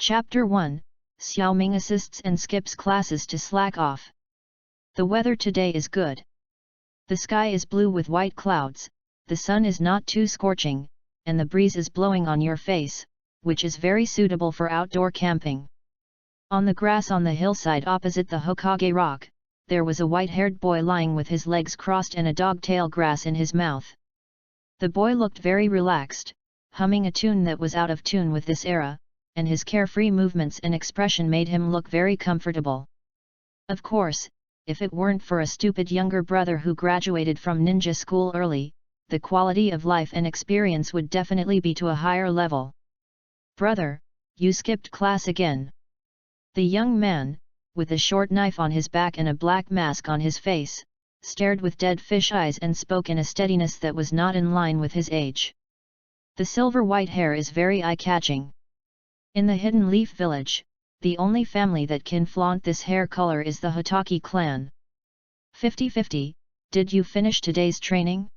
Chapter 1, Xiao Ming assists and skips classes to slack off. The weather today is good. The sky is blue with white clouds, the sun is not too scorching, and the breeze is blowing on your face, which is very suitable for outdoor camping. On the grass on the hillside opposite the Hokage rock, there was a white-haired boy lying with his legs crossed and a dog-tail grass in his mouth. The boy looked very relaxed, humming a tune that was out of tune with this era, and his carefree movements and expression made him look very comfortable. Of course, if it weren't for a stupid younger brother who graduated from ninja school early, the quality of life and experience would definitely be to a higher level. "Brother, you skipped class again." The young man, with a short knife on his back and a black mask on his face, stared with dead fish eyes and spoke in a steadiness that was not in line with his age. The silver-white hair is very eye-catching. In the Hidden Leaf Village, the only family that can flaunt this hair color is the Hotaki clan. 50-50, did you finish today's training?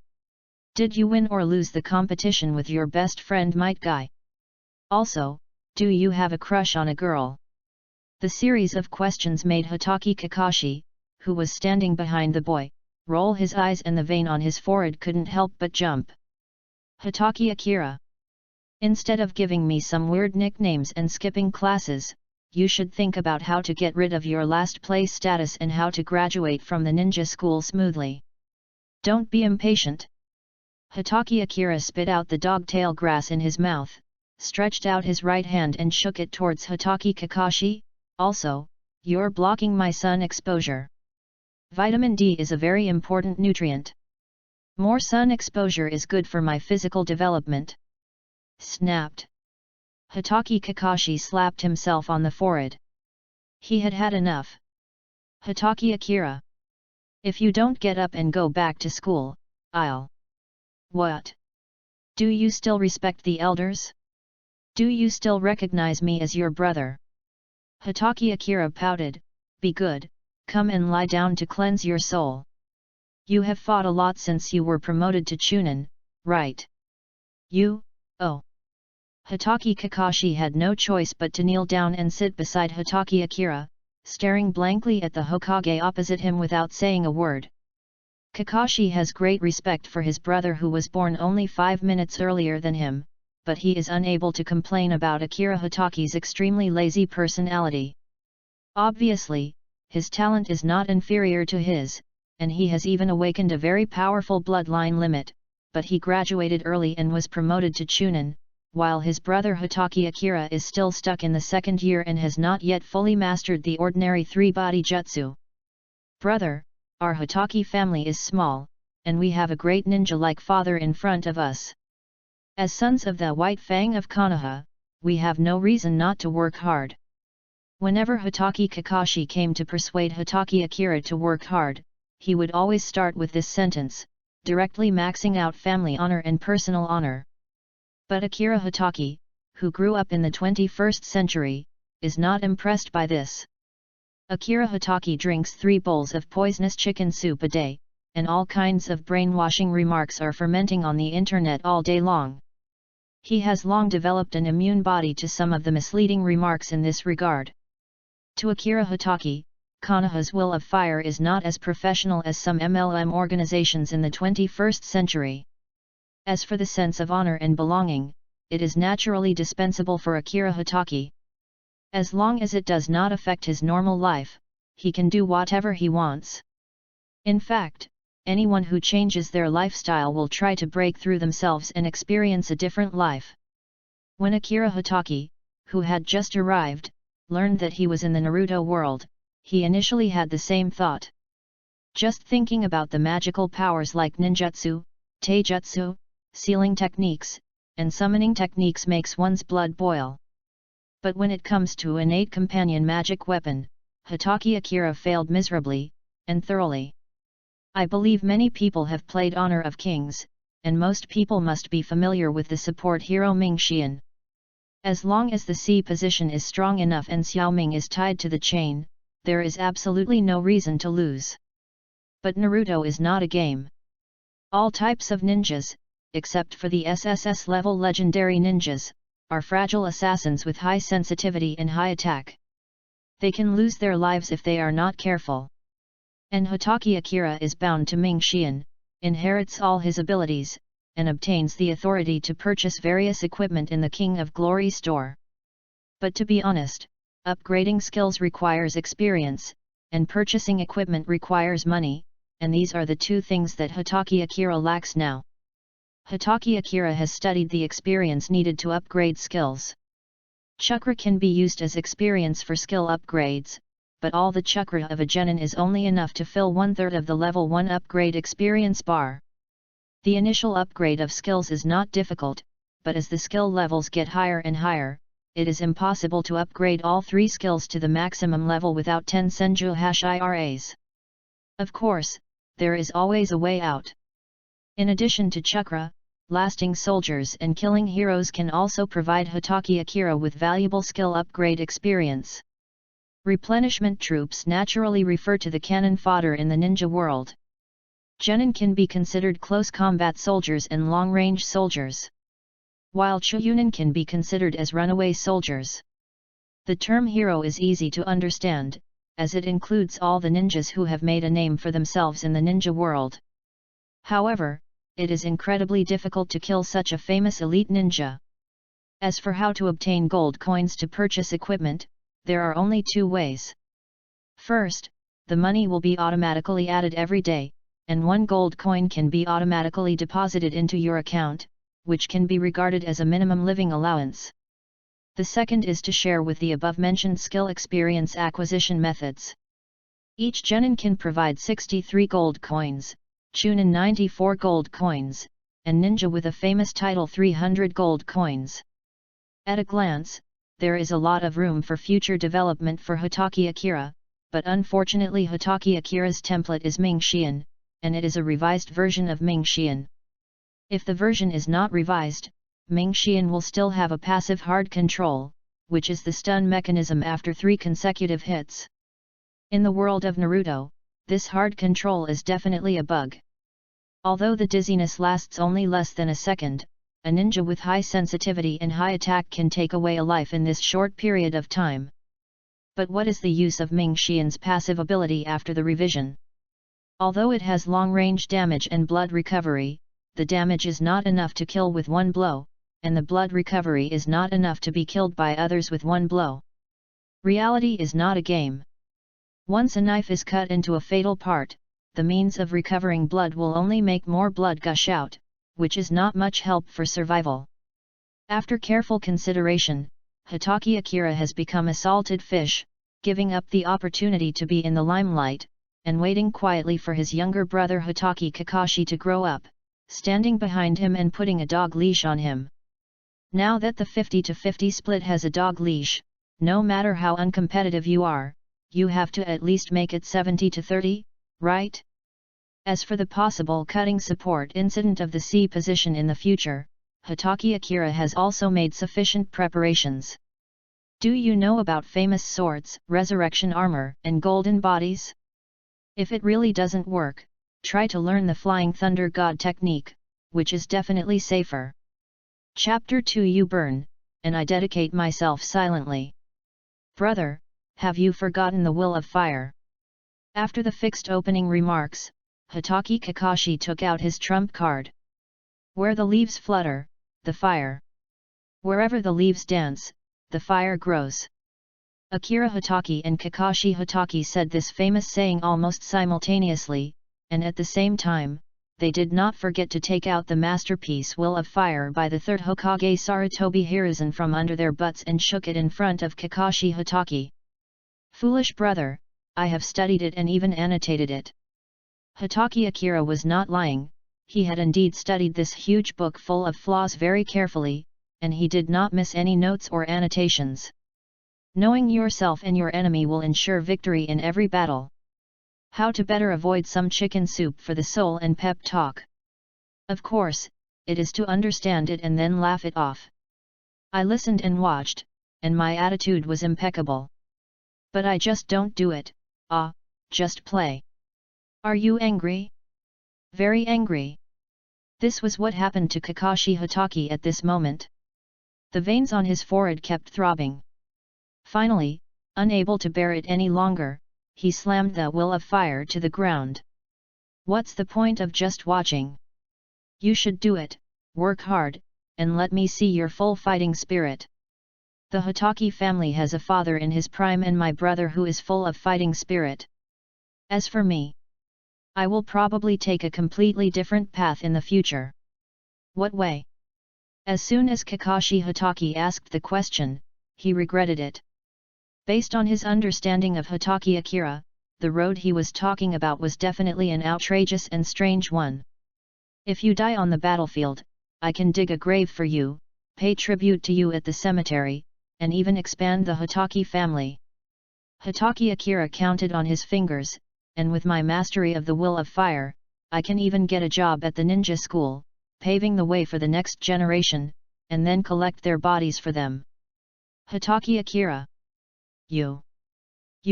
Did you win or lose the competition with your best friend Might Guy? Also, do you have a crush on a girl? The series of questions made Hotaki Kakashi, who was standing behind the boy, roll his eyes and the vein on his forehead couldn't help but jump. "Hotaki Akira. Instead of giving me some weird nicknames and skipping classes, you should think about how to get rid of your last place status and how to graduate from the ninja school smoothly. Don't be impatient." Hotaki Akira spit out the dog-tail grass in his mouth, stretched out his right hand and shook it towards Hotaki Kakashi. "Also, you're blocking my sun exposure. Vitamin D is a very important nutrient. More sun exposure is good for my physical development." Snapped. Hotaki Kakashi slapped himself on the forehead. He had had enough. "Hotaki Akira. If you don't get up and go back to school, I'll..." "What? Do you still respect the elders? Do you still recognize me as your brother?" Hotaki Akira pouted. "Be good, come and lie down to cleanse your soul. You have fought a lot since you were promoted to Chunin, right? Oh." Hotaki Kakashi had no choice but to kneel down and sit beside Hotaki Akira, staring blankly at the Hokage opposite him without saying a word. Kakashi has great respect for his brother who was born only 5 minutes earlier than him, but he is unable to complain about Akira Hotaki's extremely lazy personality. Obviously, his talent is not inferior to his, and he has even awakened a very powerful bloodline limit, but he graduated early and was promoted to Chunin, while his brother Hotaki Akira is still stuck in the second year and has not yet fully mastered the ordinary three-body jutsu. "Brother, our Hotaki family is small, and we have a great ninja-like father in front of us. As sons of the White Fang of Konoha, we have no reason not to work hard." Whenever Hotaki Kakashi came to persuade Hotaki Akira to work hard, he would always start with this sentence, directly maxing out family honor and personal honor. But Akira Hotaki, who grew up in the 21st century, is not impressed by this. Akira Hotaki drinks 3 bowls of poisonous chicken soup a day, and all kinds of brainwashing remarks are fermenting on the internet all day long. He has long developed an immune body to some of the misleading remarks in this regard. To Akira Hotaki, Konoha's Will of Fire is not as professional as some MLM organizations in the 21st century. As for the sense of honor and belonging, it is naturally dispensable for Akira Hotaki. As long as it does not affect his normal life, he can do whatever he wants. In fact, anyone who changes their lifestyle will try to break through themselves and experience a different life. When Akira Hotaki, who had just arrived, learned that he was in the Naruto world, he initially had the same thought. Just thinking about the magical powers like ninjutsu, taijutsu, sealing techniques, and summoning techniques makes one's blood boil. But when it comes to innate companion magic weapon, Hotaki Akira failed miserably, and thoroughly. I believe many people have played Honor of Kings, and most people must be familiar with the support hero Ming Xian. As long as the C position is strong enough and Xiao Ming is tied to the chain, there is absolutely no reason to lose. But Naruto is not a game. All types of ninjas, except for the SSS level legendary ninjas, are fragile assassins with high sensitivity and high attack. They can lose their lives if they are not careful. And Hotaki Akira is bound to Ming Xian, inherits all his abilities, and obtains the authority to purchase various equipment in the King of Glory store. But to be honest, upgrading skills requires experience, and purchasing equipment requires money, and these are the two things that Hotaki Akira lacks now. Hotaki Akira has studied the experience needed to upgrade skills. Chakra can be used as experience for skill upgrades, but all the chakra of a genin is only enough to fill 1/3 of the level 1 upgrade experience bar. The initial upgrade of skills is not difficult, but as the skill levels get higher and higher, it is impossible to upgrade all 3 skills to the maximum level without 10 Senju Iras. Of course, there is always a way out. In addition to chakra, lasting soldiers and killing heroes can also provide Hotaki Akira with valuable skill upgrade experience. Replenishment troops naturally refer to the cannon fodder in the ninja world. Genin can be considered close combat soldiers and long-range soldiers, while Chuyunin can be considered as runaway soldiers. The term hero is easy to understand, as it includes all the ninjas who have made a name for themselves in the ninja world. However, it is incredibly difficult to kill such a famous elite ninja. As for how to obtain gold coins to purchase equipment, there are only 2 ways. First, the money will be automatically added every day, and 1 gold coin can be automatically deposited into your account, which can be regarded as a minimum living allowance. The second is to share with the above-mentioned skill experience acquisition methods. Each genin can provide 63 gold coins, Chunin 94 gold coins, and Ninja with a famous title 300 gold coins. At a glance, there is a lot of room for future development for Hotaki Akira, but unfortunately Hotaki Akira's template is Ming Xian, and it is a revised version of Ming Xian. If the version is not revised, Ming Xian will still have a passive hard control, which is the stun mechanism after 3 consecutive hits. In the world of Naruto, this hard control is definitely a bug. Although the dizziness lasts only less than a second, a ninja with high sensitivity and high attack can take away a life in this short period of time. But what is the use of Ming Xian's passive ability after the revision? Although it has long-range damage and blood recovery, the damage is not enough to kill with 1 blow, and the blood recovery is not enough to be killed by others with 1 blow. Reality is not a game. Once a knife is cut into a fatal part, the means of recovering blood will only make more blood gush out, which is not much help for survival. After careful consideration, Hotaki Akira has become a salted fish, giving up the opportunity to be in the limelight, and waiting quietly for his younger brother Hotaki Kakashi to grow up, standing behind him and putting a dog leash on him. Now that the 50-50 split has a dog leash, no matter how uncompetitive you are, you have to at least make it 70-30, right? As for the possible cutting support incident of the C position in the future, Hotaki Akira has also made sufficient preparations. Do you know about famous swords, resurrection armor, and golden bodies? If it really doesn't work, try to learn the Flying Thunder God technique, which is definitely safer. Chapter 2 You burn, and I dedicate myself silently. Brother, have you forgotten the will of fire? After the fixed opening remarks, Hotaki Kakashi took out his trump card. Where the leaves flutter, the fire. Wherever the leaves dance, the fire grows. Akira Hotaki and Kakashi Hotaki said this famous saying almost simultaneously, and at the same time, they did not forget to take out the masterpiece Will of Fire by the 3rd Hokage Sarutobi Hiruzen from under their butts and shook it in front of Kakashi Hotaki. Foolish brother, I have studied it and even annotated it. Hotaki Akira was not lying, he had indeed studied this huge book full of flaws very carefully, and he did not miss any notes or annotations. Knowing yourself and your enemy will ensure victory in every battle. How to better avoid some chicken soup for the soul and pep talk. Of course, it is to understand it and then laugh it off. I listened and watched, and my attitude was impeccable. But I just don't do it, just play. Are you angry? Very angry. This was what happened to Kakashi Hotaki at this moment. The veins on his forehead kept throbbing. Finally, unable to bear it any longer, he slammed the will of fire to the ground. What's the point of just watching? You should do it, work hard, and let me see your full fighting spirit. The Hotaki family has a father in his prime and my brother who is full of fighting spirit. As for me, I will probably take a completely different path in the future. What way? As soon as Kakashi Hotaki asked the question, he regretted it. Based on his understanding of Hotaki Akira, the road he was talking about was definitely an outrageous and strange one. If you die on the battlefield, I can dig a grave for you, pay tribute to you at the cemetery, and even expand the Hotaki family. Hotaki Akira counted on his fingers, and with my mastery of the will of fire, I can even get a job at the ninja school, paving the way for the next generation, and then collect their bodies for them. Hotaki Akira. You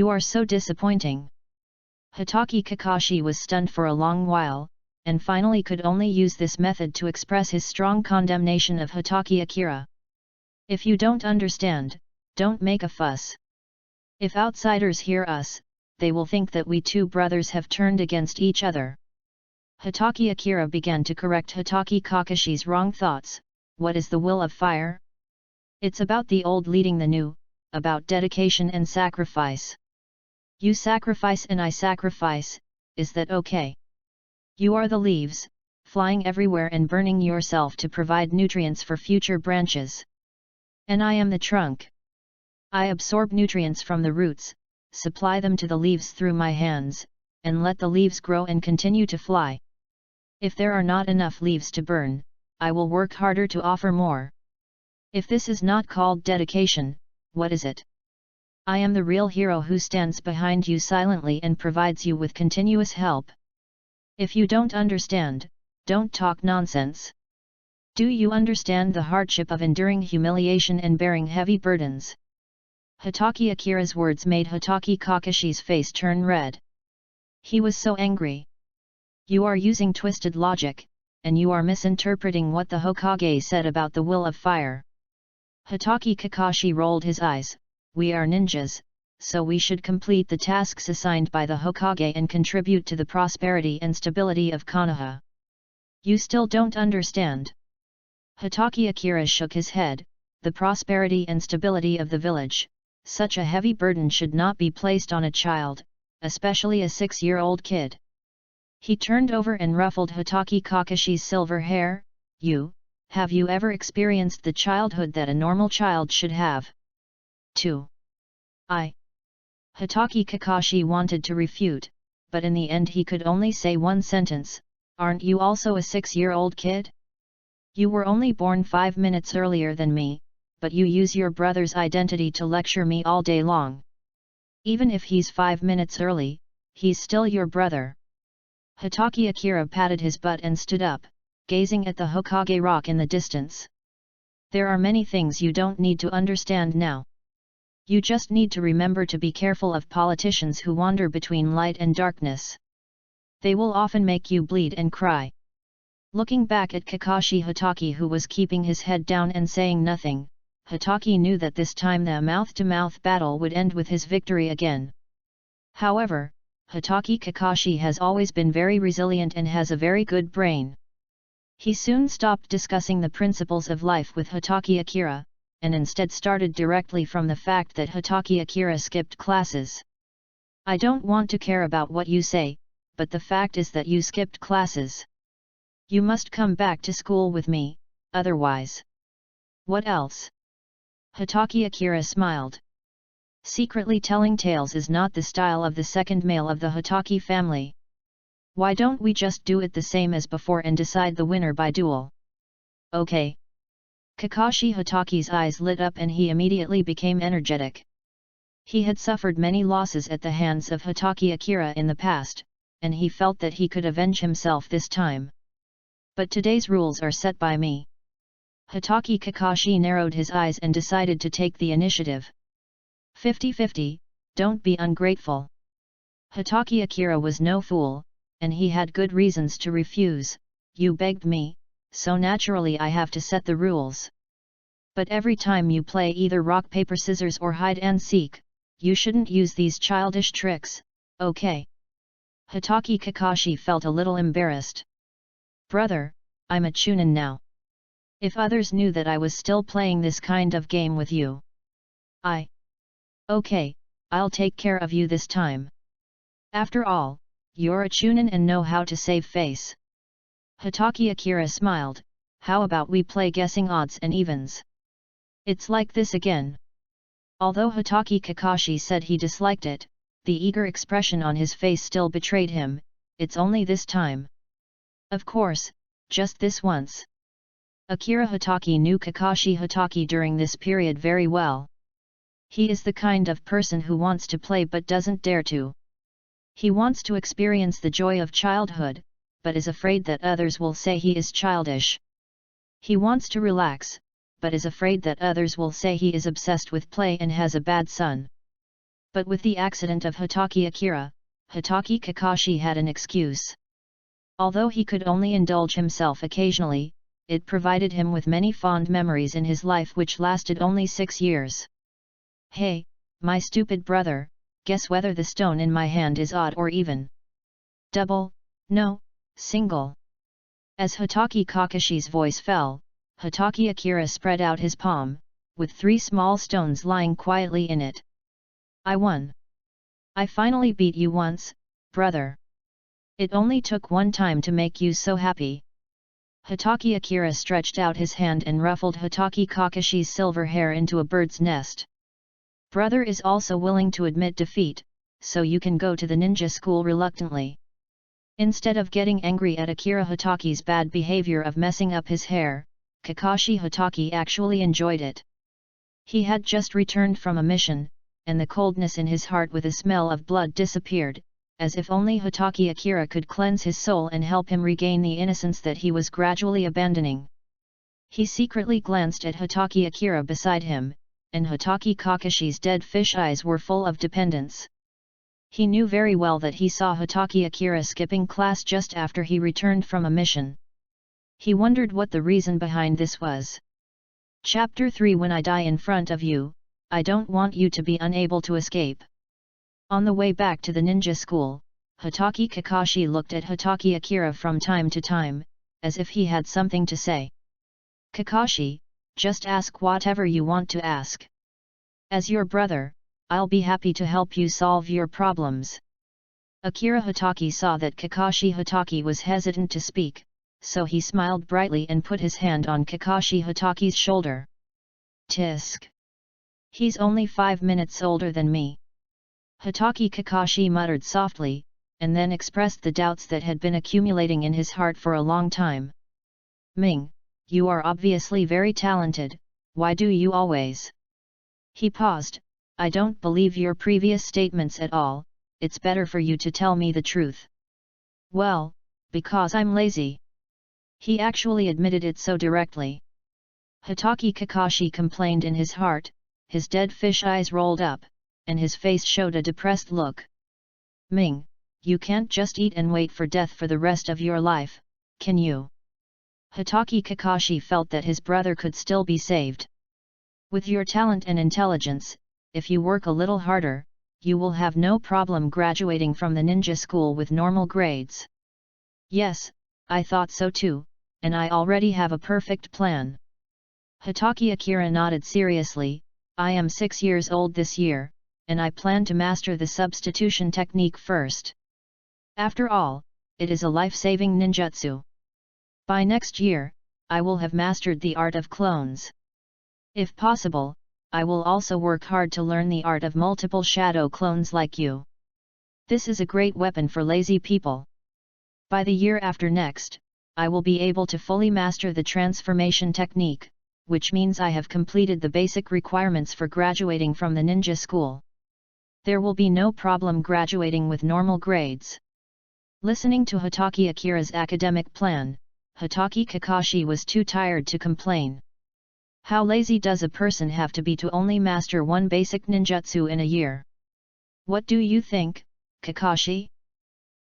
are so disappointing. Hotaki Kakashi was stunned for a long while, and finally could only use this method to express his strong condemnation of Hotaki Akira. If you don't understand, don't make a fuss. If outsiders hear us, they will think that we two brothers have turned against each other. Hotaki Akira began to correct Hotaki Kakashi's wrong thoughts. What is the will of fire? It's about the old leading the new, about dedication and sacrifice. You sacrifice and I sacrifice, is that okay? You are the leaves, flying everywhere and burning yourself to provide nutrients for future branches. And I am the trunk. I absorb nutrients from the roots, supply them to the leaves through my hands, and let the leaves grow and continue to fly. If there are not enough leaves to burn, I will work harder to offer more. If this is not called dedication, what is it? I am the real hero who stands behind you silently and provides you with continuous help. If you don't understand, don't talk nonsense. Do you understand the hardship of enduring humiliation and bearing heavy burdens? Hotaki Akira's words made Hotaki Kakashi's face turn red. He was so angry. You are using twisted logic, and you are misinterpreting what the Hokage said about the will of fire. Hotaki Kakashi rolled his eyes. We are ninjas, so we should complete the tasks assigned by the Hokage and contribute to the prosperity and stability of Konoha. You still don't understand. Hotaki Akira shook his head. The prosperity and stability of the village, such a heavy burden should not be placed on a child, especially a 6-year-old kid. He turned over and ruffled Hotaki Kakashi's silver hair. Have you ever experienced the childhood that a normal child should have? 2. Hotaki Kakashi wanted to refute, but in the end he could only say one sentence, aren't you also a 6-year-old kid? You were only born 5 minutes earlier than me, but you use your brother's identity to lecture me all day long. Even if he's 5 minutes early, he's still your brother. Hotaki Akira patted his butt and stood up, gazing at the Hokage rock in the distance. There are many things you don't need to understand now. You just need to remember to be careful of politicians who wander between light and darkness. They will often make you bleed and cry. Looking back at Kakashi Hotaki, who was keeping his head down and saying nothing, Hotaki knew that this time the mouth-to-mouth battle would end with his victory again. However, Hotaki Kakashi has always been very resilient and has a very good brain. He soon stopped discussing the principles of life with Hotaki Akira, and instead started directly from the fact that Hotaki Akira skipped classes. I don't want to care about what you say, but the fact is that you skipped classes. You must come back to school with me, otherwise. What else? Hotaki Akira smiled. Secretly telling tales is not the style of the second male of the Hotaki family. Why don't we just do it the same as before and decide the winner by duel? Okay. Kakashi Hotaki's eyes lit up and he immediately became energetic. He had suffered many losses at the hands of Hotaki Akira in the past, and he felt that he could avenge himself this time. But today's rules are set by me. Hotaki Kakashi narrowed his eyes and decided to take the initiative. 50-50, don't be ungrateful. Hotaki Akira was no fool, and he had good reasons to refuse. You begged me, so naturally I have to set the rules. But every time you play either rock paper scissors or hide and seek, you shouldn't use these childish tricks, okay? Hitaki Kakashi felt a little embarrassed. Brother, I'm a chunin now. If others knew that I was still playing this kind of game with you. Okay, I'll take care of you this time. After all, you're a chunin and know how to save face. Hitaki Akira smiled, how about we play guessing odds and evens? It's like this again. Although Hitaki Kakashi said he disliked it, the eager expression on his face still betrayed him, it's only this time. Of course, just this once. Akira Hitaki knew Kakashi Hitaki during this period very well. He is the kind of person who wants to play but doesn't dare to. He wants to experience the joy of childhood, but is afraid that others will say he is childish. He wants to relax, but is afraid that others will say he is obsessed with play and has a bad son. But with the accident of Hitaki Akira, Hitaki Kakashi had an excuse. Although he could only indulge himself occasionally, it provided him with many fond memories in his life which lasted only 6 years. Hey, my stupid brother, guess whether the stone in my hand is odd or even. Double, no, single. As Hitaki Kakashi's voice fell, Hitaki Akira spread out his palm, with 3 small stones lying quietly in it. I won. I finally beat you once, brother. It only took one time to make you so happy. Hitaki Akira stretched out his hand and ruffled Hitaki Kakashi's silver hair into a bird's nest. Brother is also willing to admit defeat, so you can go to the ninja school reluctantly. Instead of getting angry at Akira Hitaki's bad behavior of messing up his hair, Kakashi Hitaki actually enjoyed it. He had just returned from a mission, and the coldness in his heart with a smell of blood disappeared, as if only Hitaki Akira could cleanse his soul and help him regain the innocence that he was gradually abandoning. He secretly glanced at Hitaki Akira beside him, and Hitaki Kakashi's dead fish eyes were full of dependence. He knew very well that he saw Hitaki Akira skipping class just after he returned from a mission. He wondered what the reason behind this was. Chapter 3 When I die in front of you, I don't want you to be unable to escape. On the way back to the ninja school, Hitaki Kakashi looked at Hitaki Akira from time to time, as if he had something to say. Kakashi, just ask whatever you want to ask. As your brother, I'll be happy to help you solve your problems. Akira Hitaki saw that Kakashi Hitaki was hesitant to speak, so he smiled brightly and put his hand on Kakashi Hitaki's shoulder. Tisk. He's only 5 minutes older than me. Hitaki Kakashi muttered softly, and then expressed the doubts that had been accumulating in his heart for a long time. Ming, you are obviously very talented, why do you always? He paused, I don't believe your previous statements at all, it's better for you to tell me the truth. Well, because I'm lazy. He actually admitted it so directly. Hitaki Kakashi complained in his heart, his dead fish eyes rolled up, and his face showed a depressed look. Ming, you can't just eat and wait for death for the rest of your life, can you? Hitaki Kakashi felt that his brother could still be saved. With your talent and intelligence, if you work a little harder, you will have no problem graduating from the ninja school with normal grades. Yes, I thought so too, and I already have a perfect plan. Hitaki Akira nodded seriously, I am 6 years old this year, and I plan to master the substitution technique first. After all, it is a life-saving ninjutsu. By next year, I will have mastered the art of clones. If possible, I will also work hard to learn the art of multiple shadow clones like you. This is a great weapon for lazy people. By the year after next, I will be able to fully master the transformation technique, which means I have completed the basic requirements for graduating from the ninja school. There will be no problem graduating with normal grades. Listening to Hitaki Akira's academic plan, Hitaki Kakashi was too tired to complain. How lazy does a person have to be to only master one basic ninjutsu in a year? What do you think, Kakashi?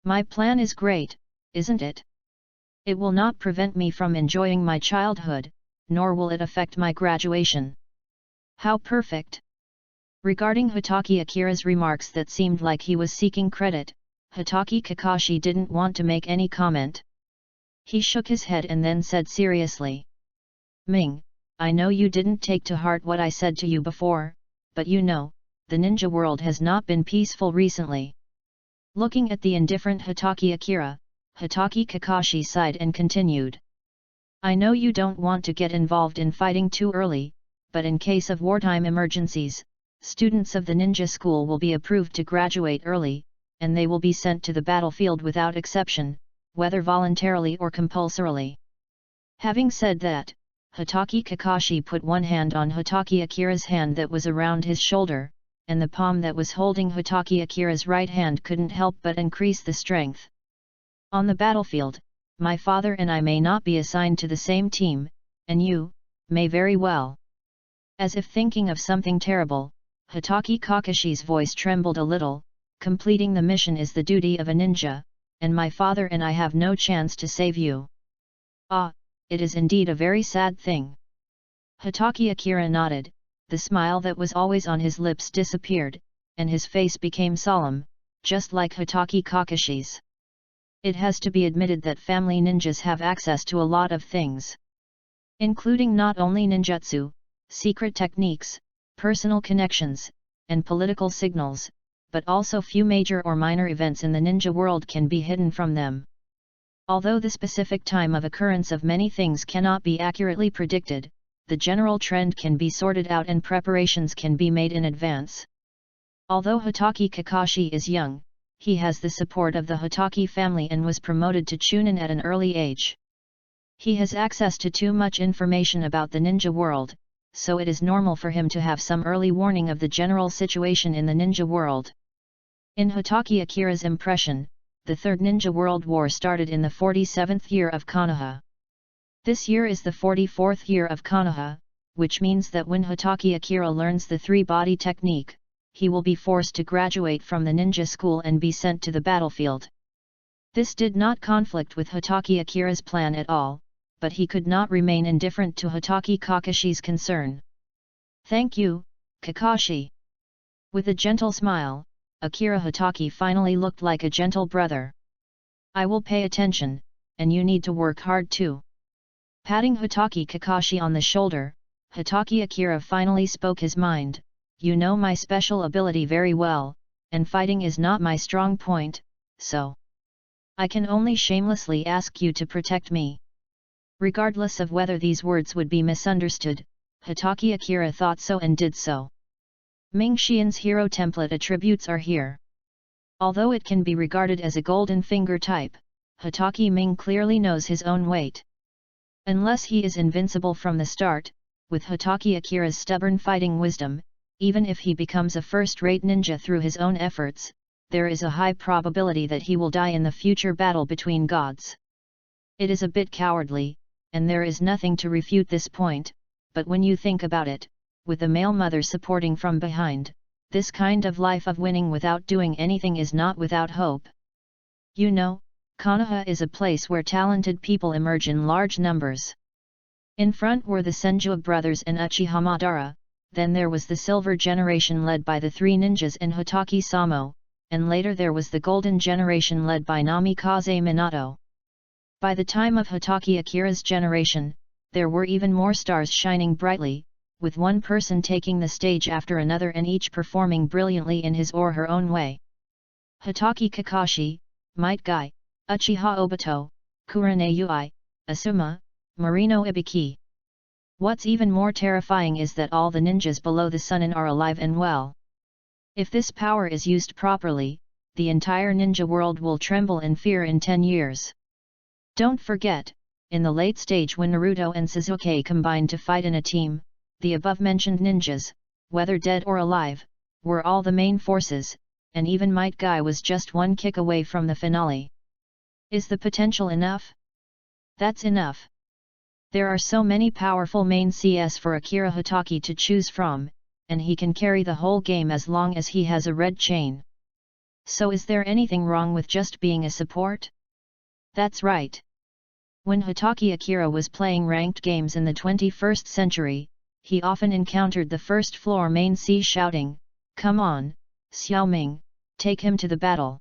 My plan is great, isn't it? It will not prevent me from enjoying my childhood, nor will it affect my graduation. How perfect! Regarding Hitaki Akira's remarks that seemed like he was seeking credit, Hitaki Kakashi didn't want to make any comment. He shook his head and then said seriously, "Ming, I know you didn't take to heart what I said to you before, but you know, the ninja world has not been peaceful recently." Looking at the indifferent Hitaki Akira, Hitaki Kakashi sighed and continued. "I know you don't want to get involved in fighting too early, but in case of wartime emergencies, students of the ninja school will be approved to graduate early, and they will be sent to the battlefield without exception, whether voluntarily or compulsorily." Having said that, Hitaki Kakashi put one hand on Hitaki Akira's hand that was around his shoulder, and the palm that was holding Hitaki Akira's right hand couldn't help but increase the strength. "On the battlefield, my father and I may not be assigned to the same team, and you, may very well." As if thinking of something terrible, Hitaki Kakashi's voice trembled a little. "Completing the mission is the duty of a ninja, and my father and I have no chance to save you." "Ah, it is indeed a very sad thing." Hitaki Akira nodded, the smile that was always on his lips disappeared, and his face became solemn, just like Hitaki Kakashi's. It has to be admitted that family ninjas have access to a lot of things, including not only ninjutsu, secret techniques, personal connections, and political signals, but also few major or minor events in the ninja world can be hidden from them. Although the specific time of occurrence of many things cannot be accurately predicted, the general trend can be sorted out and preparations can be made in advance. Although Hitaki Kakashi is young, he has the support of the Hitaki family and was promoted to Chunin at an early age. He has access to too much information about the ninja world, so it is normal for him to have some early warning of the general situation in the ninja world. In Hitaki Akira's impression, the Third Ninja World War started in the 47th year of Konoha. This year is the 44th year of Konoha, which means that when Hitaki Akira learns the three-body technique, he will be forced to graduate from the ninja school and be sent to the battlefield. This did not conflict with Hitaki Akira's plan at all, but he could not remain indifferent to Hitaki Kakashi's concern. "Thank you, Kakashi." With a gentle smile, Akira Hitaki finally looked like a gentle brother. "I will pay attention, and you need to work hard too." Patting Hitaki Kakashi on the shoulder, Hitaki Akira finally spoke his mind. "You know my special ability very well, and fighting is not my strong point, so I can only shamelessly ask you to protect me." Regardless of whether these words would be misunderstood, Hitaki Akira thought so and did so. Ming Xian's hero template attributes are here. Although it can be regarded as a golden finger type, Hitaki Ming clearly knows his own weight. Unless he is invincible from the start, with Hitaki Akira's stubborn fighting wisdom, even if he becomes a first-rate ninja through his own efforts, there is a high probability that he will die in the future battle between gods. It is a bit cowardly, and there is nothing to refute this point, but when you think about it, with a male mother supporting from behind, this kind of life of winning without doing anything is not without hope. You know, Konoha is a place where talented people emerge in large numbers. In front were the Senju brothers and Uchiha Madara, then there was the Silver Generation led by the three ninjas and Hitaki Samo, and later there was the Golden Generation led by Namikaze Minato. By the time of Hitaki Akira's generation, there were even more stars shining brightly, with one person taking the stage after another and each performing brilliantly in his or her own way. Hitaki Kakashi, Might Guy, Uchiha Obito, Kurane Ui, Asuma, Marino Ibiki. What's even more terrifying is that all the ninjas below the sun are alive and well. If this power is used properly, the entire ninja world will tremble in fear in 10 years. Don't forget, in the late stage when Naruto and Sasuke combined to fight in a team, the above-mentioned ninjas, whether dead or alive, were all the main forces, and even Might Guy was just one kick away from the finale. Is the potential enough? That's enough. There are so many powerful main CS for Akira Hitaki to choose from, and he can carry the whole game as long as he has a red chain. So is there anything wrong with just being a support? That's right. When Hitaki Akira was playing ranked games in the 21st century, he often encountered the first floor main C shouting, "Come on, Xiaoming, take him to the battle."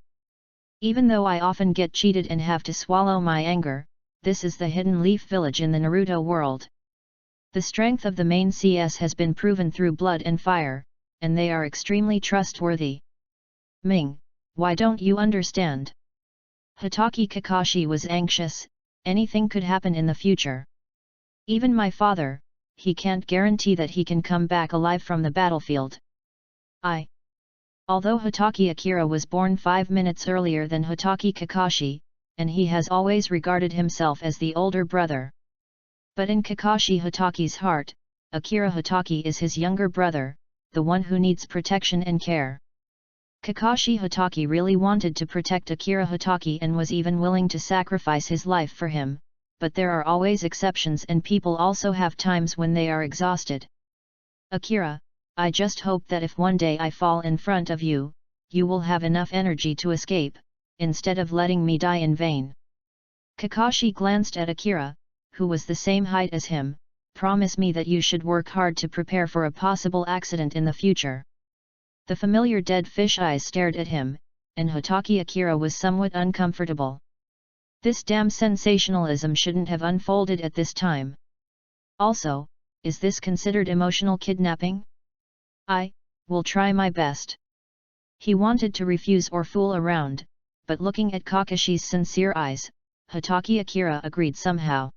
Even though I often get cheated and have to swallow my anger, this is the Hidden Leaf Village in the Naruto world. The strength of the main CS has been proven through blood and fire, and they are extremely trustworthy. Ming, why don't you understand? Hitaki Kakashi was anxious, anything could happen in the future. Even my father, he can't guarantee that he can come back alive from the battlefield. Although Hitaki Akira was born 5 minutes earlier than Hitaki Kakashi, and he has always regarded himself as the older brother. But in Kakashi Hitaki's heart, Akira Hitaki is his younger brother, the one who needs protection and care. Kakashi Hitaki really wanted to protect Akira Hitaki and was even willing to sacrifice his life for him, but there are always exceptions and people also have times when they are exhausted. Akira, I just hope that if one day I fall in front of you, you will have enough energy to escape, instead of letting me die in vain. Kakashi glanced at Akira, who was the same height as him. Promise me that you should work hard to prepare for a possible accident in the future. The familiar dead fish eyes stared at him, and Hitaki Akira was somewhat uncomfortable. This damn sensationalism shouldn't have unfolded at this time. Also, is this considered emotional kidnapping? I will try my best. He wanted to refuse or fool around, but looking at Kakashi's sincere eyes, Hitaki Akira agreed somehow.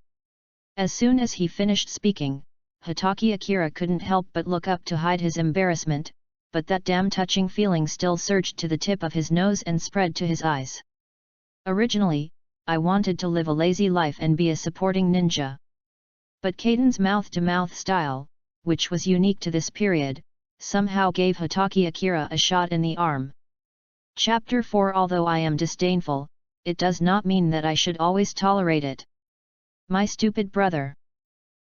As soon as he finished speaking, Hitaki Akira couldn't help but look up to hide his embarrassment, but that damn touching feeling still surged to the tip of his nose and spread to his eyes. Originally, I wanted to live a lazy life and be a supporting ninja. But Kaiden's mouth-to-mouth style, which was unique to this period, somehow gave Hitaki Akira a shot in the arm. Chapter 4. Although I am disdainful, it does not mean that I should always tolerate it. My stupid brother.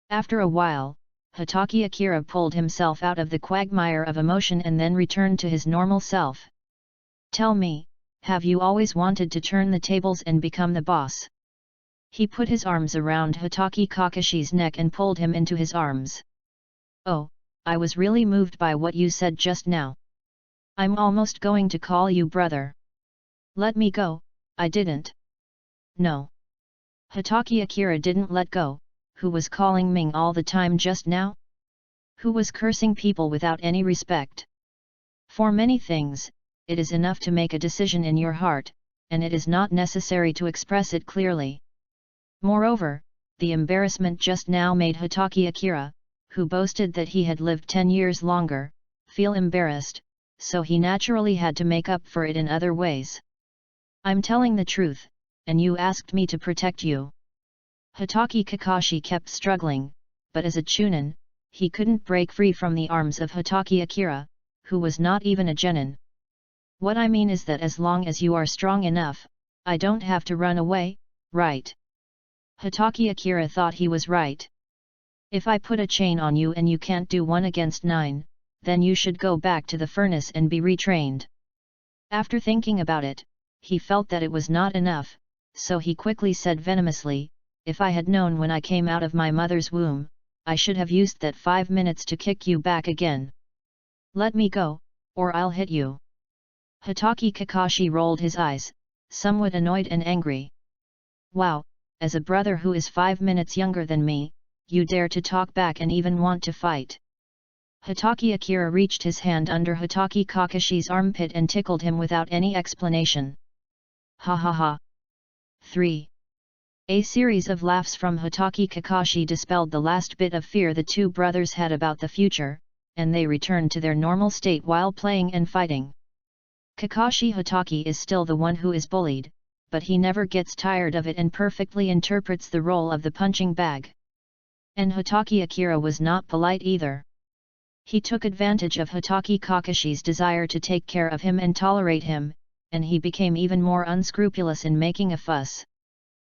After a while, Hitaki Akira pulled himself out of the quagmire of emotion and then returned to his normal self. Tell me, have you always wanted to turn the tables and become the boss? He put his arms around Hitaki Kakashi's neck and pulled him into his arms. Oh, I was really moved by what you said just now. I'm almost going to call you brother. Let me go, I didn't. No. Hitaki Akira didn't let go. Who was calling Ming all the time just now? Who was cursing people without any respect? For many things, it is enough to make a decision in your heart, and it is not necessary to express it clearly. Moreover, the embarrassment just now made Hitaki Akira, who boasted that he had lived 10 years longer, feel embarrassed, so he naturally had to make up for it in other ways. I'm telling the truth, and you asked me to protect you. Hitaki Kakashi kept struggling, but as a chunin, he couldn't break free from the arms of Hitaki Akira, who was not even a genin. What I mean is that as long as you are strong enough, I don't have to run away, right? Hitaki Akira thought he was right. If I put a chain on you and you can't do 1 against 9, then you should go back to the furnace and be retrained. After thinking about it, he felt that it was not enough, so he quickly said venomously, if I had known when I came out of my mother's womb, I should have used that 5 minutes to kick you back again. Let me go, or I'll hit you. Hitaki Kakashi rolled his eyes, somewhat annoyed and angry. Wow, as a brother who is 5 minutes younger than me, you dare to talk back and even want to fight. Hitaki Akira reached his hand under Hitaki Kakashi's armpit and tickled him without any explanation. Ha ha ha. 3. A series of laughs from Hitaki Kakashi dispelled the last bit of fear the two brothers had about the future, and they returned to their normal state while playing and fighting. Kakashi Hitaki is still the one who is bullied, but he never gets tired of it and perfectly interprets the role of the punching bag. And Hitaki Akira was not polite either. He took advantage of Hitaki Kakashi's desire to take care of him and tolerate him, and he became even more unscrupulous in making a fuss.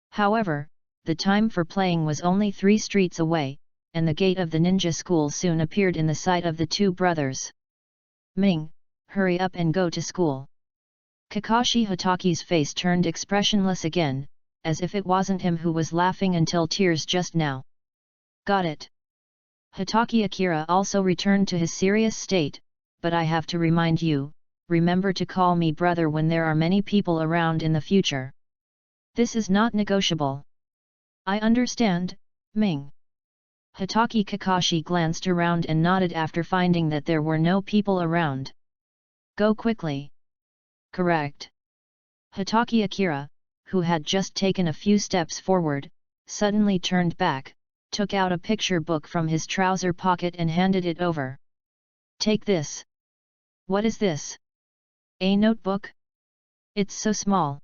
However, the time for playing was only 3 streets away, and the gate of the ninja school soon appeared in the sight of the two brothers. Ming, hurry up and go to school. Kakashi Hitaki's face turned expressionless again, as if it wasn't him who was laughing until tears just now. Got it. Hitaki Akira also returned to his serious state, but I have to remind you, remember to call me brother when there are many people around in the future. This is not negotiable. I understand, Ming. Hitaki Kakashi glanced around and nodded after finding that there were no people around. Go quickly. Correct. Hitaki Akira, who had just taken a few steps forward, suddenly turned back, took out a picture book from his trouser pocket and handed it over. Take this. What is this? A notebook? It's so small.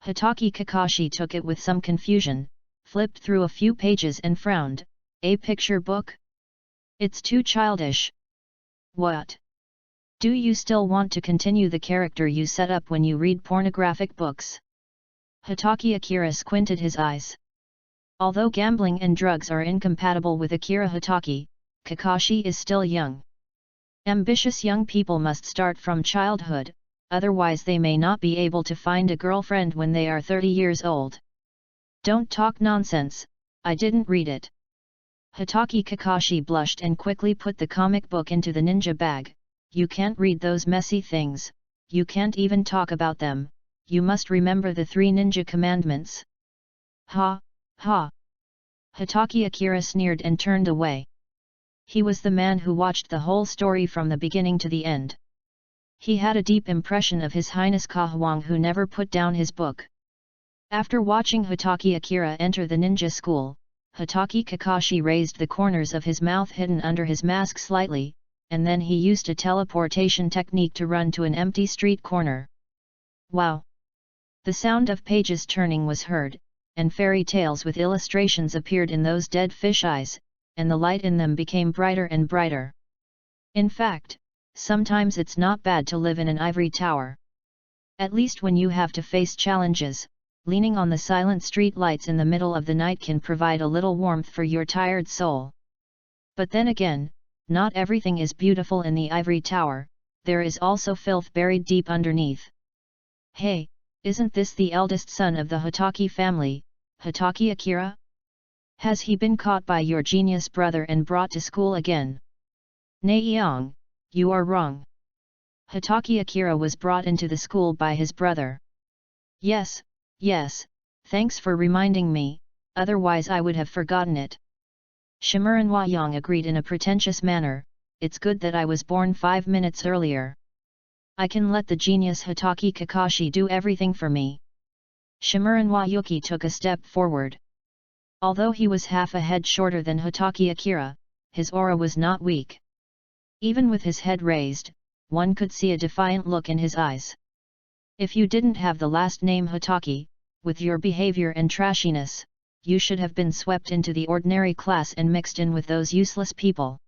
Hitaki Kakashi took it with some confusion, flipped through a few pages and frowned. A picture book? It's too childish. What? Do you still want to continue the character you set up when you read pornographic books? Hitaki Akira squinted his eyes. Although gambling and drugs are incompatible with Akira Hitaki, Kakashi is still young. Ambitious young people must start from childhood, otherwise they may not be able to find a girlfriend when they are 30 years old. Don't talk nonsense, I didn't read it. Hitaki Kakashi blushed and quickly put the comic book into the ninja bag. You can't read those messy things, you can't even talk about them, you must remember the 3 ninja commandments. Ha, ha. Hitaki Akira sneered and turned away. He was the man who watched the whole story from the beginning to the end. He had a deep impression of His Highness Kahuang, who never put down his book. After watching Hitaki Akira enter the ninja school, Hitaki Kakashi raised the corners of his mouth hidden under his mask slightly, and then he used a teleportation technique to run to an empty street corner. Wow! The sound of pages turning was heard, and fairy tales with illustrations appeared in those dead fish eyes, and the light in them became brighter and brighter. In fact, sometimes it's not bad to live in an ivory tower. At least when you have to face challenges, leaning on the silent street lights in the middle of the night can provide a little warmth for your tired soul. But then again, not everything is beautiful in the ivory tower, there is also filth buried deep underneath. Hey, isn't this the eldest son of the Hitaki family, Hitaki Akira? Has he been caught by your genius brother and brought to school again? Naeong, you are wrong. Hitaki Akira was brought into the school by his brother. Yes, thanks for reminding me, otherwise I would have forgotten it. Shimura and Wayang agreed in a pretentious manner, it's good that I was born 5 minutes earlier. I can let the genius Hitaki Kakashi do everything for me. Shimura and Wayuki took a step forward. Although he was half a head shorter than Hitaki Akira, his aura was not weak. Even with his head raised, one could see a defiant look in his eyes. If you didn't have the last name Hitaki, with your behavior and trashiness, you should have been swept into the ordinary class and mixed in with those useless people.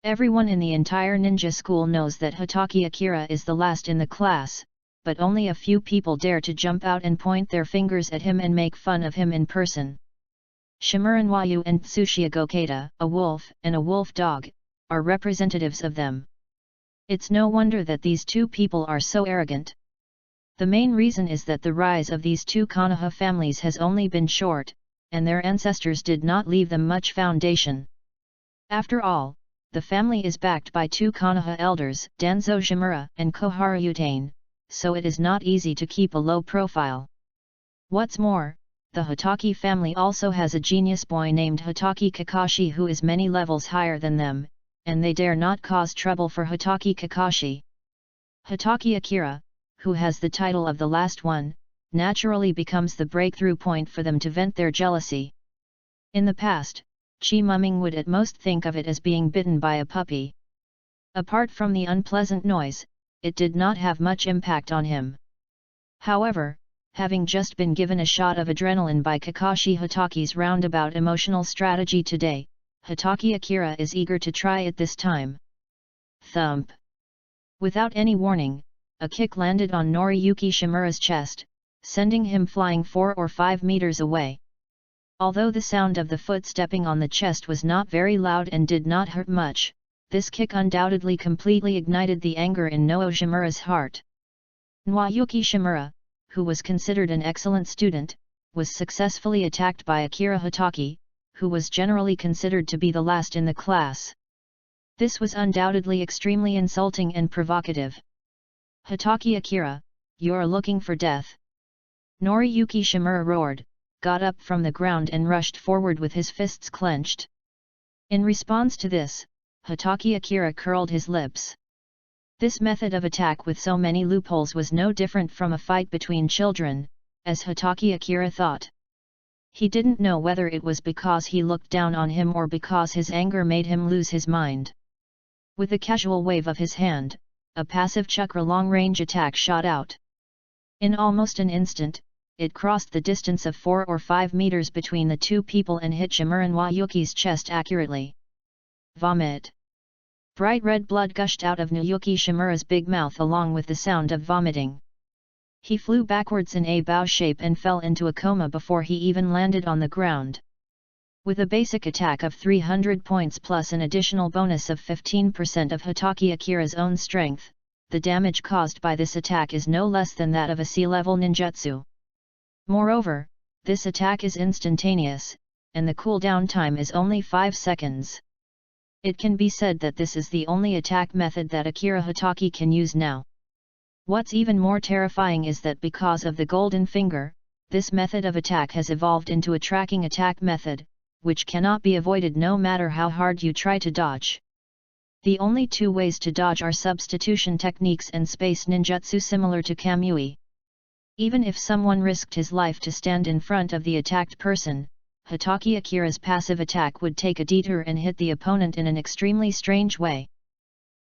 Everyone in the entire ninja school knows that Hitaki Akira is the last in the class, but only a few people dare to jump out and point their fingers at him and make fun of him in person. Shimuran Wayu and Tsuchiya Gokata, a wolf and a wolf dog, are representatives of them. It's no wonder that these two people are so arrogant. The main reason is that the rise of these two Konoha families has only been short, and their ancestors did not leave them much foundation. After all, the family is backed by two Konoha elders, Danzo Shimura and Koharu Utane, so it is not easy to keep a low profile. What's more, the Hitaki family also has a genius boy named Hitaki Kakashi who is many levels higher than them, and they dare not cause trouble for Hitaki Kakashi. Hitaki Akira, who has the title of the last one, naturally becomes the breakthrough point for them to vent their jealousy. In the past, Chi Mumming would at most think of it as being bitten by a puppy. Apart from the unpleasant noise, it did not have much impact on him. However, having just been given a shot of adrenaline by Kakashi Hitaki's roundabout emotional strategy today, Hitaki Akira is eager to try it this time. Thump! Without any warning, a kick landed on Noriyuki Shimura's chest, sending him flying 4 or 5 meters away. Although the sound of the foot stepping on the chest was not very loud and did not hurt much, this kick undoubtedly completely ignited the anger in Noo Shimura's heart. Noriyuki Shimura, who was considered an excellent student, was successfully attacked by Akira Hitaki, who was generally considered to be the last in the class. This was undoubtedly extremely insulting and provocative. "Hitaki Akira, you're looking for death!" Noriyuki Shimura roared, got up from the ground and rushed forward with his fists clenched. In response to this, Hitaki Akira curled his lips. This method of attack with so many loopholes was no different from a fight between children, as Hitaki Akira thought. He didn't know whether it was because he looked down on him or because his anger made him lose his mind. With a casual wave of his hand, a passive chakra long-range attack shot out. In almost an instant, it crossed the distance of 4 or 5 meters between the two people and hit Shimura Nayuki's chest accurately. Vomit. Bright red blood gushed out of Nayuki Shimura's big mouth along with the sound of vomiting. He flew backwards in a bow shape and fell into a coma before he even landed on the ground. With a basic attack of 300 points plus an additional bonus of 15% of Hitaki Akira's own strength, the damage caused by this attack is no less than that of a sea-level ninjutsu. Moreover, this attack is instantaneous, and the cooldown time is only 5 seconds. It can be said that this is the only attack method that Akira Hitaki can use now. What's even more terrifying is that because of the golden finger, this method of attack has evolved into a tracking attack method, which cannot be avoided no matter how hard you try to dodge. The only two ways to dodge are substitution techniques and space ninjutsu similar to Kamui. Even if someone risked his life to stand in front of the attacked person, Hitaki Akira's passive attack would take a detour and hit the opponent in an extremely strange way.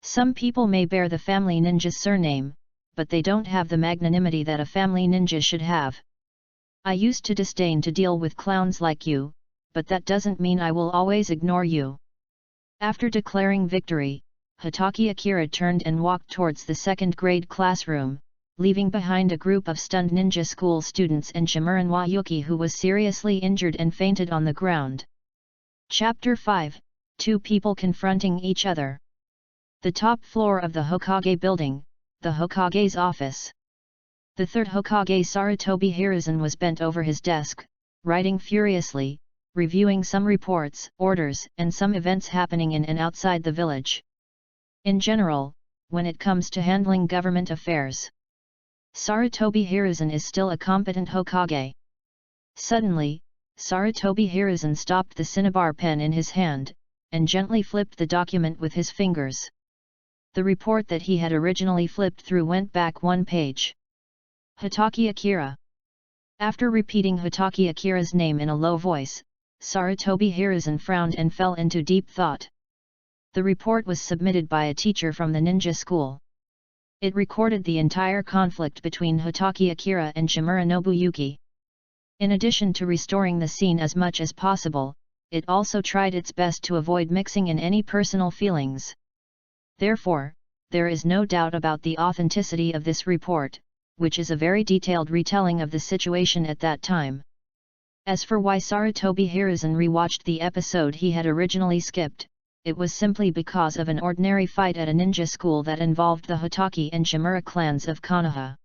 Some people may bear the family ninja surname, but they don't have the magnanimity that a family ninja should have. I used to disdain to deal with clowns like you, but that doesn't mean I will always ignore you. After declaring victory, Hitaki Akira turned and walked towards the second-grade classroom, leaving behind a group of stunned ninja school students and Shimura Nayuki, who was seriously injured and fainted on the ground. Chapter 5 – Two people confronting each other. The top floor of the Hokage building, the Hokage's office. The third Hokage Sarutobi Hiruzen was bent over his desk, writing furiously, reviewing some reports, orders, and some events happening in and outside the village. In general, when it comes to handling government affairs, Sarutobi Hiruzen is still a competent Hokage. Suddenly, Sarutobi Hiruzen stopped the cinnabar pen in his hand, and gently flipped the document with his fingers. The report that he had originally flipped through went back 1 page. Hitaki Akira. After repeating Hitaki Akira's name in a low voice, Sarutobi Hiruzen frowned and fell into deep thought. The report was submitted by a teacher from the ninja school. It recorded the entire conflict between Hitaki Akira and Shimura Nobuyuki. In addition to restoring the scene as much as possible, it also tried its best to avoid mixing in any personal feelings. Therefore, there is no doubt about the authenticity of this report, which is a very detailed retelling of the situation at that time. As for why Sarutobi Hiruzen rewatched the episode he had originally skipped, it was simply because of an ordinary fight at a ninja school that involved the Hitaki and Shimura clans of Konoha.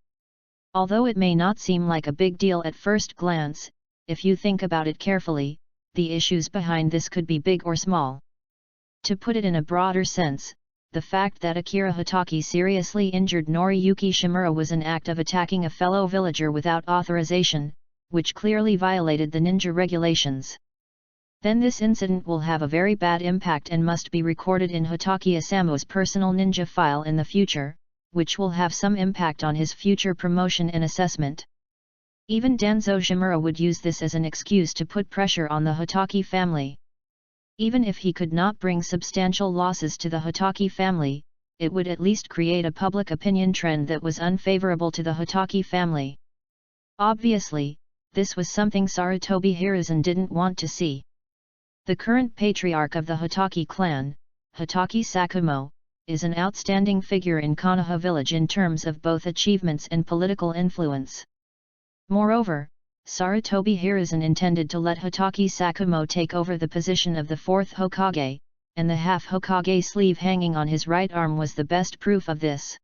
Although it may not seem like a big deal at first glance, if you think about it carefully, the issues behind this could be big or small. To put it in a broader sense, the fact that Akira Hitaki seriously injured Noriyuki Shimura was an act of attacking a fellow villager without authorization, which clearly violated the ninja regulations. Then this incident will have a very bad impact and must be recorded in Hitaki Isamu's personal ninja file in the future, which will have some impact on his future promotion and assessment. Even Danzo Shimura would use this as an excuse to put pressure on the Hitaki family. Even if he could not bring substantial losses to the Hitaki family, it would at least create a public opinion trend that was unfavorable to the Hitaki family. Obviously, this was something Sarutobi Hiruzen didn't want to see. The current patriarch of the Hitaki clan, Hitaki Sakumo, is an outstanding figure in Konoha village in terms of both achievements and political influence. Moreover, Sarutobi Hiruzen intended to let Hitaki Sakumo take over the position of the fourth Hokage, and the half Hokage sleeve hanging on his right arm was the best proof of this.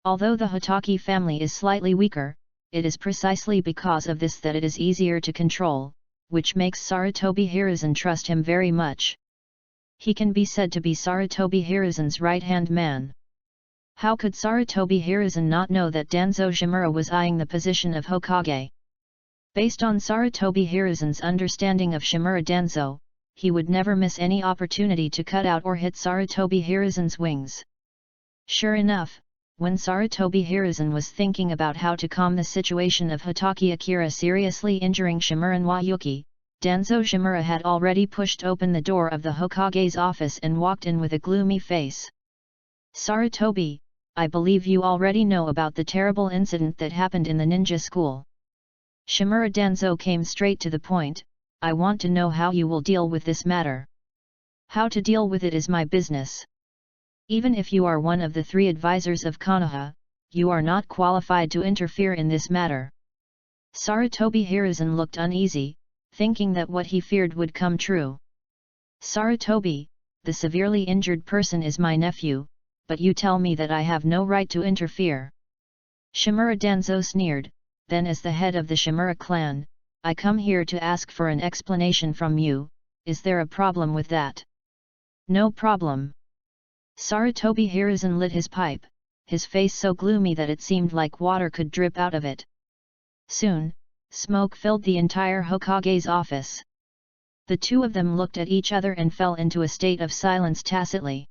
Although the Hitaki family is slightly weaker, it is precisely because of this that it is easier to control, which makes Sarutobi Hiruzen trust him very much. He can be said to be Sarutobi Hiruzen's right-hand man. How could Sarutobi Hiruzen not know that Danzo Shimura was eyeing the position of Hokage? Based on Sarutobi Hiruzen's understanding of Shimura Danzo, he would never miss any opportunity to cut out or hit Sarutobi Hiruzen's wings. Sure enough, when Sarutobi Hiruzen was thinking about how to calm the situation of Hatake Akira seriously injuring Shimura Nwayuki, Danzo Shimura had already pushed open the door of the Hokage's office and walked in with a gloomy face. Sarutobi, I believe you already know about the terrible incident that happened in the ninja school. Shimura Danzo came straight to the point. I want to know how you will deal with this matter. How to deal with it is my business. Even if you are one of the 3 advisors of Konoha, you are not qualified to interfere in this matter. Sarutobi Hiruzen looked uneasy, thinking that what he feared would come true. Sarutobi, the severely injured person is my nephew, but you tell me that I have no right to interfere. Shimura Danzo sneered, then as the head of the Shimura clan, I come here to ask for an explanation from you. Is there a problem with that? No problem. Sarutobi Hiruzen lit his pipe, his face so gloomy that it seemed like water could drip out of it. Soon, smoke filled the entire Hokage's office. The 2 of them looked at each other and fell into a state of silence tacitly.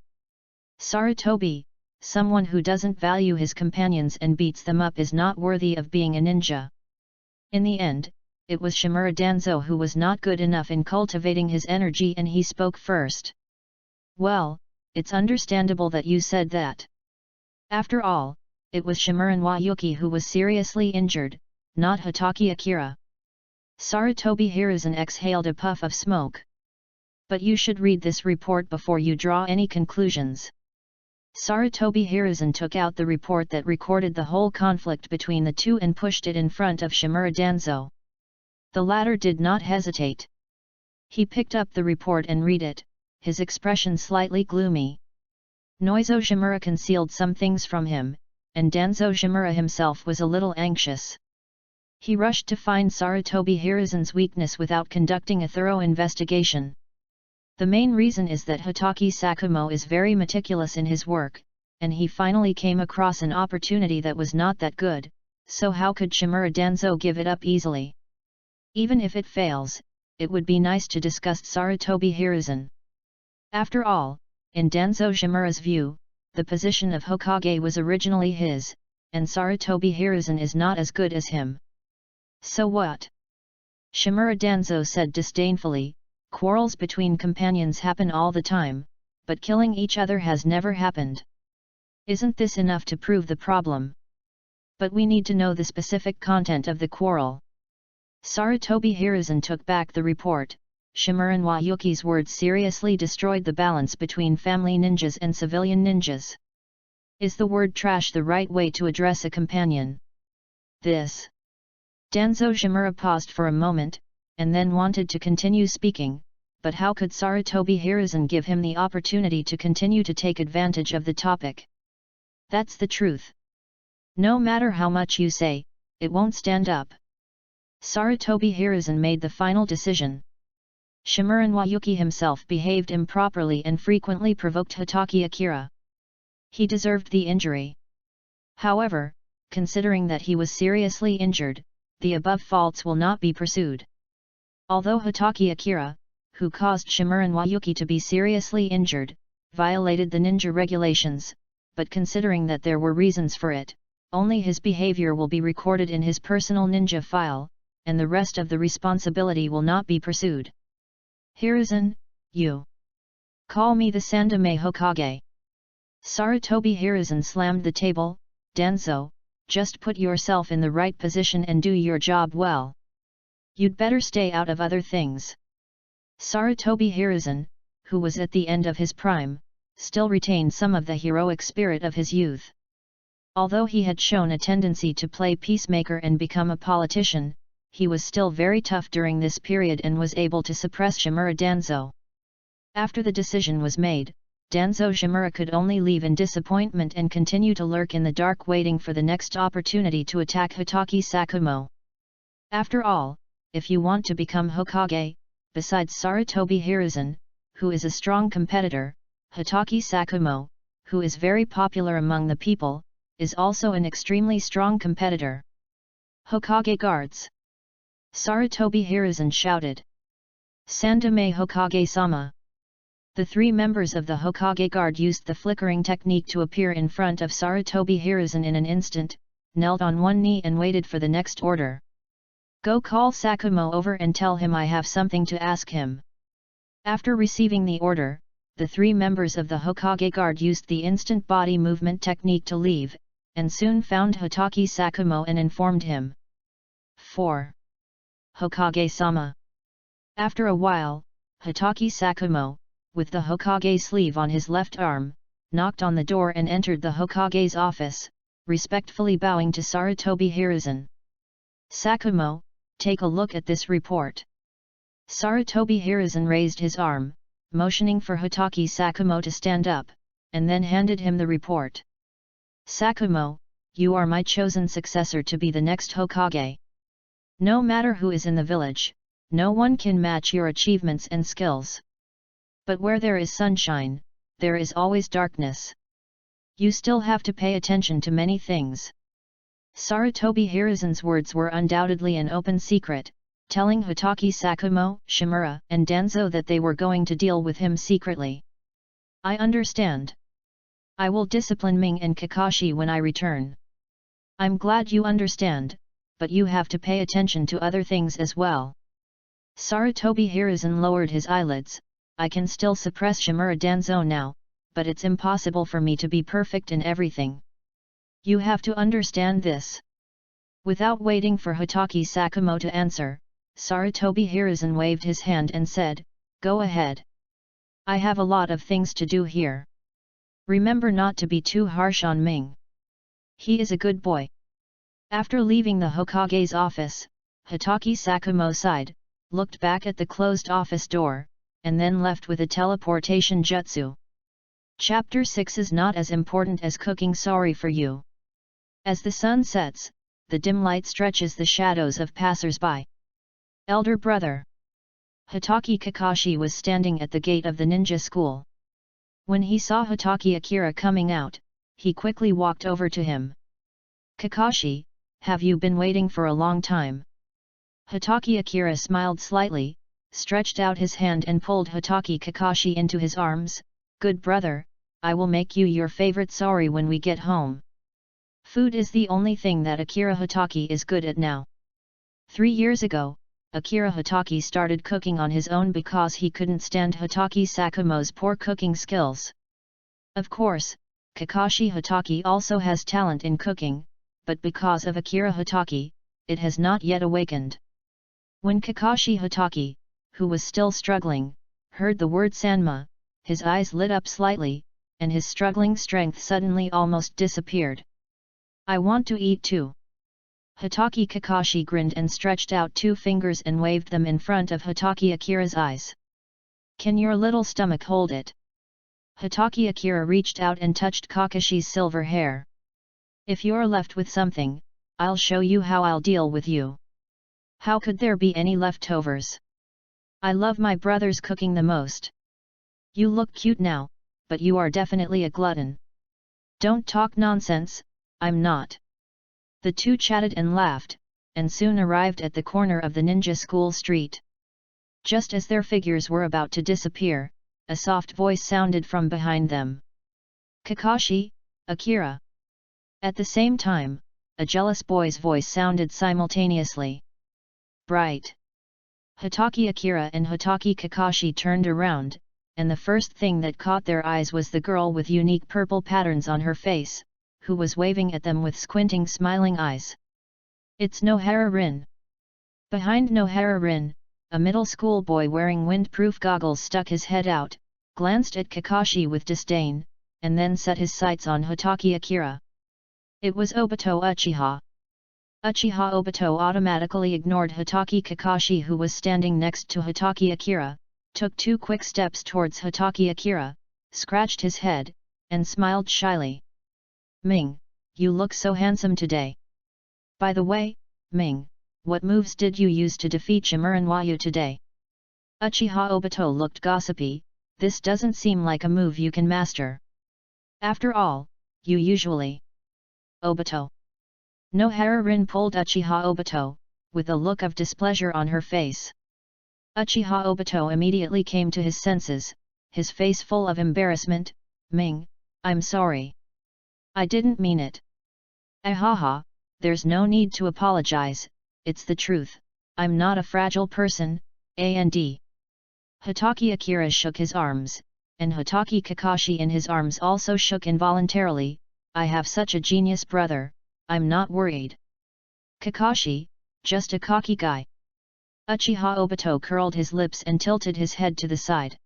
Sarutobi, someone who doesn't value his companions and beats them up is not worthy of being a ninja. In the end, it was Shimura Danzo who was not good enough in cultivating his energy and he spoke first. Well, it's understandable that you said that. After all, it was Shimura Nwayuki who was seriously injured, not Hatake Akira. Sarutobi Hiruzen exhaled a puff of smoke. But you should read this report before you draw any conclusions. Sarutobi Hiruzen took out the report that recorded the whole conflict between the 2 and pushed it in front of Shimura Danzo. The latter did not hesitate. He picked up the report and read it, his expression slightly gloomy. Noizo Shimura concealed some things from him, and Danzo Shimura himself was a little anxious. He rushed to find Sarutobi Hiruzen's weakness without conducting a thorough investigation. The main reason is that Hatake Sakumo is very meticulous in his work, and he finally came across an opportunity that was not that good, so how could Shimura Danzo give it up easily? Even if it fails, it would be nice to discuss Sarutobi Hiruzen. After all, in Danzo Shimura's view, the position of Hokage was originally his, and Sarutobi Hiruzen is not as good as him. So what? Shimura Danzo said disdainfully, quarrels between companions happen all the time, but killing each other has never happened. Isn't this enough to prove the problem? But we need to know the specific content of the quarrel. Sarutobi Hiruzen took back the report. Shimura Nwayuki's words seriously destroyed the balance between family ninjas and civilian ninjas. Is the word trash the right way to address a companion? This. Danzo Shimura paused for a moment, and then wanted to continue speaking, but how could Sarutobi Hiruzen give him the opportunity to continue to take advantage of the topic? That's the truth. No matter how much you say, it won't stand up. Sarutobi Hiruzen made the final decision. Shimura Nwayuki himself behaved improperly and frequently provoked Hatake Akira. He deserved the injury. However, considering that he was seriously injured, the above faults will not be pursued. Although Hatake Akira, who caused Shimura Nwayuki to be seriously injured, violated the ninja regulations, but considering that there were reasons for it, only his behavior will be recorded in his personal ninja file, and the rest of the responsibility will not be pursued. Hiruzen, you. Call me the Sandome Hokage. Sarutobi Hiruzen slammed the table. Danzo, just put yourself in the right position and do your job well. You'd better stay out of other things. Sarutobi Hiruzen, who was at the end of his prime, still retained some of the heroic spirit of his youth. Although he had shown a tendency to play peacemaker and become a politician, he was still very tough during this period and was able to suppress Shimura Danzo. After the decision was made, Danzo Shimura could only leave in disappointment and continue to lurk in the dark waiting for the next opportunity to attack Hitaki Sakumo. After all, if you want to become Hokage, besides Sarutobi Hiruzen, who is a strong competitor, Hitaki Sakumo, who is very popular among the people, is also an extremely strong competitor. Hokage guards! Sarutobi Hiruzen shouted. Sandume Hokage-sama! The three members of the Hokage guard used the flickering technique to appear in front of Sarutobi Hiruzen in an instant, knelt on one knee and waited for the next order. Go call Sakumo over and tell him I have something to ask him. After receiving the order, the three members of the Hokage guard used the instant body movement technique to leave, and soon found Hitaki Sakumo and informed him. 4. Hokage-sama. After a while, Hitaki Sakumo, with the Hokage sleeve on his left arm, knocked on the door and entered the Hokage's office, respectfully bowing to Sarutobi Hiruzen. Sakumo, take a look at this report. Sarutobi Hiruzen raised his arm, motioning for Hitaki Sakumo to stand up, and then handed him the report. Sakumo, you are my chosen successor to be the next Hokage. No matter who is in the village, no one can match your achievements and skills. But where there is sunshine, there is always darkness. You still have to pay attention to many things. Sarutobi Hiruzen's words were undoubtedly an open secret, telling Hitaki Sakumo, Shimura, and Danzo that they were going to deal with him secretly. I understand. I will discipline Ming and Kakashi when I return. I'm glad you understand, but you have to pay attention to other things as well. Sarutobi Hiruzen lowered his eyelids. I can still suppress Shimura Danzo now, but it's impossible for me to be perfect in everything. You have to understand this. Without waiting for Hitaki Sakumo to answer, Sarutobi Hiruzen waved his hand and said, Go ahead. I have a lot of things to do here. Remember not to be too harsh on Ming. He is a good boy. After leaving the Hokage's office, Hitaki Sakumo sighed, looked back at the closed office door, and then left with a teleportation jutsu. Chapter 6 is not as important as cooking. Sorry for you. As the sun sets, the dim light stretches the shadows of passers-by. Elder brother. Hitaki Kakashi was standing at the gate of the ninja school. When he saw Hitaki Akira coming out, he quickly walked over to him. Kakashi, have you been waiting for a long time? Hitaki Akira smiled slightly, stretched out his hand and pulled Hitaki Kakashi into his arms. Good brother, I will make you your favorite sari when we get home. Food is the only thing that Akira Hitaki is good at now. 3 years ago, Akira Hitaki started cooking on his own because he couldn't stand Hitaki Sakumo's poor cooking skills. Of course, Kakashi Hitaki also has talent in cooking, but because of Akira Hitaki, it has not yet awakened. When Kakashi Hitaki, who was still struggling, heard the word Sanma, his eyes lit up slightly, and his struggling strength suddenly almost disappeared. I want to eat too. Hitaki Kakashi grinned and stretched out 2 fingers and waved them in front of Hitaki Akira's eyes. Can your little stomach hold it? Hitaki Akira reached out and touched Kakashi's silver hair. If you're left with something, I'll show you how I'll deal with you. How could there be any leftovers? I love my brother's cooking the most. You look cute now, but you are definitely a glutton. Don't talk nonsense, I'm not. The two chatted and laughed, and soon arrived at the corner of the ninja school street. Just as their figures were about to disappear, a soft voice sounded from behind them. Kakashi, Akira. At the same time, a jealous boy's voice sounded simultaneously. Bright. Hitaki Akira and Hitaki Kakashi turned around, and the first thing that caught their eyes was the girl with unique purple patterns on her face, who was waving at them with squinting smiling eyes. It's Nohara Rin. Behind Nohara Rin, a middle school boy wearing windproof goggles stuck his head out, glanced at Kakashi with disdain, and then set his sights on Hitaki Akira. It was Obito Uchiha. Uchiha Obito automatically ignored Hitaki Kakashi, who was standing next to Hitaki Akira, took 2 quick steps towards Hitaki Akira, scratched his head, and smiled shyly. Ming, you look so handsome today. By the way, Ming, what moves did you use to defeat Shimuran Wayu today? Uchiha Obito looked gossipy. This doesn't seem like a move you can master. After all, you usually... Obito. Nohara Rin pulled Uchiha Obito, with a look of displeasure on her face. Uchiha Obito immediately came to his senses, his face full of embarrassment. Ming, I'm sorry. I didn't mean it. Ahaha, there's no need to apologize, it's the truth, I'm not a fragile person, and. Hitaki Akira shook his arms, and Hitaki Kakashi in his arms also shook involuntarily. I have such a genius brother, I'm not worried. Kakashi, just a cocky guy. Uchiha Obito curled his lips and tilted his head to the side.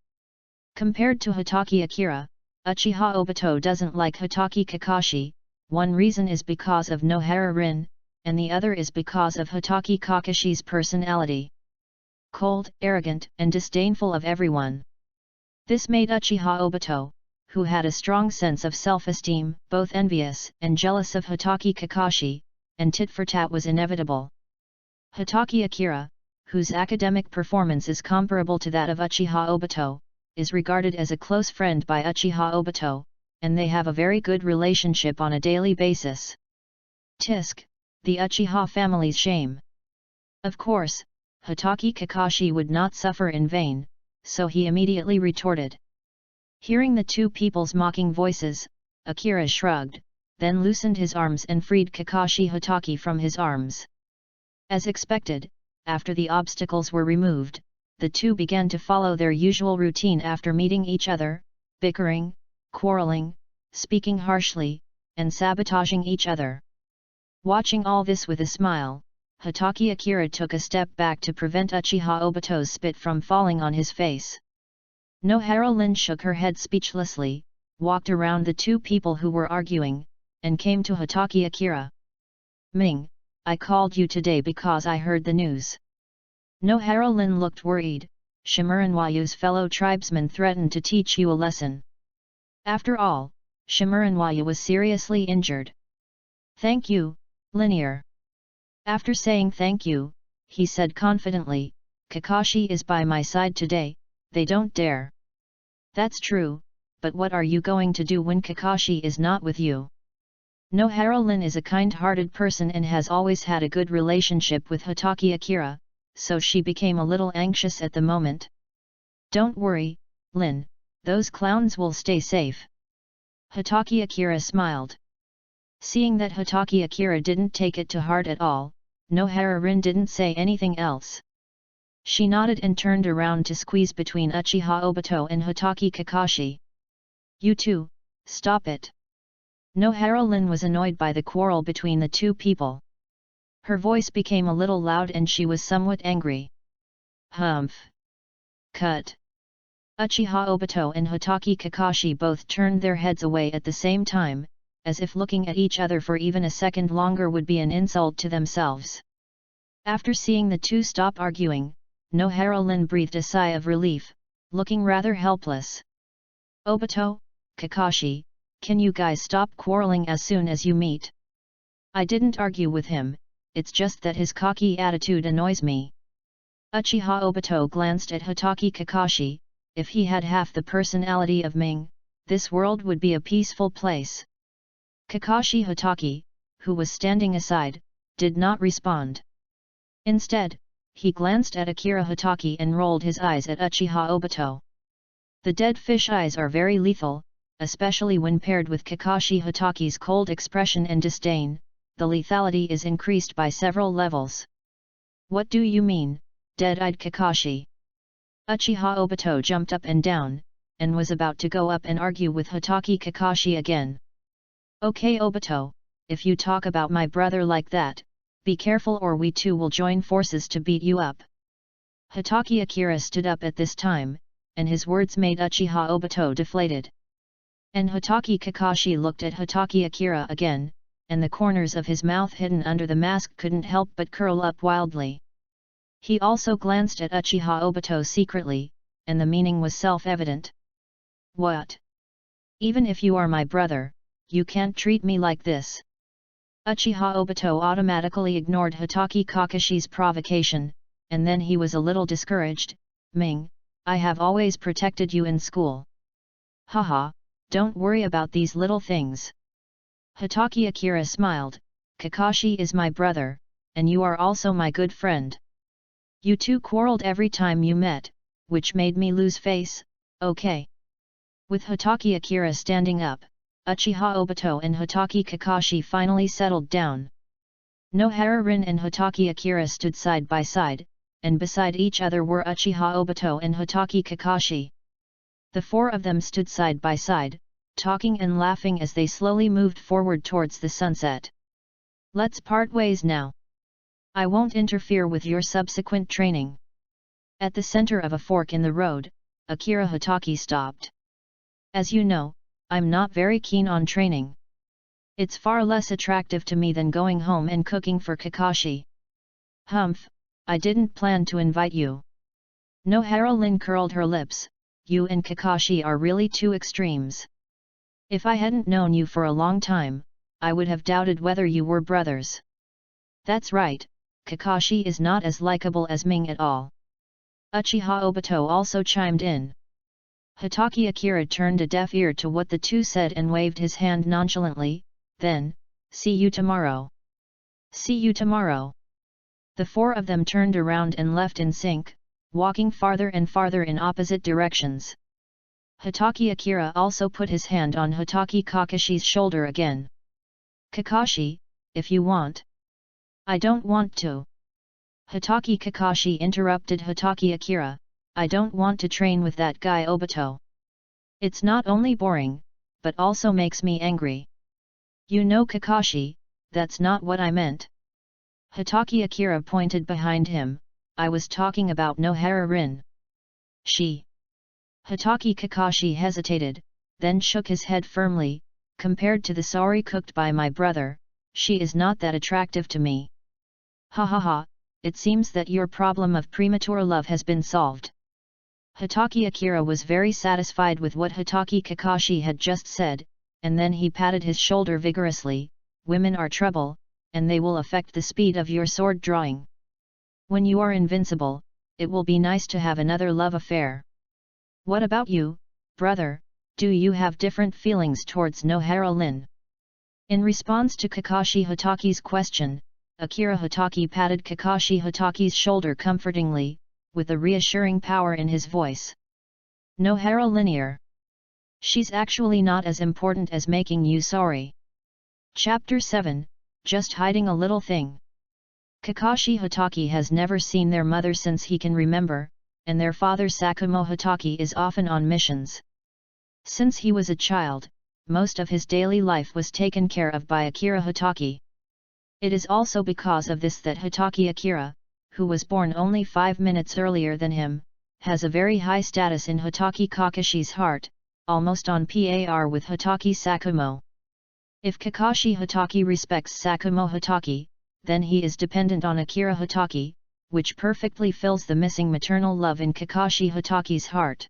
Compared to Hitaki Akira, Uchiha Obito doesn't like Hitaki Kakashi. One reason is because of Nohara Rin, and the other is because of Hitaki Kakashi's personality. Cold, arrogant, and disdainful of everyone. This made Uchiha Obito, who had a strong sense of self-esteem, both envious and jealous of Hitaki Kakashi, and tit-for-tat was inevitable. Hitaki Akira, whose academic performance is comparable to that of Uchiha Obito, is regarded as a close friend by Uchiha Obito, and they have a very good relationship on a daily basis. Tisk, the Uchiha family's shame. Of course, Hitaki Kakashi would not suffer in vain, so he immediately retorted. Hearing the two people's mocking voices, Akira shrugged, then loosened his arms and freed Kakashi Hitaki from his arms. As expected, after the obstacles were removed, the two began to follow their usual routine after meeting each other, bickering, quarreling, speaking harshly, and sabotaging each other. Watching all this with a smile, Hitaki Akira took a step back to prevent Uchiha Obito's spit from falling on his face. Nohara Rin shook her head speechlessly, walked around the two people who were arguing, and came to Hitaki Akira. Ming, I called you today because I heard the news. Nohara Rin looked worried. Shimuran Wayu's fellow tribesman threatened to teach you a lesson. After all, Shimuran Wayu was seriously injured. Thank you, Linear. After saying thank you, he said confidently, Kakashi is by my side today, they don't dare. That's true, but what are you going to do when Kakashi is not with you? Nohara Rin is a kind-hearted person and has always had a good relationship with Hitaki Akira, so she became a little anxious at the moment. Don't worry, Lin, those clowns will stay safe. Hitaki Akira smiled. Seeing that Hitaki Akira didn't take it to heart at all, Nohara Rin didn't say anything else. She nodded and turned around to squeeze between Uchiha Obito and Hitaki Kakashi. You two, stop it. Nohara Rin was annoyed by the quarrel between the two people. Her voice became a little loud and she was somewhat angry. Humph. Cut. Uchiha Obito and Hitaki Kakashi both turned their heads away at the same time, as if looking at each other for even a second longer would be an insult to themselves. After seeing the two stop arguing, Nohara Rin breathed a sigh of relief, looking rather helpless. Obito, Kakashi, can you guys stop quarreling as soon as you meet? I didn't argue with him, it's just that his cocky attitude annoys me. Uchiha Obito glanced at Hitaki Kakashi. If he had half the personality of Ming, this world would be a peaceful place. Kakashi Hitaki, who was standing aside, did not respond. Instead, he glanced at Akira Hitaki and rolled his eyes at Uchiha Obito. The dead fish eyes are very lethal, especially when paired with Kakashi Hitaki's cold expression and disdain. The lethality is increased by several levels. What do you mean, dead-eyed Kakashi? Uchiha Obito jumped up and down, and was about to go up and argue with Hitaki Kakashi again. Okay Obito, if you talk about my brother like that, be careful or we too will join forces to beat you up. Hitaki Akira stood up at this time, and his words made Uchiha Obito deflated. And Hitaki Kakashi looked at Hitaki Akira again, and the corners of his mouth hidden under the mask couldn't help but curl up wildly. He also glanced at Uchiha Obito secretly, and the meaning was self-evident. What? Even if you are my brother, you can't treat me like this. Uchiha Obito automatically ignored Hitaki Kakashi's provocation, and then he was a little discouraged. Ming, I have always protected you in school. Haha, don't worry about these little things. Hitaki Akira smiled. Kakashi is my brother, and you are also my good friend. You two quarreled every time you met, which made me lose face, okay. With Hitaki Akira standing up, Uchiha Obito and Hitaki Kakashi finally settled down. Nohara Rin and Hitaki Akira stood side by side, and beside each other were Uchiha Obito and Hitaki Kakashi. The four of them stood side by side, talking and laughing as they slowly moved forward towards the sunset. Let's part ways now. I won't interfere with your subsequent training. At the center of a fork in the road, Akira Hitaki stopped. As you know, I'm not very keen on training. It's far less attractive to me than going home and cooking for Kakashi. Humph, I didn't plan to invite you. Nohara Lin curled her lips. You and Kakashi are really two extremes. If I hadn't known you for a long time, I would have doubted whether you were brothers. That's right, Kakashi is not as likable as Ming at all. Uchiha Obito also chimed in. Hitaki Akira turned a deaf ear to what the two said and waved his hand nonchalantly, then, see you tomorrow. See you tomorrow. The four of them turned around and left in sync, walking farther and farther in opposite directions. Hitaki Akira also put his hand on Hitaki Kakashi's shoulder again. Kakashi, if you want. I don't want to. Hitaki Kakashi interrupted Hitaki Akira. I don't want to train with that guy Obito. It's not only boring, but also makes me angry. You know Kakashi, that's not what I meant. Hitaki Akira pointed behind him. I was talking about Nohara Rin. She. Hitaki Kakashi hesitated, then shook his head firmly. Compared to the sari cooked by my brother, she is not that attractive to me. Ha ha ha, it seems that your problem of premature love has been solved. Hitaki Akira was very satisfied with what Hitaki Kakashi had just said, and then he patted his shoulder vigorously. Women are trouble, and they will affect the speed of your sword drawing. When you are invincible, it will be nice to have another love affair. What about you, brother, do you have different feelings towards Nohara Lin? In response to Kakashi Hitaki's question, Akira Hitaki patted Kakashi Hitaki's shoulder comfortingly, with a reassuring power in his voice. Nohara Linear. She's actually not as important as making you sorry. Chapter 7, Just Hiding a Little Thing. Kakashi Hitaki has never seen their mother since he can remember, and their father Sakumo Hitaki is often on missions. Since he was a child, most of his daily life was taken care of by Akira Hitaki. It is also because of this that Hitaki Akira, who was born only 5 minutes earlier than him, has a very high status in Hitaki Kakashi's heart, almost on par with Hitaki Sakumo. If Kakashi Hitaki respects Sakumo Hitaki, then he is dependent on Akira Hitaki, which perfectly fills the missing maternal love in Kakashi Hitaki's heart.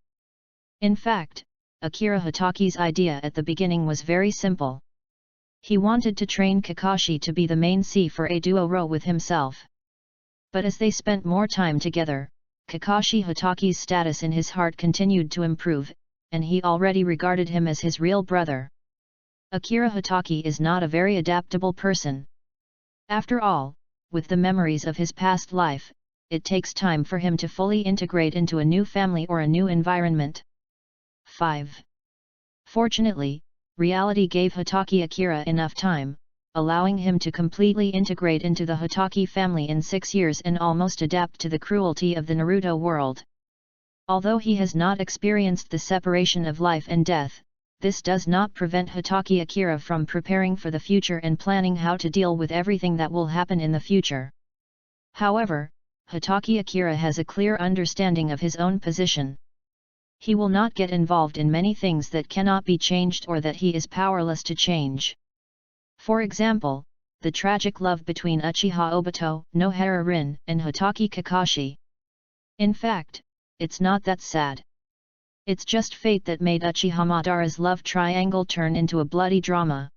In fact, Akira Hitaki's idea at the beginning was very simple. He wanted to train Kakashi to be the main C for a duo role with himself. But as they spent more time together, Kakashi Hitaki's status in his heart continued to improve, and he already regarded him as his real brother. Akira Hitaki is not a very adaptable person. After all, with the memories of his past life, it takes time for him to fully integrate into a new family or a new environment. 5. Fortunately, reality gave Hitaki Akira enough time, allowing him to completely integrate into the Hitaki family in 6 years and almost adapt to the cruelty of the Naruto world. Although he has not experienced the separation of life and death, this does not prevent Hitaki Akira from preparing for the future and planning how to deal with everything that will happen in the future. However, Hitaki Akira has a clear understanding of his own position. He will not get involved in many things that cannot be changed or that he is powerless to change. For example, the tragic love between Uchiha Obito, Nohara Rin, and Hitaki Kakashi. In fact, it's not that sad. It's just fate that made Uchiha Madara's love triangle turn into a bloody drama.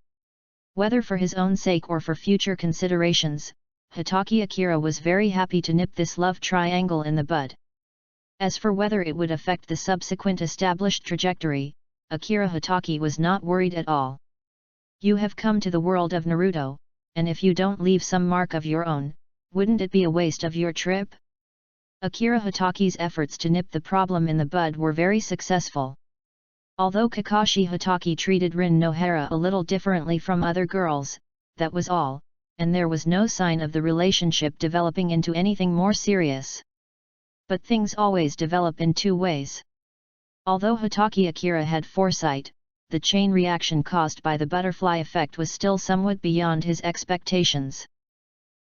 Whether for his own sake or for future considerations, Hitaki Akira was very happy to nip this love triangle in the bud. As for whether it would affect the subsequent established trajectory, Akira Hitaki was not worried at all. You have come to the world of Naruto, and if you don't leave some mark of your own, wouldn't it be a waste of your trip? Akira Hitaki's efforts to nip the problem in the bud were very successful. Although Kakashi Hitaki treated Rin Nohara a little differently from other girls, that was all, and there was no sign of the relationship developing into anything more serious. But things always develop in two ways. Although Hitaki Akira had foresight, the chain reaction caused by the butterfly effect was still somewhat beyond his expectations.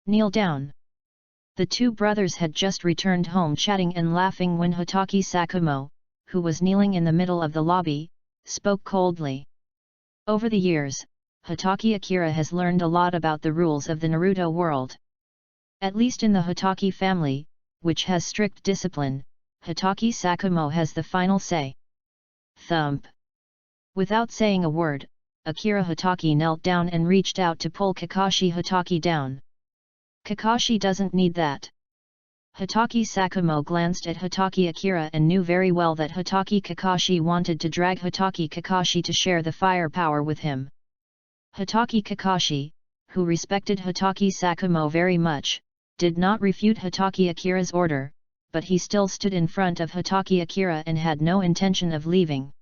Kneel down. The two brothers had just returned home chatting and laughing when Hitaki Sakumo, who was kneeling in the middle of the lobby, spoke coldly. Over the years, Hitaki Akira has learned a lot about the rules of the Naruto world. At least in the Hitaki family, which has strict discipline, Hitaki Sakumo has the final say. Thump. Without saying a word, Akira Hitaki knelt down and reached out to pull Kakashi Hitaki down. Kakashi doesn't need that. Hitaki Sakumo glanced at Hitaki Akira and knew very well that Hitaki Kakashi wanted to drag Hitaki Kakashi to share the firepower with him. Hitaki Kakashi, who respected Hitaki Sakumo very much, did not refute Hitaki Akira's order, but he still stood in front of Hitaki Akira and had no intention of leaving.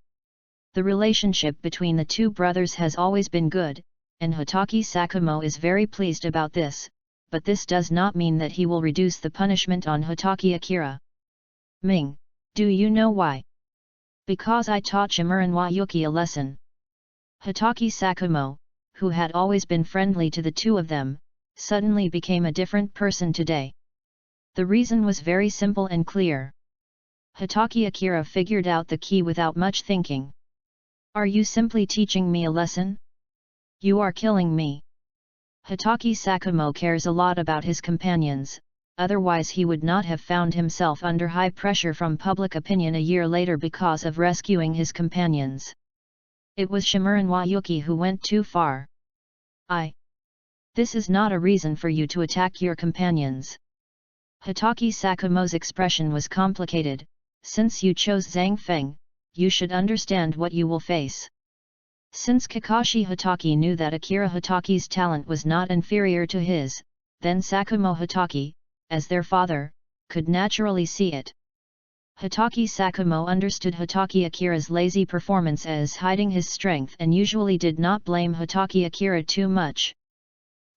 The relationship between the two brothers has always been good, and Hitaki Sakumo is very pleased about this, but this does not mean that he will reduce the punishment on Hitaki Akira. Ming, do you know why? Because I taught Shimura Yuki a lesson. Hitaki Sakumo, who had always been friendly to the two of them, suddenly became a different person today. The reason was very simple and clear. Hitaki Akira figured out the key without much thinking. Are you simply teaching me a lesson? You are killing me. Hitaki Sakumo cares a lot about his companions, otherwise he would not have found himself under high pressure from public opinion a year later because of rescuing his companions. It was Shimura Yuki who went too far. This is not a reason for you to attack your companions. Hitaki Sakumo's expression was complicated. Since you chose Zhang Feng, you should understand what you will face. Since Kakashi Hitaki knew that Akira Hitaki's talent was not inferior to his, then Sakumo Hitaki, as their father, could naturally see it. Hitaki Sakumo understood Hitaki Akira's lazy performance as hiding his strength and usually did not blame Hitaki Akira too much.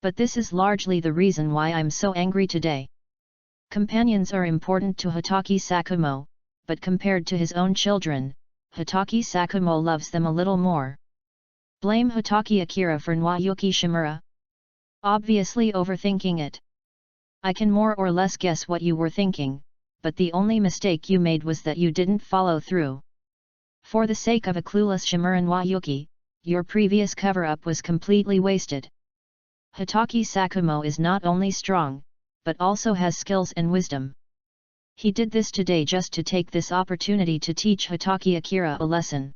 But this is largely the reason why I'm so angry today. Companions are important to Hitaki Sakumo, but compared to his own children, Hitaki Sakumo loves them a little more. Blame Hitaki Akira for Nwayuki Shimura? Obviously overthinking it. I can more or less guess what you were thinking, but the only mistake you made was that you didn't follow through. For the sake of a clueless Shimura Nwayuki, your previous cover-up was completely wasted. Hitaki Sakumo is not only strong, but also has skills and wisdom. He did this today just to take this opportunity to teach Hitaki Akira a lesson.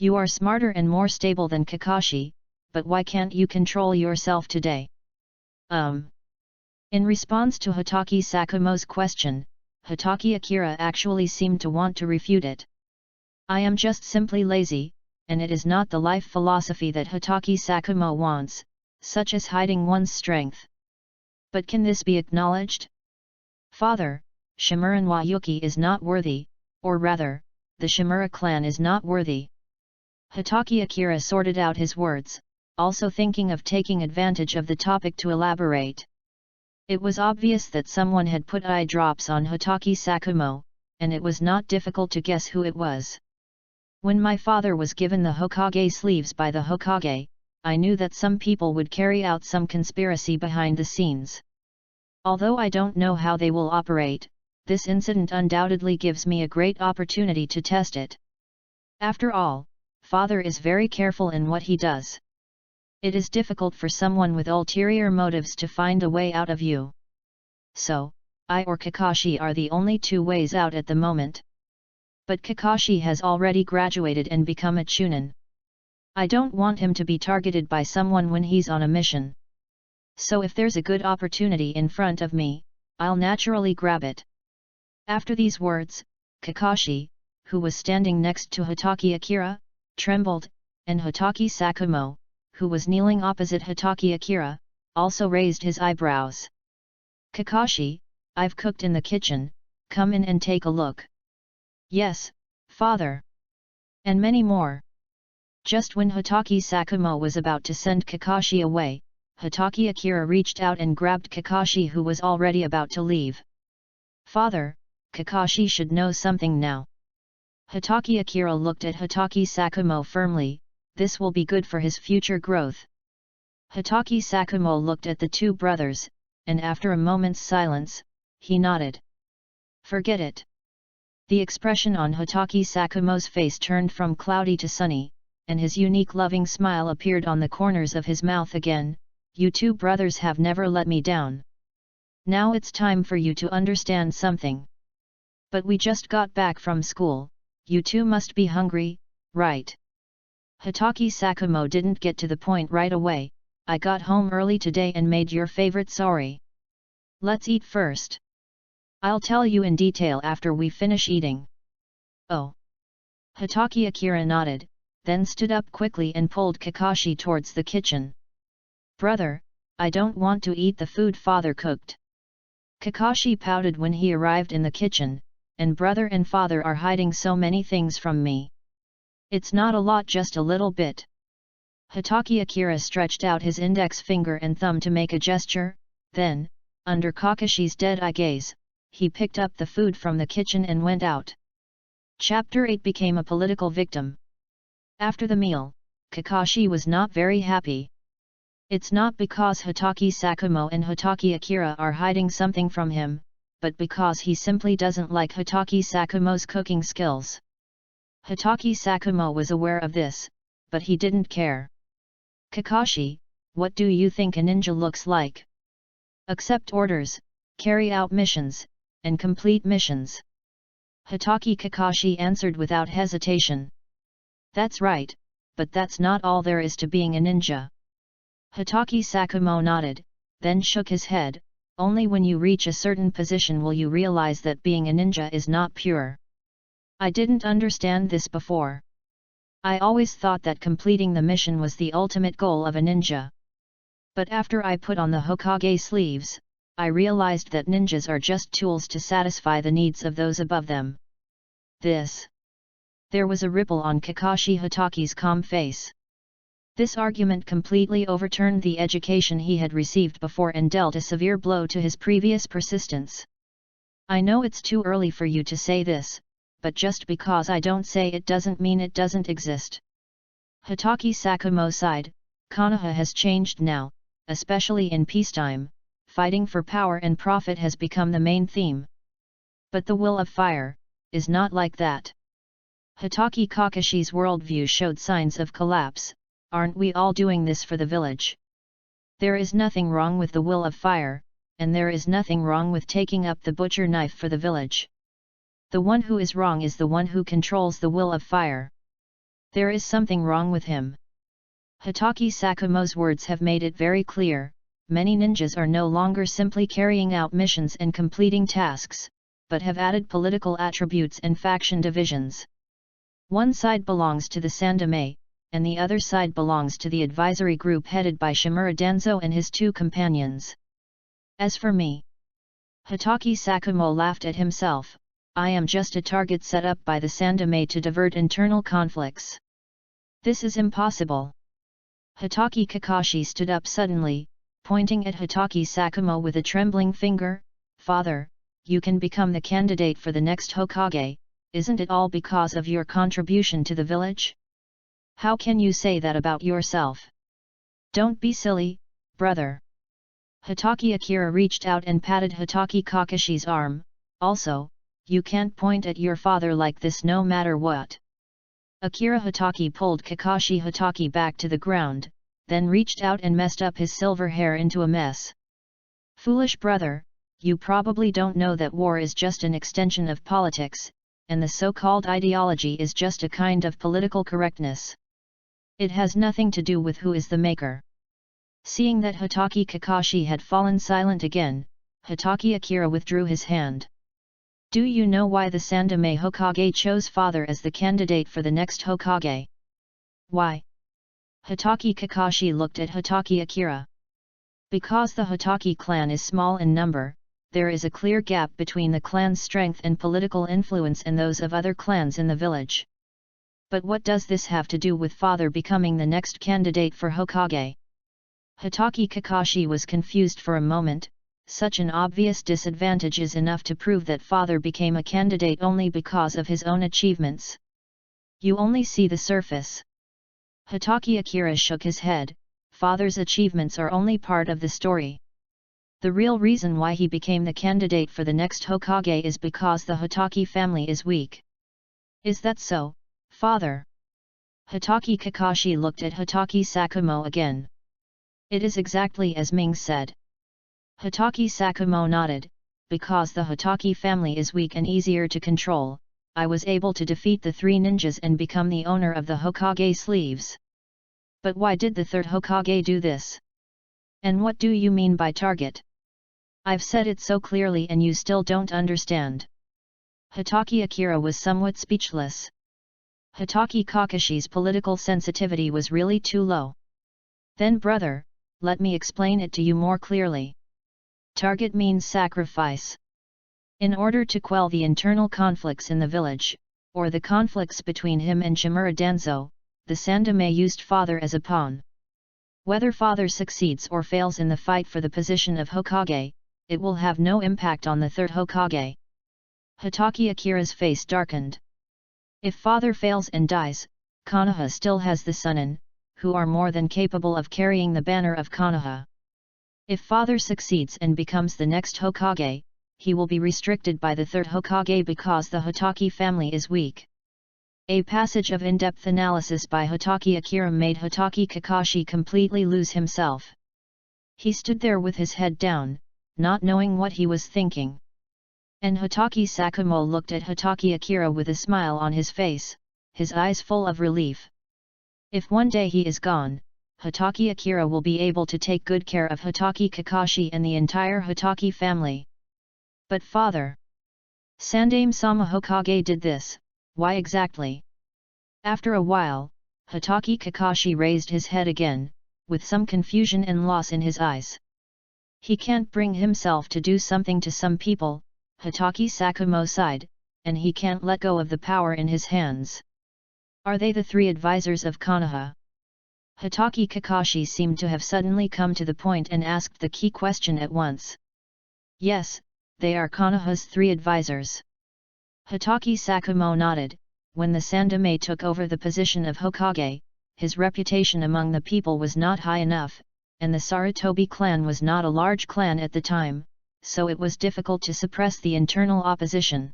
You are smarter and more stable than Kakashi, but why can't you control yourself today? In response to Hitaki Sakumo's question, Hitaki Akira actually seemed to want to refute it. I am just simply lazy, and it is not the life philosophy that Hitaki Sakumo wants, such as hiding one's strength. But can this be acknowledged? Father, Shimura Nwayuki is not worthy, or rather, the Shimura clan is not worthy. Hitaki Akira sorted out his words, also thinking of taking advantage of the topic to elaborate. It was obvious that someone had put eye drops on Hitaki Sakumo, and it was not difficult to guess who it was. When my father was given the Hokage sleeves by the Hokage, I knew that some people would carry out some conspiracy behind the scenes. Although I don't know how they will operate, this incident undoubtedly gives me a great opportunity to test it. After all, Father is very careful in what he does. It is difficult for someone with ulterior motives to find a way out of you. So, I or Kakashi are the only two ways out at the moment. But Kakashi has already graduated and become a chunin. I don't want him to be targeted by someone when he's on a mission. So if there's a good opportunity in front of me, I'll naturally grab it. After these words, Kakashi, who was standing next to Hitaki Akira, trembled, and Hitaki Sakumo, who was kneeling opposite Hitaki Akira, also raised his eyebrows. Kakashi, I've cooked in the kitchen, come in and take a look. Yes, father. And many more. Just when Hitaki Sakumo was about to send Kakashi away, Hitaki Akira reached out and grabbed Kakashi, who was already about to leave. Father, Kakashi should know something now. Hitaki Akira looked at Hitaki Sakumo firmly, this will be good for his future growth. Hitaki Sakumo looked at the two brothers, and after a moment's silence, he nodded. Forget it. The expression on Hitaki Sakumo's face turned from cloudy to sunny, and his unique loving smile appeared on the corners of his mouth again. You two brothers have never let me down. Now it's time for you to understand something. But we just got back from school, you two must be hungry, right? Hitaki Sakumo didn't get to the point right away. I got home early today and made your favorite sori. Let's eat first. I'll tell you in detail after we finish eating. Oh. Hitaki Akira nodded, then stood up quickly and pulled Kakashi towards the kitchen. Brother, I don't want to eat the food father cooked. Kakashi pouted when he arrived in the kitchen, and brother and father are hiding so many things from me. It's not a lot, just a little bit. Hitaki Akira stretched out his index finger and thumb to make a gesture, then, under Kakashi's dead-eye gaze, he picked up the food from the kitchen and went out. Chapter 8 became a political victim. After the meal, Kakashi was not very happy. It's not because Hitaki Sakumo and Hitaki Akira are hiding something from him, but because he simply doesn't like Hitaki Sakumo's cooking skills. Hitaki Sakumo was aware of this, but he didn't care. Kakashi, what do you think a ninja looks like? Accept orders, carry out missions, and complete missions. Hitaki Kakashi answered without hesitation. That's right, but that's not all there is to being a ninja. Hitaki Sakumo nodded, then shook his head. Only when you reach a certain position will you realize that being a ninja is not pure. I didn't understand this before. I always thought that completing the mission was the ultimate goal of a ninja. But after I put on the Hokage sleeves, I realized that ninjas are just tools to satisfy the needs of those above them. There was a ripple on Kakashi Hitaki's calm face. This argument completely overturned the education he had received before and dealt a severe blow to his previous persistence. I know it's too early for you to say this, but just because I don't say it doesn't mean it doesn't exist. Hitaki Sakumo sighed. Konoha has changed now, especially in peacetime. Fighting for power and profit has become the main theme. But the will of fire is not like that. Hitaki Kakashi's worldview showed signs of collapse. Aren't we all doing this for the village? There is nothing wrong with the will of fire, and there is nothing wrong with taking up the butcher knife for the village. The one who is wrong is the one who controls the will of fire. There is something wrong with him. Hitaki Sakumo's words have made it very clear. Many ninjas are no longer simply carrying out missions and completing tasks, but have added political attributes and faction divisions. One side belongs to the Sandame, and the other side belongs to the advisory group headed by Shimura Danzo and his two companions. As for me, Hitaki Sakumo laughed at himself. I am just a target set up by the Sandame to divert internal conflicts. This is impossible. Hitaki Kakashi stood up suddenly, pointing at Hitaki Sakumo with a trembling finger. Father, you can become the candidate for the next Hokage, isn't it all because of your contribution to the village? How can you say that about yourself? Don't be silly, brother. Hitaki Akira reached out and patted Hitaki Kakashi's arm. Also, you can't point at your father like this no matter what. Akira Hitaki pulled Kakashi Hitaki back to the ground, then reached out and messed up his silver hair into a mess. Foolish brother, you probably don't know that war is just an extension of politics. and the so-called ideology is just a kind of political correctness. It has nothing to do with who is the maker. Seeing that Hatake Kakashi had fallen silent again, Hatake Akira withdrew his hand. Do you know why the Sandaime Hokage chose father as the candidate for the next Hokage? Why? Hatake Kakashi looked at Hatake Akira. Because the Hatake clan is small in number, there is a clear gap between the clan's strength and political influence and those of other clans in the village. But what does this have to do with father becoming the next candidate for Hokage? Hatake Kakashi was confused for a moment. Such an obvious disadvantage is enough to prove that father became a candidate only because of his own achievements. You only see the surface. Hatake Akira shook his head. Father's achievements are only part of the story. The real reason why he became the candidate for the next Hokage is because the Hatake family is weak. Is that so, father? Hatake Kakashi looked at Hatake Sakumo again. It is exactly as Ming said. Hatake Sakumo nodded. Because the Hatake family is weak and easier to control, I was able to defeat the 3 ninjas and become the owner of the Hokage sleeves. But why did the 3rd Hokage do this? And what do you mean by target? I've said it so clearly and you still don't understand. Hatake Akira was somewhat speechless. Hatake Kakashi's political sensitivity was really too low. Then brother, let me explain it to you more clearly. Target means sacrifice. In order to quell the internal conflicts in the village, or the conflicts between him and Shimura Danzo, the Sandaime used father as a pawn. Whether father succeeds or fails in the fight for the position of Hokage, it will have no impact on the 3rd Hokage. Hatake Akira's face darkened. If father fails and dies, Konoha still has the Sunin, who are more than capable of carrying the banner of Konoha. If father succeeds and becomes the next Hokage, he will be restricted by the 3rd Hokage because the Hatake family is weak. A passage of in-depth analysis by Hatake Akira made Hatake Kakashi completely lose himself. He stood there with his head down, not knowing what he was thinking. And Hatake Sakumo looked at Hatake Akira with a smile on his face, his eyes full of relief. If one day he is gone, Hatake Akira will be able to take good care of Hatake Kakashi and the entire Hatake family. But father, Sandaime-sama Hokage did this, why exactly? After a while, Hatake Kakashi raised his head again, with some confusion and loss in his eyes. He can't bring himself to do something to some people, Hatake Sakumo sighed, and he can't let go of the power in his hands. Are they the 3 advisors of Konoha? Hatake Kakashi seemed to have suddenly come to the point and asked the key question at once. Yes, they are Konoha's 3 advisors. Hatake Sakumo nodded. When the Sandaime took over the position of Hokage, his reputation among the people was not high enough, and the Sarutobi clan was not a large clan at the time, so it was difficult to suppress the internal opposition.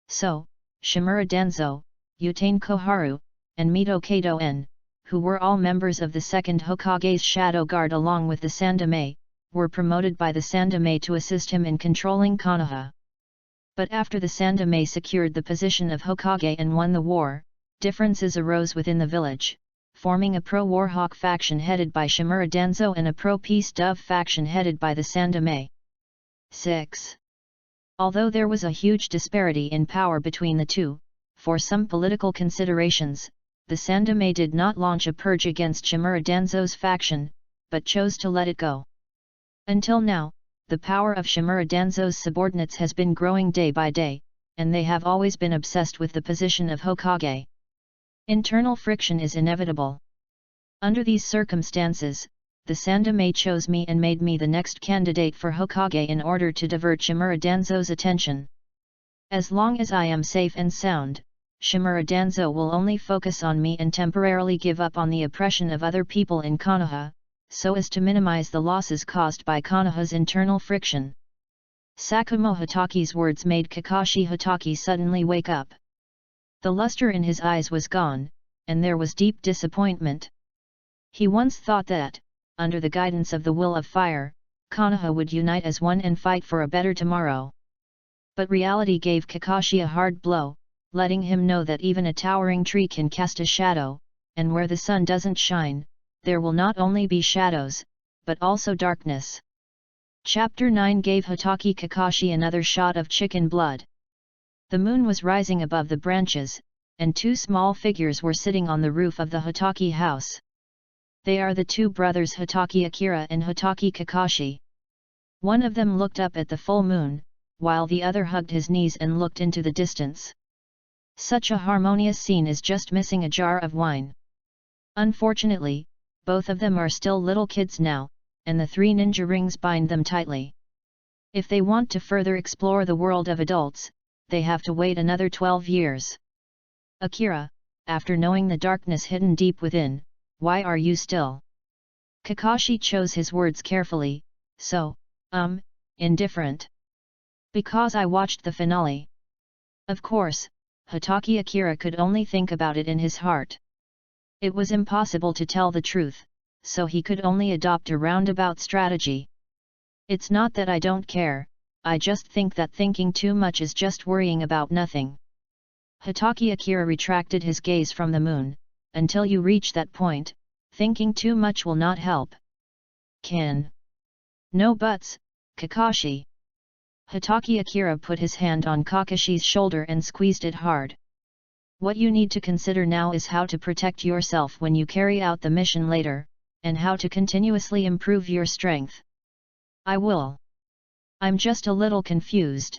So, Shimura Danzo, Utane Koharu, and Mito Kato-en, who were all members of the 2nd Hokage's Shadow Guard along with the Sandaime, were promoted by the Sandaime to assist him in controlling Konoha. But after the Sandaime secured the position of Hokage and won the war, differences arose within the village, forming a pro-Warhawk faction headed by Shimura Danzo and a pro-Peace Dove faction headed by the Sandaime. 6. Although there was a huge disparity in power between the two, for some political considerations, the Sandaime did not launch a purge against Shimura Danzo's faction, but chose to let it go. Until now, the power of Shimura Danzo's subordinates has been growing day by day, and they have always been obsessed with the position of Hokage. Internal friction is inevitable. Under these circumstances, the Sandaime chose me and made me the next candidate for Hokage in order to divert Shimura Danzo's attention. As long as I am safe and sound, Shimura Danzo will only focus on me and temporarily give up on the oppression of other people in Konoha, so as to minimize the losses caused by Konoha's internal friction. Sakumo Hatake's words made Kakashi Hatake suddenly wake up. The luster in his eyes was gone, and there was deep disappointment. He once thought that, under the guidance of the will of fire, Konoha would unite as one and fight for a better tomorrow. But reality gave Kakashi a hard blow. letting him know that even a towering tree can cast a shadow, and where the sun doesn't shine, there will not only be shadows, but also darkness. Chapter 9 gave Hatake Kakashi another shot of chicken blood. The moon was rising above the branches, and two small figures were sitting on the roof of the Hatake house. They are the two brothers Hatake Akira and Hatake Kakashi. One of them looked up at the full moon, while the other hugged his knees and looked into the distance. Such a harmonious scene is just missing a jar of wine. Unfortunately, both of them are still little kids now, and the 3 ninja rings bind them tightly. If they want to further explore the world of adults, they have to wait another 12 years. Akira, after knowing the darkness hidden deep within, why are you still? Kakashi chose his words carefully, so, indifferent. Because I watched the finale. Of course, Hatake Akira could only think about it in his heart. It was impossible to tell the truth, so he could only adopt a roundabout strategy. It's not that I don't care, I just think that thinking too much is just worrying about nothing. Hatake Akira retracted his gaze from the moon. Until you reach that point, thinking too much will not help. No buts, Kakashi. Hatake Akira put his hand on Kakashi's shoulder and squeezed it hard. What you need to consider now is how to protect yourself when you carry out the mission later, and how to continuously improve your strength. I will. I'm just a little confused.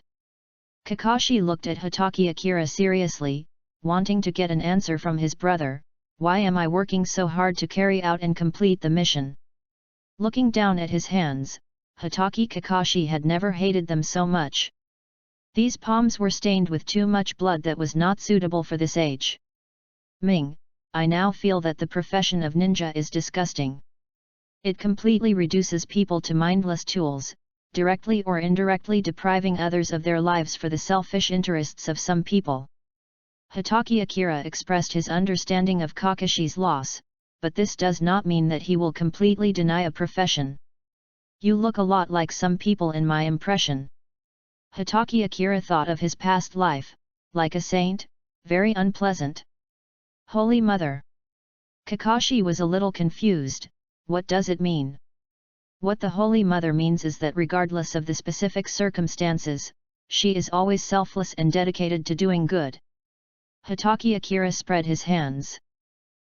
Kakashi looked at Hatake Akira seriously, wanting to get an answer from his brother. Why am I working so hard to carry out and complete the mission? Looking down at his hands, Hatake Kakashi had never hated them so much. These palms were stained with too much blood that was not suitable for this age. Ming, I now feel that the profession of ninja is disgusting. It completely reduces people to mindless tools, directly or indirectly depriving others of their lives for the selfish interests of some people. Hatake Akira expressed his understanding of Kakashi's loss, but this does not mean that he will completely deny a profession. You look a lot like some people in my impression. Hatake Akira thought of his past life, like a saint, very unpleasant. Holy Mother! Kakashi was a little confused. What does it mean? What the Holy Mother means is that regardless of the specific circumstances, she is always selfless and dedicated to doing good. Hatake Akira spread his hands.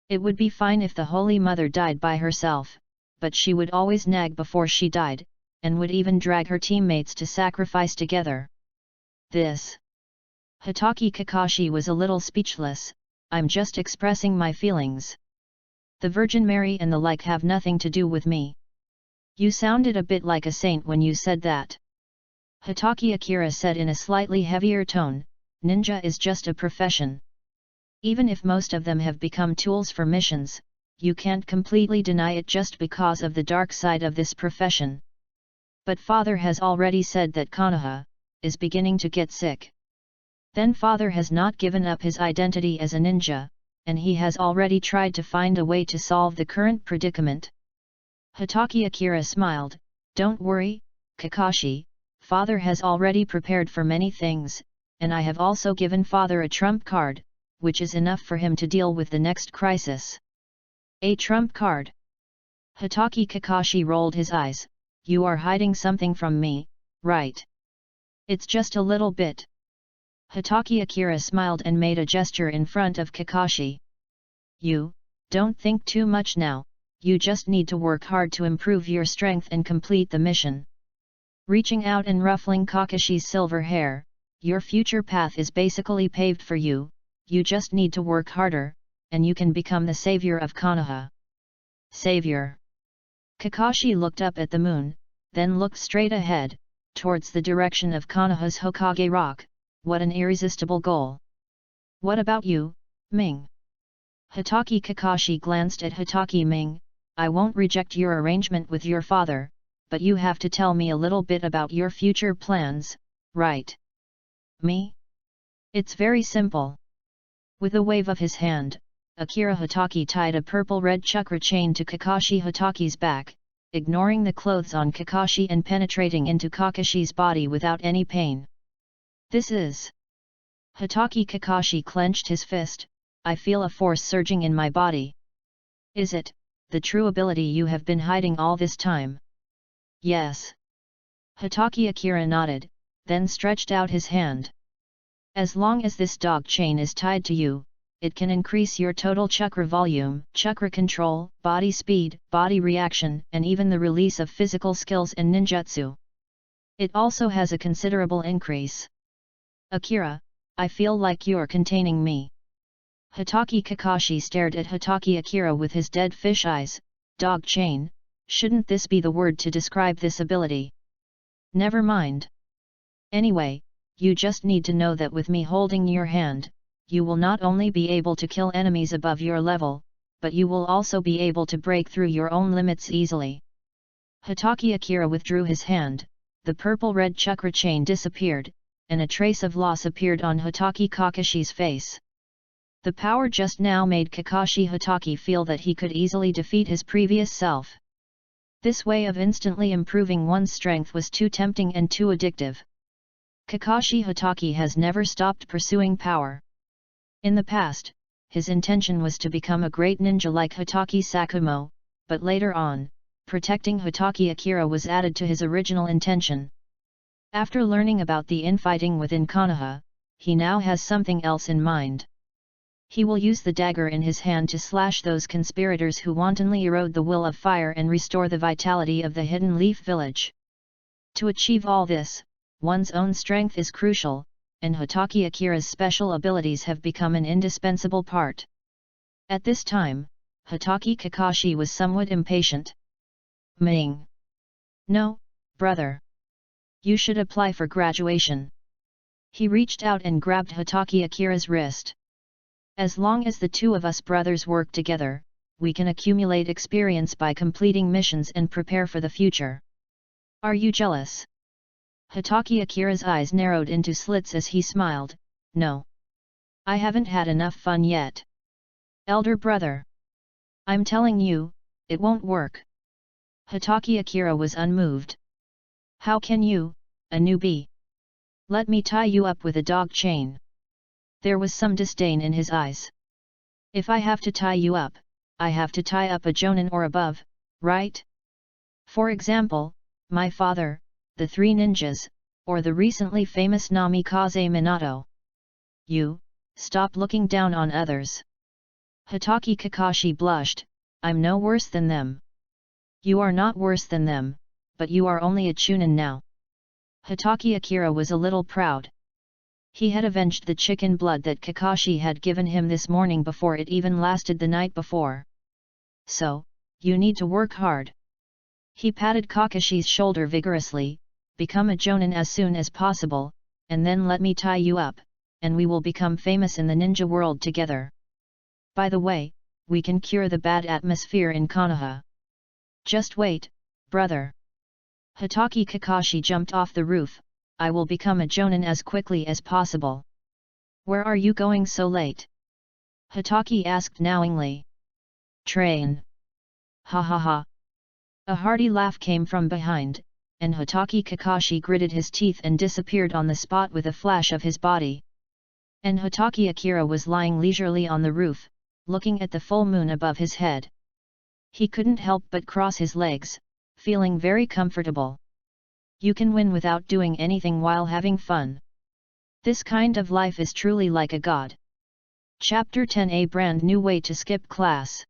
It would be fine if the Holy Mother died by herself, but she would always nag before she died, and would even drag her teammates to sacrifice together. This. Hatake Kakashi was a little speechless. I'm just expressing my feelings. The Virgin Mary and the like have nothing to do with me. You sounded a bit like a saint when you said that. Hatake Akira said in a slightly heavier tone, ninja is just a profession. Even if most of them have become tools for missions, you can't completely deny it just because of the dark side of this profession. But Father has already said that Konoha is beginning to get sick. Then Father has not given up his identity as a ninja, and he has already tried to find a way to solve the current predicament. Hatake Akira smiled, don't worry, Kakashi, Father has already prepared for many things, and I have also given Father a trump card, which is enough for him to deal with the next crisis. A trump card? Hatake Kakashi rolled his eyes, you are hiding something from me, right? It's just a little bit. Hatake Akira smiled and made a gesture in front of Kakashi. You, don't think too much now, you just need to work hard to improve your strength and complete the mission. Reaching out and ruffling Kakashi's silver hair, your future path is basically paved for you, you just need to work harder, and you can become the savior of Konoha. Savior. Kakashi looked up at the moon, then looked straight ahead, towards the direction of Konoha's Hokage Rock. What an irresistible goal. What about you, Ming? Hatake Kakashi glanced at Hatake Ming. I won't reject your arrangement with your father, but you have to tell me a little bit about your future plans, right? Me? It's very simple. With a wave of his hand, Akira Hatake tied a purple-red chakra chain to Kakashi Hatake's back, ignoring the clothes on Kakashi and penetrating into Kakashi's body without any pain. This is... Hatake Kakashi clenched his fist. I feel a force surging in my body. Is it the true ability you have been hiding all this time? Yes. Hatake Akira nodded, then stretched out his hand. As long as this dog chain is tied to you, it can increase your total chakra volume, chakra control, body speed, body reaction, and even the release of physical skills and ninjutsu. It also has a considerable increase. Akira, I feel like you're containing me. Hatake Kakashi stared at Hatake Akira with his dead fish eyes. Dog chain, shouldn't this be the word to describe this ability? Never mind. Anyway, you just need to know that with me holding your hand, you will not only be able to kill enemies above your level, but you will also be able to break through your own limits easily. Hatake Akira withdrew his hand, the purple-red chakra chain disappeared, and a trace of loss appeared on Hatake Kakashi's face. The power just now made Kakashi Hatake feel that he could easily defeat his previous self. This way of instantly improving one's strength was too tempting and too addictive. Kakashi Hatake has never stopped pursuing power. In the past, his intention was to become a great ninja like Hatake Sakumo, but later on, protecting Hatake Akira was added to his original intention. After learning about the infighting within Konoha, he now has something else in mind. He will use the dagger in his hand to slash those conspirators who wantonly erode the will of fire and restore the vitality of the Hidden Leaf Village. To achieve all this, one's own strength is crucial, and Hatake Akira's special abilities have become an indispensable part. At this time, Hatake Kakashi was somewhat impatient. Ming. No, brother. You should apply for graduation. He reached out and grabbed Hatake Akira's wrist. As long as the two of us brothers work together, we can accumulate experience by completing missions and prepare for the future. Are you jealous? Hatake Akira's eyes narrowed into slits as he smiled. No. I haven't had enough fun yet. Elder brother. I'm telling you, it won't work. Hatake Akira was unmoved. How can you, a newbie? Let me tie you up with a dog chain. There was some disdain in his eyes. If I have to tie you up, I have to tie up a jonin or above, right? For example, my father, the three ninjas, or the recently famous Namikaze Minato. You, stop looking down on others. Hatake Kakashi blushed. I'm no worse than them. You are not worse than them, but you are only a chunin now. Hatake Akira was a little proud. He had avenged the chicken blood that Kakashi had given him this morning before it even lasted the night before. So, you need to work hard. He patted Kakashi's shoulder vigorously. Become a jonin as soon as possible, and then let me tie you up, and we will become famous in the ninja world together. By the way, we can cure the bad atmosphere in Konoha. Just wait, brother. Hatake Kakashi jumped off the roof. I will become a jonin as quickly as possible. Where are you going so late? Hatake asked knowingly. Train. Ha ha ha. A hearty laugh came from behind, and Hatake Kakashi gritted his teeth and disappeared on the spot with a flash of his body. And Hatake Akira was lying leisurely on the roof, looking at the full moon above his head. He couldn't help but cross his legs, feeling very comfortable. You can win without doing anything while having fun. This kind of life is truly like a god. Chapter 10: A brand new way to skip class.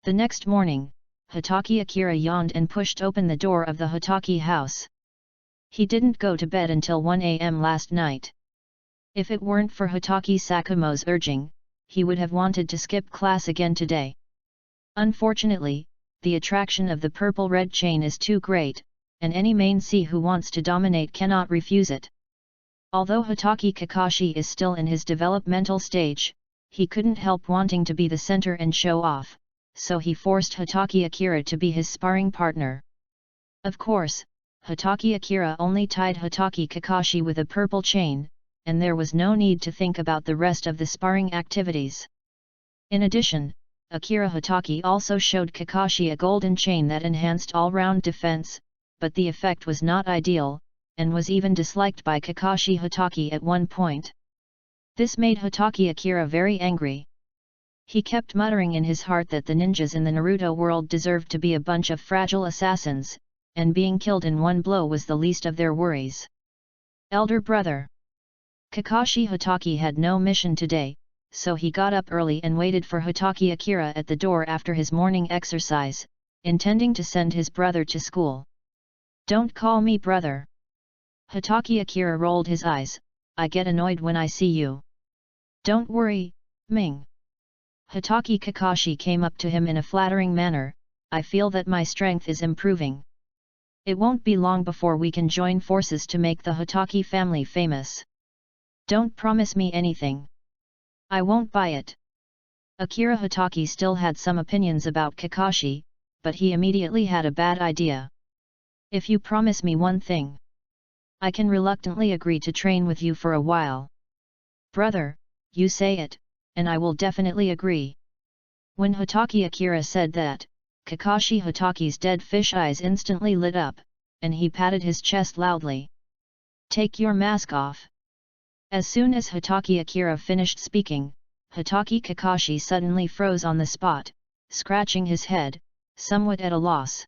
The next morning, Hatake Akira yawned and pushed open the door of the Hatake house. He didn't go to bed until 1 a.m. last night. If it weren't for Hatake Sakumo's urging, he would have wanted to skip class again today. Unfortunately, the attraction of the purple-red chain is too great, and any main-C who wants to dominate cannot refuse it. Although Hatake Kakashi is still in his developmental stage, he couldn't help wanting to be the center and show off, so he forced Hatake Akira to be his sparring partner. Of course, Hatake Akira only tied Hatake Kakashi with a purple chain, and there was no need to think about the rest of the sparring activities. In addition, Akira Hatake also showed Kakashi a golden chain that enhanced all-round defense, but the effect was not ideal, and was even disliked by Kakashi Hatake at one point. This made Hatake Akira very angry. He kept muttering in his heart that the ninjas in the Naruto world deserved to be a bunch of fragile assassins, and being killed in one blow was the least of their worries. Elder brother. Kakashi Hatake had no mission today, so he got up early and waited for Hatake Akira at the door after his morning exercise, intending to send his brother to school. Don't call me brother. Hatake Akira rolled his eyes. I get annoyed when I see you. Don't worry, Ming. Hatake Kakashi came up to him in a flattering manner. I feel that my strength is improving. It won't be long before we can join forces to make the Hatake family famous. Don't promise me anything. I won't buy it. Akira Hatake still had some opinions about Kakashi, but he immediately had a bad idea. If you promise me one thing, I can reluctantly agree to train with you for a while. Brother, you say it, and I will definitely agree. When Hatake Akira said that, Kakashi Hatake's dead fish eyes instantly lit up, and he patted his chest loudly. Take your mask off. As soon as Hatake Akira finished speaking, Hatake Kakashi suddenly froze on the spot, scratching his head, somewhat at a loss.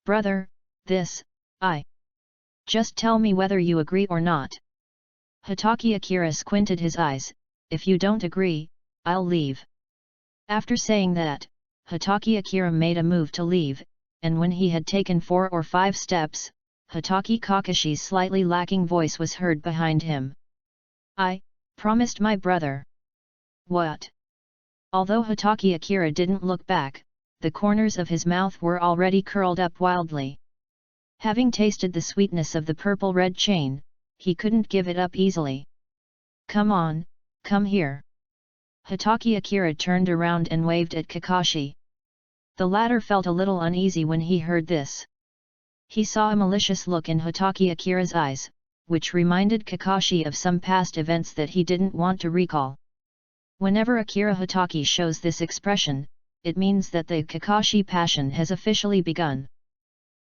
Brother, just tell me whether you agree or not. Hatake Akira squinted his eyes. If you don't agree, I'll leave. After saying that, Hatake Akira made a move to leave, and when he had taken 4 or 5 steps, Hatake Kakashi's slightly lacking voice was heard behind him. I promised my brother. What? Although Hatake Akira didn't look back, the corners of his mouth were already curled up wildly. Having tasted the sweetness of the purple-red chain, he couldn't give it up easily. Come on, come here. Hatake Akira turned around and waved at Kakashi. The latter felt a little uneasy when he heard this. He saw a malicious look in Hatake Akira's eyes, which reminded Kakashi of some past events that he didn't want to recall. Whenever Akira Hatake shows this expression, it means that the Kakashi passion has officially begun.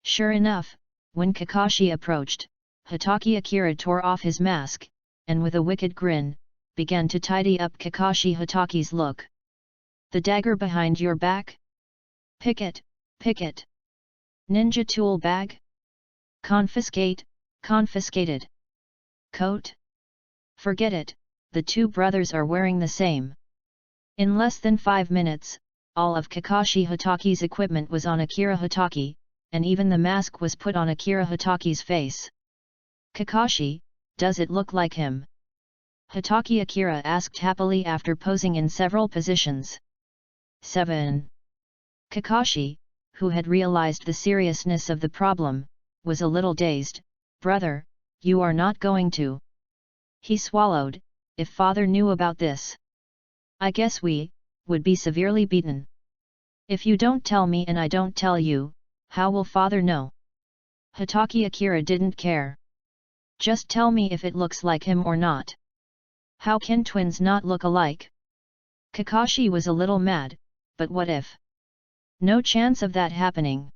Sure enough, when Kakashi approached, Hatake Akira tore off his mask, and with a wicked grin, began to tidy up Kakashi Hatake's look. The dagger behind your back? Pick it, pick it. Ninja tool bag? Confiscate, confiscated. Coat? Forget it, the two brothers are wearing the same. In less than 5 minutes, all of Kakashi Hatake's equipment was on Akira Hatake, and even the mask was put on Akira Hatake's face. Kakashi, does it look like him? Hatake Akira asked happily after posing in several positions. 7. Kakashi, who had realized the seriousness of the problem, was a little dazed. Brother, you are not going to. He swallowed. If father knew about this, I guess we would be severely beaten. If you don't tell me and I don't tell you, how will father know? Hatake Akira didn't care. Just tell me if it looks like him or not. How can twins not look alike? Kakashi was a little mad, but what if? No chance of that happening.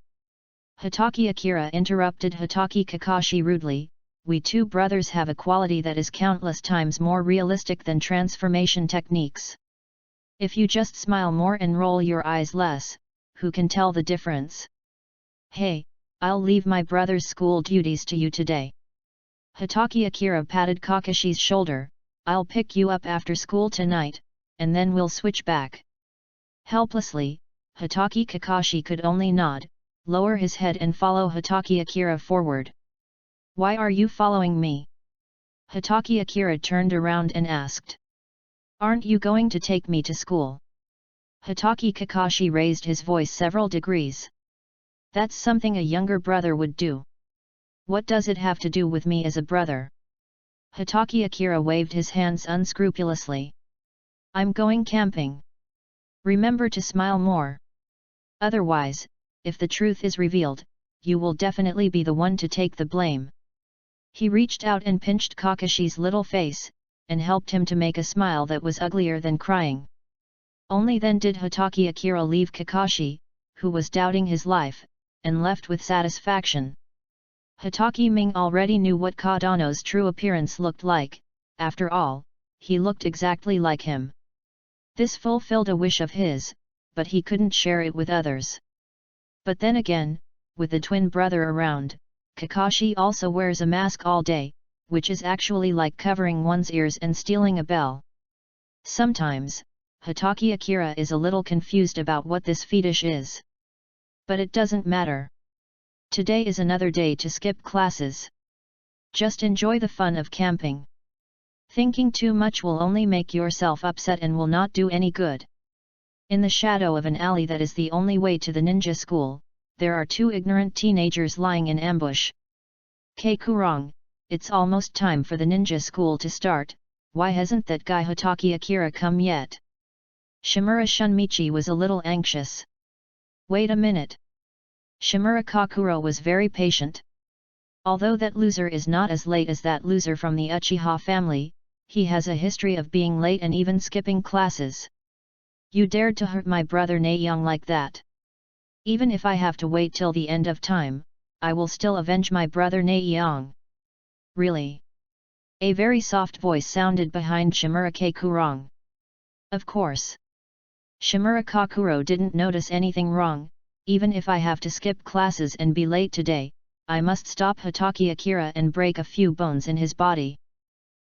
Hatake Akira interrupted Hatake Kakashi rudely. We two brothers have a quality that is countless times more realistic than transformation techniques. If you just smile more and roll your eyes less, who can tell the difference? Hey, I'll leave my brother's school duties to you today. Hatake Akira patted Kakashi's shoulder. I'll pick you up after school tonight, and then we'll switch back. Helplessly, Hatake Kakashi could only nod, lower his head and follow Hatake Akira forward. Why are you following me? Hatake Akira turned around and asked. Aren't you going to take me to school? Hatake Kakashi raised his voice several degrees. That's something a younger brother would do. What does it have to do with me as a brother? Hatake Akira waved his hands unscrupulously. I'm going camping. Remember to smile more. Otherwise, if the truth is revealed, you will definitely be the one to take the blame. He reached out and pinched Kakashi's little face, and helped him to make a smile that was uglier than crying. Only then did Hatake Akira leave Kakashi, who was doubting his life, and left with satisfaction. Hatake Ming already knew what Kadano's true appearance looked like. After all, he looked exactly like him. This fulfilled a wish of his, but he couldn't share it with others. But then again, with the twin brother around, Kakashi also wears a mask all day, which is actually like covering one's ears and stealing a bell. Sometimes, Hatake Akira is a little confused about what this fetish is. But it doesn't matter. Today is another day to skip classes. Just enjoy the fun of camping. Thinking too much will only make yourself upset and will not do any good. In the shadow of an alley that is the only way to the ninja school, there are two ignorant teenagers lying in ambush. Keikurong, it's almost time for the ninja school to start, why hasn't that guy Hatake Akira come yet? Shimura Shunmichi was a little anxious. Wait a minute. Shimura Kakuro was very patient. Although that loser is not as late as that loser from the Uchiha family, he has a history of being late and even skipping classes. You dared to hurt my brother Naeyoung like that. Even if I have to wait till the end of time, I will still avenge my brother Naeyoung. Really? A very soft voice sounded behind Shimura Keikurong. Of course. Shimura Kakuro didn't notice anything wrong. Even if I have to skip classes and be late today, I must stop Hatake Akira and break a few bones in his body.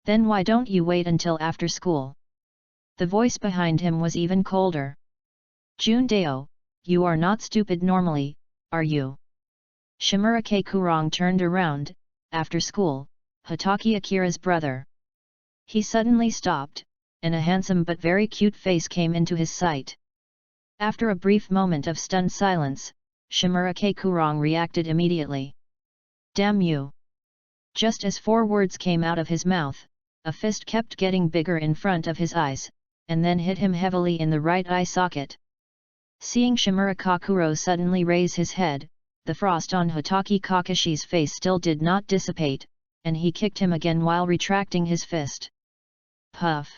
Then why don't you wait until after school? The voice behind him was even colder. Jundeo, you are not stupid normally, are you? Shimura Keikurong turned around. After school, Hatake Akira's brother. He suddenly stopped, and a handsome but very cute face came into his sight. After a brief moment of stunned silence, Shimura Keikurong reacted immediately. Damn you! Just as 4 words came out of his mouth, a fist kept getting bigger in front of his eyes, and then hit him heavily in the right eye socket. Seeing Shimura Kakuro suddenly raise his head, the frost on Hatake Kakashi's face still did not dissipate, and he kicked him again while retracting his fist. Puff!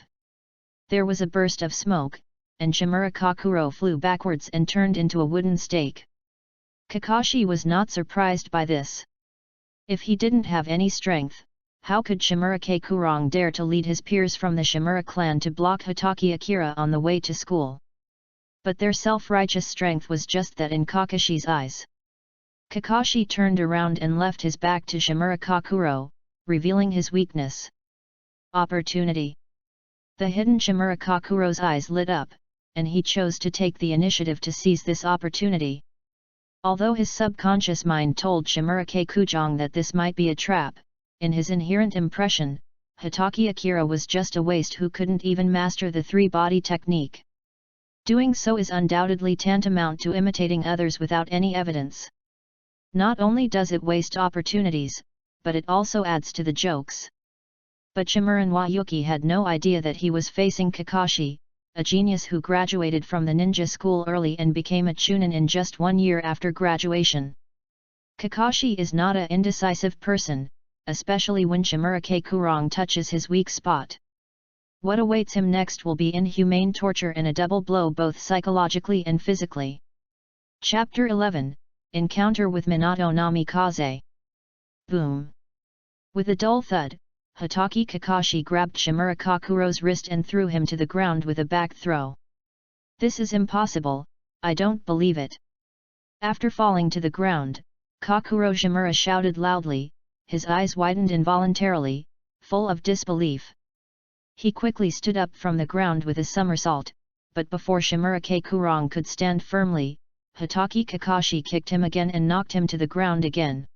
There was a burst of smoke, and Shimura Kakuro flew backwards and turned into a wooden stake. Kakashi was not surprised by this. If he didn't have any strength, how could Shimura Keikurong dare to lead his peers from the Shimura clan to block Hatake Akira on the way to school? But their self-righteous strength was just that in Kakashi's eyes. Kakashi turned around and left his back to Shimura Kakuro, revealing his weakness. Opportunity. The hidden Shimura Kakuro's eyes lit up, and he chose to take the initiative to seize this opportunity. Although his subconscious mind told Shimura Keikujong that this might be a trap, in his inherent impression, Hatake Akira was just a waste who couldn't even master the 3-body technique. Doing so is undoubtedly tantamount to imitating others without any evidence. Not only does it waste opportunities, but it also adds to the jokes. But Shimura Wayuki had no idea that he was facing Kakashi, a genius who graduated from the ninja school early and became a chunin in just 1 year after graduation. Kakashi is not an indecisive person, especially when Shimura Keikurong touches his weak spot. What awaits him next will be inhumane torture and a double blow both psychologically and physically. Chapter 11, Encounter with Minato Namikaze. Boom! With a dull thud, Hatake Kakashi grabbed Shimura Kakuro's wrist and threw him to the ground with a back throw. This is impossible, I don't believe it. After falling to the ground, Kakuro Shimura shouted loudly, his eyes widened involuntarily, full of disbelief. He quickly stood up from the ground with a somersault, but before Shimura Keikurong could stand firmly, Hatake Kakashi kicked him again and knocked him to the ground again.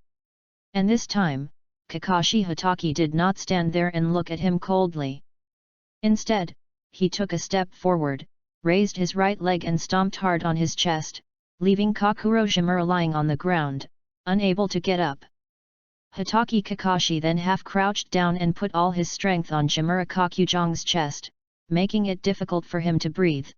And this time, Kakashi Hatake did not stand there and look at him coldly. Instead, he took a step forward, raised his right leg and stomped hard on his chest, leaving Kakuro Shimura lying on the ground, unable to get up. Hatake Kakashi then half-crouched down and put all his strength on Shimura Kakujong's chest, making it difficult for him to breathe.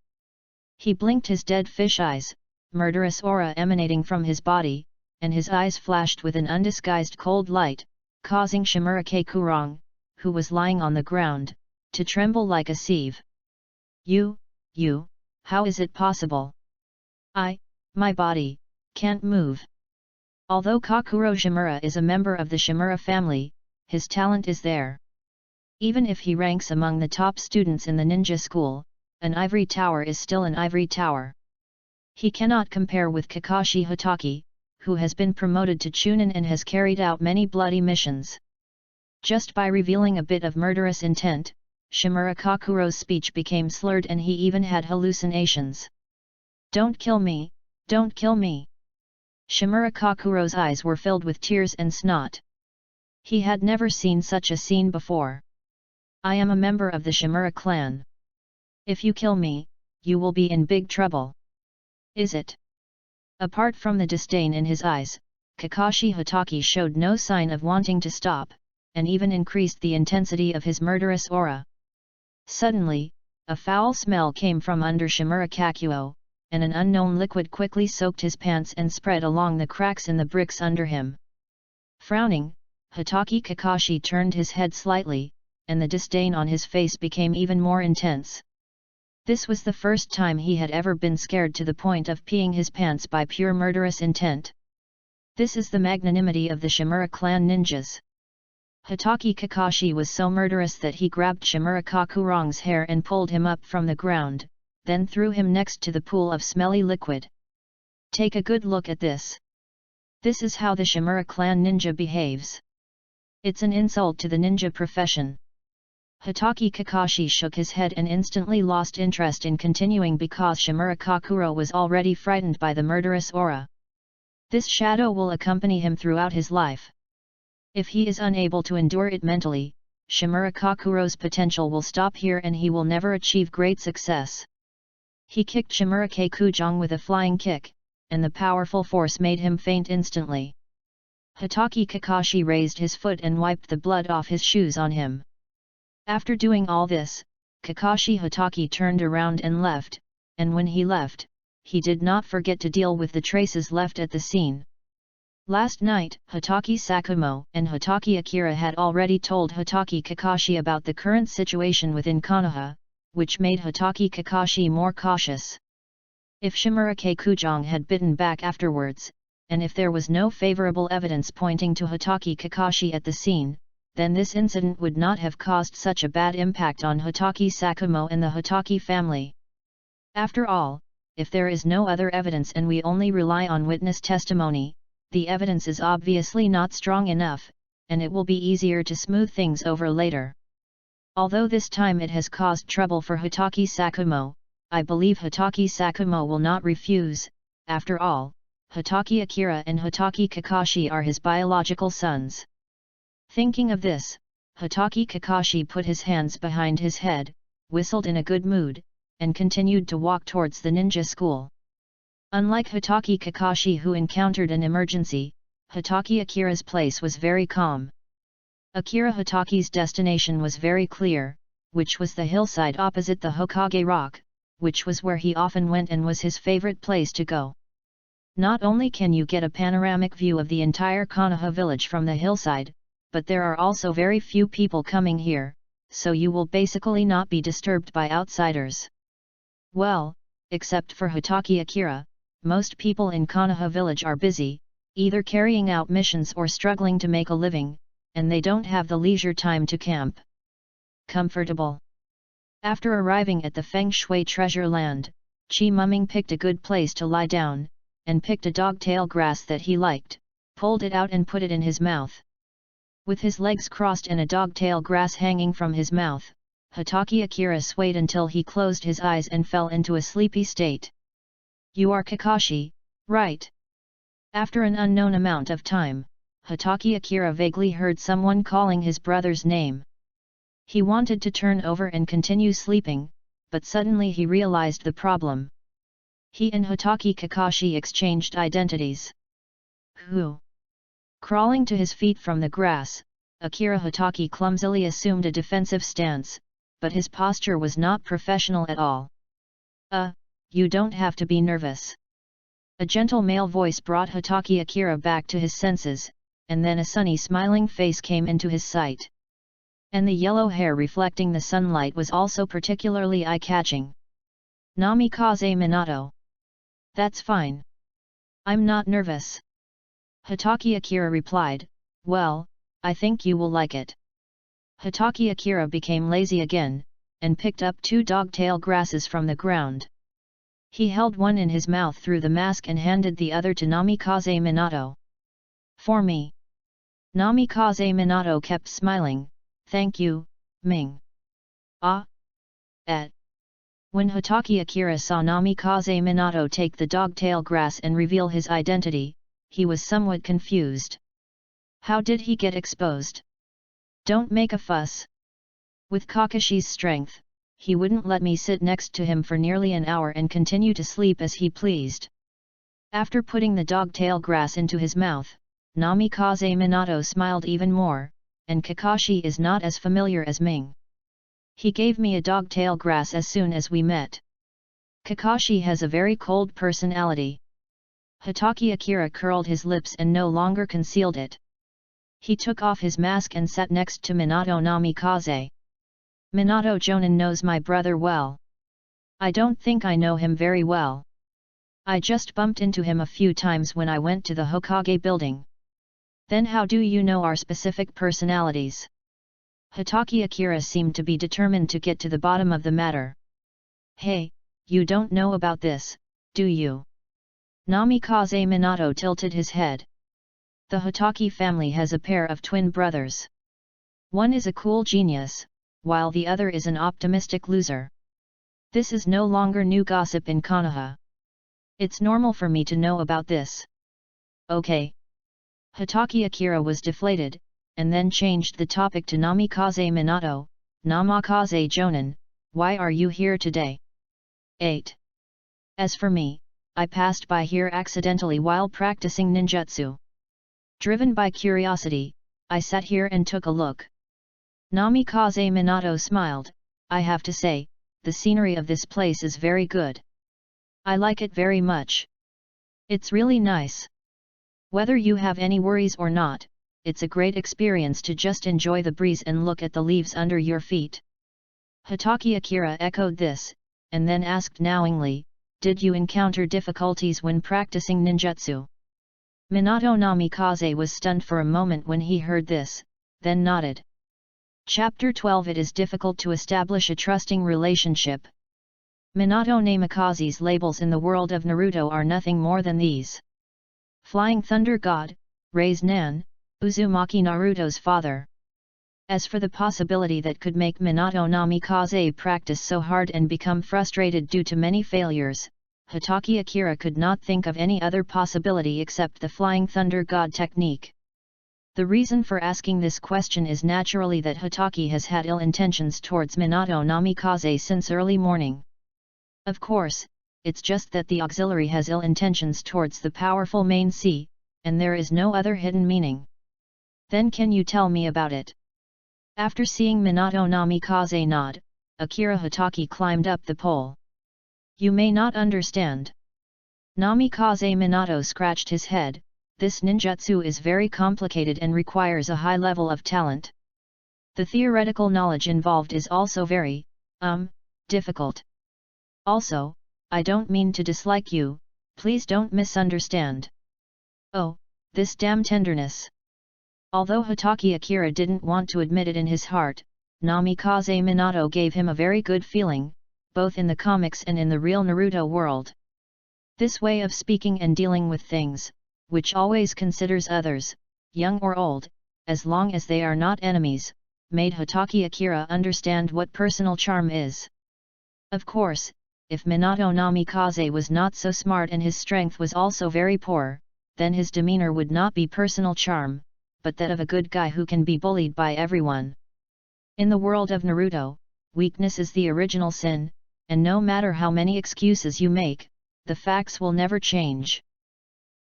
He blinked his dead fish eyes, murderous aura emanating from his body, and his eyes flashed with an undisguised cold light, causing Shimura Keikurong, who was lying on the ground, to tremble like a sieve. You, how is it possible? My body, can't move. Although Kakuro Shimura is a member of the Shimura family, his talent is there. Even if he ranks among the top students in the ninja school, an ivory tower is still an ivory tower. He cannot compare with Kakashi Hatake, who has been promoted to Chunin and has carried out many bloody missions. Just by revealing a bit of murderous intent, Shimura Kakuro's speech became slurred and he even had hallucinations. "Don't kill me, don't kill me!" Shimura Kakuro's eyes were filled with tears and snot. He had never seen such a scene before. "I am a member of the Shimura clan. If you kill me, you will be in big trouble." "Is it?" Apart from the disdain in his eyes, Kakashi Hatake showed no sign of wanting to stop, and even increased the intensity of his murderous aura. Suddenly, a foul smell came from under Shimura Kakuo, and an unknown liquid quickly soaked his pants and spread along the cracks in the bricks under him. Frowning, Hatake Kakashi turned his head slightly, and the disdain on his face became even more intense. This was the first time he had ever been scared to the point of peeing his pants by pure murderous intent. This is the magnanimity of the Shimura clan ninjas. Hatake Kakashi was so murderous that he grabbed Shimura Kakurong's hair and pulled him up from the ground, then threw him next to the pool of smelly liquid. "Take a good look at this. This is how the Shimura clan ninja behaves. It's an insult to the ninja profession." Hatake Kakashi shook his head and instantly lost interest in continuing because Shimura Kakuro was already frightened by the murderous aura. This shadow will accompany him throughout his life. If he is unable to endure it mentally, Shimura Kakuro's potential will stop here and he will never achieve great success. He kicked Shimura Kekujong with a flying kick, and the powerful force made him faint instantly. Hatake Kakashi raised his foot and wiped the blood off his shoes on him. After doing all this, Kakashi Hatake turned around and left, and when he left, he did not forget to deal with the traces left at the scene. Last night, Hatake Sakumo and Hatake Akira had already told Hatake Kakashi about the current situation within Konoha, which made Hatake Kakashi more cautious. If Shimura Kekujong had bitten back afterwards, and if there was no favorable evidence pointing to Hatake Kakashi at the scene, then this incident would not have caused such a bad impact on Hatake Sakumo and the Hatake family. After all, if there is no other evidence and we only rely on witness testimony, the evidence is obviously not strong enough, and it will be easier to smooth things over later. Although this time it has caused trouble for Hatake Sakumo, I believe Hatake Sakumo will not refuse. After all, Hatake Akira and Hatake Kakashi are his biological sons. Thinking of this, Hatake Kakashi put his hands behind his head, whistled in a good mood, and continued to walk towards the ninja school. Unlike Hatake Kakashi who encountered an emergency, Hatake Akira's place was very calm. Akira Hatake's destination was very clear, which was the hillside opposite the Hokage Rock, which was where he often went and was his favorite place to go. Not only can you get a panoramic view of the entire Konoha village from the hillside, but there are also very few people coming here, so you will basically not be disturbed by outsiders. Well, except for Hatake Akira, most people in Konoha village are busy, either carrying out missions or struggling to make a living, and they don't have the leisure time to camp. Comfortable. After arriving at the Feng Shui treasure land, Chi Mumming picked a good place to lie down, and picked a dogtail grass that he liked, pulled it out and put it in his mouth. With his legs crossed and a dogtail grass hanging from his mouth, Hatake Akira swayed until he closed his eyes and fell into a sleepy state. "You are Kakashi, right?" After an unknown amount of time, Hatake Akira vaguely heard someone calling his brother's name. He wanted to turn over and continue sleeping, but suddenly he realized the problem. He and Hatake Kakashi exchanged identities. Who? Crawling to his feet from the grass, Akira Hatake clumsily assumed a defensive stance, but his posture was not professional at all. You don't have to be nervous." A gentle male voice brought Hatake Akira back to his senses, and then a sunny smiling face came into his sight. And the yellow hair reflecting the sunlight was also particularly eye-catching. "Namikaze Minato." "That's fine. I'm not nervous." Hatake Akira replied, "Well, I think you will like it." Hitaki Akira became lazy again, and picked up 2 dogtail grasses from the ground. He held one in his mouth through the mask and handed the other to Namikaze Minato. For me. Namikaze Minato kept smiling, thank you, Ming. Ah? When Hitaki Akira saw Namikaze Minato take the dogtail grass and reveal his identity, he was somewhat confused. How did he get exposed? Don't make a fuss. With Kakashi's strength, he wouldn't let me sit next to him for nearly an hour and continue to sleep as he pleased. After putting the dogtail grass into his mouth, Namikaze Minato smiled even more, and Kakashi is not as familiar as Ming. He gave me a dogtail grass as soon as we met. Kakashi has a very cold personality. Hitaki Akira curled his lips and no longer concealed it. He took off his mask and sat next to Minato Namikaze. Minato Jonin knows my brother well. I don't think I know him very well. I just bumped into him a few times when I went to the Hokage building. Then how do you know our specific personalities? Hitaki Akira seemed to be determined to get to the bottom of the matter. Hey, you don't know about this, do you? Namikaze Minato tilted his head. The Hitaki family has a pair of twin brothers. One is a cool genius, while the other is an optimistic loser. This is no longer new gossip in Konoha. It's normal for me to know about this. Okay. Hitaki Akira was deflated, and then changed the topic to Namikaze Minato. Namikaze Jonin, why are you here today? 8. As for me, I passed by here accidentally while practicing ninjutsu. Driven by curiosity, I sat here and took a look. Namikaze Minato smiled. I have to say, the scenery of this place is very good. I like it very much. It's really nice. Whether you have any worries or not, it's a great experience to just enjoy the breeze and look at the leaves under your feet. Hitaki Akira echoed this, and then asked knowingly, did you encounter difficulties when practicing ninjutsu? Minato Namikaze was stunned for a moment when he heard this, then nodded. Chapter 12. It is difficult to establish a trusting relationship. Minato Namikaze's labels in the world of Naruto are nothing more than these. Flying Thunder God, Rei's Nan, Uzumaki Naruto's father. As for the possibility that could make Minato Namikaze practice so hard and become frustrated due to many failures, Hitaki Akira could not think of any other possibility except the Flying Thunder God technique. The reason for asking this question is naturally that Hitaki has had ill intentions towards Minato Namikaze since early morning. Of course, it's just that the auxiliary has ill intentions towards the powerful main C, and there is no other hidden meaning. Then can you tell me about it? After seeing Minato Namikaze nod, Akira Hitaki climbed up the pole. You may not understand. Namikaze Minato scratched his head. This ninjutsu is very complicated and requires a high level of talent. The theoretical knowledge involved is also very, difficult. Also, I don't mean to dislike you, please don't misunderstand. Oh, this damn tenderness. Although Hitaki Akira didn't want to admit it in his heart, Namikaze Minato gave him a very good feeling, both in the comics and in the real Naruto world. This way of speaking and dealing with things, which always considers others, young or old, as long as they are not enemies, made Hitaki Akira understand what personal charm is. Of course, if Minato Namikaze was not so smart and his strength was also very poor, then his demeanor would not be personal charm, but that of a good guy who can be bullied by everyone. In the world of Naruto, weakness is the original sin, and no matter how many excuses you make, the facts will never change.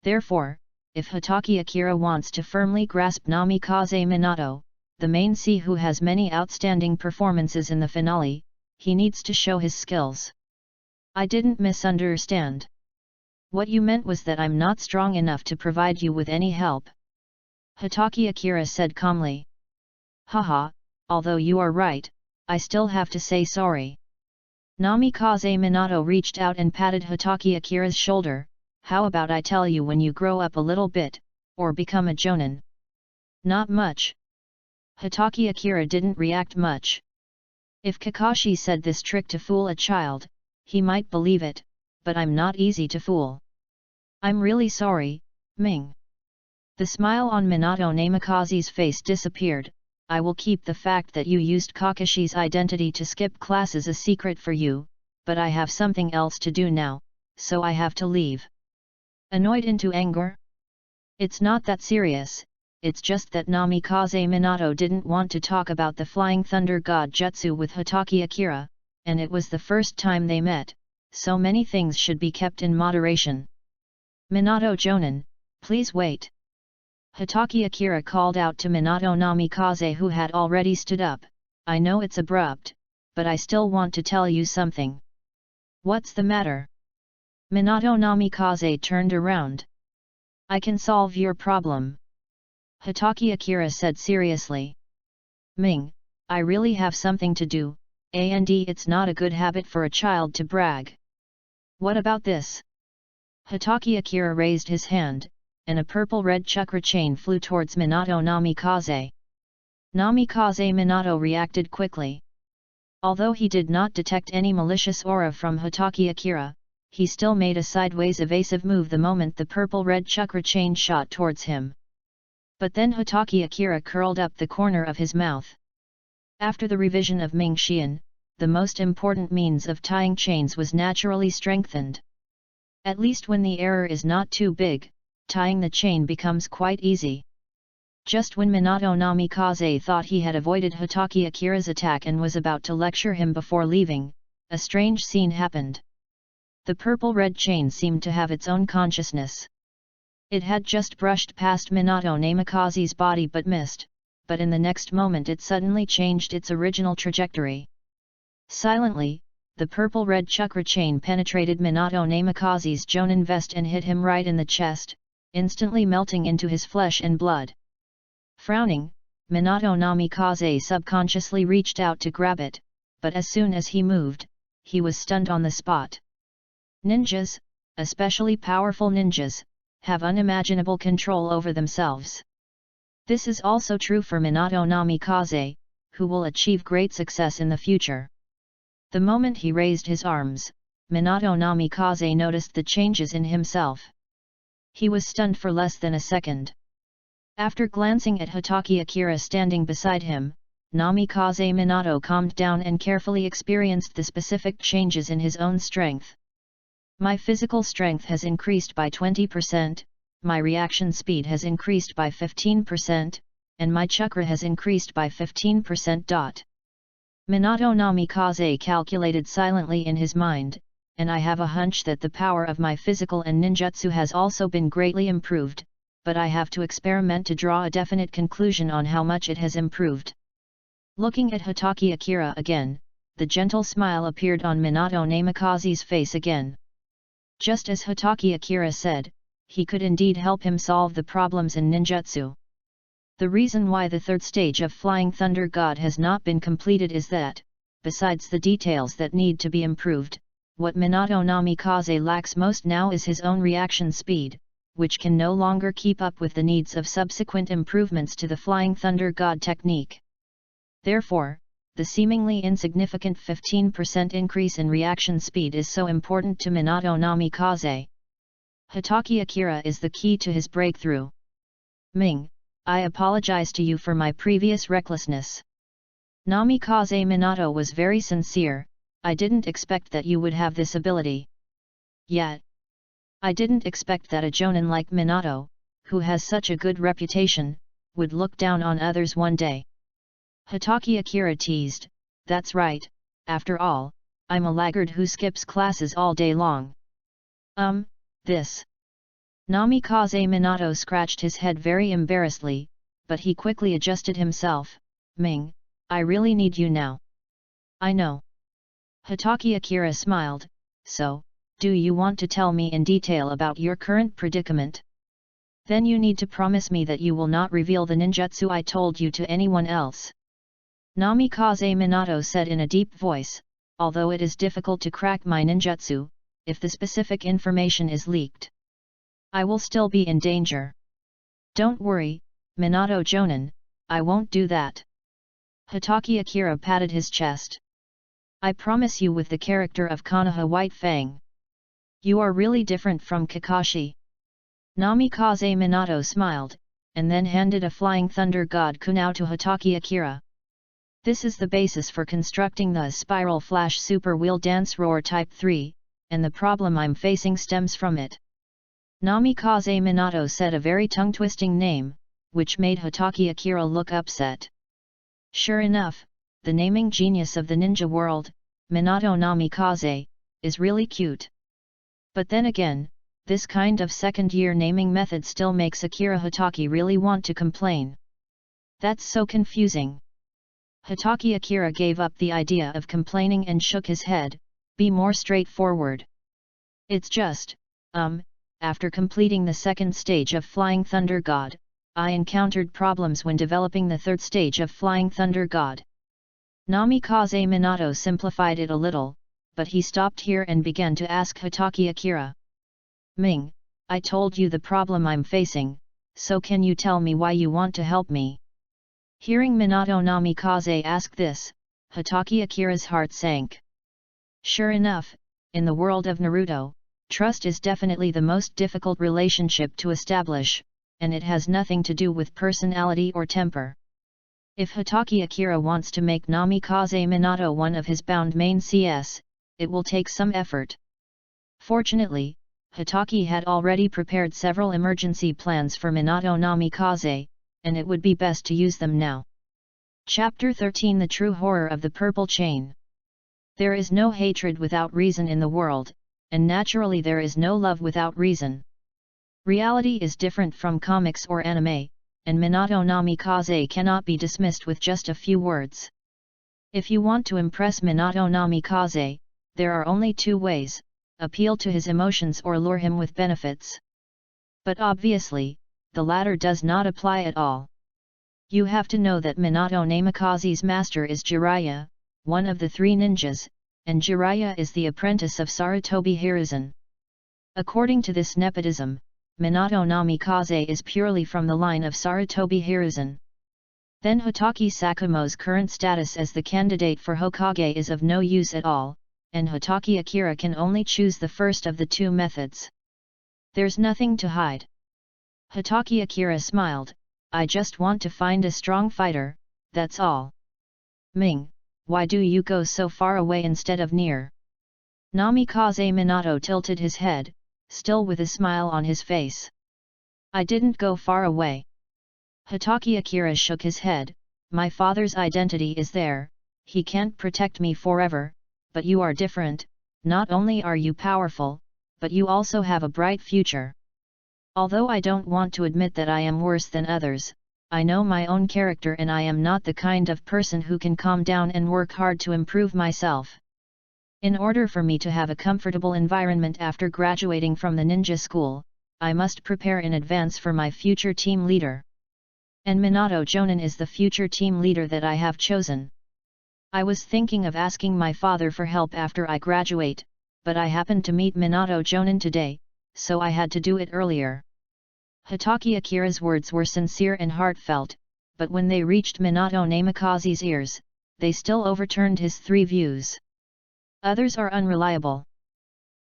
Therefore, if Hitaki Akira wants to firmly grasp Namikaze Minato, the main C who has many outstanding performances in the finale, he needs to show his skills. I didn't misunderstand. What you meant was that I'm not strong enough to provide you with any help. Hitaki Akira said calmly. Haha, although you are right, I still have to say sorry. Namikaze Minato reached out and patted Hitaki Akira's shoulder. How about I tell you when you grow up a little bit, or become a jonin? Not much. Hitaki Akira didn't react much. If Kakashi said this trick to fool a child, he might believe it, but I'm not easy to fool. I'm really sorry, Ming. The smile on Minato Namikaze's face disappeared. I will keep the fact that you used Kakashi's identity to skip classes a secret for you, but I have something else to do now, so I have to leave. Annoyed into anger? It's not that serious, it's just that Namikaze Minato didn't want to talk about the Flying Thunder God Jutsu with Hitaki Akira, and it was the first time they met, so many things should be kept in moderation. Minato Jonin, please wait. Hitaki Akira called out to Minato Namikaze, who had already stood up. I know it's abrupt, but I still want to tell you something. What's the matter? Minato Namikaze turned around. I can solve your problem. Hitaki Akira said seriously. Ming, I really have something to do, and it's not a good habit for a child to brag. What about this? Hitaki Akira raised his hand, and a purple-red chakra chain flew towards Minato Namikaze. Namikaze Minato reacted quickly. Although he did not detect any malicious aura from Hitaki Akira, he still made a sideways evasive move the moment the purple-red chakra chain shot towards him. But then Hitaki Akira curled up the corner of his mouth. After the revision of Ming Xian, the most important means of tying chains was naturally strengthened. At least when the error is not too big, tying the chain becomes quite easy. Just when Minato Namikaze thought he had avoided Hitaki Akira's attack and was about to lecture him before leaving, a strange scene happened. The purple-red chain seemed to have its own consciousness. It had just brushed past Minato Namikaze's body but missed, but in the next moment it suddenly changed its original trajectory. Silently, the purple-red chakra chain penetrated Minato Namikaze's Jonin vest and hit him right in the chest, instantly melting into his flesh and blood. Frowning, Minato Namikaze subconsciously reached out to grab it, but as soon as he moved, he was stunned on the spot. Ninjas, especially powerful ninjas, have unimaginable control over themselves. This is also true for Minato Namikaze, who will achieve great success in the future. The moment he raised his arms, Minato Namikaze noticed the changes in himself. He was stunned for less than a second. After glancing at Hitaki Akira standing beside him, Namikaze Minato calmed down and carefully experienced the specific changes in his own strength. My physical strength has increased by 20%, my reaction speed has increased by 15%, and my chakra has increased by 15%. Minato Namikaze calculated silently in his mind, and I have a hunch that the power of my physical and ninjutsu has also been greatly improved, but I have to experiment to draw a definite conclusion on how much it has improved. Looking at Hitaki Akira again, the gentle smile appeared on Minato Namikaze's face again. Just as Hitaki Akira said, he could indeed help him solve the problems in ninjutsu. The reason why the third stage of Flying Thunder God has not been completed is that, besides the details that need to be improved, what Minato Namikaze lacks most now is his own reaction speed, which can no longer keep up with the needs of subsequent improvements to the Flying Thunder God technique. Therefore, the seemingly insignificant 15% increase in reaction speed is so important to Minato Namikaze. Hitaki Akira is the key to his breakthrough. Ming, I apologize to you for my previous recklessness. Namikaze Minato was very sincere. I didn't expect that you would have this ability. Yet, I didn't expect that a jonin like Minato, who has such a good reputation, would look down on others one day. Hitaki Akira teased, that's right, after all, I'm a laggard who skips classes all day long. This. Namikaze Minato scratched his head very embarrassedly, but he quickly adjusted himself. Ming, I really need you now. I know. Hitaki Akira smiled, so, do you want to tell me in detail about your current predicament? Then you need to promise me that you will not reveal the ninjutsu I told you to anyone else. Namikaze Minato said in a deep voice, although it is difficult to crack my ninjutsu, if the specific information is leaked, I will still be in danger. Don't worry, Minato Jonin, I won't do that. Hatake Akira patted his chest. I promise you with the character of Konoha White Fang. You are really different from Kakashi. Namikaze Minato smiled, and then handed a Flying Thunder God Kunao to Hatake Akira. This is the basis for constructing the Spiral Flash Super Wheel Dance Roar Type 3, and the problem I'm facing stems from it. Namikaze Minato said a very tongue-twisting name, which made Hatake Akira look upset. Sure enough, the naming genius of the ninja world, Minato Namikaze, is really cute. But then again, this kind of second-year naming method still makes Akira Hatake really want to complain. That's so confusing. Hatake Akira gave up the idea of complaining and shook his head. Be more straightforward. It's just, after completing the second stage of Flying Thunder God, I encountered problems when developing the third stage of Flying Thunder God. Namikaze Minato simplified it a little, but he stopped here and began to ask Hatake Akira. Ming, I told you the problem I'm facing, so can you tell me why you want to help me? Hearing Minato Namikaze ask this, Hatake Akira's heart sank. Sure enough, in the world of Naruto, trust is definitely the most difficult relationship to establish, and it has nothing to do with personality or temper. If Hatake Akira wants to make Namikaze Minato one of his bound main CS, it will take some effort. Fortunately, Hatake had already prepared several emergency plans for Minato Namikaze, and it would be best to use them now. Chapter 13 The True Horror of the Purple Chain. There is no hatred without reason in the world, and naturally there is no love without reason. Reality is different from comics or anime, and Minato Namikaze cannot be dismissed with just a few words. If you want to impress Minato Namikaze, there are only two ways: appeal to his emotions or lure him with benefits. But obviously, the latter does not apply at all. You have to know that Minato Namikaze's master is Jiraiya, one of the three ninjas, and Jiraiya is the apprentice of Sarutobi Hiruzen. According to this nepotism, Minato Namikaze is purely from the line of Sarutobi Hiruzen. Then Hatake Sakumo's current status as the candidate for Hokage is of no use at all, and Hatake Akira can only choose the first of the two methods. There's nothing to hide. Hatake Akira smiled, I just want to find a strong fighter, that's all. Ming, why do you go so far away instead of near? Namikaze Minato tilted his head, still with a smile on his face. I didn't go far away. Hatake Akira shook his head, my father's identity is there, he can't protect me forever, but you are different, not only are you powerful, but you also have a bright future. Although I don't want to admit that I am worse than others, I know my own character and I am not the kind of person who can calm down and work hard to improve myself. In order for me to have a comfortable environment after graduating from the ninja school, I must prepare in advance for my future team leader. And Minato Jonin is the future team leader that I have chosen. I was thinking of asking my father for help after I graduate, but I happened to meet Minato Jonin today, so I had to do it earlier. Hatake Akira's words were sincere and heartfelt, but when they reached Minato Namikaze's ears, they still overturned his three views. Others are unreliable.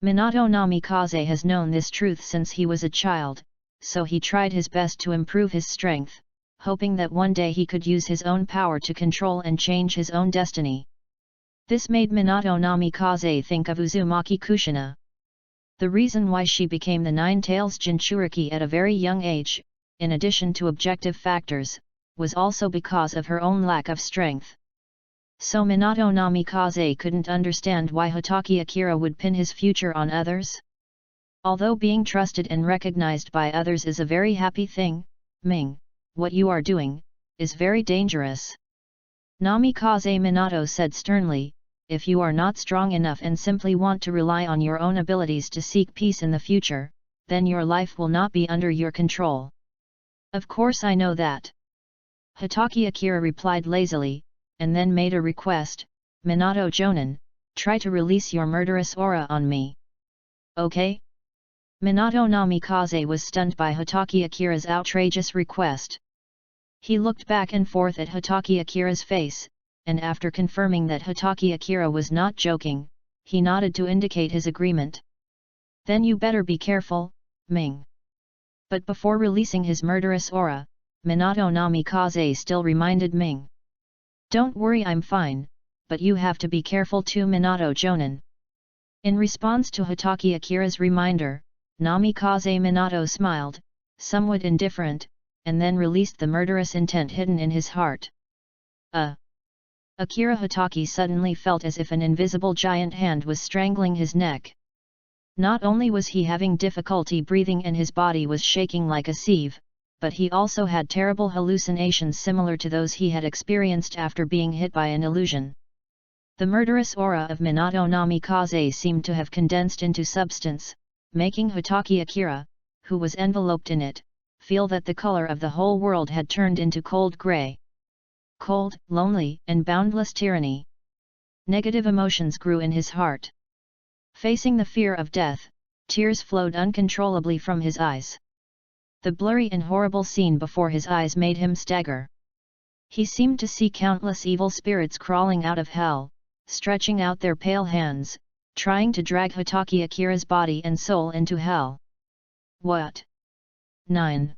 Minato Namikaze has known this truth since he was a child, so he tried his best to improve his strength, hoping that one day he could use his own power to control and change his own destiny. This made Minato Namikaze think of Uzumaki Kushina. The reason why she became the Nine-Tails Jinchuriki at a very young age, in addition to objective factors, was also because of her own lack of strength. So Minato Namikaze couldn't understand why Hatake Akira would pin his future on others. Although being trusted and recognized by others is a very happy thing, Ming, what you are doing, is very dangerous. Namikaze Minato said sternly, if you are not strong enough and simply want to rely on your own abilities to seek peace in the future, then your life will not be under your control. Of course I know that. Hatake Akira replied lazily, and then made a request, Minato Jonin, try to release your murderous aura on me. Okay? Minato Namikaze was stunned by Hatake Akira's outrageous request. He looked back and forth at Hitaki Akira's face, and after confirming that Hitaki Akira was not joking, he nodded to indicate his agreement. Then you better be careful, Ming. But before releasing his murderous aura, Minato Namikaze still reminded Ming. Don't worry, I'm fine, but you have to be careful too, Minato Jonin. In response to Hitaki Akira's reminder, Namikaze Minato smiled, somewhat indifferent, and then released the murderous intent hidden in his heart. Akira Hitaki suddenly felt as if an invisible giant hand was strangling his neck. Not only was he having difficulty breathing and his body was shaking like a sieve, but he also had terrible hallucinations similar to those he had experienced after being hit by an illusion. The murderous aura of Minato Namikaze seemed to have condensed into substance, making Hitaki Akira, who was enveloped in it, feel that the color of the whole world had turned into cold gray. Cold, lonely, and boundless tyranny. Negative emotions grew in his heart. Facing the fear of death, tears flowed uncontrollably from his eyes. The blurry and horrible scene before his eyes made him stagger. He seemed to see countless evil spirits crawling out of hell, stretching out their pale hands, trying to drag Hitaki Akira's body and soul into hell. What? 9.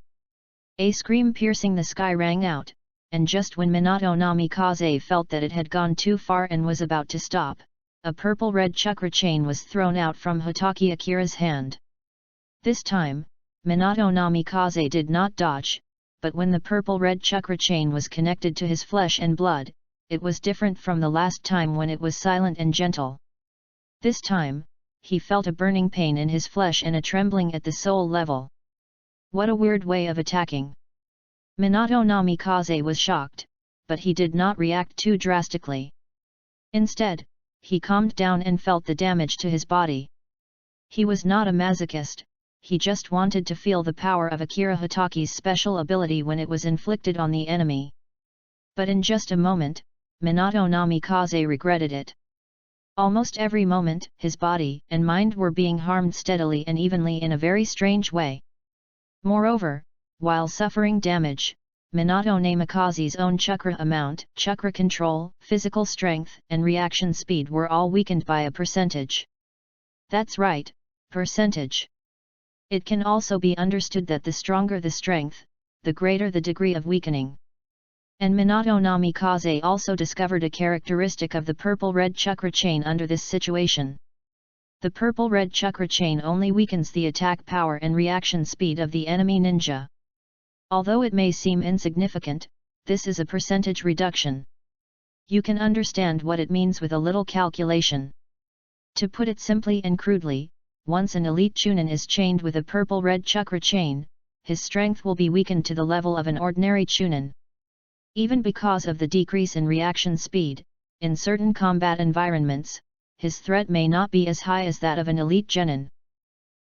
A scream piercing the sky rang out, and just when Minato Namikaze felt that it had gone too far and was about to stop, a purple-red chakra chain was thrown out from Hitaki Akira's hand. This time, Minato Namikaze did not dodge, but when the purple-red chakra chain was connected to his flesh and blood, it was different from the last time when it was silent and gentle. This time, he felt a burning pain in his flesh and a trembling at the soul level. What a weird way of attacking! Minato Namikaze was shocked, but he did not react too drastically. Instead, he calmed down and felt the damage to his body. He was not a masochist, he just wanted to feel the power of Akira Hitaki's special ability when it was inflicted on the enemy. But in just a moment, Minato Namikaze regretted it. Almost every moment, his body and mind were being harmed steadily and evenly in a very strange way. Moreover, while suffering damage, Minato Namikaze's own chakra amount, chakra control, physical strength, and reaction speed were all weakened by a percentage. That's right, percentage. It can also be understood that the stronger the strength, the greater the degree of weakening. And Minato Namikaze also discovered a characteristic of the purple-red chakra chain under this situation. The purple-red chakra chain only weakens the attack power and reaction speed of the enemy ninja. Although it may seem insignificant, this is a percentage reduction. You can understand what it means with a little calculation. To put it simply and crudely, once an elite chunin is chained with a purple-red chakra chain, his strength will be weakened to the level of an ordinary chunin. Even because of the decrease in reaction speed, in certain combat environments, his threat may not be as high as that of an elite genin.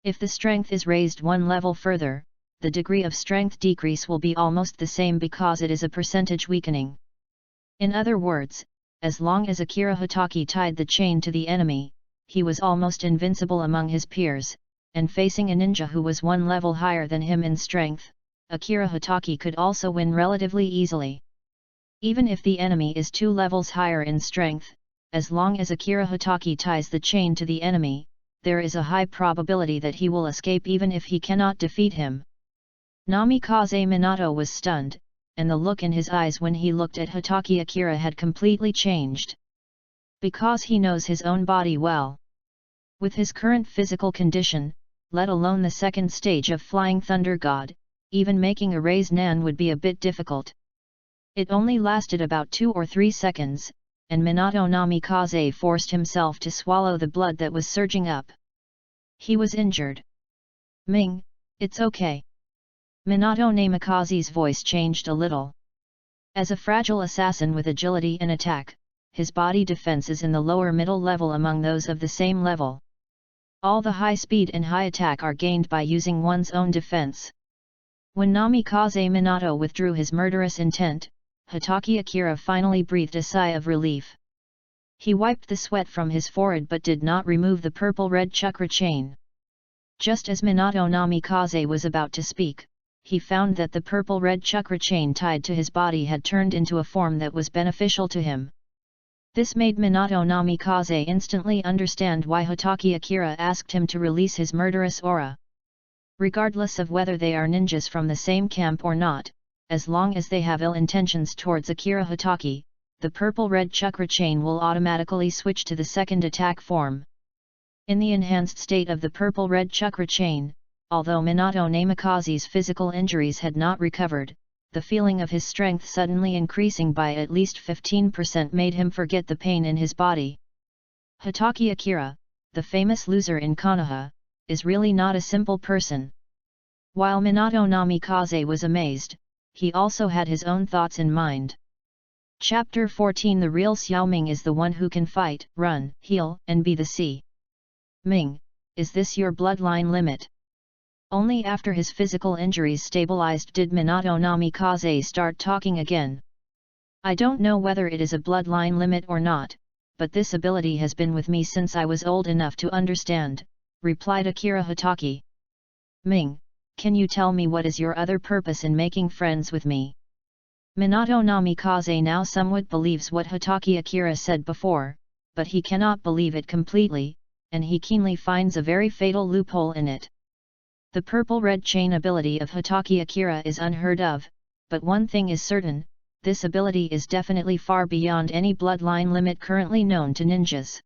If the strength is raised one level further, the degree of strength decrease will be almost the same because it is a percentage weakening. In other words, as long as Akira Hitaki tied the chain to the enemy, he was almost invincible among his peers, and facing a ninja who was one level higher than him in strength, Akira Hitaki could also win relatively easily. Even if the enemy is 2 levels higher in strength, as long as Akira Hitaki ties the chain to the enemy, there is a high probability that he will escape even if he cannot defeat him. Namikaze Minato was stunned, and the look in his eyes when he looked at Hitaki Akira had completely changed. Because he knows his own body well. With his current physical condition, let alone the second stage of Flying Thunder God, even making a raise nan would be a bit difficult. It only lasted about 2 or 3 seconds, and Minato Namikaze forced himself to swallow the blood that was surging up. He was injured. Ming, it's okay. Minato Namikaze's voice changed a little. As a fragile assassin with agility and attack, his body defense is in the lower middle level among those of the same level. All the high speed and high attack are gained by using one's own defense. When Namikaze Minato withdrew his murderous intent, Hitaki Akira finally breathed a sigh of relief. He wiped the sweat from his forehead but did not remove the purple-red chakra chain. Just as Minato Namikaze was about to speak, he found that the purple-red chakra chain tied to his body had turned into a form that was beneficial to him. This made Minato Namikaze instantly understand why Hatake Akira asked him to release his murderous aura. Regardless of whether they are ninjas from the same camp or not, as long as they have ill intentions towards Akira Hatake, the purple-red chakra chain will automatically switch to the second attack form. In the enhanced state of the purple-red chakra chain, although Minato Namikaze's physical injuries had not recovered, the feeling of his strength suddenly increasing by at least 15% made him forget the pain in his body. Hatake Akira, the famous loser in Konoha, is really not a simple person. While Minato Namikaze was amazed, he also had his own thoughts in mind. Chapter 14 The real Xiaoming is the one who can fight, run, heal, and be the sea. Ming, is this your bloodline limit? Only after his physical injuries stabilized did Minato Namikaze start talking again. I don't know whether it is a bloodline limit or not, but this ability has been with me since I was old enough to understand, replied Akira Hatake. Ming, can you tell me what is your other purpose in making friends with me? Minato Namikaze now somewhat believes what Hatake Akira said before, but he cannot believe it completely, and he keenly finds a very fatal loophole in it. The purple-red chain ability of Hatake Akira is unheard of, but one thing is certain, this ability is definitely far beyond any bloodline limit currently known to ninjas.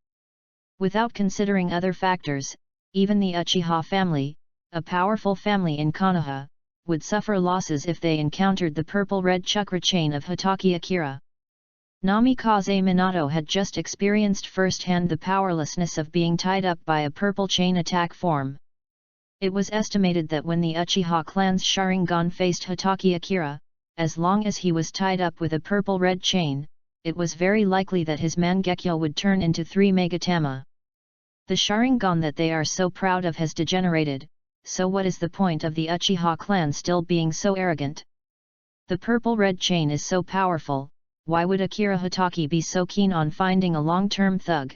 Without considering other factors, even the Uchiha family, a powerful family in Konoha, would suffer losses if they encountered the purple-red chakra chain of Hatake Akira. Namikaze Minato had just experienced firsthand the powerlessness of being tied up by a purple chain attack form. It was estimated that when the Uchiha clan's Sharingan faced Hatake Akira, as long as he was tied up with a purple-red chain, it was very likely that his Mangekyo would turn into 3 Megatama. The Sharingan that they are so proud of has degenerated, so what is the point of the Uchiha clan still being so arrogant? The purple-red chain is so powerful, why would Akira Hatake be so keen on finding a long-term thug?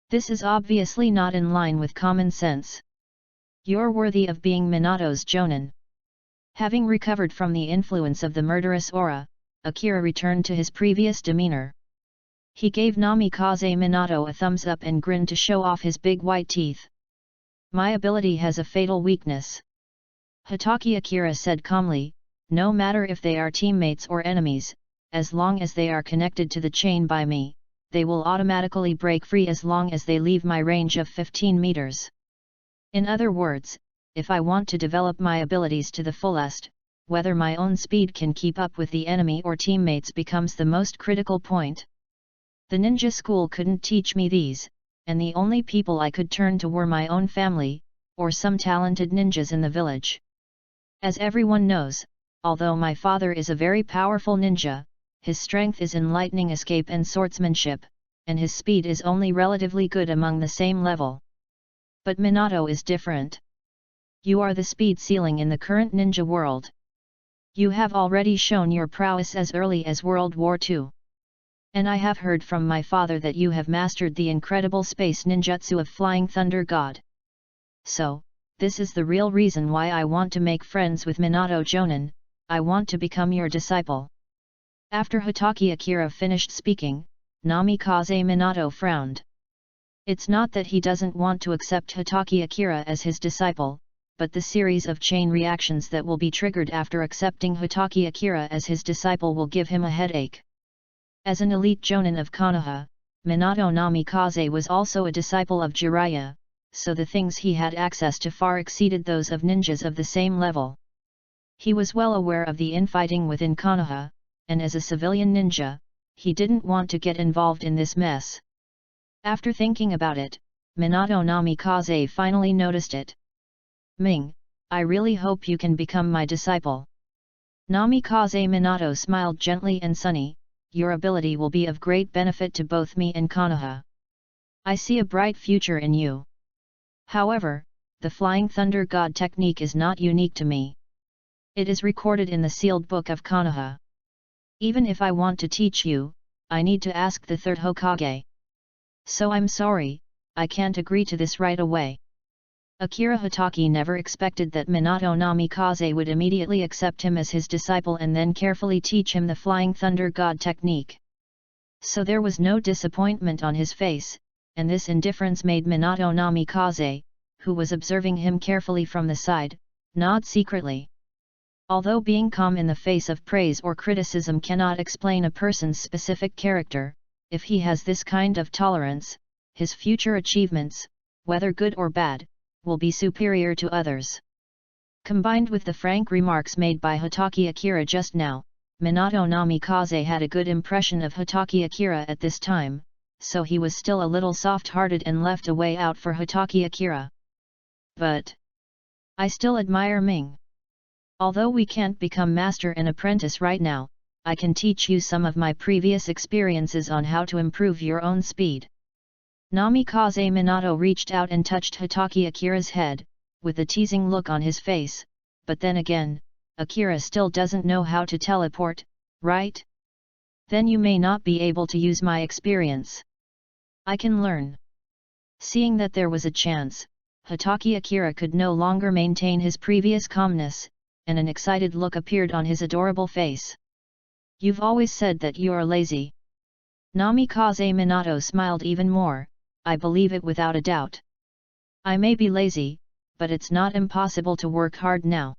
This is obviously not in line with common sense. You're worthy of being Minato's Jonin. Having recovered from the influence of the murderous aura, Akira returned to his previous demeanor. He gave Namikaze Minato a thumbs up and grinned to show off his big white teeth. My ability has a fatal weakness. Hatake Akira said calmly, no matter if they are teammates or enemies, as long as they are connected to the chain by me, they will automatically break free as long as they leave my range of 15 meters. In other words, if I want to develop my abilities to the fullest, whether my own speed can keep up with the enemy or teammates becomes the most critical point. The ninja school couldn't teach me these, and the only people I could turn to were my own family, or some talented ninjas in the village. As everyone knows, although my father is a very powerful ninja, his strength is in lightning escape and swordsmanship, and his speed is only relatively good among the same level. But Minato is different. You are the speed ceiling in the current ninja world. You have already shown your prowess as early as World War II. And I have heard from my father that you have mastered the incredible space ninjutsu of Flying Thunder God. So, this is the real reason why I want to make friends with Minato Jonin, I want to become your disciple. After Hatake Akira finished speaking, Namikaze Minato frowned. It's not that he doesn't want to accept Hatake Akira as his disciple, but the series of chain reactions that will be triggered after accepting Hatake Akira as his disciple will give him a headache. As an elite Jonin of Konoha, Minato Namikaze was also a disciple of Jiraiya, so the things he had access to far exceeded those of ninjas of the same level. He was well aware of the infighting within Konoha, and as a civilian ninja, he didn't want to get involved in this mess. After thinking about it, Minato Namikaze finally noticed it. Ming, I really hope you can become my disciple. Namikaze Minato smiled gently and sunny, your ability will be of great benefit to both me and Konoha. I see a bright future in you. However, the Flying Thunder God technique is not unique to me. It is recorded in the sealed book of Konoha. Even if I want to teach you, I need to ask the third Hokage. So I'm sorry, I can't agree to this right away. Akira Hatake never expected that Minato Namikaze would immediately accept him as his disciple and then carefully teach him the Flying Thunder God technique. So there was no disappointment on his face, and this indifference made Minato Namikaze, who was observing him carefully from the side, nod secretly. Although being calm in the face of praise or criticism cannot explain a person's specific character, if he has this kind of tolerance, his future achievements, whether good or bad, will be superior to others. Combined with the frank remarks made by Hatake Akira just now, Minato Namikaze had a good impression of Hatake Akira at this time, so he was still a little soft-hearted and left a way out for Hatake Akira. But I still admire Ming. Although we can't become master and apprentice right now, I can teach you some of my previous experiences on how to improve your own speed. Namikaze Minato reached out and touched Hatake Akira's head, with a teasing look on his face, but then again, Akira still doesn't know how to teleport, right? Then you may not be able to use my experience. I can learn. Seeing that there was a chance, Hatake Akira could no longer maintain his previous calmness, and an excited look appeared on his adorable face. You've always said that you're lazy. Namikaze Minato smiled even more, I believe it without a doubt. I may be lazy, but it's not impossible to work hard now.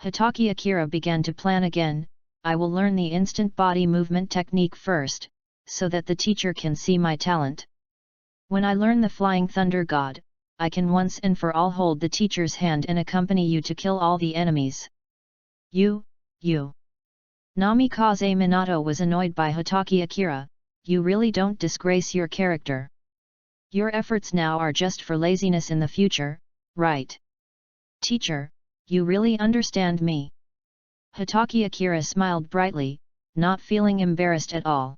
Hatake Akira began to plan again, I will learn the instant body movement technique first, so that the teacher can see my talent. When I learn the Flying Thunder God, I can once and for all hold the teacher's hand and accompany you to kill all the enemies. You. Namikaze Minato was annoyed by Hatake Akira, you really don't disgrace your character. Your efforts now are just for laziness in the future, right? Teacher, you really understand me. Hatake Akira smiled brightly, not feeling embarrassed at all.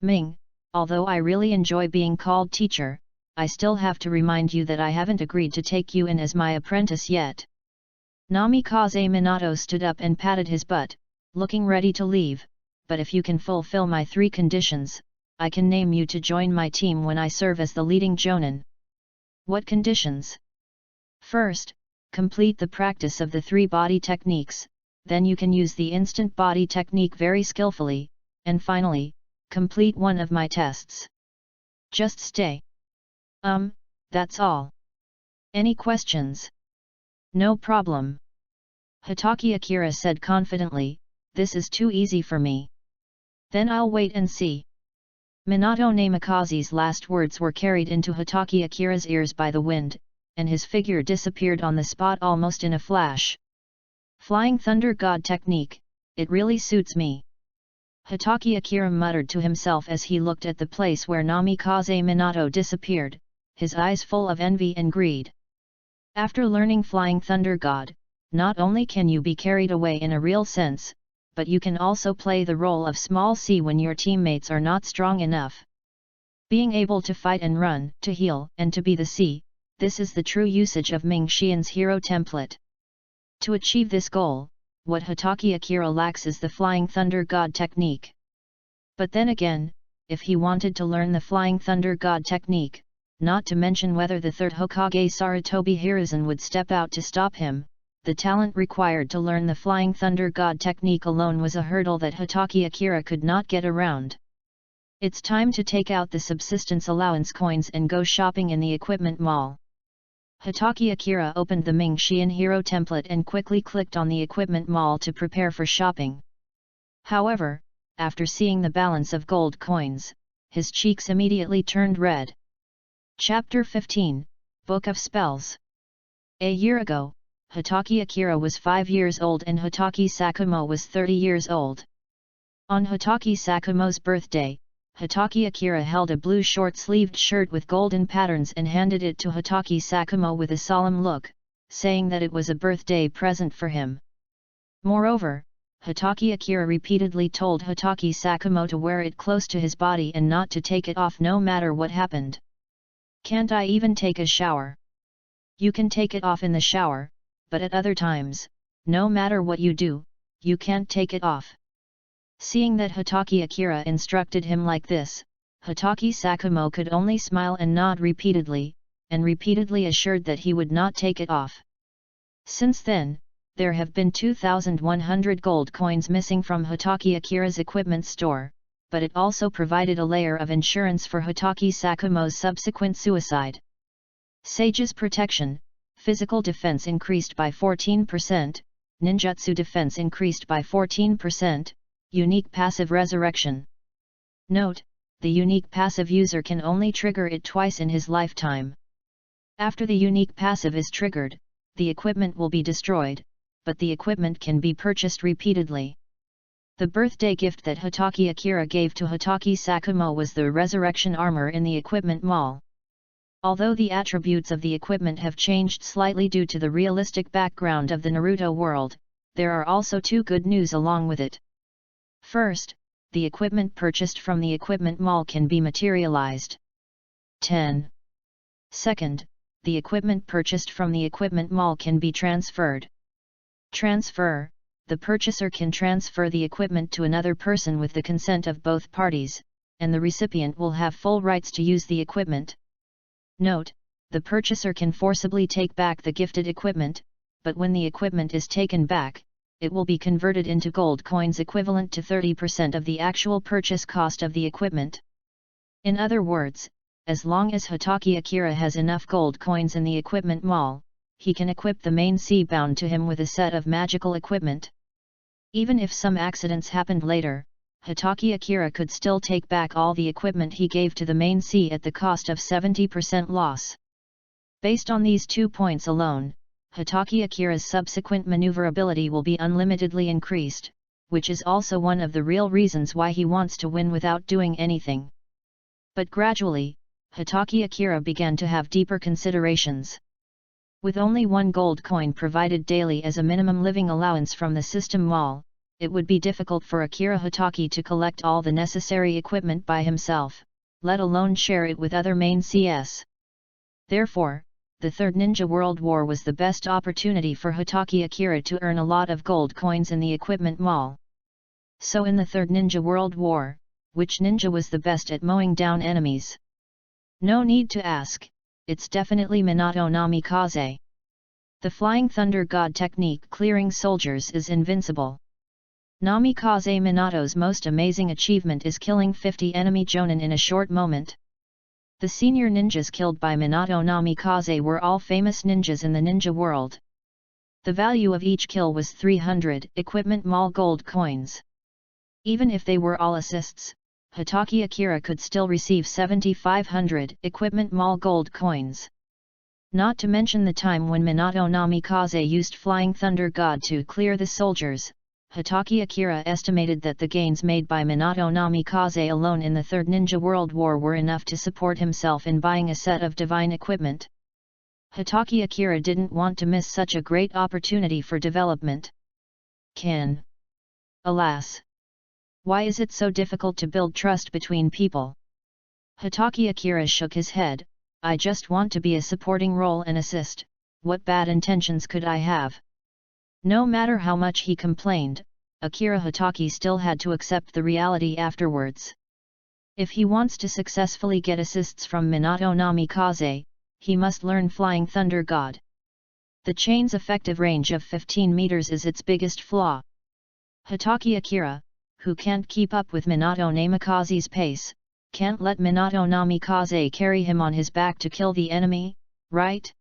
Ming, although I really enjoy being called teacher, I still have to remind you that I haven't agreed to take you in as my apprentice yet. Namikaze Minato stood up and patted his butt, looking ready to leave, but if you can fulfill my 3 conditions, I can name you to join my team when I serve as the leading jonin. What conditions? First, complete the practice of the 3 body techniques, then you can use the instant body technique very skillfully, and finally, complete one of my tests. Just stay. That's all. Any questions? No problem. Hatake Akira said confidently, this is too easy for me. Then I'll wait and see. Minato Namikaze's last words were carried into Hatake Akira's ears by the wind, and his figure disappeared on the spot almost in a flash. Flying Thunder God technique, it really suits me. Hatake Akira muttered to himself as he looked at the place where Namikaze Minato disappeared, his eyes full of envy and greed. After learning Flying Thunder God, not only can you be carried away in a real sense, but you can also play the role of small C when your teammates are not strong enough. Being able to fight and run, to heal and to be the C, this is the true usage of Ming Xian's hero template. To achieve this goal, what Hatake Akira lacks is the Flying Thunder God technique. But then again, if he wanted to learn the Flying Thunder God technique, not to mention whether the 3rd Hokage Sarutobi Hiruzen would step out to stop him, the talent required to learn the Flying Thunder God technique alone was a hurdle that Hatake Akira could not get around. It's time to take out the subsistence allowance coins and go shopping in the equipment mall. Hatake Akira opened the Ming Xian Hero template and quickly clicked on the equipment mall to prepare for shopping. However, after seeing the balance of gold coins, his cheeks immediately turned red. Chapter 15, Book of Spells. A year ago, Hatake Akira was 5 years old and Hatake Sakumo was 30 years old. On Hatake Sakumo's birthday, Hatake Akira held a blue short-sleeved shirt with golden patterns and handed it to Hatake Sakumo with a solemn look, saying that it was a birthday present for him. Moreover, Hatake Akira repeatedly told Hatake Sakumo to wear it close to his body and not to take it off no matter what happened. Can't I even take a shower? You can take it off in the shower, but at other times, no matter what you do, you can't take it off. Seeing that Hatake Akira instructed him like this, Hatake Sakumo could only smile and nod repeatedly, and repeatedly assured that he would not take it off. Since then, there have been 2,100 gold coins missing from Hotaki Akira's equipment store, but it also provided a layer of insurance for Hotaki Sakumo's subsequent suicide. Sage's protection, physical defense increased by 14%, ninjutsu defense increased by 14%, unique passive resurrection. Note, the unique passive user can only trigger it twice in his lifetime. After the unique passive is triggered, the equipment will be destroyed, but the equipment can be purchased repeatedly. The birthday gift that Hotaki Akira gave to Hotaki Sakumo was the resurrection armor in the equipment mall. Although the attributes of the equipment have changed slightly due to the realistic background of the Naruto world, there are also two good news along with it. First, the equipment purchased from the equipment mall can be materialized. 10. Second, the equipment purchased from the equipment mall can be transferred. Transfer: the purchaser can transfer the equipment to another person with the consent of both parties, and the recipient will have full rights to use the equipment. Note, the purchaser can forcibly take back the gifted equipment, but when the equipment is taken back, it will be converted into gold coins equivalent to 30% of the actual purchase cost of the equipment. In other words, as long as Hotaki Akira has enough gold coins in the equipment mall, he can equip the main C bound to him with a set of magical equipment. Even if some accidents happened later, Hotaki Akira could still take back all the equipment he gave to the main C at the cost of 70% loss. Based on these 2 points alone, Hotaki Akira's subsequent maneuverability will be unlimitedly increased, which is also one of the real reasons why he wants to win without doing anything. But gradually, Hotaki Akira began to have deeper considerations. With only one gold coin provided daily as a minimum living allowance from the system mall, it would be difficult for Akira Hotaki to collect all the necessary equipment by himself, let alone share it with other main CS. Therefore, the Third Ninja World War was the best opportunity for Hotaki Akira to earn a lot of gold coins in the equipment mall. So in the Third Ninja World War, which ninja was the best at mowing down enemies? No need to ask, it's definitely Minato Namikaze. The Flying Thunder God technique clearing soldiers is invincible. Namikaze Minato's most amazing achievement is killing 50 enemy jonin in a short moment. The senior ninjas killed by Minato Namikaze were all famous ninjas in the ninja world. The value of each kill was 300 equipment mall gold coins. Even if they were all assists, Hotaki Akira could still receive 7,500 equipment mall gold coins. Not to mention the time when Minato Namikaze used Flying Thunder God to clear the soldiers, Hotaki Akira estimated that the gains made by Minato Namikaze alone in the Third Ninja World War were enough to support himself in buying a set of divine equipment. Hotaki Akira didn't want to miss such a great opportunity for development. Alas! Why is it so difficult to build trust between people? Hotaki Akira shook his head. I just want to be a supporting role and assist, what bad intentions could I have? No matter how much he complained, Akira Hotaki still had to accept the reality afterwards. If he wants to successfully get assists from Minato Namikaze, he must learn Flying Thunder God. The chain's effective range of 15 meters is its biggest flaw. Hotaki Akira, who can't keep up with Minato Namikaze's pace, can't let Minato Namikaze carry him on his back to kill the enemy, right?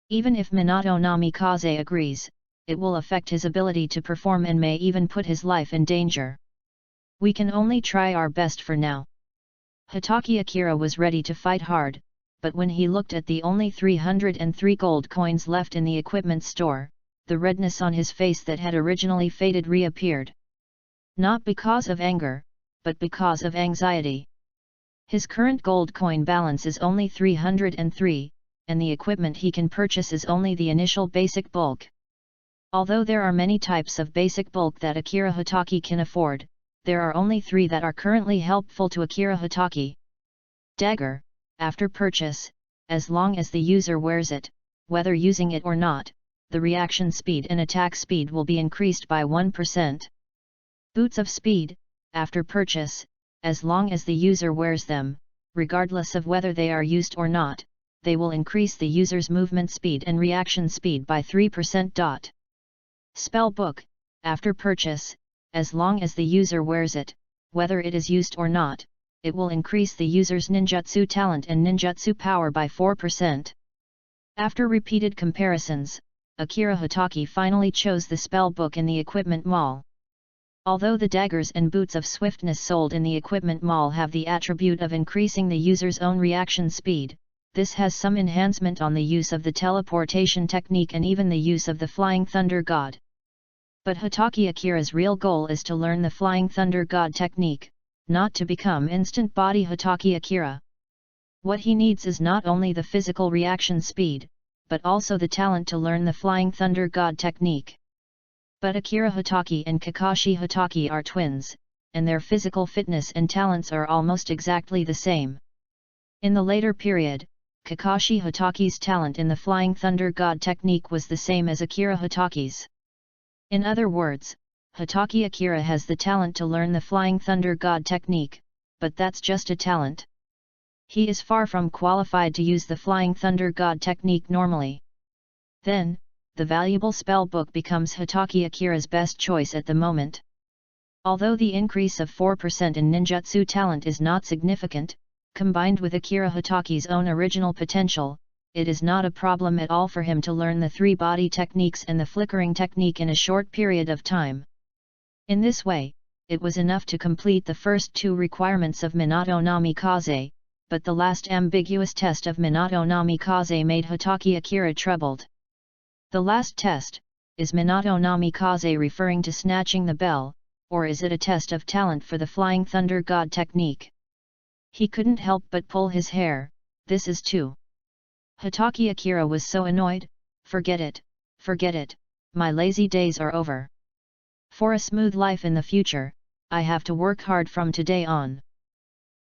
Even if Minato Namikaze agrees, it will affect his ability to perform and may even put his life in danger. We can only try our best for now. Hotaki Akira was ready to fight hard, but when he looked at the only 303 gold coins left in the equipment store, the redness on his face that had originally faded reappeared. Not because of anger, but because of anxiety. His current gold coin balance is only 303, and the equipment he can purchase is only the initial basic bulk. Although there are many types of basic bulk that Akira Hotaki can afford, there are only 3 that are currently helpful to Akira Hotaki. Dagger, after purchase, as long as the user wears it, whether using it or not, the reaction speed and attack speed will be increased by 1%. Boots of speed, after purchase, as long as the user wears them, regardless of whether they are used or not, they will increase the user's movement speed and reaction speed by 3%. Spellbook, after purchase, as long as the user wears it, whether it is used or not, it will increase the user's ninjutsu talent and ninjutsu power by 4%. After repeated comparisons, Akira Hitaki finally chose the spellbook in the equipment mall. Although the daggers and boots of swiftness sold in the equipment mall have the attribute of increasing the user's own reaction speed, this has some enhancement on the use of the teleportation technique and even the use of the Flying Thunder God. But Hitaki Akira's real goal is to learn the Flying Thunder God technique, not to become instant body Hitaki Akira. What he needs is not only the physical reaction speed, but also the talent to learn the Flying Thunder God technique. But Akira Hitaki and Kakashi Hitaki are twins, and their physical fitness and talents are almost exactly the same. In the later period, Kakashi Hitaki's talent in the Flying Thunder God technique was the same as Akira Hitaki's. In other words, Hitaki Akira has the talent to learn the Flying Thunder God technique, but that's just a talent. He is far from qualified to use the Flying Thunder God technique normally. Then, the valuable spellbook becomes Hitaki Akira's best choice at the moment. Although the increase of 4% in ninjutsu talent is not significant, combined with Akira Hitaki's own original potential, it is not a problem at all for him to learn the three body techniques and the flickering technique in a short period of time. In this way, it was enough to complete the first two requirements of Minato Namikaze, but the last ambiguous test of Minato Namikaze made Hitaki Akira troubled. The last test, is Minato Namikaze referring to snatching the bell, or is it a test of talent for the Flying Thunder God technique? He couldn't help but pull his hair. This is too. Hitaki Akira was so annoyed. Forget it, my lazy days are over. For a smooth life in the future, I have to work hard from today on.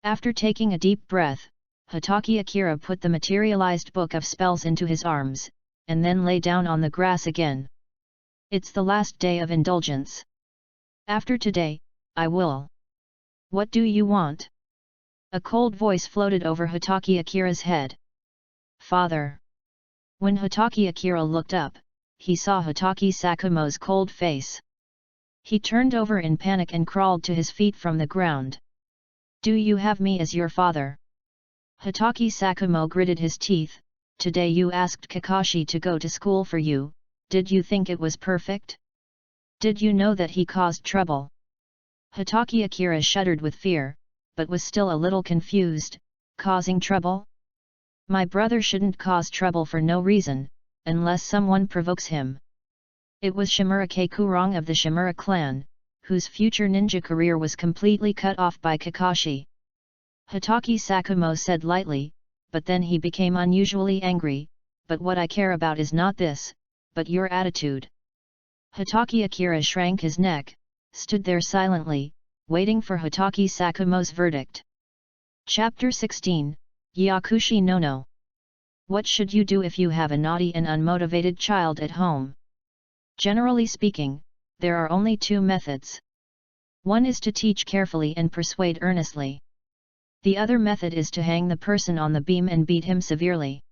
After taking a deep breath, Hitaki Akira put the materialized book of spells into his arms, and then lay down on the grass again. It's the last day of indulgence. After today, I will. What do you want? A cold voice floated over Hitaki Akira's head. Father. When Hitaki Akira looked up, he saw Hitaki Sakumo's cold face. He turned over in panic and crawled to his feet from the ground. Do you have me as your father? Hitaki Sakumo gritted his teeth. Today you asked Kakashi to go to school for you, did you think it was perfect? Did you know that he caused trouble? Hitaki Akira shuddered with fear, but was still a little confused. Causing trouble? My brother shouldn't cause trouble for no reason, unless someone provokes him. It was Shimura Keikurong of the Shimura clan, whose future ninja career was completely cut off by Kakashi. Hitaki Sakumo said lightly, but then he became unusually angry. But what I care about is not this, but your attitude. Hitaki Akira shrank his neck, stood there silently, waiting for Hitaki Sakumo's verdict. Chapter 16, Yakushi no no. What should you do if you have a naughty and unmotivated child at home? Generally speaking, there are only two methods. One is to teach carefully and persuade earnestly. The other method is to hang the person on the beam and beat him severely.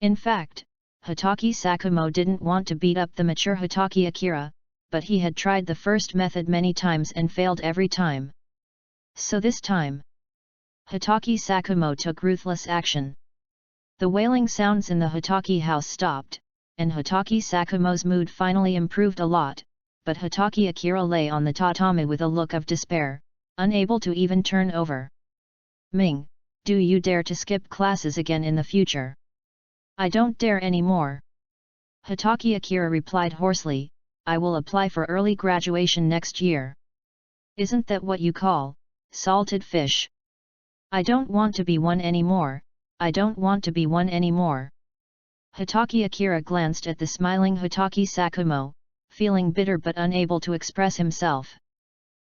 In fact, Hitaki Sakumo didn't want to beat up the mature Hitaki Akira, but he had tried the first method many times and failed every time. So this time, Hitaki Sakumo took ruthless action. The wailing sounds in the Hitaki house stopped, and Hitaki Sakumo's mood finally improved a lot, but Hitaki Akira lay on the tatami with a look of despair, unable to even turn over. Ming, do you dare to skip classes again in the future? I don't dare anymore. Hitaki Akira replied hoarsely, I will apply for early graduation next year. Isn't that what you call salted fish? I don't want to be one anymore, I don't want to be one anymore. Hitaki Akira glanced at the smiling Hitaki Sakumo, feeling bitter but unable to express himself.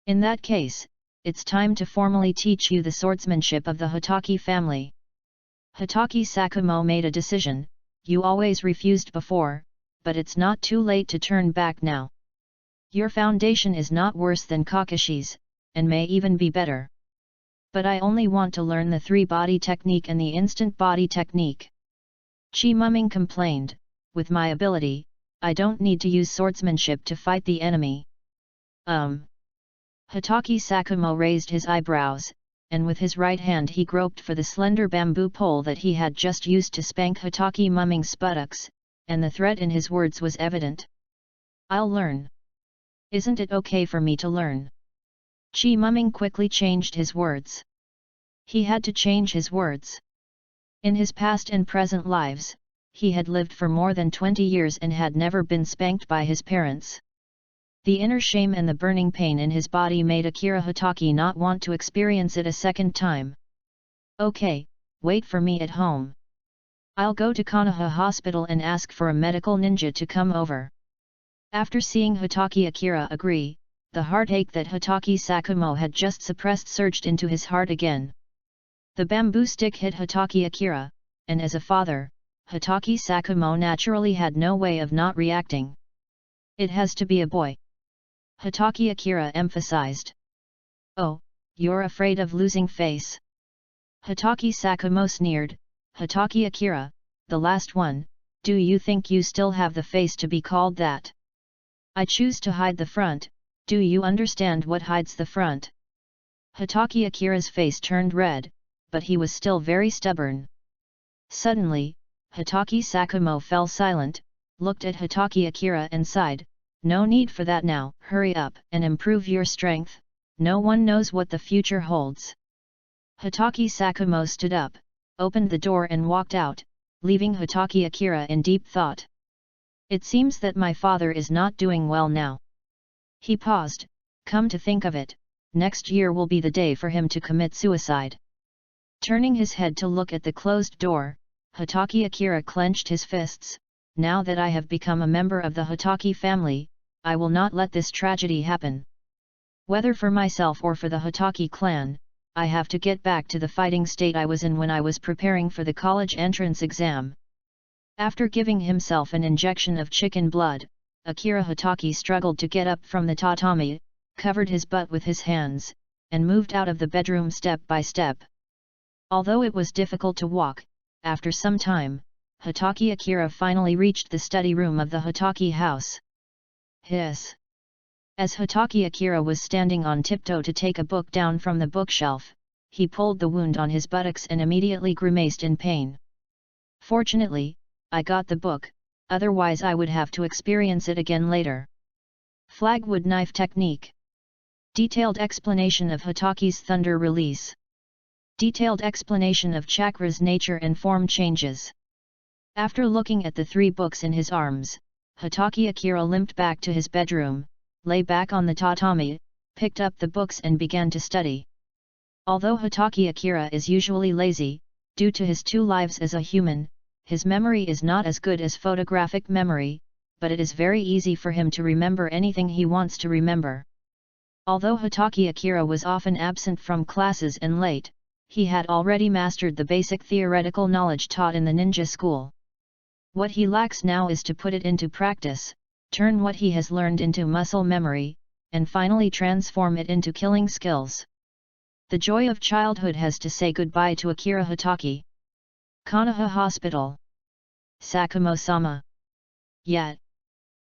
In that case, it's time to formally teach you the swordsmanship of the Hitaki family. Hitaki Sakumo made a decision. You always refused before, but it's not too late to turn back now. Your foundation is not worse than Kakashi's, and may even be better. But I only want to learn the three-body technique and the instant body technique. Chi Mumming complained, with my ability, I don't need to use swordsmanship to fight the enemy. Hatake Sakumo raised his eyebrows, and with his right hand he groped for the slender bamboo pole that he had just used to spank Hatake Mumming's buttocks, and the threat in his words was evident. I'll learn. Isn't it okay for me to learn? Chi Mumming quickly changed his words. He had to change his words. In his past and present lives, he had lived for more than 20 years and had never been spanked by his parents. The inner shame and the burning pain in his body made Akira Hatake not want to experience it a second time. Okay, wait for me at home. I'll go to Konoha Hospital and ask for a medical ninja to come over. After seeing Hatake Akira agree, the heartache that Hatake Sakumo had just suppressed surged into his heart again. The bamboo stick hit Hatake Akira, and as a father, Hatake Sakumo naturally had no way of not reacting. It has to be a boy. Hatake Akira emphasized. Oh, you're afraid of losing face? Hatake Sakumo sneered. Hatake Akira, the last one, do you think you still have the face to be called that? I choose to hide the front, do you understand what hides the front? Hatake Akira's face turned red, but he was still very stubborn. Suddenly, Hatake Sakumo fell silent, looked at Hatake Akira and sighed, no need for that now, hurry up and improve your strength, no one knows what the future holds. Hatake Sakumo stood up, opened the door and walked out, leaving Hatake Akira in deep thought. It seems that my father is not doing well now. He paused, come to think of it, next year will be the day for him to commit suicide. Turning his head to look at the closed door, Hatake Akira clenched his fists, now that I have become a member of the Hatake family, I will not let this tragedy happen. Whether for myself or for the Hatake clan, I have to get back to the fighting state I was in when I was preparing for the college entrance exam. After giving himself an injection of chicken blood, Akira Hatake struggled to get up from the tatami, covered his butt with his hands, and moved out of the bedroom step by step. Although it was difficult to walk, after some time, Hatake Akira finally reached the study room of the Hatake house. Hiss! As Hatake Akira was standing on tiptoe to take a book down from the bookshelf, he pulled the wound on his buttocks and immediately grimaced in pain. Fortunately, I got the book, otherwise I would have to experience it again later. Flagwood knife technique. Detailed explanation of Hatake's thunder release. Detailed explanation of chakra's nature and form changes. After looking at the 3 books in his arms, Hatake Akira limped back to his bedroom, lay back on the tatami, picked up the books and began to study. Although Hatake Akira is usually lazy, due to his 2 lives as a human, his memory is not as good as photographic memory, but it is very easy for him to remember anything he wants to remember. Although Hatake Akira was often absent from classes and late, he had already mastered the basic theoretical knowledge taught in the ninja school. What he lacks now is to put it into practice, turn what he has learned into muscle memory, and finally transform it into killing skills. The joy of childhood has to say goodbye to Akira Hatake. Konoha Hospital. Sakumo-sama. Yet.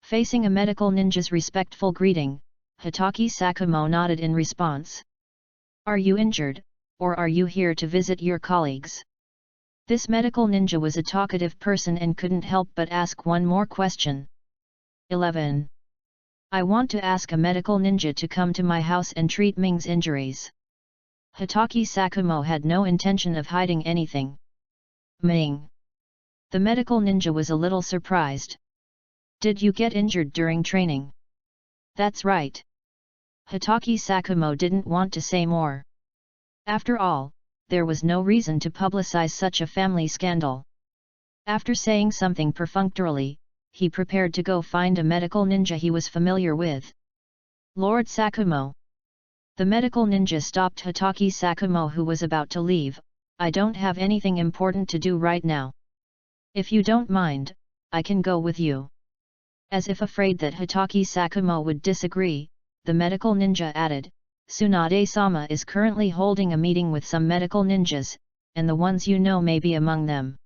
Facing a medical ninja's respectful greeting, Hatake Sakumo nodded in response. Are you injured, or are you here to visit your colleagues? This medical ninja was a talkative person and couldn't help but ask one more question. 11. I want to ask a medical ninja to come to my house and treat Ming's injuries. Hatake Sakumo had no intention of hiding anything. Ming. The medical ninja was a little surprised. Did you get injured during training? That's right. Hatake Sakumo didn't want to say more. After all, there was no reason to publicize such a family scandal. After saying something perfunctorily, he prepared to go find a medical ninja he was familiar with. Lord Sakumo. The medical ninja stopped Hatake Sakumo, who was about to leave. I don't have anything important to do right now. If you don't mind, I can go with you. As if afraid that Hatake Sakumo would disagree, the medical ninja added, Tsunade-sama is currently holding a meeting with some medical ninjas, and the ones you know may be among them.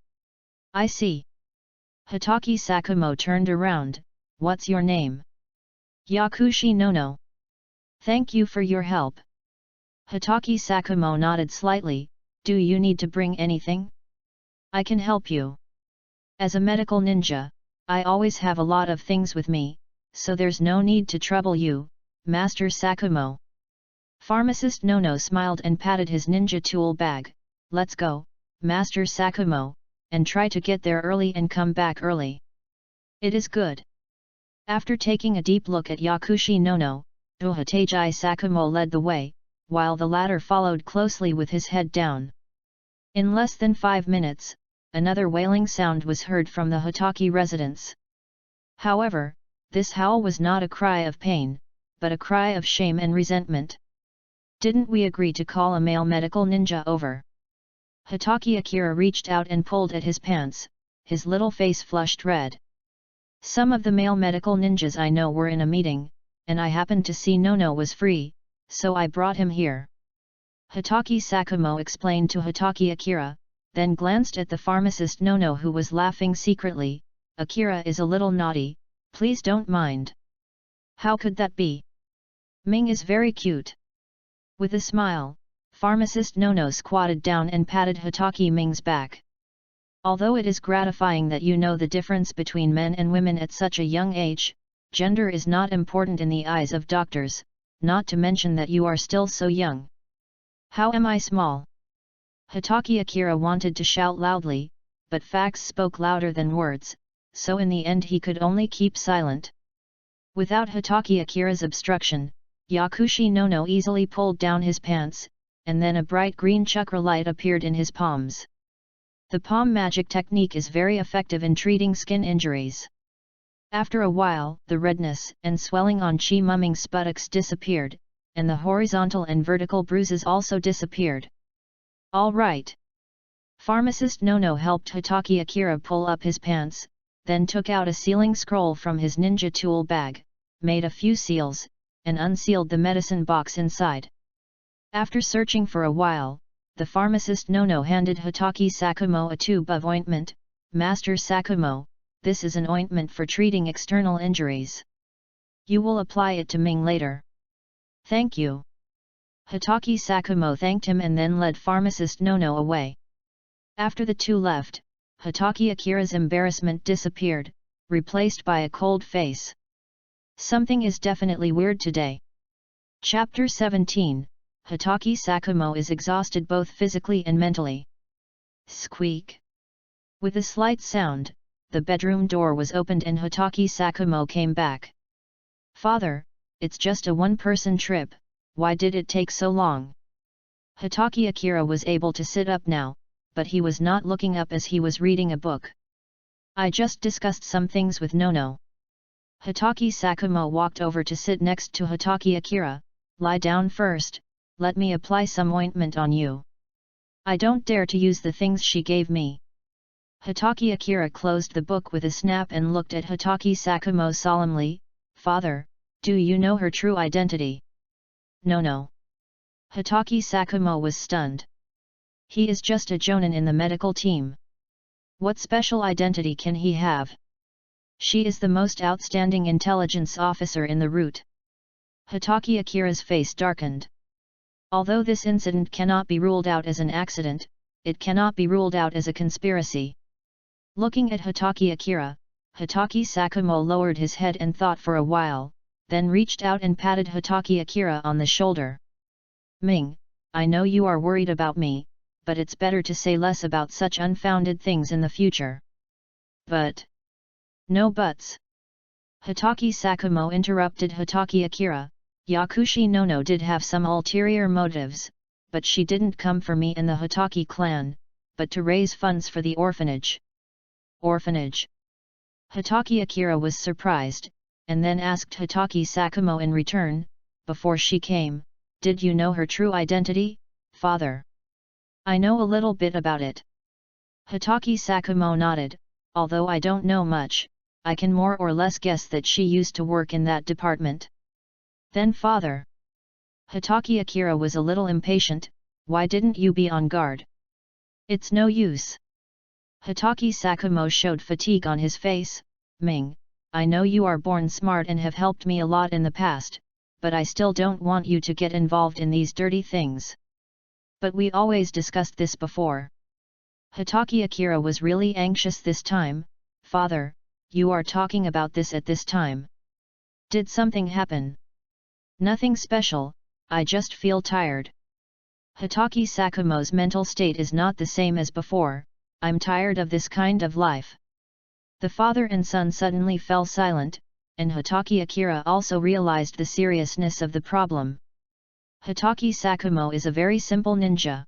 I see. Hatake Sakumo turned around. What's your name? Yakushi Nono. Thank you for your help. Hatake Sakumo nodded slightly. Do you need to bring anything? I can help you. As a medical ninja, I always have a lot of things with me, so there's no need to trouble you, Master Sakumo. Pharmacist Nono smiled and patted his ninja tool bag. Let's go, Master Sakumo, and try to get there early and come back early. It is good. After taking a deep look at Yakushi Nono, Hatake Sakumo led the way, while the latter followed closely with his head down. In less than 5 minutes, another wailing sound was heard from the Hatake residence. However, this howl was not a cry of pain, but a cry of shame and resentment. Didn't we agree to call a male medical ninja over? Hatake Akira reached out and pulled at his pants, his little face flushed red. Some of the male medical ninjas I know were in a meeting, and I happened to see Nono was free, so I brought him here. Hatake Sakumo explained to Hatake Akira, then glanced at the pharmacist Nono who was laughing secretly. Akira is a little naughty, please don't mind. How could that be? Ming is very cute. With a smile, pharmacist Nono squatted down and patted Hatake Ming's back. Although it is gratifying that you know the difference between men and women at such a young age, gender is not important in the eyes of doctors, not to mention that you are still so young. How am I small? Hatake Akira wanted to shout loudly, but facts spoke louder than words, so in the end he could only keep silent. Without Hatake Akira's obstruction, Yakushi Nono easily pulled down his pants, and then a bright green chakra light appeared in his palms. The palm magic technique is very effective in treating skin injuries. After a while, the redness and swelling on Chi Mumming's buttocks disappeared, and the horizontal and vertical bruises also disappeared. All right. Pharmacist Nono helped Hatake Akira pull up his pants, then took out a sealing scroll from his ninja tool bag, made a few seals, and unsealed the medicine box inside. After searching for a while, the pharmacist Nono handed Hatake Sakumo a tube of ointment. Master Sakumo, this is an ointment for treating external injuries. You will apply it to Ming later. Thank you. Hatake Sakumo thanked him and then led pharmacist Nono away. After the two left, Hatake Akira's embarrassment disappeared, replaced by a cold face. Something is definitely weird today. Chapter 17. Hatake Sakumo is exhausted both physically and mentally. Squeak. With a slight sound, the bedroom door was opened and Hatake Sakumo came back. Father, it's just a one-person trip, why did it take so long? Hatake Akira was able to sit up now, but he was not looking up as he was reading a book. I just discussed some things with Nono. Hatake Sakumo walked over to sit next to Hatake Akira. Lie down first, let me apply some ointment on you. I don't dare to use the things she gave me. Hatake Akira closed the book with a snap and looked at Hatake Sakumo solemnly. Father, do you know her true identity? No. Hatake Sakumo was stunned. He is just a jonin in the medical team. What special identity can he have? She is the most outstanding intelligence officer in the route. Hatake Akira's face darkened. Although this incident cannot be ruled out as an accident, it cannot be ruled out as a conspiracy. Looking at Hatake Akira, Hatake Sakumo lowered his head and thought for a while, then reached out and patted Hatake Akira on the shoulder. Ming, I know you are worried about me, but it's better to say less about such unfounded things in the future. But... No buts. Hatake Sakumo interrupted Hatake Akira. Yakushi Nono did have some ulterior motives, but she didn't come for me and the Hatake clan, but to raise funds for the orphanage. Orphanage? Hatake Akira was surprised, and then asked Hatake Sakumo in return, before she came, did you know her true identity, father? I know a little bit about it. Hatake Sakumo nodded, although I don't know much, I can more or less guess that she used to work in that department. Then father. Hatake Akira was a little impatient, why didn't you be on guard? It's no use. Hitaki Sakumo showed fatigue on his face. Ming, I know you are born smart and have helped me a lot in the past, but I still don't want you to get involved in these dirty things. But we always discussed this before. Hitaki Akira was really anxious this time. Father, you are talking about this at this time. Did something happen? Nothing special, I just feel tired. Hitaki Sakumo's mental state is not the same as before. I'm tired of this kind of life. The father and son suddenly fell silent, and Hitaki Akira also realized the seriousness of the problem. Hitaki Sakumo is a very simple ninja.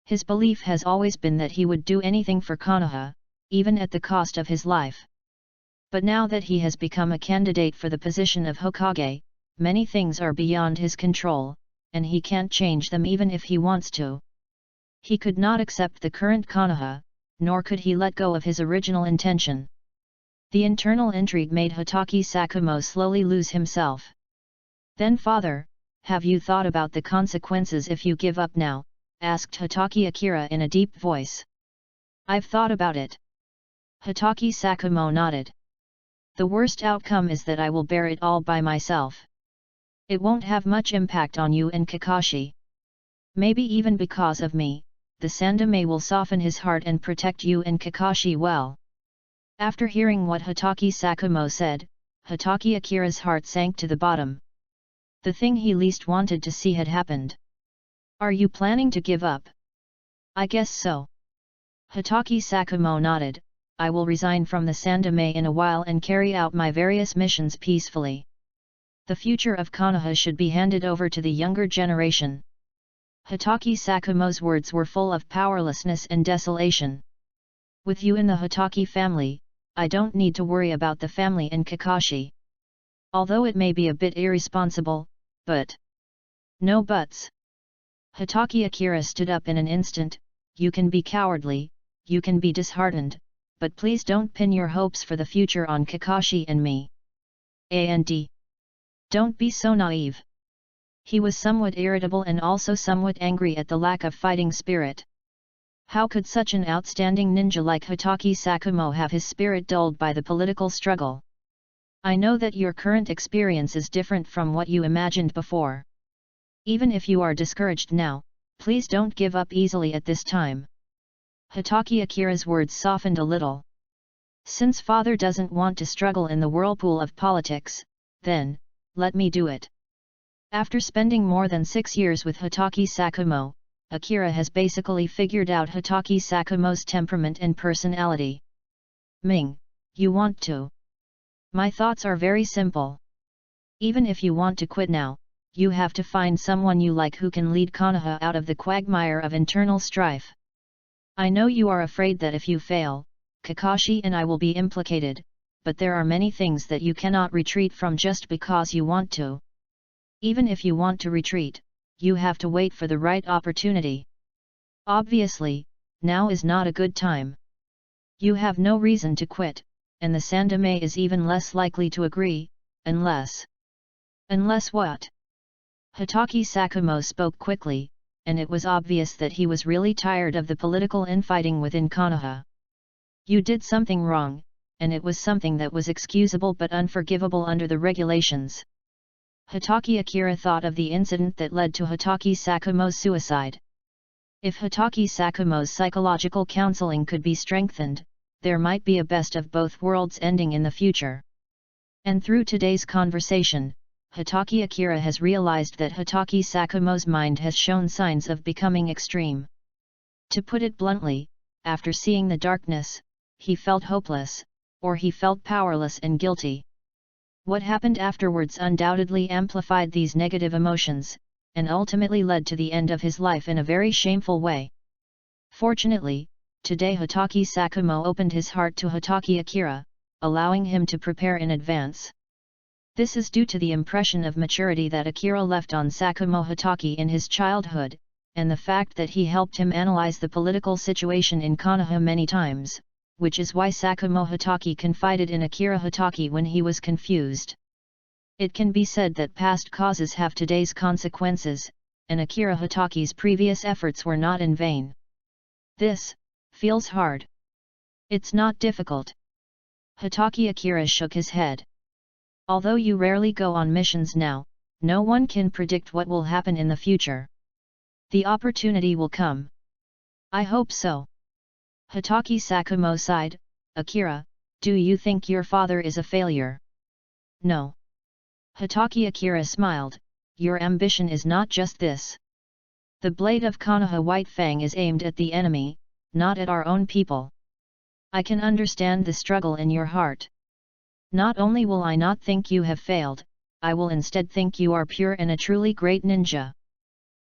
His belief has always been that he would do anything for Konoha, even at the cost of his life. But now that he has become a candidate for the position of Hokage, many things are beyond his control, and he can't change them even if he wants to. He could not accept the current Konoha, nor could he let go of his original intention. The internal intrigue made Hitaki Sakumo slowly lose himself. Then father, have you thought about the consequences if you give up now? Asked Hitaki Akira in a deep voice. I've thought about it. Hitaki Sakumo nodded. The worst outcome is that I will bear it all by myself. It won't have much impact on you and Kakashi. Maybe even because of me, the Sandaime will soften his heart and protect you and Kakashi well. After hearing what Hitaki Sakumo said, Hitaki Akira's heart sank to the bottom. The thing he least wanted to see had happened. Are you planning to give up? I guess so. Hitaki Sakumo nodded. I will resign from the Sandaime in a while and carry out my various missions peacefully. The future of Konoha should be handed over to the younger generation. Hitaki Sakumo's words were full of powerlessness and desolation. With you in the Hitaki family, I don't need to worry about the family and Kakashi. Although it may be a bit irresponsible, but... No buts. Hitaki Akira stood up in an instant. You can be cowardly, you can be disheartened, but please don't pin your hopes for the future on Kakashi and me. And don't be so naive. He was somewhat irritable and also somewhat angry at the lack of fighting spirit. How could such an outstanding ninja like Hitaki Sakumo have his spirit dulled by the political struggle? I know that your current experience is different from what you imagined before. Even if you are discouraged now, please don't give up easily at this time. Hitaki Akira's words softened a little. Since father doesn't want to struggle in the whirlpool of politics, then, let me do it. After spending more than 6 years with Hitaki Sakumo, Akira has basically figured out Hitaki Sakumo's temperament and personality. Ming, you want to? My thoughts are very simple. Even if you want to quit now, you have to find someone you like who can lead Konoha out of the quagmire of internal strife. I know you are afraid that if you fail, Kakashi and I will be implicated, but there are many things that you cannot retreat from just because you want to. Even if you want to retreat, you have to wait for the right opportunity. Obviously, now is not a good time. You have no reason to quit, and the Sandaime is even less likely to agree, unless... Unless what? Hitaki Sakumo spoke quickly, and it was obvious that he was really tired of the political infighting within Konoha. You did something wrong, and it was something that was excusable but unforgivable under the regulations. Hitaki Akira thought of the incident that led to Hitaki Sakumo's suicide. If Hitaki Sakumo's psychological counseling could be strengthened, there might be a best of both worlds ending in the future. And through today's conversation, Hitaki Akira has realized that Hitaki Sakumo's mind has shown signs of becoming extreme. To put it bluntly, after seeing the darkness, he felt hopeless, or he felt powerless and guilty. What happened afterwards undoubtedly amplified these negative emotions, and ultimately led to the end of his life in a very shameful way. Fortunately, today Hitaki Sakumo opened his heart to Hitaki Akira, allowing him to prepare in advance. This is due to the impression of maturity that Akira left on Sakumo Hitaki in his childhood, and the fact that he helped him analyze the political situation in Konoha many times, which is why Sakumo Hitaki confided in Akira Hitaki when he was confused. It can be said that past causes have today's consequences, and Akira Hitaki's previous efforts were not in vain. This feels hard. It's not difficult. Hatake Akira shook his head. Although you rarely go on missions now, no one can predict what will happen in the future. The opportunity will come. I hope so. Hatake Sakumo sighed. Akira, do you think your father is a failure? No. Hatake Akira smiled. Your ambition is not just this. The blade of Konoha White Fang is aimed at the enemy, not at our own people. I can understand the struggle in your heart. Not only will I not think you have failed, I will instead think you are pure and a truly great ninja.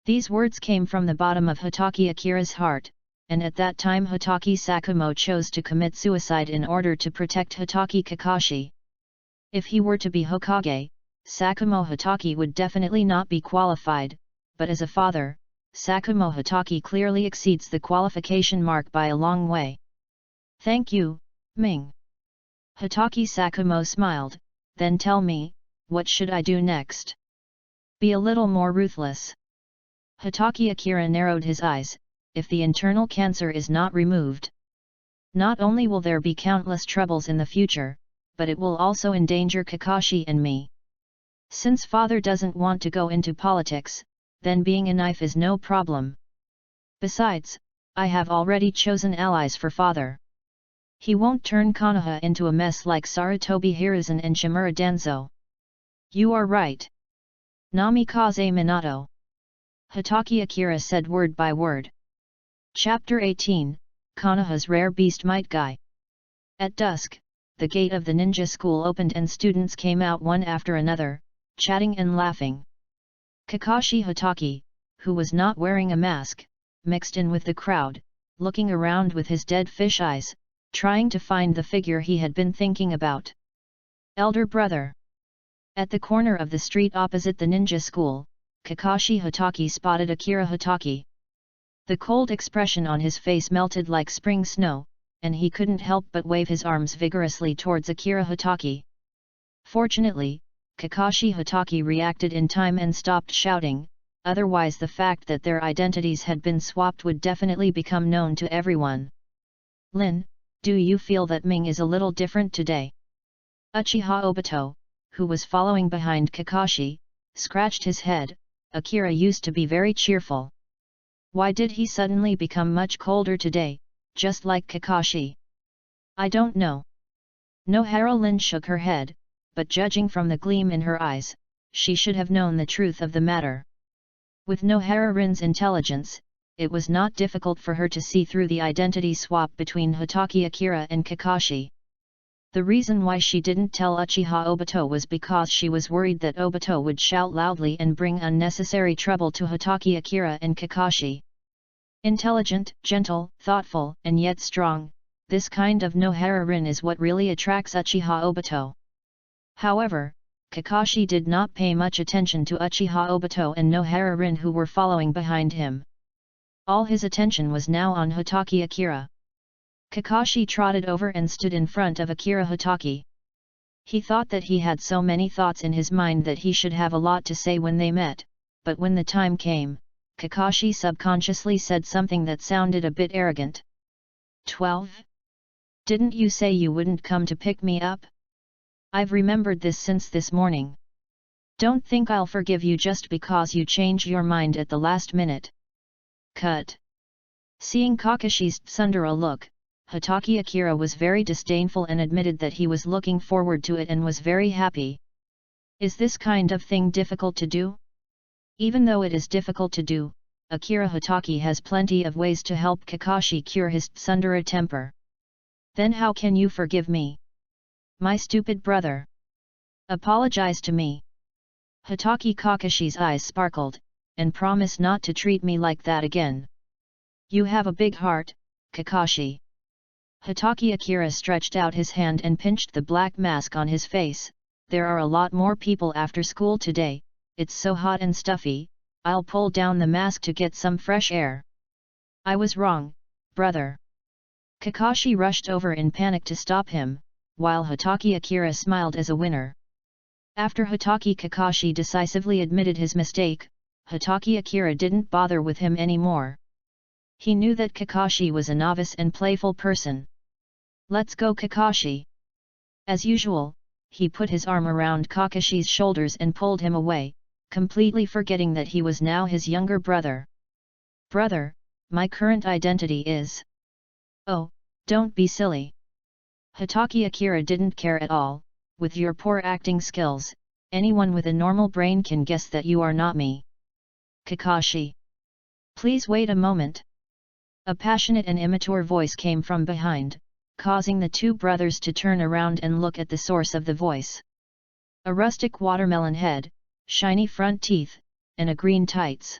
These words came from the bottom of Hatake Akira's heart, and at that time Hatake Sakumo chose to commit suicide in order to protect Hatake Kakashi. If he were to be Hokage, Sakumo Hatake would definitely not be qualified, but as a father, Sakumo Hatake clearly exceeds the qualification mark by a long way. Thank you, Ming. Hatake Sakumo smiled. Then tell me, what should I do next? Be a little more ruthless. Hatake Akira narrowed his eyes. If the internal cancer is not removed, not only will there be countless troubles in the future, but it will also endanger Kakashi and me. Since father doesn't want to go into politics, then being a knife is no problem. Besides, I have already chosen allies for father. He won't turn Konoha into a mess like Sarutobi Hiruzen and Shimura Danzo. You are right. Namikaze Minato. Hatake Akira said word by word. Chapter 18, Konoha's Rare Beast Might Guy. At dusk, the gate of the ninja school opened and students came out one after another, chatting and laughing. Kakashi Hatake, who was not wearing a mask, mixed in with the crowd, looking around with his dead fish eyes, trying to find the figure he had been thinking about. Elder brother. At the corner of the street opposite the ninja school, Kakashi Hatake spotted Akira Hatake. The cold expression on his face melted like spring snow, and he couldn't help but wave his arms vigorously towards Akira Hatake. Fortunately, Kakashi Hatake reacted in time and stopped shouting, otherwise the fact that their identities had been swapped would definitely become known to everyone. Lin, do you feel that Ming is a little different today? Uchiha Obito, who was following behind Kakashi, scratched his head. Akira used to be very cheerful. Why did he suddenly become much colder today, just like Kakashi? I don't know. Nohara Lin shook her head, but judging from the gleam in her eyes, she should have known the truth of the matter. With Nohara Rin's intelligence, it was not difficult for her to see through the identity swap between Hatake Akira and Kakashi. The reason why she didn't tell Uchiha Obito was because she was worried that Obito would shout loudly and bring unnecessary trouble to Hatake Akira and Kakashi. Intelligent, gentle, thoughtful, and yet strong, this kind of Nohara Rin is what really attracts Uchiha Obito. However, Kakashi did not pay much attention to Uchiha Obito and Nohara Rin who were following behind him. All his attention was now on Hatake Akira. Kakashi trotted over and stood in front of Akira Hatake. He thought that he had so many thoughts in his mind that he should have a lot to say when they met, but when the time came, Kakashi subconsciously said something that sounded a bit arrogant. 12? Didn't you say you wouldn't come to pick me up? I've remembered this since this morning. Don't think I'll forgive you just because you changed your mind at the last minute. Cut. Seeing Kakashi's tsundere look, Hatake Akira was very disdainful and admitted that he was looking forward to it and was very happy. Is this kind of thing difficult to do? Even though it is difficult to do, Akira Hatake has plenty of ways to help Kakashi cure his tsundere temper. Then how can you forgive me? My stupid brother. Apologize to me. Hatake Kakashi's eyes sparkled, and promise not to treat me like that again. You have a big heart, Kakashi. Hatake Akira stretched out his hand and pinched the black mask on his face. There are a lot more people after school today, it's so hot and stuffy, I'll pull down the mask to get some fresh air. I was wrong, brother. Kakashi rushed over in panic to stop him, while Hatake Akira smiled as a winner. After Hatake Kakashi decisively admitted his mistake, Hatake Akira didn't bother with him anymore. He knew that Kakashi was a novice and playful person. Let's go Kakashi. As usual, he put his arm around Kakashi's shoulders and pulled him away, completely forgetting that he was now his younger brother. Brother, my current identity is... Oh, don't be silly. Hatake Akira didn't care at all. With your poor acting skills, anyone with a normal brain can guess that you are not me. Kakashi. Please wait a moment. A passionate and immature voice came from behind, causing the two brothers to turn around and look at the source of the voice. A rustic watermelon head, shiny front teeth, and a green tights.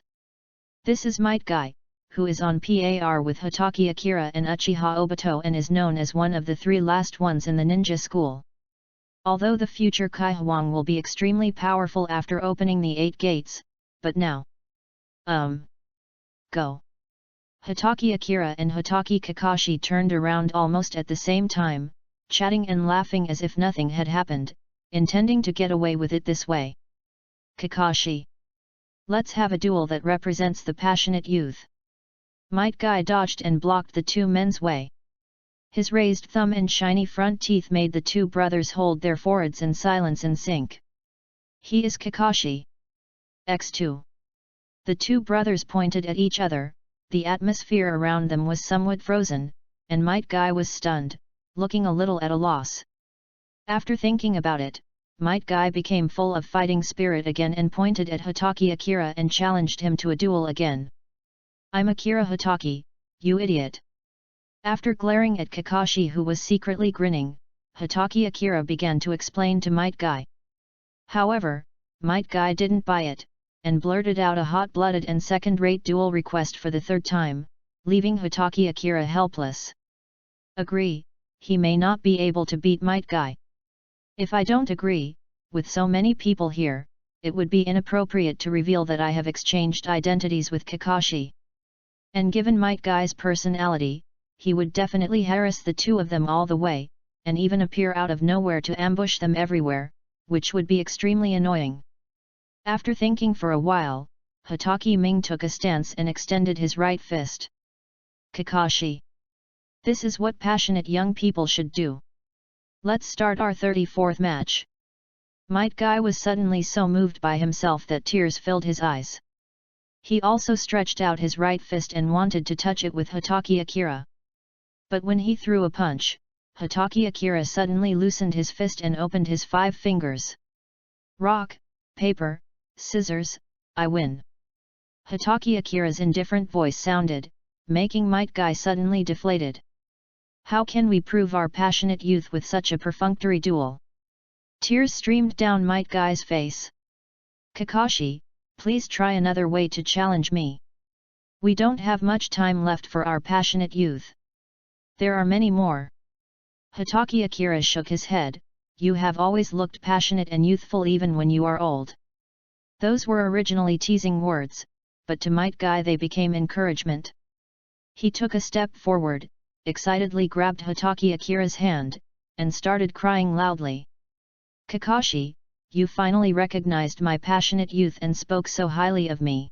This is Might Guy, who is on par with Hatake Akira and Uchiha Obito and is known as one of the three last ones in the ninja school. Although the future Kai Huang will be extremely powerful after opening the 8 gates, but now... Go. Hatake Akira and Hatake Kakashi turned around almost at the same time, chatting and laughing as if nothing had happened, intending to get away with it this way. Kakashi. Let's have a duel that represents the passionate youth. Might Guy dodged and blocked the two men's way. His raised thumb and shiny front teeth made the two brothers hold their foreheads in silence and sync. He is Kakashi. X2. The two brothers pointed at each other, the atmosphere around them was somewhat frozen, and Might Guy was stunned, looking a little at a loss. After thinking about it, Might Guy became full of fighting spirit again and pointed at Hatake Akira and challenged him to a duel again. I'm Akira Hatake, you idiot. After glaring at Kakashi who was secretly grinning, Hatake Akira began to explain to Might Guy. However, Might Guy didn't buy it, and blurted out a hot-blooded and second-rate duel request for the third time, leaving Hatake Akira helpless. Agree, he may not be able to beat Might Guy. If I don't agree, with so many people here, it would be inappropriate to reveal that I have exchanged identities with Kakashi. And given Might Guy's personality, he would definitely harass the two of them all the way, and even appear out of nowhere to ambush them everywhere, which would be extremely annoying. After thinking for a while, Hatake Ming took a stance and extended his right fist. Kakashi. This is what passionate young people should do. Let's start our 34th match. Might Guy was suddenly so moved by himself that tears filled his eyes. He also stretched out his right fist and wanted to touch it with Hatake Akira. But when he threw a punch, Hatake Akira suddenly loosened his fist and opened his 5 fingers. Rock, paper, scissors, I win. Hatake Akira's indifferent voice sounded, making Might Guy suddenly deflated. How can we prove our passionate youth with such a perfunctory duel? Tears streamed down Might Guy's face. Kakashi, please try another way to challenge me. We don't have much time left for our passionate youth. There are many more. Hatake Akira shook his head, you have always looked passionate and youthful even when you are old. Those were originally teasing words, but to Might Guy they became encouragement. He took a step forward, excitedly grabbed Hatake Akira's hand, and started crying loudly. Kakashi, you finally recognized my passionate youth and spoke so highly of me.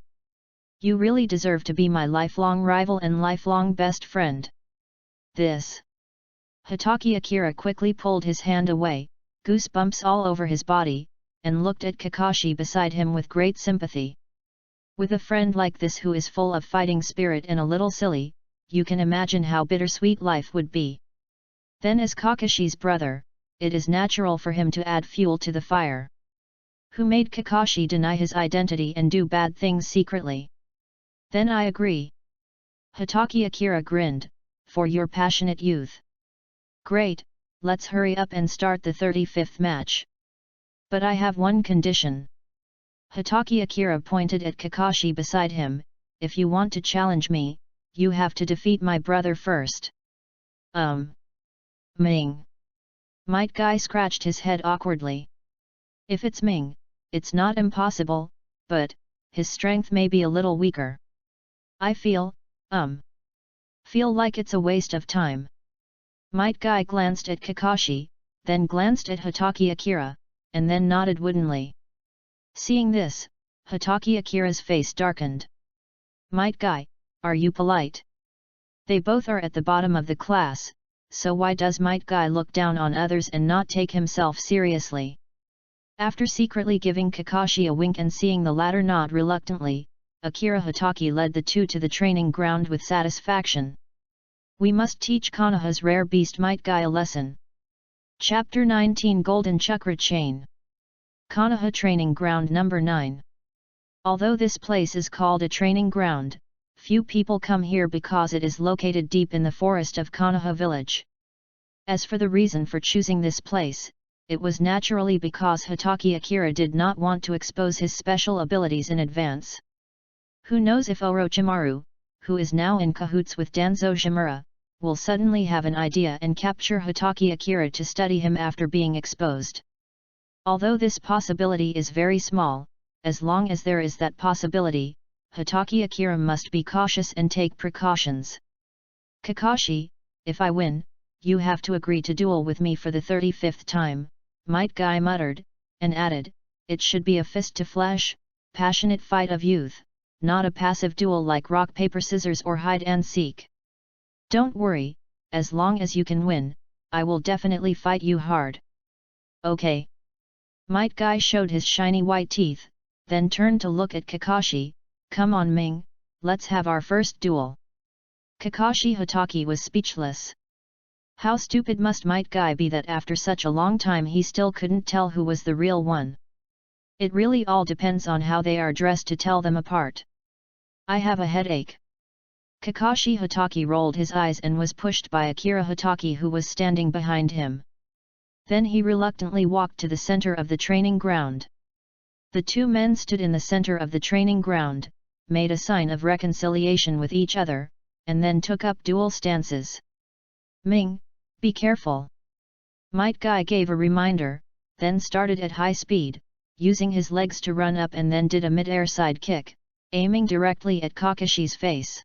You really deserve to be my lifelong rival and lifelong best friend. This. Hatake Akira quickly pulled his hand away, goosebumps all over his body, and looked at Kakashi beside him with great sympathy. With a friend like this who is full of fighting spirit and a little silly, you can imagine how bittersweet life would be. Then as Kakashi's brother, it is natural for him to add fuel to the fire. Who made Kakashi deny his identity and do bad things secretly? Then I agree. Hatake Akira grinned, for your passionate youth. Great, let's hurry up and start the 35th match. But I have one condition. Hatake Akira pointed at Kakashi beside him, if you want to challenge me, you have to defeat my brother first. Ming. Might Guy scratched his head awkwardly. If it's Ming, it's not impossible, but his strength may be a little weaker. I feel like it's a waste of time. Might Guy glanced at Kakashi, then glanced at Hatake Akira, and then nodded woodenly. Seeing this, Hatake Akira's face darkened. Might Guy, are you polite? They both are at the bottom of the class, so why does Might Guy look down on others and not take himself seriously? After secretly giving Kakashi a wink and seeing the latter nod reluctantly, Akira Hatake led the two to the training ground with satisfaction. We must teach Konoha's rare beast Might Guy a lesson. Chapter 19 Golden Chakra Chain. Konoha Training Ground Number 9. Although this place is called a training ground, few people come here because it is located deep in the forest of Konoha village. As for the reason for choosing this place, it was naturally because Hatake Akira did not want to expose his special abilities in advance. Who knows if Orochimaru, who is now in cahoots with Danzo Shimura, will suddenly have an idea and capture Hatake Akira to study him after being exposed. Although this possibility is very small, as long as there is that possibility, Hatake Akira must be cautious and take precautions. Kakashi, if I win, you have to agree to duel with me for the 35th time, Might Guy muttered, and added, it should be a fist-to-flesh, passionate fight of youth, not a passive duel like rock-paper-scissors or hide-and-seek. Don't worry, as long as you can win, I will definitely fight you hard. Okay. Might Guy showed his shiny white teeth, then turned to look at Kakashi. Come on Ming, let's have our first duel. Kakashi Hatake was speechless. How stupid must Might Guy be that after such a long time he still couldn't tell who was the real one. It really all depends on how they are dressed to tell them apart. I have a headache. Kakashi Hatake rolled his eyes and was pushed by Akira Hatake who was standing behind him. Then he reluctantly walked to the center of the training ground. The two men stood in the center of the training ground, made a sign of reconciliation with each other, and then took up duel stances. Ming, be careful. Might Guy gave a reminder, then started at high speed, using his legs to run up and then did a mid-air side kick, aiming directly at Kakashi's face.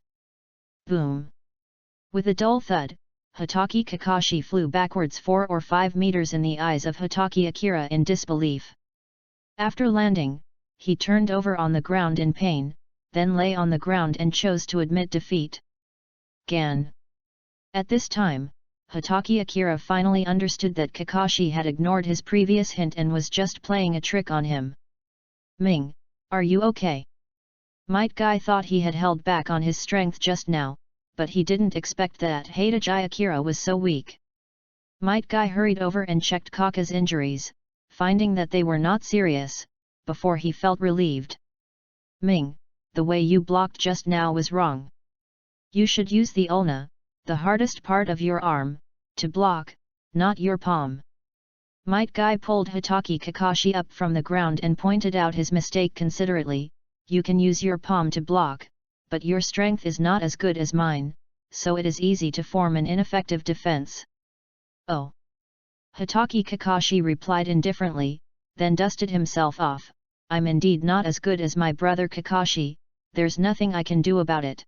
Boom! With a dull thud, Hatake Kakashi flew backwards 4 or 5 meters in the eyes of Hatake Akira in disbelief. After landing, he turned over on the ground in pain, then lay on the ground and chose to admit defeat. Gan. At this time, Hatake Akira finally understood that Kakashi had ignored his previous hint and was just playing a trick on him. Ming, are you okay? Might Guy thought he had held back on his strength just now, but he didn't expect that Hatake Akira was so weak. Might Guy hurried over and checked Kaka's injuries, finding that they were not serious, before he felt relieved. Ming, the way you blocked just now was wrong. You should use the ulna, the hardest part of your arm, to block, not your palm. Might Guy pulled Hatake Kakashi up from the ground and pointed out his mistake considerately. You can use your palm to block, but your strength is not as good as mine, so it is easy to form an ineffective defense. Oh! Hatake Kakashi replied indifferently, then dusted himself off. I'm indeed not as good as my brother Kakashi, there's nothing I can do about it.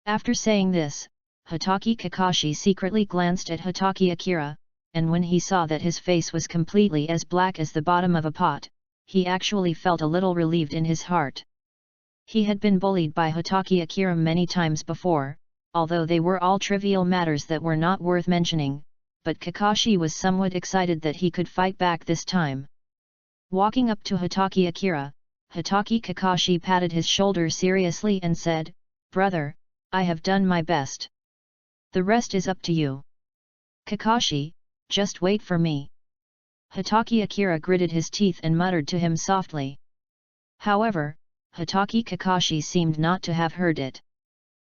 After saying this, Hatake Kakashi secretly glanced at Hatake Akira, and when he saw that his face was completely as black as the bottom of a pot, he actually felt a little relieved in his heart. He had been bullied by Hatake Akira many times before, although they were all trivial matters that were not worth mentioning, but Kakashi was somewhat excited that he could fight back this time. Walking up to Hatake Akira, Hatake Kakashi patted his shoulder seriously and said, "Brother, I have done my best. The rest is up to you. Kakashi, just wait for me." Hatake Akira gritted his teeth and muttered to him softly. However, Hatake Kakashi seemed not to have heard it.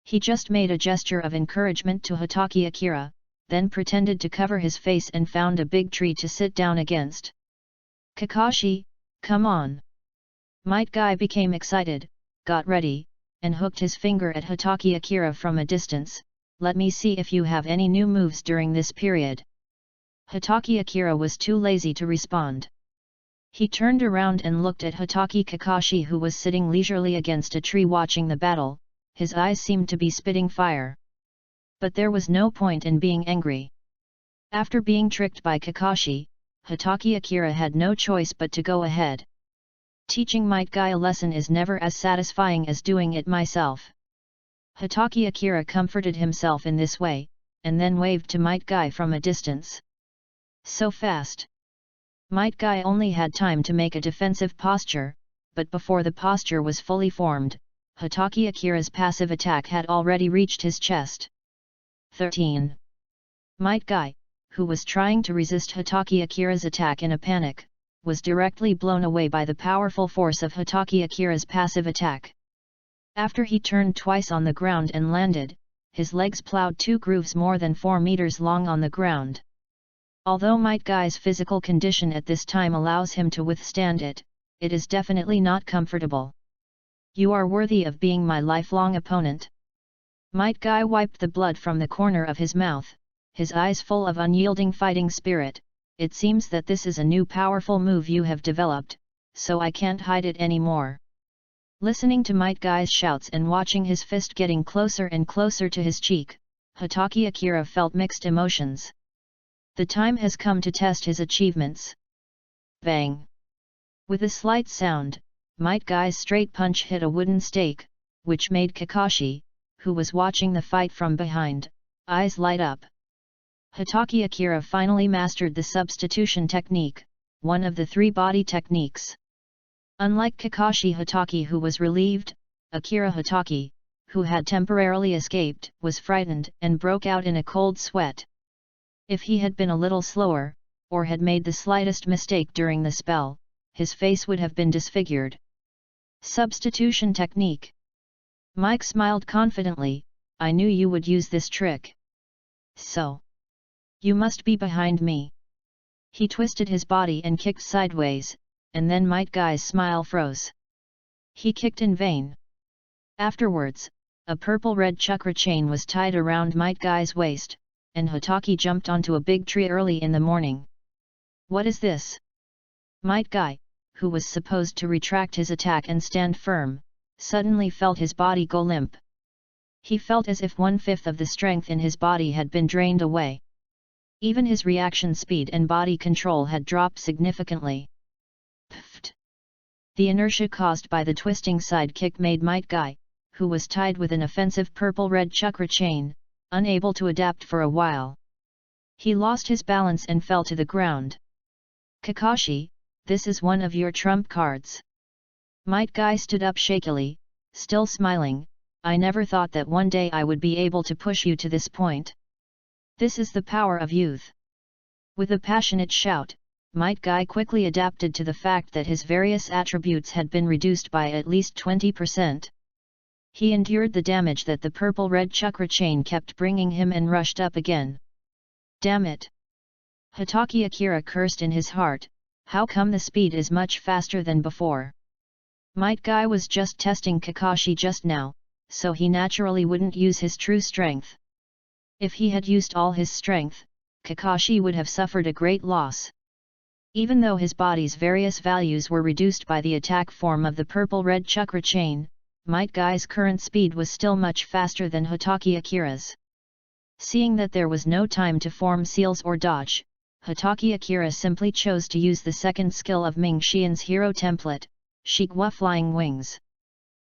He just made a gesture of encouragement to Hatake Akira, then pretended to cover his face and found a big tree to sit down against. "Kakashi, come on!" Might Guy became excited, got ready, and hooked his finger at Hatake Akira from a distance. "Let me see if you have any new moves during this period." Hatake Akira was too lazy to respond. He turned around and looked at Hatake Kakashi who was sitting leisurely against a tree watching the battle. His eyes seemed to be spitting fire. But there was no point in being angry. After being tricked by Kakashi, Hatake Akira had no choice but to go ahead. Teaching Might Guy a lesson is never as satisfying as doing it myself. Hatake Akira comforted himself in this way, and then waved to Might Guy from a distance. So fast! Might Guy only had time to make a defensive posture, but before the posture was fully formed, Hatake Akira's passive attack had already reached his chest. 13. Might Guy, who was trying to resist Hatake Akira's attack in a panic, was directly blown away by the powerful force of Hatake Akira's passive attack. After he turned twice on the ground and landed, his legs plowed 2 grooves more than 4 meters long on the ground. Although Might Guy's physical condition at this time allows him to withstand it, it is definitely not comfortable. You are worthy of being my lifelong opponent. Might Guy wiped the blood from the corner of his mouth, his eyes full of unyielding fighting spirit. It seems that this is a new powerful move you have developed, so I can't hide it anymore. Listening to Might Guy's shouts and watching his fist getting closer and closer to his cheek, Hatake Akira felt mixed emotions. The time has come to test his achievements. Bang! With a slight sound, Might Guy's straight punch hit a wooden stake, which made Kakashi, who was watching the fight from behind, eyes light up. Hatake Akira finally mastered the substitution technique, one of the 3 body techniques. Unlike Kakashi Hatake, who was relieved, Akira Hatake, who had temporarily escaped, was frightened and broke out in a cold sweat. If he had been a little slower, or had made the slightest mistake during the spell, his face would have been disfigured. Substitution technique. Mike smiled confidently, I knew you would use this trick. So. You must be behind me. He twisted his body and kicked sideways, and then Might Guy's smile froze. He kicked in vain. Afterwards, a purple-red chakra chain was tied around Might Guy's waist, and Hatake jumped onto a big tree early in the morning. What is this? Might Guy, who was supposed to retract his attack and stand firm, suddenly felt his body go limp. He felt as if 1/5 of the strength in his body had been drained away. Even his reaction speed and body control had dropped significantly. Pfft! The inertia caused by the twisting side kick made Might Guy, who was tied with an offensive purple-red chakra chain, unable to adapt for a while. He lost his balance and fell to the ground. Kakashi, this is one of your trump cards. Might Guy stood up shakily, still smiling, I never thought that one day I would be able to push you to this point. This is the power of youth. With a passionate shout, Might Guy quickly adapted to the fact that his various attributes had been reduced by at least 20%. He endured the damage that the purple-red chakra chain kept bringing him and rushed up again. Damn it! Hatake Akira cursed in his heart, how come the speed is much faster than before? Might Guy was just testing Kakashi just now, so he naturally wouldn't use his true strength. If he had used all his strength, Kakashi would have suffered a great loss. Even though his body's various values were reduced by the attack form of the purple-red chakra chain, Might Guy's current speed was still much faster than Hatake Akira's. Seeing that there was no time to form seals or dodge, Hatake Akira simply chose to use the second skill of Ming Xian's hero template, Shigua Flying Wings.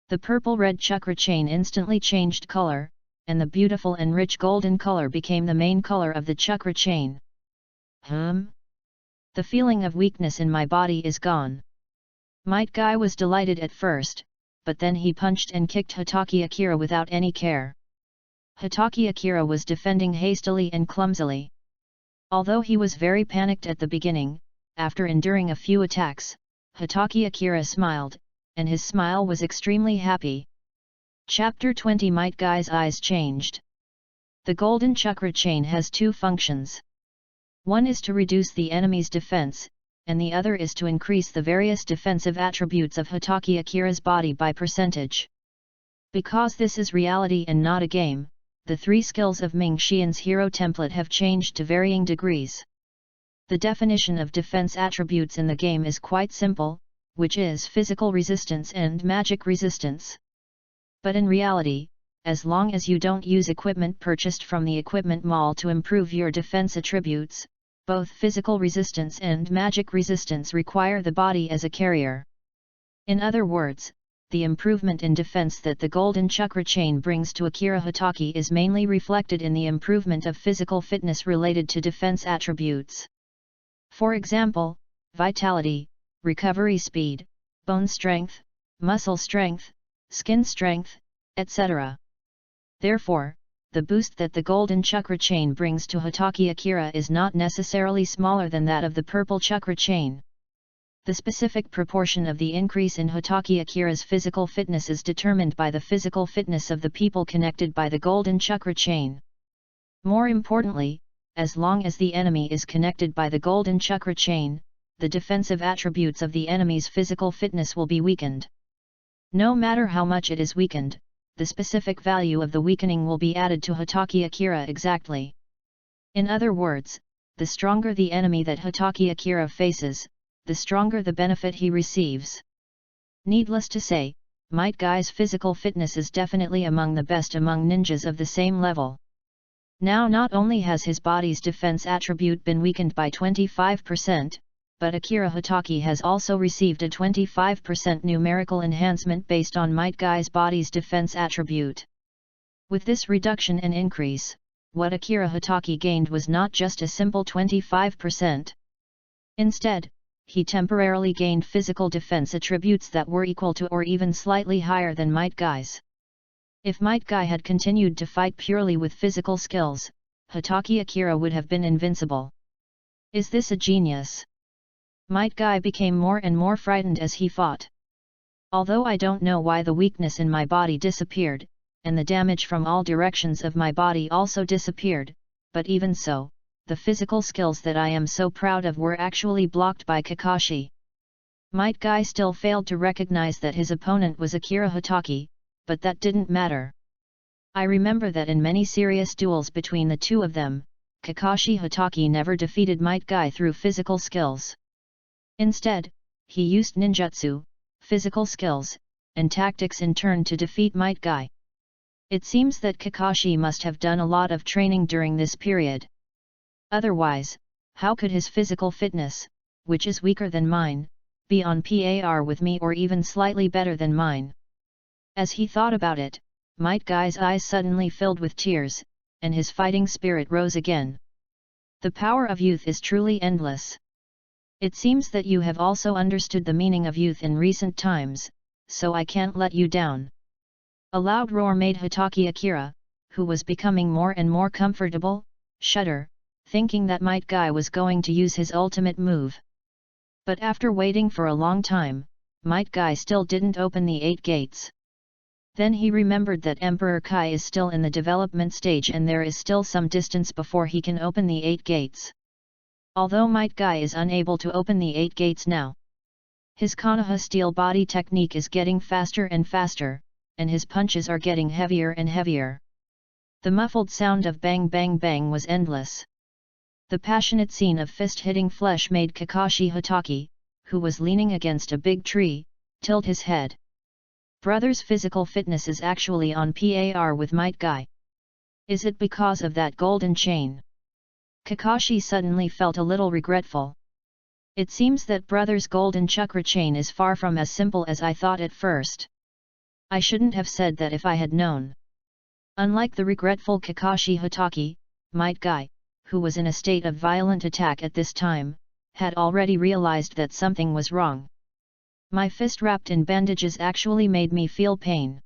The purple-red chakra chain instantly changed color, and the beautiful and rich golden color became the main color of the chakra chain. The feeling of weakness in my body is gone. Might Guy was delighted at first, but then he punched and kicked Hatake Akira without any care. Hatake Akira was defending hastily and clumsily. Although he was very panicked at the beginning, after enduring a few attacks, Hatake Akira smiled, and his smile was extremely happy. Chapter 20 Might Guy's eyes changed. The golden chakra chain has 2 functions. One is to reduce the enemy's defense, and the other is to increase the various defensive attributes of Hatake Akira's body by percentage. Because this is reality and not a game, the 3 skills of Ming Xian's hero template have changed to varying degrees. The definition of defense attributes in the game is quite simple, which is physical resistance and magic resistance. But in reality, as long as you don't use equipment purchased from the equipment mall to improve your defense attributes, both physical resistance and magic resistance require the body as a carrier. In other words, the improvement in defense that the Golden Chakra chain brings to Akira Hatake is mainly reflected in the improvement of physical fitness related to defense attributes. For example, vitality, recovery speed, bone strength, muscle strength, skin strength, etc. Therefore, the boost that the Golden Chakra chain brings to Hatake Akira is not necessarily smaller than that of the Purple Chakra chain. The specific proportion of the increase in Hatake Akira's physical fitness is determined by the physical fitness of the people connected by the Golden Chakra chain. More importantly, as long as the enemy is connected by the Golden Chakra chain, the defensive attributes of the enemy's physical fitness will be weakened. No matter how much it is weakened, the specific value of the weakening will be added to Hatake Akira exactly. In other words, the stronger the enemy that Hatake Akira faces, the stronger the benefit he receives. Needless to say, Might Guy's physical fitness is definitely among the best among ninjas of the same level. Now not only has his body's defense attribute been weakened by 25%, but Akira Hatake has also received a 25% numerical enhancement based on Might Guy's body's defense attribute. With this reduction and increase, what Akira Hatake gained was not just a simple 25%. Instead, he temporarily gained physical defense attributes that were equal to or even slightly higher than Might Guy's. If Might Guy had continued to fight purely with physical skills, Hatake Akira would have been invincible. Is this a genius? Might Guy became more and more frightened as he fought. Although I don't know why the weakness in my body disappeared, and the damage from all directions of my body also disappeared, but even so, the physical skills that I am so proud of were actually blocked by Kakashi. Might Guy still failed to recognize that his opponent was Akira Hatake, but that didn't matter. I remember that in many serious duels between the two of them, Kakashi Hatake never defeated Might Guy through physical skills. Instead, he used ninjutsu, physical skills, and tactics in turn to defeat Might Guy. It seems that Kakashi must have done a lot of training during this period. Otherwise, how could his physical fitness, which is weaker than mine, be on par with me or even slightly better than mine? As he thought about it, Might Guy's eyes suddenly filled with tears, and his fighting spirit rose again. The power of youth is truly endless. It seems that you have also understood the meaning of youth in recent times, so I can't let you down. A loud roar made Hatake Akira, who was becoming more and more comfortable, shudder, thinking that Might Guy was going to use his ultimate move. But after waiting for a long time, Might Guy still didn't open the 8 gates. Then he remembered that Emperor Kai is still in the development stage and there is still some distance before he can open the 8 gates. Although Might Guy is unable to open the 8 gates now, his Konoha steel body technique is getting faster and faster, and his punches are getting heavier and heavier. The muffled sound of bang bang bang was endless. The passionate scene of fist hitting flesh made Kakashi Hatake, who was leaning against a big tree, tilt his head. Brother's physical fitness is actually on par with Might Guy. Is it because of that golden chain? Kakashi suddenly felt a little regretful. It seems that brother's golden chakra chain is far from as simple as I thought at first. I shouldn't have said that if I had known. Unlike the regretful Kakashi Hatake, Might Guy, who was in a state of violent attack at this time, had already realized that something was wrong. My fist wrapped in bandages actually made me feel pain.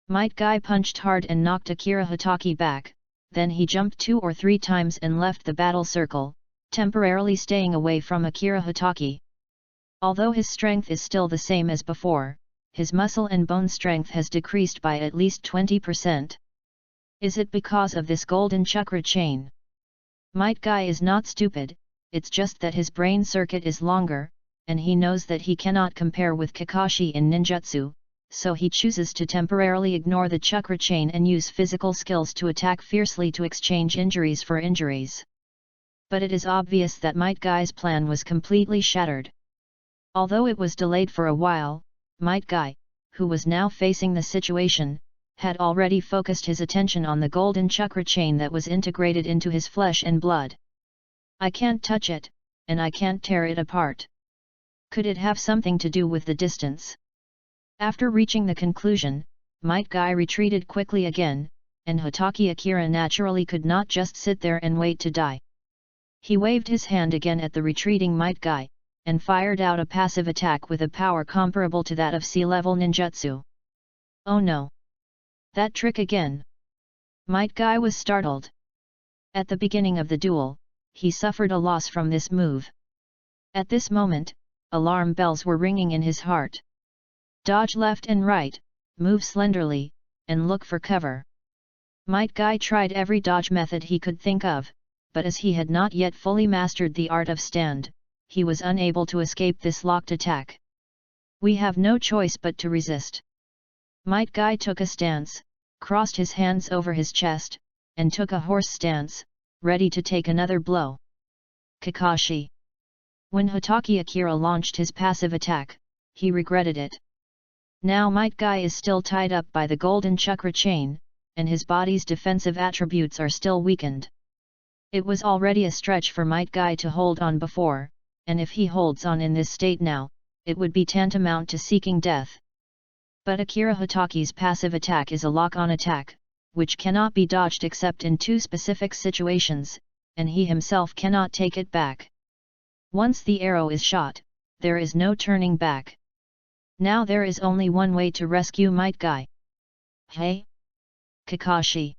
Might Guy punched hard and knocked Akira Hatake back, then he jumped 2 or 3 times and left the battle circle, temporarily staying away from Akira Hatake. Although his strength is still the same as before, his muscle and bone strength has decreased by at least 20%. Is it because of this golden chakra chain? Might Guy is not stupid, it's just that his brain circuit is longer, and he knows that he cannot compare with Kakashi in ninjutsu, so he chooses to temporarily ignore the chakra chain and use physical skills to attack fiercely to exchange injuries for injuries. But it is obvious that Might Guy's plan was completely shattered. Although it was delayed for a while, Might Guy, who was now facing the situation, had already focused his attention on the golden chakra chain that was integrated into his flesh and blood. I can't touch it, and I can't tear it apart. Could it have something to do with the distance? After reaching the conclusion, Might Guy retreated quickly again, and Hotaki Akira naturally could not just sit there and wait to die. He waved his hand again at the retreating Might Guy, and fired out a passive attack with a power comparable to that of sea-level ninjutsu. Oh no! That trick again! Might Guy was startled. At the beginning of the duel, he suffered a loss from this move. At this moment, alarm bells were ringing in his heart. Dodge left and right, move slenderly, and look for cover. Might Guy tried every dodge method he could think of, but as he had not yet fully mastered the art of stand, he was unable to escape this locked attack. We have no choice but to resist. Might Guy took a stance, crossed his hands over his chest, and took a horse stance, ready to take another blow. Kakashi. When Hotaki Akira launched his passive attack, he regretted it. Now Might Guy is still tied up by the golden chakra chain, and his body's defensive attributes are still weakened. It was already a stretch for Might Guy to hold on before, and if he holds on in this state now, it would be tantamount to seeking death. But Akira Hotaki's passive attack is a lock-on attack, which cannot be dodged except in two specific situations, and he himself cannot take it back. Once the arrow is shot, there is no turning back. Now there is only one way to rescue Might Guy. Hey! Kakashi!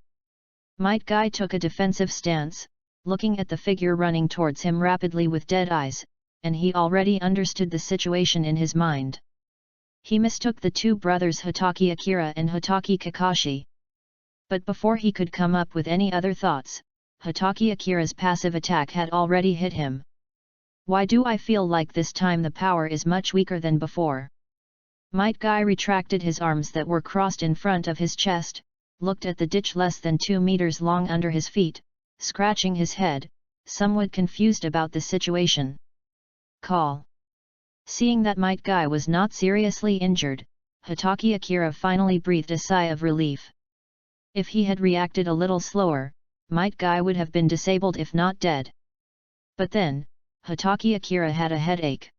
Might Guy took a defensive stance, looking at the figure running towards him rapidly with dead eyes, and he already understood the situation in his mind. He mistook the two brothers Hotaki Akira and Hotaki Kakashi. But before he could come up with any other thoughts, Hotaki Akira's passive attack had already hit him. Why do I feel like this time the power is much weaker than before? Might Guy retracted his arms that were crossed in front of his chest, looked at the ditch less than 2 meters long under his feet, scratching his head, somewhat confused about the situation. Call. Seeing that Might Guy was not seriously injured, Hotaki Akira finally breathed a sigh of relief. If he had reacted a little slower, Might Guy would have been disabled if not dead. But then, Hotaki Akira had a headache.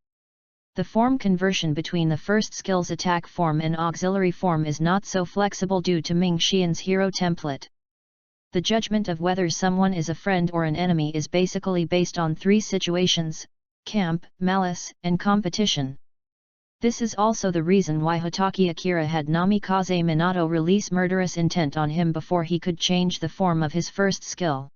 The form conversion between the first skill's attack form and auxiliary form is not so flexible due to Ming Xian's hero template. The judgment of whether someone is a friend or an enemy is basically based on 3 situations: camp, malice, and competition. This is also the reason why Hotaki Akira had Namikaze Minato release murderous intent on him before he could change the form of his first skill.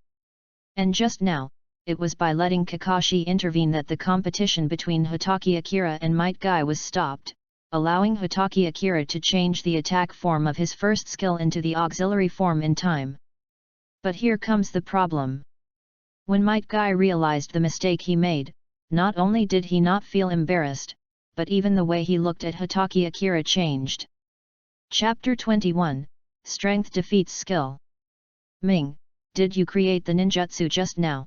And just now, it was by letting Kakashi intervene that the competition between Hotaki Akira and Might Guy was stopped, allowing Hotaki Akira to change the attack form of his first skill into the auxiliary form in time. But here comes the problem. When Might Guy realized the mistake he made, not only did he not feel embarrassed, but even the way he looked at Hotaki Akira changed. Chapter 21, Strength Defeats Skill. Ming, did you create the ninjutsu just now?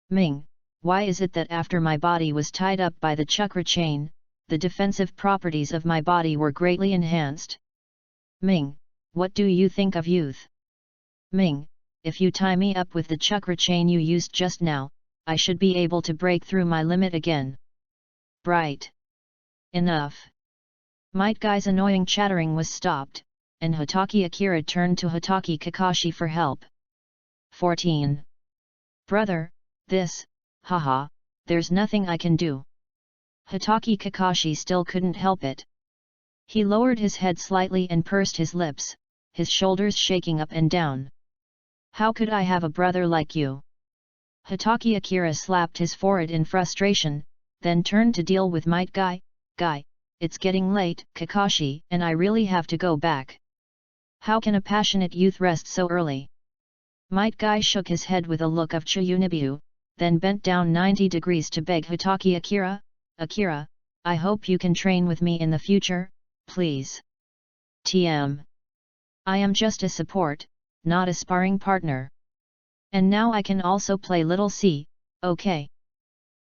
Ming, why is it that after my body was tied up by the chakra chain, the defensive properties of my body were greatly enhanced? Ming, what do you think of youth? Ming, if you tie me up with the chakra chain you used just now, I should be able to break through my limit again. Bright. Enough. Might Guy's annoying chattering was stopped, and Hotaki Akira turned to Hotaki Kakashi for help. 14. Brother, haha, there's nothing I can do. Hotaki Kakashi still couldn't help it. He lowered his head slightly and pursed his lips, his shoulders shaking up and down. How could I have a brother like you? Hotaki Akira slapped his forehead in frustration, then turned to deal with Might Guy. Guy, it's getting late, Kakashi, and I really have to go back. How can a passionate youth rest so early? Might Guy shook his head with a look of Chiyunibu, then bent down 90 degrees to beg Hotaki Akira, Akira, I hope you can train with me in the future, please. TM. I am just a support, not a sparring partner. And now I can also play little C, okay?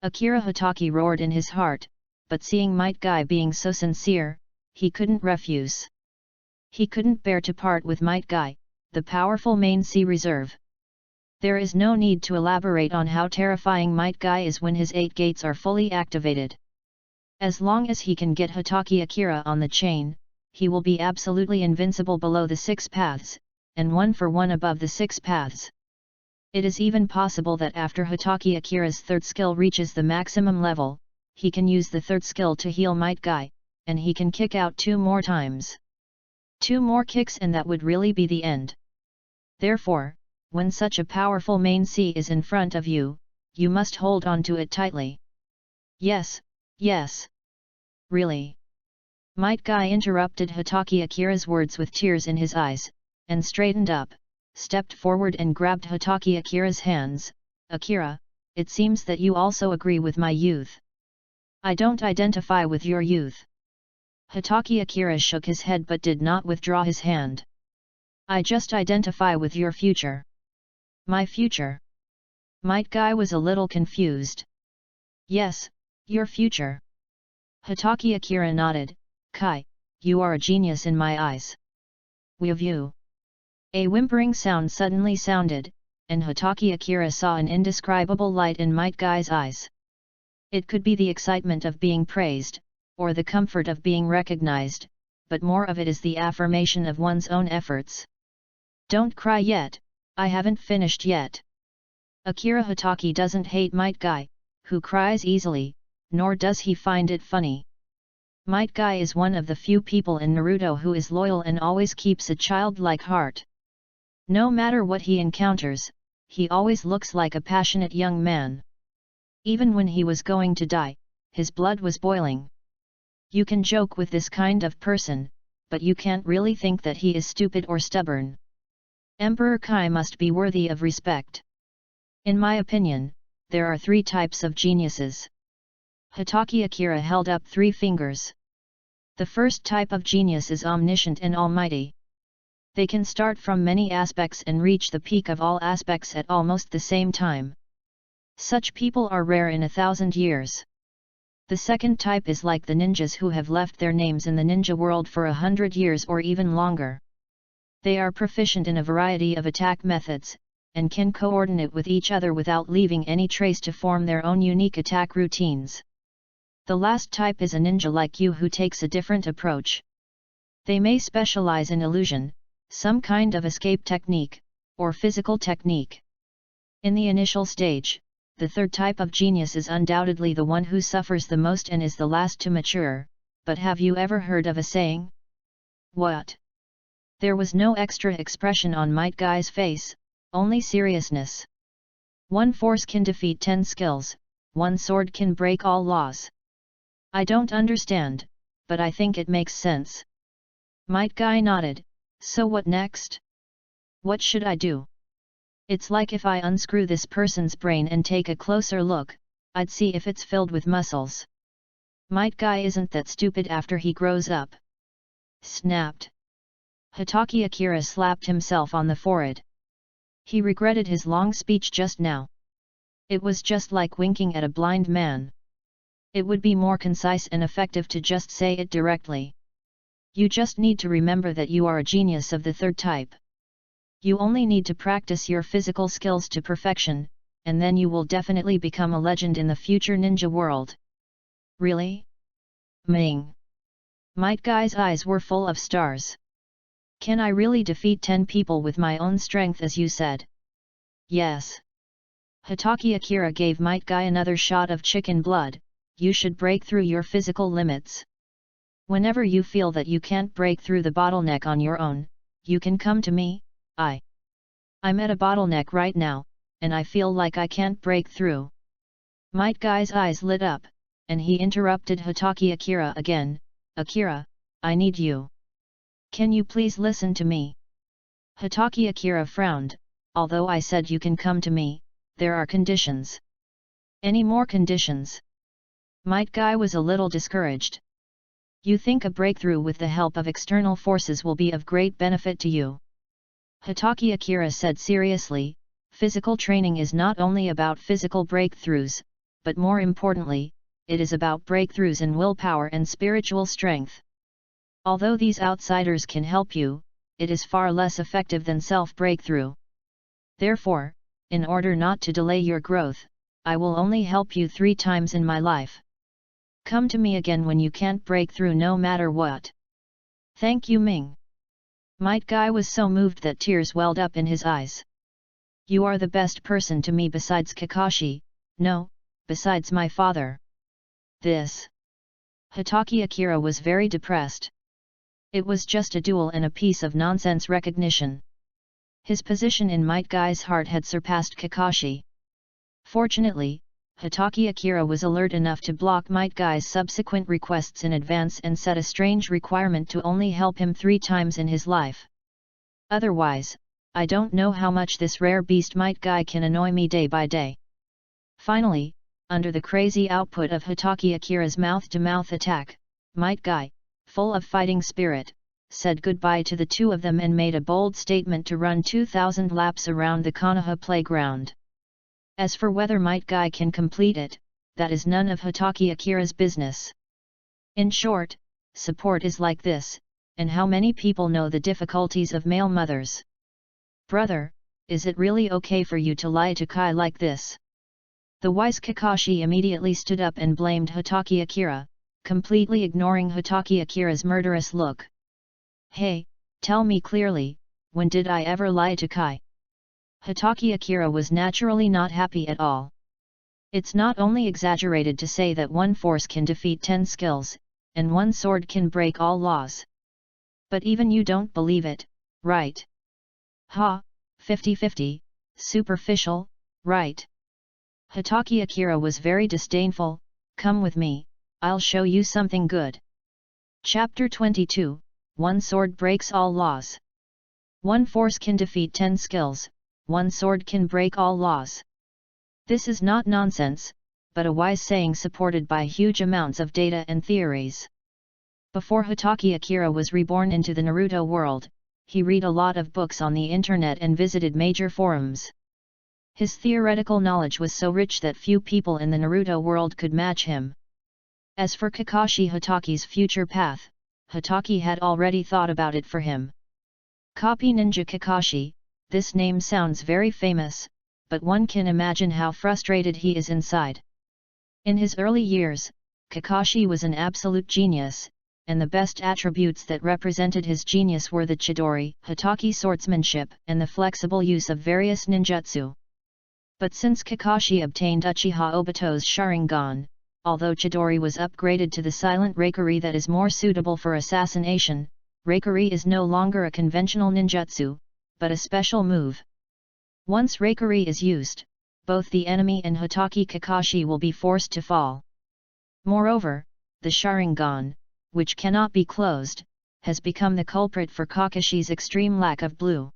Akira Hotaki roared in his heart, but seeing Might Guy being so sincere, he couldn't refuse. He couldn't bear to part with Might Guy, the powerful main C reserve. There is no need to elaborate on how terrifying Might Guy is when his 8 gates are fully activated. As long as he can get Hotaki Akira on the chain, he will be absolutely invincible below the 6 paths, and 1 for 1 above the 6 paths. It is even possible that after Hitaki Akira's third skill reaches the maximum level, he can use the third skill to heal Might Guy, and he can kick out 2 more times. 2 more kicks and that would really be the end. Therefore, when such a powerful main C is in front of you, you must hold on to it tightly. Yes, yes. Really? Might Guy interrupted Hitaki Akira's words with tears in his eyes, and straightened up, stepped forward and grabbed Hitaki Akira's hands. Akira, it seems that you also agree with my youth. I don't identify with your youth. Hitaki Akira shook his head but did not withdraw his hand. I just identify with your future. My future? Might Guy was a little confused. Yes, your future. Hitaki Akira nodded. Kai, you are a genius in my eyes. We of you. A whimpering sound suddenly sounded, and Hitaki Akira saw an indescribable light in Might Guy's eyes. It could be the excitement of being praised, or the comfort of being recognized, but more of it is the affirmation of one's own efforts. Don't cry yet, I haven't finished yet. Akira Hitaki doesn't hate Might Guy, who cries easily, nor does he find it funny. Might Guy is one of the few people in Naruto who is loyal and always keeps a childlike heart. No matter what he encounters, he always looks like a passionate young man. Even when he was going to die, his blood was boiling. You can joke with this kind of person, but you can't really think that he is stupid or stubborn. Emperor Kai must be worthy of respect. In my opinion, there are 3 types of geniuses. Hitaki Akira held up 3 fingers. The first type of genius is omniscient and almighty. They can start from many aspects and reach the peak of all aspects at almost the same time. Such people are rare in 1,000 years. The second type is like the ninjas who have left their names in the ninja world for 100 years or even longer. They are proficient in a variety of attack methods, and can coordinate with each other without leaving any trace to form their own unique attack routines. The last type is a ninja like you who takes a different approach. They may specialize in illusion, some kind of escape technique, or physical technique. In the initial stage, the third type of genius is undoubtedly the one who suffers the most and is the last to mature, but have you ever heard of a saying? What? There was no extra expression on Might Guy's face, only seriousness. 1 force can defeat 10 skills, 1 sword can break all laws. I don't understand, but I think it makes sense. Might Guy nodded. So what next? What should I do? It's like if I unscrew this person's brain and take a closer look, I'd see if it's filled with muscles. Might Guy isn't that stupid after he grows up. Snapped. Hitaki Akira slapped himself on the forehead. He regretted his long speech just now. It was just like winking at a blind man. It would be more concise and effective to just say it directly. You just need to remember that you are a genius of the third type. You only need to practice your physical skills to perfection, and then you will definitely become a legend in the future ninja world. Really? Ming. Might Guy's eyes were full of stars. Can I really defeat 10 people with my own strength as you said? Yes. Hitaki Akira gave Might Guy another shot of chicken blood. You should break through your physical limits. Whenever you feel that you can't break through the bottleneck on your own, you can come to me. I'm at a bottleneck right now, and I feel like I can't break through. Might Guy's eyes lit up, and he interrupted Hitaki Akira again. Akira, I need you. Can you please listen to me? Hitaki Akira frowned. Although I said you can come to me, there are conditions. Any more conditions? Might Guy was a little discouraged. You think a breakthrough with the help of external forces will be of great benefit to you? Hitaki Akira said seriously, physical training is not only about physical breakthroughs, but more importantly, it is about breakthroughs in willpower and spiritual strength. Although these outsiders can help you, it is far less effective than self-breakthrough. Therefore, in order not to delay your growth, I will only help you 3 times in my life. Come to me again when you can't break through no matter what. Thank you, Ming. Might Guy was so moved that tears welled up in his eyes. You are the best person to me besides Kakashi, no, besides my father. This. Hitaki Akira was very depressed. It was just a duel and a piece of nonsense recognition. His position in Might Guy's heart had surpassed Kakashi. Fortunately, Hitaki Akira was alert enough to block Might Guy's subsequent requests in advance and set a strange requirement to only help him 3 times in his life. Otherwise, I don't know how much this rare beast Might Guy can annoy me day by day. Finally, under the crazy output of Hitaki Akira's mouth-to-mouth attack, Might Guy, full of fighting spirit, said goodbye to the 2 of them and made a bold statement to run 2,000 laps around the Konoha playground. As for whether Might Guy can complete it, that is none of Hitaki Akira's business. In short, support is like this, and how many people know the difficulties of male mothers? Brother, is it really okay for you to lie to Kai like this? The wise Kakashi immediately stood up and blamed Hitaki Akira, completely ignoring Hitaki Akira's murderous look. Hey, tell me clearly, when did I ever lie to Kai? Hitaki Akira was naturally not happy at all. It's not only exaggerated to say that 1 force can defeat 10 skills, and 1 sword can break all laws. But even you don't believe it, right? Ha, 50-50, superficial, right? Hitaki Akira was very disdainful. Come with me, I'll show you something good. Chapter 22, 1 sword breaks all laws. 1 force can defeat 10 skills, 1 sword can break all laws. This is not nonsense, but a wise saying supported by huge amounts of data and theories. Before Hitaki Akira was reborn into the Naruto world, he read a lot of books on the internet and visited major forums. His theoretical knowledge was so rich that few people in the Naruto world could match him. As for Kakashi Hitaki's future path, Hitaki had already thought about it for him. Copy Ninja Kakashi, this name sounds very famous, but one can imagine how frustrated he is inside. In his early years, Kakashi was an absolute genius, and the best attributes that represented his genius were the Chidori, Hitaki swordsmanship, and the flexible use of various ninjutsu. But since Kakashi obtained Uchiha Obito's Sharingan, although Chidori was upgraded to the silent Reikiri that is more suitable for assassination, Reikiri is no longer a conventional ninjutsu, but a special move. Once Reikiri is used, both the enemy and Hitaki Kakashi will be forced to fall. Moreover, the Sharingan, which cannot be closed, has become the culprit for Kakashi's extreme lack of blue.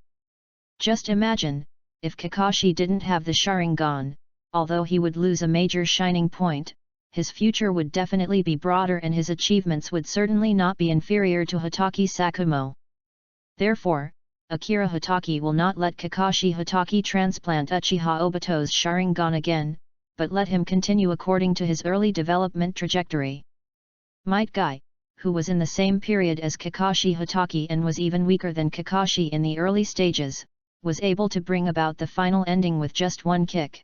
Just imagine, if Kakashi didn't have the Sharingan, although he would lose a major shining point, his future would definitely be broader and his achievements would certainly not be inferior to Hitaki Sakumo. Therefore, Akira Hitaki will not let Kakashi Hitaki transplant Uchiha Obito's Sharingan again, but let him continue according to his early development trajectory. Might Guy, who was in the same period as Kakashi Hitaki and was even weaker than Kakashi in the early stages, was able to bring about the final ending with just 1 kick.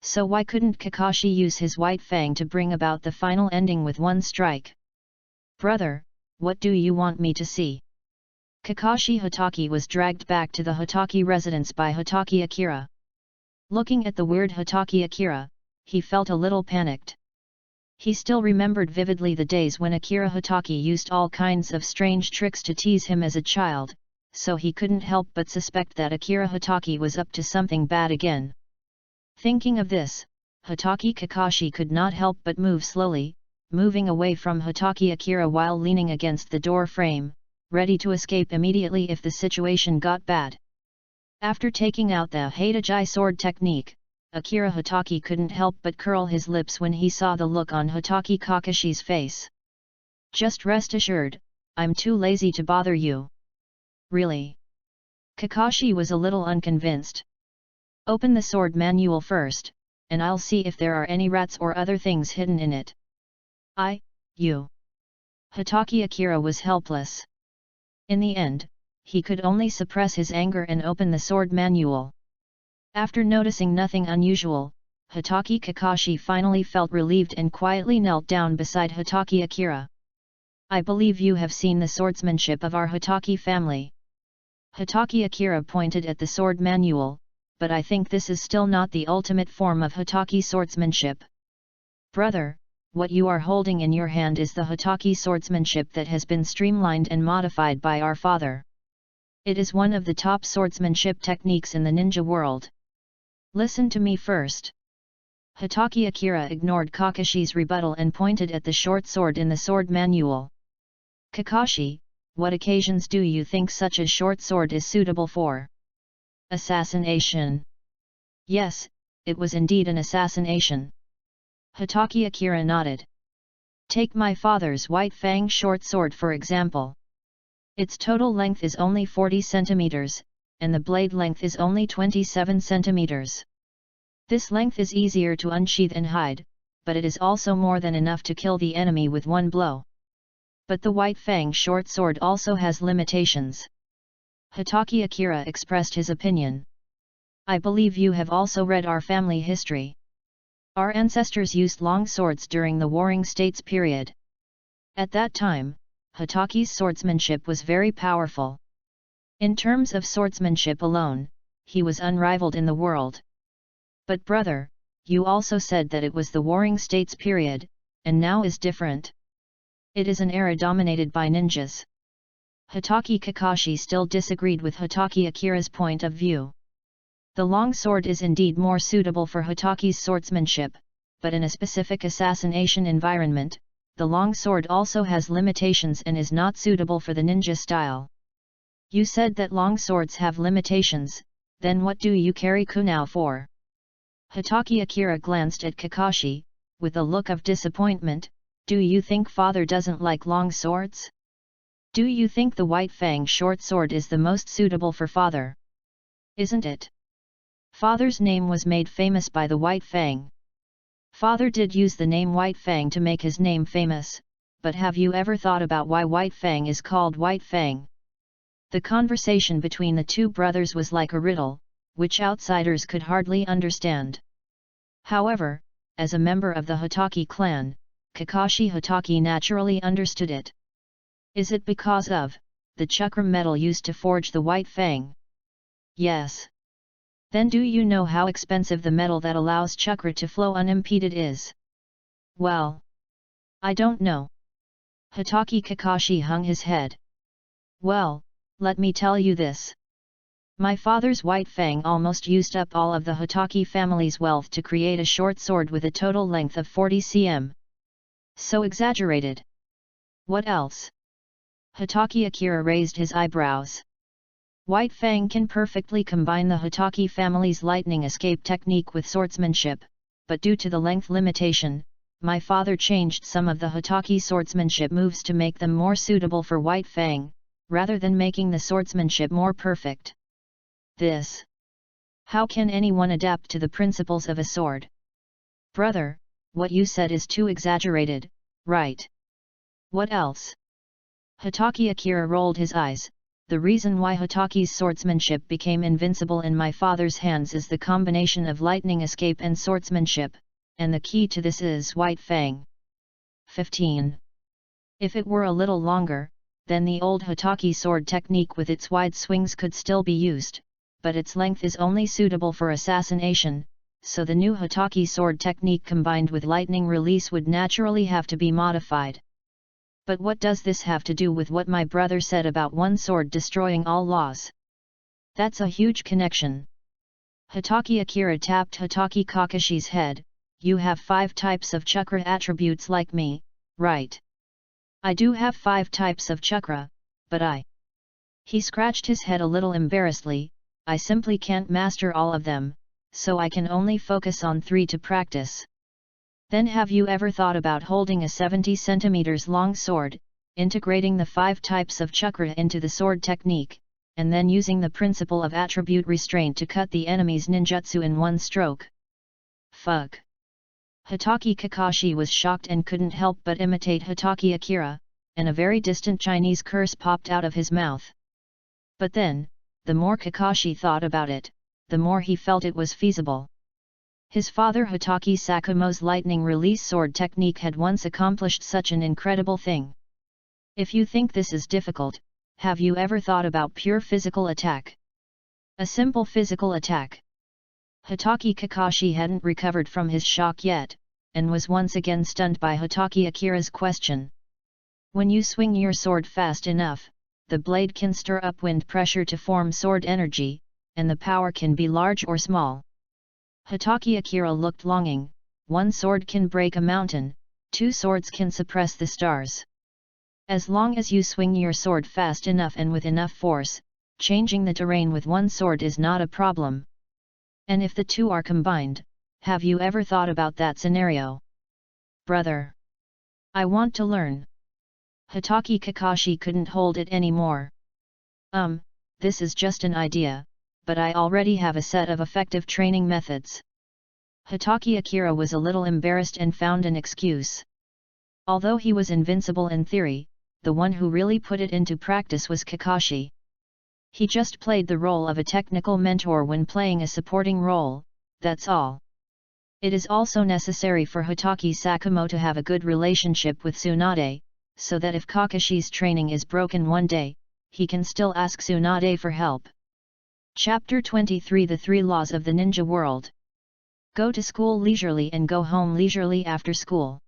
So why couldn't Kakashi use his White Fang to bring about the final ending with 1 strike? Brother, what do you want me to see? Kakashi Hitaki was dragged back to the Hitaki residence by Hitaki Akira. Looking at the weird Hitaki Akira, he felt a little panicked. He still remembered vividly the days when Akira Hitaki used all kinds of strange tricks to tease him as a child, so he couldn't help but suspect that Akira Hitaki was up to something bad again. Thinking of this, Hitaki Kakashi could not help but move slowly, moving away from Hitaki Akira while leaning against the door frame, ready to escape immediately if the situation got bad. After taking out the Haidaji sword technique, Akira Hitaki couldn't help but curl his lips when he saw the look on Hitaki Kakashi's face. Just rest assured, I'm too lazy to bother you. Really? Kakashi was a little unconvinced. Open the sword manual first, and I'll see if there are any rats or other things hidden in it. You. Hitaki Akira was helpless. In the end, he could only suppress his anger and open the sword manual. After noticing nothing unusual, Hitaki Kakashi finally felt relieved and quietly knelt down beside Hitaki Akira. I believe you have seen the swordsmanship of our Hitaki family. Hitaki Akira pointed at the sword manual, but I think this is still not the ultimate form of Hitaki swordsmanship. Brother, what you are holding in your hand is the Hitaki swordsmanship that has been streamlined and modified by our father. It is one of the top swordsmanship techniques in the ninja world. Listen to me first. Hitaki Akira ignored Kakashi's rebuttal and pointed at the short sword in the sword manual. Kakashi, what occasions do you think such a short sword is suitable for? Assassination. Yes, it was indeed an assassination. Hitaki Akira nodded. Take my father's White Fang short sword for example. Its total length is only 40 centimeters, and the blade length is only 27 centimeters. This length is easier to unsheath and hide, but it is also more than enough to kill the enemy with one blow. But the White Fang short sword also has limitations. Hitaki Akira expressed his opinion. I believe you have also read our family history. Our ancestors used long swords during the Warring States period. At that time, Hitaki's swordsmanship was very powerful. In terms of swordsmanship alone, he was unrivaled in the world. But brother, you also said that it was the Warring States period, and now is different. It is an era dominated by ninjas. Hitaki Kakashi still disagreed with Hitaki Akira's point of view. The long sword is indeed more suitable for Hitaki's swordsmanship, but in a specific assassination environment, the long sword also has limitations and is not suitable for the ninja style. You said that long swords have limitations, then what do you carry kunao for? Hitaki Akira glanced at Kakashi, with a look of disappointment. Do you think father doesn't like long swords? Do you think the White Fang short sword is the most suitable for father? Isn't it? Father's name was made famous by the White Fang. Father did use the name White Fang to make his name famous, but have you ever thought about why White Fang is called White Fang? The conversation between the two brothers was like a riddle, which outsiders could hardly understand. However, as a member of the Hitaki clan, Kakashi Hitaki naturally understood it. Is it because of the chakra metal used to forge the White Fang? Yes. Then do you know how expensive the metal that allows chakra to flow unimpeded is? Well, I don't know. Hitaki Kakashi hung his head. Well, let me tell you this. My father's White Fang almost used up all of the Hitaki family's wealth to create a short sword with a total length of 40 cm. So exaggerated. What else? Hitaki Akira raised his eyebrows. White Fang can perfectly combine the Hitaki family's lightning escape technique with swordsmanship, but due to the length limitation, my father changed some of the Hitaki swordsmanship moves to make them more suitable for White Fang, rather than making the swordsmanship more perfect. This. How can anyone adapt to the principles of a sword? Brother, what you said is too exaggerated, right? What else? Hitaki Akira rolled his eyes. The reason why Hitaki's swordsmanship became invincible in my father's hands is the combination of lightning escape and swordsmanship, and the key to this is White Fang. 15. If it were a little longer, then the old Hitaki sword technique with its wide swings could still be used, but its length is only suitable for assassination, so the new Hitaki sword technique combined with lightning release would naturally have to be modified. But what does this have to do with what my brother said about one sword destroying all laws? That's a huge connection. Hitaki Akira tapped Hitaki Kakashi's head. You have 5 types of chakra attributes like me, right? I do have 5 types of chakra, but He scratched his head a little embarrassedly. I simply can't master all of them, so I can only focus on 3 to practice. Then have you ever thought about holding a 70 cm long sword, integrating the 5 types of chakra into the sword technique, and then using the principle of attribute restraint to cut the enemy's ninjutsu in one stroke? Fuck. Hitaki Kakashi was shocked and couldn't help but imitate Hitaki Akira, and a very distant Chinese curse popped out of his mouth. But then, the more Kakashi thought about it, the more he felt it was feasible. His father Hitaki Sakumo's lightning release sword technique had once accomplished such an incredible thing. If you think this is difficult, have you ever thought about pure physical attack? A simple physical attack. Hitaki Kakashi hadn't recovered from his shock yet, and was once again stunned by Hitaki Akira's question. When you swing your sword fast enough, the blade can stir up wind pressure to form sword energy, and the power can be large or small. Hitaki Akira looked longing. One sword can break a mountain, 2 swords can suppress the stars. As long as you swing your sword fast enough and with enough force, changing the terrain with one sword is not a problem. And if the two are combined, have you ever thought about that scenario? Brother, I want to learn. Hitaki Kakashi couldn't hold it anymore. This is just an idea, but I already have a set of effective training methods. Hitaki Akira was a little embarrassed and found an excuse. Although he was invincible in theory, the one who really put it into practice was Kakashi. He just played the role of a technical mentor when playing a supporting role, that's all. It is also necessary for Hitaki Sakamoto to have a good relationship with Tsunade, so that if Kakashi's training is broken one day, he can still ask Tsunade for help. Chapter 23 The 3 Laws of the Ninja World. Go to school leisurely and go home leisurely after school.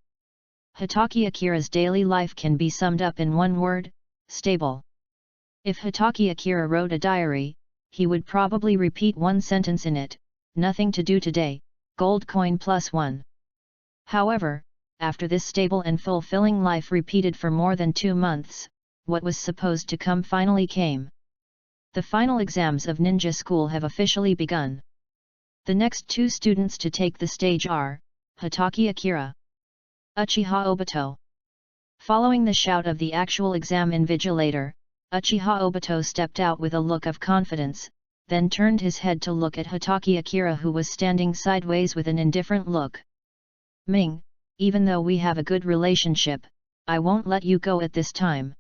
Hitaki Akira's daily life can be summed up in one word: stable. If Hitaki Akira wrote a diary, he would probably repeat one sentence in it: nothing to do today, gold coin +1. However, after this stable and fulfilling life repeated for more than 2 months, what was supposed to come finally came. The final exams of ninja school have officially begun. The next 2 students to take the stage are Hitaki Akira, Uchiha Obito. Following the shout of the actual exam invigilator, Uchiha Obito stepped out with a look of confidence, then turned his head to look at Hitaki Akira, who was standing sideways with an indifferent look. Ming, even though we have a good relationship, I won't let you go at this time.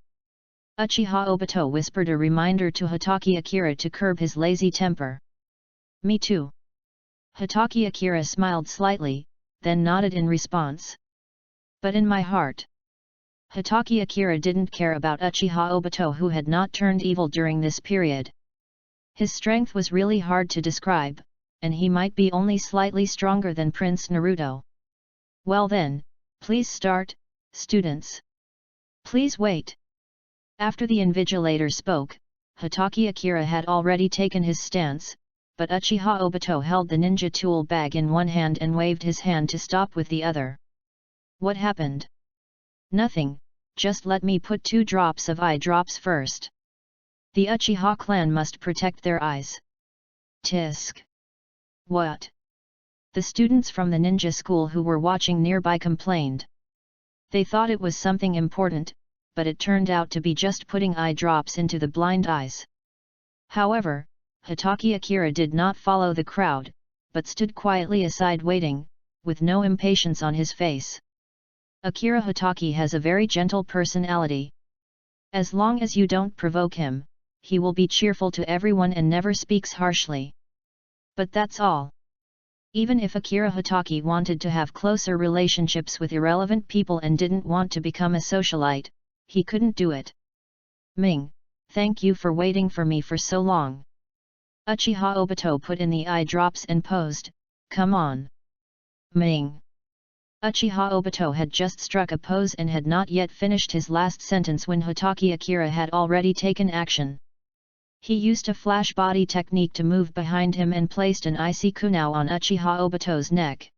Uchiha Obito whispered a reminder to Hitaki Akira to curb his lazy temper. Me too. Hitaki Akira smiled slightly, then nodded in response. But in my heart, Hitaki Akira didn't care about Uchiha Obito, who had not turned evil during this period. His strength was really hard to describe, and he might be only slightly stronger than Prince Naruto. Well then, please start, students. Please wait. After the invigilator spoke, Hitaki Akira had already taken his stance, but Uchiha Obito held the ninja tool bag in one hand and waved his hand to stop with the other. What happened? Nothing, just let me put 2 drops of eye drops first. The Uchiha clan must protect their eyes. Tisk. What? The students from the ninja school who were watching nearby complained. They thought it was something important, but it turned out to be just putting eye drops into the blind eyes. However, Hitaki Akira did not follow the crowd, but stood quietly aside waiting, with no impatience on his face. Akira Hitaki has a very gentle personality. As long as you don't provoke him, he will be cheerful to everyone and never speaks harshly. But that's all. Even if Akira Hitaki wanted to have closer relationships with irrelevant people and didn't want to become a socialite, he couldn't do it. Ming, thank you for waiting for me for so long. Uchiha Obito put in the eye drops and posed, come on. Ming. Uchiha Obito had just struck a pose and had not yet finished his last sentence when Hitaki Akira had already taken action. He used a flash body technique to move behind him and placed an icy kunai on Uchiha Obito's neck.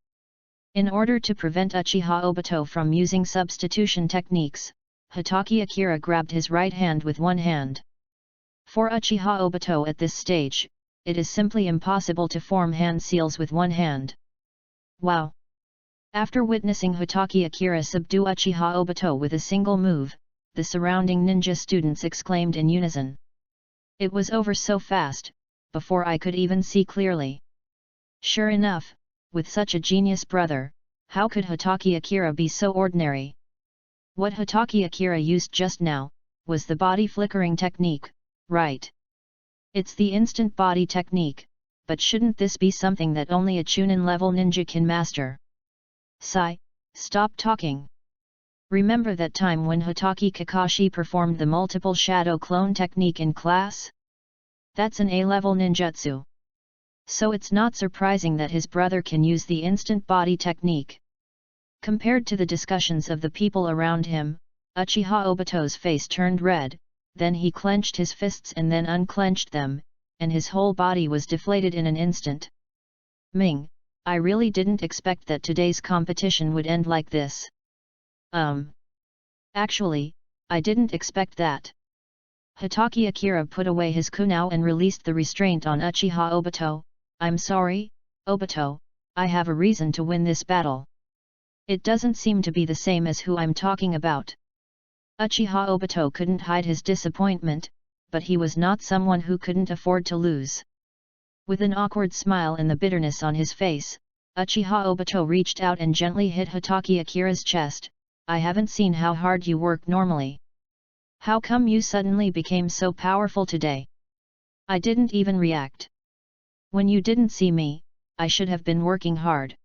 In order to prevent Uchiha Obito from using substitution techniques, Hitaki Akira grabbed his right hand with one hand. For Uchiha Obito at this stage, it is simply impossible to form hand seals with one hand. Wow! After witnessing Hitaki Akira subdue Uchiha Obito with a single move, the surrounding ninja students exclaimed in unison. It was over so fast, before I could even see clearly. Sure enough, with such a genius brother, how could Hitaki Akira be so ordinary? What Hitaki Akira used just now, was the body flickering technique, right? It's the instant body technique, but shouldn't this be something that only a Chunin level ninja can master? Sigh, stop talking. Remember that time when Hitaki Kakashi performed the multiple shadow clone technique in class? That's an A-level ninjutsu. So it's not surprising that his brother can use the instant body technique. Compared to the discussions of the people around him, Uchiha Obito's face turned red, then he clenched his fists and then unclenched them, and his whole body was deflated in an instant. Ming, I really didn't expect that today's competition would end like this. Actually, I didn't expect that. Hitaki Akira put away his kunao and released the restraint on Uchiha Obito. I'm sorry, Obito, I have a reason to win this battle. It doesn't seem to be the same as who I'm talking about. Uchiha Obito couldn't hide his disappointment, but he was not someone who couldn't afford to lose. With an awkward smile and the bitterness on his face, Uchiha Obito reached out and gently hit Hitaki Akira's chest. I haven't seen how hard you work normally. How come you suddenly became so powerful today? I didn't even react. When you didn't see me, I should have been working hard.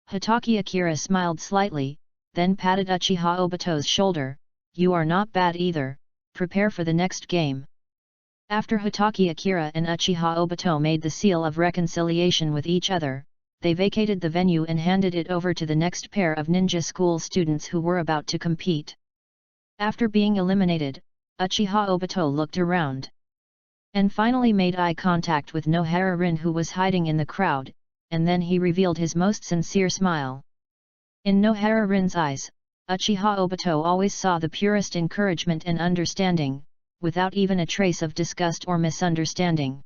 Hitaki Akira smiled slightly, then patted Uchiha Obito's shoulder. You are not bad either, prepare for the next game. After Hitaki Akira and Uchiha Obito made the seal of reconciliation with each other, they vacated the venue and handed it over to the next pair of ninja school students who were about to compete. After being eliminated, Uchiha Obito looked around. And finally made eye contact with Nohara Rin, who was hiding in the crowd, and then he revealed his most sincere smile. In Nohara Rin's eyes, Uchiha Obito always saw the purest encouragement and understanding, without even a trace of disgust or misunderstanding.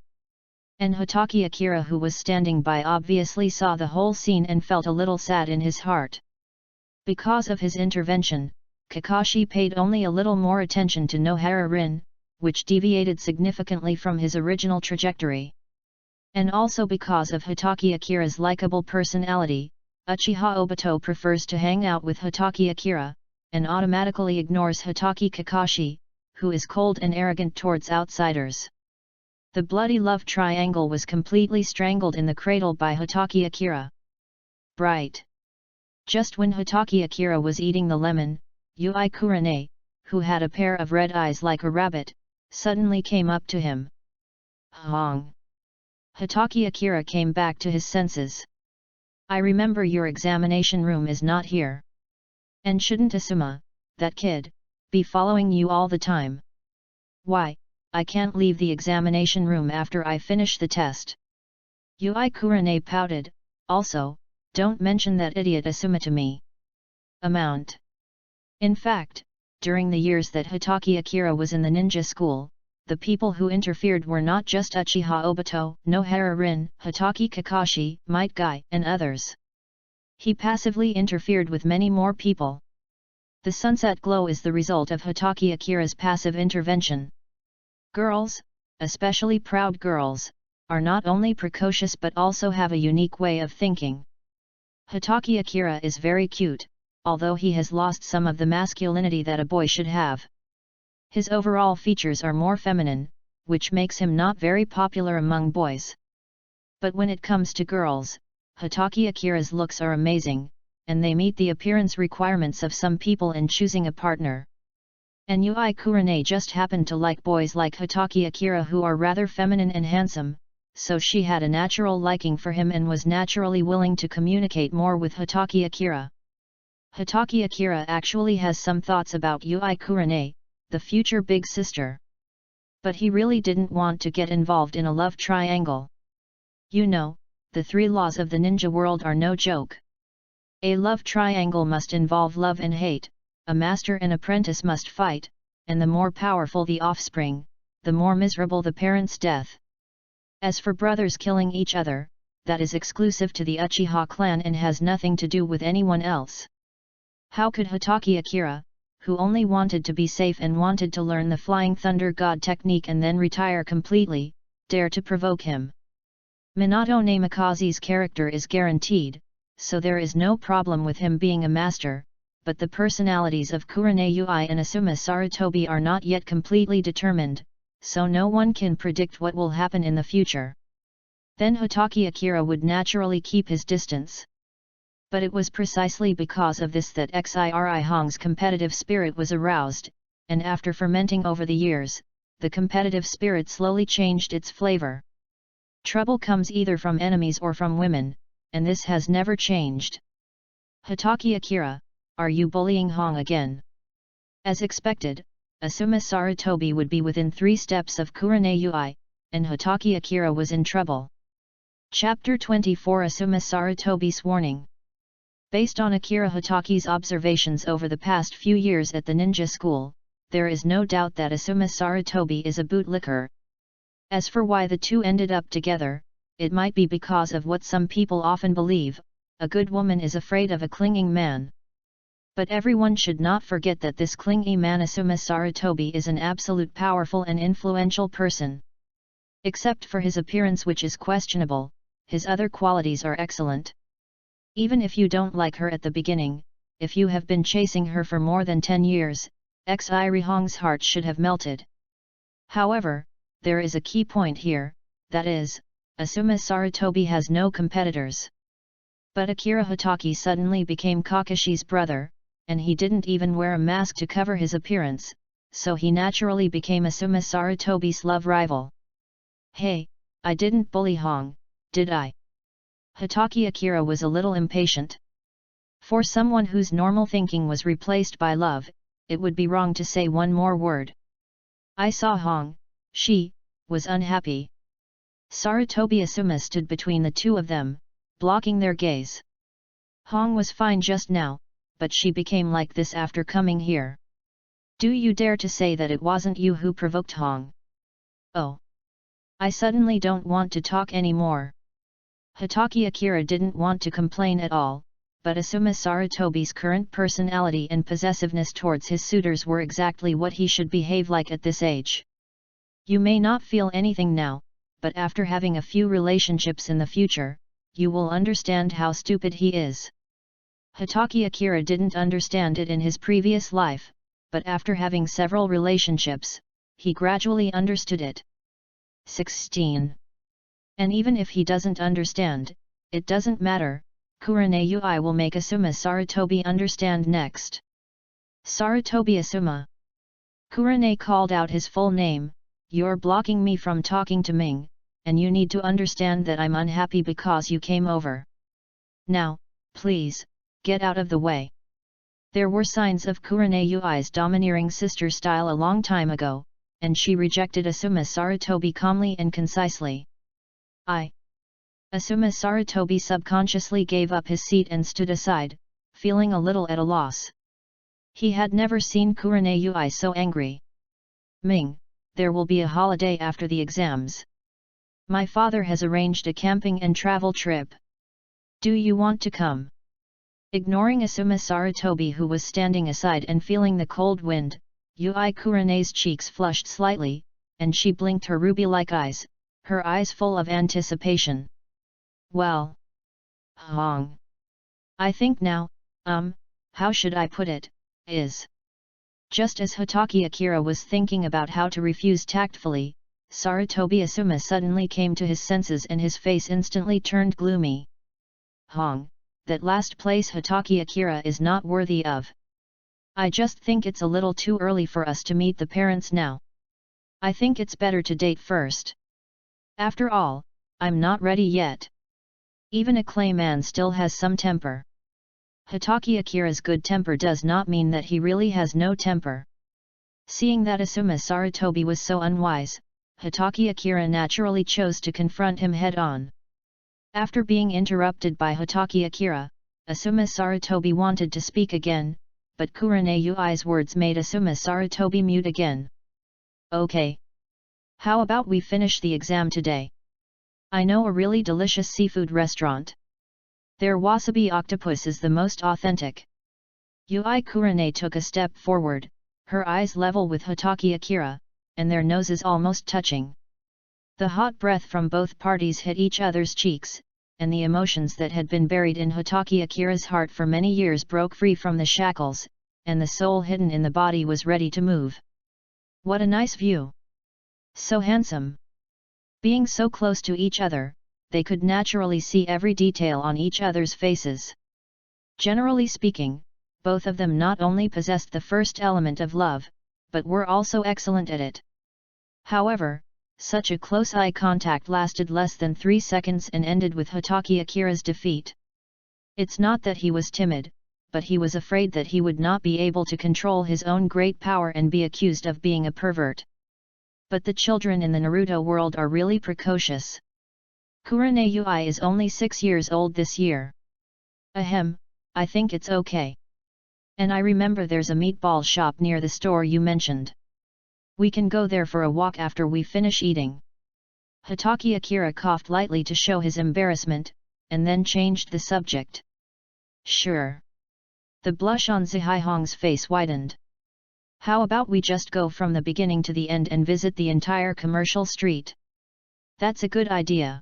And Hitaki Akira, who was standing by, obviously saw the whole scene and felt a little sad in his heart. Because of his intervention, Kakashi paid only a little more attention to Nohara Rin, which deviated significantly from his original trajectory. And also because of Hitaki Akira's likable personality, Uchiha Obito prefers to hang out with Hitaki Akira, and automatically ignores Hitaki Kakashi, who is cold and arrogant towards outsiders. The bloody love triangle was completely strangled in the cradle by Hitaki Akira. Bright. Just when Hitaki Akira was eating the lemon, Yui Kurane, who had a pair of red eyes like a rabbit, suddenly came up to him. Hong! Hitaki Akira came back to his senses. I remember your examination room is not here. And shouldn't Asuma, that kid, be following you all the time? Why, I can't leave the examination room after I finish the test. Yui Kurane pouted. Also, don't mention that idiot Asuma to me. In fact, during the years that Hitaki Akira was in the ninja school, the people who interfered were not just Uchiha Obito, Nohara Rin, Hitaki Kakashi, Might Guy, and others. He passively interfered with many more people. The sunset glow is the result of Hitaki Akira's passive intervention. Girls, especially proud girls, are not only precocious but also have a unique way of thinking. Hitaki Akira is very cute, although he has lost some of the masculinity that a boy should have. His overall features are more feminine, which makes him not very popular among boys. But when it comes to girls, Hitaki Akira's looks are amazing, and they meet the appearance requirements of some people in choosing a partner. And Yui Kurane just happened to like boys like Hitaki Akira who are rather feminine and handsome, so she had a natural liking for him and was naturally willing to communicate more with Hitaki Akira. Hitaki Akira actually has some thoughts about Yui Kurane, the future big sister. But he really didn't want to get involved in a love triangle. You know, the 3 laws of the ninja world are no joke. A love triangle must involve love and hate. A master and apprentice must fight, and the more powerful the offspring, the more miserable the parent's death. As for brothers killing each other, that is exclusive to the Uchiha clan and has nothing to do with anyone else. How could Hitaki Akira, who only wanted to be safe and wanted to learn the Flying Thunder God technique and then retire completely, dare to provoke him? Minato Namikaze's character is guaranteed, so there is no problem with him being a master. But the personalities of Kurane Yui and Asuma Sarutobi are not yet completely determined, so no one can predict what will happen in the future. Then Hitaki Akira would naturally keep his distance. But it was precisely because of this that Xiri Hong's competitive spirit was aroused, and after fermenting over the years, the competitive spirit slowly changed its flavor. Trouble comes either from enemies or from women, and this has never changed. Hitaki Akira, are you bullying Hong again? As expected, Asuma Sarutobi would be within 3 steps of Kurane Ui, and Hitaki Akira was in trouble. Chapter 24 Asuma Sarutobi's Warning. Based on Akira Hitaki's observations over the past few years at the ninja school, there is no doubt that Asuma Sarutobi is a bootlicker. As for why the two ended up together, it might be because of what some people often believe: a good woman is afraid of a clinging man. But everyone should not forget that this clingy man Asuma Sarutobi is an absolute powerful and influential person. Except for his appearance, which is questionable, his other qualities are excellent. Even if you don't like her at the beginning, if you have been chasing her for more than 10 years, Xiri Hong's heart should have melted. However, there is a key point here, that is, Asuma Sarutobi has no competitors. But Akira Hitaki suddenly became Kakashi's brother, and he didn't even wear a mask to cover his appearance, so he naturally became Asuma Sarutobi's love rival. Hey, I didn't bully Hong, did I? Hitaki Akira was a little impatient. For someone whose normal thinking was replaced by love, it would be wrong to say one more word. I saw Hong, she was unhappy. Sarutobi Asuma stood between the two of them, blocking their gaze. Hong was fine just now, but she became like this after coming here. Do you dare to say that it wasn't you who provoked Hong? Oh. I suddenly don't want to talk anymore. Hitaki Akira didn't want to complain at all, but Asuma Sarutobi's current personality and possessiveness towards his suitors were exactly what he should behave like at this age. You may not feel anything now, but after having a few relationships in the future, you will understand how stupid he is. Hitaki Akira didn't understand it in his previous life, but after having several relationships, he gradually understood it. 16. And even if he doesn't understand, it doesn't matter, Kurane Ui will make Asuma Sarutobi understand next. Sarutobi Asuma. Kurane called out his full name. You're blocking me from talking to Ming, and you need to understand that I'm unhappy because you came over. Now, please, get out of the way. There were signs of Kurane Ui's domineering sister style a long time ago, and she rejected Asuma Sarutobi calmly and concisely. Asuma Sarutobi subconsciously gave up his seat and stood aside, feeling a little at a loss. He had never seen Kurane Ui so angry. Ming, there will be a holiday after the exams. My father has arranged a camping and travel trip. Do you want to come? Ignoring Asuma Sarutobi, who was standing aside and feeling the cold wind, Ui Kurane's cheeks flushed slightly, and she blinked her ruby-like eyes, her eyes full of anticipation. Well, Hong. I think now, how should I put it, is. Just as Hitaki Akira was thinking about how to refuse tactfully, Sarutobi Asuma suddenly came to his senses and his face instantly turned gloomy. Hong, that last place Hitaki Akira is not worthy of. I just think it's a little too early for us to meet the parents now. I think it's better to date first. After all, I'm not ready yet. Even a clay man still has some temper. Hitaki Akira's good temper does not mean that he really has no temper. Seeing that Asuma Sarutobi was so unwise, Hitaki Akira naturally chose to confront him head-on. After being interrupted by Hitaki Akira, Asuma Sarutobi wanted to speak again, but Kurane Ui's words made Asuma Sarutobi mute again. Okay. How about we finish the exam today? I know a really delicious seafood restaurant. Their wasabi octopus is the most authentic. Ui Kurane took a step forward, her eyes level with Hitaki Akira, and their noses almost touching. The hot breath from both parties hit each other's cheeks, and the emotions that had been buried in Hitaki Akira's heart for many years broke free from the shackles, and the soul hidden in the body was ready to move. What a nice view! So handsome! Being so close to each other, they could naturally see every detail on each other's faces. Generally speaking, both of them not only possessed the first element of love, but were also excellent at it. However, such a close eye contact lasted less than 3 seconds and ended with Hatake Akira's defeat. It's not that he was timid, but he was afraid that he would not be able to control his own great power and be accused of being a pervert. But the children in the Naruto world are really precocious. Kurane Ui is only 6 years old this year. Ahem, I think it's okay. And I remember there's a meatball shop near the store you mentioned. We can go there for a walk after we finish eating. Hatake Akira coughed lightly to show his embarrassment, and then changed the subject. Sure. The blush on Zihihong's face widened. How about we just go from the beginning to the end and visit the entire commercial street? That's a good idea.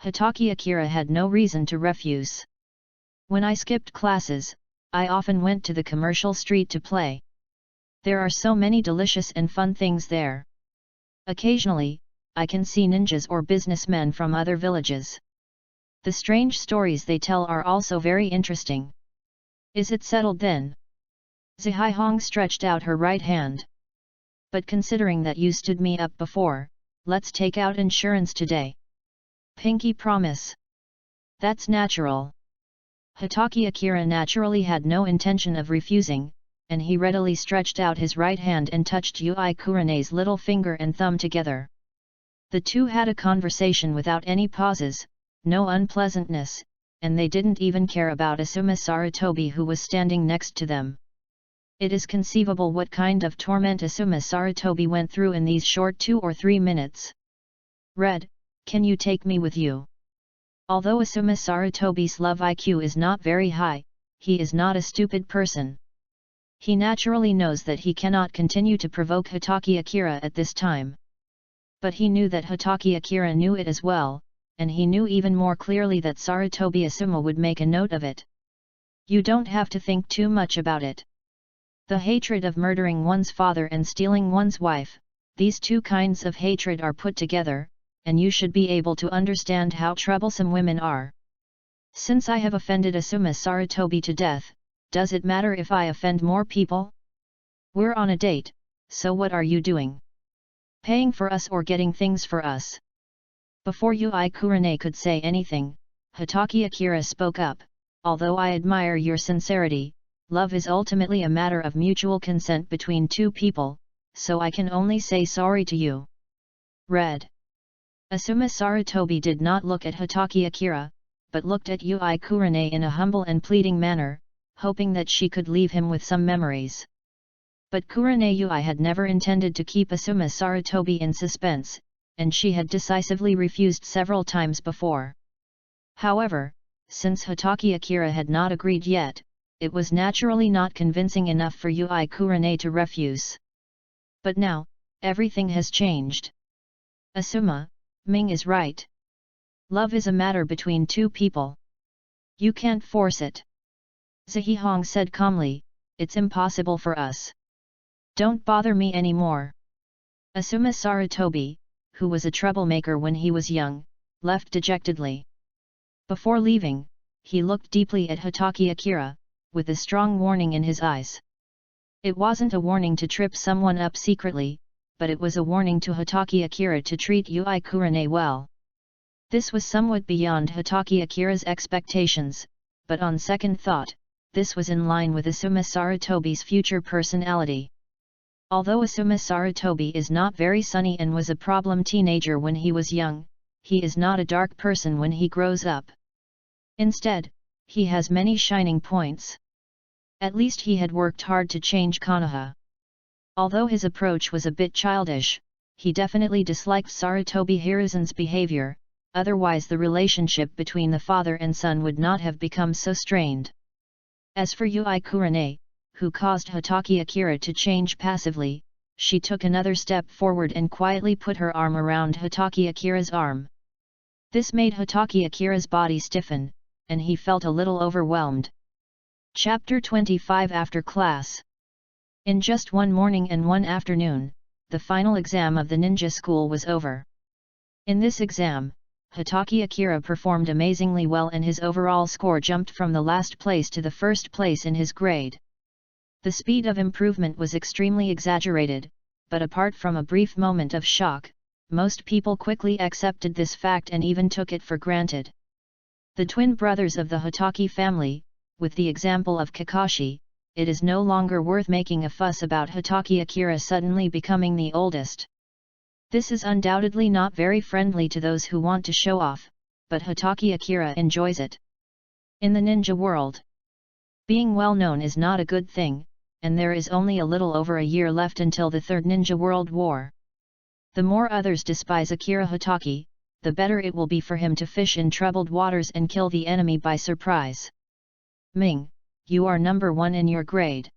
Hatake Akira had no reason to refuse. When I skipped classes, I often went to the commercial street to play. There are so many delicious and fun things there. Occasionally, I can see ninjas or businessmen from other villages. The strange stories they tell are also very interesting. Is it settled then? Zihihong stretched out her right hand. But considering that you stood me up before, let's take out insurance today. Pinky promise. That's natural. Hatake Akira naturally had no intention of refusing, and he readily stretched out his right hand and touched Ui Kurane's little finger and thumb together. The two had a conversation without any pauses, no unpleasantness, and they didn't even care about Asuma Sarutobi who was standing next to them. It is conceivable what kind of torment Asuma Sarutobi went through in these short 2 or 3 minutes. Red, can you take me with you? Although Asuma Sarutobi's love IQ is not very high, he is not a stupid person. He naturally knows that he cannot continue to provoke Hatake Akira at this time. But he knew that Hatake Akira knew it as well, and he knew even more clearly that Sarutobi Asuma would make a note of it. You don't have to think too much about it. The hatred of murdering one's father and stealing one's wife, these two kinds of hatred are put together, and you should be able to understand how troublesome women are. Since I have offended Asuma Sarutobi to death, does it matter if I offend more people? We're on a date, so what are you doing? Paying for us or getting things for us? Before Ui Kurane could say anything, Hatake Akira spoke up, although I admire your sincerity, love is ultimately a matter of mutual consent between two people, so I can only say sorry to you. Red. Asuma Sarutobi did not look at Hatake Akira, but looked at Ui Kurane in a humble and pleading manner, hoping that she could leave him with some memories. But Kurane Ui had never intended to keep Asuma Sarutobi in suspense, and she had decisively refused several times before. However, since Hatake Akira had not agreed yet, it was naturally not convincing enough for Ui Kurane to refuse. But now, everything has changed. Asuma, Ming is right. Love is a matter between two people. You can't force it. Zihihong said calmly, it's impossible for us. Don't bother me anymore. Asuma Sarutobi, who was a troublemaker when he was young, left dejectedly. Before leaving, he looked deeply at Hatake Akira, with a strong warning in his eyes. It wasn't a warning to trip someone up secretly, but it was a warning to Hatake Akira to treat Ui Kurane well. This was somewhat beyond Hatake Akira's expectations, but on second thought, this was in line with Asuma Sarutobi's future personality. Although Asuma Sarutobi is not very sunny and was a problem teenager when he was young, he is not a dark person when he grows up. Instead, he has many shining points. At least he had worked hard to change Konoha. Although his approach was a bit childish, he definitely disliked Sarutobi Hiruzan's behavior, otherwise the relationship between the father and son would not have become so strained. As for Ui Kurane, who caused Hatake Akira to change passively, she took another step forward and quietly put her arm around Hatake Akira's arm. This made Hatake Akira's body stiffen, and he felt a little overwhelmed. Chapter 25 After Class. In just one morning and one afternoon, the final exam of the ninja school was over. In this exam, Hitaki Akira performed amazingly well and his overall score jumped from the last place to the first place in his grade. The speed of improvement was extremely exaggerated, but apart from a brief moment of shock, most people quickly accepted this fact and even took it for granted. The twin brothers of the Hitaki family, with the example of Kakashi, it is no longer worth making a fuss about Hitaki Akira suddenly becoming the oldest. This is undoubtedly not very friendly to those who want to show off, but Hitaki Akira enjoys it. In the ninja world, being well known is not a good thing, and there is only a little over a year left until the Third Ninja World War. The more others despise Akira Hitaki, the better it will be for him to fish in troubled waters and kill the enemy by surprise. Ming, you are number 1 in your grade.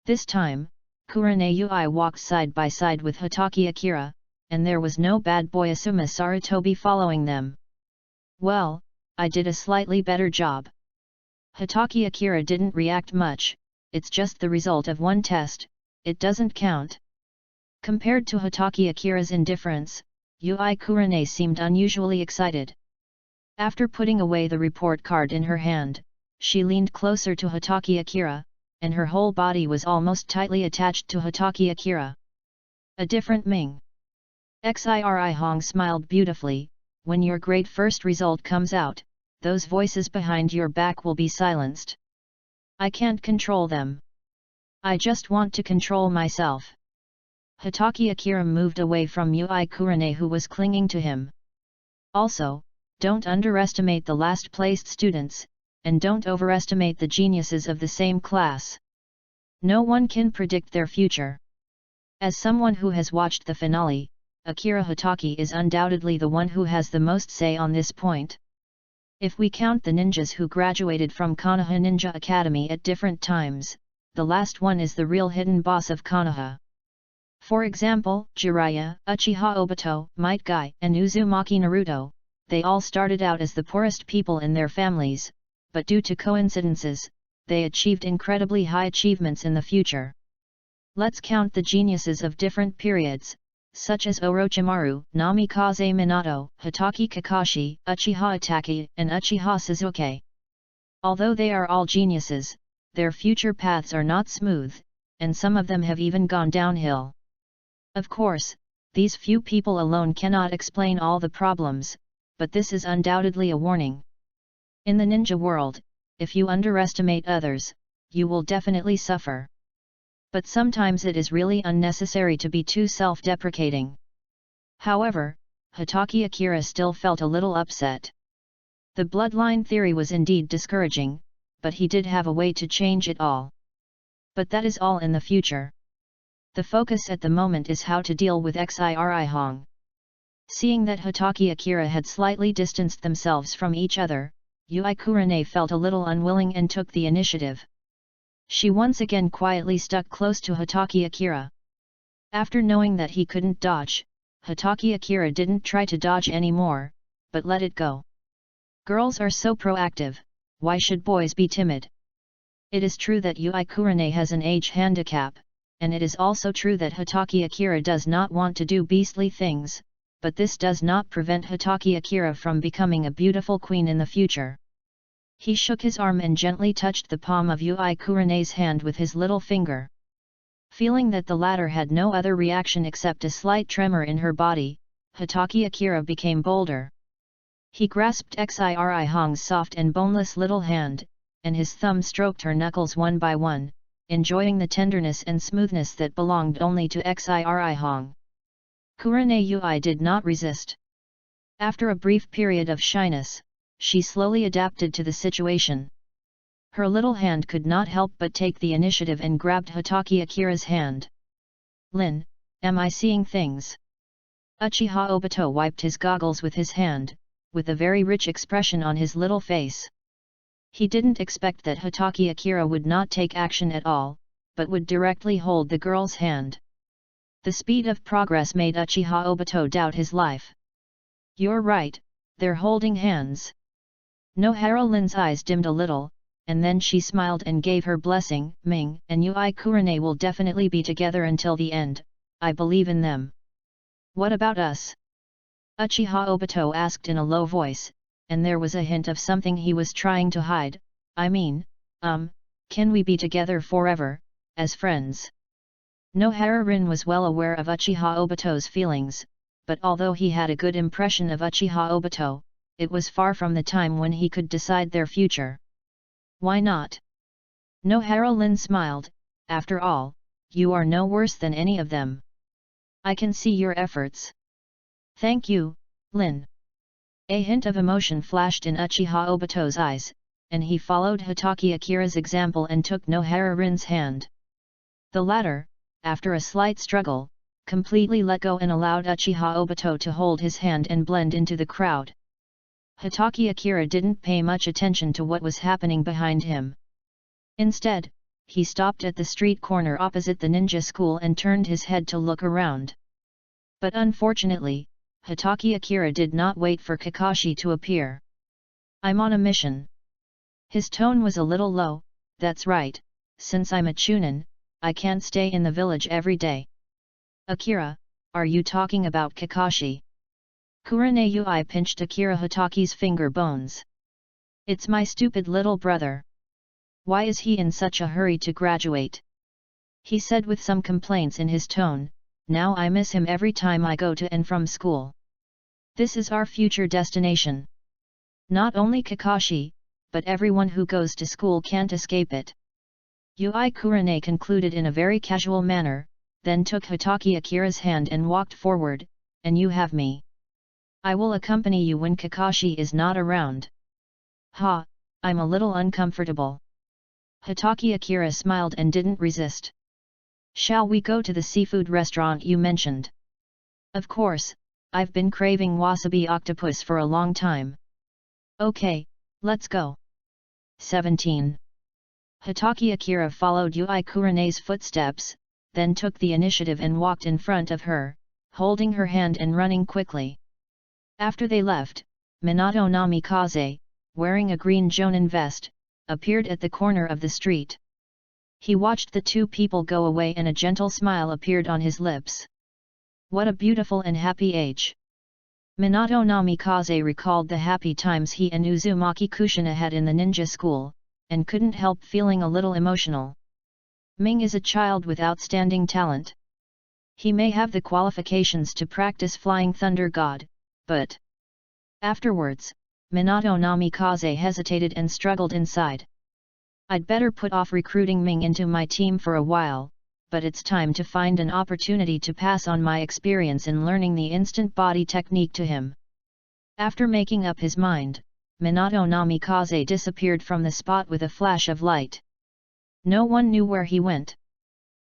This time, Kurane Ui walked side by side with Hitaki Akira, and there was no bad boy Asuma Sarutobi following them. Well, I did a slightly better job. Hitaki Akira didn't react much, it's just the result of one test, it doesn't count. Compared to Hitaki Akira's indifference, Ui Kurane seemed unusually excited. After putting away the report card in her hand, she leaned closer to Hitaki Akira, and her whole body was almost tightly attached to Hitaki Akira. A different Ming. Xiri Hong smiled beautifully, when your grade first result comes out, those voices behind your back will be silenced. I can't control them. I just want to control myself. Hitaki Akira moved away from Ui Kurane who was clinging to him. Also, don't underestimate the last-placed students, and don't overestimate the geniuses of the same class. No one can predict their future. As someone who has watched the finale, Akira Hitaki is undoubtedly the one who has the most say on this point. If we count the ninjas who graduated from Konoha Ninja Academy at different times, the last one is the real hidden boss of Konoha. For example, Jiraiya, Uchiha Obito, Might Guy, and Uzumaki Naruto, they all started out as the poorest people in their families, but due to coincidences, they achieved incredibly high achievements in the future. Let's count the geniuses of different periods, such as Orochimaru, Namikaze Minato, Hitaki Kakashi, Uchiha Itachi, and Uchiha Sasuke. Although they are all geniuses, their future paths are not smooth, and some of them have even gone downhill. Of course, these few people alone cannot explain all the problems, but this is undoubtedly a warning. In the ninja world, if you underestimate others, you will definitely suffer. But sometimes it is really unnecessary to be too self-deprecating. However, Hitaki Akira still felt a little upset. The bloodline theory was indeed discouraging, but he did have a way to change it all. But that is all in the future. The focus at the moment is how to deal with Xiri Hong. Seeing that Hitaki Akira had slightly distanced themselves from each other, Ui Kurane felt a little unwilling and took the initiative. She once again quietly stuck close to Hitaki Akira. After knowing that he couldn't dodge, Hitaki Akira didn't try to dodge anymore, but let it go. Girls are so proactive, why should boys be timid? It is true that Ui Kurane has an age handicap, and it is also true that Hitaki Akira does not want to do beastly things, but this does not prevent Hitaki Akira from becoming a beautiful queen in the future. He shook his arm and gently touched the palm of Ui Kurane's hand with his little finger. Feeling that the latter had no other reaction except a slight tremor in her body, Hitaki Akira became bolder. He grasped Xiri Hong's soft and boneless little hand, and his thumb stroked her knuckles one by one, enjoying the tenderness and smoothness that belonged only to Xiri Hong. Kurane Ui did not resist. After a brief period of shyness, she slowly adapted to the situation. Her little hand could not help but take the initiative and grabbed Hitaki Akira's hand. Lin, am I seeing things? Uchiha Obito wiped his goggles with his hand, with a very rich expression on his little face. He didn't expect that Hitaki Akira would not take action at all, but would directly hold the girl's hand. The speed of progress made Uchiha Obito doubt his life. You're right, they're holding hands. Nohara Lin's eyes dimmed a little, and then she smiled and gave her blessing. Ming and Ui Kurane will definitely be together until the end, I believe in them. What about us? Uchiha Obito asked in a low voice, and there was a hint of something he was trying to hide. I mean, can we be together forever, as friends? Nohara-rin was well aware of Uchiha Obito's feelings, but although he had a good impression of Uchiha Obito, it was far from the time when he could decide their future. Why not? Nohara-rin smiled, after all, you are no worse than any of them. I can see your efforts. Thank you, Lin. A hint of emotion flashed in Uchiha Obito's eyes, and he followed Hitaki Akira's example and took Nohara-rin's hand. The latter, after a slight struggle, completely let go and allowed Uchiha Obito to hold his hand and blend into the crowd. Hitaki Akira didn't pay much attention to what was happening behind him. Instead, he stopped at the street corner opposite the ninja school and turned his head to look around. But unfortunately, Hitaki Akira did not wait for Kakashi to appear. I'm on a mission. His tone was a little low. That's right, since I'm a chunin, I can't stay in the village every day. Akira, are you talking about Kakashi? Kurane Yui pinched Akira Hitaki's finger bones. It's my stupid little brother. Why is he in such a hurry to graduate? He said with some complaints in his tone. Now I miss him every time I go to and from school. This is our future destination. Not only Kakashi, but everyone who goes to school can't escape it. Yui Kurane concluded in a very casual manner, then took Hitaki Akira's hand and walked forward, and you have me. I will accompany you when Kakashi is not around. Ha, I'm a little uncomfortable. Hitaki Akira smiled and didn't resist. Shall we go to the seafood restaurant you mentioned? Of course, I've been craving wasabi octopus for a long time. Okay, let's go. 17. Hitaki Akira followed Yui Kurane's footsteps, then took the initiative and walked in front of her, holding her hand and running quickly. After they left, Minato Namikaze, wearing a green jonin vest, appeared at the corner of the street. He watched the two people go away and a gentle smile appeared on his lips. What a beautiful and happy age! Minato Namikaze recalled the happy times he and Uzumaki Kushina had in the ninja school, and couldn't help feeling a little emotional. Ming is a child with outstanding talent. He may have the qualifications to practice Flying Thunder God, but... Afterwards, Minato Namikaze hesitated and struggled inside. I'd better put off recruiting Ming into my team for a while, but it's time to find an opportunity to pass on my experience in learning the instant body technique to him. After making up his mind, Minato Namikaze disappeared from the spot with a flash of light. No one knew where he went.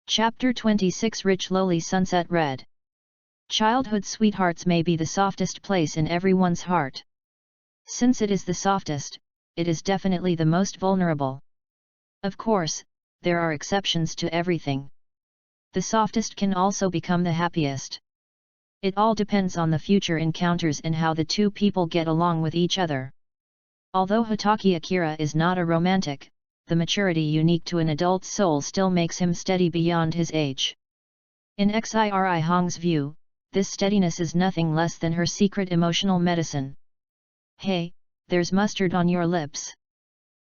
Chapter 26 Rich Lowly Sunset Red. Childhood sweethearts may be the softest place in everyone's heart. Since it is the softest, it is definitely the most vulnerable. Of course, there are exceptions to everything. The softest can also become the happiest. It all depends on the future encounters and how the two people get along with each other. Although Hitaki Akira is not a romantic, the maturity unique to an adult soul still makes him steady beyond his age. In Xiri Hong's view, this steadiness is nothing less than her secret emotional medicine. Hey, there's mustard on your lips.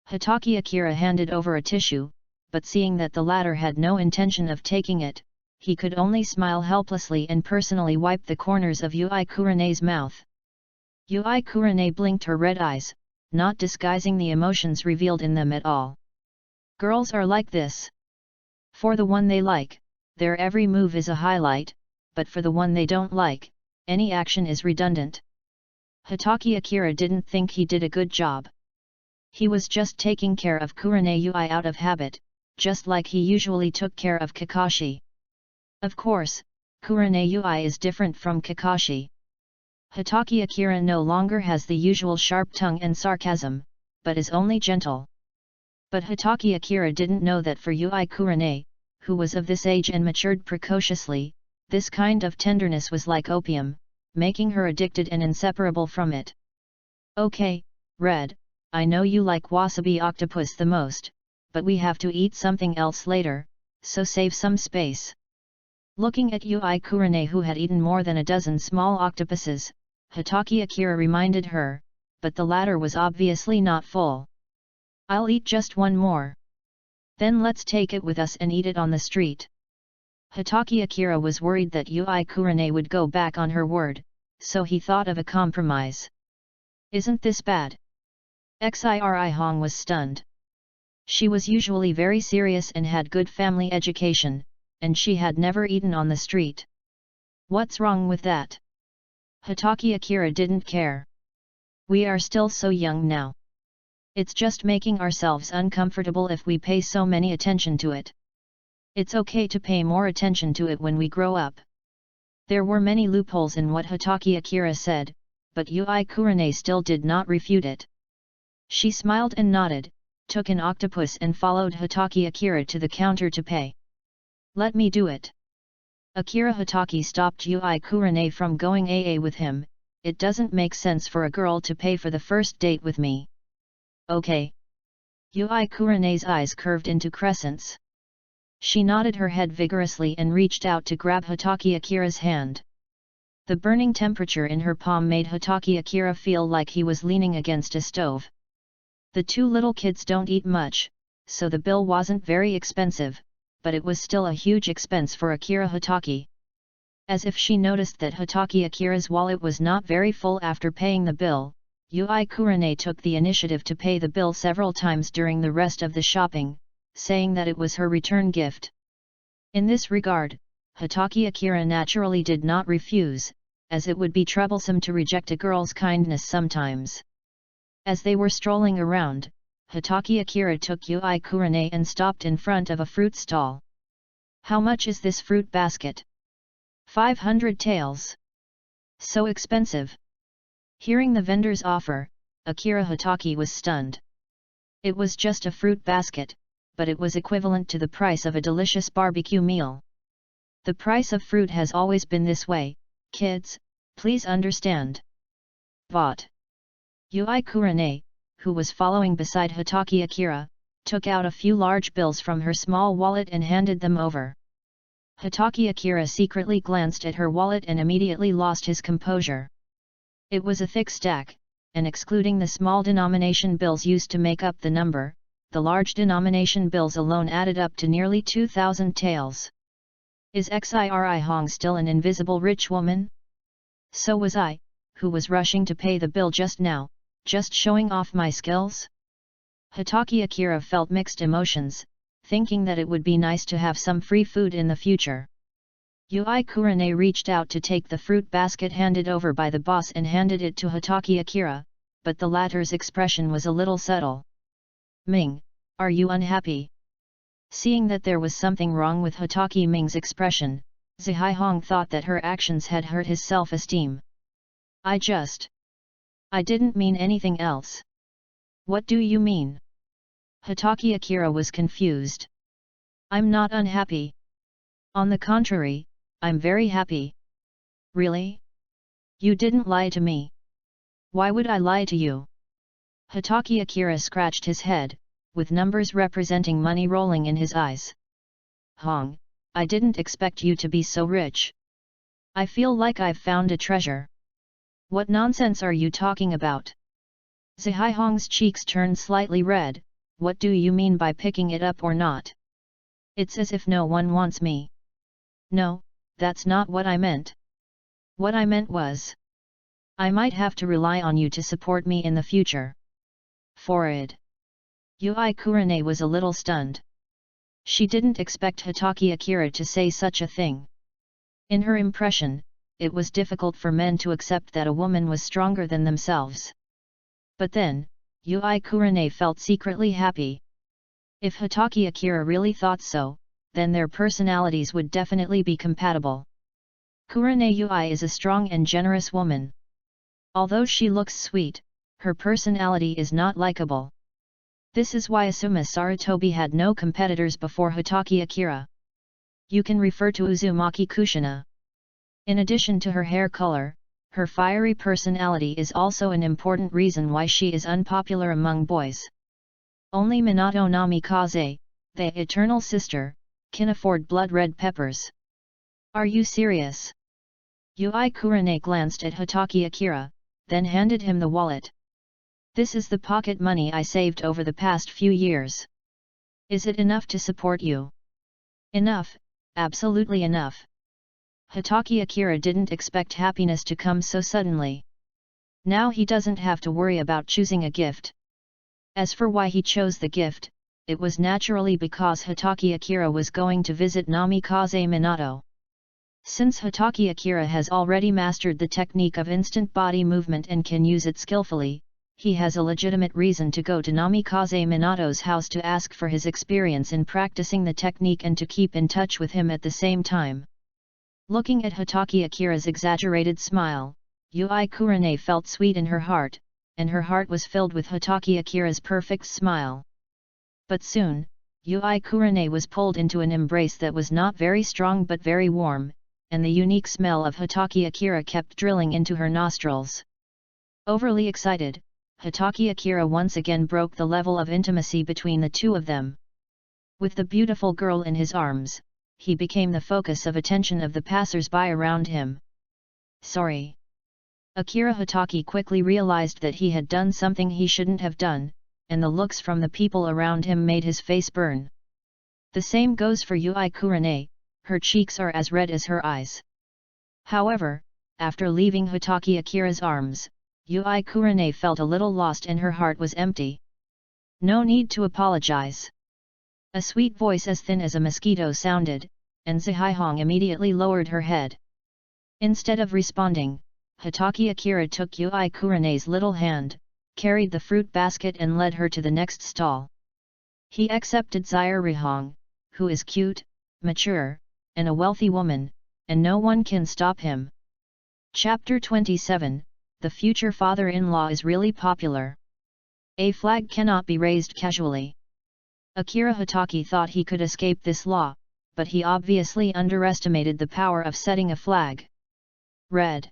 Hitaki Akira handed over a tissue, but seeing that the latter had no intention of taking it, he could only smile helplessly and personally wipe the corners of Yui Kurane's mouth. Yui Kurane blinked her red eyes, not disguising the emotions revealed in them at all. Girls are like this. For the one they like, their every move is a highlight, but for the one they don't like, any action is redundant. Hitaki Akira didn't think he did a good job. He was just taking care of Kurane Yui out of habit, just like he usually took care of Kakashi. Of course, Kurane Yui is different from Kakashi. Hitaki Akira no longer has the usual sharp tongue and sarcasm, but is only gentle. But Hitaki Akira didn't know that for Yui Kurane, who was of this age and matured precociously, this kind of tenderness was like opium, making her addicted and inseparable from it. Okay, Red, I know you like wasabi octopus the most, but we have to eat something else later, so save some space. Looking at Yui Kurane who had eaten more than a dozen small octopuses, Hitaki Akira reminded her, but the latter was obviously not full. I'll eat just one more. Then let's take it with us and eat it on the street. Hitaki Akira was worried that Yui Kurane would go back on her word, so he thought of a compromise. Isn't this bad? Xiri Hong was stunned. She was usually very serious and had good family education, and she had never eaten on the street. What's wrong with that? Hitaki Akira didn't care. We are still so young now. It's just making ourselves uncomfortable if we pay so many attention to it. It's okay to pay more attention to it when we grow up. There were many loopholes in what Hitaki Akira said, but Yui Kurane still did not refute it. She smiled and nodded, took an octopus and followed Hitaki Akira to the counter to pay. Let me do it. Akira Hitaki stopped Yui Kurane from going AA with him. It doesn't make sense for a girl to pay for the first date with me. Okay. Yui Kurane's eyes curved into crescents. She nodded her head vigorously and reached out to grab Hitaki Akira's hand. The burning temperature in her palm made Hitaki Akira feel like he was leaning against a stove. The two little kids don't eat much, so the bill wasn't very expensive, but it was still a huge expense for Akira Hitaki. As if she noticed that Hitaki Akira's wallet was not very full after paying the bill, Yui Kurane took the initiative to pay the bill several times during the rest of the shopping, saying that it was her return gift. In this regard, Hitaki Akira naturally did not refuse, as it would be troublesome to reject a girl's kindness sometimes. As they were strolling around, Hitaki Akira took Yui Kurane and stopped in front of a fruit stall. How much is this fruit basket? 500 taels. So expensive. Hearing the vendor's offer, Akira Hitaki was stunned. It was just a fruit basket, but it was equivalent to the price of a delicious barbecue meal. The price of fruit has always been this way, kids, please understand. Bought. Yui Kurane, who was following beside Hitaki Akira, took out a few large bills from her small wallet and handed them over. Hitaki Akira secretly glanced at her wallet and immediately lost his composure. It was a thick stack, and excluding the small denomination bills used to make up the number, the large denomination bills alone added up to nearly 2,000 taels. Is Xiri Hong still an invisible rich woman? So was I, who was rushing to pay the bill just now, just showing off my skills? Hitaki Akira felt mixed emotions, thinking that it would be nice to have some free food in the future. Yui Kurane reached out to take the fruit basket handed over by the boss and handed it to Hitaki Akira, but the latter's expression was a little subtle. Ming, are you unhappy? Seeing that there was something wrong with Hitaki Ming's expression, Zihai Hong thought that her actions had hurt his self-esteem. I didn't mean anything else. What do you mean? Hitaki Akira was confused. I'm not unhappy. On the contrary, I'm very happy. Really? You didn't lie to me. Why would I lie to you? Hitaki Akira scratched his head, with numbers representing money rolling in his eyes. Hong, I didn't expect you to be so rich. I feel like I've found a treasure. What nonsense are you talking about? Zihai Hong's cheeks turned slightly red. What do you mean by picking it up or not? It's as if no one wants me. No, that's not what I meant. What I meant was, I might have to rely on you to support me in the future. Forward. Yui Kurane was a little stunned. She didn't expect Hitaki Akira to say such a thing. In her impression, it was difficult for men to accept that a woman was stronger than themselves. But then, Yui Kurane felt secretly happy. If Hitaki Akira really thought so, then their personalities would definitely be compatible. Kurane Yui is a strong and generous woman. Although she looks sweet, her personality is not likable. This is why Asuma Sarutobi had no competitors before Hitaki Akira. You can refer to Uzumaki Kushina. In addition to her hair color, her fiery personality is also an important reason why she is unpopular among boys. Only Minato Namikaze, the eternal sister, can afford blood red peppers. Are you serious? Yui Kurane glanced at Hatake Akira, then handed him the wallet. This is the pocket money I saved over the past few years. Is it enough to support you? Enough, absolutely enough. Hatake Akira didn't expect happiness to come so suddenly. Now he doesn't have to worry about choosing a gift. As for why he chose the gift, it was naturally because Hatake Akira was going to visit Namikaze Minato. Since Hatake Akira has already mastered the technique of instant body movement and can use it skillfully, he has a legitimate reason to go to Namikaze Minato's house to ask for his experience in practicing the technique and to keep in touch with him at the same time. Looking at Hatake Akira's exaggerated smile, Yui Kurane felt sweet in her heart, and her heart was filled with Hatake Akira's perfect smile. But soon, Yui Kurane was pulled into an embrace that was not very strong but very warm, and the unique smell of Hatake Akira kept drilling into her nostrils. Overly excited, Hatake Akira once again broke the level of intimacy between the two of them. With the beautiful girl in his arms, he became the focus of attention of the passers-by around him. Sorry. Akira Hatake quickly realized that he had done something he shouldn't have done, and the looks from the people around him made his face burn. The same goes for Yui Kurane, her cheeks are as red as her eyes. However, after leaving Hatake Akira's arms, Yui Kurane felt a little lost and her heart was empty. No need to apologize. A sweet voice as thin as a mosquito sounded, and Zhaihong immediately lowered her head. Instead of responding, Hatake Akira took Yui Kurane's little hand, carried the fruit basket and led her to the next stall. He accepted Zhaihong, who is cute, mature, and a wealthy woman, and no one can stop him. Chapter 27, The Future Father-in-Law is Really Popular. A flag cannot be raised casually. Akira Hatake thought he could escape this law, but he obviously underestimated the power of setting a flag. Red.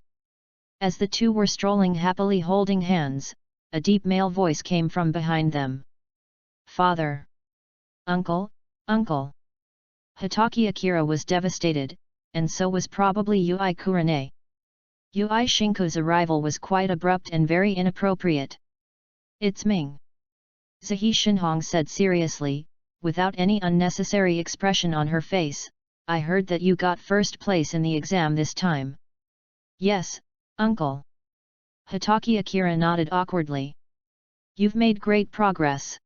As the two were strolling happily holding hands, a deep male voice came from behind them. Father! Uncle, uncle! Hatake Akira was devastated, and so was probably Yui Kurane. Yui Shinko's arrival was quite abrupt and very inappropriate. It's Ming. Zhaihong said seriously, without any unnecessary expression on her face, I heard that you got first place in the exam this time. Yes, uncle. Hatake Akira nodded awkwardly. You've made great progress.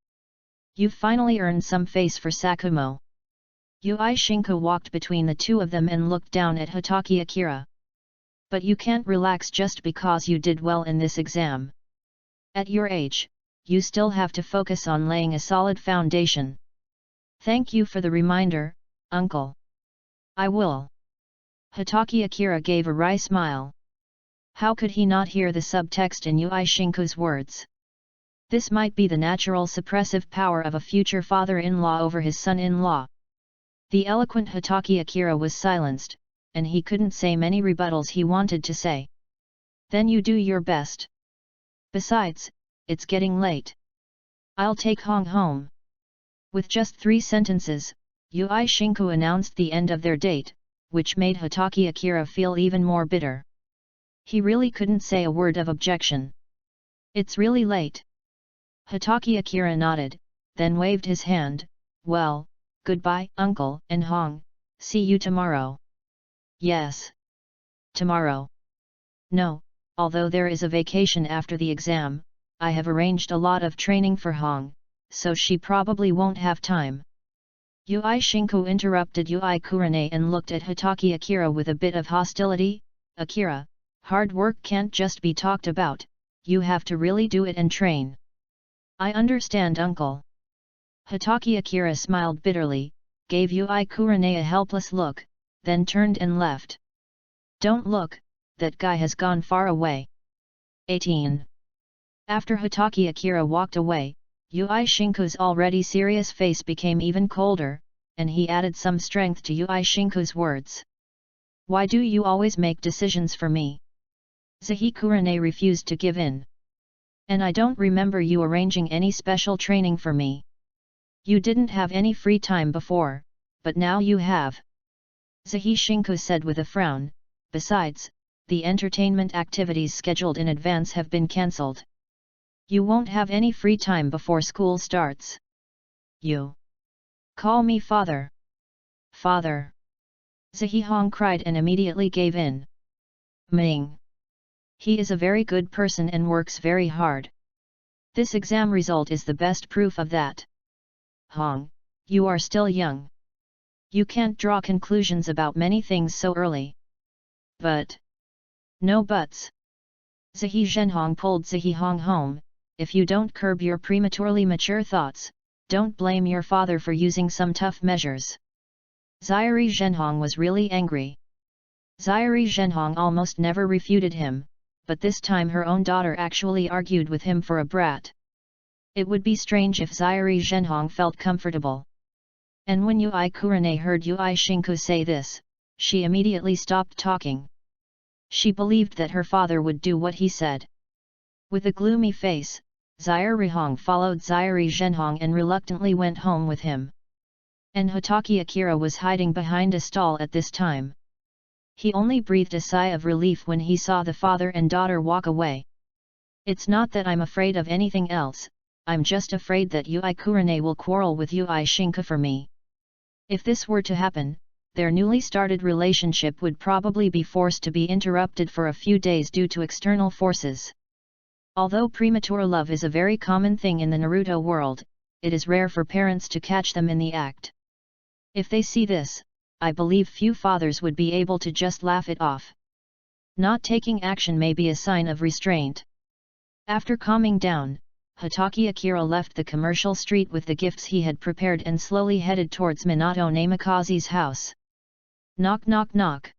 You've finally earned some face for Sakumo. Yui Shinko walked between the two of them and looked down at Hatake Akira. But you can't relax just because you did well in this exam. At your age, you still have to focus on laying a solid foundation. Thank you for the reminder, uncle. I will. Hatake Akira gave a wry smile. How could he not hear the subtext in Yui Shinko's words? This might be the natural suppressive power of a future father-in-law over his son-in-law. The eloquent Hatake Akira was silenced, and he couldn't say many rebuttals he wanted to say. Then you do your best. Besides, it's getting late. I'll take Hong home. With just 3 sentences, Yui Shinko announced the end of their date, which made Hatake Akira feel even more bitter. He really couldn't say a word of objection. It's really late. Hatake Akira nodded, then waved his hand. Well, goodbye, uncle and Hong, see you tomorrow. Yes. Tomorrow. No, although there is a vacation after the exam, I have arranged a lot of training for Hong, so she probably won't have time. Yui Shinko interrupted Yui Kurane and looked at Hatake Akira with a bit of hostility. Akira, hard work can't just be talked about, you have to really do it and train. I understand, uncle. Hatake Akira smiled bitterly, gave Yui Kurane a helpless look, then turned and left. Don't look, that guy has gone far away. 18. After Hatake Akira walked away, Yui Shinko's already serious face became even colder, and he added some strength to Yui Shinko's words. Why do you always make decisions for me? Zhaihong Kurane refused to give in. And I don't remember you arranging any special training for me. You didn't have any free time before, but now you have. Zhaihong Shinko said with a frown, besides, the entertainment activities scheduled in advance have been cancelled. You won't have any free time before school starts. You call me father. Father. Zhihong cried and immediately gave in. Ming. He is a very good person and works very hard. This exam result is the best proof of that. Hong, you are still young. You can't draw conclusions about many things so early. But. No buts. Zihi Zhenhong pulled Zhihong home. If you don't curb your prematurely mature thoughts, don't blame your father for using some tough measures. Zairi Zhenhong was really angry. Zairi Zhenhong almost never refuted him, but this time her own daughter actually argued with him for a brat. It would be strange if Zairi Zhenhong felt comfortable. And when Yui Kurane heard Yui Shinku say this, she immediately stopped talking. She believed that her father would do what he said. With a gloomy face, Zairi Hong followed Zairi Zhenhong and reluctantly went home with him. And Hitaki Akira was hiding behind a stall at this time. He only breathed a sigh of relief when he saw the father and daughter walk away. It's not that I'm afraid of anything else, I'm just afraid that Yui Kurane will quarrel with Yui Shinku for me. If this were to happen, their newly started relationship would probably be forced to be interrupted for a few days due to external forces. Although premature love is a very common thing in the Naruto world, it is rare for parents to catch them in the act. If they see this, I believe few fathers would be able to just laugh it off. Not taking action may be a sign of restraint. After calming down, Hitaki Akira left the commercial street with the gifts he had prepared and slowly headed towards Minato Namikaze's house. Knock knock knock.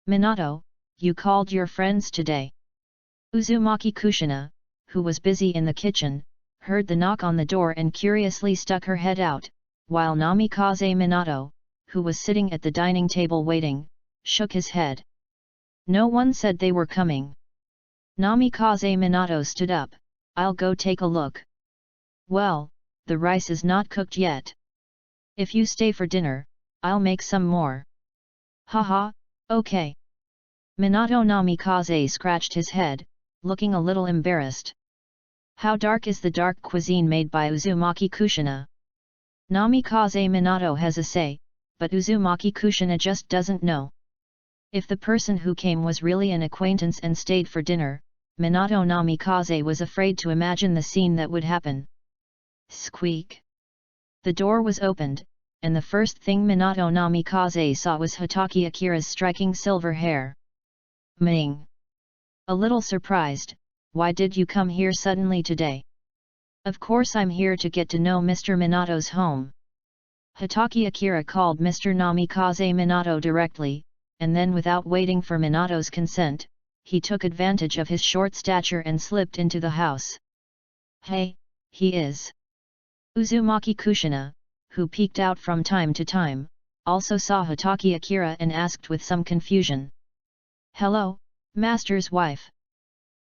Minato, you called your friends today. Uzumaki Kushina, who was busy in the kitchen, heard the knock on the door and curiously stuck her head out, while Namikaze Minato, who was sitting at the dining table waiting, shook his head. No one said they were coming. Namikaze Minato stood up. I'll go take a look. Well, the rice is not cooked yet. If you stay for dinner, I'll make some more. Haha, okay. Minato Namikaze scratched his head, looking a little embarrassed. How dark is the dark cuisine made by Uzumaki Kushina? Namikaze Minato has a say, but Uzumaki Kushina just doesn't know. If the person who came was really an acquaintance and stayed for dinner, Minato Namikaze was afraid to imagine the scene that would happen. Squeak! The door was opened, and the first thing Minato Namikaze saw was Hitaki Akira's striking silver hair. Ming! A little surprised, why did you come here suddenly today? Of course I'm here to get to know Mr. Minato's home. Hitaki Akira called Mr. Namikaze Minato directly, and then without waiting for Minato's consent, he took advantage of his short stature and slipped into the house. Hey, he is. Uzumaki Kushina, who peeked out from time to time, also saw Hitaki Akira and asked with some confusion. Hello, master's wife.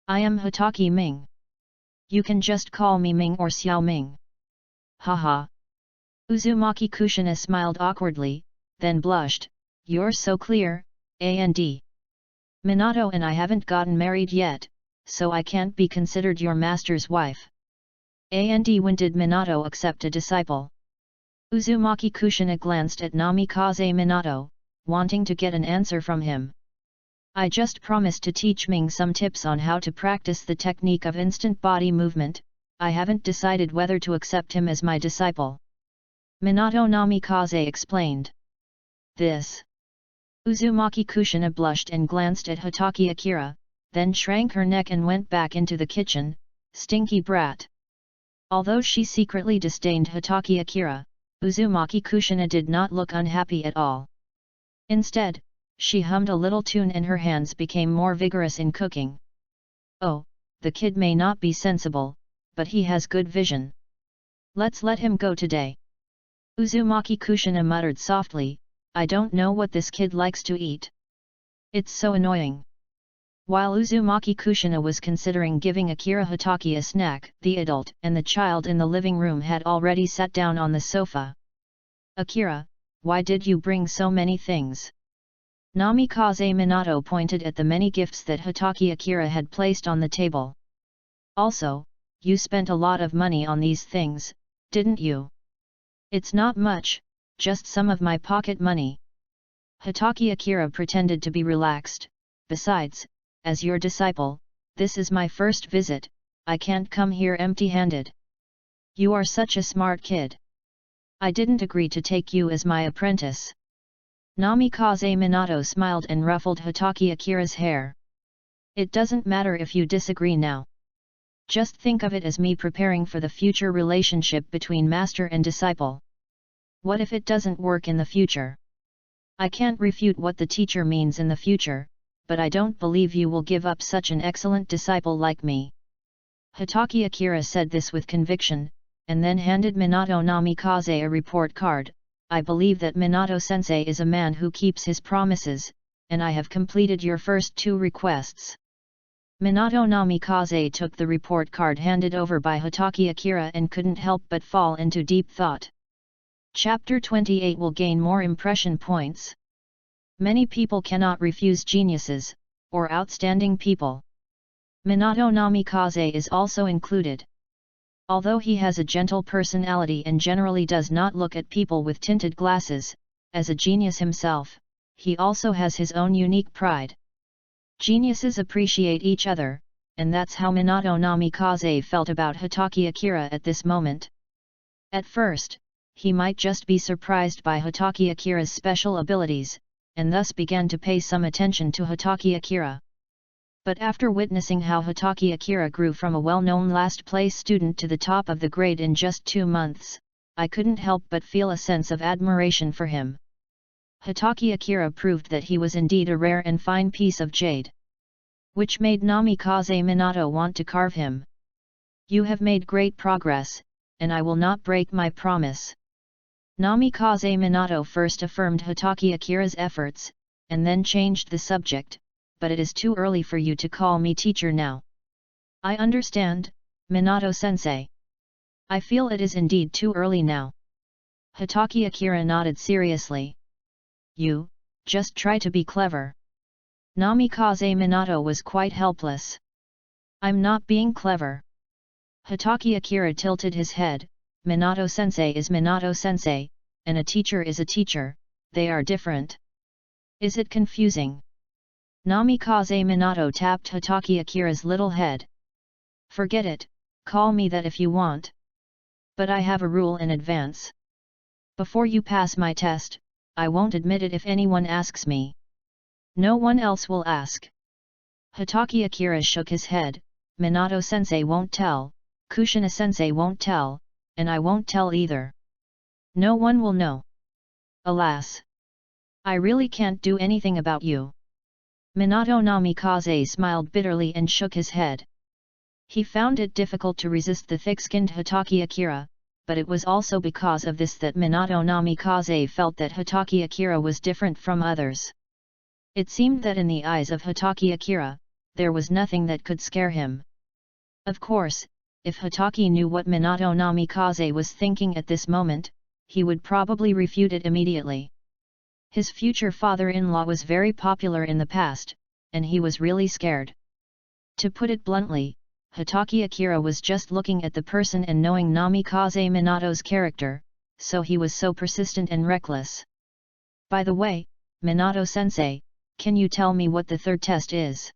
I am Hitaki Ming. You can just call me Ming or Xiao Ming. Haha. Uzumaki Kushina smiled awkwardly, then blushed. You're so clear, and. Minato and I haven't gotten married yet, so I can't be considered your master's wife. And when did Minato accept a disciple? Uzumaki Kushina glanced at Namikaze Minato, wanting to get an answer from him. I just promised to teach Ming some tips on how to practice the technique of instant body movement. I haven't decided whether to accept him as my disciple. Minato Namikaze explained. This. Uzumaki Kushina blushed and glanced at Hitaki Akira, then shrank her neck and went back into the kitchen, stinky brat. Although she secretly disdained Hitaki Akira, Uzumaki Kushina did not look unhappy at all. Instead, she hummed a little tune and her hands became more vigorous in cooking. Oh, the kid may not be sensible, but he has good vision. Let's let him go today. Uzumaki Kushina muttered softly, I don't know what this kid likes to eat. It's so annoying. While Uzumaki Kushina was considering giving Akira Hitaki a snack, the adult and the child in the living room had already sat down on the sofa. Akira, why did you bring so many things? Namikaze Minato pointed at the many gifts that Hatake Akira had placed on the table. Also, you spent a lot of money on these things, didn't you? It's not much, just some of my pocket money. Hatake Akira pretended to be relaxed. Besides, as your disciple, this is my first visit, I can't come here empty-handed. You are such a smart kid. I didn't agree to take you as my apprentice. Namikaze Minato smiled and ruffled Hatake Akira's hair. It doesn't matter if you disagree now. Just think of it as me preparing for the future relationship between master and disciple. What if it doesn't work in the future? I can't refute what the teacher means in the future, but I don't believe you will give up such an excellent disciple like me. Hatake Akira said this with conviction, and then handed Minato Namikaze a report card. I believe that Minato-sensei is a man who keeps his promises, and I have completed your first 2 requests. Minato Namikaze took the report card handed over by Hatake Akira and couldn't help but fall into deep thought. Chapter 28 will gain more impression points. Many people cannot refuse geniuses, or outstanding people. Minato Namikaze is also included. Although he has a gentle personality and generally does not look at people with tinted glasses, as a genius himself, he also has his own unique pride. Geniuses appreciate each other, and that's how Minato Namikaze felt about Hatake Akira at this moment. At first, he might just be surprised by Hatake Akira's special abilities, and thus began to pay some attention to Hatake Akira. But after witnessing how Hatake Akira grew from a well-known last-place student to the top of the grade in just 2 months, I couldn't help but feel a sense of admiration for him. Hatake Akira proved that he was indeed a rare and fine piece of jade, which made Namikaze Minato want to carve him. You have made great progress, and I will not break my promise. Namikaze Minato first affirmed Hatake Akira's efforts, and then changed the subject. But it is too early for you to call me teacher now. I understand, Minato-sensei. I feel it is indeed too early now. Hatake Akira nodded seriously. You, just try to be clever. Namikaze Minato was quite helpless. I'm not being clever. Hatake Akira tilted his head. Minato-sensei is Minato-sensei, and a teacher is a teacher, they are different. Is it confusing? Namikaze Minato tapped Hatake Akira's little head. Forget it, call me that if you want. But I have a rule in advance. Before you pass my test, I won't admit it if anyone asks me. No one else will ask. Hatake Akira shook his head. Minato-sensei won't tell, Kushina-sensei won't tell, and I won't tell either. No one will know. Alas! I really can't do anything about you. Minato Namikaze smiled bitterly and shook his head. He found it difficult to resist the thick-skinned Hatake Akira, but it was also because of this that Minato Namikaze felt that Hatake Akira was different from others. It seemed that in the eyes of Hatake Akira, there was nothing that could scare him. Of course, if Hatake knew what Minato Namikaze was thinking at this moment, he would probably refute it immediately. His future father-in-law was very popular in the past, and he was really scared. To put it bluntly, Hatake Akira was just looking at the person and knowing Namikaze Minato's character, so he was so persistent and reckless. By the way, Minato-sensei, can you tell me what the 3rd test is?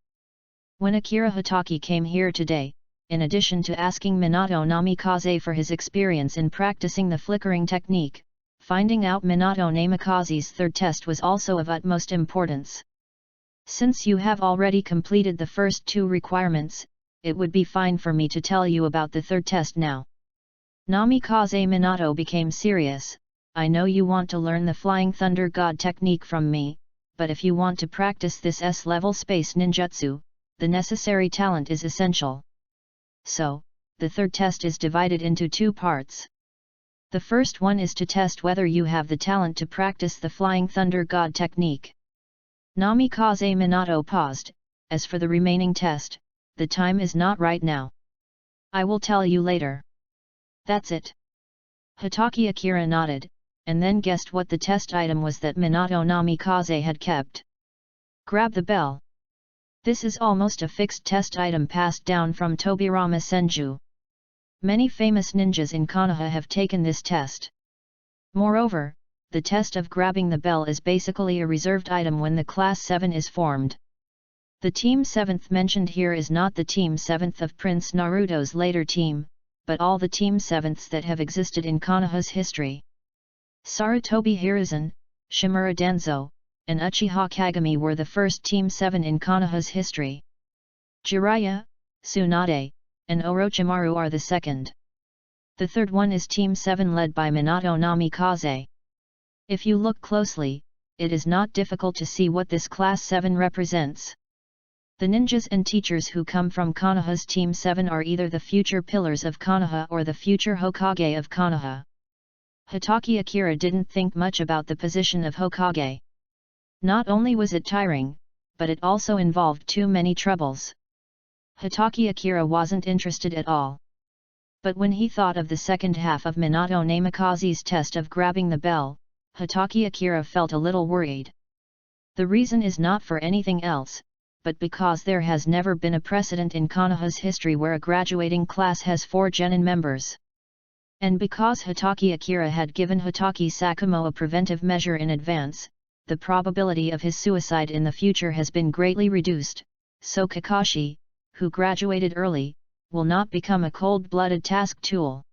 When Akira Hatake came here today, in addition to asking Minato Namikaze for his experience in practicing the flickering technique, finding out Minato Namikaze's 3rd test was also of utmost importance. Since you have already completed the first 2 requirements, it would be fine for me to tell you about the 3rd test now. Namikaze Minato became serious. I know you want to learn the Flying Thunder God technique from me, but if you want to practice this S-level space ninjutsu, the necessary talent is essential. So, the 3rd test is divided into 2 parts. The first one is to test whether you have the talent to practice the Flying Thunder God technique. Namikaze Minato paused. As for the remaining test, the time is not right now. I will tell you later. That's it. Hatake Akira nodded, and then guessed what the test item was that Minato Namikaze had kept. Grab the bell. This is almost a fixed test item passed down from Tobirama Senju. Many famous ninjas in Konoha have taken this test. Moreover, the test of grabbing the bell is basically a reserved item when the Class 7 is formed. The Team 7th mentioned here is not the Team 7th of Prince Naruto's later team, but all the Team 7ths that have existed in Konoha's history. Sarutobi Hiruzen, Shimura Danzo, and Uchiha Kagami were the first Team 7 in Konoha's history. Jiraiya, Tsunade, and Orochimaru are the second. The third one is Team 7 led by Minato Namikaze. If you look closely, it is not difficult to see what this Class 7 represents. The ninjas and teachers who come from Konoha's Team 7 are either the future pillars of Konoha or the future Hokage of Konoha. Hitaki Akira didn't think much about the position of Hokage. Not only was it tiring, but it also involved too many troubles. Hitaki Akira wasn't interested at all. But when he thought of the second half of Minato Namikaze's test of grabbing the bell, Hitaki Akira felt a little worried. The reason is not for anything else, but because there has never been a precedent in Konoha's history where a graduating class has 4 genin members. And because Hitaki Akira had given Hitaki Sakumo a preventive measure in advance, the probability of his suicide in the future has been greatly reduced, so Kakashi, who graduated early, will not become a cold-blooded task tool.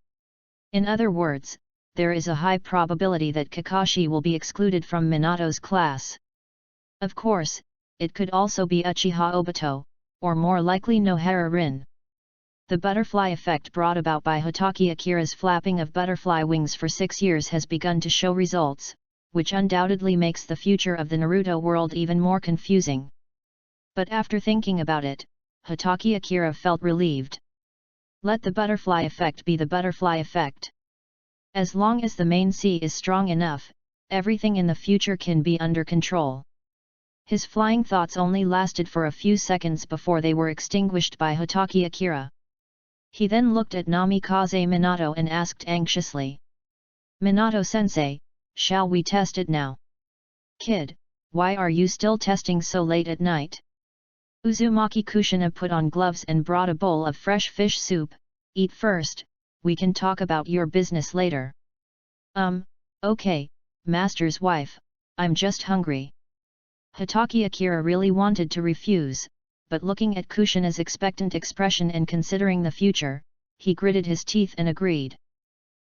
In other words, there is a high probability that Kakashi will be excluded from Minato's class. Of course, it could also be Uchiha Obito, or more likely Nohara Rin. The butterfly effect brought about by Hitaki Akira's flapping of butterfly wings for 6 years has begun to show results, which undoubtedly makes the future of the Naruto world even more confusing. But after thinking about it, Hitaki Akira felt relieved. Let the butterfly effect be the butterfly effect. As long as the main C is strong enough, everything in the future can be under control. His flying thoughts only lasted for a few seconds before they were extinguished by Hitaki Akira. He then looked at Namikaze Minato and asked anxiously. Minato-sensei, shall we test it now? Kid, why are you still testing so late at night? Uzumaki Kushina put on gloves and brought a bowl of fresh fish soup. Eat first, we can talk about your business later. Okay, master's wife, I'm just hungry. Hitaki Akira really wanted to refuse, but looking at Kushina's expectant expression and considering the future, he gritted his teeth and agreed.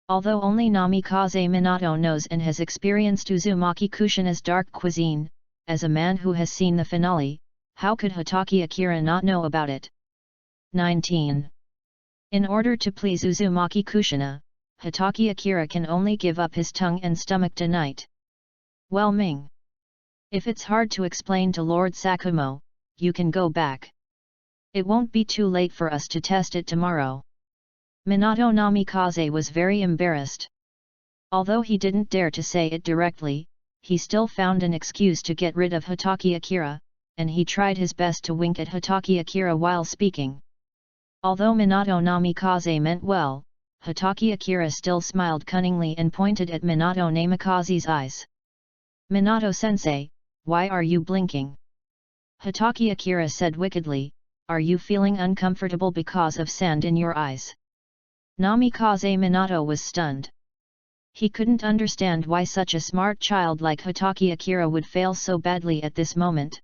Although only Namikaze Minato knows and has experienced Uzumaki Kushina's dark cuisine, as a man who has seen the finale, how could Hitaki Akira not know about it? 19. In order to please Uzumaki Kushina, Hitaki Akira can only give up his tongue and stomach tonight. Well, Ming. If it's hard to explain to Lord Sakumo, you can go back. It won't be too late for us to test it tomorrow. Minato Namikaze was very embarrassed. Although he didn't dare to say it directly, he still found an excuse to get rid of Hitaki Akira, and he tried his best to wink at Hitaki Akira while speaking. Although Minato Namikaze meant well, Hitaki Akira still smiled cunningly and pointed at Minato Namikaze's eyes. Minato-sensei, why are you blinking? Hitaki Akira said wickedly, are you feeling uncomfortable because of sand in your eyes? Namikaze Minato was stunned. He couldn't understand why such a smart child like Hitaki Akira would fail so badly at this moment.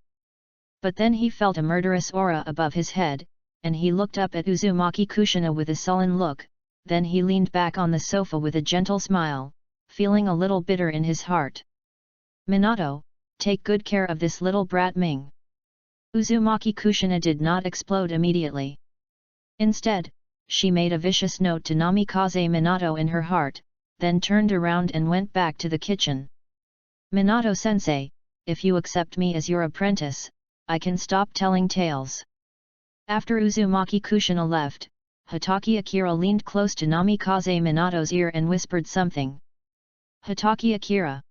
But then he felt a murderous aura above his head, and he looked up at Uzumaki Kushina with a sullen look, then he leaned back on the sofa with a gentle smile, feeling a little bitter in his heart. Minato, take good care of this little brat Ming. Uzumaki Kushina did not explode immediately. Instead, she made a vicious note to Namikaze Minato in her heart, then turned around and went back to the kitchen. Minato-sensei, if you accept me as your apprentice, I can stop telling tales. After Uzumaki Kushina left, Hitaki Akira leaned close to Namikaze Minato's ear and whispered something. Hitaki Akira.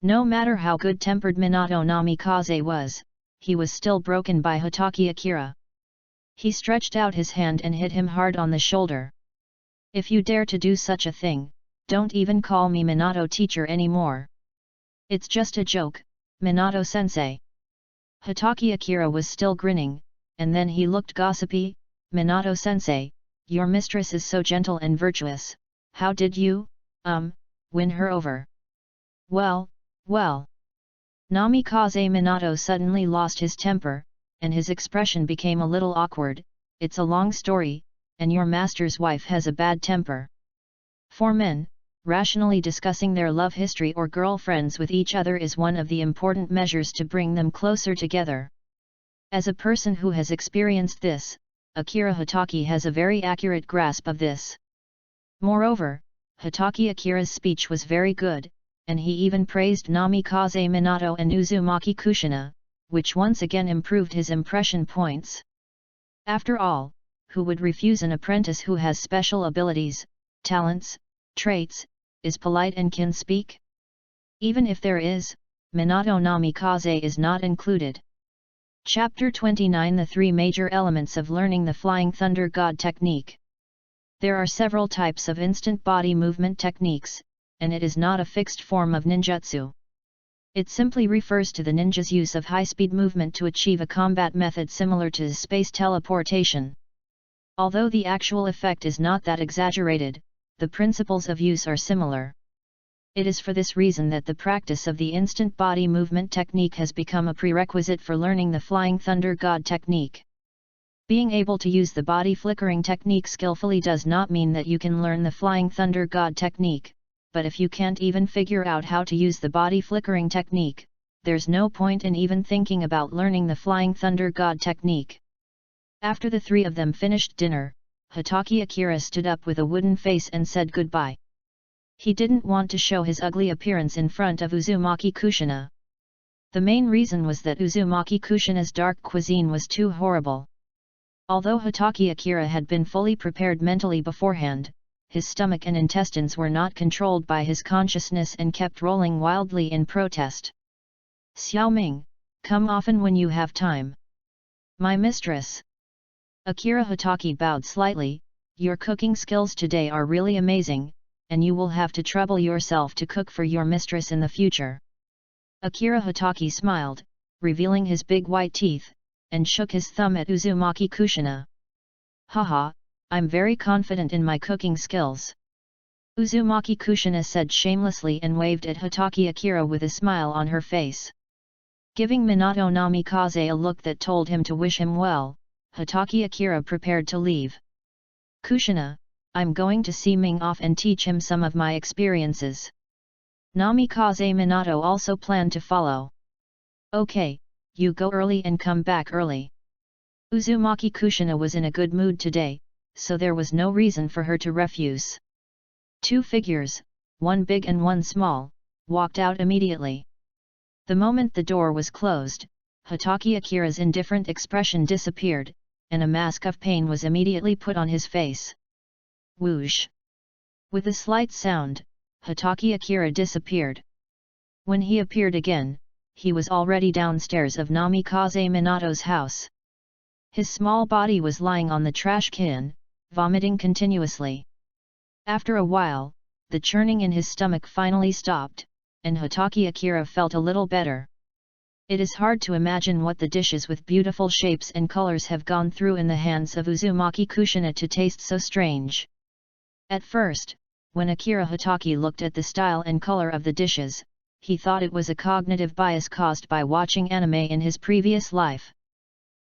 No matter how good-tempered Minato Namikaze was, he was still broken by Hitaki Akira. He stretched out his hand and hit him hard on the shoulder. If you dare to do such a thing, don't even call me Minato teacher anymore. It's just a joke, Minato-sensei. Hitaki Akira was still grinning, and then he looked gossipy. Minato-sensei, your mistress is so gentle and virtuous, how did you, win her over? Well. Namikaze Minato suddenly lost his temper, and his expression became a little awkward. It's a long story, and your master's wife has a bad temper. For men, rationally discussing their love history or girlfriends with each other is one of the important measures to bring them closer together. As a person who has experienced this, Akira Hitaki has a very accurate grasp of this. Moreover, Hitaki Akira's speech was very good, and he even praised Namikaze Minato and Uzumaki Kushina, which once again improved his impression points. After all, who would refuse an apprentice who has special abilities, talents, traits, is polite and can speak? Even if there is, Minato Namikaze is not included. Chapter 29 The three major elements of learning the Flying Thunder God technique. There are several types of instant body movement techniques, and it is not a fixed form of ninjutsu. It simply refers to the ninja's use of high-speed movement to achieve a combat method similar to space teleportation. Although the actual effect is not that exaggerated, the principles of use are similar. It is for this reason that the practice of the instant body movement technique has become a prerequisite for learning the Flying Thunder God technique. Being able to use the body flickering technique skillfully does not mean that you can learn the Flying Thunder God technique, but if you can't even figure out how to use the body flickering technique, there's no point in even thinking about learning the Flying Thunder God technique. After the three of them finished dinner, Hitaki Akira stood up with a wooden face and said goodbye. He didn't want to show his ugly appearance in front of Uzumaki Kushina. The main reason was that Uzumaki Kushina's dark cuisine was too horrible. Although Hitaki Akira had been fully prepared mentally beforehand, his stomach and intestines were not controlled by his consciousness and kept rolling wildly in protest. Xiaoming, come often when you have time. My mistress. Akira Hitaki bowed slightly. Your cooking skills today are really amazing, and you will have to trouble yourself to cook for your mistress in the future. Akira Hitaki smiled, revealing his big white teeth, and shook his thumb at Uzumaki Kushina. Haha, I'm very confident in my cooking skills. Uzumaki Kushina said shamelessly and waved at Hitaki Akira with a smile on her face. Giving Minato Namikaze a look that told him to wish him well, Hitaki Akira prepared to leave. Kushina, I'm going to see Ming off and teach him some of my experiences. Namikaze Minato also planned to follow. Okay, you go early and come back early. Uzumaki Kushina was in a good mood today, so there was no reason for her to refuse. Two figures, one big and one small, walked out immediately. The moment the door was closed, Hitaki Akira's indifferent expression disappeared, and a mask of pain was immediately put on his face. Whoosh! With a slight sound, Hitaki Akira disappeared. When he appeared again, he was already downstairs of Namikaze Minato's house. His small body was lying on the trash can, vomiting continuously. After a while, the churning in his stomach finally stopped, and Hitaki Akira felt a little better. It is hard to imagine what the dishes with beautiful shapes and colors have gone through in the hands of Uzumaki Kushina to taste so strange. At first, when Akira Hitaki looked at the style and color of the dishes, he thought it was a cognitive bias caused by watching anime in his previous life.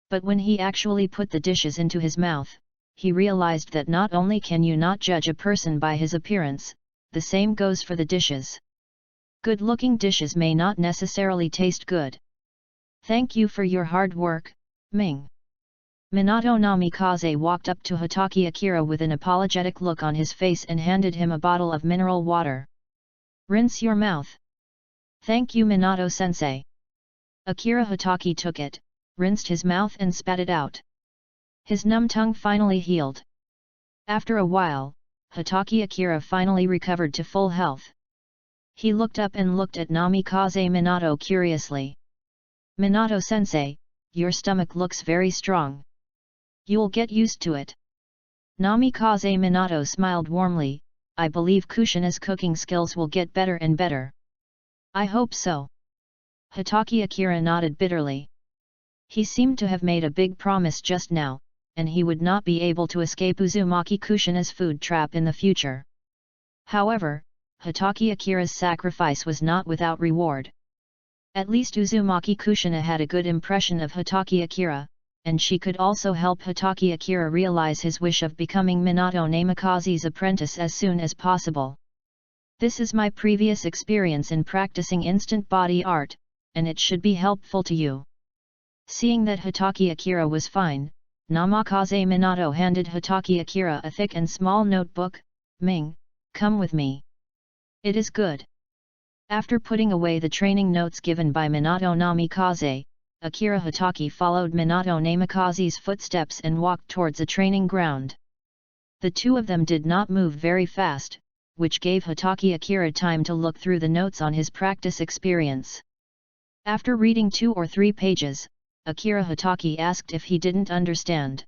But when he actually put the dishes into his mouth, he realized that not only can you not judge a person by his appearance, the same goes for the dishes. Good-looking dishes may not necessarily taste good. Thank you for your hard work, Ming. Minato Namikaze walked up to Hitaki Akira with an apologetic look on his face and handed him a bottle of mineral water. Rinse your mouth. Thank you, Minato-sensei. Akira Hitaki took it, rinsed his mouth and spat it out. His numb tongue finally healed. After a while, Hitaki Akira finally recovered to full health. He looked up and looked at Namikaze Minato curiously. Minato-sensei, your stomach looks very strong. You'll get used to it. Namikaze Minato smiled warmly. I believe Kushina's cooking skills will get better and better. I hope so. Hitaki Akira nodded bitterly. He seemed to have made a big promise just now, and he would not be able to escape Uzumaki Kushina's food trap in the future. However, Hitaki Akira's sacrifice was not without reward. At least Uzumaki Kushina had a good impression of Hitaki Akira, and she could also help Hitaki Akira realize his wish of becoming Minato Namikaze's apprentice as soon as possible. This is my previous experience in practicing instant body art, and it should be helpful to you. Seeing that Hitaki Akira was fine, Namikaze Minato handed Hitaki Akira a thick and small notebook. Ming, come with me. It is good. After putting away the training notes given by Minato Namikaze, Akira Hitaki followed Minato Namikaze's footsteps and walked towards a training ground. The two of them did not move very fast, which gave Hitaki Akira time to look through the notes on his practice experience. After reading 2 or 3 pages, Akira Hitaki asked if he didn't understand.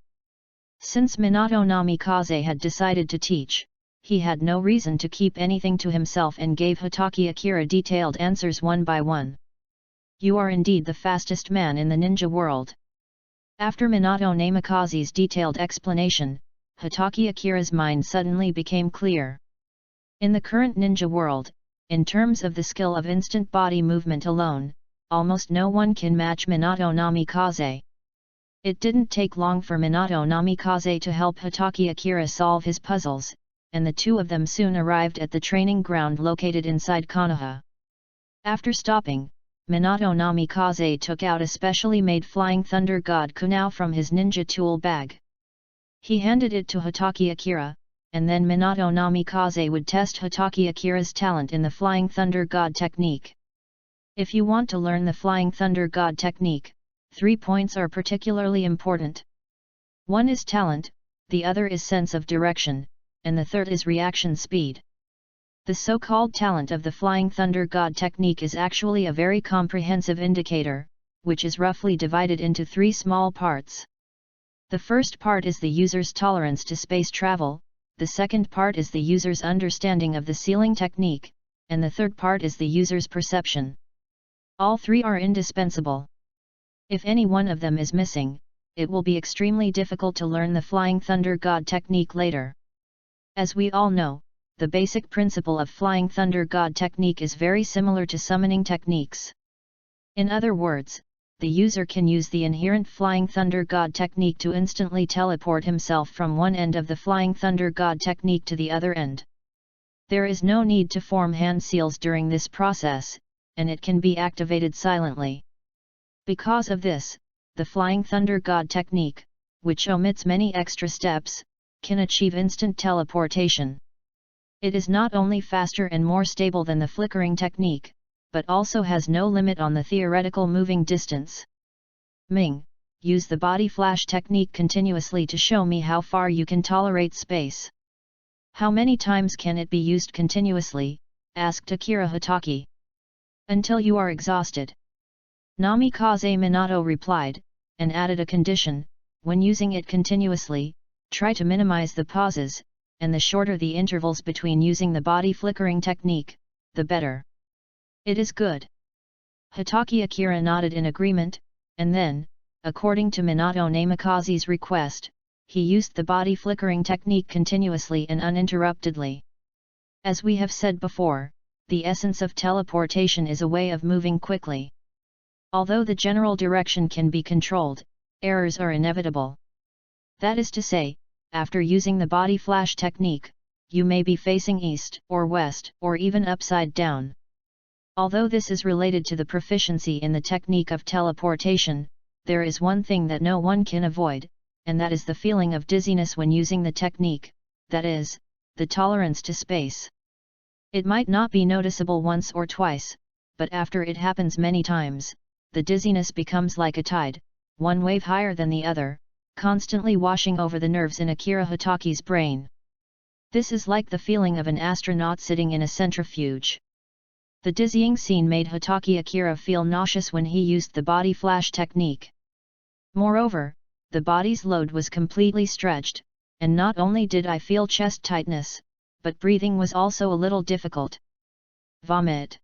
Since Minato Namikaze had decided to teach, he had no reason to keep anything to himself and gave Hitaki Akira detailed answers one by one. You are indeed the fastest man in the ninja world. After Minato Namikaze's detailed explanation, Hitaki Akira's mind suddenly became clear. In the current ninja world, in terms of the skill of instant body movement alone, almost no one can match Minato Namikaze. It didn't take long for Minato Namikaze to help Hitaki Akira solve his puzzles, and the two of them soon arrived at the training ground located inside Konoha. After stopping, Minato Namikaze took out a specially made Flying Thunder God Kunao from his ninja tool bag. He handed it to Hitaki Akira, and then Minato Namikaze would test Hitaki Akira's talent in the Flying Thunder God technique. If you want to learn the Flying Thunder God technique, 3 points are particularly important. One is talent, the other is sense of direction, and the third is reaction speed. The so-called talent of the Flying Thunder God technique is actually a very comprehensive indicator, which is roughly divided into 3 small parts. The first part is the user's tolerance to space travel, the second part is the user's understanding of the sealing technique, and the third part is the user's perception. All 3 are indispensable. If any one of them is missing, it will be extremely difficult to learn the Flying Thunder God technique later. As we all know, the basic principle of Flying Thunder God technique is very similar to summoning techniques. In other words, the user can use the inherent Flying Thunder God technique to instantly teleport himself from one end of the Flying Thunder God technique to the other end. There is no need to form hand seals during this process, and it can be activated silently. Because of this, the Flying Thunder God technique, which omits many extra steps, can achieve instant teleportation. It is not only faster and more stable than the flickering technique, but also has no limit on the theoretical moving distance. Ming, use the body flash technique continuously to show me how far you can tolerate space. How many times can it be used continuously? Asked Akira Hitaki. Until you are exhausted. Namikaze Minato replied, and added a condition: when using it continuously, try to minimize the pauses, and the shorter the intervals between using the body flickering technique, the better. It is good. Hitaki Akira nodded in agreement, and then, according to Minato Namikaze's request, he used the body flickering technique continuously and uninterruptedly. As we have said before, the essence of teleportation is a way of moving quickly. Although the general direction can be controlled, errors are inevitable. That is to say, after using the body flash technique, you may be facing east or west or even upside down. Although this is related to the proficiency in the technique of teleportation, there is one thing that no one can avoid, and that is the feeling of dizziness when using the technique, that is, the tolerance to space. It might not be noticeable once or twice, but after it happens many times, the dizziness becomes like a tide, one wave higher than the other, constantly washing over the nerves in Akira Hitaki's brain. This is like the feeling of an astronaut sitting in a centrifuge. The dizzying scene made Hitaki Akira feel nauseous when he used the body flash technique. Moreover, the body's load was completely stretched, and not only did I feel chest tightness, but breathing was also a little difficult. Vomit.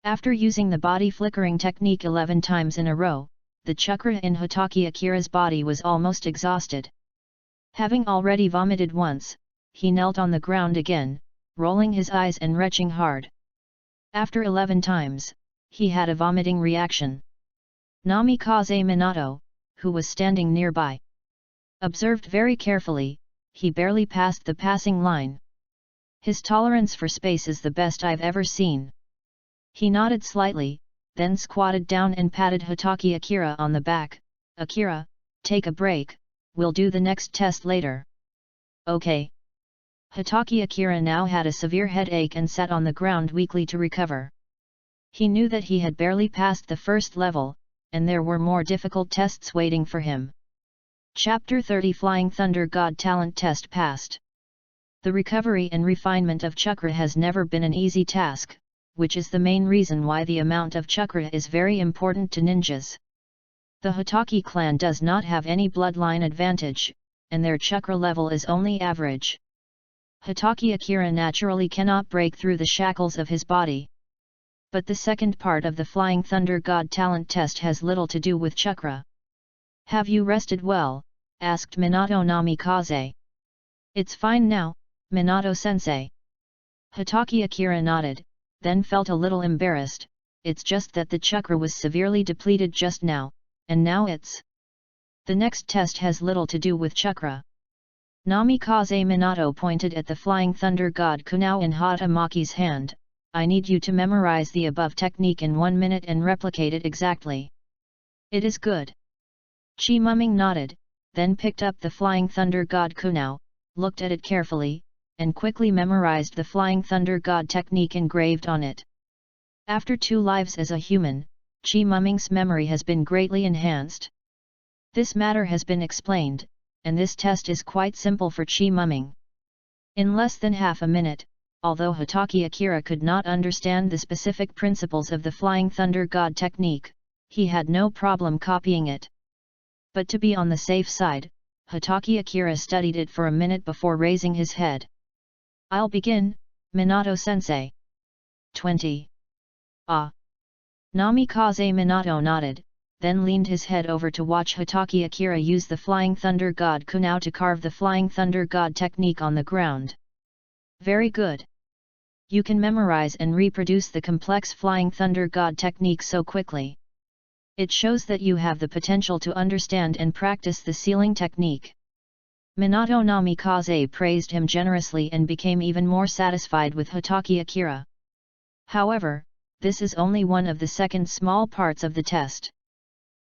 After using the body flickering technique 11 times in a row, the chakra in Hatake Akira's body was almost exhausted. Having already vomited once, he knelt on the ground again, rolling his eyes and retching hard. After 11 times, he had a vomiting reaction. Namikaze Minato, who was standing nearby, observed very carefully. He barely passed the passing line. His tolerance for space is the best I've ever seen. He nodded slightly, then squatted down and patted Hatake Akira on the back. Akira, take a break, we'll do the next test later. Okay. Hatake Akira now had a severe headache and sat on the ground weakly to recover. He knew that he had barely passed the first level, and there were more difficult tests waiting for him. Chapter 30 Flying Thunder God Talent Test passed. The recovery and refinement of chakra has never been an easy task, which is the main reason why the amount of chakra is very important to ninjas. The Hatake clan does not have any bloodline advantage, and their chakra level is only average. Hatake Akira naturally cannot break through the shackles of his body. But the second part of the Flying Thunder God Talent Test has little to do with chakra. Have you rested well? Asked Minato Namikaze. It's fine now, Minato-sensei. Hatake Akira nodded, then felt a little embarrassed. It's just that the chakra was severely depleted just now, and now it's... The next test has little to do with chakra. Namikaze Minato pointed at the Flying Thunder God Kunao in Hatamaki's hand. I need you to memorize the above technique in 1 minute and replicate it exactly. It is good. Chi Mumming nodded, then picked up the Flying Thunder God Kunao, looked at it carefully, and quickly memorized the Flying Thunder God technique engraved on it. After 2 lives as a human, Chi Mumming's memory has been greatly enhanced. This matter has been explained, and this test is quite simple for Chi Mumming. In less than half a minute, although Hatake Akira could not understand the specific principles of the Flying Thunder God technique, he had no problem copying it. But to be on the safe side, Hatake Akira studied it for a minute before raising his head. I'll begin, Minato-sensei. 20. Ah! Namikaze Minato nodded, then leaned his head over to watch Hatake Akira use the Flying Thunder God Kunao to carve the Flying Thunder God technique on the ground. Very good. You can memorize and reproduce the complex Flying Thunder God technique so quickly. It shows that you have the potential to understand and practice the sealing technique. Minato Namikaze praised him generously and became even more satisfied with Hatake Akira. However, this is only one of the second small parts of the test.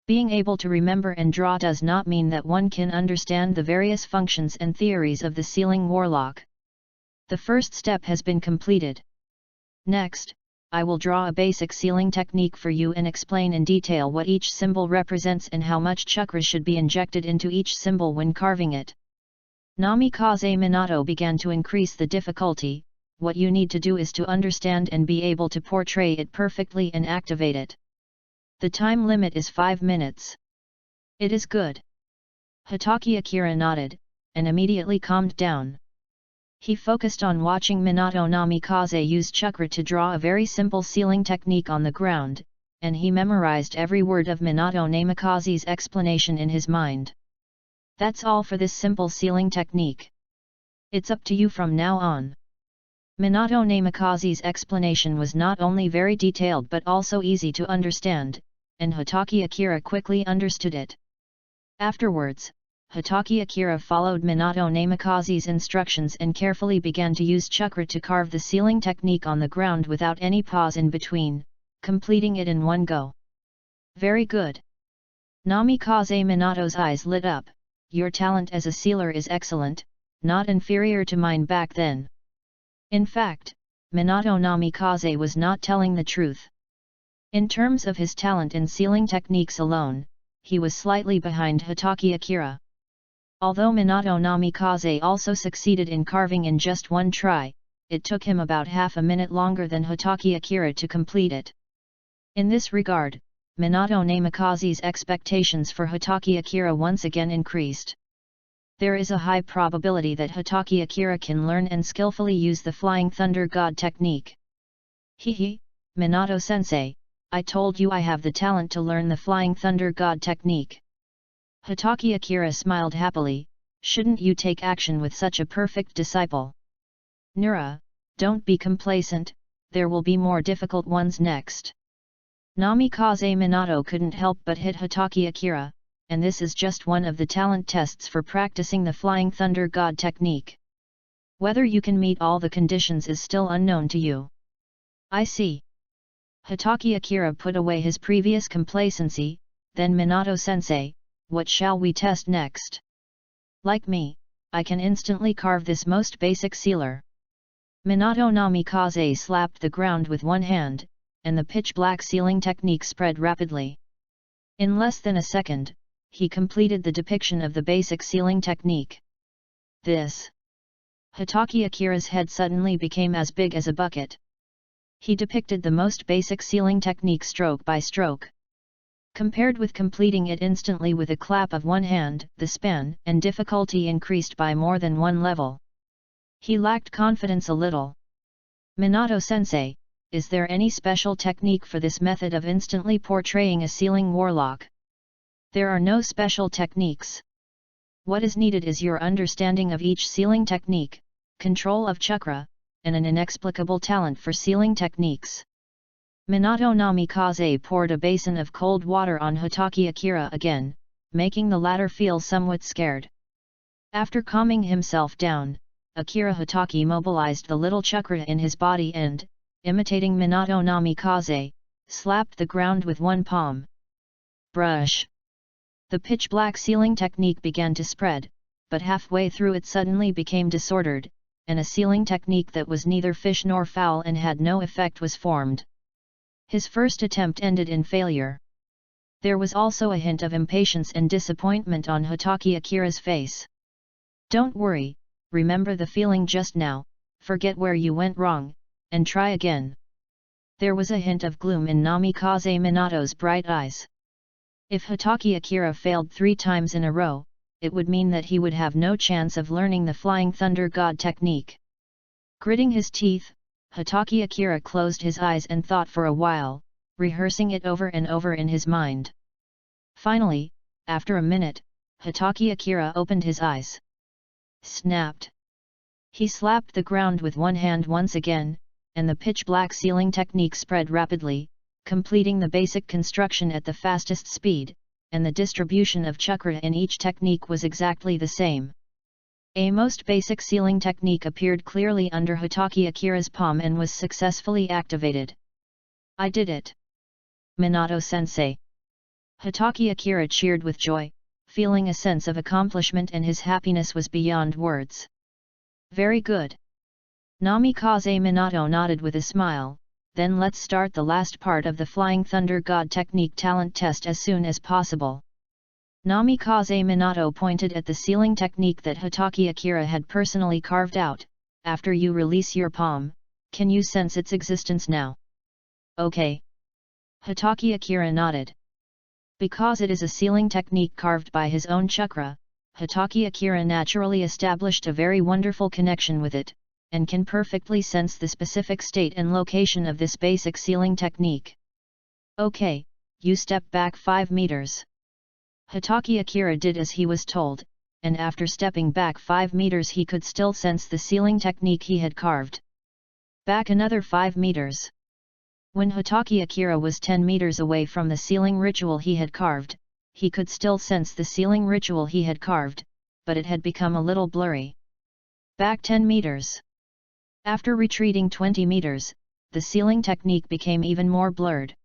Being able to remember and draw does not mean that one can understand the various functions and theories of the sealing warlock. The first step has been completed. Next, I will draw a basic sealing technique for you and explain in detail what each symbol represents and how much chakra should be injected into each symbol when carving it. Namikaze Minato began to increase the difficulty. What you need to do is to understand and be able to portray it perfectly and activate it. The time limit is 5 minutes. It is good. Hatake Akira nodded, and immediately calmed down. He focused on watching Minato Namikaze use chakra to draw a very simple sealing technique on the ground, and he memorized every word of Minato Namikaze's explanation in his mind. That's all for this simple sealing technique. It's up to you from now on. Minato Namikaze's explanation was not only very detailed but also easy to understand, and Hatake Akira quickly understood it. Afterwards, Hatake Akira followed Minato Namikaze's instructions and carefully began to use chakra to carve the sealing technique on the ground without any pause in between, completing it in one go. Very good. Namikaze Minato's eyes lit up. Your talent as a sealer is excellent, not inferior to mine back then. In fact, Minato Namikaze was not telling the truth. In terms of his talent in sealing techniques alone, he was slightly behind Hatake Akira. Although Minato Namikaze also succeeded in carving in just one try, it took him about half a minute longer than Hatake Akira to complete it. In this regard, Minato Namikaze's expectations for Hatake Akira once again increased. There is a high probability that Hatake Akira can learn and skillfully use the Flying Thunder God technique. Minato-sensei, I told you I have the talent to learn the Flying Thunder God technique. Hatake Akira smiled happily. Shouldn't you take action with such a perfect disciple? Nura, don't be complacent, there will be more difficult ones next. Namikaze Minato couldn't help but hit Hatake Akira, and this is just one of the talent tests for practicing the Flying Thunder God technique. Whether you can meet all the conditions is still unknown to you. I see. Hatake Akira put away his previous complacency. Then Minato-sensei, what shall we test next? Like me, I can instantly carve this most basic sealer. Minato Namikaze slapped the ground with one hand, and the pitch-black sealing technique spread rapidly. In less than a second, he completed the depiction of the basic sealing technique. This. Hatake Akira's head suddenly became as big as a bucket. He depicted the most basic sealing technique stroke by stroke. Compared with completing it instantly with a clap of one hand, the span and difficulty increased by more than one level. He lacked confidence a little. Minato-sensei, is there any special technique for this method of instantly portraying a sealing warlock? There are no special techniques. What is needed is your understanding of each sealing technique, control of chakra, and an inexplicable talent for sealing techniques. Minato Namikaze poured a basin of cold water on Hatake Akira again, making the latter feel somewhat scared. After calming himself down, Akira Hatake mobilized the little chakra in his body and, imitating Minato Namikaze, slapped the ground with one palm. Brush! The pitch-black sealing technique began to spread, but halfway through it suddenly became disordered, and a sealing technique that was neither fish nor fowl and had no effect was formed. His first attempt ended in failure. There was also a hint of impatience and disappointment on Hatake Akira's face. Don't worry, remember the feeling just now, forget where you went wrong, and try again. There was a hint of gloom in Namikaze Minato's bright eyes. If Hatake Akira failed 3 times in a row, it would mean that he would have no chance of learning the Flying Thunder God technique. Gritting his teeth, Hatake Akira closed his eyes and thought for a while, rehearsing it over and over in his mind. Finally, after a minute, Hatake Akira opened his eyes. Snapped! He slapped the ground with one hand once again, and the pitch-black sealing technique spread rapidly, completing the basic construction at the fastest speed, and the distribution of chakra in each technique was exactly the same. A most basic sealing technique appeared clearly under Hatake Akira's palm and was successfully activated. I did it! Minato-sensei! Hatake Akira cheered with joy, feeling a sense of accomplishment, and his happiness was beyond words. Very good! Namikaze Minato nodded with a smile. Then let's start the last part of the Flying Thunder God technique talent test as soon as possible. Namikaze Minato pointed at the sealing technique that Hatake Akira had personally carved out. After you release your palm, can you sense its existence now? Okay. Hatake Akira nodded. Because it is a sealing technique carved by his own chakra, Hatake Akira naturally established a very wonderful connection with it, and can perfectly sense the specific state and location of this basic sealing technique. Okay, you step back 5 meters. Hatake Akira did as he was told, and after stepping back 5 meters he could still sense the sealing technique he had carved. Back another 5 meters. When Hatake Akira was 10 meters away from the sealing ritual he had carved, he could still sense the sealing ritual he had carved, but it had become a little blurry. Back 10 meters. After retreating 20 meters, the sealing technique became even more blurred.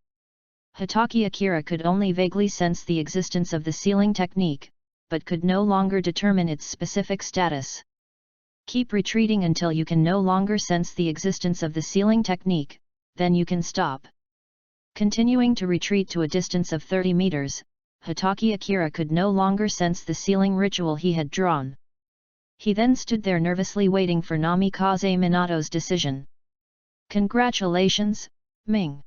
Hatake Akira could only vaguely sense the existence of the sealing technique, but could no longer determine its specific status. Keep retreating until you can no longer sense the existence of the sealing technique, then you can stop. Continuing to retreat to a distance of 30 meters, Hatake Akira could no longer sense the sealing ritual he had drawn. He then stood there nervously waiting for Namikaze Minato's decision. Congratulations, Ming!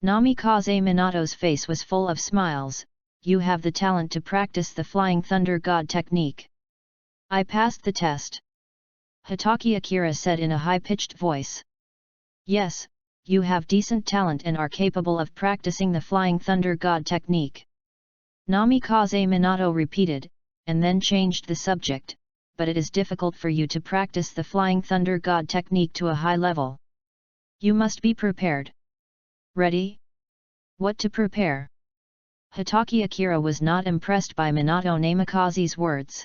Namikaze Minato's face was full of smiles. You have the talent to practice the Flying Thunder God technique. I passed the test. Hatake Akira said in a high-pitched voice. Yes, you have decent talent and are capable of practicing the Flying Thunder God technique. Namikaze Minato repeated, and then changed the subject, but it is difficult for you to practice the Flying Thunder God technique to a high level. You must be prepared. Ready? What to prepare? Hitaki Akira was not impressed by Minato Namikaze's words.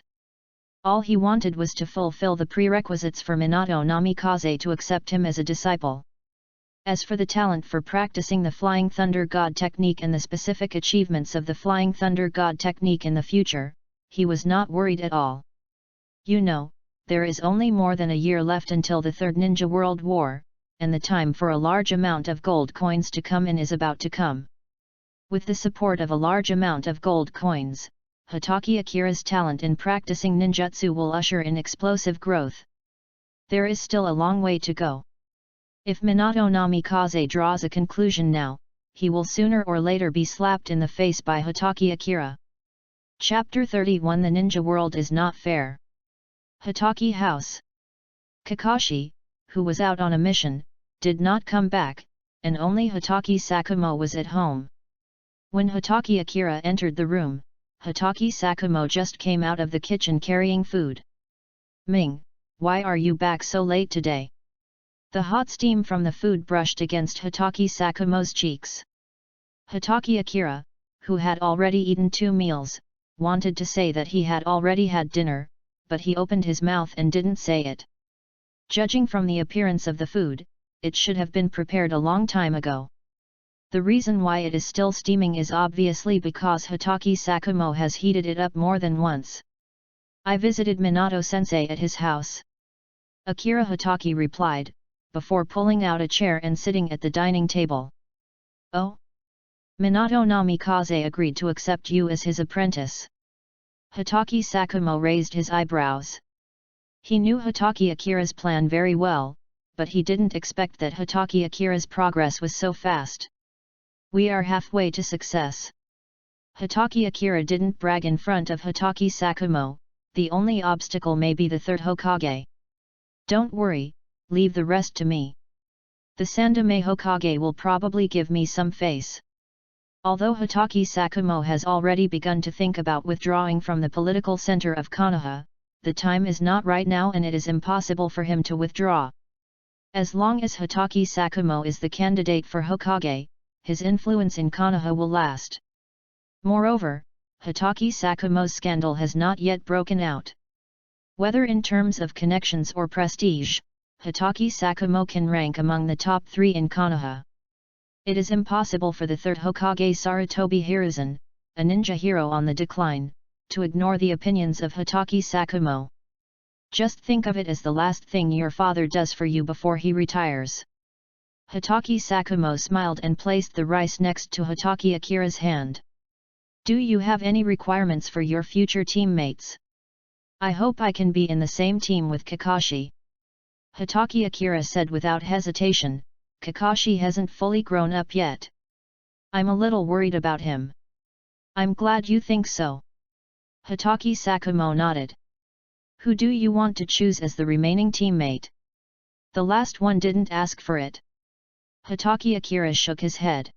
All he wanted was to fulfill the prerequisites for Minato Namikaze to accept him as a disciple. As for the talent for practicing the Flying Thunder God technique and the specific achievements of the Flying Thunder God technique in the future, he was not worried at all. You know, there is only more than a year left until the Third Ninja World War, and the time for a large amount of gold coins to come in is about to come. With the support of a large amount of gold coins, Hitaki Akira's talent in practicing ninjutsu will usher in explosive growth. There is still a long way to go. If Minato Namikaze draws a conclusion now, he will sooner or later be slapped in the face by Hitaki Akira. Chapter 31 The Ninja World is Not Fair. Hitaki House. Kakashi, who was out on a mission, did not come back, and only Hitaki Sakumo was at home. When Hitaki Akira entered the room, Hitaki Sakumo just came out of the kitchen carrying food. Ming, why are you back so late today? The hot steam from the food brushed against Hitaki Sakumo's cheeks. Hitaki Akira, who had already eaten 2 meals, wanted to say that he had already had dinner, but he opened his mouth and didn't say it. Judging from the appearance of the food, it should have been prepared a long time ago. The reason why it is still steaming is obviously because Hitaki Sakumo has heated it up more than once. I visited Minato-sensei at his house. Akira Hitaki replied, before pulling out a chair and sitting at the dining table. Oh? Minato Namikaze agreed to accept you as his apprentice. Hitaki Sakumo raised his eyebrows. He knew Hitaki Akira's plan very well, but he didn't expect that Hitaki Akira's progress was so fast. We are halfway to success. Hitaki Akira didn't brag in front of Hitaki Sakumo, the only obstacle may be the third Hokage. Don't worry, leave the rest to me. The Sandaime Hokage will probably give me some face. Although Hitaki Sakumo has already begun to think about withdrawing from the political center of Konoha, the time is not right now and it is impossible for him to withdraw. As long as Hitaki Sakumo is the candidate for Hokage, his influence in Konoha will last. Moreover, Hitaki Sakumo's scandal has not yet broken out. Whether in terms of connections or prestige, Hitaki Sakumo can rank among the top 3 in Konoha. It is impossible for the third Hokage Sarutobi Hiruzen, a ninja hero on the decline, to ignore the opinions of Hitaki Sakumo. Just think of it as the last thing your father does for you before he retires. Hitaki Sakumo smiled and placed the rice next to Hitaki Akira's hand. Do you have any requirements for your future teammates? I hope I can be in the same team with Kakashi. Hitaki Akira said without hesitation, Kakashi hasn't fully grown up yet. I'm a little worried about him. I'm glad you think so. Hitaki Sakumo nodded. Who do you want to choose as the remaining teammate? The last one didn't ask for it. Hitaki Akira shook his head.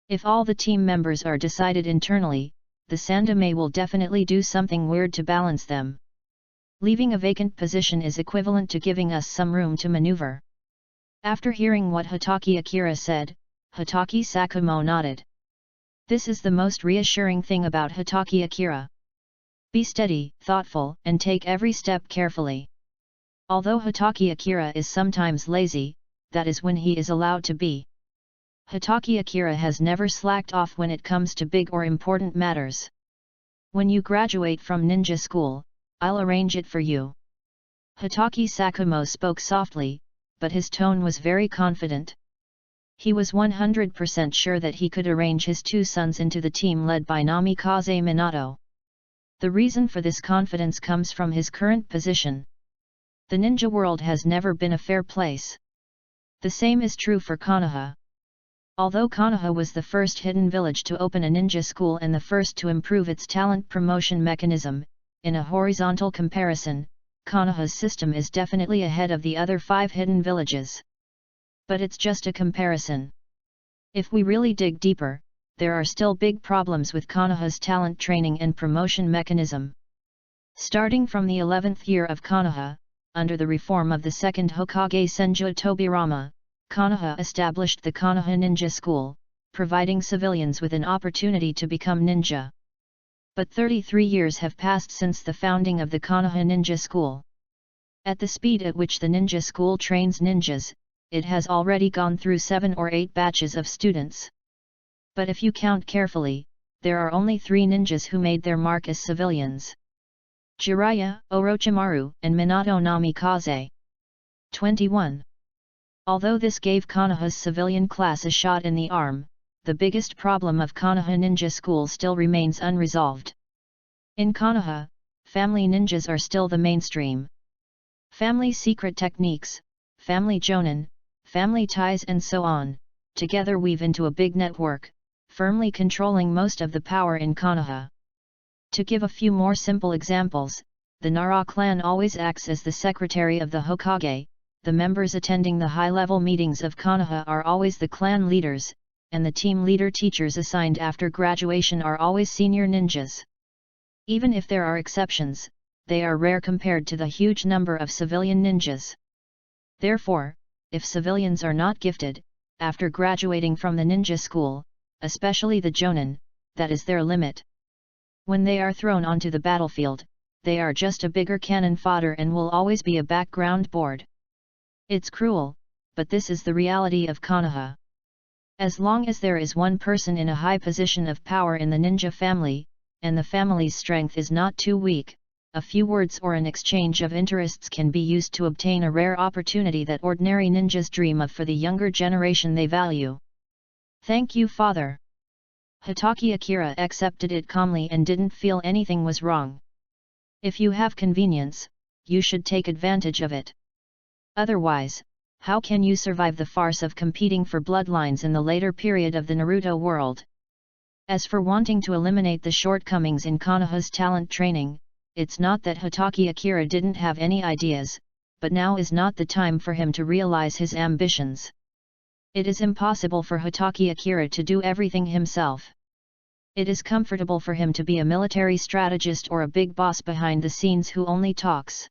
If all the team members are decided internally, the Sandaime will definitely do something weird to balance them. Leaving a vacant position is equivalent to giving us some room to maneuver. After hearing what Hitaki Akira said, Hitaki Sakumo nodded. This is the most reassuring thing about Hitaki Akira. Be steady, thoughtful, and take every step carefully. Although Hitaki Akira is sometimes lazy, that is when he is allowed to be. Hitaki Akira has never slacked off when it comes to big or important matters. When you graduate from ninja school, I'll arrange it for you. Hitaki Sakumo spoke softly, but his tone was very confident. He was 100% sure that he could arrange his 2 sons into the team led by Namikaze Minato. The reason for this confidence comes from his current position. The ninja world has never been a fair place. The same is true for Konoha. Although Konoha was the first hidden village to open a ninja school and the first to improve its talent promotion mechanism, in a horizontal comparison, Konoha's system is definitely ahead of the other 5 hidden villages. But it's just a comparison. If we really dig deeper, there are still big problems with Konoha's talent training and promotion mechanism. Starting from the 11th year of Konoha, under the reform of the second Hokage Senju Tobirama, Konoha established the Konoha Ninja School, providing civilians with an opportunity to become ninja. But 33 years have passed since the founding of the Konoha Ninja School. At the speed at which the ninja school trains ninjas, it has already gone through 7 or 8 batches of students. But if you count carefully, there are only 3 ninjas who made their mark as civilians: Jiraiya, Orochimaru, and Minato Namikaze. 21. Although this gave Konoha's civilian class a shot in the arm, the biggest problem of Konoha Ninja School still remains unresolved. In Konoha, family ninjas are still the mainstream. Family secret techniques, family jonin, family ties and so on, together weave into a big network, firmly controlling most of the power in Konoha. To give a few more simple examples, the Nara clan always acts as the secretary of the Hokage, the members attending the high-level meetings of Konoha are always the clan leaders, and the team leader teachers assigned after graduation are always senior ninjas. Even if there are exceptions, they are rare compared to the huge number of civilian ninjas. Therefore, if civilians are not gifted, after graduating from the ninja school, especially the jonin, that is their limit. When they are thrown onto the battlefield, they are just a bigger cannon fodder and will always be a background board. It's cruel, but this is the reality of Konoha. As long as there is one person in a high position of power in the ninja family, and the family's strength is not too weak, a few words or an exchange of interests can be used to obtain a rare opportunity that ordinary ninjas dream of for the younger generation they value. Thank you, father. Hitaki Akira accepted it calmly and didn't feel anything was wrong. If you have convenience, you should take advantage of it. Otherwise, how can you survive the farce of competing for bloodlines in the later period of the Naruto world? As for wanting to eliminate the shortcomings in Konoha's talent training, it's not that Hitaki Akira didn't have any ideas, but now is not the time for him to realize his ambitions. It is impossible for Hitaki Akira to do everything himself. It is comfortable for him to be a military strategist or a big boss behind the scenes who only talks.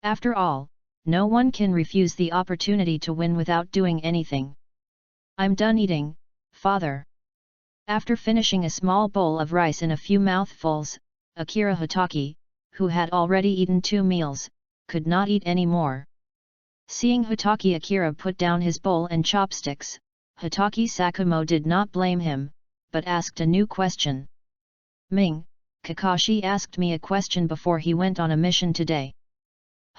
After all, no one can refuse the opportunity to win without doing anything. I'm done eating, father. After finishing a small bowl of rice in a few mouthfuls, Akira Hitaki, who had already eaten 2 meals, could not eat any more. Seeing Hitaki Akira put down his bowl and chopsticks, Hitaki Sakumo did not blame him, but asked a new question. Ming, Kakashi asked me a question before he went on a mission today.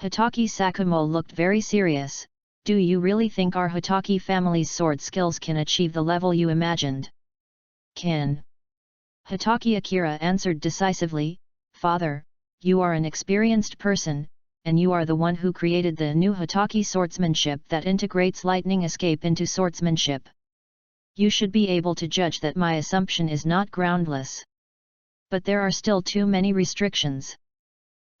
Hitaki Sakumo looked very serious. Do you really think our Hitaki family's sword skills can achieve the level you imagined? Can. Hitaki Akira answered decisively, Father, you are an experienced person, and you are the one who created the new Hitaki swordsmanship that integrates lightning escape into swordsmanship. You should be able to judge that my assumption is not groundless. But there are still too many restrictions.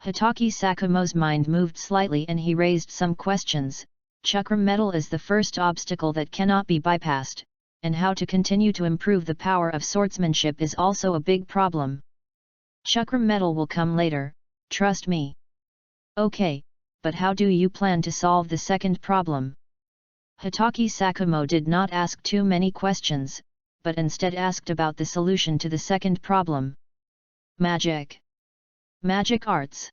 Hitaki Sakumo's mind moved slightly and he raised some questions. Chakra metal is the first obstacle that cannot be bypassed, and how to continue to improve the power of swordsmanship is also a big problem. Chakra metal will come later, trust me. Okay, but how do you plan to solve the second problem? Hitaki Sakumo did not ask too many questions, but instead asked about the solution to the second problem. Magic. Magic arts.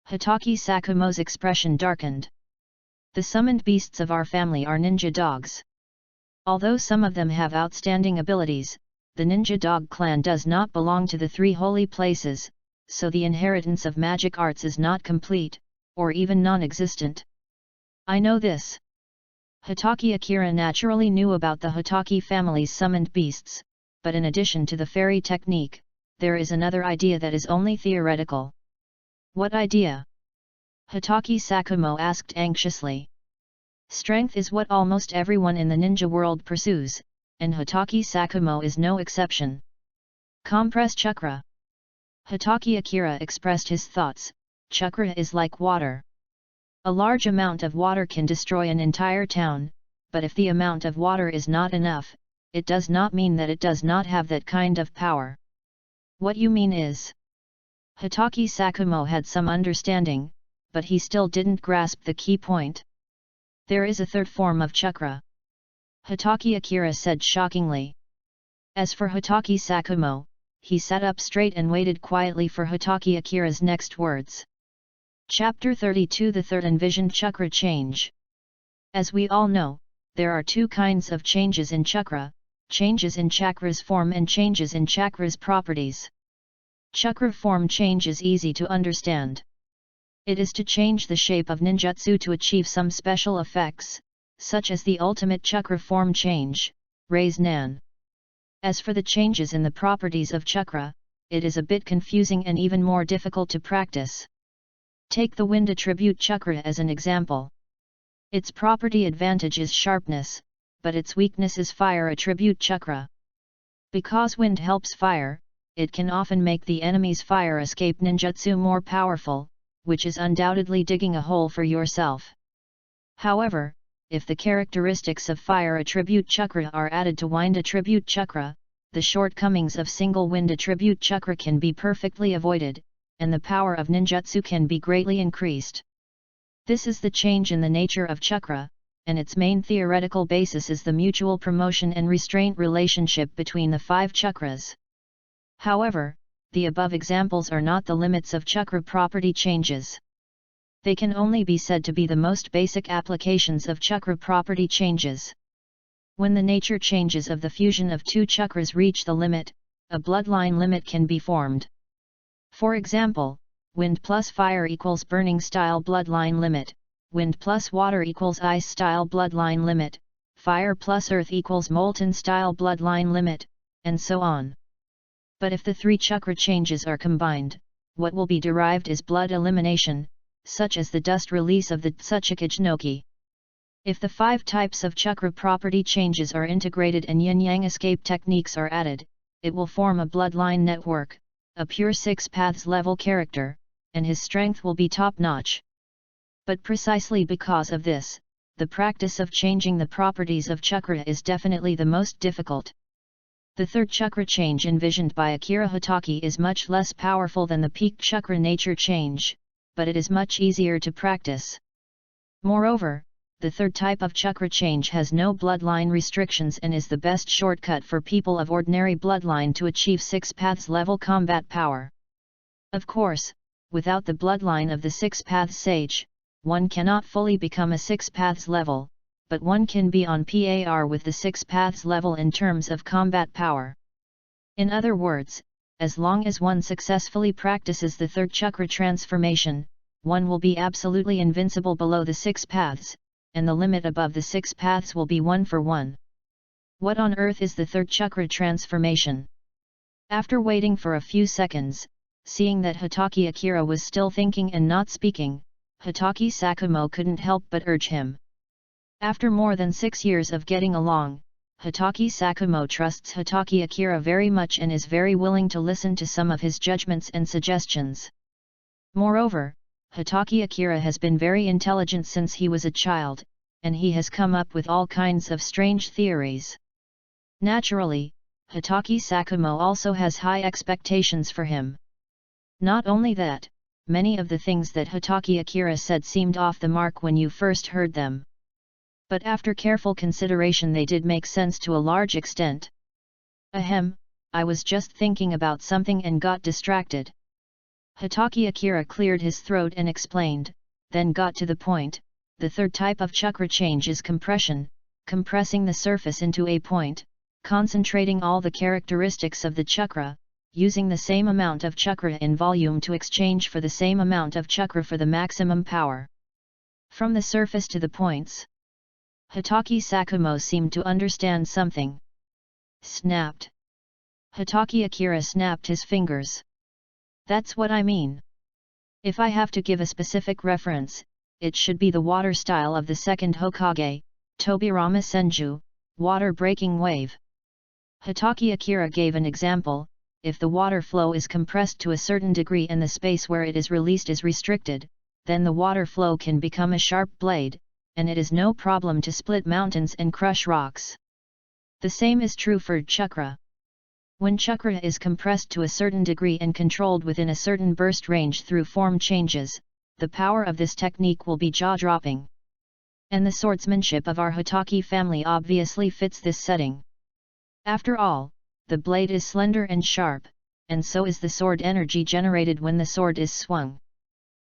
Hitaki Sakumo's expression darkened. The summoned beasts of our family are ninja dogs. Although some of them have outstanding abilities, the ninja dog clan does not belong to the 3 holy places, so the inheritance of magic arts is not complete, or even non-existent. I know this. Hitaki Akira naturally knew about the Hitaki family's summoned beasts, but in addition to the fairy technique, there is another idea that is only theoretical. What idea? Hitaki Sakumo asked anxiously. Strength is what almost everyone in the ninja world pursues, and Hitaki Sakumo is no exception. Compress chakra. Hitaki Akira expressed his thoughts. Chakra is like water. A large amount of water can destroy an entire town, but if the amount of water is not enough, it does not mean that it does not have that kind of power. What you mean is... Hatake Sakumo had some understanding, but he still didn't grasp the key point. There is a third form of chakra. Hatake Akira said shockingly. As for Hatake Sakumo, he sat up straight and waited quietly for Hatake Akira's next words. Chapter 32 The Third Envisioned Chakra Change. As we all know, there are two kinds of changes in chakra, changes in chakra's form and changes in chakra's properties. Chakra form change is easy to understand. It is to change the shape of ninjutsu to achieve some special effects, such as the ultimate chakra form change, Raise Nan. As for the changes in the properties of chakra, it is a bit confusing and even more difficult to practice. Take the wind attribute chakra as an example. Its property advantage is sharpness, but its weakness is fire attribute chakra. Because wind helps fire, it can often make the enemy's fire escape ninjutsu more powerful, which is undoubtedly digging a hole for yourself. However, if the characteristics of fire attribute chakra are added to wind attribute chakra, the shortcomings of single wind attribute chakra can be perfectly avoided, and the power of ninjutsu can be greatly increased. This is the change in the nature of chakra, and its main theoretical basis is the mutual promotion and restraint relationship between the 5 chakras. However, the above examples are not the limits of chakra property changes. They can only be said to be the most basic applications of chakra property changes. When the nature changes of the fusion of 2 chakras reach the limit, a bloodline limit can be formed. For example, wind plus fire equals burning style bloodline limit, wind plus water equals ice style bloodline limit, fire plus earth equals molten style bloodline limit, and so on. But if the 3 chakra changes are combined, what will be derived is blood elimination, such as the dust release of the Tsuchikage-no-ki. If the 5 types of chakra property changes are integrated and yin-yang escape techniques are added, it will form a bloodline network, a pure 6 paths level character, and his strength will be top-notch. But precisely because of this, the practice of changing the properties of chakra is definitely the most difficult. The third chakra change envisioned by Akira Hatake is much less powerful than the peak chakra nature change, but it is much easier to practice. Moreover, the third type of chakra change has no bloodline restrictions and is the best shortcut for people of ordinary bloodline to achieve 6 paths level combat power. Of course, without the bloodline of the 6 paths sage, one cannot fully become a 6 paths level, but one can be on par with the 6 paths level in terms of combat power. In other words, as long as one successfully practices the third chakra transformation, one will be absolutely invincible below the 6 paths, and the limit above the 6 paths will be 1 for 1. What on earth is the third chakra transformation? After waiting for a few seconds, seeing that Hatake Akira was still thinking and not speaking, Hatake Sakumo couldn't help but urge him. After more than 6 years of getting along, Hatake Sakumo trusts Hatake Akira very much and is very willing to listen to some of his judgments and suggestions. Moreover, Hatake Akira has been very intelligent since he was a child, and he has come up with all kinds of strange theories. Naturally, Hatake Sakumo also has high expectations for him. Not only that, many of the things that Hatake Akira said seemed off the mark when you first heard them. But after careful consideration they did make sense to a large extent. Ahem, I was just thinking about something and got distracted. Hatake Akira cleared his throat and explained, then got to the point. The third type of chakra change is compression, compressing the surface into a point, concentrating all the characteristics of the chakra, using the same amount of chakra in volume to exchange for the same amount of chakra for the maximum power. From the surface to the points. Hatake Sakumo seemed to understand something. Snapped. Hatake Akira snapped his fingers. That's what I mean. If I have to give a specific reference, it should be the water style of the second Hokage, Tobirama Senju, water breaking wave. Hatake Akira gave an example. If the water flow is compressed to a certain degree and the space where it is released is restricted, then the water flow can become a sharp blade, and it is no problem to split mountains and crush rocks. The same is true for chakra. When chakra is compressed to a certain degree and controlled within a certain burst range through form changes, the power of this technique will be jaw-dropping. And the swordsmanship of our Hotaki family obviously fits this setting. After all, the blade is slender and sharp, and so is the sword energy generated when the sword is swung.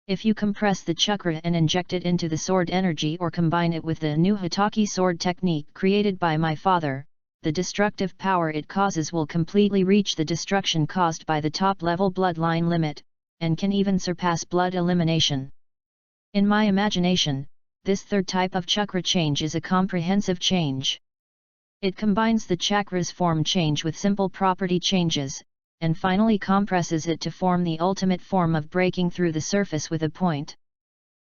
If you compress the chakra and inject it into the sword energy or combine it with the new Hotaki sword technique created by my father, the destructive power it causes will completely reach the destruction caused by the top-level bloodline limit, and can even surpass blood elimination. In my imagination, this third type of chakra change is a comprehensive change. It combines the chakra's form change with simple property changes, and finally compresses it to form the ultimate form of breaking through the surface with a point.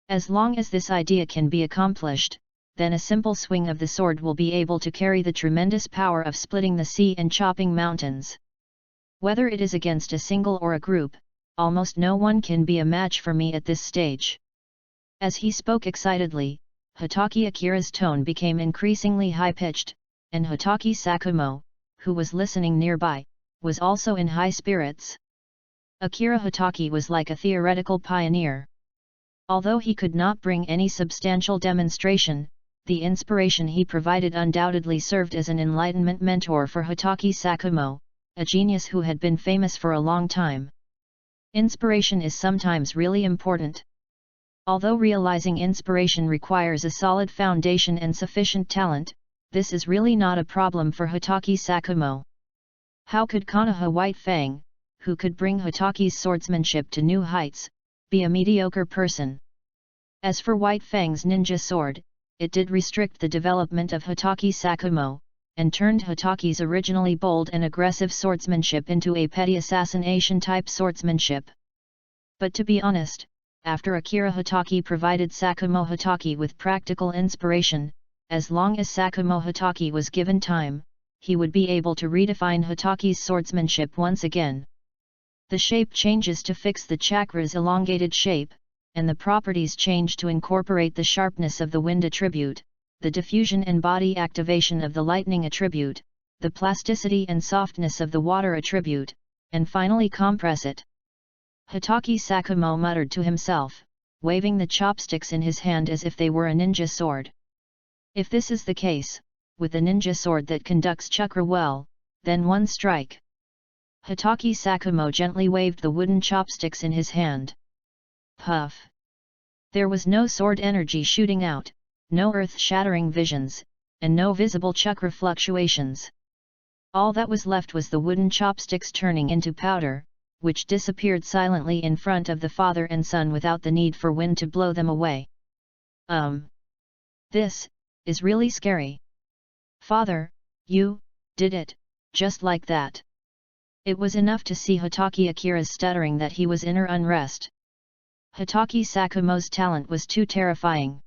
As long as this idea can be accomplished, then a simple swing of the sword will be able to carry the tremendous power of splitting the sea and chopping mountains. Whether it is against a single or a group, almost no one can be a match for me at this stage. As he spoke excitedly, Hotaki Akira's tone became increasingly high-pitched, and Hotaki Sakumo, who was listening nearby, was also in high spirits. Akira Hotaki was like a theoretical pioneer. Although he could not bring any substantial demonstration, the inspiration he provided undoubtedly served as an enlightenment mentor for Hotaki Sakumo, a genius who had been famous for a long time. Inspiration is sometimes really important. Although realizing inspiration requires a solid foundation and sufficient talent, this is really not a problem for Hotaki Sakumo. How could Konoha White Fang, who could bring Hotaki's swordsmanship to new heights, be a mediocre person? As for White Fang's ninja sword, it did restrict the development of Hotaki Sakumo, and turned Hotaki's originally bold and aggressive swordsmanship into a petty assassination-type swordsmanship. But to be honest, after Akira Hotaki provided Sakumo Hotaki with practical inspiration, as long as Sakumo Hotaki was given time, he would be able to redefine Hotaki's swordsmanship once again. The shape changes to fix the chakra's elongated shape, and the properties change to incorporate the sharpness of the wind attribute, the diffusion and body activation of the lightning attribute, the plasticity and softness of the water attribute, and finally compress it. Hotaki Sakumo muttered to himself, waving the chopsticks in his hand as if they were a ninja sword. If this is the case, with a ninja sword that conducts chakra well, then one strike. Hotaki Sakumo gently waved the wooden chopsticks in his hand. Puff! There was no sword energy shooting out, no earth-shattering visions, and no visible chakra fluctuations. All that was left was the wooden chopsticks turning into powder, which disappeared silently in front of the father and son without the need for wind to blow them away. This is really scary. Father, you did it, just like that. It was enough to see Hotaki Akira's stuttering that he was inner unrest. Hotaki Sakumo's talent was too terrifying.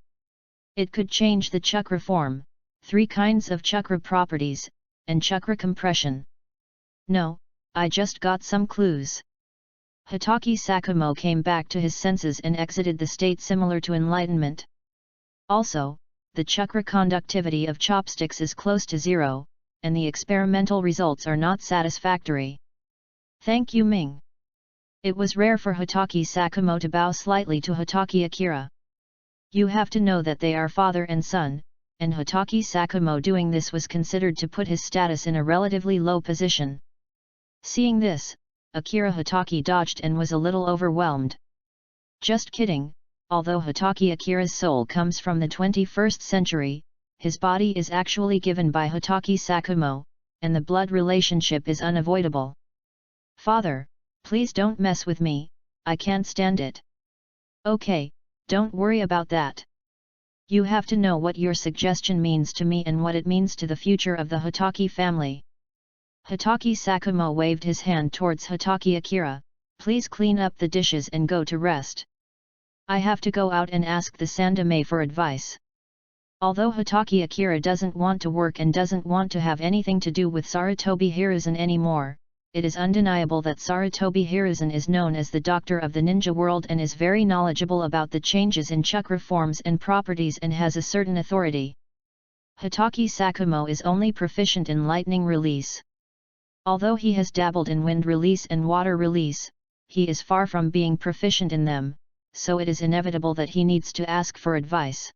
It could change the chakra form, 3 kinds of chakra properties, and chakra compression. No, I just got some clues. Hotaki Sakumo came back to his senses and exited the state similar to enlightenment. Also, the chakra conductivity of chopsticks is close to 0, and the experimental results are not satisfactory. Thank you, Ming. It was rare for Hotaki Sakumo to bow slightly to Hotaki Akira. You have to know that they are father and son, and Hotaki Sakumo doing this was considered to put his status in a relatively low position. Seeing this, Akira Hotaki dodged and was a little overwhelmed. Just kidding, although Hotaki Akira's soul comes from the 21st century, his body is actually given by Hotaki Sakumo, and the blood relationship is unavoidable. Father, please don't mess with me, I can't stand it. Okay, don't worry about that. You have to know what your suggestion means to me and what it means to the future of the Hotaki family. Hotaki Sakumo waved his hand towards Hotaki Akira, please clean up the dishes and go to rest. I have to go out and ask the Sandame for advice. Although Hotaki Akira doesn't want to work and doesn't want to have anything to do with Sarutobi Hiruzen anymore, it is undeniable that Sarutobi Hiruzen is known as the doctor of the ninja world and is very knowledgeable about the changes in chakra forms and properties and has a certain authority. Hitaki Sakumo is only proficient in lightning release. Although he has dabbled in wind release and water release, he is far from being proficient in them, so it is inevitable that he needs to ask for advice.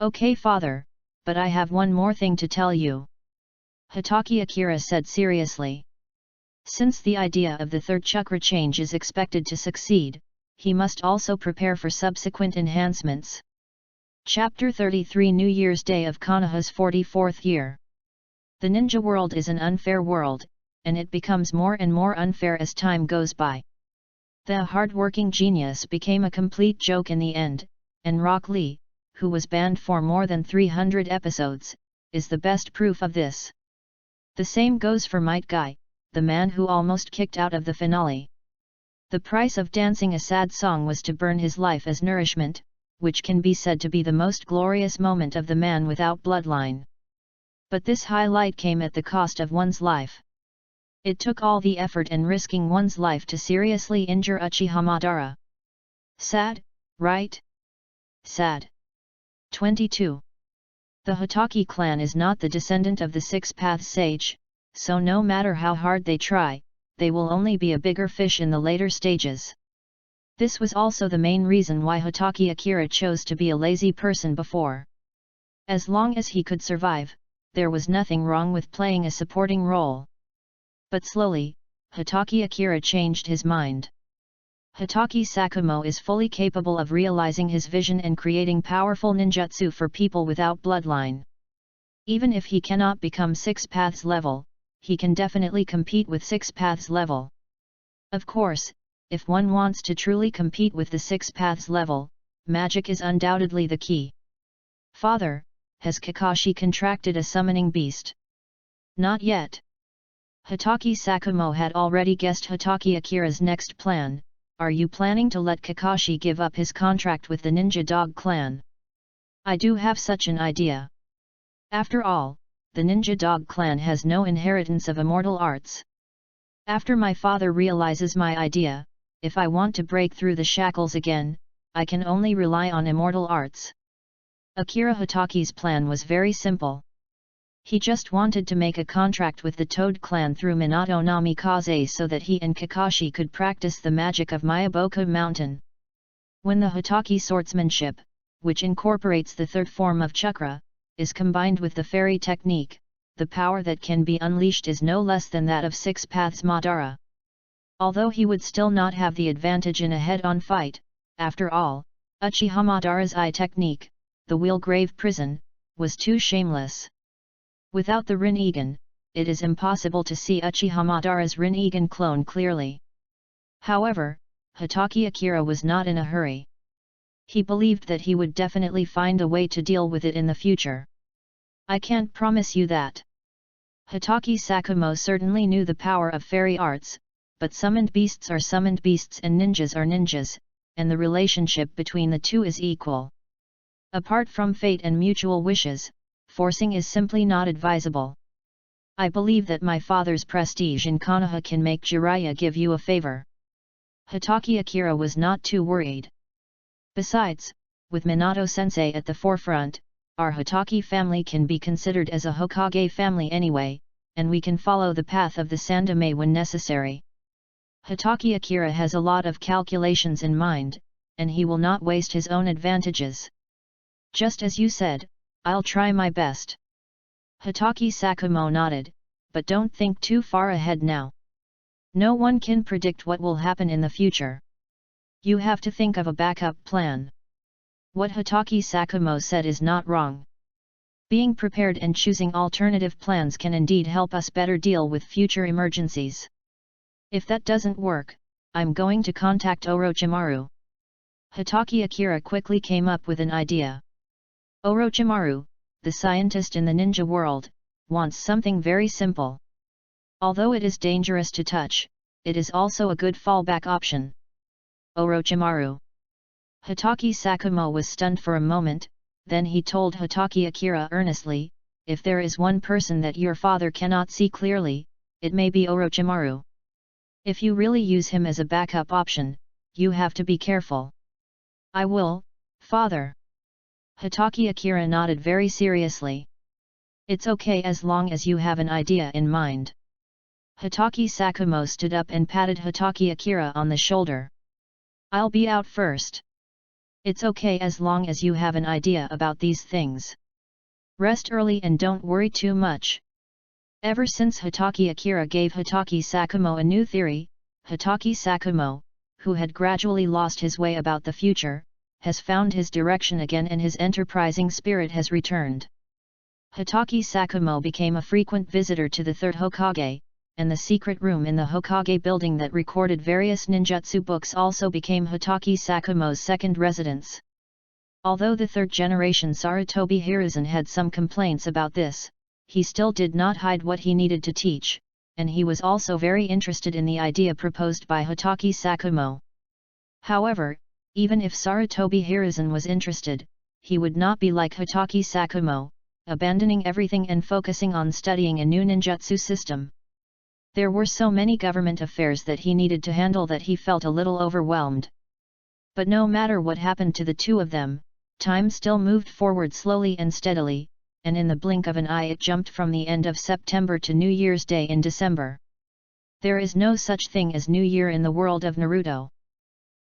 Okay, father, but I have one more thing to tell you. Hitaki Akira said seriously. Since the idea of the third chakra change is expected to succeed, he must also prepare for subsequent enhancements. Chapter 33 New Year's Day of Konoha's 44th year. The ninja world is an unfair world, and it becomes more and more unfair as time goes by. The hard-working genius became a complete joke in the end, and Rock Lee, who was banned for more than 300 episodes, is the best proof of this. The same goes for Might Guy, the man who almost kicked out of the finale. The price of dancing a sad song was to burn his life as nourishment, which can be said to be the most glorious moment of the man without bloodline. But this highlight came at the cost of one's life. It took all the effort and risking one's life to seriously injure Uchiha Madara. Sad, right? Sad. 22. The Hitaki clan is not the descendant of the Six Paths Sage, so no matter how hard they try, they will only be a bigger fish in the later stages. This was also the main reason why Hitaki Akira chose to be a lazy person before. As long as he could survive, there was nothing wrong with playing a supporting role. But slowly, Hitaki Akira changed his mind. Hitaki Sakumo is fully capable of realizing his vision and creating powerful ninjutsu for people without bloodline. Even if he cannot become Six Paths level, he can definitely compete with Six Paths level. Of course, if one wants to truly compete with the Six Paths level, magic is undoubtedly the key. Father, has Kakashi contracted a summoning beast? Not yet. Hitaki Sakumo had already guessed Hitaki Akira's next plan. Are you planning to let Kakashi give up his contract with the Ninja Dog clan? I do have such an idea. After all, the Ninja Dog clan has no inheritance of immortal arts. After my father realizes my idea, if I want to break through the shackles again, I can only rely on immortal arts. Akira Hitaki's plan was very simple. He just wanted to make a contract with the Toad clan through Minato Namikaze so that he and Kakashi could practice the magic of Miyaboku Mountain. When the Hitaki swordsmanship, which incorporates the third form of chakra, is combined with the fairy technique, the power that can be unleashed is no less than that of Six Paths Madara. Although he would still not have the advantage in a head-on fight, after all, Uchiha Madara's eye technique, the Wheelgrave Prison, was too shameless. Without the Rinnegan, it is impossible to see Uchiha Madara's Rinnegan clone clearly. However, Hitaki Akira was not in a hurry. He believed that he would definitely find a way to deal with it in the future. I can't promise you that. Hitaki Sakumo certainly knew the power of fairy arts, but summoned beasts are summoned beasts and ninjas are ninjas, and the relationship between the two is equal. Apart from fate and mutual wishes, forcing is simply not advisable. I believe that my father's prestige in Konoha can make Jiraiya give you a favor. Hitaki Akira was not too worried. Besides, with Minato-sensei at the forefront, our Hitaki family can be considered as a Hokage family anyway, and we can follow the path of the Sandaime when necessary. Hitaki Akira has a lot of calculations in mind, and he will not waste his own advantages. Just as you said, I'll try my best. Hitaki Sakumo nodded, but don't think too far ahead now. No one can predict what will happen in the future. You have to think of a backup plan. What Hitaki Sakumo said is not wrong. Being prepared and choosing alternative plans can indeed help us better deal with future emergencies. If that doesn't work, I'm going to contact Orochimaru. Hitaki Akira quickly came up with an idea. Orochimaru, the scientist in the ninja world, wants something very simple. Although it is dangerous to touch, it is also a good fallback option. Orochimaru. Hitaki Sakumo was stunned for a moment, then he told Hitaki Akira earnestly, if there is one person that your father cannot see clearly, it may be Orochimaru. If you really use him as a backup option, you have to be careful. I will, father. Hatake Akira nodded very seriously. It's okay as long as you have an idea in mind. Hatake Sakumo stood up and patted Hatake Akira on the shoulder. I'll be out first. It's okay as long as you have an idea about these things. Rest early and don't worry too much. Ever since Hatake Akira gave Hatake Sakumo a new theory, Hatake Sakumo, who had gradually lost his way about the future, has found his direction again and his enterprising spirit has returned. Hatake Sakumo became a frequent visitor to the third Hokage, and the secret room in the Hokage building that recorded various ninjutsu books also became Hatake Sakumo's second residence. Although the third-generation Sarutobi Hiruzen had some complaints about this, he still did not hide what he needed to teach, and he was also very interested in the idea proposed by Hatake Sakumo. However, even if Sarutobi Hiruzen was interested, he would not be like Hatake Sakumo, abandoning everything and focusing on studying a new ninjutsu system. There were so many government affairs that he needed to handle that he felt a little overwhelmed. But no matter what happened to the two of them, time still moved forward slowly and steadily, and in the blink of an eye it jumped from the end of September to New Year's Day in December. There is no such thing as New Year in the world of Naruto.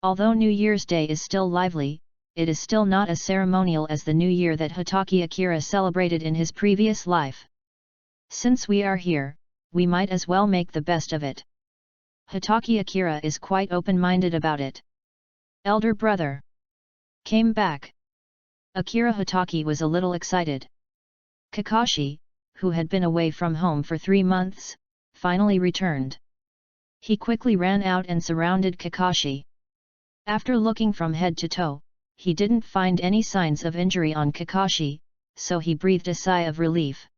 Although New Year's Day is still lively, it is still not as ceremonial as the New Year that Hatake Akira celebrated in his previous life. Since we are here, we might as well make the best of it. Hatake Akira is quite open-minded about it. Elder brother came back. Akira Hatake was a little excited. Kakashi, who had been away from home for 3 months, finally returned. He quickly ran out and surrounded Kakashi. After looking from head to toe, he didn't find any signs of injury on Kakashi, so he breathed a sigh of relief.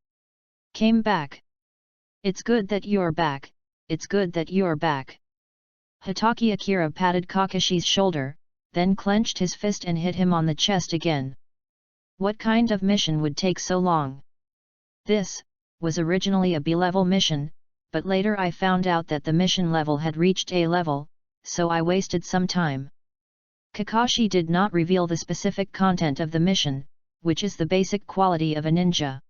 Came back. It's good that you're back, it's good that you're back. Hatake Akira patted Kakashi's shoulder, then clenched his fist and hit him on the chest again. What kind of mission would take so long? This was originally a B-level mission, but later I found out that the mission level had reached A level, so I wasted some time. Kakashi did not reveal the specific content of the mission, which is the basic quality of a ninja.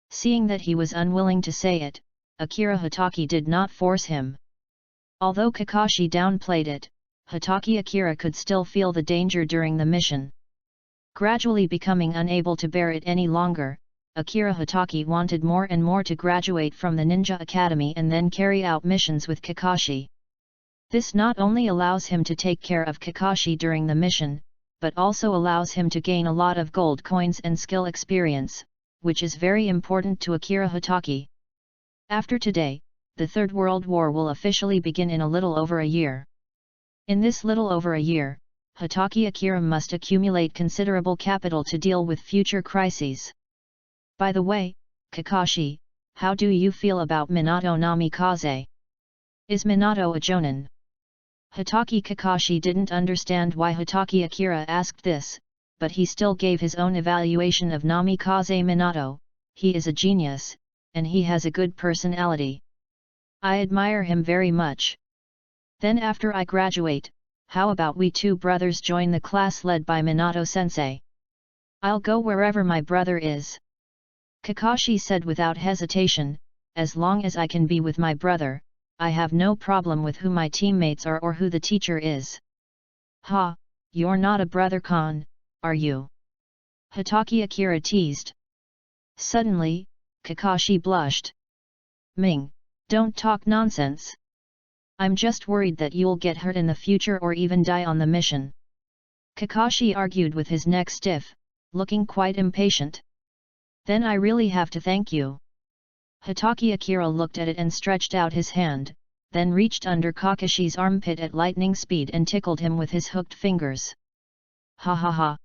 Seeing that he was unwilling to say it, Akira Hatake did not force him. Although Kakashi downplayed it, Hatake Akira could still feel the danger during the mission. Gradually becoming unable to bear it any longer, Akira Hatake wanted more and more to graduate from the Ninja Academy and then carry out missions with Kakashi. This not only allows him to take care of Kakashi during the mission, but also allows him to gain a lot of gold coins and skill experience, which is very important to Akira Hatake. After today, the Third World War will officially begin in a little over a year. In this little over a year, Hatake Akira must accumulate considerable capital to deal with future crises. By the way, Kakashi, how do you feel about Minato Namikaze? Is Minato a jonin? Hatake Kakashi didn't understand why Hatake Akira asked this, but he still gave his own evaluation of Namikaze Minato. He is a genius, and he has a good personality. I admire him very much. Then after I graduate, how about we two brothers join the class led by Minato-sensei? I'll go wherever my brother is. Kakashi said without hesitation, as long as I can be with my brother, I have no problem with who my teammates are or who the teacher is. Ha, you're not a brother-con, are you? Hatake Akira teased. Suddenly, Kakashi blushed. Ming, don't talk nonsense. I'm just worried that you'll get hurt in the future or even die on the mission. Kakashi argued with his neck stiff, looking quite impatient. Then I really have to thank you. Hatake Akira looked at it and stretched out his hand, then reached under Kakashi's armpit at lightning speed and tickled him with his hooked fingers. Ha ha ha.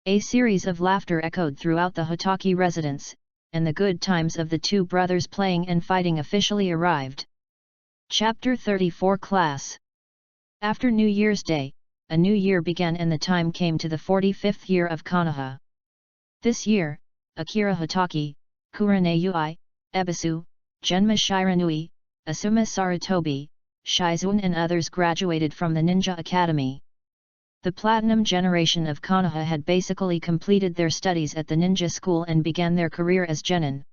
A series of laughter echoed throughout the Hatake residence, and the good times of the two brothers playing and fighting officially arrived. Chapter 34 Class. After New Year's Day, a new year began and the time came to the 45th year of Konoha. This year, Akira Hatake, Kurane Yui, Ebisu, Genma Shiranui, Asuma Sarutobi, Shizune and others graduated from the Ninja Academy. The Platinum generation of Konoha had basically completed their studies at the ninja school and began their career as genin.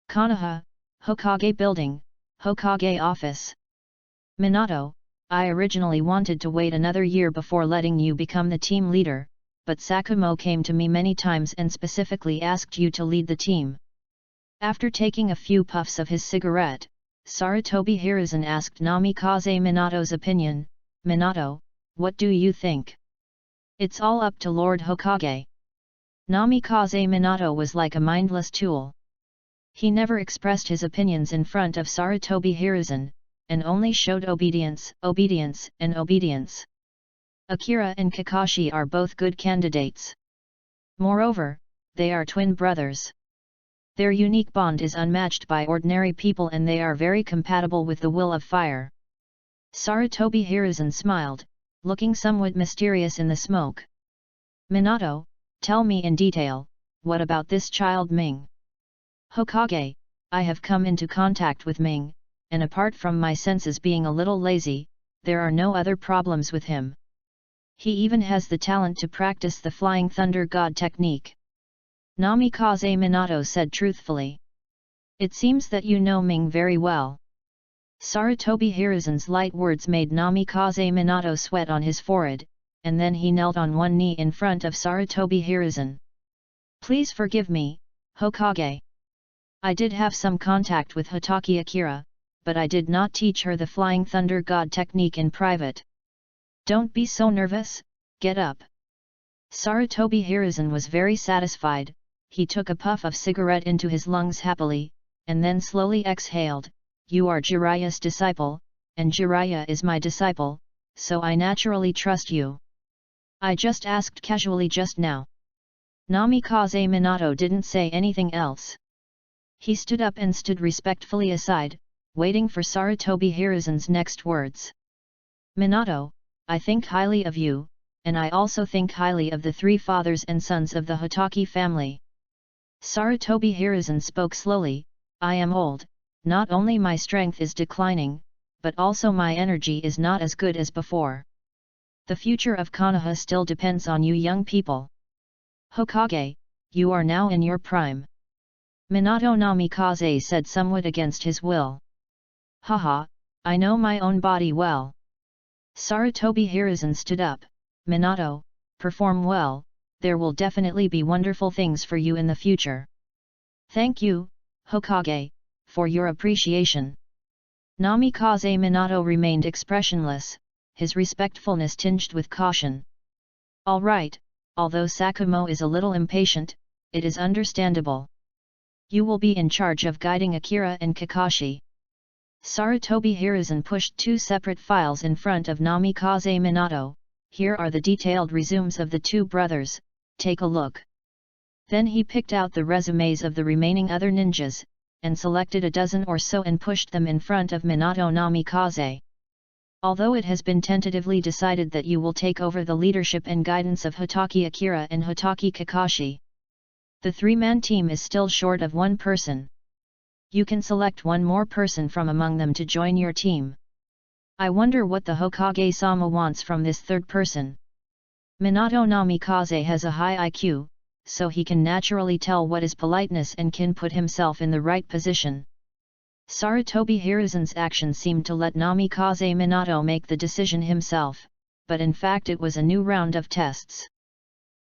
Konoha, Hokage Building, Hokage Office. Minato, I originally wanted to wait another year before letting you become the team leader, but Sakumo came to me many times and specifically asked you to lead the team. After taking a few puffs of his cigarette, Sarutobi Hiruzen asked Namikaze Minato's opinion. Minato, what do you think? It's all up to Lord Hokage. Namikaze Minato was like a mindless tool. He never expressed his opinions in front of Sarutobi Hiruzen, and only showed obedience, and obedience. Akira and Kakashi are both good candidates. Moreover, they are twin brothers. Their unique bond is unmatched by ordinary people and they are very compatible with the will of fire. Sarutobi Hiruzen smiled, looking somewhat mysterious in the smoke. Minato, tell me in detail, what about this child Ming? Hokage, I have come into contact with Ming, and apart from my senses being a little lazy, there are no other problems with him. He even has the talent to practice the Flying Thunder God technique. Namikaze Minato said truthfully. It seems that you know Ming very well. Sarutobi Hiruzen's light words made Namikaze Minato sweat on his forehead, and then he knelt on one knee in front of Sarutobi Hiruzen. Please forgive me, Hokage. I did have some contact with Hotaki Akira, but I did not teach her the Flying Thunder God technique in private. Don't be so nervous, get up. Sarutobi Hiruzen was very satisfied. He took a puff of cigarette into his lungs happily, and then slowly exhaled. You are Jiraiya's disciple, and Jiraiya is my disciple, so I naturally trust you. I just asked casually just now. Namikaze Minato didn't say anything else. He stood up and stood respectfully aside, waiting for Sarutobi Hiruzen's next words. Minato, I think highly of you, and I also think highly of the three fathers and sons of the Hotaki family. Sarutobi Hiruzen spoke slowly, I am old, not only my strength is declining, but also my energy is not as good as before. The future of Konoha still depends on you young people. Hokage, you are now in your prime. Minato Namikaze said somewhat against his will. Haha, I know my own body well. Sarutobi Hiruzen stood up. Minato, perform well, there will definitely be wonderful things for you in the future. Thank you, Hokage, for your appreciation. Namikaze Minato remained expressionless, his respectfulness tinged with caution. All right, although Sakumo is a little impatient, it is understandable. You will be in charge of guiding Akira and Kakashi. Sarutobi Hiruzen pushed two separate files in front of Namikaze Minato. Here are the detailed resumes of the two brothers, take a look. Then he picked out the resumes of the remaining other ninjas, and selected a dozen or so and pushed them in front of Minato Namikaze. Although it has been tentatively decided that you will take over the leadership and guidance of Hotaki Akira and Hotaki Kakashi, the three-man team is still short of one person. You can select one more person from among them to join your team. I wonder what the Hokage-sama wants from this third person. Minato Namikaze has a high IQ, so he can naturally tell what is politeness and can put himself in the right position. Sarutobi Hiruzen's action seemed to let Namikaze Minato make the decision himself, but in fact it was a new round of tests.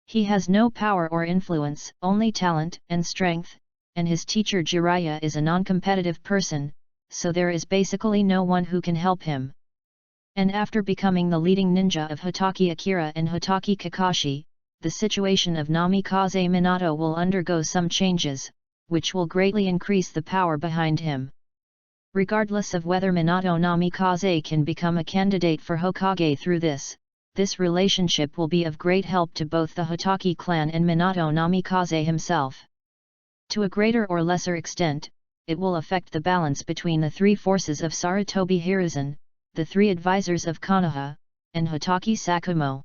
He has no power or influence, only talent and strength, and his teacher Jiraiya is a non-competitive person, so there is basically no one who can help him. And after becoming the leading ninja of Hotaki Akira and Hotaki Kakashi, the situation of Namikaze Minato will undergo some changes, which will greatly increase the power behind him. Regardless of whether Minato Namikaze can become a candidate for Hokage through this relationship will be of great help to both the Hotaki clan and Minato Namikaze himself. To a greater or lesser extent, it will affect the balance between the three forces of Sarutobi Hiruzen, the three advisors of Konoha, and Hotaki Sakumo.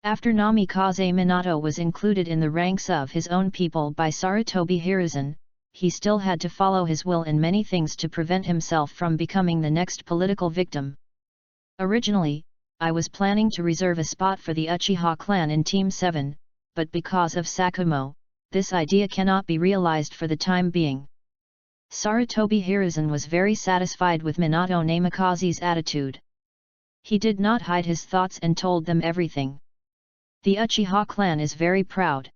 After Namikaze Minato was included in the ranks of his own people by Sarutobi Hiruzen, he still had to follow his will in many things to prevent himself from becoming the next political victim. Originally, I was planning to reserve a spot for the Uchiha clan in Team 7, but because of Sakumo, this idea cannot be realized for the time being. Sarutobi Hiruzen was very satisfied with Minato Namikaze's attitude. He did not hide his thoughts and told them everything. The Uchiha clan is very proud.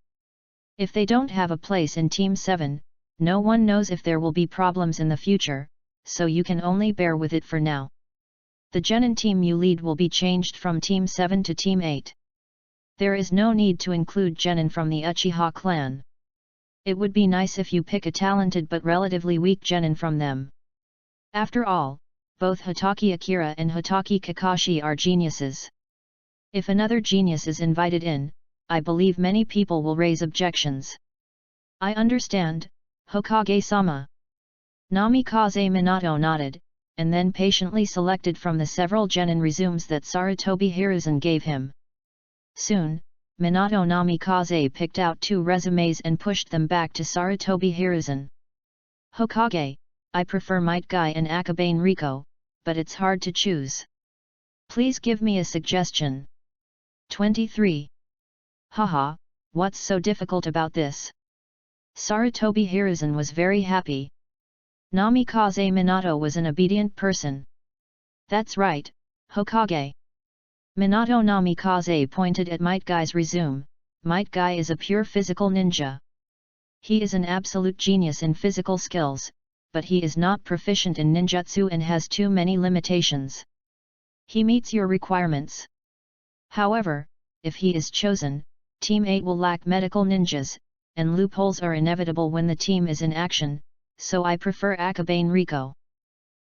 If they don't have a place in Team 7, no one knows if there will be problems in the future, so you can only bear with it for now. The genin team you lead will be changed from Team 7 to Team 8. There is no need to include genin from the Uchiha clan. It would be nice if you pick a talented but relatively weak genin from them. After all, both Hatake Akira and Hatake Kakashi are geniuses. If another genius is invited in, I believe many people will raise objections. I understand, Hokage-sama. Namikaze Minato nodded, and then patiently selected from the several genin resumes that Sarutobi Hiruzen gave him. Soon, Minato Namikaze picked out 2 resumes and pushed them back to Sarutobi Hiruzen. Hokage, I prefer Might Guy and Akabane Riko, but it's hard to choose. Please give me a suggestion. 23. Haha, what's so difficult about this? Sarutobi Hiruzen was very happy. Namikaze Minato was an obedient person. That's right, Hokage. Minato Namikaze pointed at Might Guy's resume. Might Guy is a pure physical ninja. He is an absolute genius in physical skills, but he is not proficient in ninjutsu and has too many limitations. He meets your requirements. However, if he is chosen, Team 8 will lack medical ninjas, and loopholes are inevitable when the team is in action, so I prefer Akabane Riko.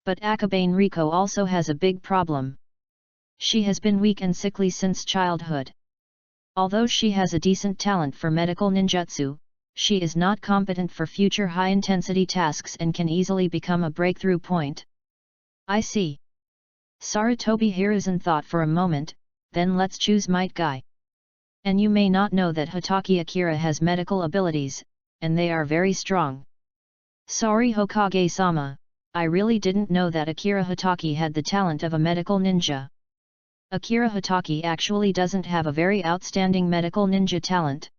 But Akabane Riko also has a big problem. She has been weak and sickly since childhood. Although she has a decent talent for medical ninjutsu, she is not competent for future high-intensity tasks and can easily become a breakthrough point. I see. Sarutobi Hiruzen thought for a moment, then let's choose Might Guy. And you may not know that Hatake Akira has medical abilities, and they are very strong. Sorry Hokage-sama, I really didn't know that Akira Hatake had the talent of a medical ninja. Akira Hatake actually doesn't have a very outstanding medical ninja talent.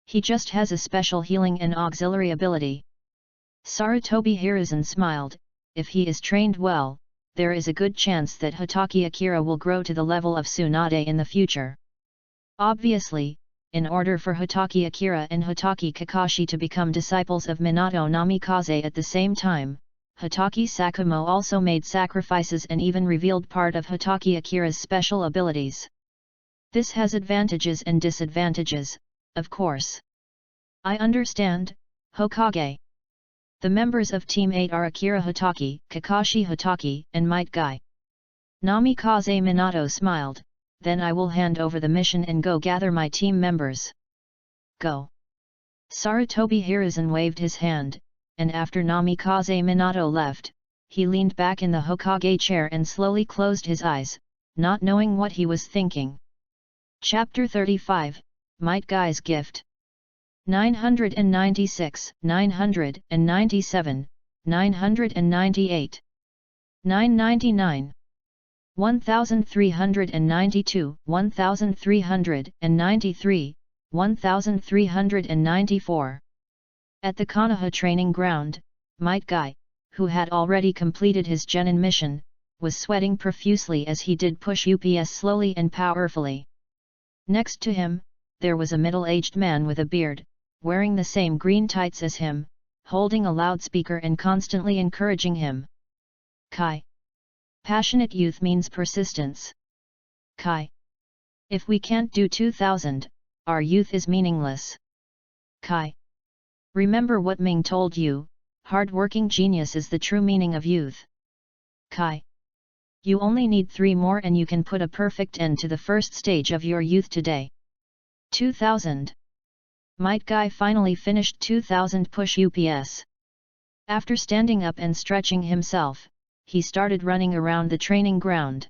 He just has a special healing and auxiliary ability. Sarutobi Hiruzen smiled. If he is trained well, there is a good chance that Hatake Akira will grow to the level of Tsunade in the future. Obviously, in order for Hatake Akira and Hatake Kakashi to become disciples of Minato Namikaze at the same time, Hatake Sakumo also made sacrifices and even revealed part of Hatake Akira's special abilities. This has advantages and disadvantages, of course. I understand, Hokage. The members of Team 8 are Akira Hatake, Kakashi Hatake, and Might Guy. Namikaze Minato smiled, then I will hand over the mission and go gather my team members. Go. Sarutobi Hiruzen waved his hand, and after Namikaze Minato left, he leaned back in the Hokage chair and slowly closed his eyes, not knowing what he was thinking. Chapter 35, Might Guy's Gift. 996, 997, 998. 999. 1392, 1393, 1394. At the Konoha training ground, Might Guy, who had already completed his genin mission, was sweating profusely as he did push UPS slowly and powerfully. Next to him, there was a middle-aged man with a beard, wearing the same green tights as him, holding a loudspeaker and constantly encouraging him. Kai. Passionate youth means persistence. Kai. If we can't do 2000, our youth is meaningless. Kai. Remember what Ming told you, hard-working genius is the true meaning of youth. Kai. You only need 3 more and you can put a perfect end to the first stage of your youth today. 2000. Might Guy finally finished 2000 push UPS. After standing up and stretching himself, he started running around the training ground.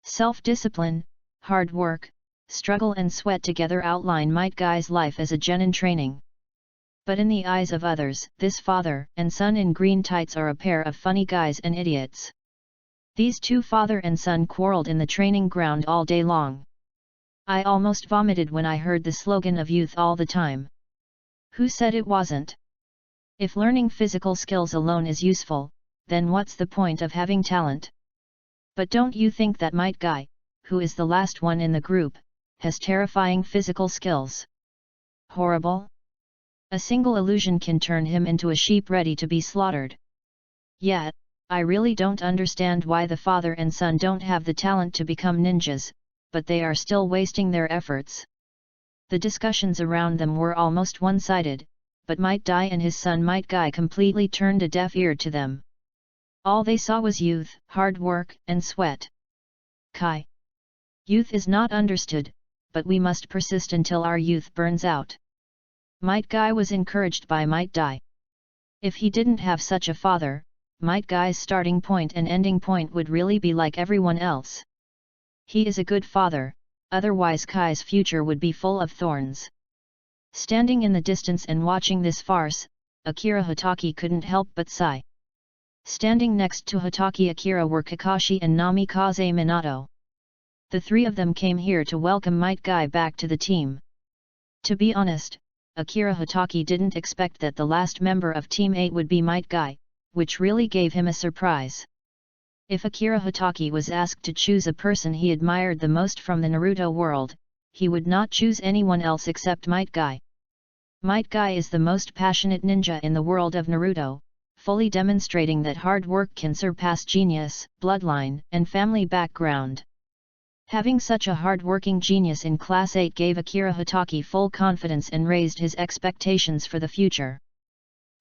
Self-discipline, hard work, struggle and sweat together outline Might Guy's life as a genin training. But in the eyes of others, this father and son in green tights are a pair of funny guys and idiots. These two father and son quarreled in the training ground all day long. I almost vomited when I heard the slogan of youth all the time. Who said it wasn't? If learning physical skills alone is useful, then what's the point of having talent? But don't you think that Might Guy, who is the last one in the group, has terrifying physical skills? Horrible? A single illusion can turn him into a sheep ready to be slaughtered. Yet, I really don't understand why the father and son don't have the talent to become ninjas, but they are still wasting their efforts. The discussions around them were almost one-sided, but Might Guy and his son Might Guy completely turned a deaf ear to them. All they saw was youth, hard work, and sweat. Kai. Youth is not understood, but we must persist until our youth burns out. Might Guy was encouraged by Might Guy. If he didn't have such a father, Might Guy's starting point and ending point would really be like everyone else. He is a good father, otherwise Kai's future would be full of thorns. Standing in the distance and watching this farce, Akira Hatake couldn't help but sigh. Standing next to Hatake Akira were Kakashi and Namikaze Minato. The three of them came here to welcome Might Guy back to the team. To be honest, Akira Hatake didn't expect that the last member of Team 8 would be Might Guy, which really gave him a surprise. If Akira Hatake was asked to choose a person he admired the most from the Naruto world, he would not choose anyone else except Might Guy. Might Guy is the most passionate ninja in the world of Naruto, fully demonstrating that hard work can surpass genius, bloodline, and family background. Having such a hard-working genius in Class 8 gave Akira Hatake full confidence and raised his expectations for the future.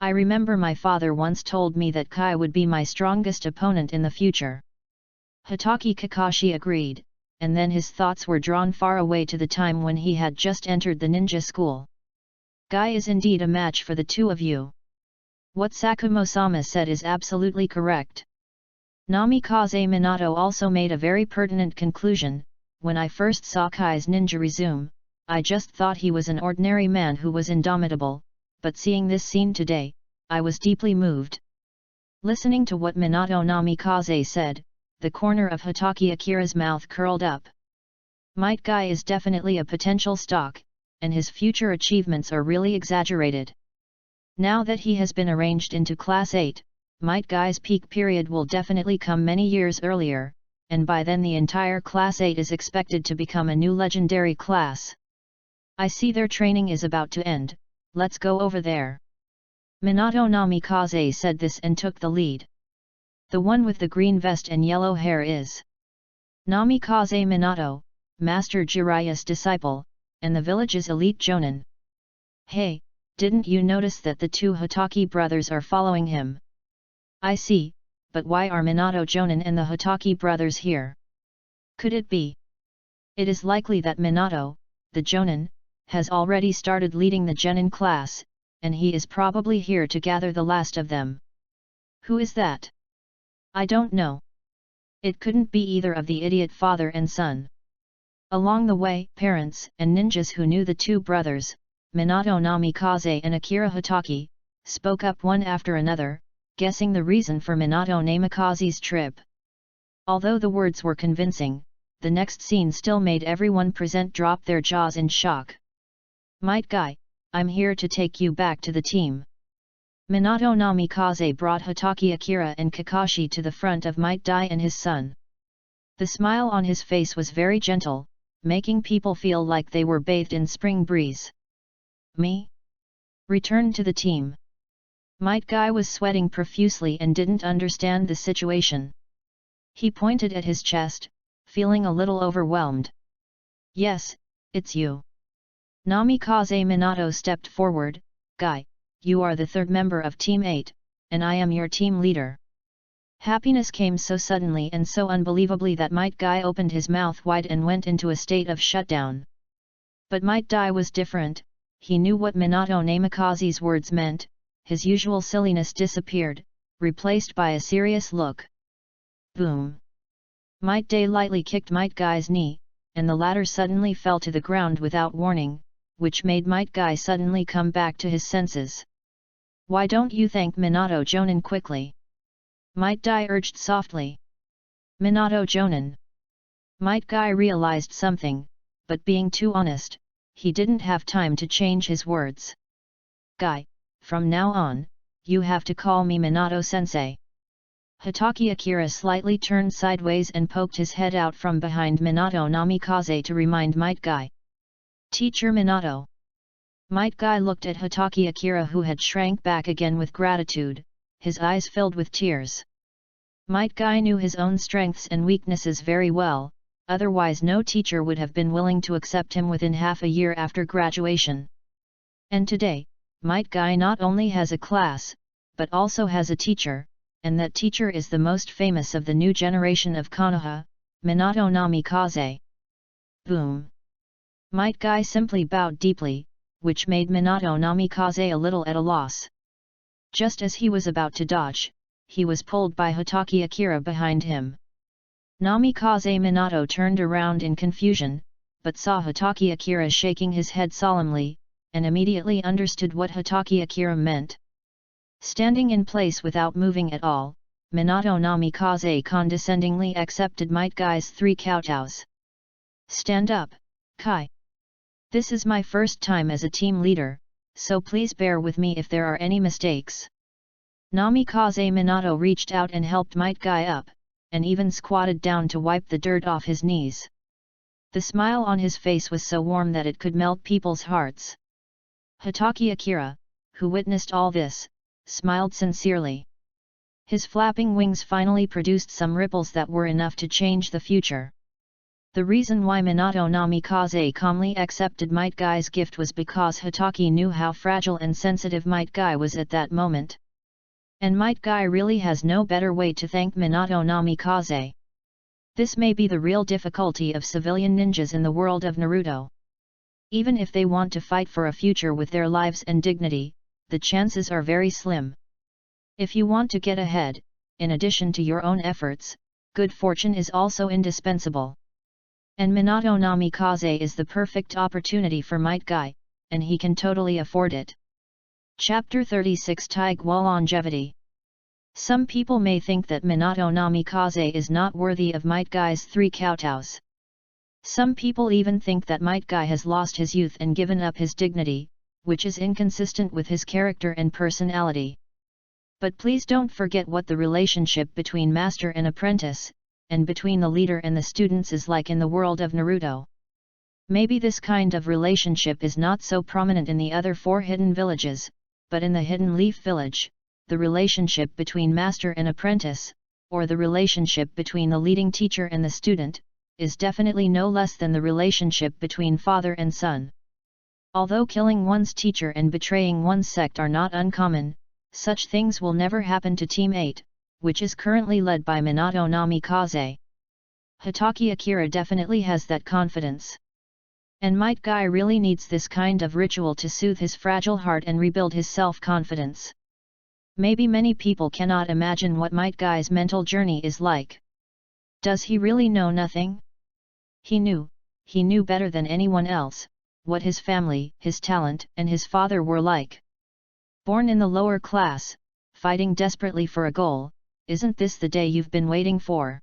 I remember my father once told me that Kai would be my strongest opponent in the future. Hatake Kakashi agreed, and then his thoughts were drawn far away to the time when he had just entered the ninja school. Guy is indeed a match for the two of you. What Sakumo-sama said is absolutely correct. Namikaze Minato also made a very pertinent conclusion. When I first saw Kai's ninja resume, I just thought he was an ordinary man who was indomitable, but seeing this scene today, I was deeply moved. Listening to what Minato Namikaze said, the corner of Hatake Akira's mouth curled up. Might Guy is definitely a potential stock, and his future achievements are really exaggerated. Now that he has been arranged into Class 8, Might Guy's peak period will definitely come many years earlier, and by then the entire Class 8 is expected to become a new legendary class. I see their training is about to end, let's go over there. Minato Namikaze said this and took the lead. The one with the green vest and yellow hair is Namikaze Minato, Master Jiraiya's disciple, and the village's elite jonin. Hey, didn't you notice that the two Hatake brothers are following him? I see, but why are Minato Jonin and the Hatake brothers here? Could it be? It is likely that Minato, the Jonin, has already started leading the Genin class, and he is probably here to gather the last of them. Who is that? I don't know. It couldn't be either of the idiot father and son. Along the way, parents and ninjas who knew the two brothers, Minato Namikaze and Akira Hatake, spoke up one after another, guessing the reason for Minato Namikaze's trip. Although the words were convincing, the next scene still made everyone present drop their jaws in shock. Might Guy, I'm here to take you back to the team. Minato Namikaze brought Hatake Akira and Kakashi to the front of Might Guy and his son. The smile on his face was very gentle, making people feel like they were bathed in spring breeze. Me? Return to the team. Might Guy was sweating profusely and didn't understand the situation. He pointed at his chest, feeling a little overwhelmed. Yes, it's you. Namikaze Minato stepped forward. Guy, you are the third member of Team 8, and I am your team leader. Happiness came so suddenly and so unbelievably that Might Guy opened his mouth wide and went into a state of shutdown. But Might Guy was different. He knew what Minato Namikaze's words meant. His usual silliness disappeared, replaced by a serious look. Boom! Might Guy lightly kicked Might Guy's knee, and the latter suddenly fell to the ground without warning, which made Might Guy suddenly come back to his senses. "Why don't you thank Minato Jonin quickly?" Might Guy urged softly. "Minato Jonin." Might Guy realized something, but being too honest, he didn't have time to change his words. "Guy, from now on, you have to call me Minato-sensei." Hitaki Akira slightly turned sideways and poked his head out from behind Minato Namikaze to remind Might Guy. "Teacher Minato." Might Guy looked at Hitaki Akira, who had shrank back again with gratitude, his eyes filled with tears. Might Guy knew his own strengths and weaknesses very well, otherwise no teacher would have been willing to accept him within half a year after graduation. And today, Might Guy not only has a class, but also has a teacher, and that teacher is the most famous of the new generation of Konoha, Minato Namikaze. Boom! Might Guy simply bowed deeply, which made Minato Namikaze a little at a loss. Just as he was about to dodge, he was pulled by Hitaki Akira behind him. Namikaze Minato turned around in confusion, but saw Hitaki Akira shaking his head solemnly, and immediately understood what Hitaki Akira meant. Standing in place without moving at all, Minato Namikaze condescendingly accepted Might Guy's 3 kowtows. "Stand up, Kai. This is my first time as a team leader, so please bear with me if there are any mistakes." Namikaze Minato reached out and helped Might Guy up, and even squatted down to wipe the dirt off his knees. The smile on his face was so warm that it could melt people's hearts. Hitaki Akira, who witnessed all this, smiled sincerely. His flapping wings finally produced some ripples that were enough to change the future. The reason why Minato Namikaze calmly accepted Might Guy's gift was because Hitaki knew how fragile and sensitive Might Guy was at that moment. And Might Guy really has no better way to thank Minato Namikaze. This may be the real difficulty of civilian ninjas in the world of Naruto. Even if they want to fight for a future with their lives and dignity, the chances are very slim. If you want to get ahead, in addition to your own efforts, good fortune is also indispensable. And Minato Namikaze is the perfect opportunity for Might Guy, and he can totally afford it. Chapter 36 Taiguo Longevity. Some people may think that Minato Namikaze is not worthy of Might Guy's 3 kowtows. Some people even think that Might Guy has lost his youth and given up his dignity, which is inconsistent with his character and personality. But please don't forget what the relationship between master and apprentice, and between the leader and the students is like in the world of Naruto. Maybe this kind of relationship is not so prominent in the other 4 hidden villages, but in the Hidden Leaf Village, the relationship between master and apprentice, or the relationship between the leading teacher and the student, is definitely no less than the relationship between father and son. Although killing one's teacher and betraying one's sect are not uncommon, such things will never happen to Team 8, which is currently led by Minato Namikaze. Hitaki Akira definitely has that confidence. And Might Guy really needs this kind of ritual to soothe his fragile heart and rebuild his self-confidence. Maybe many people cannot imagine what Might Guy's mental journey is like. Does he really know nothing? He knew better than anyone else, what his family, his talent, and his father were like. Born in the lower class, fighting desperately for a goal, isn't this the day you've been waiting for?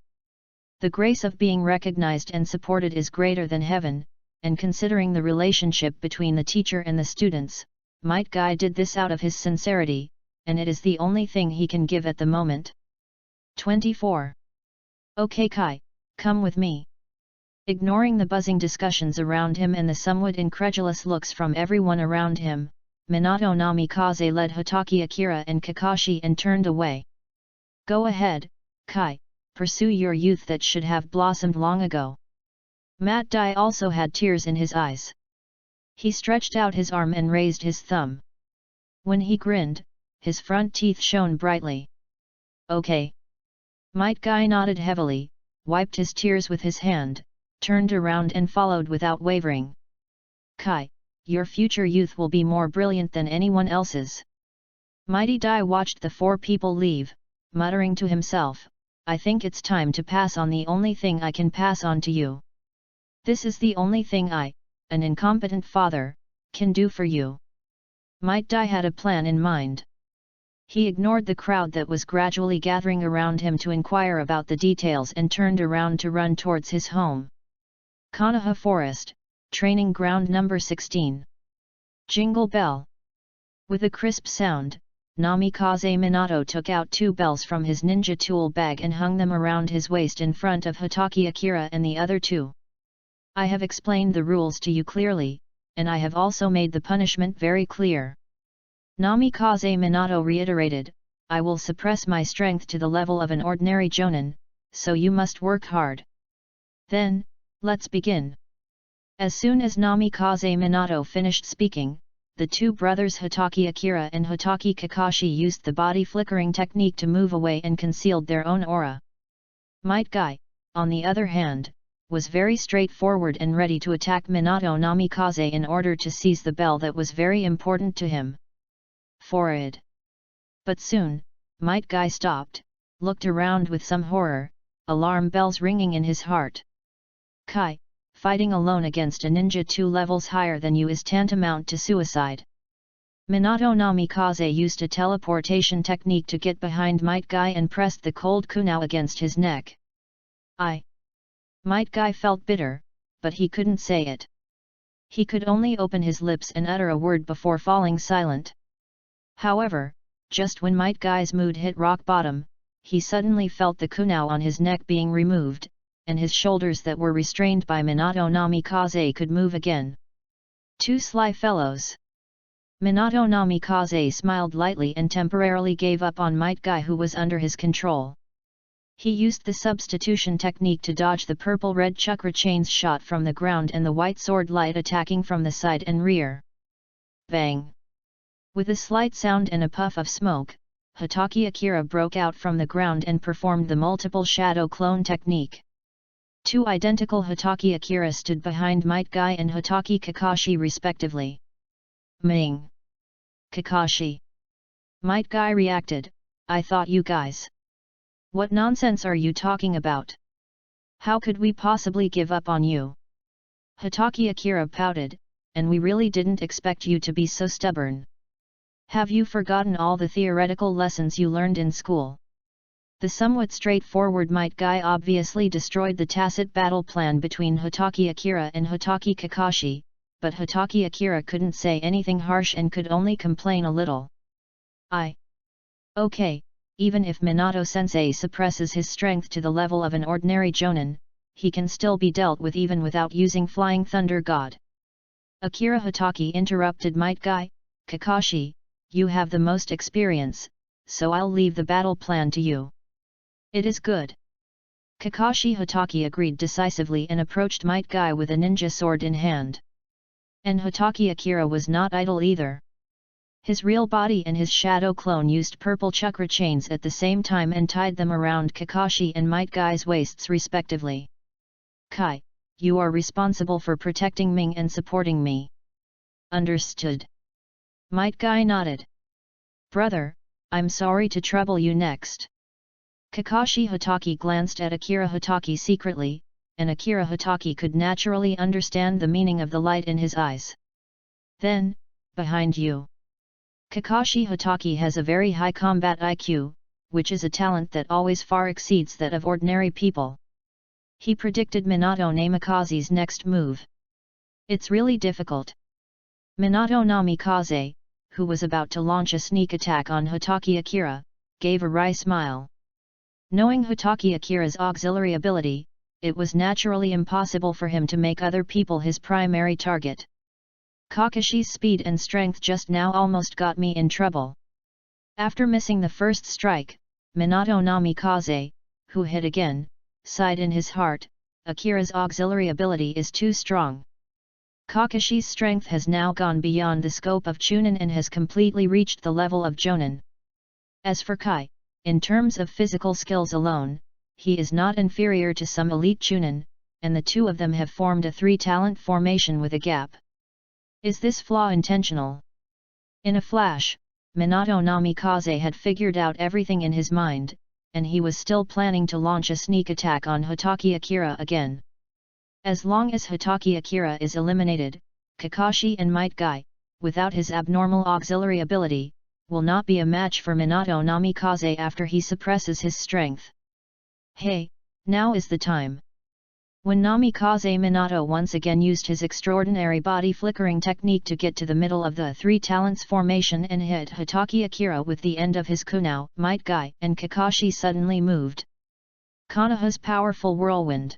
The grace of being recognized and supported is greater than heaven, and considering the relationship between the teacher and the students, Might Guy did this out of his sincerity, and it is the only thing he can give at the moment. 24. Okay Kai, come with me. Ignoring the buzzing discussions around him and the somewhat incredulous looks from everyone around him, Minato Namikaze led Hitaki Akira and Kakashi and turned away. Go ahead, Kai, pursue your youth that should have blossomed long ago. Might Guy also had tears in his eyes. He stretched out his arm and raised his thumb. When he grinned, his front teeth shone brightly. Okay. Might Guy nodded heavily, wiped his tears with his hand, turned around and followed without wavering. Kai, your future youth will be more brilliant than anyone else's. Mighty Guy watched the 4 people leave, muttering to himself, I think it's time to pass on the only thing I can pass on to you. This is the only thing I, an incompetent father, can do for you. Might Guy had a plan in mind. He ignored the crowd that was gradually gathering around him to inquire about the details and turned around to run towards his home. Konoha Forest, Training Ground number 16. Jingle Bell. With a crisp sound, Namikaze Minato took out 2 bells from his ninja tool bag and hung them around his waist in front of Hitaki Akira and the other 2. I have explained the rules to you clearly, and I have also made the punishment very clear. Namikaze Minato reiterated, I will suppress my strength to the level of an ordinary jonin, so you must work hard. Then, let's begin. As soon as Namikaze Minato finished speaking, the 2 brothers Hitaki Akira and Hitaki Kakashi used the body flickering technique to move away and concealed their own aura. Might Guy, on the other hand, was very straightforward and ready to attack Minato Namikaze in order to seize the bell that was very important to him. Forward. But soon, Might Guy stopped, looked around with some horror, alarm bells ringing in his heart. Kai, fighting alone against a ninja 2 levels higher than you is tantamount to suicide. Minato Namikaze used a teleportation technique to get behind Might Guy and pressed the cold kunai against his neck. Might Guy felt bitter, but he couldn't say it. He could only open his lips and utter a word before falling silent. However, just when Might Guy's mood hit rock bottom, he suddenly felt the kunai on his neck being removed, and his shoulders that were restrained by Minato Namikaze could move again. 2 sly fellows. Minato Namikaze smiled lightly and temporarily gave up on Might Guy who was under his control. He used the substitution technique to dodge the purple-red chakra chains shot from the ground and the white sword light attacking from the side and rear. Bang! With a slight sound and a puff of smoke, Hitaki Akira broke out from the ground and performed the multiple shadow clone technique. 2 identical Hitaki Akira stood behind Might Guy and Hitaki Kakashi respectively. Ming! Kakashi! Might Guy reacted, I thought you guys. What nonsense are you talking about? How could we possibly give up on you? Hitaki Akira pouted, and we really didn't expect you to be so stubborn. Have you forgotten all the theoretical lessons you learned in school? The somewhat straightforward Might Guy obviously destroyed the tacit battle plan between Hitaki Akira and Hitaki Kakashi, but Hitaki Akira couldn't say anything harsh and could only complain a little. Okay, even if Minato-sensei suppresses his strength to the level of an ordinary jonin, he can still be dealt with even without using Flying Thunder God. Akira Hitaki interrupted Might Guy, Kakashi, you have the most experience, so I'll leave the battle plan to you. It is good. Kakashi Hitaki agreed decisively and approached Might Guy with a ninja sword in hand. And Hitaki Akira was not idle either. His real body and his shadow clone used purple chakra chains at the same time and tied them around Kakashi and Might Guy's waists respectively. Kai, you are responsible for protecting Ming and supporting me. Understood. Might Guy nodded. Brother, I'm sorry to trouble you next. Kakashi Hitaki glanced at Akira Hitaki secretly, and Akira Hitaki could naturally understand the meaning of the light in his eyes. Then, behind you. Kakashi Hitaki has a very high combat IQ, which is a talent that always far exceeds that of ordinary people. He predicted Minato Namikaze's next move. It's really difficult. Minato Namikaze, who was about to launch a sneak attack on Hitaki Akira, gave a wry smile. Knowing Hitaki Akira's auxiliary ability, it was naturally impossible for him to make other people his primary target. Kakashi's speed and strength just now almost got me in trouble. After missing the first strike, Minato Namikaze, who hit again, sighed in his heart, Akira's auxiliary ability is too strong. Kakashi's strength has now gone beyond the scope of Chunin and has completely reached the level of Jonin. As for Kai, in terms of physical skills alone, he is not inferior to some elite Chunin, and the two of them have formed a three-talent formation with a gap. Is this flaw intentional? In a flash, Minato Namikaze had figured out everything in his mind, and he was still planning to launch a sneak attack on Hitaki Akira again. As long as Hitaki Akira is eliminated, Kakashi and Might Guy, without his abnormal auxiliary ability, will not be a match for Minato Namikaze after he suppresses his strength. Hey, now is the time. When Namikaze Minato once again used his extraordinary body flickering technique to get to the middle of the three talents formation and hit Hatake Akira with the end of his kunao, Might Guy and Kakashi suddenly moved. Konoha's powerful whirlwind.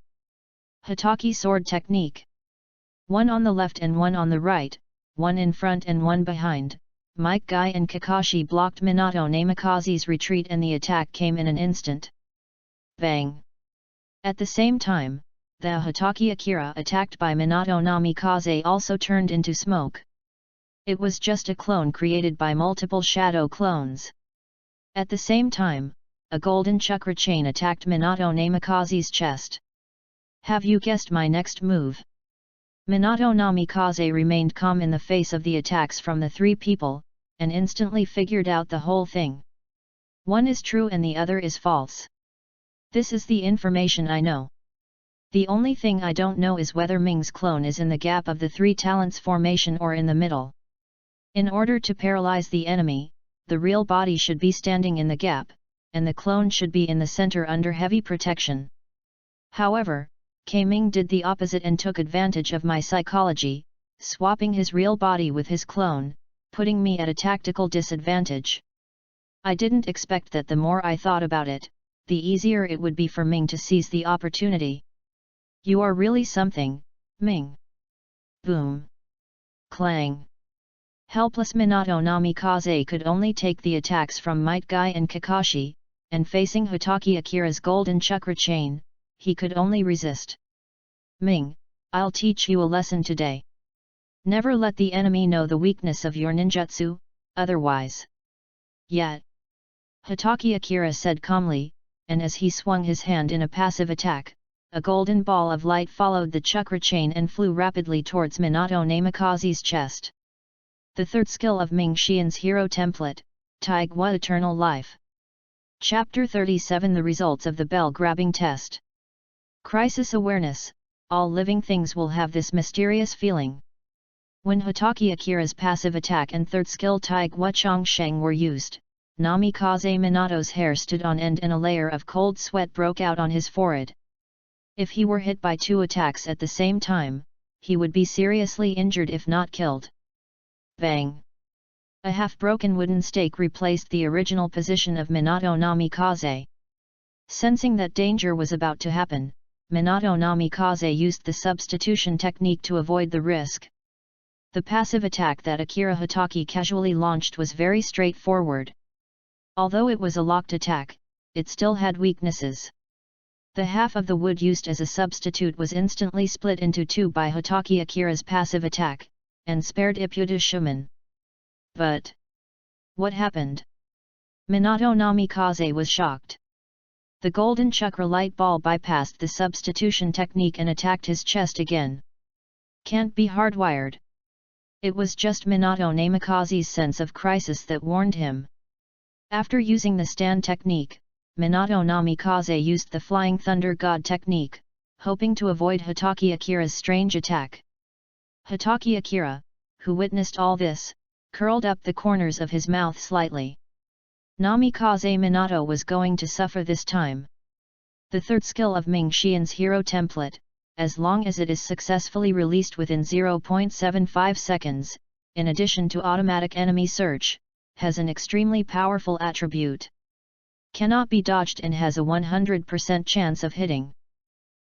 Hatake sword technique. One on the left and one on the right, one in front and one behind. Might Guy and Kakashi blocked Minato Namikaze's retreat and the attack came in an instant. Bang! At the same time, the Hatake Akira attacked by Minato Namikaze also turned into smoke. It was just a clone created by multiple shadow clones. At the same time, a golden chakra chain attacked Minato Namikaze's chest. Have you guessed my next move? Minato Namikaze remained calm in the face of the attacks from the three people, and instantly figured out the whole thing. One is true and the other is false. This is the information I know. The only thing I don't know is whether Ming's clone is in the gap of the three talents formation or in the middle. In order to paralyze the enemy, the real body should be standing in the gap, and the clone should be in the center under heavy protection. However, Ming did the opposite and took advantage of my psychology, swapping his real body with his clone, putting me at a tactical disadvantage. I didn't expect that the more I thought about it, the easier it would be for Ming to seize the opportunity. You are really something, Ming. Boom. Clang. Helpless Minato Namikaze could only take the attacks from Might Guy and Kakashi, and facing Hatake Akira's golden chakra chain, he could only resist. Ming, I'll teach you a lesson today. Never let the enemy know the weakness of your ninjutsu, otherwise. Yet. Hatake Akira said calmly, and as he swung his hand in a passive attack, a golden ball of light followed the chakra chain and flew rapidly towards Minato Namikaze's chest. The third skill of Ming Xian's hero template, Taigwa Eternal Life. Chapter 37 The results of the bell-grabbing test. Crisis awareness. All living things will have this mysterious feeling. When Hatake Akira's passive attack and third skill Taigwa Chongsheng were used, Namikaze Minato's hair stood on end and a layer of cold sweat broke out on his forehead. If he were hit by two attacks at the same time, he would be seriously injured if not killed. Bang! A half-broken wooden stake replaced the original position of Minato Namikaze. Sensing that danger was about to happen, Minato Namikaze used the substitution technique to avoid the risk. The passive attack that Akira Hatake casually launched was very straightforward. Although it was a locked attack, it still had weaknesses. The half of the wood used as a substitute was instantly split into two by Hatake Akira's passive attack, and spared Ippuda Shumen. But what happened? Minato Namikaze was shocked. The golden chakra light ball bypassed the substitution technique and attacked his chest again. Can't be hardwired. It was just Minato Namikaze's sense of crisis that warned him. After using the stand technique, Minato Namikaze used the Flying Thunder God technique, hoping to avoid Hatake Akira's strange attack. Hatake Akira, who witnessed all this, curled up the corners of his mouth slightly. Namikaze Minato was going to suffer this time. The third skill of Ming Xian's hero template, as long as it is successfully released within 0.75 seconds, in addition to automatic enemy search, has an extremely powerful attribute. Cannot be dodged and has a 100% chance of hitting.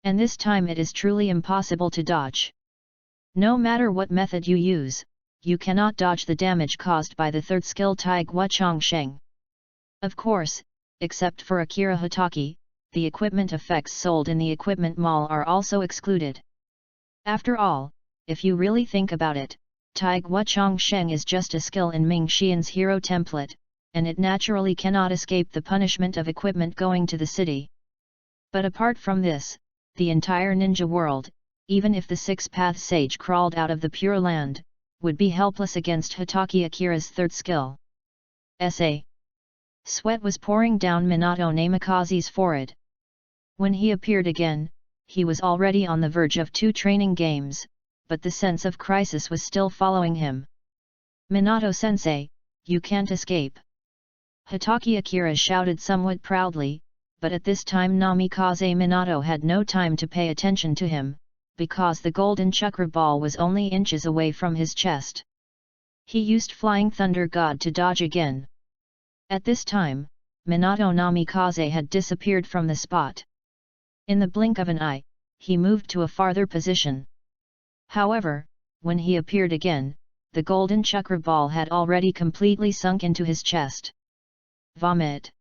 And this time it is truly impossible to dodge. No matter what method you use, you cannot dodge the damage caused by the third skill Taigwa Chongsheng. Of course, except for Akira Hatake, the equipment effects sold in the equipment mall are also excluded. After all, if you really think about it, Taigwa Chongsheng is just a skill in Ming Xian's hero template, and it naturally cannot escape the punishment of equipment going to the city. But apart from this, the entire ninja world, even if the six-path sage crawled out of the Pure Land, would be helpless against Hatake Akira's third skill. S.A. Sweat was pouring down Minato Namikaze's forehead. When he appeared again, he was already on the verge of 2 training games, but the sense of crisis was still following him. "Minato-sensei, you can't escape!" Hitaki Akira shouted somewhat proudly, but at this time Namikaze Minato had no time to pay attention to him, because the golden chakra ball was only inches away from his chest. He used Flying Thunder God to dodge again. At this time, Minato Namikaze had disappeared from the spot. In the blink of an eye, he moved to a farther position. However, when he appeared again, the golden chakra ball had already completely sunk into his chest. Vomit.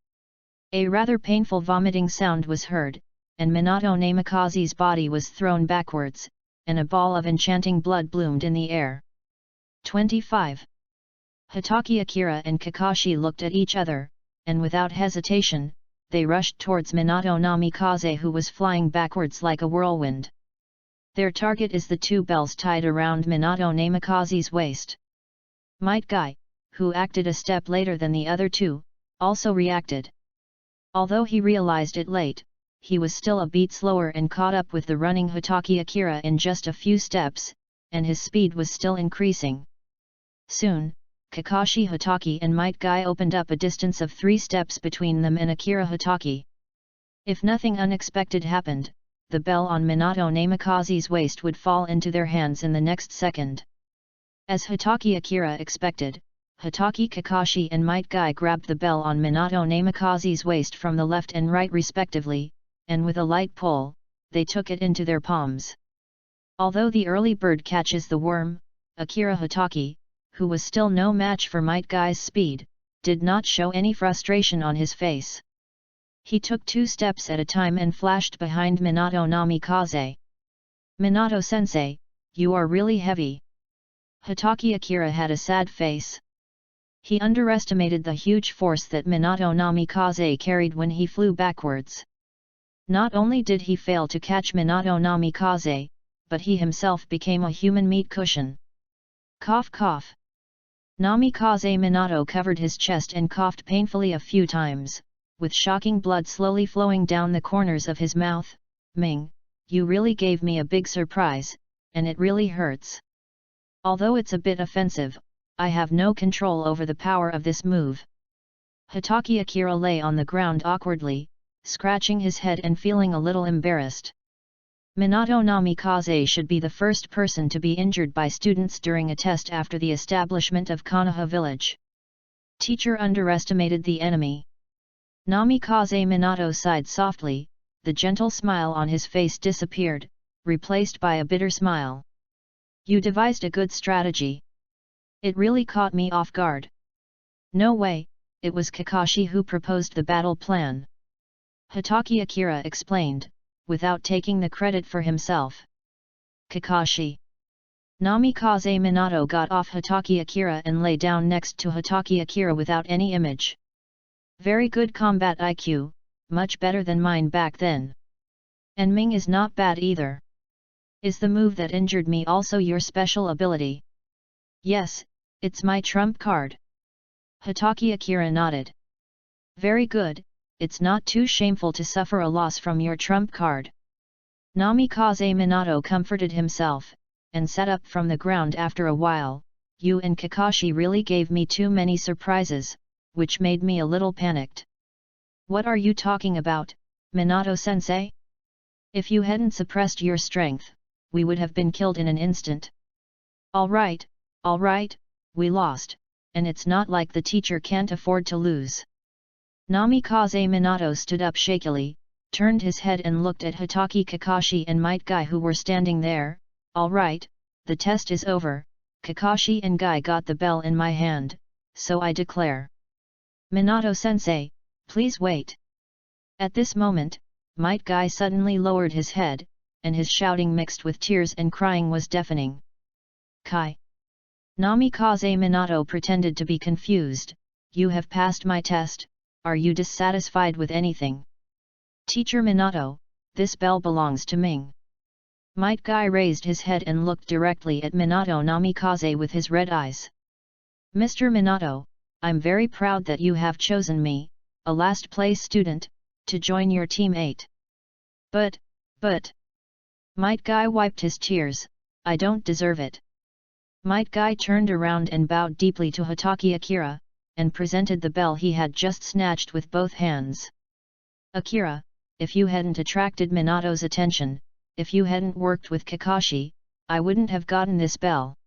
A rather painful vomiting sound was heard, and Minato Namikaze's body was thrown backwards, and a ball of enchanting blood bloomed in the air. 25. Hitaki Akira and Kakashi looked at each other, and without hesitation, they rushed towards Minato Namikaze, who was flying backwards like a whirlwind. Their target is the two bells tied around Minato Namikaze's waist. Might Guy, who acted a step later than the other two, also reacted. Although he realized it late, he was still a beat slower and caught up with the running Hitaki Akira in just a few steps, and his speed was still increasing. Soon, Kakashi Hitaki and Might Guy opened up a distance of 3 steps between them and Akira Hitaki. If nothing unexpected happened, the bell on Minato Namikaze's waist would fall into their hands in the next second. As Hitaki Akira expected, Hitaki Kakashi and Might Guy grabbed the bell on Minato Namikaze's waist from the left and right respectively, and with a light pull, they took it into their palms. Although the early bird catches the worm, Akira Hitaki, who was still no match for Might Guy's speed, did not show any frustration on his face. He took 2 steps at a time and flashed behind Minato Namikaze. "Minato-sensei, you are really heavy." Hitaki Akira had a sad face. He underestimated the huge force that Minato Namikaze carried when he flew backwards. Not only did he fail to catch Minato Namikaze, but he himself became a human meat cushion. Cough cough. Namikaze Minato covered his chest and coughed painfully a few times, with shocking blood slowly flowing down the corners of his mouth. "Ming, you really gave me a big surprise, and it really hurts. Although it's a bit offensive, I have no control over the power of this move." Hitaki Akira lay on the ground awkwardly, scratching his head and feeling a little embarrassed. Minato Namikaze should be the first person to be injured by students during a test after the establishment of Konoha village. Teacher underestimated the enemy. Namikaze Minato sighed softly, the gentle smile on his face disappeared, replaced by a bitter smile. "You devised a good strategy. It really caught me off guard." "No way, it was Kakashi who proposed the battle plan," Hitaki Akira explained, without taking the credit for himself. "Kakashi?" Namikaze Minato got off Hitaki Akira and lay down next to Hitaki Akira without any image. "Very good combat IQ, much better than mine back then. And Ming is not bad either. Is the move that injured me also your special ability?" "Yes, it's my trump card." Hitaki Akira nodded. "Very good, it's not too shameful to suffer a loss from your trump card." Namikaze Minato comforted himself, and sat up from the ground after a while. "You and Kakashi really gave me too many surprises, which made me a little panicked." "What are you talking about, Minato-sensei? If you hadn't suppressed your strength, we would have been killed in an instant." All right, we lost, and it's not like the teacher can't afford to lose." Namikaze Minato stood up shakily, turned his head and looked at Hitaki Kakashi and Might Guy who were standing there. "All right, the test is over, Kakashi and Guy got the bell in my hand, so I declare." "Minato-sensei, please wait." At this moment, Might Guy suddenly lowered his head, and his shouting mixed with tears and crying was deafening. "Kai!" Namikaze Minato pretended to be confused. "You have passed my test, are you dissatisfied with anything?" "Teacher Minato, this bell belongs to Ming." Might Guy raised his head and looked directly at Minato Namikaze with his red eyes. "Mr. Minato, I'm very proud that you have chosen me, a last-place student, to join your teammate. But... Might Guy wiped his tears. I don't deserve it. Might Guy turned around and bowed deeply to Hatake Akira, and presented the bell he had just snatched with both hands. Akira, if you hadn't attracted Minato's attention, if you hadn't worked with Kakashi, I wouldn't have gotten this bell.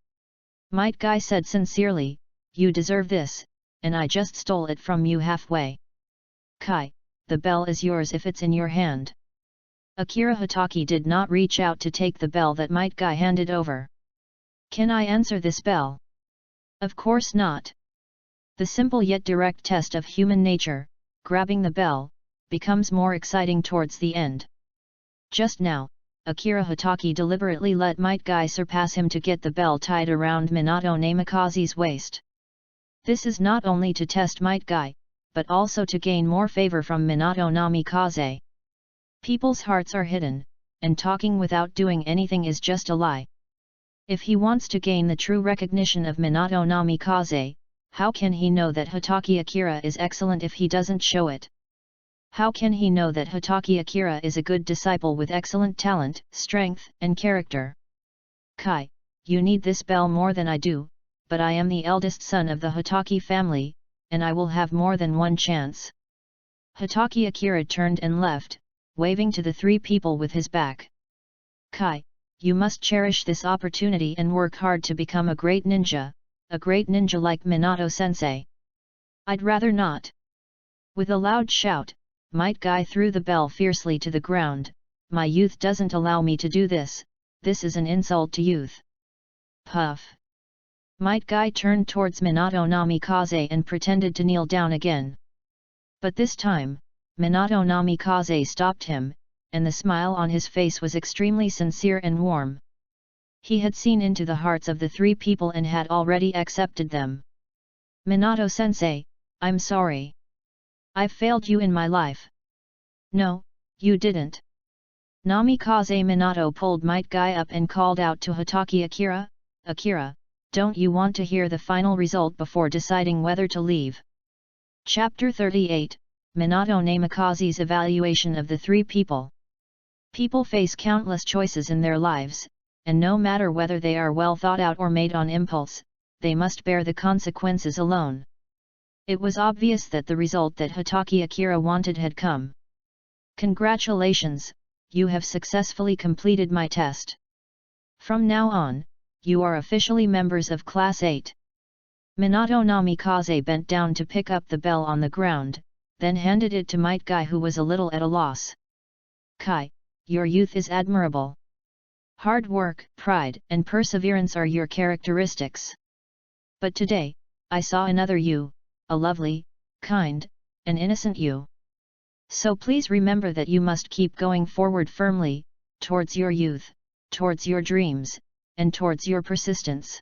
Might Guy said sincerely, you deserve this, and I just stole it from you halfway. Kai, the bell is yours if it's in your hand. Akira Hatake did not reach out to take the bell that Might Guy handed over. Can I answer this bell? Of course not. The simple yet direct test of human nature, grabbing the bell, becomes more exciting towards the end. Just now, Akira Hatake deliberately let Might Guy surpass him to get the bell tied around Minato Namikaze's waist. This is not only to test Might Guy, but also to gain more favor from Minato Namikaze. People's hearts are hidden, and talking without doing anything is just a lie. If he wants to gain the true recognition of Minato Namikaze, how can he know that Hatake Akira is excellent if he doesn't show it? How can he know that Hatake Akira is a good disciple with excellent talent, strength, and character? Kai, you need this bell more than I do, but I am the eldest son of the Hatake family, and I will have more than one chance. Hatake Akira turned and left, waving to the three people with his back. Kai, you must cherish this opportunity and work hard to become a great ninja like Minato-sensei. I'd rather not. With a loud shout, Might Guy threw the bell fiercely to the ground. My youth doesn't allow me to do this, this is an insult to youth. Puff. Might Guy turned towards Minato Namikaze and pretended to kneel down again. But this time, Minato Namikaze stopped him, and the smile on his face was extremely sincere and warm. He had seen into the hearts of the three people and had already accepted them. Minato-sensei, I'm sorry. I've failed you in my life. No, you didn't. Namikaze Minato pulled Might Guy up and called out to Hatake Akira, Akira, don't you want to hear the final result before deciding whether to leave? Chapter 38, Minato Namikaze's evaluation of the three people. People face countless choices in their lives, and no matter whether they are well thought out or made on impulse, they must bear the consequences alone. It was obvious that the result that Hatake Akira wanted had come. Congratulations, you have successfully completed my test. From now on, you are officially members of Class 8. Minato Namikaze bent down to pick up the bell on the ground, then handed it to Might Guy, who was a little at a loss. Kai, your youth is admirable. Hard work, pride, and perseverance are your characteristics. But today, I saw another you, a lovely, kind, and innocent you. So please remember that you must keep going forward firmly, towards your youth, towards your dreams, and towards your persistence.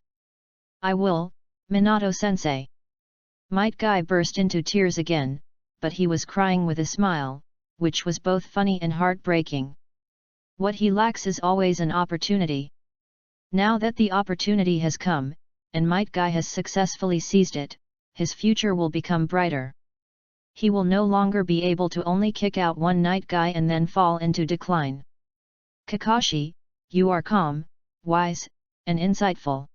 I will, Minato-sensei. Might Guy burst into tears again, but he was crying with a smile, which was both funny and heartbreaking. What he lacks is always an opportunity. Now that the opportunity has come, and Might Guy has successfully seized it, his future will become brighter. He will no longer be able to only kick out one Might Guy and then fall into decline. Kakashi, you are calm, wise, and insightful.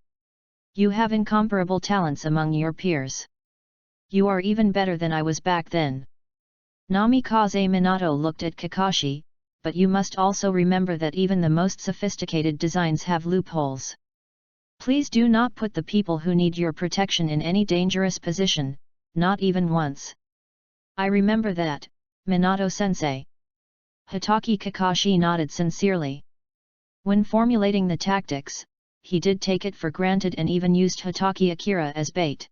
You have incomparable talents among your peers. You are even better than I was back then. Namikaze Minato looked at Kakashi, but you must also remember that even the most sophisticated designs have loopholes. Please do not put the people who need your protection in any dangerous position, not even once. I remember that, Minato-sensei. Hatake Kakashi nodded sincerely. When formulating the tactics, he did take it for granted and even used Hatake Akira as bait.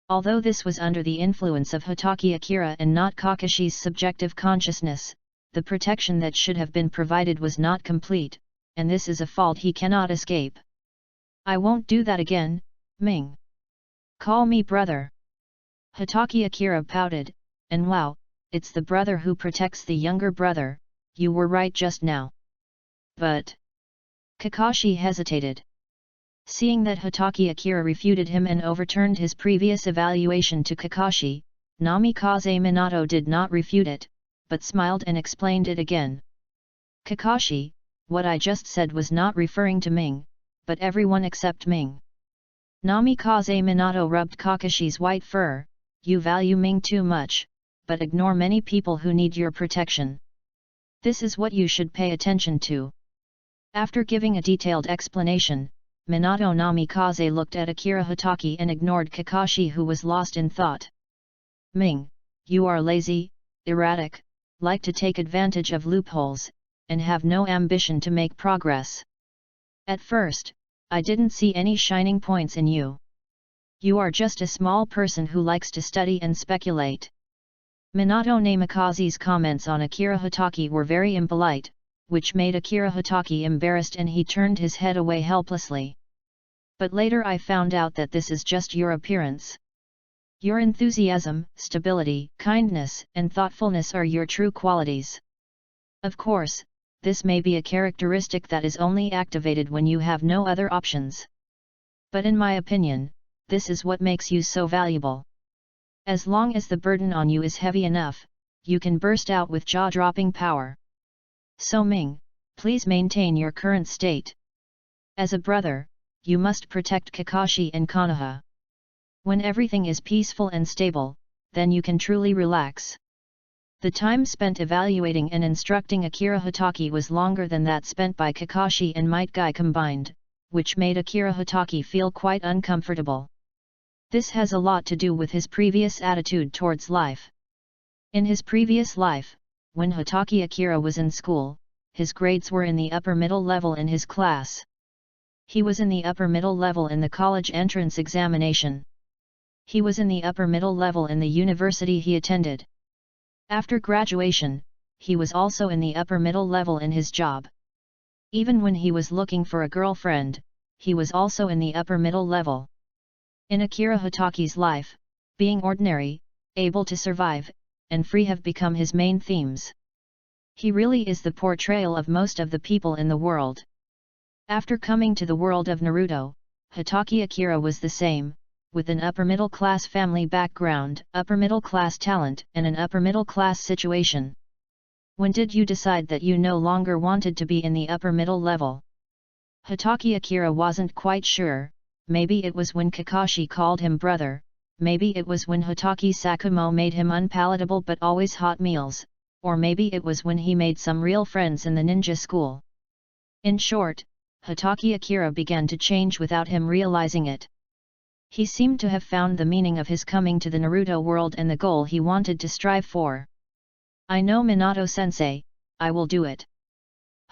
Although this was under the influence of Hatake Akira and not Kakashi's subjective consciousness, the protection that should have been provided was not complete, and this is a fault he cannot escape. I won't do that again, Ming. Call me brother. Hatake Akira pouted, and wow, it's the brother who protects the younger brother, you were right just now. But Kakashi hesitated. Seeing that Hatake Akira refuted him and overturned his previous evaluation to Kakashi, Namikaze Minato did not refute it, but smiled and explained it again. Kakashi, what I just said was not referring to Ming, but everyone except Ming. Namikaze Minato rubbed Kakashi's white fur. You value Ming too much, but ignore many people who need your protection. This is what you should pay attention to. After giving a detailed explanation, Minato Namikaze looked at Akira Hatake and ignored Kakashi, who was lost in thought. Ming, you are lazy, erratic, like to take advantage of loopholes, and have no ambition to make progress. At first, I didn't see any shining points in you. You are just a small person who likes to study and speculate. Minato Namikaze's comments on Akira Hatake were very impolite, which made Akira Hatake embarrassed and he turned his head away helplessly. But later I found out that this is just your appearance. Your enthusiasm, stability, kindness, and thoughtfulness are your true qualities. Of course, this may be a characteristic that is only activated when you have no other options. But in my opinion, this is what makes you so valuable. As long as the burden on you is heavy enough, you can burst out with jaw-dropping power. So Ming, please maintain your current state. As a brother, you must protect Kakashi and Konoha. When everything is peaceful and stable, then you can truly relax. The time spent evaluating and instructing Akira Hatake was longer than that spent by Kakashi and Might Guy combined, which made Akira Hatake feel quite uncomfortable. This has a lot to do with his previous attitude towards life. In his previous life, when Hatake Akira was in school, his grades were in the upper middle level in his class. He was in the upper middle level in the college entrance examination. He was in the upper middle level in the university he attended. After graduation, he was also in the upper middle level in his job. Even when he was looking for a girlfriend, he was also in the upper middle level. In Akira Hatake's life, being ordinary, able to survive, and free have become his main themes. He really is the portrayal of most of the people in the world. After coming to the world of Naruto, Hatake Akira was the same, with an upper-middle-class family background, upper-middle-class talent, and an upper-middle-class situation. When did you decide that you no longer wanted to be in the upper-middle level? Hatake Akira wasn't quite sure. Maybe it was when Kakashi called him brother, maybe it was when Hatake Sakumo made him unpalatable but always hot meals, or maybe it was when he made some real friends in the ninja school. In short, Hatake Akira began to change without him realizing it. He seemed to have found the meaning of his coming to the Naruto world and the goal he wanted to strive for. I know Minato-sensei, I will do it.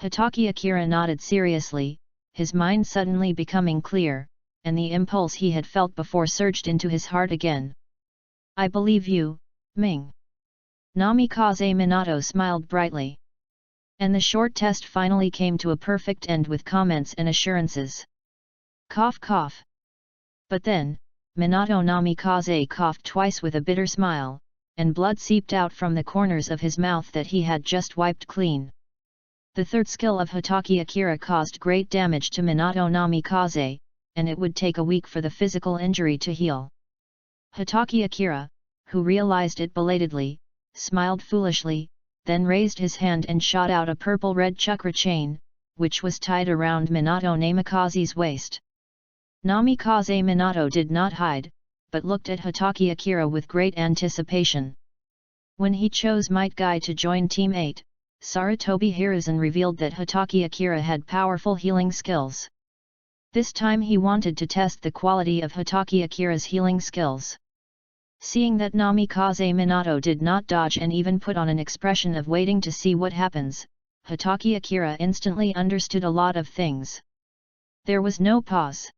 Hatake Akira nodded seriously, his mind suddenly becoming clear, and the impulse he had felt before surged into his heart again. I believe you, Ming. Namikaze Minato smiled brightly. And the short test finally came to a perfect end with comments and assurances. Cough cough. But then, Minato Namikaze coughed twice with a bitter smile, and blood seeped out from the corners of his mouth that he had just wiped clean. The third skill of Hatake Akira caused great damage to Minato Namikaze, and it would take a week for the physical injury to heal. Hatake Akira, who realized it belatedly, smiled foolishly, then raised his hand and shot out a purple-red chakra chain, which was tied around Minato Namikaze's waist. Namikaze Minato did not hide, but looked at Hatake Akira with great anticipation. When he chose Might Guy to join Team 8, Sarutobi Hiruzen revealed that Hatake Akira had powerful healing skills. This time he wanted to test the quality of Hatake Akira's healing skills. Seeing that Namikaze Minato did not dodge and even put on an expression of waiting to see what happens, Hatake Akira instantly understood a lot of things. There was no pause.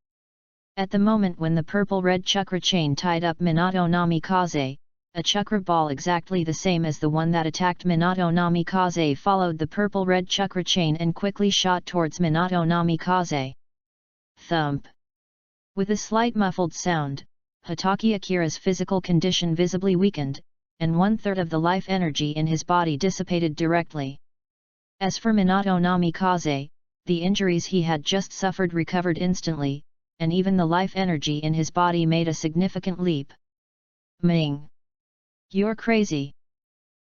At the moment when the purple-red chakra chain tied up Minato Namikaze, a chakra ball exactly the same as the one that attacked Minato Namikaze followed the purple-red chakra chain and quickly shot towards Minato Namikaze. Thump! With a slight muffled sound, Hatake Akira's physical condition visibly weakened, and 1/3 of the life energy in his body dissipated directly. As for Minato Namikaze, the injuries he had just suffered recovered instantly, and even the life energy in his body made a significant leap. Ming! You're crazy!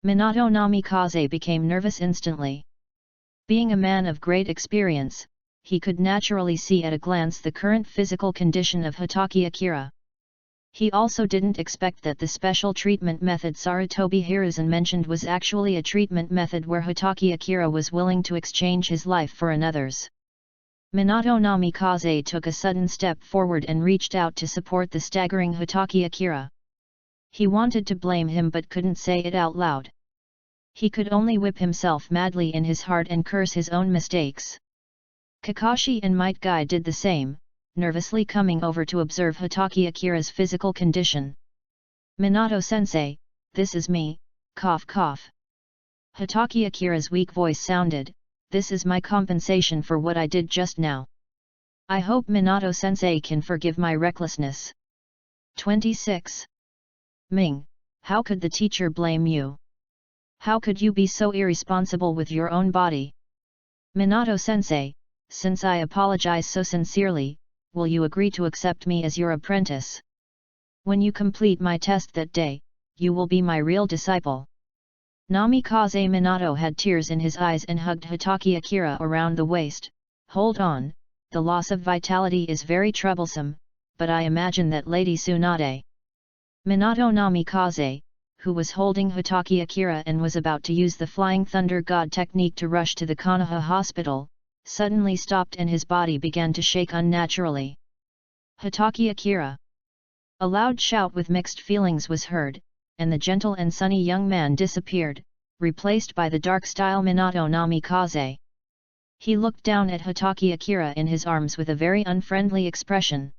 Minato Namikaze became nervous instantly. Being a man of great experience, he could naturally see at a glance the current physical condition of Hitaki Akira. He also didn't expect that the special treatment method Sarutobi Hiruzen mentioned was actually a treatment method where Hitaki Akira was willing to exchange his life for another's. Minato Namikaze took a sudden step forward and reached out to support the staggering Hitaki Akira. He wanted to blame him but couldn't say it out loud. He could only whip himself madly in his heart and curse his own mistakes. Kakashi and Might Guy did the same, nervously coming over to observe Hitaki Akira's physical condition. Minato-sensei, this is me, cough cough. Hitaki Akira's weak voice sounded, this is my compensation for what I did just now. I hope Minato-sensei can forgive my recklessness. 26. Ming, how could the teacher blame you? How could you be so irresponsible with your own body? Minato-sensei, since I apologize so sincerely, will you agree to accept me as your apprentice? When you complete my test that day, you will be my real disciple. Namikaze Minato had tears in his eyes and hugged Hitaki Akira around the waist. Hold on, the loss of vitality is very troublesome, but I imagine that Lady Tsunade. Minato Namikaze, who was holding Hitaki Akira and was about to use the Flying Thunder God technique to rush to the Konoha hospital, suddenly stopped and his body began to shake unnaturally. Hitaki Akira! A loud shout with mixed feelings was heard, and the gentle and sunny young man disappeared, replaced by the dark-style Minato Namikaze. He looked down at Hitaki Akira in his arms with a very unfriendly expression.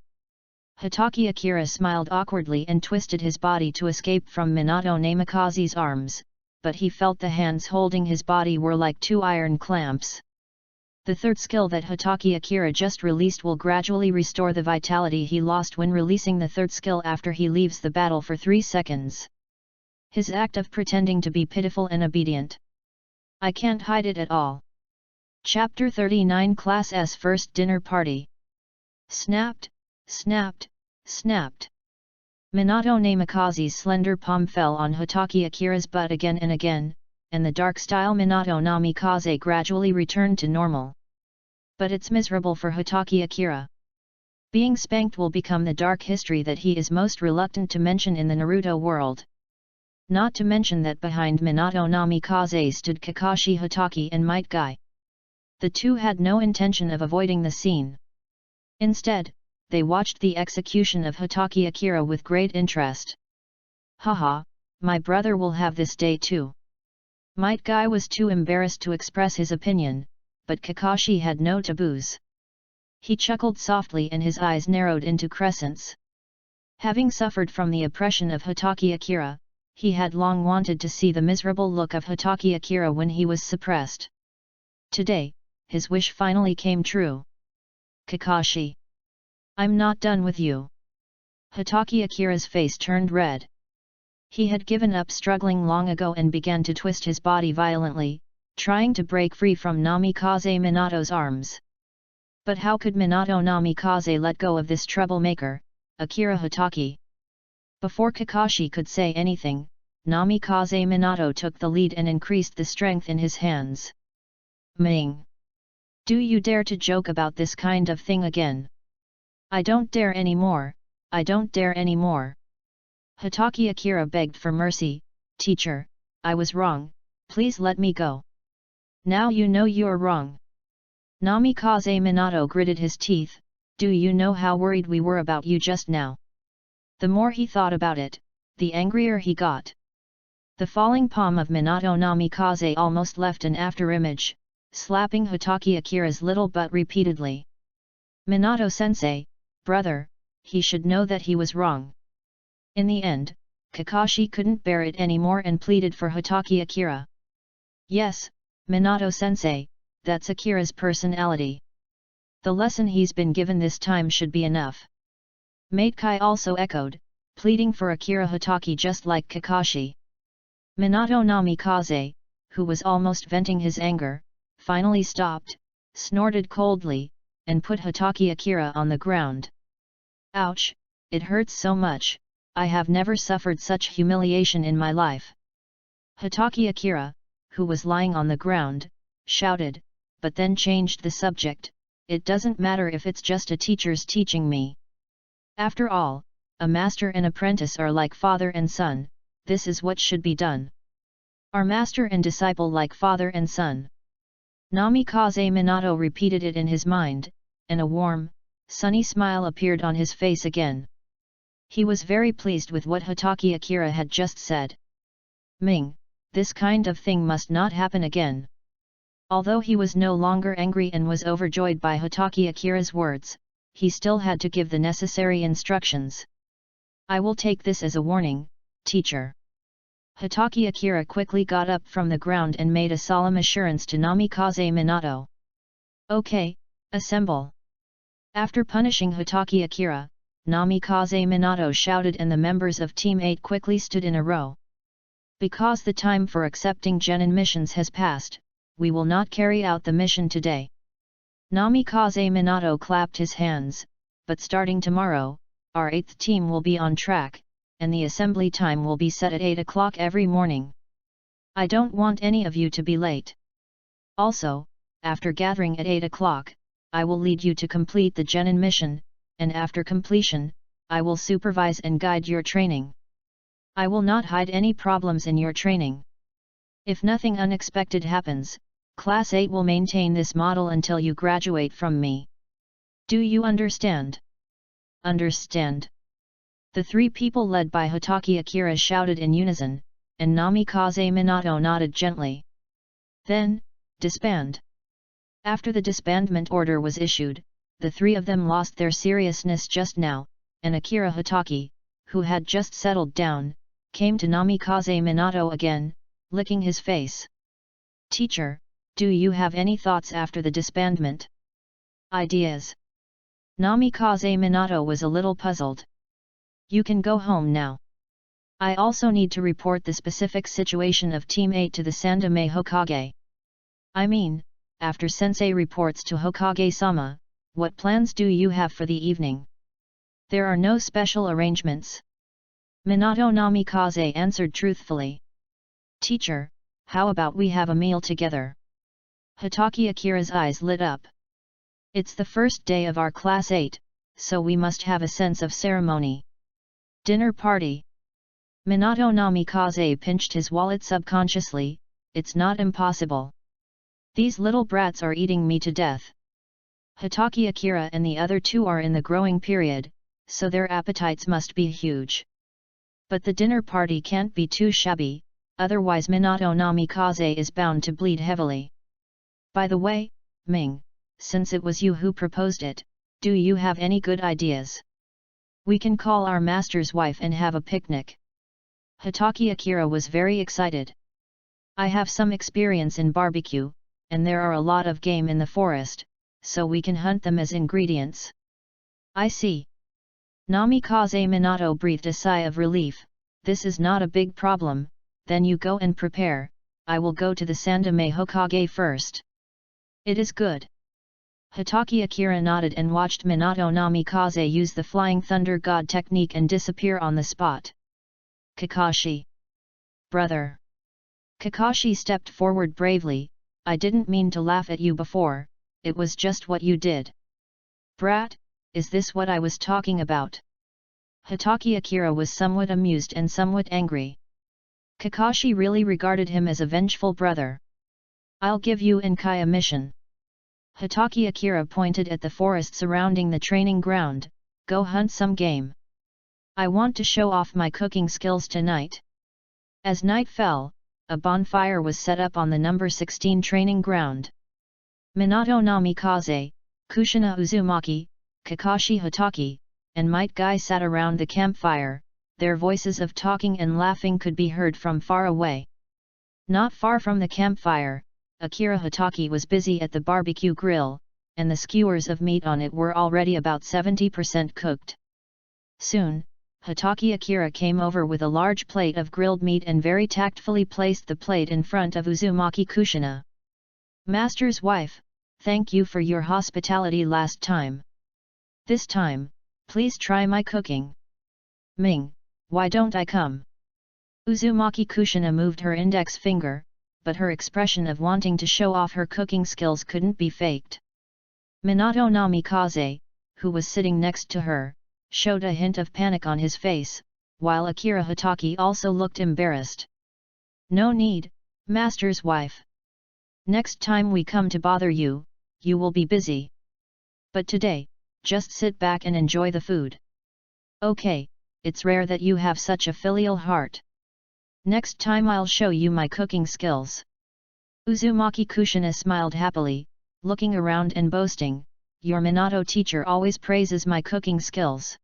Hitaki Akira smiled awkwardly and twisted his body to escape from Minato Namikaze's arms, but he felt the hands holding his body were like two iron clamps. The third skill that Hitaki Akira just released will gradually restore the vitality he lost when releasing the third skill after he leaves the battle for 3 seconds. His act of pretending to be pitiful and obedient. I can't hide it at all. Chapter 39 Class S First Dinner Party. Snapped, snapped, snapped. Minato Namikaze's slender palm fell on Hitaki Akira's butt again and again, and the dark-style Minato Namikaze gradually returned to normal. But it's miserable for Hitaki Akira. Being spanked will become the dark history that he is most reluctant to mention in the Naruto world. Not to mention that behind Minato Namikaze stood Kakashi Hitaki and Might Guy. The two had no intention of avoiding the scene. Instead, they watched the execution of Hitaki Akira with great interest. Haha, my brother will have this day too. Might Guy was too embarrassed to express his opinion, but Kakashi had no taboos. He chuckled softly and his eyes narrowed into crescents. Having suffered from the oppression of Hitaki Akira, he had long wanted to see the miserable look of Hitaki Akira when he was suppressed. Today, his wish finally came true. Kakashi! I'm not done with you. Hitaki Akira's face turned red. He had given up struggling long ago and began to twist his body violently, trying to break free from Namikaze Minato's arms. But how could Minato Namikaze let go of this troublemaker, Akira Hitaki? Before Kakashi could say anything, Namikaze Minato took the lead and increased the strength in his hands. Ming! Do you dare to joke about this kind of thing again? I don't dare anymore, I don't dare anymore. Hitaki Akira begged for mercy. Teacher, I was wrong, please let me go. Now you know you're wrong. Namikaze Minato gritted his teeth. Do you know how worried we were about you just now? The more he thought about it, the angrier he got. The falling palm of Minato Namikaze almost left an afterimage, slapping Hitaki Akira's little butt repeatedly. Minato-sensei, brother, he should know that he was wrong. In the end, Kakashi couldn't bear it anymore and pleaded for Hitaki Akira. Yes, Minato-sensei, that's Akira's personality. The lesson he's been given this time should be enough. Mate Kai also echoed, pleading for Akira Hitaki just like Kakashi. Minato Namikaze, who was almost venting his anger, finally stopped, snorted coldly, and put Hitaki Akira on the ground. Ouch, it hurts so much, I have never suffered such humiliation in my life. Hitaki Akira, who was lying on the ground, shouted, but then changed the subject. it doesn't matter if it's just a teacher's teaching me. After all, a master and apprentice are like father and son, this is what should be done. Are master and disciple like father and son? Namikaze Minato repeated it in his mind, and a warm, sunny smile appeared on his face again. He was very pleased with what Hatake Akira had just said. Ming, this kind of thing must not happen again. Although he was no longer angry and was overjoyed by Hatake Akira's words, he still had to give the necessary instructions. I will take this as a warning, teacher. Hatake Akira quickly got up from the ground and made a solemn assurance to Namikaze Minato. Okay, assemble. After punishing Hatake Akira, Namikaze Minato shouted and the members of Team 8 quickly stood in a row. Because the time for accepting genin missions has passed, we will not carry out the mission today. Namikaze Minato clapped his hands, but starting tomorrow, our 8th team will be on track, and the assembly time will be set at 8 o'clock every morning. I don't want any of you to be late. Also, after gathering at 8 o'clock, I will lead you to complete the genin mission, and after completion, I will supervise and guide your training. I will not hide any problems in your training. If nothing unexpected happens, Class 8 will maintain this model until you graduate from me. Do you understand? Understand. The three people led by Hatake Akira shouted in unison, and Namikaze Minato nodded gently. Then, disband. After the disbandment order was issued, the three of them lost their seriousness just now, and Akira Hatake, who had just settled down, came to Namikaze Minato again, licking his face. Teacher, do you have any thoughts after the disbandment? Ideas? Namikaze Minato was a little puzzled. You can go home now. I also need to report the specific situation of Team 8 to the Sandaime Hokage. I mean, after Sensei reports to Hokage-sama, what plans do you have for the evening? There are no special arrangements. Minato Namikaze answered truthfully. Teacher, how about we have a meal together? Hatake Akira's eyes lit up. It's the first day of our Class 8, so we must have a sense of ceremony. Dinner party. Minato Namikaze pinched his wallet subconsciously, it's not impossible. These little brats are eating me to death. Hatake Akira and the other two are in the growing period, so their appetites must be huge. But the dinner party can't be too shabby, otherwise Minato Namikaze is bound to bleed heavily. By the way, Ming, since it was you who proposed it, do you have any good ideas? We can call our master's wife and have a picnic. Hatake Akira was very excited. I have some experience in barbecue, and there are a lot of game in the forest, so we can hunt them as ingredients. I see. Namikaze Minato breathed a sigh of relief. This is not a big problem, then you go and prepare, I will go to the Sandaime Hokage first. It is good. Hatake Akira nodded and watched Minato Namikaze use the Flying Thunder God technique and disappear on the spot. Kakashi. Brother. Kakashi stepped forward bravely, I didn't mean to laugh at you before, it was just what you did. Brat, is this what I was talking about? Hatake Akira was somewhat amused and somewhat angry. Kakashi really regarded him as a vengeful brother. I'll give you and Kai a mission. Hatake Akira pointed at the forest surrounding the training ground, go hunt some game. I want to show off my cooking skills tonight. As night fell, a bonfire was set up on the number 16 training ground. Minato Namikaze, Kushina Uzumaki, Kakashi Hatake, and Might Guy sat around the campfire, their voices of talking and laughing could be heard from far away. Not far from the campfire, Akira Hatake was busy at the barbecue grill, and the skewers of meat on it were already about 70% cooked. Soon, Hatake Akira came over with a large plate of grilled meat and very tactfully placed the plate in front of Uzumaki Kushina. Master's wife, thank you for your hospitality last time. This time, please try my cooking. Ming, why don't I come? Uzumaki Kushina moved her index finger, but her expression of wanting to show off her cooking skills couldn't be faked. Minato Namikaze, who was sitting next to her, showed a hint of panic on his face, while Akira Hatake also looked embarrassed. No need, master's wife. Next time we come to bother you, you will be busy. But today, just sit back and enjoy the food. Okay, it's rare that you have such a filial heart. Next time I'll show you my cooking skills. Uzumaki Kushina smiled happily, looking around and boasting, your Minato teacher always praises my cooking skills.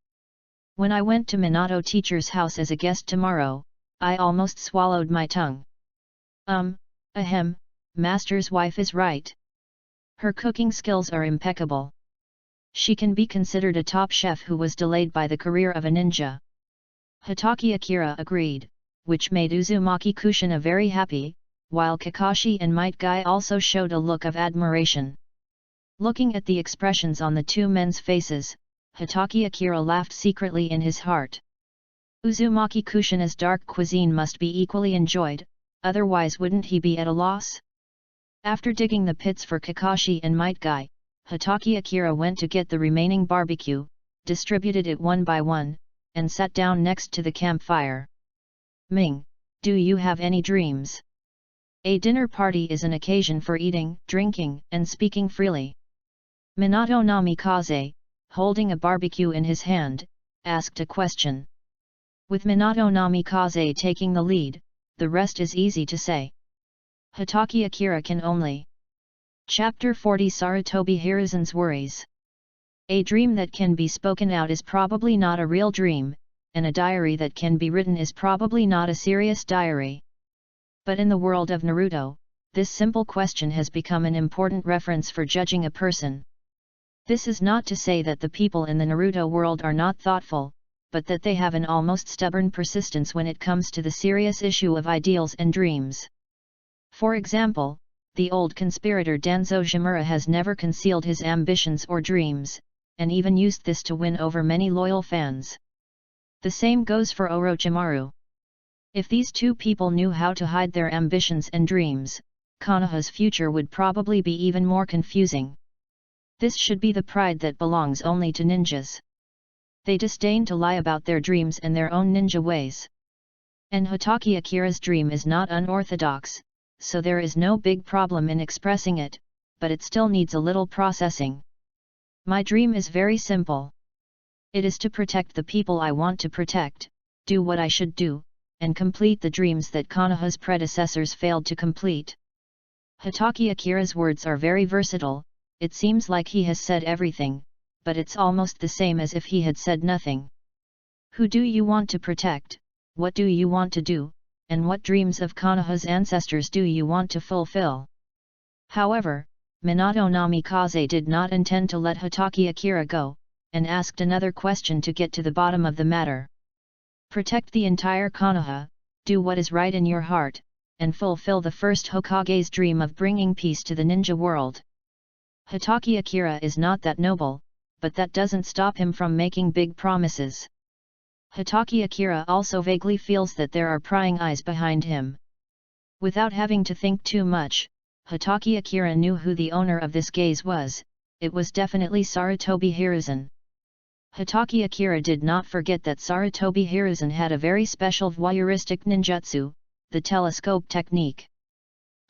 When I went to Minato teacher's house as a guest tomorrow, I almost swallowed my tongue. Master's wife is right. Her cooking skills are impeccable. She can be considered a top chef who was delayed by the career of a ninja. Hatake Akira agreed, which made Uzumaki Kushina very happy, while Kakashi and Might Guy also showed a look of admiration. Looking at the expressions on the two men's faces, Hatake Akira laughed secretly in his heart. Uzumaki Kushina's dark cuisine must be equally enjoyed, otherwise wouldn't he be at a loss? After digging the pits for Kakashi and Might Guy, Hatake Akira went to get the remaining barbecue, distributed it one by one, and sat down next to the campfire. Ming, do you have any dreams? A dinner party is an occasion for eating, drinking, and speaking freely. Minato Namikaze, holding a barbecue in his hand, asked a question. With Minato Namikaze taking the lead, the rest is easy to say. Hatake Akira can only. Chapter 40 Sarutobi Hiruzen's Worries. A dream that can be spoken out is probably not a real dream, and a diary that can be written is probably not a serious diary. But in the world of Naruto, this simple question has become an important reference for judging a person. This is not to say that the people in the Naruto world are not thoughtful, but that they have an almost stubborn persistence when it comes to the serious issue of ideals and dreams. For example, the old conspirator Danzo Shimura has never concealed his ambitions or dreams, and even used this to win over many loyal fans. The same goes for Orochimaru. If these two people knew how to hide their ambitions and dreams, Konoha's future would probably be even more confusing. This should be the pride that belongs only to ninjas. They disdain to lie about their dreams and their own ninja ways. And Hatake Akira's dream is not unorthodox, so there is no big problem in expressing it, but it still needs a little processing. My dream is very simple. It is to protect the people I want to protect, do what I should do, and complete the dreams that Konoha's predecessors failed to complete. Hatake Akira's words are very versatile, it seems like he has said everything, but it's almost the same as if he had said nothing. Who do you want to protect, what do you want to do, and what dreams of Konoha's ancestors do you want to fulfill? However, Minato Namikaze did not intend to let Hatake Akira go, and asked another question to get to the bottom of the matter. Protect the entire Konoha, do what is right in your heart, and fulfill the first Hokage's dream of bringing peace to the ninja world. Hatake Akira is not that noble, but that doesn't stop him from making big promises. Hatake Akira also vaguely feels that there are prying eyes behind him. Without having to think too much, Hatake Akira knew who the owner of this gaze was, it was definitely Sarutobi Hiruzen. Hatake Akira did not forget that Sarutobi Hiruzen had a very special voyeuristic ninjutsu, the telescope technique.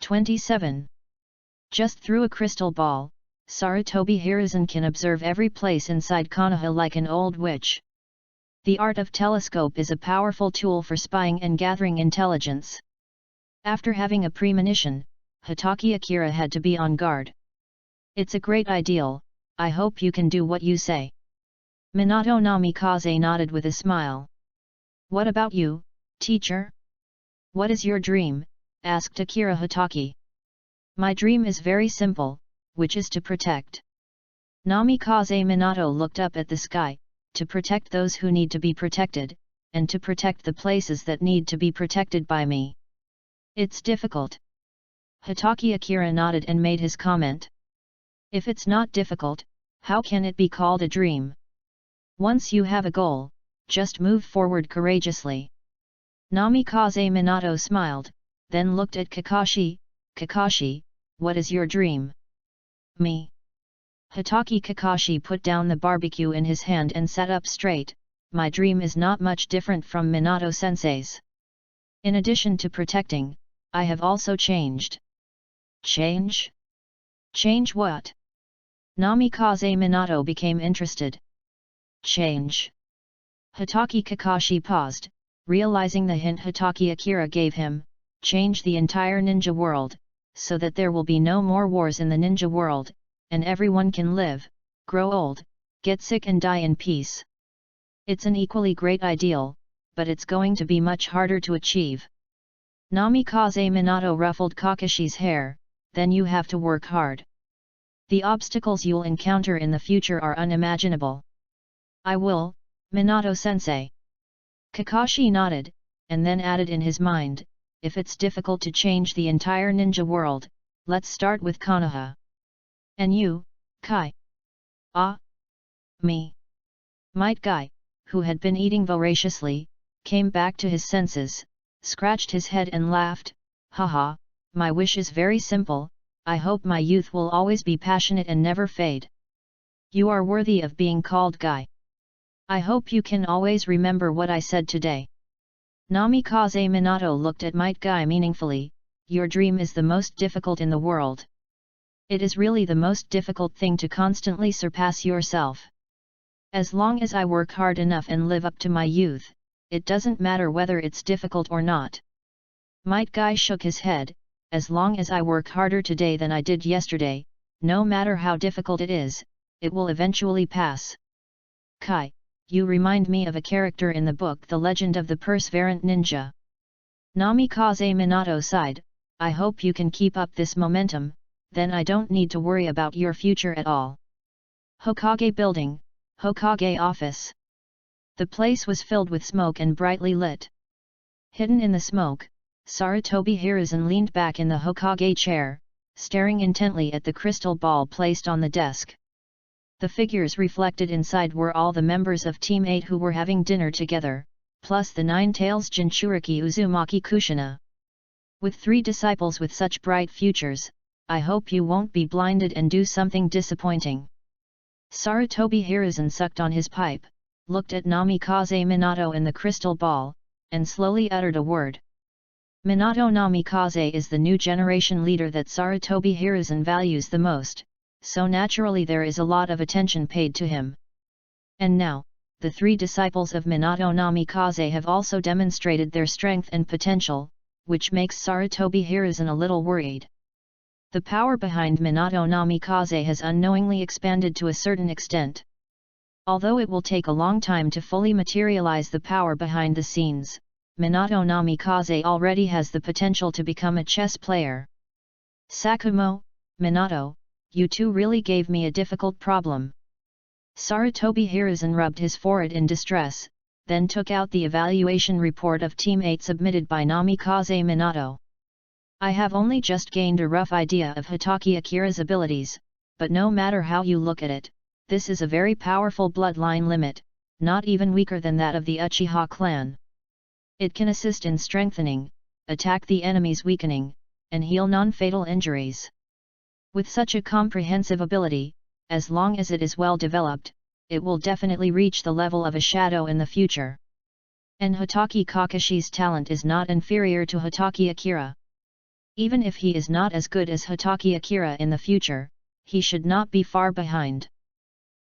27. Just through a crystal ball, Sarutobi Hiruzen can observe every place inside Konoha like an old witch. The art of telescope is a powerful tool for spying and gathering intelligence. After having a premonition, Hatake Akira had to be on guard. It's a great ideal, I hope you can do what you say. Minato Namikaze nodded with a smile. What about you, teacher? What is your dream? Asked Akira Hatake. My dream is very simple, which is to protect. Namikaze Minato looked up at the sky, to protect those who need to be protected, and to protect the places that need to be protected by me. It's difficult. Hatake Akira nodded and made his comment. If it's not difficult, how can it be called a dream? Once you have a goal, just move forward courageously. Namikaze Minato smiled, then looked at Kakashi. Kakashi, what is your dream? Me. Hitaki Kakashi put down the barbecue in his hand and sat up straight. My dream is not much different from Minato-sensei's. In addition to protecting, I have also changed. Change? Change what? Namikaze Minato became interested. Change. Hitaki Kakashi paused, realizing the hint Hitaki Akira gave him, change the entire ninja world, so that there will be no more wars in the ninja world, and everyone can live, grow old, get sick and die in peace. It's an equally great ideal, but it's going to be much harder to achieve. Namikaze Minato ruffled Kakashi's hair, then you have to work hard. The obstacles you'll encounter in the future are unimaginable. I will, Minato-sensei. Kakashi nodded, and then added in his mind, if it's difficult to change the entire ninja world, let's start with Konoha. And you, Kai? Ah? Me? Might Guy, who had been eating voraciously, came back to his senses, scratched his head and laughed, haha, my wish is very simple, I hope my youth will always be passionate and never fade. You are worthy of being called Guy. I hope you can always remember what I said today. Namikaze Minato looked at Might Guy meaningfully, your dream is the most difficult in the world. It is really the most difficult thing to constantly surpass yourself. As long as I work hard enough and live up to my youth, it doesn't matter whether it's difficult or not. Might Guy shook his head, as long as I work harder today than I did yesterday, no matter how difficult it is, it will eventually pass. Kai, you remind me of a character in the book The Legend of the Perseverant Ninja. Namikaze Minato sighed, I hope you can keep up this momentum, then I don't need to worry about your future at all. Hokage Building, Hokage Office. The place was filled with smoke and brightly lit. Hidden in the smoke, Sarutobi Hiruzen leaned back in the Hokage chair, staring intently at the crystal ball placed on the desk. The figures reflected inside were all the members of Team 8 who were having dinner together, plus the Nine-Tails Jinchuriki Uzumaki Kushina. With 3 disciples with such bright futures, I hope you won't be blinded and do something disappointing. Sarutobi Hiruzen sucked on his pipe, looked at Namikaze Minato and the crystal ball, and slowly uttered a word. Minato Namikaze is the new generation leader that Sarutobi Hiruzen values the most, so naturally there is a lot of attention paid to him. And now, the 3 disciples of Minato Namikaze have also demonstrated their strength and potential, which makes Sarutobi Hiruzen a little worried. The power behind Minato Namikaze has unknowingly expanded to a certain extent. Although it will take a long time to fully materialize the power behind the scenes, Minato Namikaze already has the potential to become a chess player. Sakumo, Minato, you two really gave me a difficult problem. Sarutobi Hiruzen rubbed his forehead in distress, then took out the evaluation report of Team 8 submitted by Namikaze Minato. I have only just gained a rough idea of Hitaki Akira's abilities, but no matter how you look at it, this is a very powerful bloodline limit, not even weaker than that of the Uchiha clan. It can assist in strengthening, attack the enemy's weakening, and heal non-fatal injuries. With such a comprehensive ability, as long as it is well developed, it will definitely reach the level of a shadow in the future. And Hitaki Kakashi's talent is not inferior to Hitaki Akira. Even if he is not as good as Hitaki Akira in the future, he should not be far behind.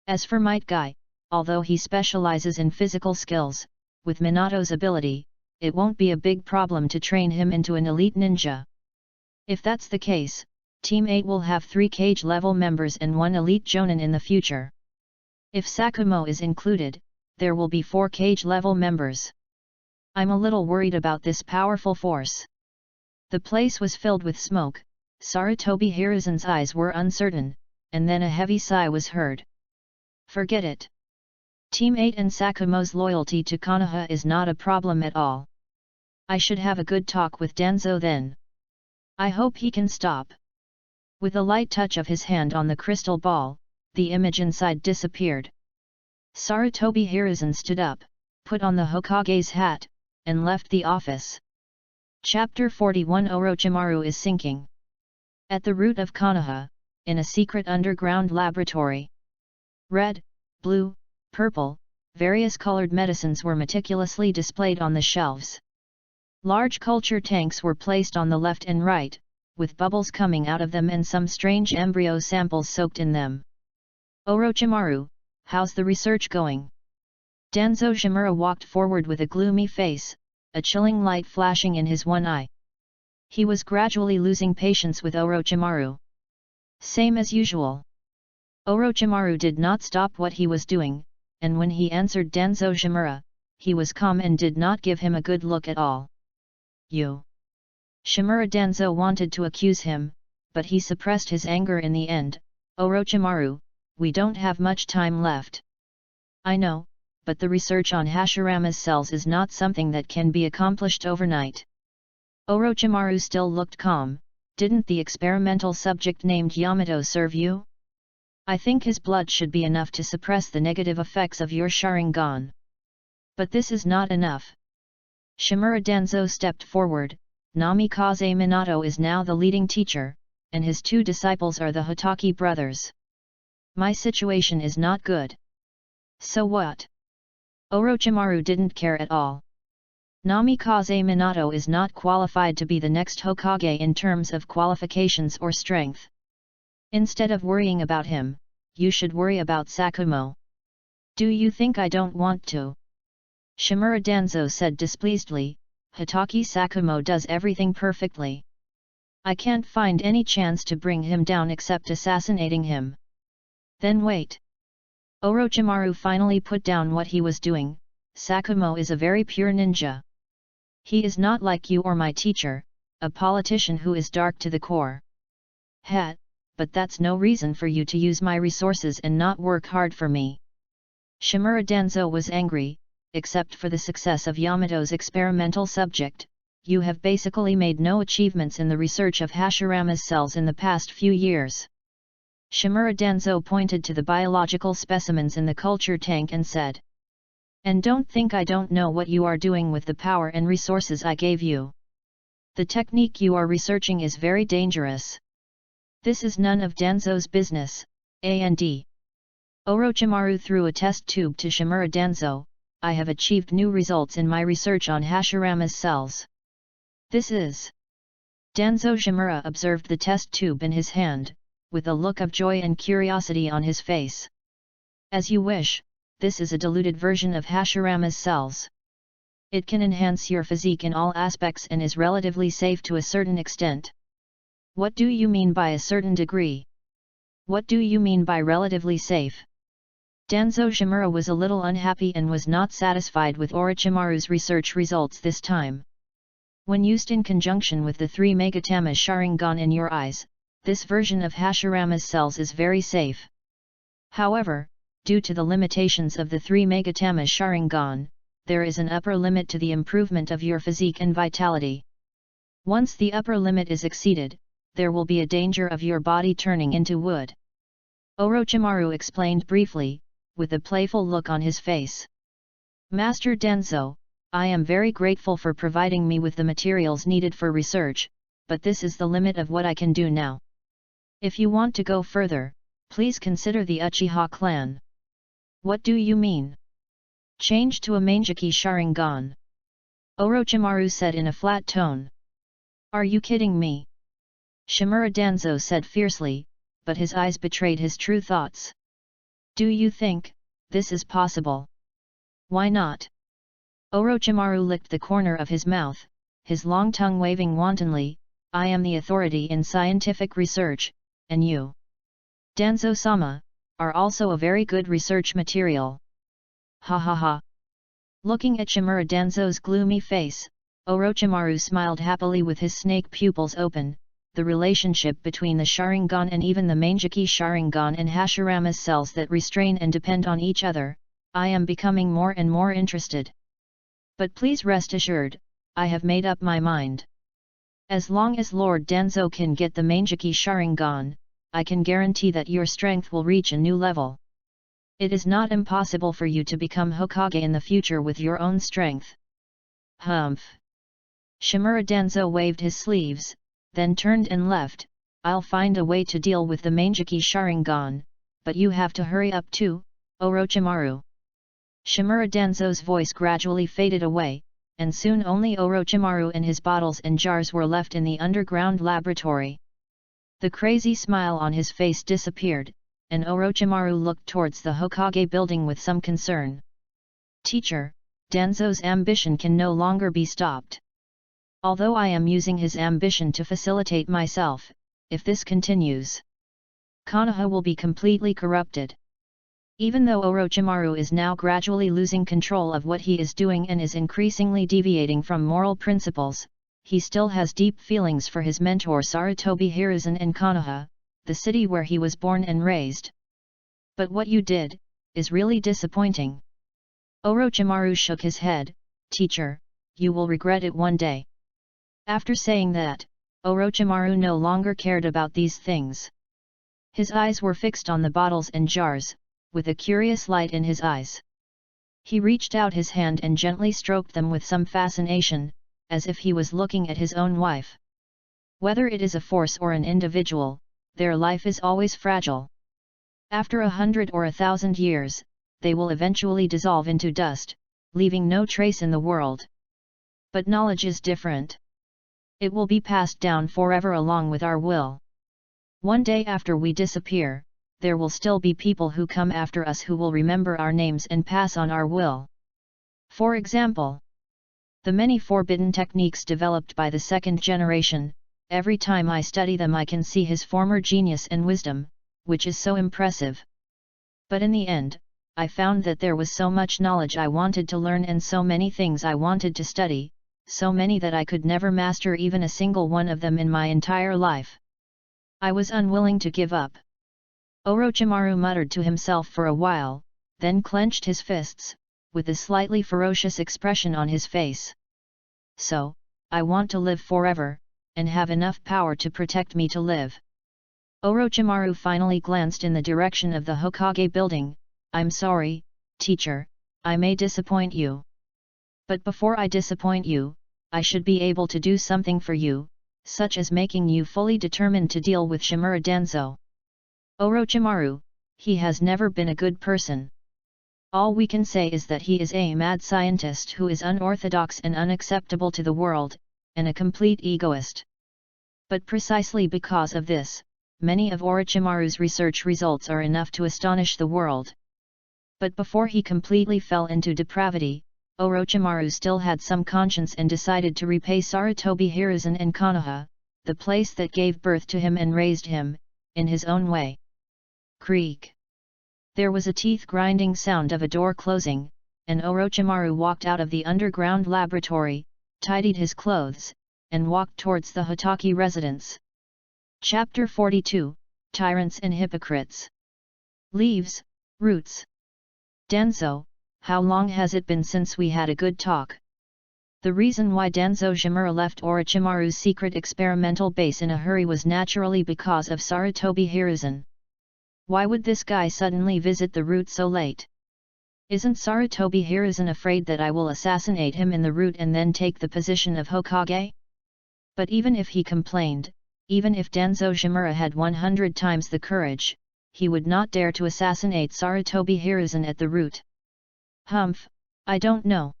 As for Might Guy, although he specializes in physical skills, with Minato's ability, it won't be a big problem to train him into an elite ninja. If that's the case, Team 8 will have 3 cage-level members and 1 elite jonin in the future. If Sakumo is included, there will be 4 cage-level members. I'm a little worried about this powerful force. The place was filled with smoke, Sarutobi Hiruzen's eyes were uncertain, and then a heavy sigh was heard. Forget it. Team 8 and Sakumo's loyalty to Konoha is not a problem at all. I should have a good talk with Danzo then. I hope he can stop. With a light touch of his hand on the crystal ball, the image inside disappeared. Sarutobi Hiruzen stood up, put on the Hokage's hat, and left the office. Chapter 41 Orochimaru is sinking. At the root of Konoha, in a secret underground laboratory. Red, blue, purple, various colored medicines were meticulously displayed on the shelves. Large culture tanks were placed on the left and right, with bubbles coming out of them and some strange embryo samples soaked in them. Orochimaru, how's the research going? Danzo Shimura walked forward with a gloomy face, a chilling light flashing in his one eye. He was gradually losing patience with Orochimaru. Same as usual. Orochimaru did not stop what he was doing, and when he answered Danzo Shimura, he was calm and did not give him a good look at all. You. Shimura Danzo wanted to accuse him, but he suppressed his anger in the end. Orochimaru, we don't have much time left. I know, but the research on Hashirama's cells is not something that can be accomplished overnight. Orochimaru still looked calm. Didn't the experimental subject named Yamato serve you? I think his blood should be enough to suppress the negative effects of your Sharingan. But this is not enough. Shimura Danzo stepped forward. Namikaze Minato is now the leading teacher, and his two disciples are the Hotaki brothers. My situation is not good. So what? Orochimaru didn't care at all. Namikaze Minato is not qualified to be the next Hokage in terms of qualifications or strength. Instead of worrying about him, you should worry about Sakumo. Do you think I don't want to? Shimura Danzo said displeasedly, Hotaki Sakumo does everything perfectly. I can't find any chance to bring him down except assassinating him. Then wait. Orochimaru finally put down what he was doing. Sakumo is a very pure ninja. He is not like you or my teacher, a politician who is dark to the core. But that's no reason for you to use my resources and not work hard for me. Shimura Danzo was angry. Except for the success of Yamato's experimental subject, you have basically made no achievements in the research of Hashirama's cells in the past few years. Shimura Danzo pointed to the biological specimens in the culture tank and said, and don't think I don't know what you are doing with the power and resources I gave you. The technique you are researching is very dangerous. This is none of Danzo's business, and. Orochimaru threw a test tube to Shimura Danzo. I have achieved new results in my research on Hashirama's cells. This is. Danzo Shimura observed the test tube in his hand, with a look of joy and curiosity on his face. As you wish, this is a diluted version of Hashirama's cells. It can enhance your physique in all aspects and is relatively safe to a certain extent. What do you mean by a certain degree? What do you mean by relatively safe? Danzo Shimura was a little unhappy and was not satisfied with Orochimaru's research results this time. When used in conjunction with the 3 Megatama Sharingan in your eyes, this version of Hashirama's cells is very safe. However, due to the limitations of the 3 Megatama Sharingan, there is an upper limit to the improvement of your physique and vitality. Once the upper limit is exceeded, there will be a danger of your body turning into wood. Orochimaru explained briefly, with a playful look on his face. Master Danzo, I am very grateful for providing me with the materials needed for research, but this is the limit of what I can do now. If you want to go further, please consider the Uchiha clan. What do you mean? Change to a Manjiki Sharingan. Orochimaru said in a flat tone. Are you kidding me? Shimura Danzo said fiercely, but his eyes betrayed his true thoughts. Do you think this is possible? Why not? Orochimaru licked the corner of his mouth, his long tongue waving wantonly. I am the authority in scientific research, and you, Danzo-sama, are also a very good research material. Ha ha ha. Looking at Shimura Danzo's gloomy face, Orochimaru smiled happily with his snake pupils open. The relationship between the Sharingan and even the Manjiki Sharingan and Hashirama's cells that restrain and depend on each other, I am becoming more and more interested. But please rest assured, I have made up my mind. As long as Lord Danzo can get the Manjiki Sharingan, I can guarantee that your strength will reach a new level. It is not impossible for you to become Hokage in the future with your own strength. Humph. Shimura Danzo waved his sleeves, then turned and left. I'll find a way to deal with the Mangeki Sharingan, but you have to hurry up too, Orochimaru. Shimura Danzo's voice gradually faded away, and soon only Orochimaru and his bottles and jars were left in the underground laboratory. The crazy smile on his face disappeared, and Orochimaru looked towards the Hokage building with some concern. Teacher, Danzo's ambition can no longer be stopped. Although I am using his ambition to facilitate myself, if this continues, Konoha will be completely corrupted. Even though Orochimaru is now gradually losing control of what he is doing and is increasingly deviating from moral principles, he still has deep feelings for his mentor Sarutobi Hiruzen and Konoha, the city where he was born and raised. But what you did is really disappointing. Orochimaru shook his head. Teacher, you will regret it one day. After saying that, Orochimaru no longer cared about these things. His eyes were fixed on the bottles and jars, with a curious light in his eyes. He reached out his hand and gently stroked them with some fascination, as if he was looking at his own wife. Whether it is a force or an individual, their life is always fragile. After 100 or 1,000 years, they will eventually dissolve into dust, leaving no trace in the world. But knowledge is different. It will be passed down forever along with our will. One day after we disappear, there will still be people who come after us who will remember our names and pass on our will. For example, the many forbidden techniques developed by the second generation, every time I study them I can see his former genius and wisdom, which is so impressive. But in the end, I found that there was so much knowledge I wanted to learn and so many things I wanted to study, so many that I could never master even a single one of them in my entire life. I was unwilling to give up. Orochimaru muttered to himself for a while, then clenched his fists, with a slightly ferocious expression on his face. So, I want to live forever, and have enough power to protect me to live. Orochimaru finally glanced in the direction of the Hokage building. I'm sorry, teacher, I may disappoint you. But before I disappoint you, I should be able to do something for you, such as making you fully determined to deal with Shimura Danzo. Orochimaru, he has never been a good person. All we can say is that he is a mad scientist who is unorthodox and unacceptable to the world, and a complete egoist. But precisely because of this, many of Orochimaru's research results are enough to astonish the world. But before he completely fell into depravity, Orochimaru still had some conscience and decided to repay Sarutobi Hiruzen and Konoha, the place that gave birth to him and raised him, in his own way. Creak. There was a teeth-grinding sound of a door closing, and Orochimaru walked out of the underground laboratory, tidied his clothes, and walked towards the Hotaki residence. Chapter 42, Tyrants and Hypocrites. Leaves, Roots. Danzo, how long has it been since we had a good talk? The reason why Danzo Shimura left Orochimaru's secret experimental base in a hurry was naturally because of Sarutobi Hiruzen. Why would this guy suddenly visit the route so late? Isn't Sarutobi Hiruzen afraid that I will assassinate him in the route and then take the position of Hokage? But even if he complained, even if Danzo Shimura had 100 times the courage, he would not dare to assassinate Sarutobi Hiruzen at the route. Humph, I don't know.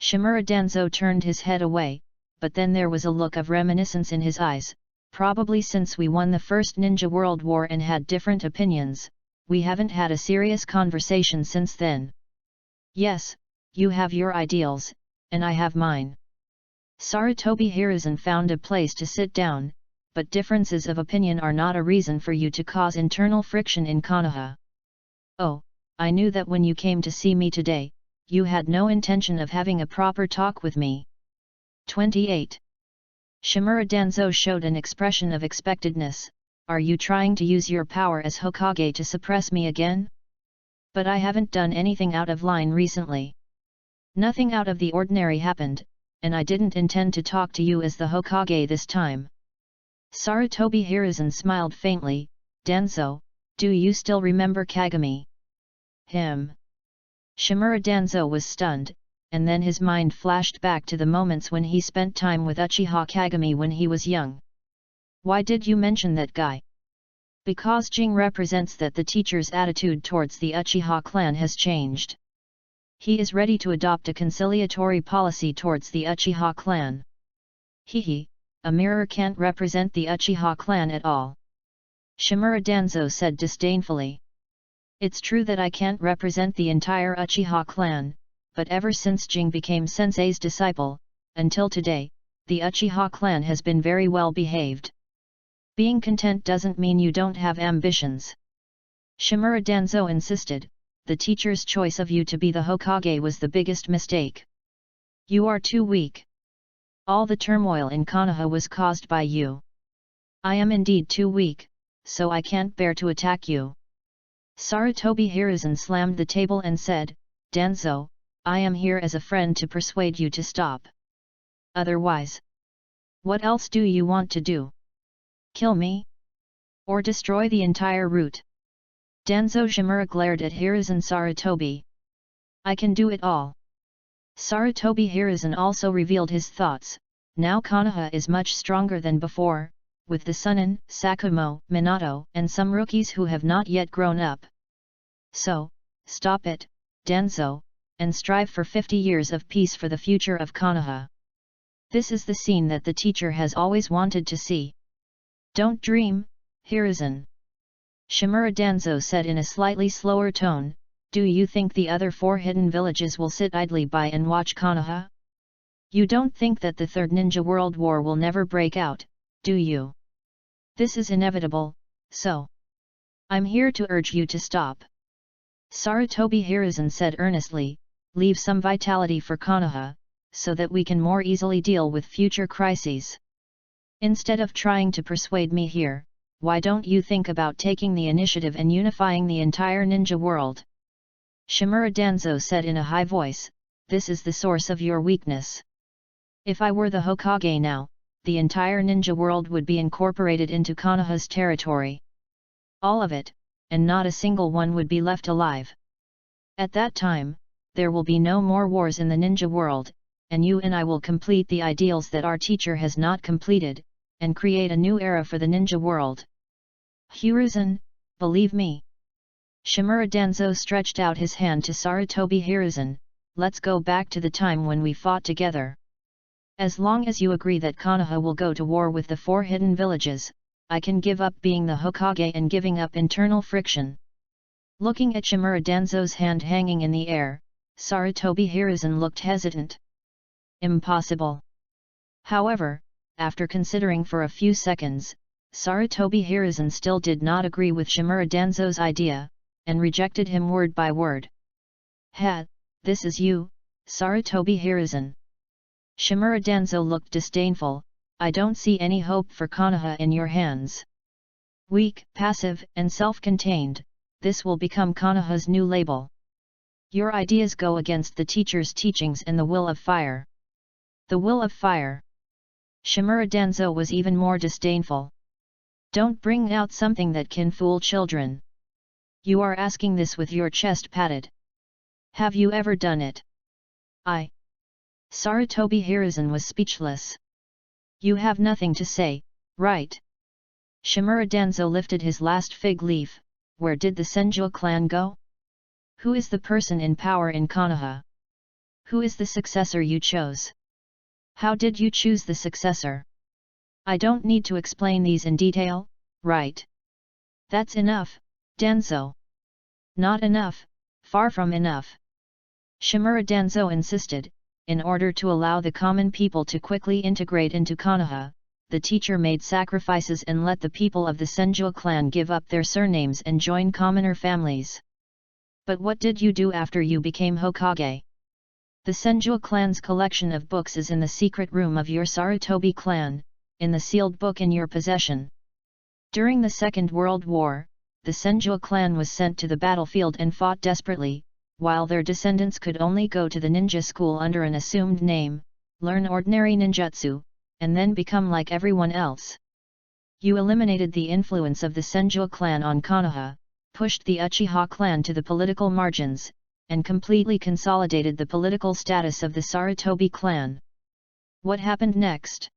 Shimura Danzo turned his head away, but then there was a look of reminiscence in his eyes. Probably since we won the first Ninja World War and had different opinions, we haven't had a serious conversation since then. Yes, you have your ideals, and I have mine. Sarutobi Hiruzen found a place to sit down, but differences of opinion are not a reason for you to cause internal friction in Konoha. Oh, I knew that when you came to see me today, you had no intention of having a proper talk with me. 28. Shimura Danzo showed an expression of expectedness. Are you trying to use your power as Hokage to suppress me again? But I haven't done anything out of line recently. Nothing out of the ordinary happened, and I didn't intend to talk to you as the Hokage this time. Sarutobi Hiruzen smiled faintly. Danzo, do you still remember Kagami? Him. Shimura Danzo was stunned, and then his mind flashed back to the moments when he spent time with Uchiha Kagami when he was young. Why did you mention that guy? Because Jing represents that the teacher's attitude towards the Uchiha clan has changed. He is ready to adopt a conciliatory policy towards the Uchiha clan. Hehe, a mirror can't represent the Uchiha clan at all. Shimura Danzo said disdainfully. It's true that I can't represent the entire Uchiha clan, but ever since Jing became sensei's disciple, until today, the Uchiha clan has been very well behaved. Being content doesn't mean you don't have ambitions. Shimura Danzo insisted, the teacher's choice of you to be the Hokage was the biggest mistake. You are too weak. All the turmoil in Konoha was caused by you. I am indeed too weak, so I can't bear to attack you. Sarutobi Hiruzen slammed the table and said, Danzo, I am here as a friend to persuade you to stop. Otherwise, what else do you want to do? Kill me? Or destroy the entire route? Danzo Shimura glared at Hiruzen Sarutobi. I can do it all. Sarutobi Hiruzen also revealed his thoughts. Now Konoha is much stronger than before, with the Sunin, Sakumo, Minato, and some rookies who have not yet grown up. So, stop it, Danzo, and strive for 50 years of peace for the future of Konoha. This is the scene that the teacher has always wanted to see. Don't dream, Hiruzen. Shimura Danzo said in a slightly slower tone, do you think the other 4 hidden villages will sit idly by and watch Konoha? You don't think that the Third Ninja World War will never break out, do you? This is inevitable, so I'm here to urge you to stop. Sarutobi Hiruzen said earnestly, leave some vitality for Konoha, so that we can more easily deal with future crises. Instead of trying to persuade me here, why don't you think about taking the initiative and unifying the entire ninja world? Shimura Danzo said in a high voice, this is the source of your weakness. If I were the Hokage now, the entire ninja world would be incorporated into Konoha's territory. All of it, and not a single one would be left alive. At that time, there will be no more wars in the ninja world, and you and I will complete the ideals that our teacher has not completed, and create a new era for the ninja world. Hiruzen, believe me. Shimura Danzo stretched out his hand to Sarutobi Hiruzen, let's go back to the time when we fought together. As long as you agree that Konoha will go to war with the 4 hidden villages, I can give up being the Hokage and giving up internal friction. Looking at Shimura Danzo's hand hanging in the air, Sarutobi Hiruzen looked hesitant. Impossible. However, after considering for a few seconds, Sarutobi Hiruzen still did not agree with Shimura Danzo's idea, and rejected him word by word. Ha, this is you, Sarutobi Hiruzen. Shimura Danzo looked disdainful, I don't see any hope for Konoha in your hands. Weak, passive, and self-contained, this will become Konoha's new label. Your ideas go against the teacher's teachings and the will of fire. The will of fire. Shimura Danzo was even more disdainful. Don't bring out something that can fool children. You are asking this with your chest padded. Have you ever done it? Sarutobi Hiruzen was speechless. You have nothing to say, right? Shimura Danzo lifted his last fig leaf. Where did the Senju clan go? Who is the person in power in Konoha? Who is the successor you chose? How did you choose the successor? I don't need to explain these in detail, right? That's enough, Danzo. Not enough, far from enough. Shimura Danzo insisted, in order to allow the common people to quickly integrate into Konoha, the teacher made sacrifices and let the people of the Senju clan give up their surnames and join commoner families. But what did you do after you became Hokage? The Senju clan's collection of books is in the secret room of your Sarutobi clan, in the sealed book in your possession. During the Second World War, the Senju clan was sent to the battlefield and fought desperately, while their descendants could only go to the ninja school under an assumed name, learn ordinary ninjutsu, and then become like everyone else. You eliminated the influence of the Senju clan on Konoha, pushed the Uchiha clan to the political margins, and completely consolidated the political status of the Sarutobi clan. What happened next?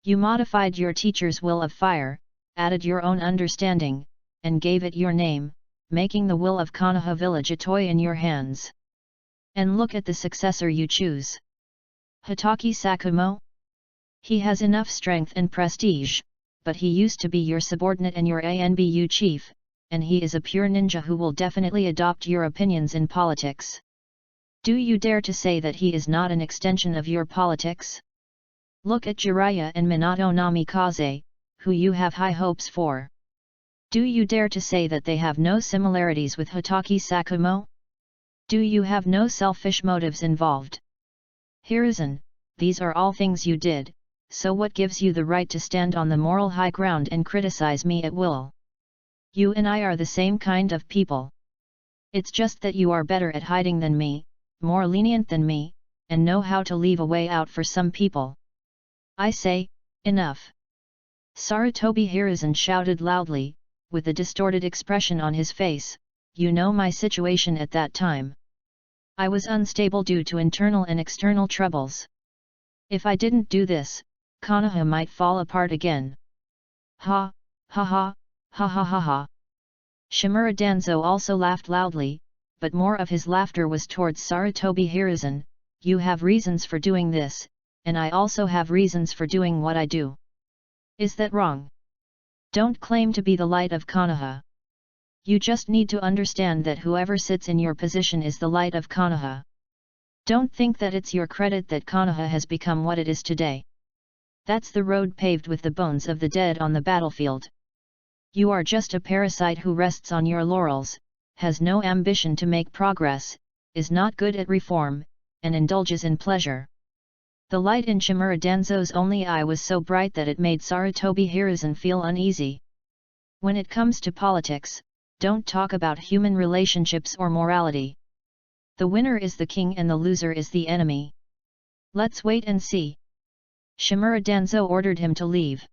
You modified your teacher's will of fire, added your own understanding, and gave it your name, making the will of Konoha village a toy in your hands. And look at the successor you choose. Hitaki Sakumo? He has enough strength and prestige, but he used to be your subordinate and your ANBU chief, and he is a pure ninja who will definitely adopt your opinions in politics. Do you dare to say that he is not an extension of your politics? Look at Jiraiya and Minato Namikaze, who you have high hopes for. Do you dare to say that they have no similarities with Hitaki Sakumo? Do you have no selfish motives involved? Hiruzen, these are all things you did, so what gives you the right to stand on the moral high ground and criticize me at will? You and I are the same kind of people. It's just that you are better at hiding than me, more lenient than me, and know how to leave a way out for some people. I say, enough! Sarutobi Hiruzen shouted loudly, with a distorted expression on his face, you know my situation at that time. I was unstable due to internal and external troubles. If I didn't do this, Konoha might fall apart again. Ha, ha ha, ha ha ha ha. Shimura Danzo also laughed loudly, but more of his laughter was towards Sarutobi Hiruzen. You have reasons for doing this, and I also have reasons for doing what I do. Is that wrong? Don't claim to be the light of Konoha. You just need to understand that whoever sits in your position is the light of Konoha. Don't think that it's your credit that Konoha has become what it is today. That's the road paved with the bones of the dead on the battlefield. You are just a parasite who rests on your laurels, has no ambition to make progress, is not good at reform, and indulges in pleasure. The light in Shimura Danzo's only eye was so bright that it made Sarutobi Hiruzen feel uneasy. When it comes to politics, don't talk about human relationships or morality. The winner is the king and the loser is the enemy. Let's wait and see. Shimura Danzo ordered him to leave.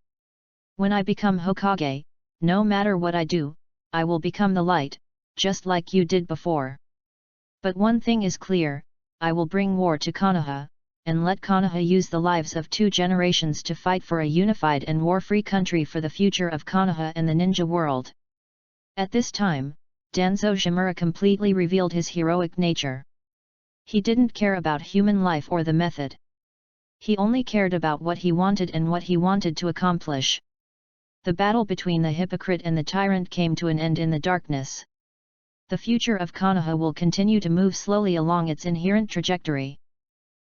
When I become Hokage, no matter what I do, I will become the light, just like you did before. But one thing is clear, I will bring war to Konoha, and let Konoha use the lives of 2 generations to fight for a unified and war-free country for the future of Konoha and the ninja world. At this time, Danzo Shimura completely revealed his heroic nature. He didn't care about human life or the method. He only cared about what he wanted and what he wanted to accomplish. The battle between the hypocrite and the tyrant came to an end in the darkness. The future of Konoha will continue to move slowly along its inherent trajectory.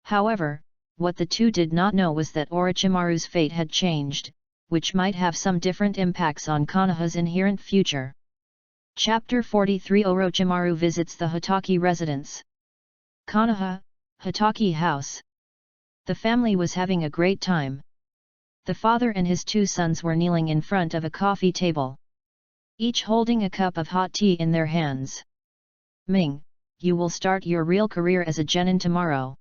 However, what the two did not know was that Orochimaru's fate had changed, which might have some different impacts on Konoha's inherent future. Chapter 43 Orochimaru visits the Hitaki residence. Konoha, Hitaki House. The family was having a great time. The father and his 2 sons were kneeling in front of a coffee table, each holding a cup of hot tea in their hands. Ming, you will start your real career as a genin tomorrow.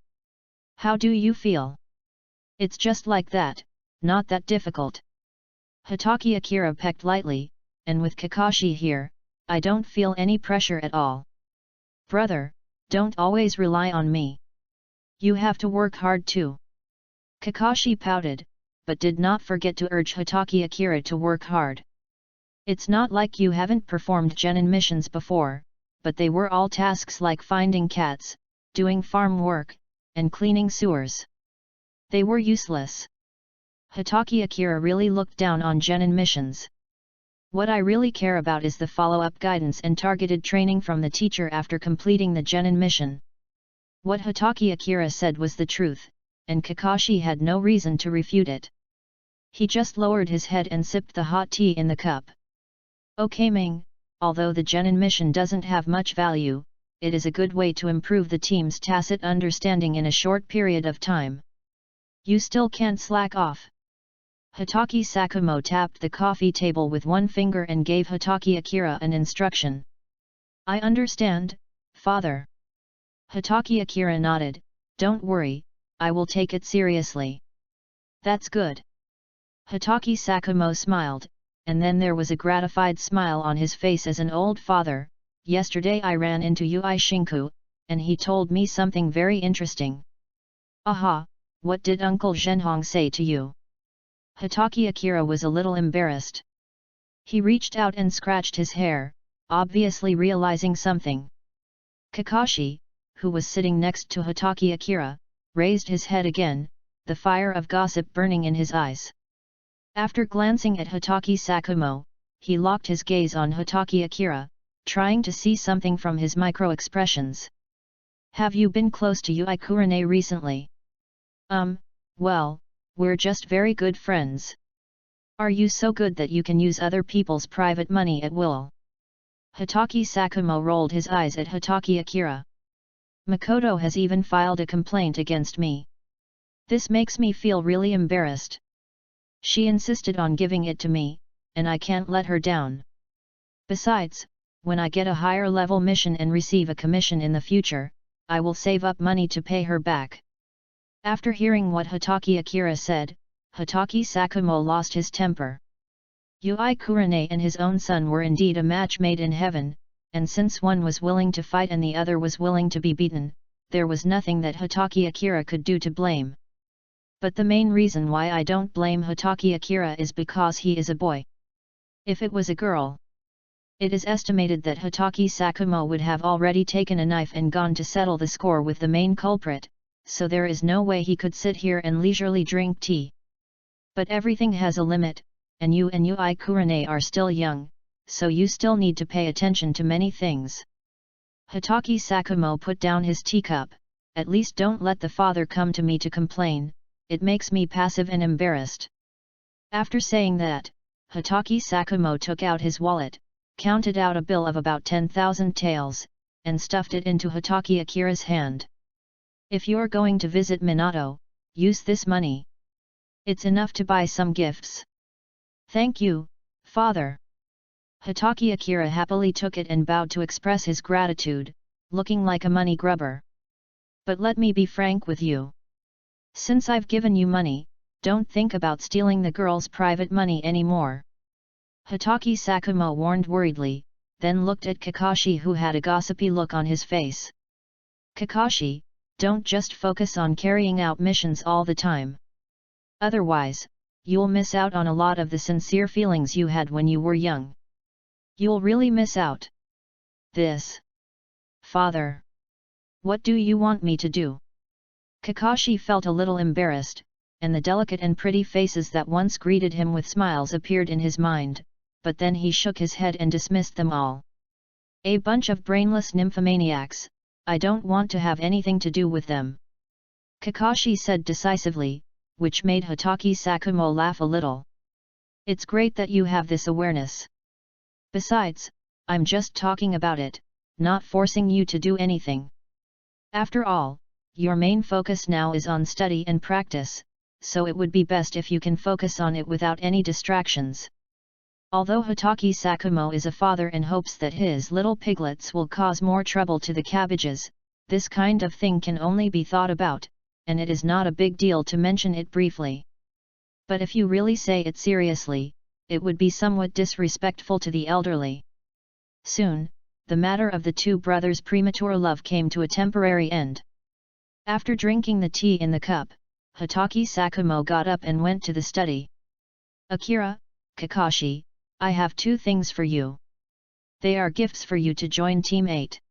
How do you feel? It's just like that, not that difficult. Hitaki Akira pecked lightly, and with Kakashi here, I don't feel any pressure at all. Brother, don't always rely on me. You have to work hard too. Kakashi pouted, but did not forget to urge Hitaki Akira to work hard. It's not like you haven't performed genin missions before, but they were all tasks like finding cats, doing farm work, and cleaning sewers. They were useless. Hitaki Akira really looked down on genin missions. What I really care about is the follow-up guidance and targeted training from the teacher after completing the genin mission. What Hitaki Akira said was the truth, and Kakashi had no reason to refute it. He just lowered his head and sipped the hot tea in the cup. Okay Ming, although the genin mission doesn't have much value, it is a good way to improve the team's tacit understanding in a short period of time. You still can't slack off. Hitaki Sakumo tapped the coffee table with one finger and gave Hitaki Akira an instruction. I understand, father. Hitaki Akira nodded, don't worry, I will take it seriously. That's good. Hitaki Sakumo smiled, and then there was a gratified smile on his face as an old father. Yesterday I ran into Ui Shinku, and he told me something very interesting. Aha, what did Uncle Zhenhong say to you? Hatake Akira was a little embarrassed. He reached out and scratched his hair, obviously realizing something. Kakashi, who was sitting next to Hatake Akira, raised his head again, the fire of gossip burning in his eyes. After glancing at Hatake Sakumo, he locked his gaze on Hatake Akira, trying to see something from his micro-expressions. Have you been close to Yui Kurane recently? Well, we're just very good friends. Are you so good that you can use other people's private money at will? Hatake Sakumo rolled his eyes at Hatake Akira. Makoto has even filed a complaint against me. This makes me feel really embarrassed. She insisted on giving it to me, and I can't let her down. Besides, when I get a higher level mission and receive a commission in the future, I will save up money to pay her back. After hearing what Hatake Akira said, Hatake Sakumo lost his temper. Yui Kurane and his own son were indeed a match made in heaven, and since one was willing to fight and the other was willing to be beaten, there was nothing that Hatake Akira could do to blame. But the main reason why I don't blame Hatake Akira is because he is a boy. If it was a girl, it is estimated that Hatake Sakumo would have already taken a knife and gone to settle the score with the main culprit, so there is no way he could sit here and leisurely drink tea. But everything has a limit, and you and Yui Kurane are still young, so you still need to pay attention to many things. Hatake Sakumo put down his teacup. At least don't let the father come to me to complain, it makes me passive and embarrassed. After saying that, Hatake Sakumo took out his wallet, counted out a bill of about 10,000 taels, and stuffed it into Hatake Akira's hand. If you're going to visit Minato, use this money. It's enough to buy some gifts. Thank you, father. Hatake Akira happily took it and bowed to express his gratitude, looking like a money grubber. But let me be frank with you. Since I've given you money, don't think about stealing the girl's private money anymore. Hatake Sakumo warned worriedly, then looked at Kakashi who had a gossipy look on his face. Kakashi, don't just focus on carrying out missions all the time. Otherwise, you'll miss out on a lot of the sincere feelings you had when you were young. You'll really miss out. This. Father. What do you want me to do? Kakashi felt a little embarrassed, and the delicate and pretty faces that once greeted him with smiles appeared in his mind, but then he shook his head and dismissed them all. A bunch of brainless nymphomaniacs, I don't want to have anything to do with them. Kakashi said decisively, which made Hatake Sakumo laugh a little. It's great that you have this awareness. Besides, I'm just talking about it, not forcing you to do anything. After all, your main focus now is on study and practice, so it would be best if you can focus on it without any distractions. Although Hatake Sakumo is a father and hopes that his little piglets will cause more trouble to the cabbages, this kind of thing can only be thought about, and it is not a big deal to mention it briefly. But if you really say it seriously, it would be somewhat disrespectful to the elderly. Soon, the matter of the two brothers' premature love came to a temporary end. After drinking the tea in the cup, Hatake Sakumo got up and went to the study. Akira, Kakashi, I have two things for you. They are gifts for you to join Team 8.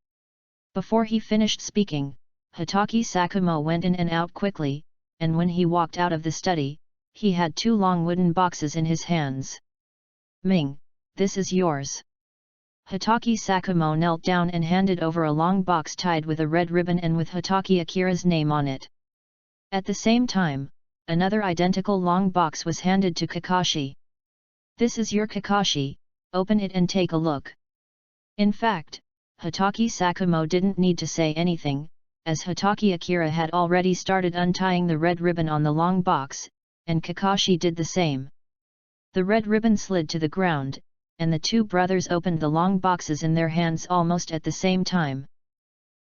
Before he finished speaking, Hatake Sakumo went in and out quickly, and when he walked out of the study, he had two long wooden boxes in his hands. Ming, this is yours. Hatake Sakumo knelt down and handed over a long box tied with a red ribbon and with Hatake Akira's name on it. At the same time, another identical long box was handed to Kakashi. This is your Kakashi, open it and take a look. In fact, Hatake Sakumo didn't need to say anything, as Hatake Akira had already started untying the red ribbon on the long box, and Kakashi did the same. The red ribbon slid to the ground, and the two brothers opened the long boxes in their hands almost at the same time.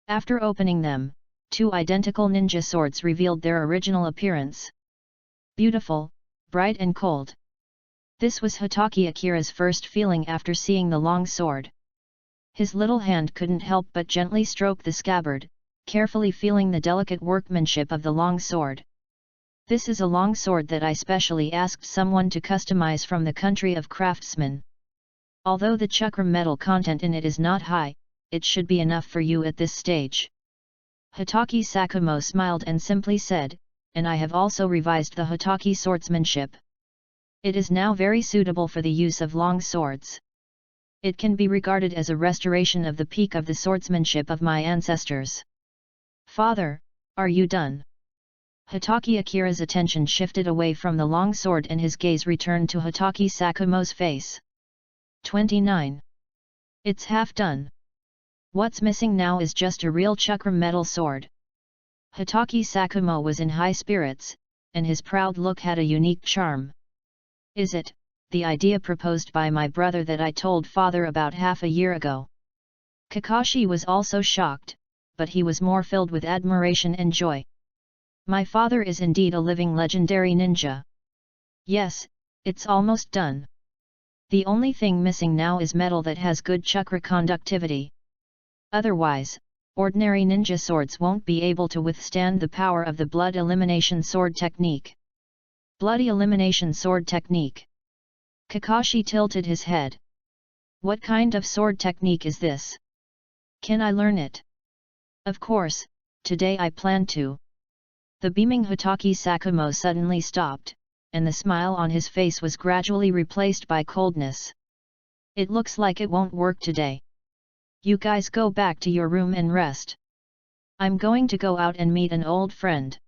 After opening them, two identical ninja swords revealed their original appearance. Beautiful, bright and cold. This was Hatake Akira's first feeling after seeing the long sword. His little hand couldn't help but gently stroke the scabbard, carefully feeling the delicate workmanship of the long sword. This is a long sword that I specially asked someone to customize from the country of craftsmen. Although the chakra metal content in it is not high, it should be enough for you at this stage. Hatake Sakumo smiled and simply said, and I have also revised the Hatake swordsmanship. It is now very suitable for the use of long swords. It can be regarded as a restoration of the peak of the swordsmanship of my ancestors. Father, are you done? Hatake Akira's attention shifted away from the long sword and his gaze returned to Hatake Sakumo's face. 29. It's half done. What's missing now is just a real chakra metal sword. Hatake Sakumo was in high spirits, and his proud look had a unique charm. Is it, the idea proposed by my brother that I told father about half a year ago? Kakashi was also shocked, but he was more filled with admiration and joy. My father is indeed a living legendary ninja. Yes, it's almost done. The only thing missing now is metal that has good chakra conductivity. Otherwise, ordinary ninja swords won't be able to withstand the power of the blood elimination sword technique. Bloody elimination sword technique. Kakashi tilted his head. What kind of sword technique is this? Can I learn it? Of course, today I plan to. The beaming Hatake Sakumo suddenly stopped, and the smile on his face was gradually replaced by coldness. It looks like it won't work today. You guys go back to your room and rest. I'm going to go out and meet an old friend.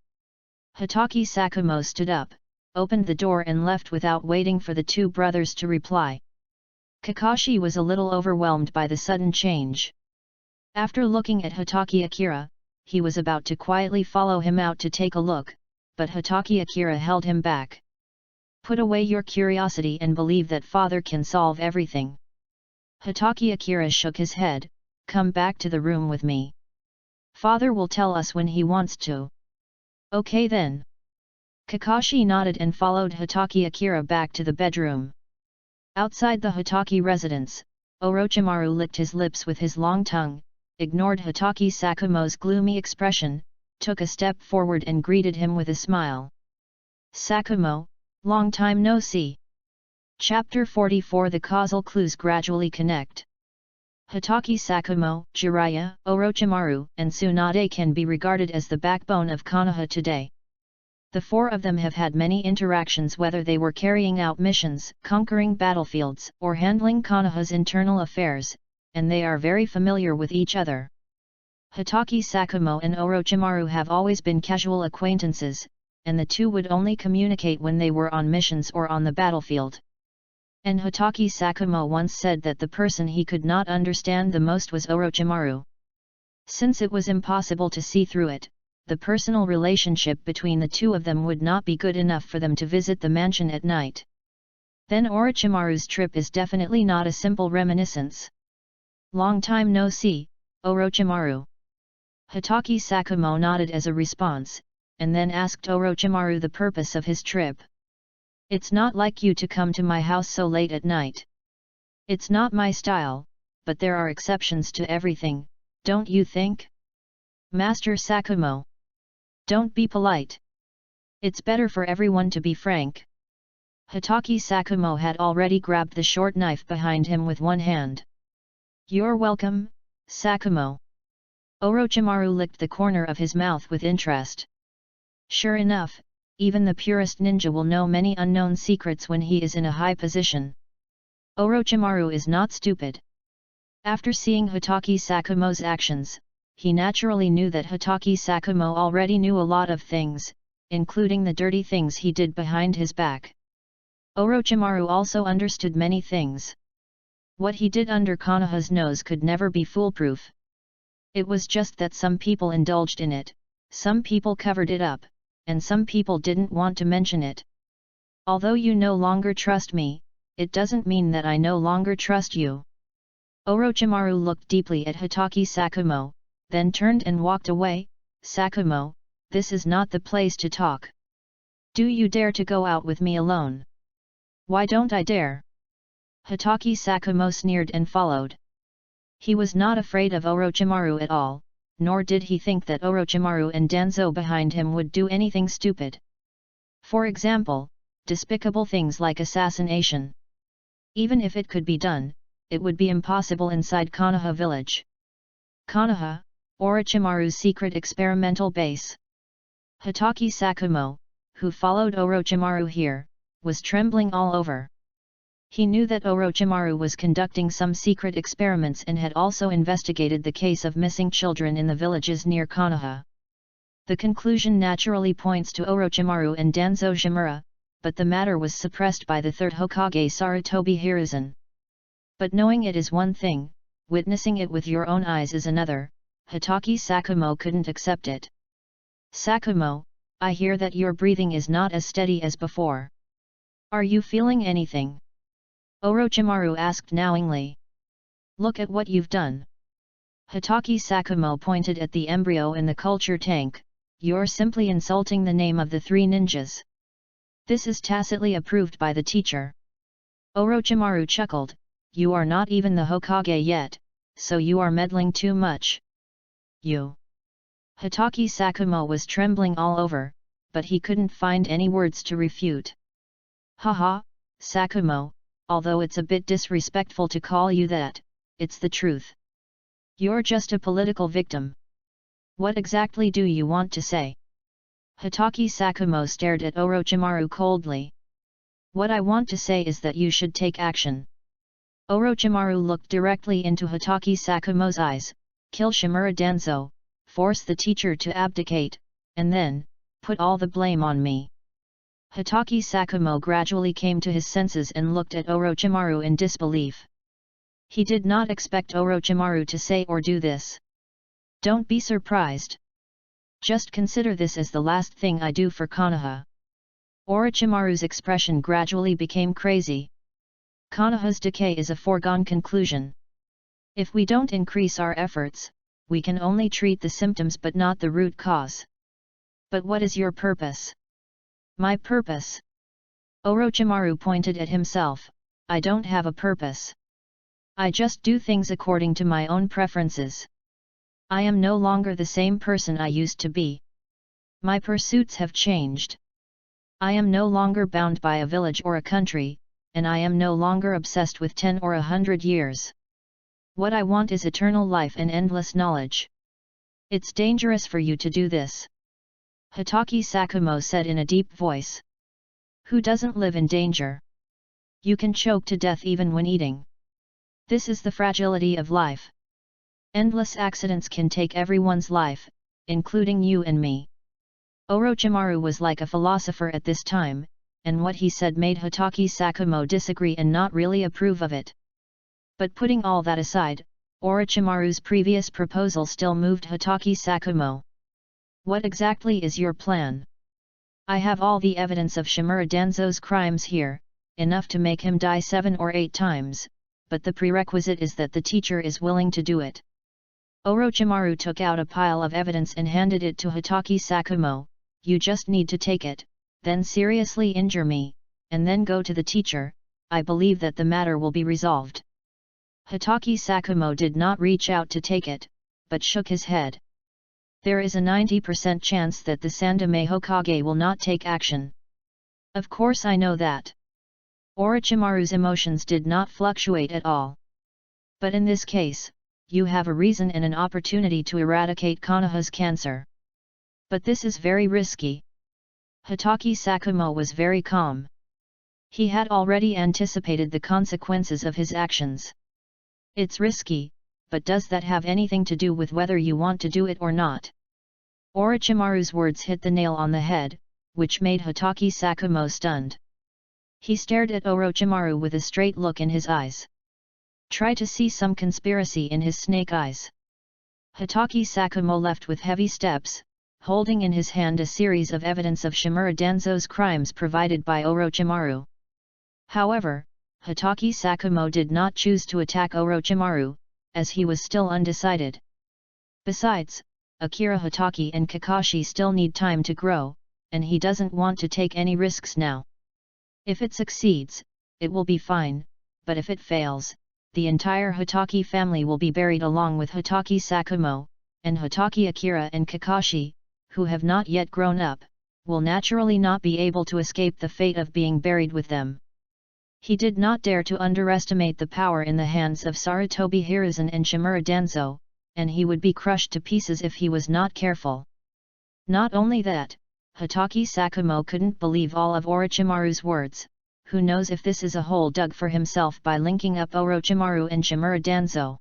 Hatake Sakumo stood up, opened the door and left without waiting for the two brothers to reply. Kakashi was a little overwhelmed by the sudden change. After looking at Hatake Akira, he was about to quietly follow him out to take a look, but Hatake Akira held him back. Put away your curiosity and believe that father can solve everything. Hatake Akira shook his head, come back to the room with me. Father will tell us when he wants to. Okay then. Kakashi nodded and followed Hatake Akira back to the bedroom. Outside the Hatake residence, Orochimaru licked his lips with his long tongue, ignored Hatake Sakumo's gloomy expression, took a step forward and greeted him with a smile. Sakumo, long time no see. Chapter 44 The causal clues gradually connect. Hatake Sakumo, Jiraiya, Orochimaru, and Tsunade can be regarded as the backbone of Konoha today. The four of them have had many interactions whether they were carrying out missions, conquering battlefields, or handling Konoha's internal affairs, and they are very familiar with each other. Hatake Sakumo and Orochimaru have always been casual acquaintances, and the two would only communicate when they were on missions or on the battlefield. And Hatake Sakumo once said that the person he could not understand the most was Orochimaru. Since it was impossible to see through it, the personal relationship between the two of them would not be good enough for them to visit the mansion at night. Then Orochimaru's trip is definitely not a simple reminiscence. Long time no see, Orochimaru. Hatake Sakumo nodded as a response, and then asked Orochimaru the purpose of his trip. It's not like you to come to my house so late at night. It's not my style, but there are exceptions to everything, don't you think? Master Sakumo. Don't be polite. It's better for everyone to be frank. Hatake Sakumo had already grabbed the short knife behind him with one hand. You're welcome, Sakumo. Orochimaru licked the corner of his mouth with interest. Sure enough, even the purest ninja will know many unknown secrets when he is in a high position. Orochimaru is not stupid. After seeing Hatake Sakumo's actions, he naturally knew that Hatake Sakumo already knew a lot of things, including the dirty things he did behind his back. Orochimaru also understood many things. What he did under Konoha's nose could never be foolproof. It was just that some people indulged in it, some people covered it up, and some people didn't want to mention it. Although you no longer trust me, it doesn't mean that I no longer trust you. Orochimaru looked deeply at Hatake Sakumo, then turned and walked away. Sakumo, this is not the place to talk. Do you dare to go out with me alone? Why don't I dare? Hatake Sakumo sneered and followed. He was not afraid of Orochimaru at all, nor did he think that Orochimaru and Danzo behind him would do anything stupid. For example, despicable things like assassination. Even if it could be done, it would be impossible inside Konoha village. Konoha, Orochimaru's secret experimental base. Hitaki Sakumo, who followed Orochimaru here, was trembling all over. He knew that Orochimaru was conducting some secret experiments and had also investigated the case of missing children in the villages near Konoha. The conclusion naturally points to Orochimaru and Danzo Shimura, but the matter was suppressed by the third Hokage Sarutobi Hiruzen. But knowing it is one thing, witnessing it with your own eyes is another. Hitaki Sakumo couldn't accept it. Sakumo, I hear that your breathing is not as steady as before. Are you feeling anything? Orochimaru asked knowingly. Look at what you've done. Hitaki Sakumo pointed at the embryo in the culture tank. You're simply insulting the name of the three ninjas. This is tacitly approved by the teacher. Orochimaru chuckled. You are not even the Hokage yet, so you are meddling too much. You. Hitaki Sakumo was trembling all over, but he couldn't find any words to refute. Haha, Sakumo, although it's a bit disrespectful to call you that, it's the truth. You're just a political victim. What exactly do you want to say? Hitaki Sakumo stared at Orochimaru coldly. What I want to say is that you should take action. Orochimaru looked directly into Hitaki Sakumo's eyes, kill Shimura Danzo, force the teacher to abdicate, and then, put all the blame on me. Hitaki Sakumo gradually came to his senses and looked at Orochimaru in disbelief. He did not expect Orochimaru to say or do this. Don't be surprised. Just consider this as the last thing I do for Konoha. Orochimaru's expression gradually became crazy. Konoha's decay is a foregone conclusion. If we don't increase our efforts, we can only treat the symptoms but not the root cause. But what is your purpose? My purpose? Orochimaru pointed at himself. I don't have a purpose. I just do things according to my own preferences. I am no longer the same person I used to be. My pursuits have changed. I am no longer bound by a village or a country, and I am no longer obsessed with 10 or 100 years. What I want is eternal life and endless knowledge. It's dangerous for you to do this. Hitaki Sakumo said in a deep voice. Who doesn't live in danger? You can choke to death even when eating. This is the fragility of life. Endless accidents can take everyone's life, including you and me. Orochimaru was like a philosopher at this time, and what he said made Hitaki Sakumo disagree and not really approve of it. But putting all that aside, Orochimaru's previous proposal still moved Hitaki Sakumo. What exactly is your plan? I have all the evidence of Shimura Danzo's crimes here, enough to make him die 7 or 8 times, but the prerequisite is that the teacher is willing to do it. Orochimaru took out a pile of evidence and handed it to Hitaki Sakumo. You just need to take it, then seriously injure me, and then go to the teacher. I believe that the matter will be resolved. Hitaki Sakumo did not reach out to take it, but shook his head. There is a 90% chance that the Sandaime Hokage will not take action. Of course I know that. Orochimaru's emotions did not fluctuate at all. But in this case, you have a reason and an opportunity to eradicate Konoha's cancer. But this is very risky. Hitaki Sakumo was very calm. He had already anticipated the consequences of his actions. It's risky, but does that have anything to do with whether you want to do it or not? Orochimaru's words hit the nail on the head, which made Hitaki Sakumo stunned. He stared at Orochimaru with a straight look in his eyes. Try to see some conspiracy in his snake eyes. Hitaki Sakumo left with heavy steps, holding in his hand a series of evidence of Shimura Danzo's crimes provided by Orochimaru. However, Hitaki Sakumo did not choose to attack Orochimaru, as he was still undecided. Besides, Akira Hitaki and Kakashi still need time to grow, and he doesn't want to take any risks now. If it succeeds, it will be fine, but if it fails, the entire Hitaki family will be buried along with Hitaki Sakumo, and Hitaki Akira and Kakashi, who have not yet grown up, will naturally not be able to escape the fate of being buried with them. He did not dare to underestimate the power in the hands of Sarutobi Hiruzen and Shimura Danzo, and he would be crushed to pieces if he was not careful. Not only that, Hatake Sakumo couldn't believe all of Orochimaru's words. Who knows if this is a hole dug for himself by linking up Orochimaru and Shimura Danzo?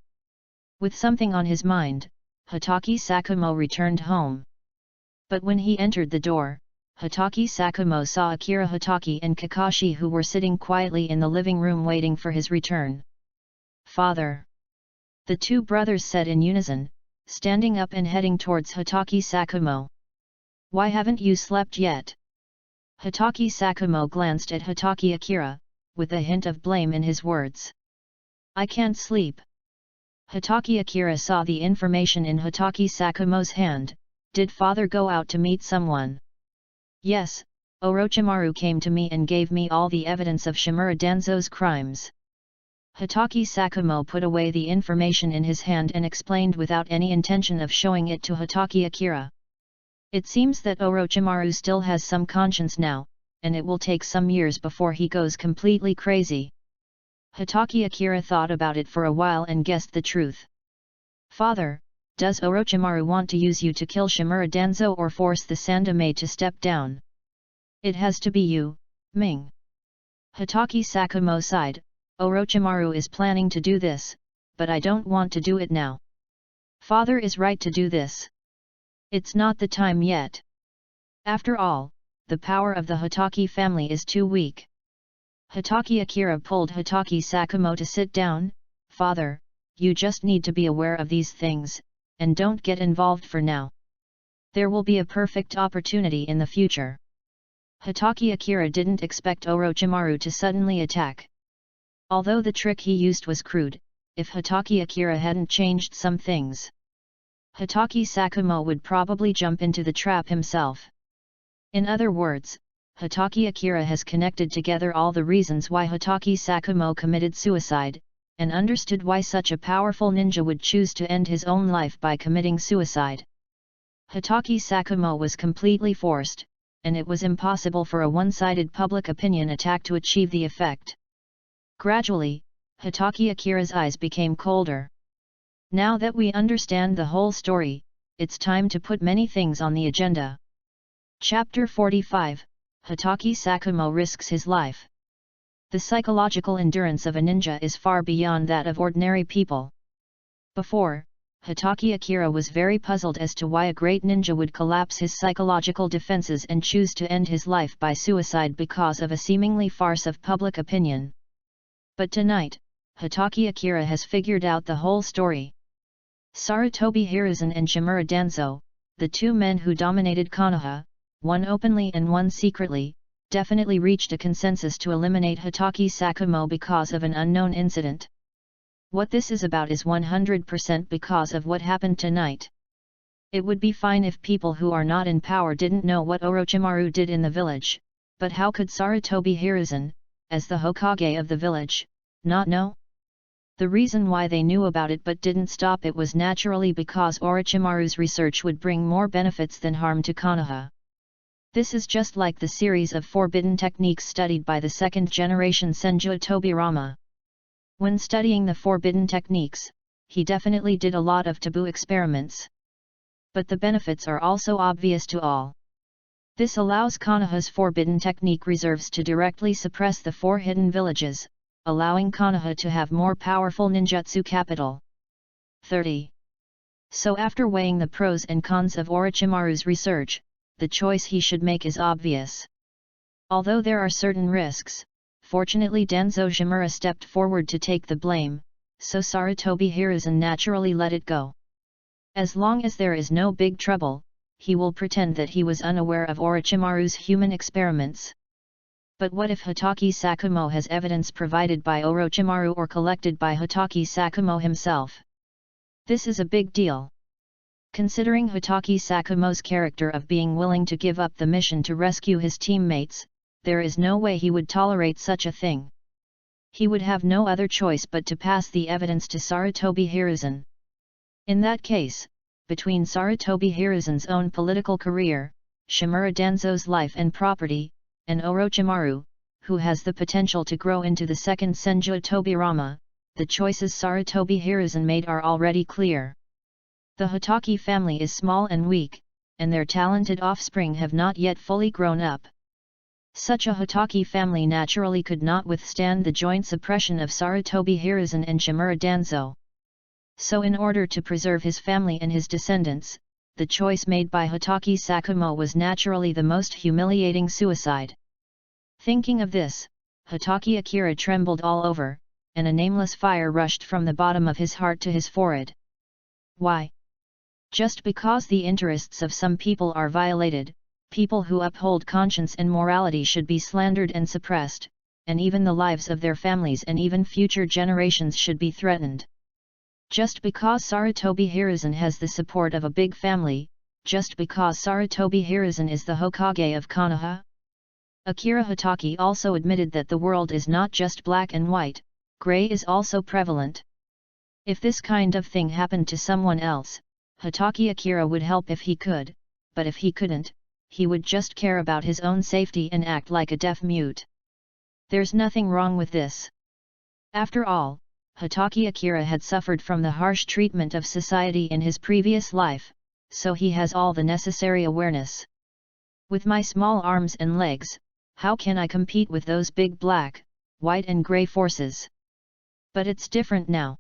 With something on his mind, Hatake Sakumo returned home. But when he entered the door, Hatake Sakumo saw Akira Hatake and Kakashi, who were sitting quietly in the living room waiting for his return. "Father!" the two brothers said in unison, standing up and heading towards Hatake Sakumo. "Why haven't you slept yet?" Hatake Sakumo glanced at Hatake Akira, with a hint of blame in his words. "I can't sleep." Hatake Akira saw the information in Hatake Sakumo's hand. "Did father go out to meet someone?" "Yes, Orochimaru came to me and gave me all the evidence of Shimura Danzo's crimes." Hatake Sakumo put away the information in his hand and explained without any intention of showing it to Hatake Akira. "It seems that Orochimaru still has some conscience now, and it will take some years before he goes completely crazy." Hatake Akira thought about it for a while and guessed the truth. "Father, does Orochimaru want to use you to kill Shimura Danzo or force the Sandame to step down?" "It has to be you, Ming." Hatake Sakumo sighed. "Orochimaru is planning to do this, but I don't want to do it now." "Father is right to do this. It's not the time yet. After all, the power of the Hatake family is too weak." Hatake Akira pulled Hatake Sakumo to sit down. "Father, you just need to be aware of these things, and don't get involved for now. There will be a perfect opportunity in the future." Hatake Akira didn't expect Orochimaru to suddenly attack. Although the trick he used was crude, if Hatake Akira hadn't changed some things, Hatake Sakumo would probably jump into the trap himself. In other words, Hatake Akira has connected together all the reasons why Hatake Sakumo committed suicide, and understood why such a powerful ninja would choose to end his own life by committing suicide. Hatake Sakumo was completely forced, and it was impossible for a one-sided public opinion attack to achieve the effect. Gradually, Hatake Akira's eyes became colder. "Now that we understand the whole story, it's time to put many things on the agenda." Chapter 45, Hatake Sakumo risks his life. The psychological endurance of a ninja is far beyond that of ordinary people. Before, Hatake Akira was very puzzled as to why a great ninja would collapse his psychological defenses and choose to end his life by suicide because of a seemingly farce of public opinion. But tonight, Hatake Akira has figured out the whole story. Sarutobi Hiruzen and Shimura Danzo, the two men who dominated Konoha, one openly and one secretly, definitely reached a consensus to eliminate Hatake Sakumo because of an unknown incident. What this is about is 100% because of what happened tonight. It would be fine if people who are not in power didn't know what Orochimaru did in the village, but how could Sarutobi Hiruzen, as the Hokage of the village, not know? The reason why they knew about it but didn't stop it was naturally because Orochimaru's research would bring more benefits than harm to Konoha. This is just like the series of forbidden techniques studied by the second-generation Senju Tobirama. When studying the forbidden techniques, he definitely did a lot of taboo experiments. But the benefits are also obvious to all. This allows Konoha's forbidden technique reserves to directly suppress the four hidden villages, allowing Konoha to have more powerful ninjutsu capital. 30. So after weighing the pros and cons of Orochimaru's research, the choice he should make is obvious. Although there are certain risks, fortunately Danzo Shimura stepped forward to take the blame, so Sarutobi Hiruzen naturally let it go. As long as there is no big trouble, he will pretend that he was unaware of Orochimaru's human experiments. But what if Hatake Sakumo has evidence provided by Orochimaru or collected by Hatake Sakumo himself? This is a big deal. Considering Hatake Sakumo's character of being willing to give up the mission to rescue his teammates, there is no way he would tolerate such a thing. He would have no other choice but to pass the evidence to Sarutobi Hiruzen. In that case, between Sarutobi Hiruzen's own political career, Shimura Danzo's life and property, and Orochimaru, who has the potential to grow into the second Senju Tobirama, the choices Sarutobi Hiruzen made are already clear. The Hatake family is small and weak, and their talented offspring have not yet fully grown up. Such a Hatake family naturally could not withstand the joint suppression of Sarutobi Hiruzen and Shimura Danzo. So in order to preserve his family and his descendants, the choice made by Hatake Sakumo was naturally the most humiliating suicide. Thinking of this, Hatake Akira trembled all over, and a nameless fire rushed from the bottom of his heart to his forehead. Why? Just because the interests of some people are violated, people who uphold conscience and morality should be slandered and suppressed, and even the lives of their families and even future generations should be threatened. Just because Sarutobi Hiruzen has the support of a big family, just because Sarutobi Hiruzen is the Hokage of Konoha? Akira Hatake also admitted that the world is not just black and white, gray is also prevalent. If this kind of thing happened to someone else, Hatake Akira would help if he could, but if he couldn't, he would just care about his own safety and act like a deaf mute. There's nothing wrong with this. After all, Hatake Akira had suffered from the harsh treatment of society in his previous life, so he has all the necessary awareness. With my small arms and legs, how can I compete with those big black, white and grey forces? But it's different now.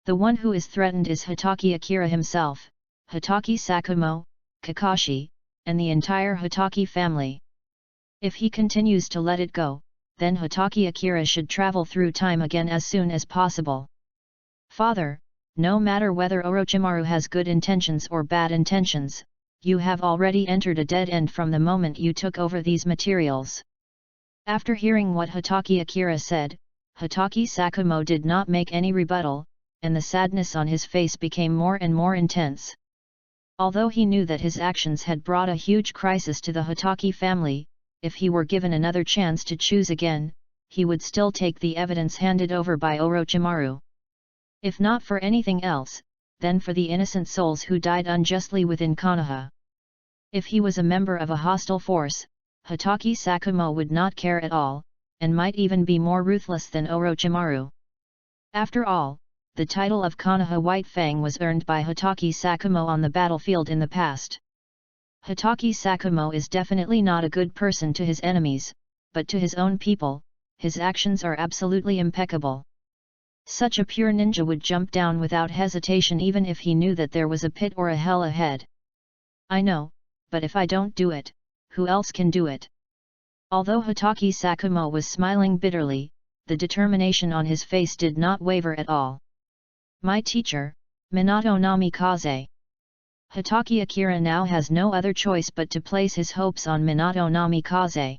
The one who is threatened is Hatake Akira himself, Hatake Sakumo, Kakashi, and the entire Hatake family. If he continues to let it go, then Hatake Akira should travel through time again as soon as possible. Father, no matter whether Orochimaru has good intentions or bad intentions, you have already entered a dead end from the moment you took over these materials. After hearing what Hatake Akira said, Hatake Sakumo did not make any rebuttal, and the sadness on his face became more and more intense. Although he knew that his actions had brought a huge crisis to the Hatake family, if he were given another chance to choose again, he would still take the evidence handed over by Orochimaru. If not for anything else, then for the innocent souls who died unjustly within Konoha. If he was a member of a hostile force, Hatake Sakumo would not care at all, and might even be more ruthless than Orochimaru. After all, the title of Konoha White Fang was earned by Hatake Sakumo on the battlefield in the past. Hatake Sakumo is definitely not a good person to his enemies, but to his own people, his actions are absolutely impeccable. Such a pure ninja would jump down without hesitation even if he knew that there was a pit or a hell ahead. I know, but if I don't do it, who else can do it? Although Hatake Sakumo was smiling bitterly, the determination on his face did not waver at all. My teacher, Minato Namikaze. Hatake Akira now has no other choice but to place his hopes on Minato Namikaze.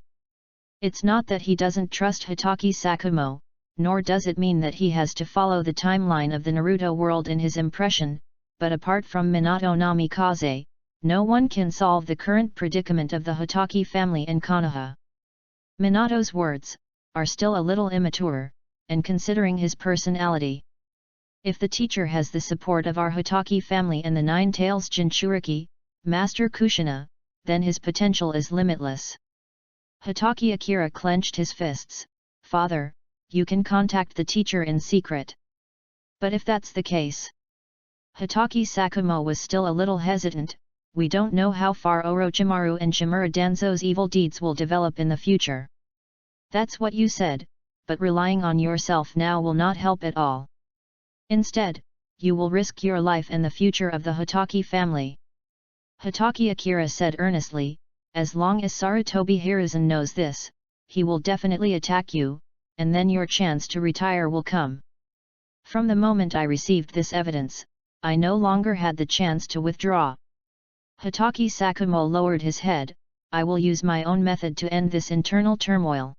It's not that he doesn't trust Hatake Sakumo, nor does it mean that he has to follow the timeline of the Naruto world in his impression, but apart from Minato Namikaze, no one can solve the current predicament of the Hatake family in Konoha. Minato's words are still a little immature, and considering his personality. If the teacher has the support of our Hatake family and the Nine Tails Jinchuriki, Master Kushina, then his potential is limitless. Hatake Akira clenched his fists. Father, you can contact the teacher in secret. But if that's the case... Hatake Sakumo was still a little hesitant. We don't know how far Orochimaru and Shimura Danzo's evil deeds will develop in the future. That's what you said, but relying on yourself now will not help at all. Instead, you will risk your life and the future of the Hatake family. Hatake Akira said earnestly, as long as Sarutobi Hiruzen knows this, he will definitely attack you, and then your chance to retire will come. From the moment I received this evidence, I no longer had the chance to withdraw. Hatake Sakumo lowered his head. I will use my own method to end this internal turmoil.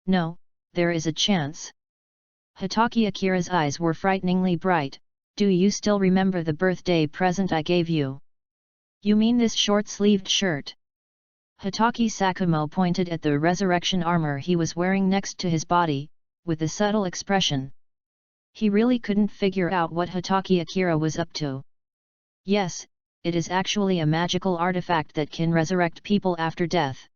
No, there is a chance. Hatake Akira's eyes were frighteningly bright. Do you still remember the birthday present I gave you? You mean this short-sleeved shirt? Hatake Sakumo pointed at the resurrection armor he was wearing next to his body, with a subtle expression. He really couldn't figure out what Hatake Akira was up to. Yes, it is actually a magical artifact that can resurrect people after death.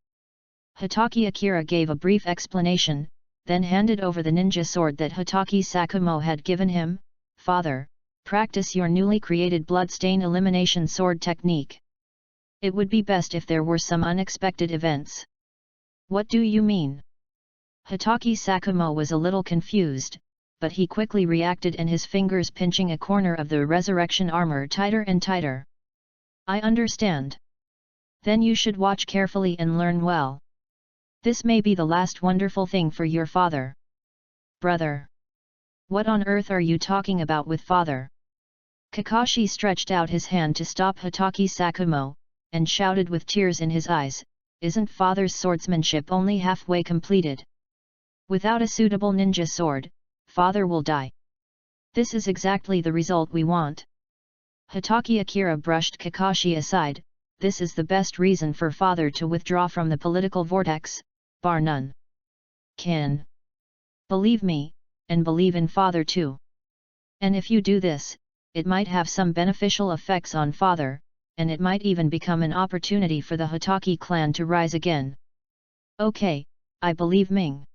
Hatake Akira gave a brief explanation, then handed over the ninja sword that Hatake Sakumo had given him. Father, practice your newly created bloodstain elimination sword technique. It would be best if there were some unexpected events. What do you mean? Hatake Sakumo was a little confused, but he quickly reacted and his fingers pinching a corner of the resurrection armor tighter and tighter. I understand. Then you should watch carefully and learn well. This may be the last wonderful thing for your father. Brother. What on earth are you talking about with father? Kakashi stretched out his hand to stop Hatake Sakumo, and shouted with tears in his eyes, isn't father's swordsmanship only halfway completed? Without a suitable ninja sword, father will die. This is exactly the result we want. Hatake Akira brushed Kakashi aside, this is the best reason for father to withdraw from the political vortex, bar none. Can. Believe me, and believe in father too. And if you do this, it might have some beneficial effects on father, and it might even become an opportunity for the Hatake clan to rise again. Okay, I believe Ming.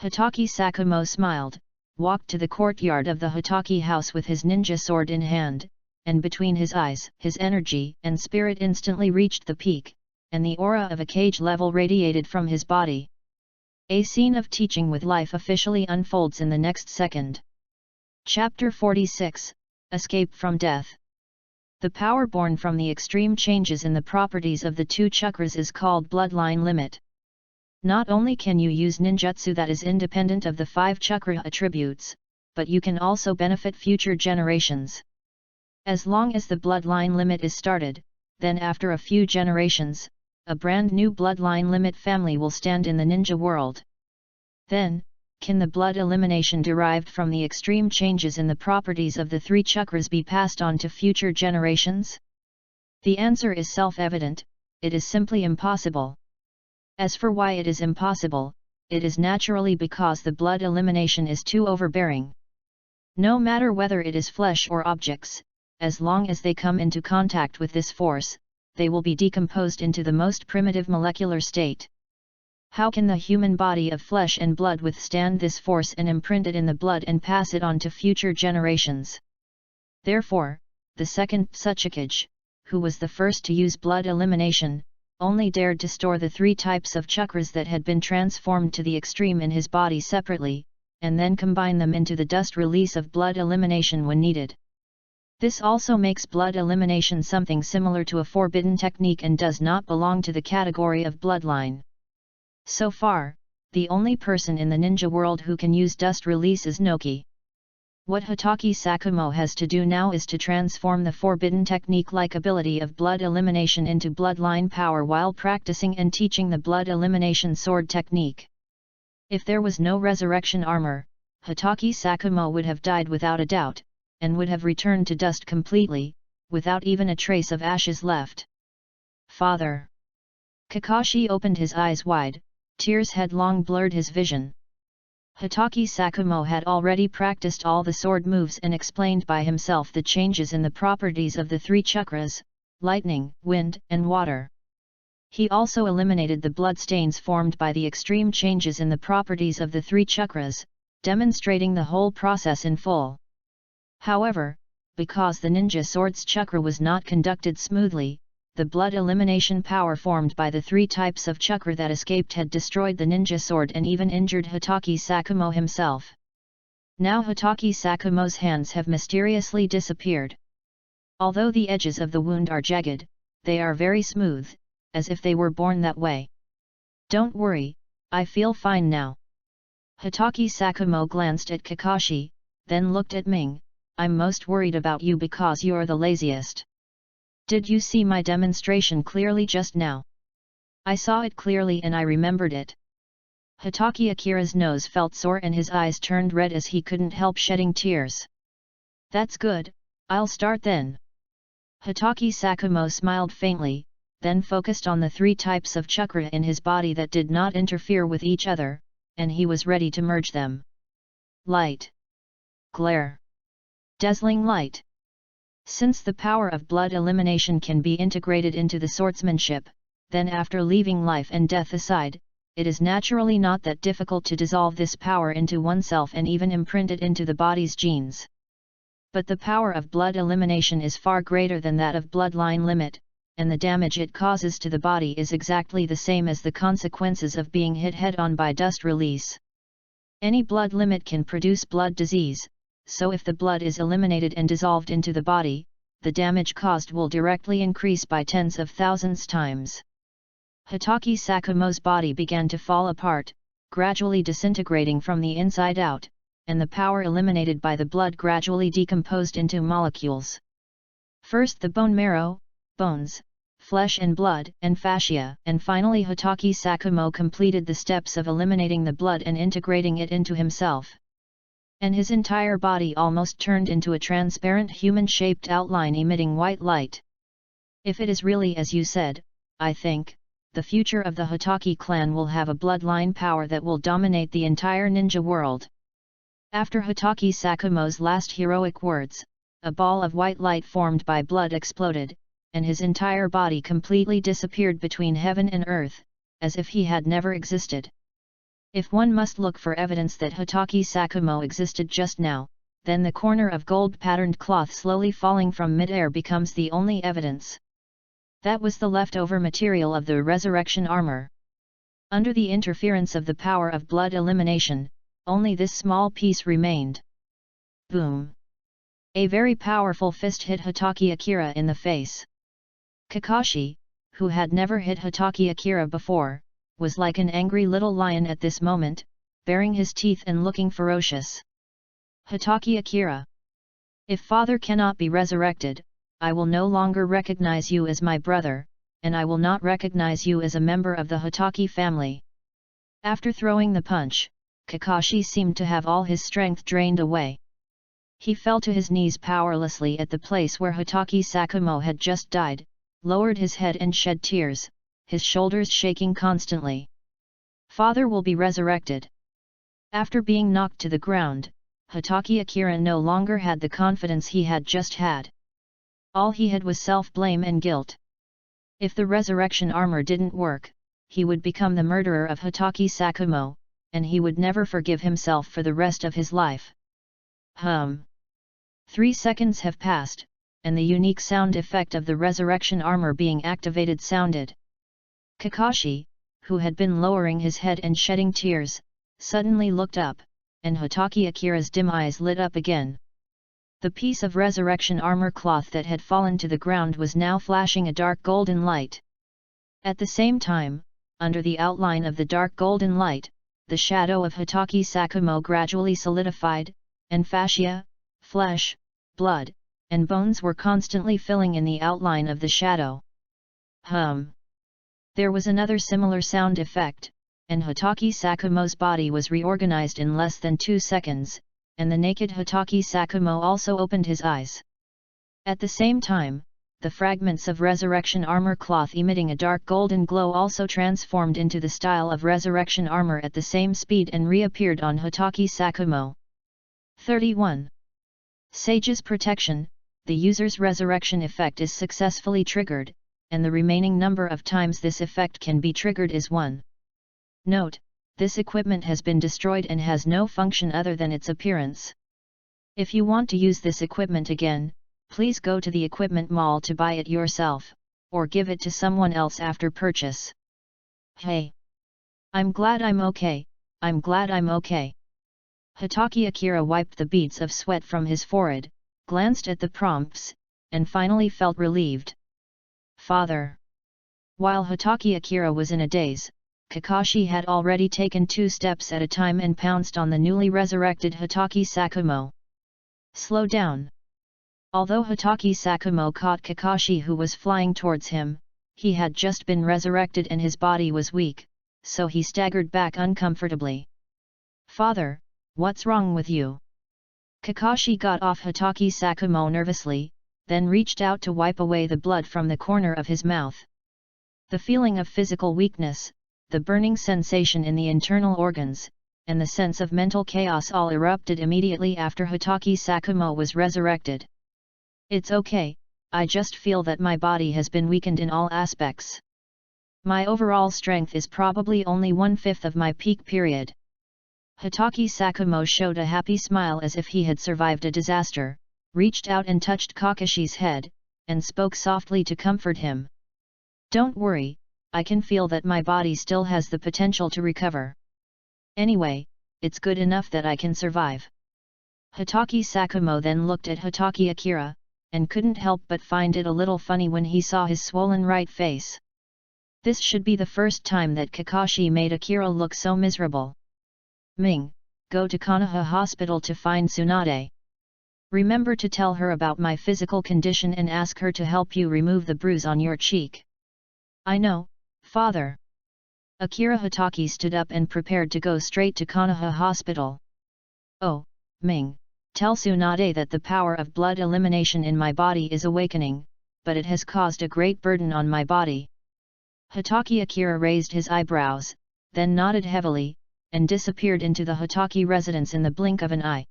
Hatake Sakumo smiled, walked to the courtyard of the Hatake house with his ninja sword in hand, and between his eyes, his energy and spirit instantly reached the peak, and the aura of a cage level radiated from his body. A scene of teaching with life officially unfolds in the next second. Chapter 46, Escape from Death. The power born from the extreme changes in the properties of the two chakras is called bloodline limit. Not only can you use ninjutsu that is independent of the 5 chakra attributes, but you can also benefit future generations. As long as the bloodline limit is started, then after a few generations, a brand new bloodline limit family will stand in the ninja world. Then, can the blood elimination derived from the extreme changes in the properties of the 3 chakras be passed on to future generations? The answer is self-evident, it is simply impossible. As for why it is impossible, it is naturally because the blood elimination is too overbearing. No matter whether it is flesh or objects, as long as they come into contact with this force, they will be decomposed into the most primitive molecular state. How can the human body of flesh and blood withstand this force and imprint it in the blood and pass it on to future generations? Therefore, the second Tsuchikage, who was the first to use blood elimination, only dared to store the 3 types of chakras that had been transformed to the extreme in his body separately, and then combine them into the dust release of blood elimination when needed. This also makes blood elimination something similar to a forbidden technique and does not belong to the category of bloodline. So far, the only person in the ninja world who can use dust release is Noki. What Hatake Sakumo has to do now is to transform the forbidden technique-like ability of blood elimination into bloodline power while practicing and teaching the blood elimination sword technique. If there was no resurrection armor, Hatake Sakumo would have died without a doubt, and would have returned to dust completely, without even a trace of ashes left. Father. Kakashi opened his eyes wide, tears had long blurred his vision. Hatake Sakumo had already practiced all the sword moves and explained by himself the changes in the properties of the 3 chakras, lightning, wind, and water. He also eliminated the bloodstains formed by the extreme changes in the properties of the 3 chakras, demonstrating the whole process in full. However, because the ninja sword's chakra was not conducted smoothly, the blood elimination power formed by the 3 types of chakra that escaped had destroyed the ninja sword and even injured Hatake Sakumo himself. Now Hatake Sakumo's hands have mysteriously disappeared. Although the edges of the wound are jagged, they are very smooth, as if they were born that way. Don't worry, I feel fine now. Hatake Sakumo glanced at Kakashi, then looked at Ming. I'm most worried about you because you're the laziest. Did you see my demonstration clearly just now? I saw it clearly and I remembered it. Hatake Akira's nose felt sore and his eyes turned red as he couldn't help shedding tears. That's good, I'll start then. Hatake Sakumo smiled faintly, then focused on the 3 types of chakra in his body that did not interfere with each other, and he was ready to merge them. Light. Glare. Dazzling light. Since the power of blood elimination can be integrated into the swordsmanship, then after leaving life and death aside, it is naturally not that difficult to dissolve this power into oneself and even imprint it into the body's genes. But the power of blood elimination is far greater than that of bloodline limit, and the damage it causes to the body is exactly the same as the consequences of being hit head-on by dust release. Any blood limit can produce blood disease, so if the blood is eliminated and dissolved into the body, the damage caused will directly increase by tens of thousands times. Hatake Sakumo's body began to fall apart, gradually disintegrating from the inside out, and the power eliminated by the blood gradually decomposed into molecules. First the bone marrow, bones, flesh and blood, and fascia, and finally Hatake Sakumo completed the steps of eliminating the blood and integrating it into himself. And his entire body almost turned into a transparent human-shaped outline emitting white light. If it is really as you said, I think, the future of the Hatake clan will have a bloodline power that will dominate the entire ninja world. After Hatake Sakumo's last heroic words, a ball of white light formed by blood exploded, and his entire body completely disappeared between heaven and earth, as if he had never existed. If one must look for evidence that Hatake Sakumo existed just now, then the corner of gold-patterned cloth slowly falling from mid-air becomes the only evidence. That was the leftover material of the resurrection armor. Under the interference of the power of blood elimination, only this small piece remained. Boom! A very powerful fist hit Hatake Akira in the face. Kakashi, who had never hit Hatake Akira before, was like an angry little lion at this moment, baring his teeth and looking ferocious. Hatake Akira! If father cannot be resurrected, I will no longer recognize you as my brother, and I will not recognize you as a member of the Hatake family. After throwing the punch, Kakashi seemed to have all his strength drained away. He fell to his knees powerlessly at the place where Hatake Sakumo had just died, lowered his head and shed tears, his shoulders shaking constantly. Father will be resurrected. After being knocked to the ground, Hatake Akira no longer had the confidence he had just had. All he had was self-blame and guilt. If the resurrection armor didn't work, he would become the murderer of Hatake Sakumo, and he would never forgive himself for the rest of his life. 3 seconds have passed, and the unique sound effect of the resurrection armor being activated sounded. Kakashi, who had been lowering his head and shedding tears, suddenly looked up, and Hatake Akira's dim eyes lit up again. The piece of resurrection armor cloth that had fallen to the ground was now flashing a dark golden light. At the same time, under the outline of the dark golden light, the shadow of Hatake Sakumo gradually solidified, and fascia, flesh, blood, and bones were constantly filling in the outline of the shadow. There was another similar sound effect, and Hatake Sakumo's body was reorganized in less than 2 seconds, and the naked Hatake Sakumo also opened his eyes. At the same time, the fragments of resurrection armor cloth emitting a dark golden glow also transformed into the style of resurrection armor at the same speed and reappeared on Hatake Sakumo. 31. Sage's protection. The user's resurrection effect is successfully triggered, and the remaining number of times this effect can be triggered is 1. Note: this equipment has been destroyed and has no function other than its appearance. If you want to use this equipment again, please go to the equipment mall to buy it yourself, or give it to someone else after purchase. Hey! I'm glad I'm okay, I'm glad I'm okay. Hatake Akira wiped the beads of sweat from his forehead, glanced at the prompts, and finally felt relieved. Father! While Hatake Akira was in a daze, Kakashi had already taken 2 steps at a time and pounced on the newly resurrected Hatake Sakumo. Slow down! Although Hatake Sakumo caught Kakashi who was flying towards him, he had just been resurrected and his body was weak, so he staggered back uncomfortably. Father, what's wrong with you? Kakashi got off Hatake Sakumo nervously, then reached out to wipe away the blood from the corner of his mouth. The feeling of physical weakness, the burning sensation in the internal organs, and the sense of mental chaos all erupted immediately after Hatake Sakumo was resurrected. It's okay, I just feel that my body has been weakened in all aspects. My overall strength is probably only 1/5 of my peak period. Hitaki Sakumo showed a happy smile as if he had survived a disaster, reached out and touched Kakashi's head, and spoke softly to comfort him. Don't worry, I can feel that my body still has the potential to recover. Anyway, it's good enough that I can survive. Hitaki Sakumo then looked at Hitaki Akira, and couldn't help but find it a little funny when he saw his swollen right face. This should be the first time that Kakashi made Akira look so miserable. Ming, go to Konoha Hospital to find Tsunade. Remember to tell her about my physical condition and ask her to help you remove the bruise on your cheek. I know, father. Akira Hitaki stood up and prepared to go straight to Konoha Hospital. Oh, Ming, tell Tsunade that the power of blood elimination in my body is awakening, but it has caused a great burden on my body. Hitaki Akira raised his eyebrows, then nodded heavily, and disappeared into the Hitaki residence in the blink of an eye.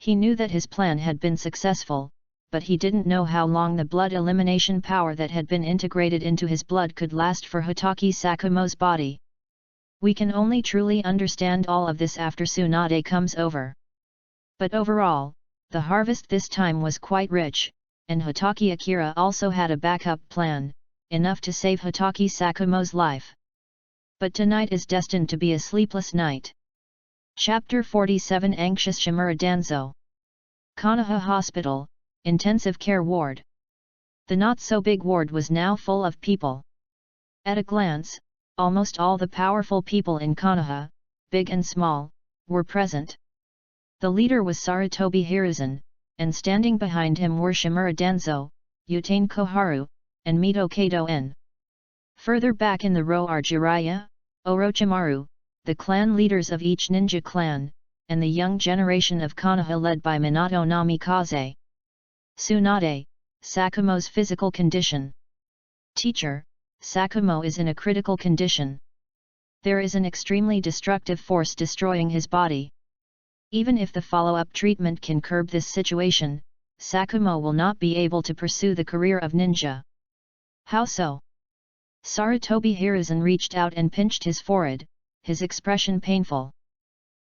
He knew that his plan had been successful, but he didn't know how long the blood elimination power that had been integrated into his blood could last for Hitaki Sakumo's body. We can only truly understand all of this after Tsunade comes over. But overall, the harvest this time was quite rich, and Hitaki Akira also had a backup plan, enough to save Hitaki Sakumo's life. But tonight is destined to be a sleepless night. Chapter 47 Anxious Shimura Danzo. Konoha Hospital, Intensive Care Ward. The not-so-big ward was now full of people. At a glance, almost all the powerful people in Konoha, big and small, were present. The leader was Sarutobi Hiruzen, and standing behind him were Shimura Danzo, Yutane Koharu, and Mito Kato-en. Further back in the row are Jiraiya, Orochimaru, the clan leaders of each ninja clan, and the young generation of Konoha led by Minato Namikaze. Tsunade, Sakumo's physical condition. Teacher, Sakumo is in a critical condition. There is an extremely destructive force destroying his body. Even if the follow-up treatment can curb this situation, Sakumo will not be able to pursue the career of ninja. How so? Sarutobi Hiruzen reached out and pinched his forehead, his expression painful.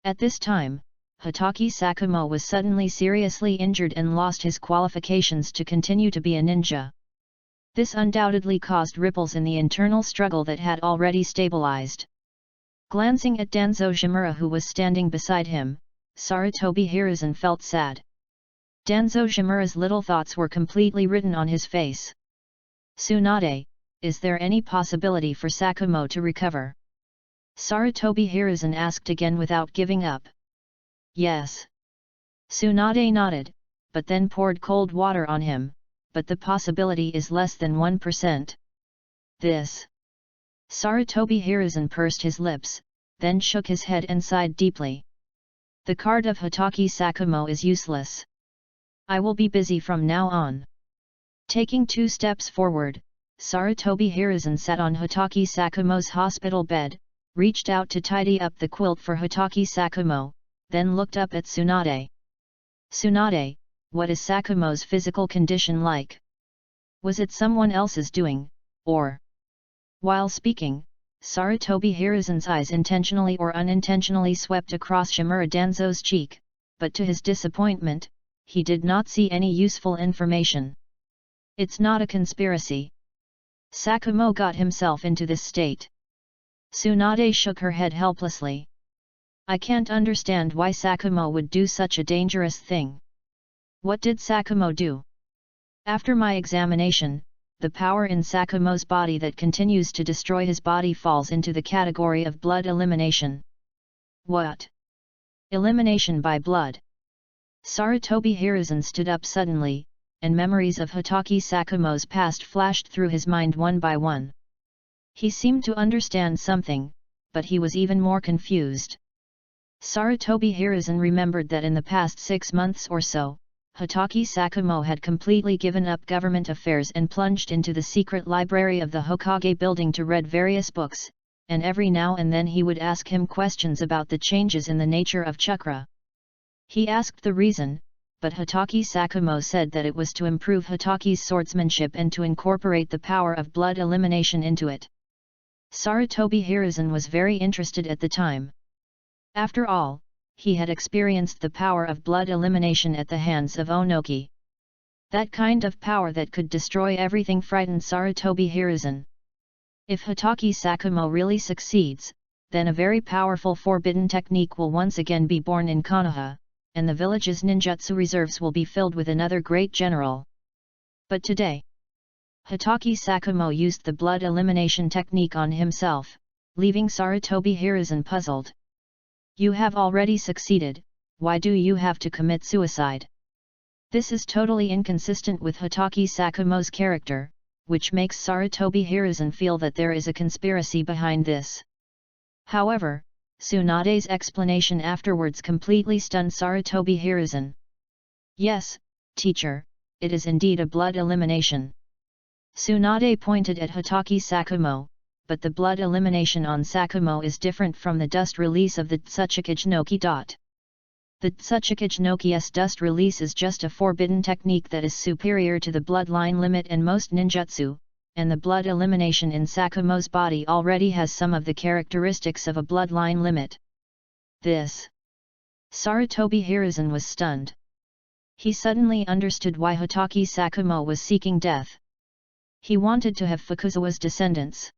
At this time, Hitaki Sakumo was suddenly seriously injured and lost his qualifications to continue to be a ninja. This undoubtedly caused ripples in the internal struggle that had already stabilized. Glancing at Danzo Shimura who was standing beside him, Sarutobi Hiruzen felt sad. Danzo Shimura's little thoughts were completely written on his face. Tsunade, is there any possibility for Sakumo to recover? Sarutobi Hiruzen asked again without giving up. Yes. Tsunade nodded, but then poured cold water on him, but the possibility is less than 1%. This. Sarutobi Hiruzen pursed his lips, then shook his head and sighed deeply. The card of Hitaki Sakumo is useless. I will be busy from now on. Taking 2 steps forward, Sarutobi Hiruzen sat on Hitaki Sakumo's hospital bed, reached out to tidy up the quilt for Hitaki Sakumo, then looked up at Tsunade. Tsunade, what is Sakumo's physical condition like? Was it someone else's doing, or? While speaking, Sarutobi Hiruzen's eyes intentionally or unintentionally swept across Shimura Danzo's cheek, but to his disappointment, he did not see any useful information. It's not a conspiracy. Sakumo got himself into this state. Tsunade shook her head helplessly. I can't understand why Sakumo would do such a dangerous thing. What did Sakumo do? After my examination, the power in Sakumo's body that continues to destroy his body falls into the category of blood elimination. What? Elimination by blood? Sarutobi Hiruzen stood up suddenly, and memories of Hitaki Sakumo's past flashed through his mind one by one. He seemed to understand something, but he was even more confused. Sarutobi Hiruzen remembered that in the past 6 months or so, Hitaki Sakumo had completely given up government affairs and plunged into the secret library of the Hokage building to read various books, and every now and then he would ask him questions about the changes in the nature of chakra. He asked the reason, but Hatake Sakumo said that it was to improve Hatake's swordsmanship and to incorporate the power of blood elimination into it. Sarutobi Hiruzen was very interested at the time. After all, he had experienced the power of blood elimination at the hands of Onoki. That kind of power that could destroy everything frightened Sarutobi Hiruzen. If Hatake Sakumo really succeeds, then a very powerful forbidden technique will once again be born in Konoha, and the village's ninjutsu reserves will be filled with another great general. But today, Hatake Sakumo used the blood elimination technique on himself, leaving Sarutobi Hiruzen puzzled. You have already succeeded, why do you have to commit suicide? This is totally inconsistent with Hatake Sakumo's character, which makes Sarutobi Hiruzen feel that there is a conspiracy behind this. However, Tsunade's explanation afterwards completely stunned Sarutobi Hiruzen. Yes, teacher, it is indeed a blood elimination. Tsunade pointed at Hatake Sakumo, but the blood elimination on Sakumo is different from the dust release of the Tsuchikage Noki. The Tsuchikage Noki's dust release is just a forbidden technique that is superior to the bloodline limit and most ninjutsu, and the blood elimination in Sakumo's body already has some of the characteristics of a bloodline limit. This. Sarutobi Hiruzen was stunned. He suddenly understood why Hatake Sakumo was seeking death. He wanted to have Fukuzawa's descendants.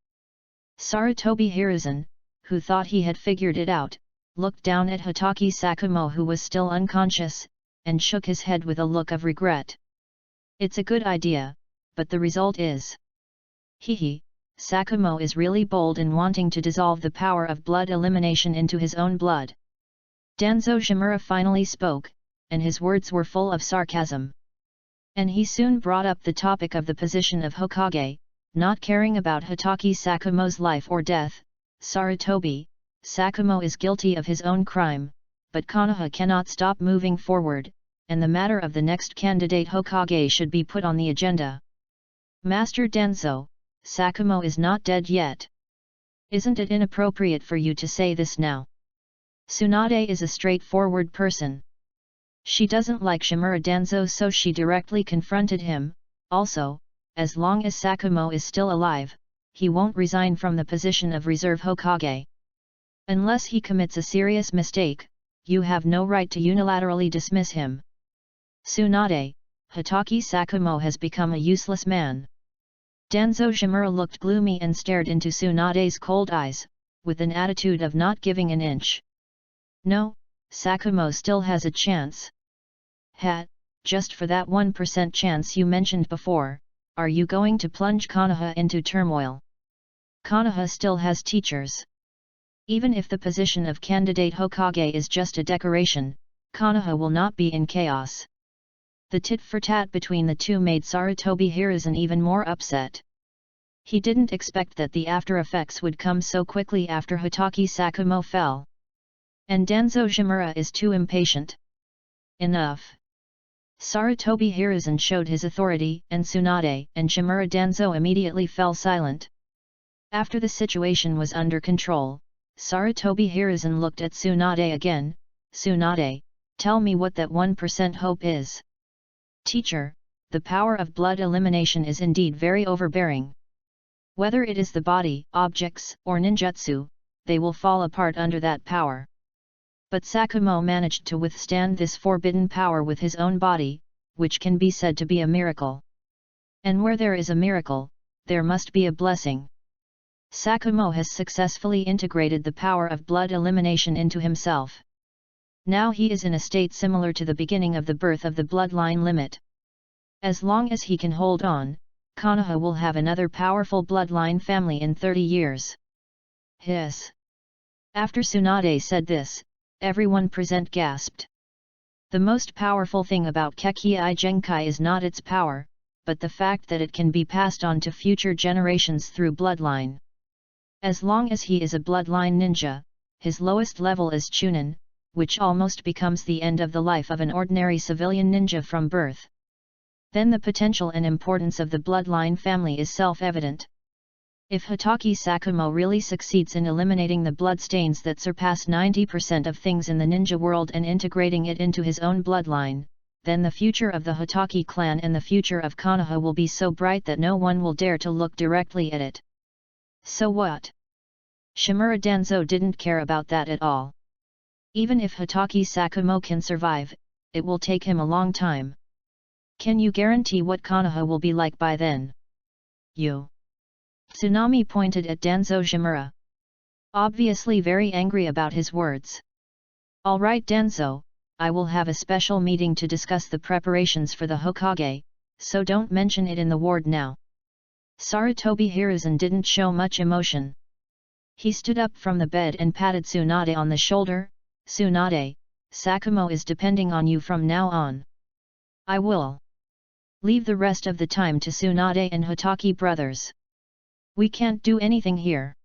Sarutobi Hiruzen, who thought he had figured it out, looked down at Hatake Sakumo who was still unconscious, and shook his head with a look of regret. It's a good idea, but the result is... Hehe, Sakumo is really bold in wanting to dissolve the power of blood elimination into his own blood. Danzo Shimura finally spoke, and his words were full of sarcasm. And he soon brought up the topic of the position of Hokage, not caring about Hatake Sakumo's life or death. Sarutobi, Sakumo is guilty of his own crime, but Konoha cannot stop moving forward, and the matter of the next candidate Hokage should be put on the agenda. Master Danzo, Sakumo is not dead yet. Isn't it inappropriate for you to say this now? Tsunade is a straightforward person. She doesn't like Shimura Danzo, so she directly confronted him. Also, as long as Sakumo is still alive, he won't resign from the position of reserve Hokage. Unless he commits a serious mistake, you have no right to unilaterally dismiss him. Tsunade, Hatake Sakumo has become a useless man. Danzo Shimura looked gloomy and stared into Tsunade's cold eyes, with an attitude of not giving an inch. No, Sakumo still has a chance. Just for that 1% chance you mentioned before, are you going to plunge Konoha into turmoil? Konoha still has teachers. Even if the position of candidate Hokage is just a decoration, Konoha will not be in chaos. The tit-for-tat between the two made Sarutobi Hiruzen even more upset. He didn't expect that the after-effects would come so quickly after Hatake Sakumo fell. And Danzo Shimura is too impatient. Enough. Sarutobi Hiruzen showed his authority, and Tsunade and Shimura Danzo immediately fell silent. After the situation was under control, Sarutobi Hiruzen looked at Tsunade again. Tsunade, tell me what that 1% hope is. Teacher, the power of blood elimination is indeed very overbearing. Whether it is the body, objects, or ninjutsu, they will fall apart under that power. But Sakumo managed to withstand this forbidden power with his own body, which can be said to be a miracle. And where there is a miracle, there must be a blessing. Sakumo has successfully integrated the power of blood elimination into himself. Now he is in a state similar to the beginning of the birth of the bloodline limit. As long as he can hold on, Konoha will have another powerful bloodline family in 30 years. Hiss. After Tsunade said this, everyone present gasped. The most powerful thing about Kekkei Genkai is not its power, but the fact that it can be passed on to future generations through bloodline. As long as he is a bloodline ninja, his lowest level is Chunin, which almost becomes the end of the life of an ordinary civilian ninja from birth. Then the potential and importance of the bloodline family is self-evident. If Hatake Sakumo really succeeds in eliminating the bloodstains that surpass 90% of things in the ninja world and integrating it into his own bloodline, then the future of the Hitaki clan and the future of Konoha will be so bright that no one will dare to look directly at it. So what? Shimura Danzo didn't care about that at all. Even if Hitaki Sakumo can survive, it will take him a long time. Can you guarantee what Konoha will be like by then? You. Tsunami pointed at Danzo Shimura, obviously very angry about his words. Alright Danzo, I will have a special meeting to discuss the preparations for the Hokage, so don't mention it in the ward now. Sarutobi Hiruzen didn't show much emotion. He stood up from the bed and patted Tsunade on the shoulder. Tsunade, Sakumo is depending on you from now on. I will leave the rest of the time to Tsunade and Hitaki brothers. We can't do anything here.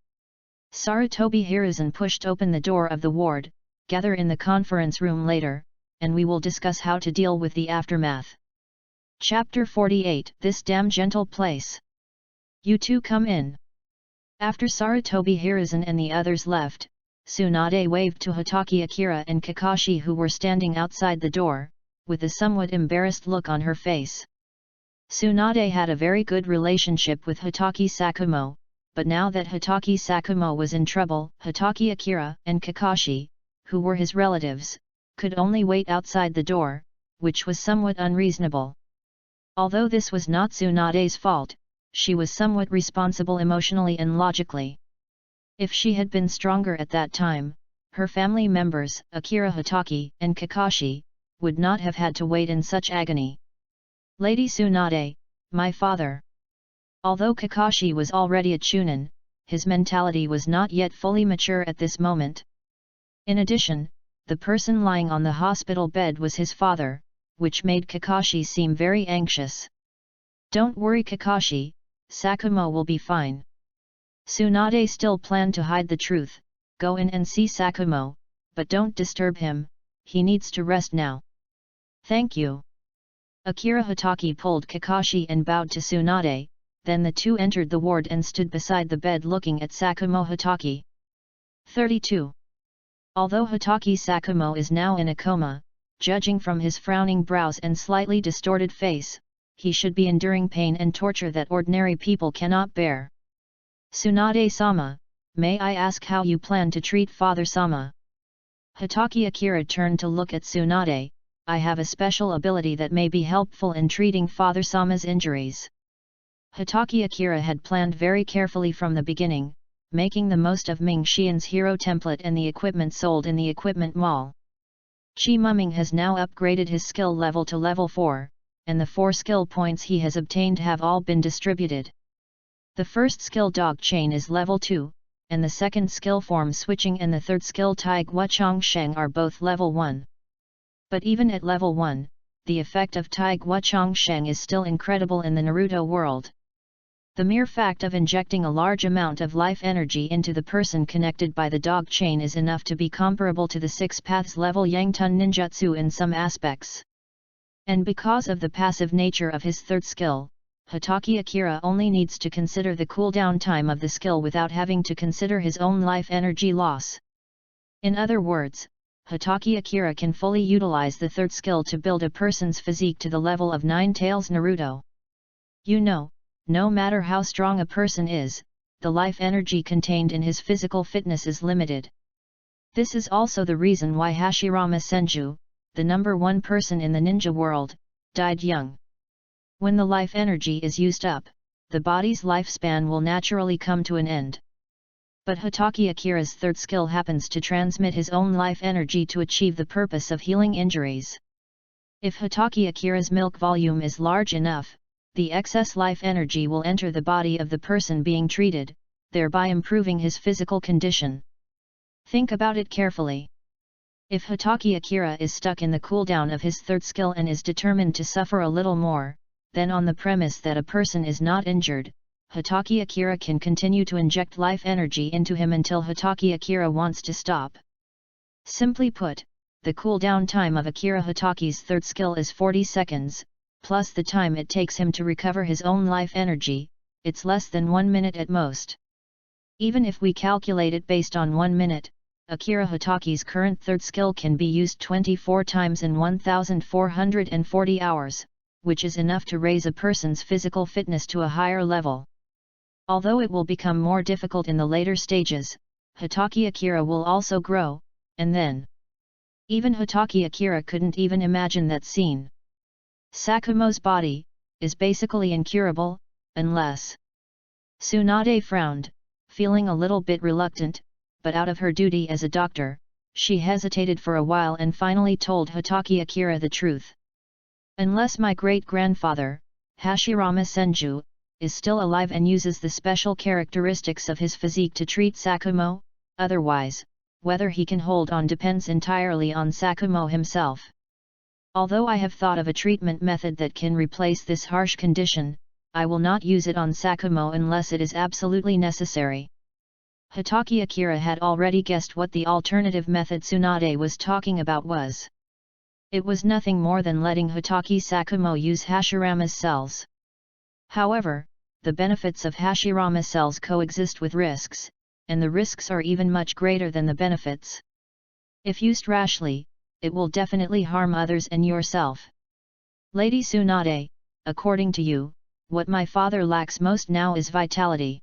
Sarutobi Hiruzen pushed open the door of the ward. Gather in the conference room later, and we will discuss how to deal with the aftermath. Chapter 48. This damn gentle place. You two come in. After Sarutobi Hiruzen and the others left, Tsunade waved to Hitaki Akira and Kakashi who were standing outside the door, with a somewhat embarrassed look on her face. Tsunade had a very good relationship with Hitaki Sakumo, but now that Hitaki Sakumo was in trouble, Hitaki Akira and Kakashi, who were his relatives, could only wait outside the door, which was somewhat unreasonable. Although this was not Tsunade's fault, she was somewhat responsible emotionally and logically. If she had been stronger at that time, her family members, Akira Hitaki and Kakashi, would not have had to wait in such agony. Lady Tsunade, my father. Although Kakashi was already a chunin, his mentality was not yet fully mature at this moment. In addition, the person lying on the hospital bed was his father, which made Kakashi seem very anxious. Don't worry Kakashi, Sakumo will be fine. Tsunade still planned to hide the truth. Go in and see Sakumo, but don't disturb him, he needs to rest now. Thank you. Akira Hitaki pulled Kakashi and bowed to Tsunade, then the two entered the ward and stood beside the bed looking at Sakumo Hitaki. 32. Although Hitaki Sakumo is now in a coma, judging from his frowning brows and slightly distorted face, he should be enduring pain and torture that ordinary people cannot bear. Tsunade-sama, may I ask how you plan to treat Father-sama? Hitaki Akira turned to look at Tsunade. I have a special ability that may be helpful in treating Father-sama's injuries. Hitaki Akira had planned very carefully from the beginning, making the most of Ming Xian's hero template and the equipment sold in the equipment mall. Chi Mumming has now upgraded his skill level to level 4, and the 4 skill points he has obtained have all been distributed. The first skill dog chain is level 2, and the second skill form switching and the third skill Tai Gua Chong Sheng are both level 1. But even at level 1, the effect of Tai Gua Chong Sheng is still incredible in the Naruto world. The mere fact of injecting a large amount of life energy into the person connected by the dog chain is enough to be comparable to the 6 paths level Yangtun ninjutsu in some aspects. And because of the passive nature of his third skill, Hitaki Akira only needs to consider the cooldown time of the skill without having to consider his own life energy loss. In other words, Hitaki Akira can fully utilize the third skill to build a person's physique to the level of Nine Tails Naruto. You know, no matter how strong a person is, the life energy contained in his physical fitness is limited. This is also the reason why Hashirama Senju, the number 1 person in the ninja world, died young. When the life energy is used up, the body's lifespan will naturally come to an end. But Hitaki Akira's third skill happens to transmit his own life energy to achieve the purpose of healing injuries. If Hitaki Akira's milk volume is large enough, the excess life energy will enter the body of the person being treated, thereby improving his physical condition. Think about it carefully. If Hitaki Akira is stuck in the cooldown of his third skill and is determined to suffer a little more, then on the premise that a person is not injured, Hitaki Akira can continue to inject life energy into him until Hitaki Akira wants to stop. Simply put, the cooldown time of Akira Hitaki's third skill is 40 seconds, plus the time it takes him to recover his own life energy, it's less than 1 minute at most. Even if we calculate it based on 1 minute, Akira Hitaki's current third skill can be used 24 times in 1440 hours, which is enough to raise a person's physical fitness to a higher level. Although it will become more difficult in the later stages, Hitaki Akira will also grow, and then... Even Hitaki Akira couldn't even imagine that scene. Sakumo's body is basically incurable, unless... Tsunade frowned, feeling a little bit reluctant, but out of her duty as a doctor, she hesitated for a while and finally told Hitaki Akira the truth. Unless my great-grandfather, Hashirama Senju, is still alive and uses the special characteristics of his physique to treat Sakumo, otherwise, whether he can hold on depends entirely on Sakumo himself. Although I have thought of a treatment method that can replace this harsh condition, I will not use it on Sakumo unless it is absolutely necessary. Hitaki Akira had already guessed what the alternative method Tsunade was talking about was. It was nothing more than letting Hitaki Sakumo use Hashirama's cells. However, the benefits of Hashirama cells coexist with risks, and the risks are even much greater than the benefits. If used rashly, it will definitely harm others and yourself. Lady Tsunade, according to you, what my father lacks most now is vitality.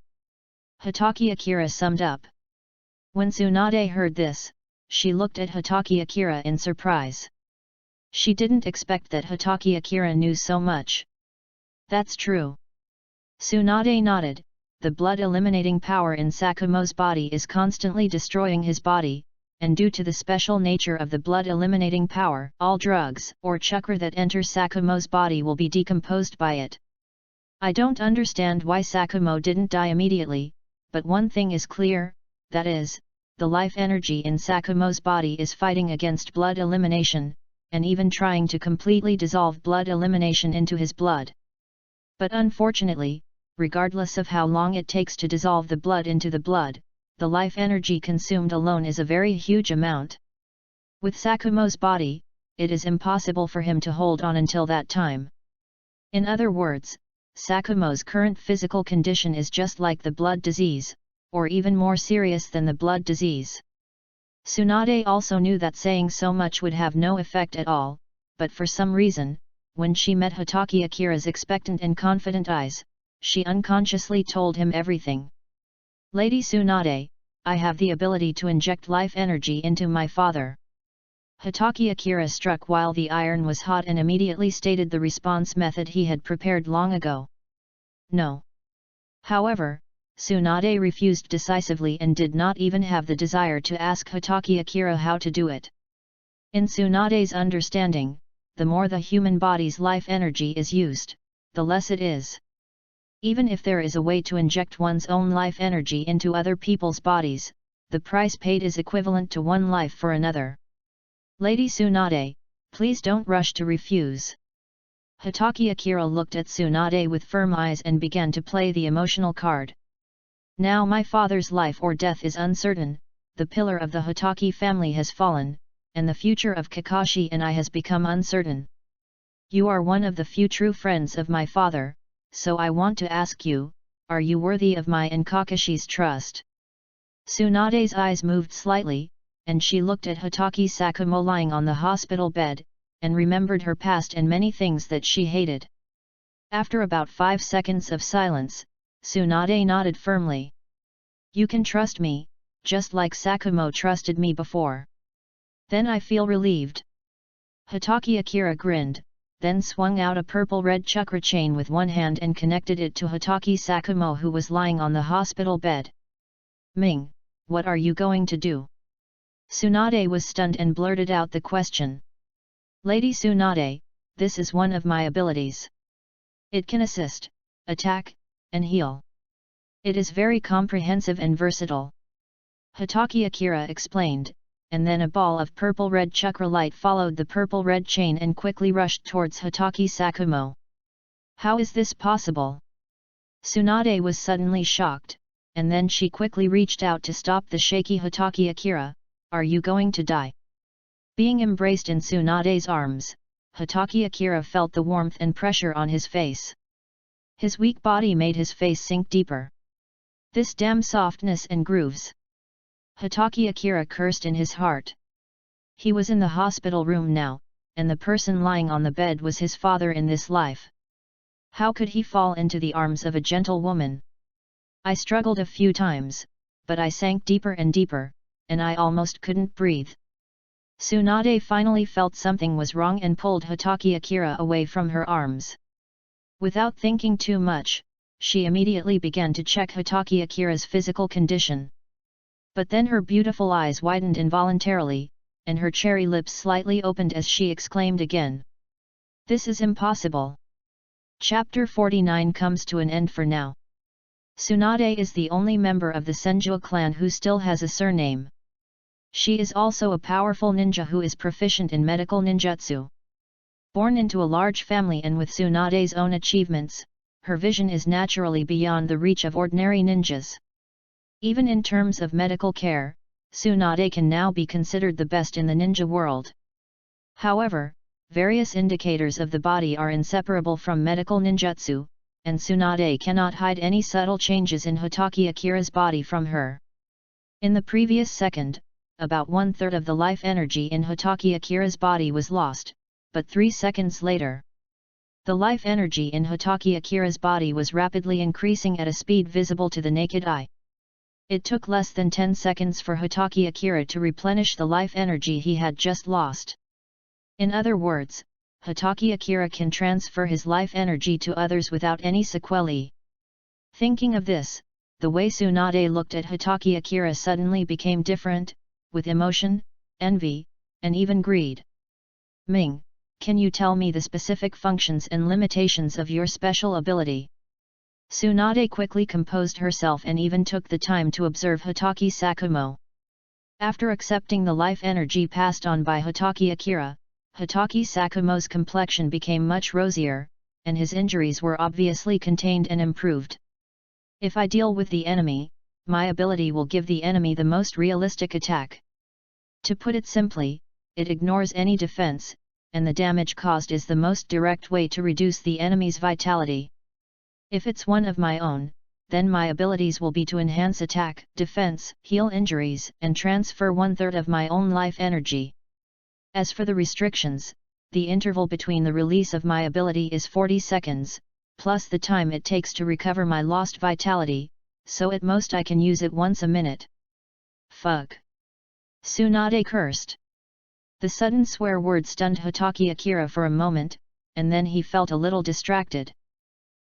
Hitaki Akira summed up. When Tsunade heard this, she looked at Hitaki Akira in surprise. She didn't expect that Hitaki Akira knew so much. That's true. Tsunade nodded. The blood-eliminating power in Sakumo's body is constantly destroying his body, and due to the special nature of the blood-eliminating power, all drugs or chakra that enter Sakumo's body will be decomposed by it. I don't understand why Sakumo didn't die immediately, but one thing is clear, that is, the life energy in Sakumo's body is fighting against blood elimination, and even trying to completely dissolve blood elimination into his blood. But unfortunately, regardless of how long it takes to dissolve the blood into the blood, the life energy consumed alone is a very huge amount. With Sakumo's body, it is impossible for him to hold on until that time. In other words, Sakumo's current physical condition is just like the blood disease, or even more serious than the blood disease. Tsunade also knew that saying so much would have no effect at all, but for some reason, when she met Hitaki Akira's expectant and confident eyes, she unconsciously told him everything. Lady Tsunade, I have the ability to inject life energy into my father. Hitaki Akira struck while the iron was hot and immediately stated the response method he had prepared long ago. No. However, Tsunade refused decisively and did not even have the desire to ask Hitaki Akira how to do it. In Tsunade's understanding, the more the human body's life energy is used, the less it is. Even if there is a way to inject one's own life energy into other people's bodies, the price paid is equivalent to one life for another. Lady Tsunade, please don't rush to refuse. Hitaki Akira looked at Tsunade with firm eyes and began to play the emotional card. Now my father's life or death is uncertain, the pillar of the Hitaki family has fallen, and the future of Kakashi and I has become uncertain. You are one of the few true friends of my father, so I want to ask you, are you worthy of my and Kakashi's trust? Tsunade's eyes moved slightly, and she looked at Hitaki Sakumo lying on the hospital bed, and remembered her past and many things that she hated. After about 5 seconds of silence, Tsunade nodded firmly. You can trust me, just like Sakumo trusted me before. Then I feel relieved. Hitaki Akira grinned, then swung out a purple-red chakra chain with one hand and connected it to Hitaki Sakumo who was lying on the hospital bed. Ming, what are you going to do? Tsunade was stunned and blurted out the question. Lady Tsunade, this is one of my abilities. It can assist, attack, and heal. It is very comprehensive and versatile. Hitaki Akira explained, and then a ball of purple-red chakra light followed the purple-red chain and quickly rushed towards Hitaki Sakumo. How is this possible? Tsunade was suddenly shocked, and then she quickly reached out to stop the shaky Hitaki Akira. Are you going to die? Being embraced in Tsunade's arms, Hitaki Akira felt the warmth and pressure on his face. His weak body made his face sink deeper. This damn softness and grooves. Hitaki Akira cursed in his heart. He was in the hospital room now, and the person lying on the bed was his father in this life. How could he fall into the arms of a gentle woman? I struggled a few times, but I sank deeper and deeper, and I almost couldn't breathe. Tsunade finally felt something was wrong and pulled Hitaki Akira away from her arms. Without thinking too much, she immediately began to check Hitaki Akira's physical condition. But then her beautiful eyes widened involuntarily, and her cherry lips slightly opened as she exclaimed again. This is impossible. Chapter 49 comes to an end for now. Tsunade is the only member of the Senju clan who still has a surname. She is also a powerful ninja who is proficient in medical ninjutsu. Born into a large family and with Tsunade's own achievements, her vision is naturally beyond the reach of ordinary ninjas. Even in terms of medical care, Tsunade can now be considered the best in the ninja world. However, various indicators of the body are inseparable from medical ninjutsu, and Tsunade cannot hide any subtle changes in Hitaki Akira's body from her. In the previous second, about 1/3 of the life energy in Hitaki Akira's body was lost, but 3 seconds later, the life energy in Hitaki Akira's body was rapidly increasing at a speed visible to the naked eye. It took less than 10 seconds for Hitaki Akira to replenish the life energy he had just lost. In other words, Hitaki Akira can transfer his life energy to others without any sequelae. Thinking of this, the way Tsunade looked at Hitaki Akira suddenly became different, with emotion, envy, and even greed. Ming, can you tell me the specific functions and limitations of your special ability? Tsunade quickly composed herself and even took the time to observe Hitaki Sakumo. After accepting the life energy passed on by Hitaki Akira, Hitaki Sakumo's complexion became much rosier, and his injuries were obviously contained and improved. If I deal with the enemy, my ability will give the enemy the most realistic attack. To put it simply, it ignores any defense, and the damage caused is the most direct way to reduce the enemy's vitality. If it's one of my own, then my abilities will be to enhance attack, defense, heal injuries, and transfer 1/3 of my own life energy. As for the restrictions, the interval between the release of my ability is 40 seconds, plus the time it takes to recover my lost vitality, so at most I can use it once a minute. Fuck! Tsunade cursed. The sudden swear word stunned Hitaki Akira for a moment, and then he felt a little distracted.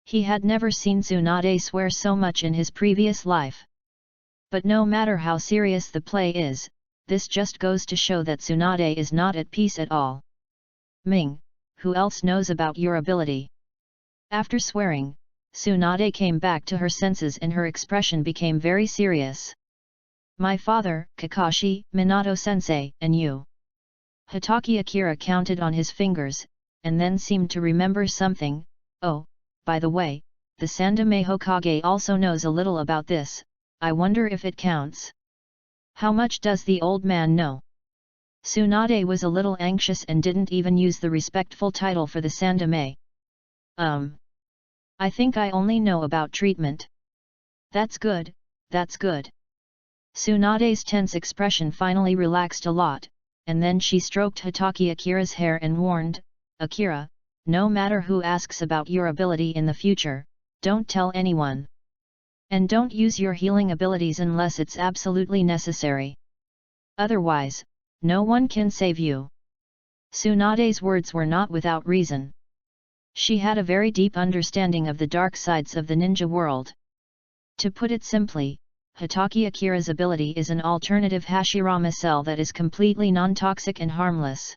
He had never seen Tsunade swear so much in his previous life. But no matter how serious the play is, this just goes to show that Tsunade is not at peace at all. Ming, who else knows about your ability? After swearing, Tsunade came back to her senses and her expression became very serious. My father, Kakashi, Minato-sensei, and you. Hitaki Akira counted on his fingers, and then seemed to remember something. Oh, by the way, the Sandaime Hokage also knows a little about this, I wonder if it counts. How much does the old man know? Tsunade was a little anxious and didn't even use the respectful title for the Sandaime. I think I only know about treatment. That's good, that's good. Tsunade's tense expression finally relaxed a lot, and then she stroked Hitaki Akira's hair and warned, Akira, no matter who asks about your ability in the future, don't tell anyone. And don't use your healing abilities unless it's absolutely necessary. Otherwise, no one can save you. Tsunade's words were not without reason. She had a very deep understanding of the dark sides of the ninja world. To put it simply, Hitaki Akira's ability is an alternative Hashirama cell that is completely non-toxic and harmless.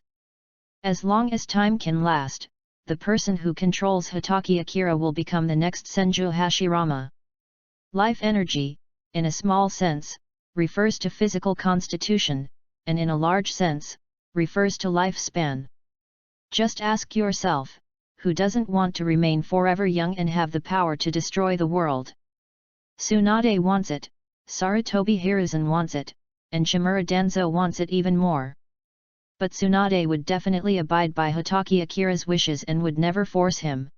As long as time can last, the person who controls Hitaki Akira will become the next Senju Hashirama. Life energy, in a small sense, refers to physical constitution, and in a large sense, refers to lifespan. Just ask yourself, who doesn't want to remain forever young and have the power to destroy the world? Tsunade wants it, Sarutobi Hiruzen wants it, and Shimura Danzo wants it even more. But Tsunade would definitely abide by Hitaki Akira's wishes and would never force him.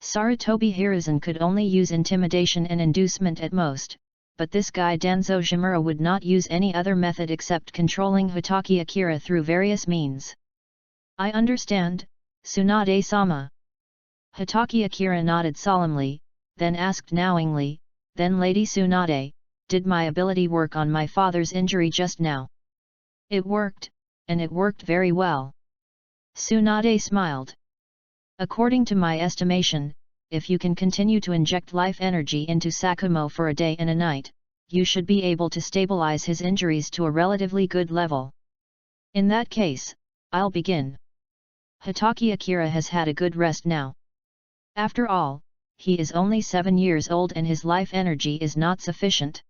Sarutobi Hiruzen could only use intimidation and inducement at most, but this guy Danzo Shimura would not use any other method except controlling Hitaki Akira through various means. I understand, Tsunade-sama. Hitaki Akira nodded solemnly, then asked knowingly, then Lady Tsunade, did my ability work on my father's injury just now? It worked, and it worked very well. Tsunade smiled. According to my estimation, if you can continue to inject life energy into Sakumo for a day and a night, you should be able to stabilize his injuries to a relatively good level. In that case, I'll begin. Hitaki Akira has had a good rest now. After all, he is only 7 years old and his life energy is not sufficient.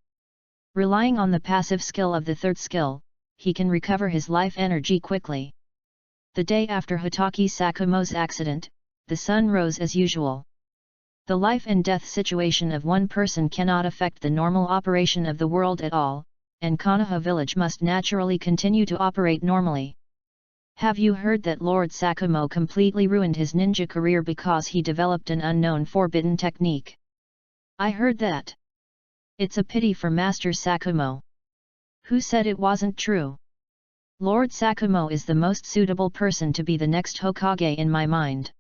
Relying on the passive skill of the third skill, he can recover his life energy quickly. The day after Hitaki Sakumo's accident, the sun rose as usual. The life and death situation of one person cannot affect the normal operation of the world at all, and Konoha village must naturally continue to operate normally. Have you heard that Lord Sakumo completely ruined his ninja career because he developed an unknown forbidden technique? I heard that. It's a pity for Master Sakumo. Who said it wasn't true? Lord Sakumo is the most suitable person to be the next Hokage in my mind.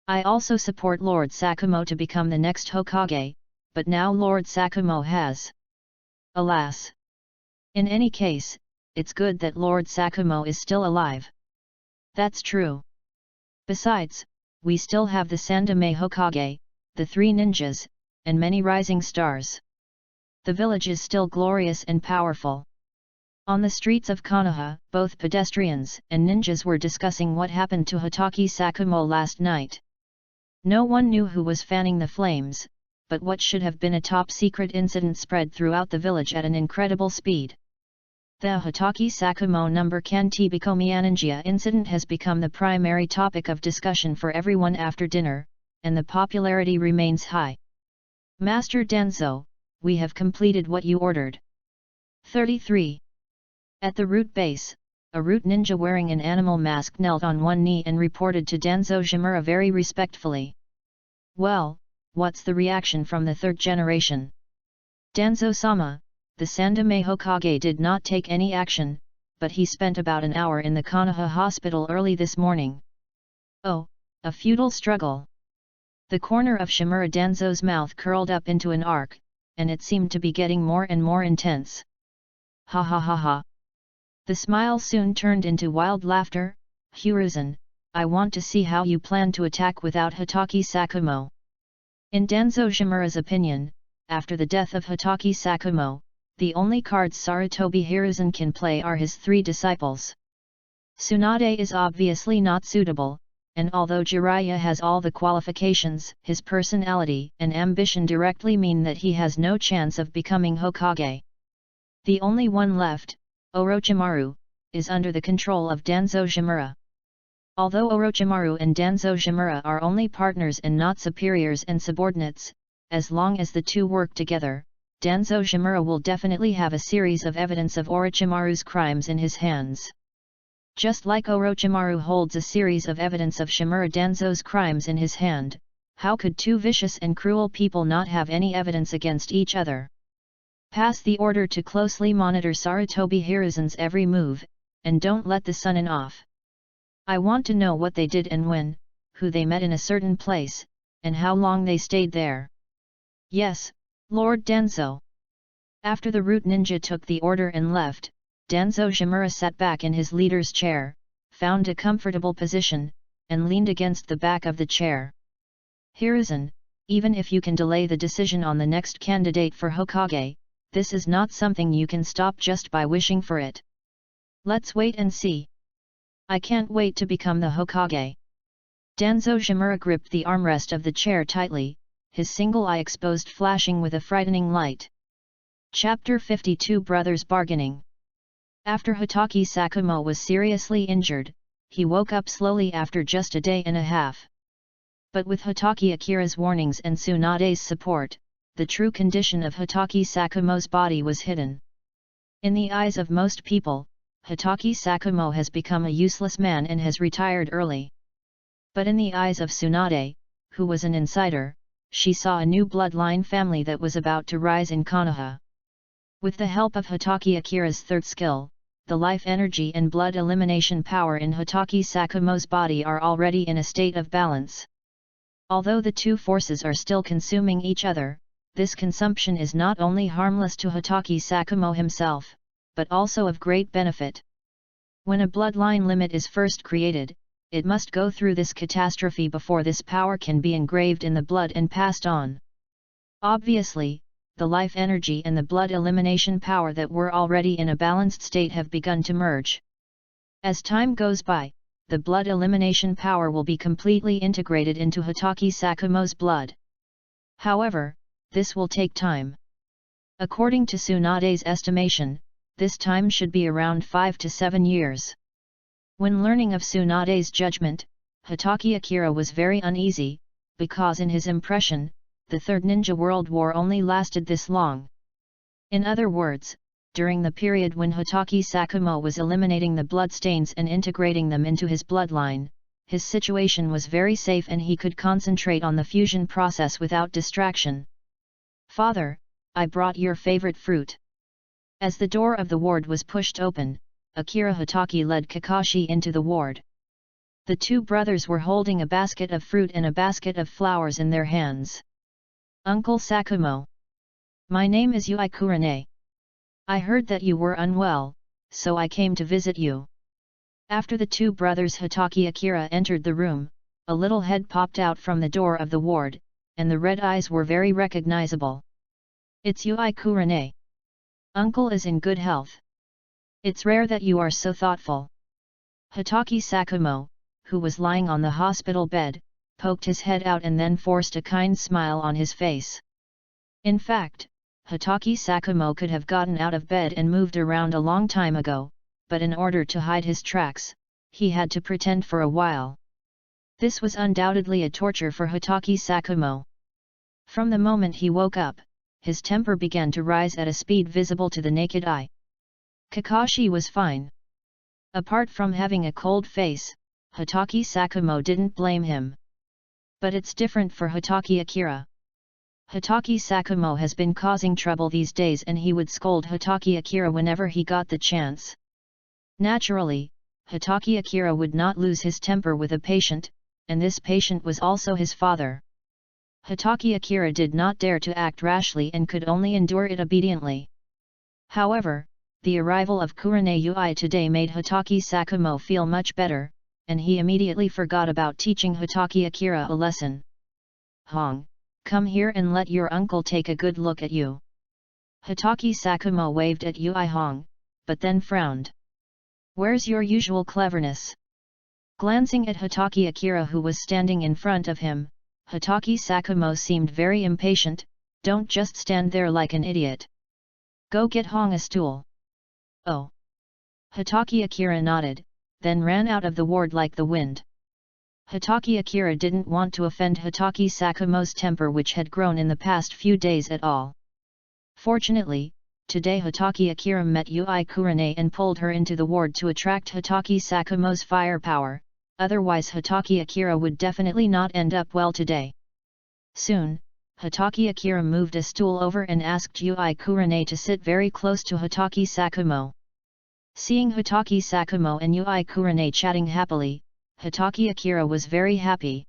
I also support Lord Sakumo to become the next Hokage, but now Lord Sakumo has. Alas! In any case, it's good that Lord Sakumo is still alive. That's true. Besides, we still have the Sandame Hokage, the 3 ninjas, and many rising stars. The village is still glorious and powerful. On the streets of Konoha, both pedestrians and ninjas were discussing what happened to Hitaki Sakumo last night. No one knew who was fanning the flames, but what should have been a top-secret incident spread throughout the village at an incredible speed. The Hitaki Sakumo number Kanti-Bikomi-Aninjia incident has become the primary topic of discussion for everyone after dinner, and the popularity remains high. Master Danzo, we have completed what you ordered. 33. At the root base, a root ninja wearing an animal mask knelt on one knee and reported to Danzo Shimura very respectfully. Well, what's the reaction from the third generation? Danzo-sama, the Sandame Hokage did not take any action, but he spent about an hour in the Konoha hospital early this morning. Oh, a futile struggle. The corner of Shimura Danzo's mouth curled up into an arc, and it seemed to be getting more and more intense. Ha ha ha ha. The smile soon turned into wild laughter. Hiruzen, I want to see how you plan to attack without Hitaki Sakumo. In Danzo Shimura's opinion, after the death of Hitaki Sakumo, the only cards Sarutobi Hiruzen can play are his 3 disciples. Tsunade is obviously not suitable, and although Jiraiya has all the qualifications, his personality and ambition directly mean that he has no chance of becoming Hokage. The only one left, Orochimaru, is under the control of Danzo Shimura. Although Orochimaru and Danzo Shimura are only partners and not superiors and subordinates, as long as the two work together, Danzo Shimura will definitely have a series of evidence of Orochimaru's crimes in his hands. Just like Orochimaru holds a series of evidence of Shimura Danzo's crimes in his hand, how could 2 vicious and cruel people not have any evidence against each other? Pass the order to closely monitor Sarutobi Hiruzen's every move, and don't let the sun in off. I want to know what they did and when, who they met in a certain place, and how long they stayed there. Yes, Lord Danzo. After the root ninja took the order and left, Danzo Shimura sat back in his leader's chair, found a comfortable position, and leaned against the back of the chair. Hiruzen, even if you can delay the decision on the next candidate for Hokage, this is not something you can stop just by wishing for it. Let's wait and see. I can't wait to become the Hokage. Danzo Shimura gripped the armrest of the chair tightly, his single eye exposed flashing with a frightening light. Chapter 52 Brothers Bargaining. After Hitaki Sakumo was seriously injured, he woke up slowly after just a day and a half. But with Hitaki Akira's warnings and Tsunade's support, the true condition of Hitaki Sakumo's body was hidden. In the eyes of most people, Hitaki Sakumo has become a useless man and has retired early. But in the eyes of Tsunade, who was an insider, she saw a new bloodline family that was about to rise in Konoha. With the help of Hatake Akira's third skill, the life energy and blood elimination power in Hatake Sakumo's body are already in a state of balance. Although the two forces are still consuming each other, this consumption is not only harmless to Hatake Sakumo himself, but also of great benefit. When a bloodline limit is first created, it must go through this catastrophe before this power can be engraved in the blood and passed on. Obviously, the life energy and the blood elimination power that were already in a balanced state have begun to merge. As time goes by, the blood elimination power will be completely integrated into Hatake Sakumo's blood. However, this will take time. According to Tsunade's estimation, this time should be around 5 to 7 years. When learning of Tsunade's judgment, Hatake Akira was very uneasy, because in his impression, the Third Ninja World War only lasted this long. In other words, during the period when Hatake Sakumo was eliminating the bloodstains and integrating them into his bloodline, his situation was very safe and he could concentrate on the fusion process without distraction. "Father, I brought your favorite fruit." As the door of the ward was pushed open, Akira Hatake led Kakashi into the ward. The two brothers were holding a basket of fruit and a basket of flowers in their hands. "Uncle Sakumo. My name is Yui Kurane. I heard that you were unwell, so I came to visit you." After the two brothers Hatake Akira entered the room, a little head popped out from the door of the ward, and the red eyes were very recognizable. "It's Yui Kurane. Uncle is in good health. It's rare that you are so thoughtful." Hatake Sakumo, who was lying on the hospital bed, poked his head out and then forced a kind smile on his face. In fact, Hatake Sakumo could have gotten out of bed and moved around a long time ago, but in order to hide his tracks, he had to pretend for a while. This was undoubtedly a torture for Hatake Sakumo. From the moment he woke up, his temper began to rise at a speed visible to the naked eye. Kakashi was fine. Apart from having a cold face, Hatake Sakumo didn't blame him. But it's different for Hatake Akira. Hatake Sakumo has been causing trouble these days and he would scold Hatake Akira whenever he got the chance. Naturally, Hatake Akira would not lose his temper with a patient, and this patient was also his father. Hatake Akira did not dare to act rashly and could only endure it obediently. However, the arrival of Kurane Yui today made Hatake Sakumo feel much better, and he immediately forgot about teaching Hatake Akira a lesson. "Hong, come here and let your uncle take a good look at you." Hatake Sakumo waved at Yui Hong, but then frowned. "Where's your usual cleverness?" Glancing at Hatake Akira who was standing in front of him, Hatake Sakumo seemed very impatient. "Don't just stand there like an idiot. Go get Hong a stool." "Oh." Hatake Akira nodded, then ran out of the ward like the wind. Hatake Akira didn't want to offend Hatake Sakumo's temper which had grown in the past few days at all. Fortunately, today Hatake Akira met Yui Kurane and pulled her into the ward to attract Hatake Sakumo's firepower, otherwise Hatake Akira would definitely not end up well today. Soon, Hatake Akira moved a stool over and asked Yui Kurane to sit very close to Hatake Sakumo. Seeing Hatake Sakumo and Yui Kurane chatting happily, Hatake Akira was very happy.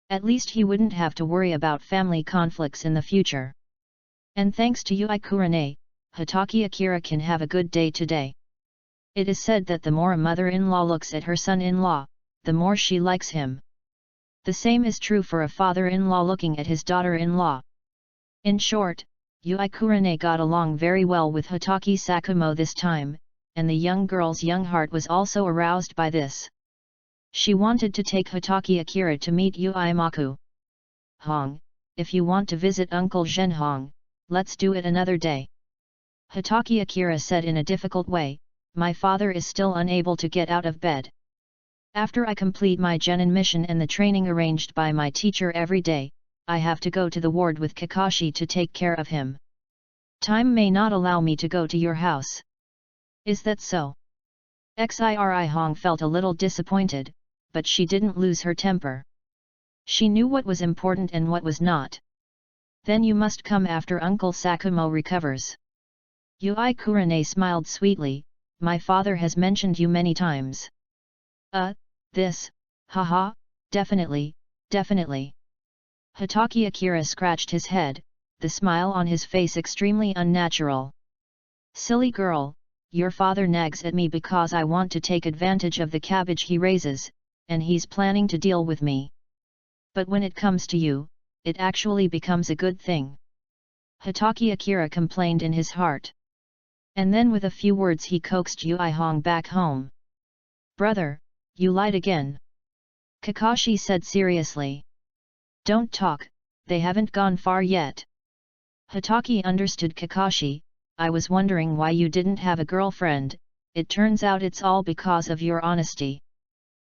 At least he wouldn't have to worry about family conflicts in the future. And thanks to Yui Kurane, Hatake Akira can have a good day today. It is said that the more a mother-in-law looks at her son-in-law, the more she likes him. The same is true for a father-in-law looking at his daughter-in-law. In short, Yui Kurane got along very well with Hatake Sakumo this time, and the young girl's young heart was also aroused by this. She wanted to take Hatake Akira to meet Yui Maku. "Hong, if you want to visit Uncle Zhen Hong, let's do it another day." Hatake Akira said in a difficult way, "My father is still unable to get out of bed. After I complete my genin mission and the training arranged by my teacher every day, I have to go to the ward with Kakashi to take care of him. Time may not allow me to go to your house." "Is that so?" Xiri Hong felt a little disappointed, but she didn't lose her temper. She knew what was important and what was not. "Then you must come after Uncle Sakumo recovers." Yui Kurane smiled sweetly, my father has mentioned you many times. This, haha, definitely, definitely. Hatake Akira scratched his head, the smile on his face extremely unnatural. Silly girl, your father nags at me because I want to take advantage of the cabbage he raises, and he's planning to deal with me. But when it comes to you, it actually becomes a good thing. Hatake Akira complained in his heart. And then with a few words he coaxed Yui Hong back home. Brother, you lied again. Kakashi said seriously. Don't talk, they haven't gone far yet. Hatake understood Kakashi, I was wondering why you didn't have a girlfriend, it turns out it's all because of your honesty.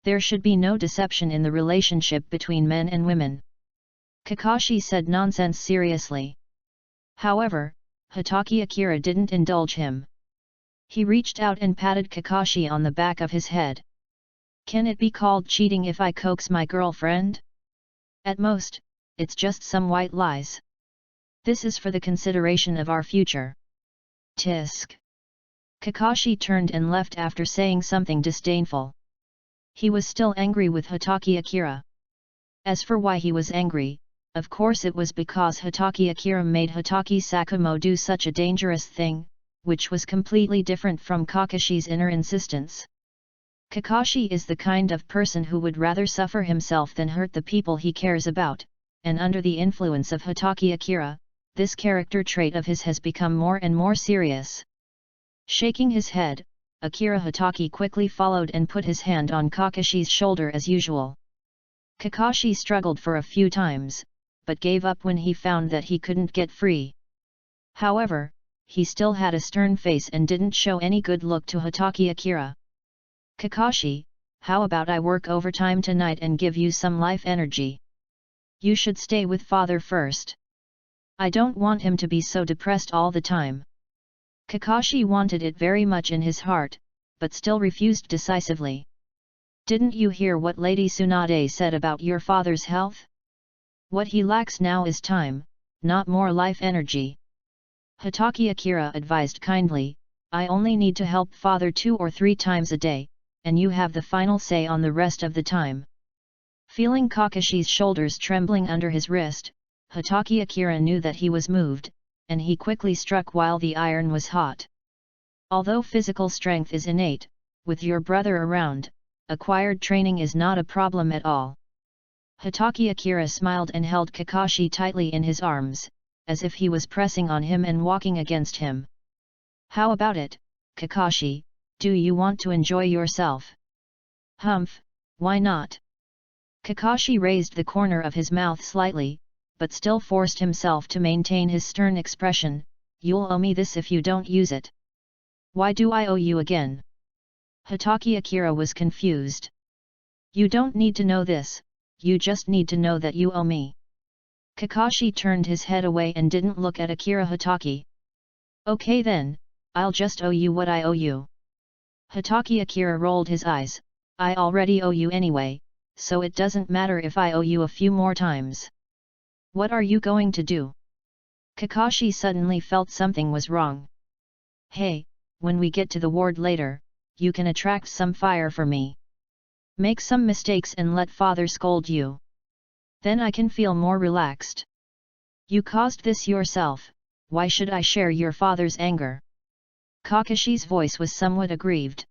There should be no deception in the relationship between men and women. Kakashi said nonsense seriously. However, Hatake Akira didn't indulge him. He reached out and patted Kakashi on the back of his head. Can it be called cheating if I coax my girlfriend? At most, it's just some white lies. This is for the consideration of our future. Tisk. Kakashi turned and left after saying something disdainful. He was still angry with Hatake Akira. As for why he was angry, of course it was because Hatake Akira made Hatake Sakumo do such a dangerous thing, which was completely different from Kakashi's inner insistence. Kakashi is the kind of person who would rather suffer himself than hurt the people he cares about, and under the influence of Hatake Akira, this character trait of his has become more and more serious. Shaking his head, Akira Hatake quickly followed and put his hand on Kakashi's shoulder as usual. Kakashi struggled for a few times, but gave up when he found that he couldn't get free. However, he still had a stern face and didn't show any good look to Hatake Akira. Kakashi, how about I work overtime tonight and give you some life energy? You should stay with father first. I don't want him to be so depressed all the time. Kakashi wanted it very much in his heart, but still refused decisively. Didn't you hear what Lady Tsunade said about your father's health? What he lacks now is time, not more life energy. Hatake Akira advised kindly, I only need to help father 2 or 3 times a day, and you have the final say on the rest of the time. Feeling Kakashi's shoulders trembling under his wrist, Hatake Akira knew that he was moved, and he quickly struck while the iron was hot. Although physical strength is innate, with your brother around, acquired training is not a problem at all. Hatake Akira smiled and held Kakashi tightly in his arms, as if he was pressing on him and walking against him. How about it, Kakashi, do you want to enjoy yourself? Humph, why not? Kakashi raised the corner of his mouth slightly, but still forced himself to maintain his stern expression, you'll owe me this if you don't use it. Why do I owe you again? Hatake Akira was confused. You don't need to know this, you just need to know that you owe me. Kakashi turned his head away and didn't look at Akira Hatake. Okay then, I'll just owe you what I owe you. Hatake Akira rolled his eyes, I already owe you anyway, so it doesn't matter if I owe you a few more times. What are you going to do? Kakashi suddenly felt something was wrong. Hey, when we get to the ward later, you can attract some fire for me. Make some mistakes and let father scold you. Then I can feel more relaxed. You caused this yourself, why should I share your father's anger? Kakashi's voice was somewhat aggrieved.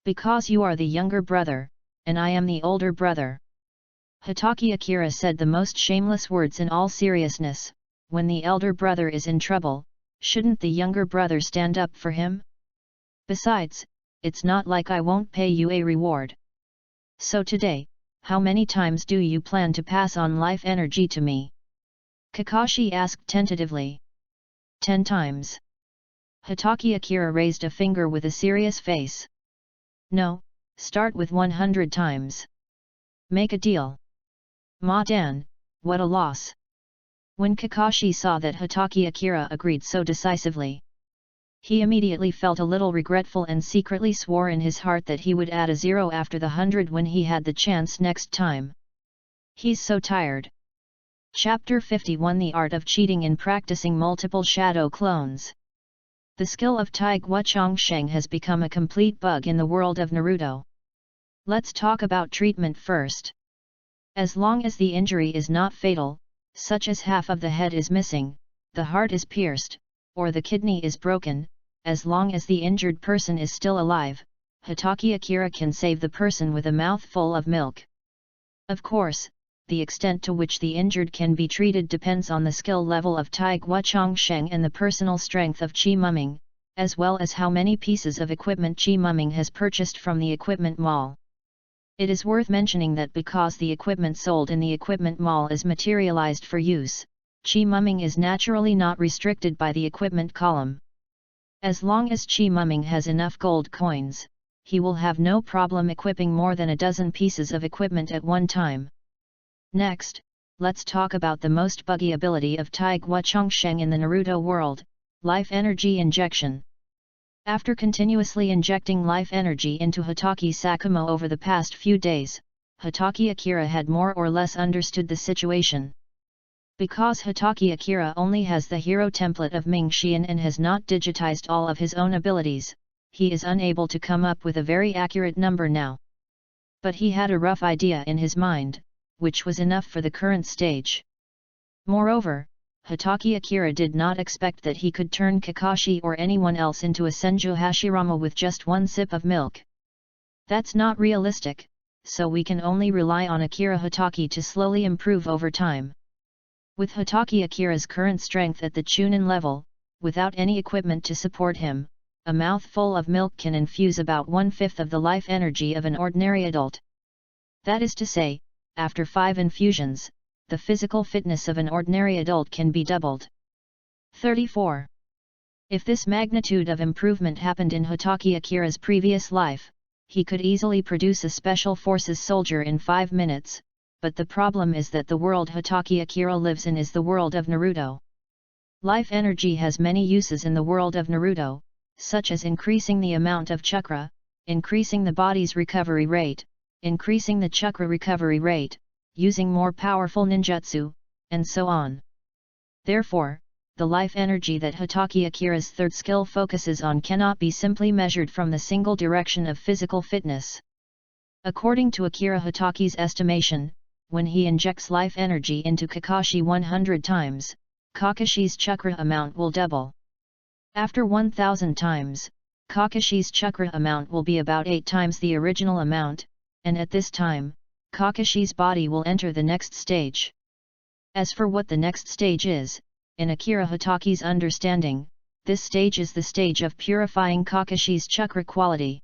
Because you are the younger brother, and I am the older brother. Hatake Akira said the most shameless words in all seriousness, when the elder brother is in trouble, shouldn't the younger brother stand up for him? Besides, it's not like I won't pay you a reward. So today, how many times do you plan to pass on life energy to me? Kakashi asked tentatively. 10 times. Hatake Akira raised a finger with a serious face. No, start with 100 times. Make a deal. Ma-dan, what a loss. When Kakashi saw that Hatake Akira agreed so decisively, he immediately felt a little regretful and secretly swore in his heart that he would add a 0 after the 100 when he had the chance next time. He's so tired. Chapter 51 The Art of Cheating in Practicing Multiple Shadow Clones. The skill of Tai Guo Sheng has become a complete bug in the world of Naruto. Let's talk about treatment first. As long as the injury is not fatal, such as half of the head is missing, the heart is pierced, or the kidney is broken, as long as the injured person is still alive, Hatake Akira can save the person with a mouthful of milk. Of course, the extent to which the injured can be treated depends on the skill level of Tai Guo Sheng and the personal strength of Chi Mumming, as well as how many pieces of equipment Chi Mumming has purchased from the equipment mall. It is worth mentioning that because the equipment sold in the equipment mall is materialized for use, Chi Mumming is naturally not restricted by the equipment column. As long as Chi Mumming has enough gold coins, he will have no problem equipping more than a dozen pieces of equipment at one time. Next, let's talk about the most buggy ability of Tai Guo Sheng in the Naruto world, life energy injection. After continuously injecting life energy into Hatake Sakumo over the past few days, Hatake Akira had more or less understood the situation. Because Hatake Akira only has the hero template of Ming Xian and has not digitized all of his own abilities, he is unable to come up with a very accurate number now. But he had a rough idea in his mind, which was enough for the current stage. Moreover, Hatake Akira did not expect that he could turn Kakashi or anyone else into a Senju Hashirama with just one sip of milk. That's not realistic, so we can only rely on Akira Hatake to slowly improve over time. With Hatake Akira's current strength at the Chunin level, without any equipment to support him, a mouthful of milk can infuse about 1/5 of the life energy of an ordinary adult. That is to say, after 5 infusions, the physical fitness of an ordinary adult can be doubled. 34. If this magnitude of improvement happened in Hatake Akira's previous life, he could easily produce a special forces soldier in 5 minutes, but the problem is that the world Hatake Akira lives in is the world of Naruto. Life energy has many uses in the world of Naruto, such as increasing the amount of chakra, increasing the body's recovery rate, increasing the chakra recovery rate, using more powerful ninjutsu, and so on. Therefore, the life energy that Hatake Akira's third skill focuses on cannot be simply measured from the single direction of physical fitness. According to Akira Hatake's estimation, when he injects life energy into Kakashi 100 times, Kakashi's chakra amount will double. After 1000 times, Kakashi's chakra amount will be about 8 times the original amount, and at this time, Kakashi's body will enter the next stage. As for what the next stage is, in Akira Hatake's understanding, this stage is the stage of purifying Kakashi's chakra quality.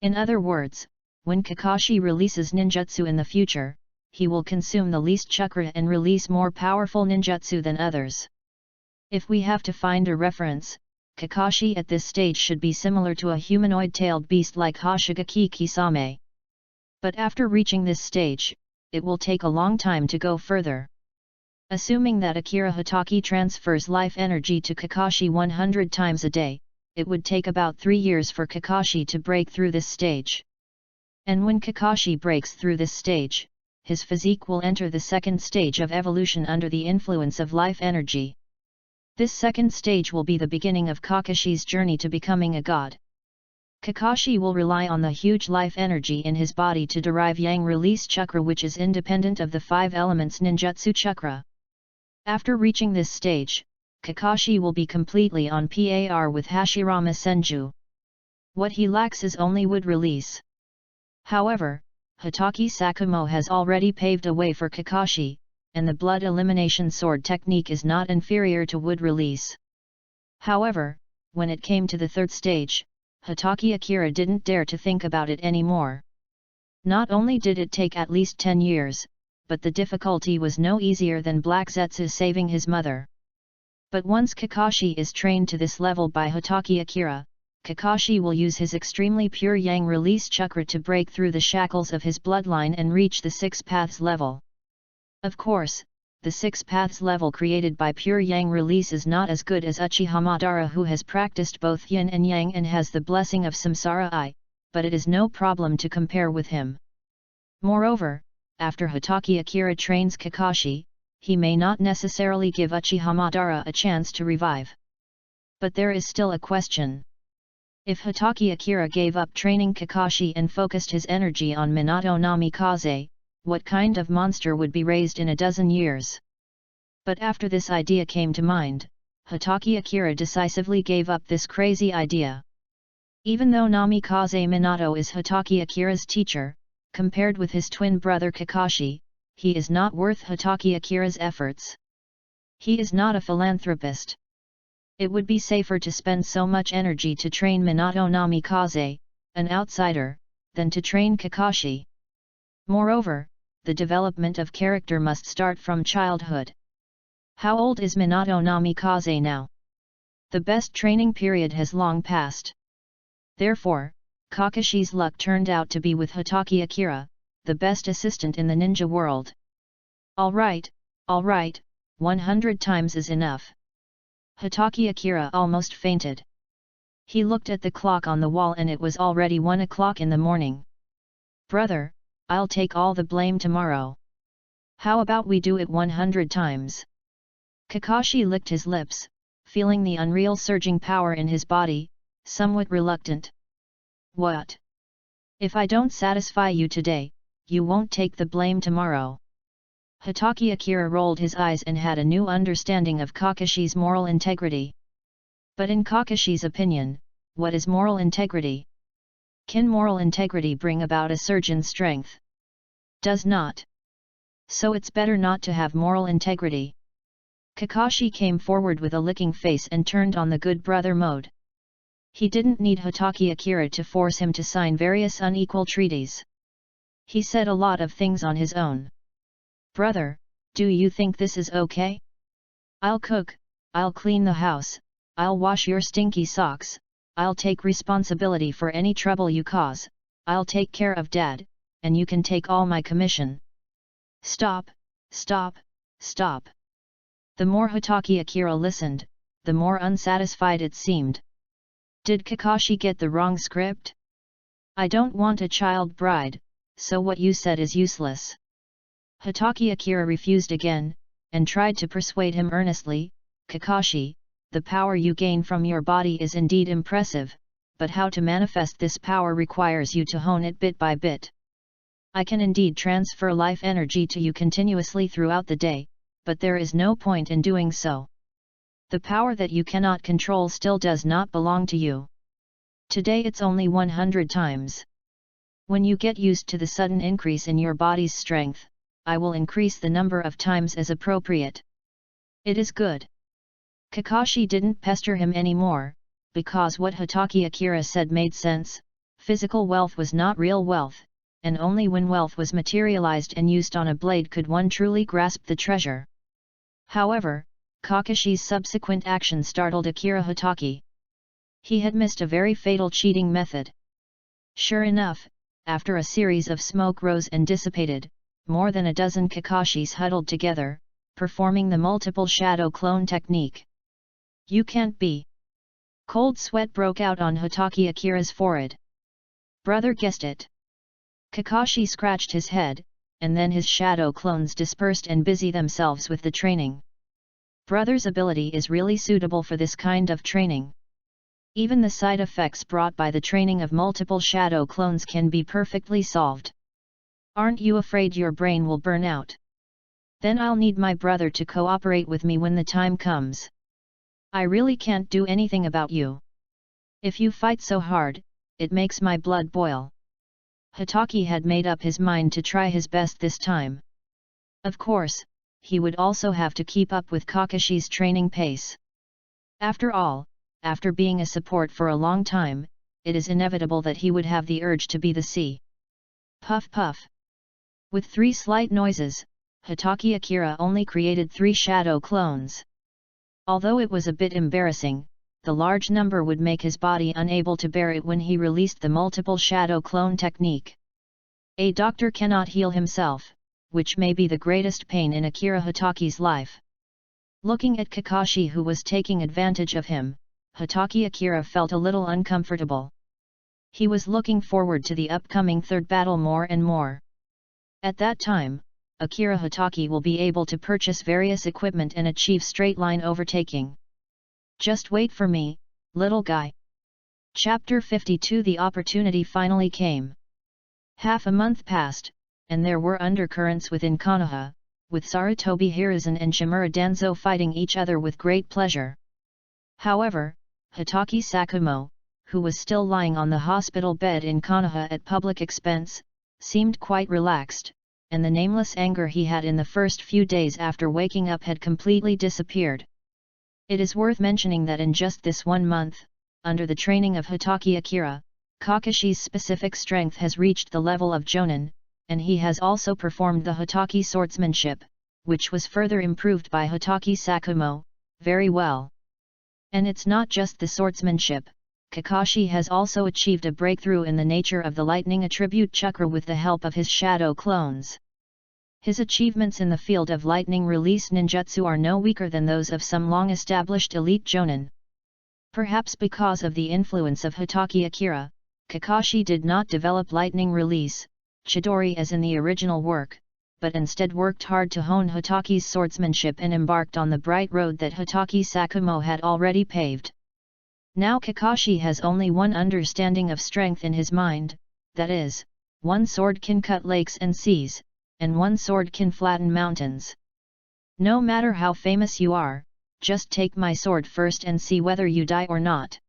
In other words, when Kakashi releases ninjutsu in the future, he will consume the least chakra and release more powerful ninjutsu than others. If we have to find a reference, Kakashi at this stage should be similar to a humanoid-tailed beast like Hoshigaki Kisame. But after reaching this stage, it will take a long time to go further. Assuming that Akira Hatake transfers life energy to Kakashi 100 times a day, it would take about 3 years for Kakashi to break through this stage. And when Kakashi breaks through this stage, his physique will enter the second stage of evolution under the influence of life energy. This second stage will be the beginning of Kakashi's journey to becoming a god. Kakashi will rely on the huge life energy in his body to derive yang release chakra, which is independent of the 5 elements ninjutsu chakra. After reaching this stage, Kakashi will be completely on par with Hashirama Senju. What he lacks is only wood release. However, Hatake Sakumo has already paved a way for Kakashi, and the blood elimination sword technique is not inferior to wood release. However, when it came to the third stage, Hatake Akira didn't dare to think about it anymore. Not only did it take at least 10 years, but the difficulty was no easier than Black Zetsu saving his mother. But once Kakashi is trained to this level by Hatake Akira, Kakashi will use his extremely pure yang release chakra to break through the shackles of his bloodline and reach the 6 paths level. Of course, the 6 paths level created by pure yang release is not as good as Uchiha Madara, who has practiced both yin and yang and has the blessing of Samsara I, but it is no problem to compare with him. Moreover, after Hatake Akira trains Kakashi, he may not necessarily give Uchiha Madara a chance to revive. But there is still a question. If Hatake Akira gave up training Kakashi and focused his energy on Minato Namikaze, what kind of monster would be raised in a dozen years? But after this idea came to mind, Hatake Akira decisively gave up this crazy idea. Even though Namikaze Minato is Hatake Akira's teacher, compared with his twin brother Kakashi, he is not worth Hatake Akira's efforts. He is not a philanthropist. It would be safer to spend so much energy to train Minato Namikaze, an outsider, than to train Kakashi. Moreover, the development of character must start from childhood. How old is Minato Namikaze now? The best training period has long passed. Therefore, Kakashi's luck turned out to be with Hatake Akira, the best assistant in the ninja world. All right, 100 times is enough. Hatake Akira almost fainted. He looked at the clock on the wall and it was already 1 o'clock in the morning. Brother, I'll take all the blame tomorrow. How about we do it 100 times? Kakashi licked his lips, feeling the unreal surging power in his body, somewhat reluctant. What? If I don't satisfy you today, you won't take the blame tomorrow. Hatake Akira rolled his eyes and had a new understanding of Kakashi's moral integrity. But in Kakashi's opinion, what is moral integrity? Can moral integrity bring about a surge in strength? Does not. So it's better not to have moral integrity. Kakashi came forward with a licking face and turned on the good brother mode. He didn't need Hatake Akira to force him to sign various unequal treaties. He said a lot of things on his own. Brother, do you think this is okay? I'll cook, I'll clean the house, I'll wash your stinky socks, I'll take responsibility for any trouble you cause, I'll take care of Dad, and you can take all my commission. Stop, stop, stop. The more Hatake Akira listened, the more unsatisfied it seemed. Did Kakashi get the wrong script? I don't want a child bride, so what you said is useless. Hatake Akira refused again, and tried to persuade him earnestly. Kakashi, the power you gain from your body is indeed impressive, but how to manifest this power requires you to hone it bit by bit. I can indeed transfer life energy to you continuously throughout the day, but there is no point in doing so. The power that you cannot control still does not belong to you. Today it's only 100 times. When you get used to the sudden increase in your body's strength, I will increase the number of times as appropriate. It is good. Kakashi didn't pester him anymore, because what Hatake Akira said made sense. Physical wealth was not real wealth, and only when wealth was materialized and used on a blade could one truly grasp the treasure. However, Kakashi's subsequent action startled Akira Hatake. He had missed a very fatal cheating method. Sure enough, after a series of smoke rose and dissipated, more than a dozen Kakashis huddled together, performing the multiple shadow clone technique. You can't be. Cold sweat broke out on Hatake Akira's forehead. Brother guessed it. Kakashi scratched his head, and then his shadow clones dispersed and busy themselves with the training. Brother's ability is really suitable for this kind of training. Even the side effects brought by the training of multiple shadow clones can be perfectly solved. Aren't you afraid your brain will burn out? Then I'll need my brother to cooperate with me when the time comes. I really can't do anything about you. If you fight so hard, it makes my blood boil. Hatake had made up his mind to try his best this time. Of course, he would also have to keep up with Kakashi's training pace. After all, after being a support for a long time, it is inevitable that he would have the urge to be the C. Puff puff. With 3 slight noises, Hatake Akira only created 3 shadow clones. Although it was a bit embarrassing, the large number would make his body unable to bear it when he released the multiple shadow clone technique. A doctor cannot heal himself, which may be the greatest pain in Akira Hatake's life. Looking at Kakashi who was taking advantage of him, Hatake Akira felt a little uncomfortable. He was looking forward to the upcoming third battle more and more. At that time, Akira Hatake will be able to purchase various equipment and achieve straight-line overtaking. Just wait for me, little guy. Chapter 52. The opportunity finally came. Half a month passed, and there were undercurrents within Konoha, with Sarutobi Hiruzen and Shimura Danzo fighting each other with great pleasure. However, Hitaki Sakumo, who was still lying on the hospital bed in Konoha at public expense, seemed quite relaxed, and the nameless anger he had in the first few days after waking up had completely disappeared. It is worth mentioning that in just this 1 month, under the training of Hitaki Akira, Kakashi's specific strength has reached the level of Jonin, and he has also performed the Hitaki swordsmanship, which was further improved by Hitaki Sakumo, very well. And it's not just the swordsmanship, Kakashi has also achieved a breakthrough in the nature of the lightning attribute chakra with the help of his shadow clones. His achievements in the field of lightning release ninjutsu are no weaker than those of some long-established elite jonin. Perhaps because of the influence of Hitaki Akira, Kakashi did not develop lightning release, Chidori as in the original work, but instead worked hard to hone Hitaki's swordsmanship and embarked on the bright road that Hitaki Sakumo had already paved. Now Kakashi has only one understanding of strength in his mind, that is, one sword can cut lakes and seas, and one sword can flatten mountains. No matter how famous you are, just take my sword first and see whether you die or not.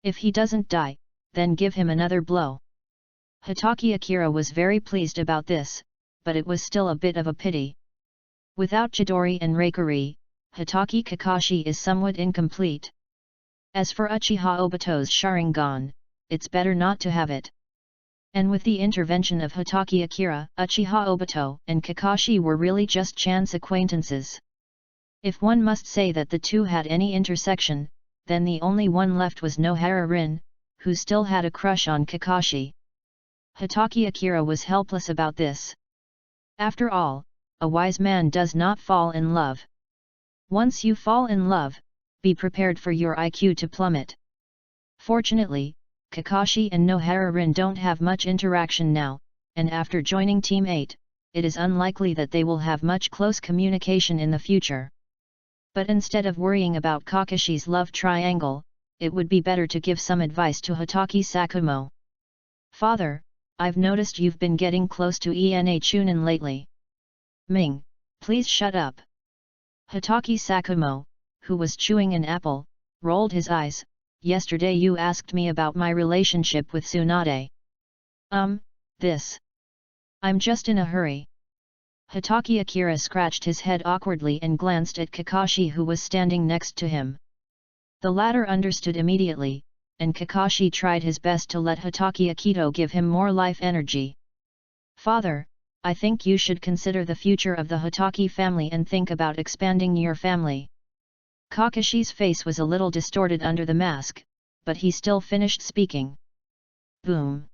If he doesn't die, then give him another blow. Hitaki Akira was very pleased about this, but it was still a bit of a pity. Without Chidori and Reikari, Hitaki Kakashi is somewhat incomplete. As for Uchiha Obito's Sharingan, it's better not to have it. And with the intervention of Hitaki Akira, Uchiha Obito and Kakashi were really just chance acquaintances. If one must say that the two had any intersection, then the only one left was Nohara Rin, who still had a crush on Kakashi. Hitaki Akira was helpless about this. After all, a wise man does not fall in love. Once you fall in love, be prepared for your IQ to plummet. Fortunately, Kakashi and Nohara Rin don't have much interaction now, and after joining Team 8, it is unlikely that they will have much close communication in the future. But instead of worrying about Kakashi's love triangle, it would be better to give some advice to Hitaki Sakumo. Father, I've noticed you've been getting close to Ena Chunin lately. Ming, please shut up. Hitaki Sakumo, who was chewing an apple, rolled his eyes. Yesterday you asked me about my relationship with Tsunade. This. I'm just in a hurry. Hitaki Akira scratched his head awkwardly and glanced at Kakashi who was standing next to him. The latter understood immediately, and Kakashi tried his best to let Hitaki Akito give him more life energy. Father, I think you should consider the future of the Hitaki family and think about expanding your family. Kakashi's face was a little distorted under the mask, but he still finished speaking. Boom!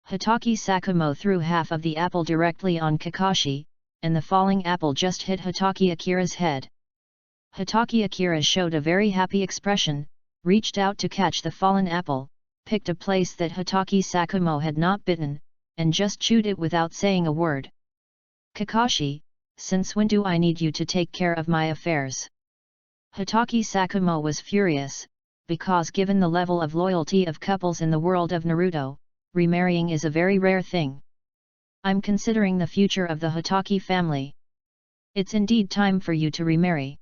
Hitaki Sakumo threw half of the apple directly on Kakashi, and the falling apple just hit Hitaki Akira's head. Hitaki Akira showed a very happy expression, reached out to catch the fallen apple, picked a place that Hitaki Sakumo had not bitten, and just chewed it without saying a word. Kakashi, since when do I need you to take care of my affairs? Hitaki Sakumo was furious, because given the level of loyalty of couples in the world of Naruto, remarrying is a very rare thing. I'm considering the future of the Hitaki family. It's indeed time for you to remarry.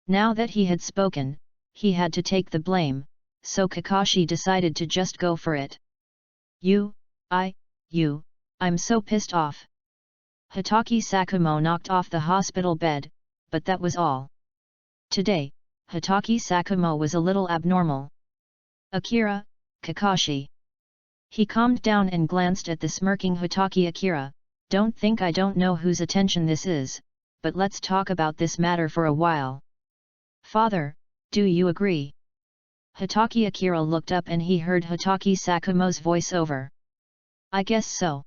Now that he had spoken, he had to take the blame, so Kakashi decided to just go for it. I'm so pissed off. Hitaki Sakumo knocked off the hospital bed, but that was all. Today, Hitaki Sakumo was a little abnormal. Akira, Kakashi. He calmed down and glanced at the smirking Hitaki Akira. Don't think I don't know whose attention this is, but let's talk about this matter for a while. Father, do you agree? Hitaki Akira looked up and he heard Hitaki Sakumo's voice over. I guess so.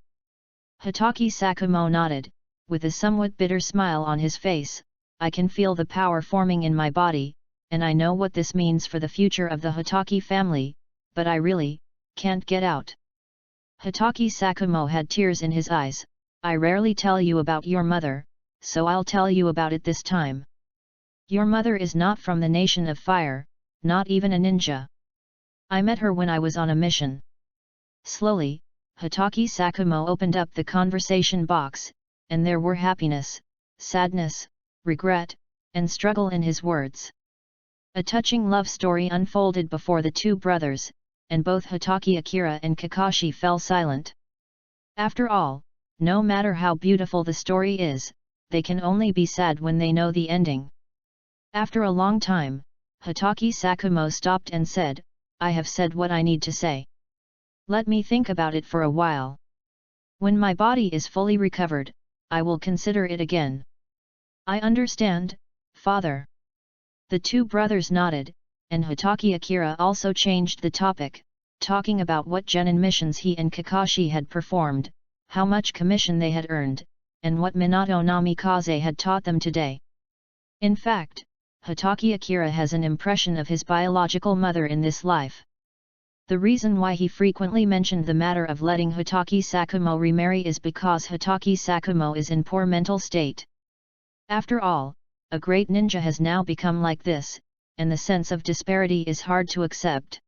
Hitaki Sakumo nodded, with a somewhat bitter smile on his face. I can feel the power forming in my body, and I know what this means for the future of the Hitaki family, but I really can't get out. Hitaki Sakumo had tears in his eyes. I rarely tell you about your mother, so I'll tell you about it this time. Your mother is not from the nation of fire, not even a ninja. I met her when I was on a mission. Slowly, Hatake Sakumo opened up the conversation box, and there were happiness, sadness, regret, and struggle in his words. A touching love story unfolded before the two brothers, and both Hatake Akira and Kakashi fell silent. After all, no matter how beautiful the story is, they can only be sad when they know the ending. After a long time, Hatake Sakumo stopped and said, "I have said what I need to say. Let me think about it for a while. When my body is fully recovered, I will consider it again." "I understand, father." The two brothers nodded, and Hatake Akira also changed the topic, talking about what genin missions he and Kakashi had performed, how much commission they had earned, and what Minato Namikaze had taught them today. In fact, Hatake Akira has an impression of his biological mother in this life. The reason why he frequently mentioned the matter of letting Hatake Sakumo remarry is because Hatake Sakumo is in poor mental state. After all, a great ninja has now become like this, and the sense of disparity is hard to accept.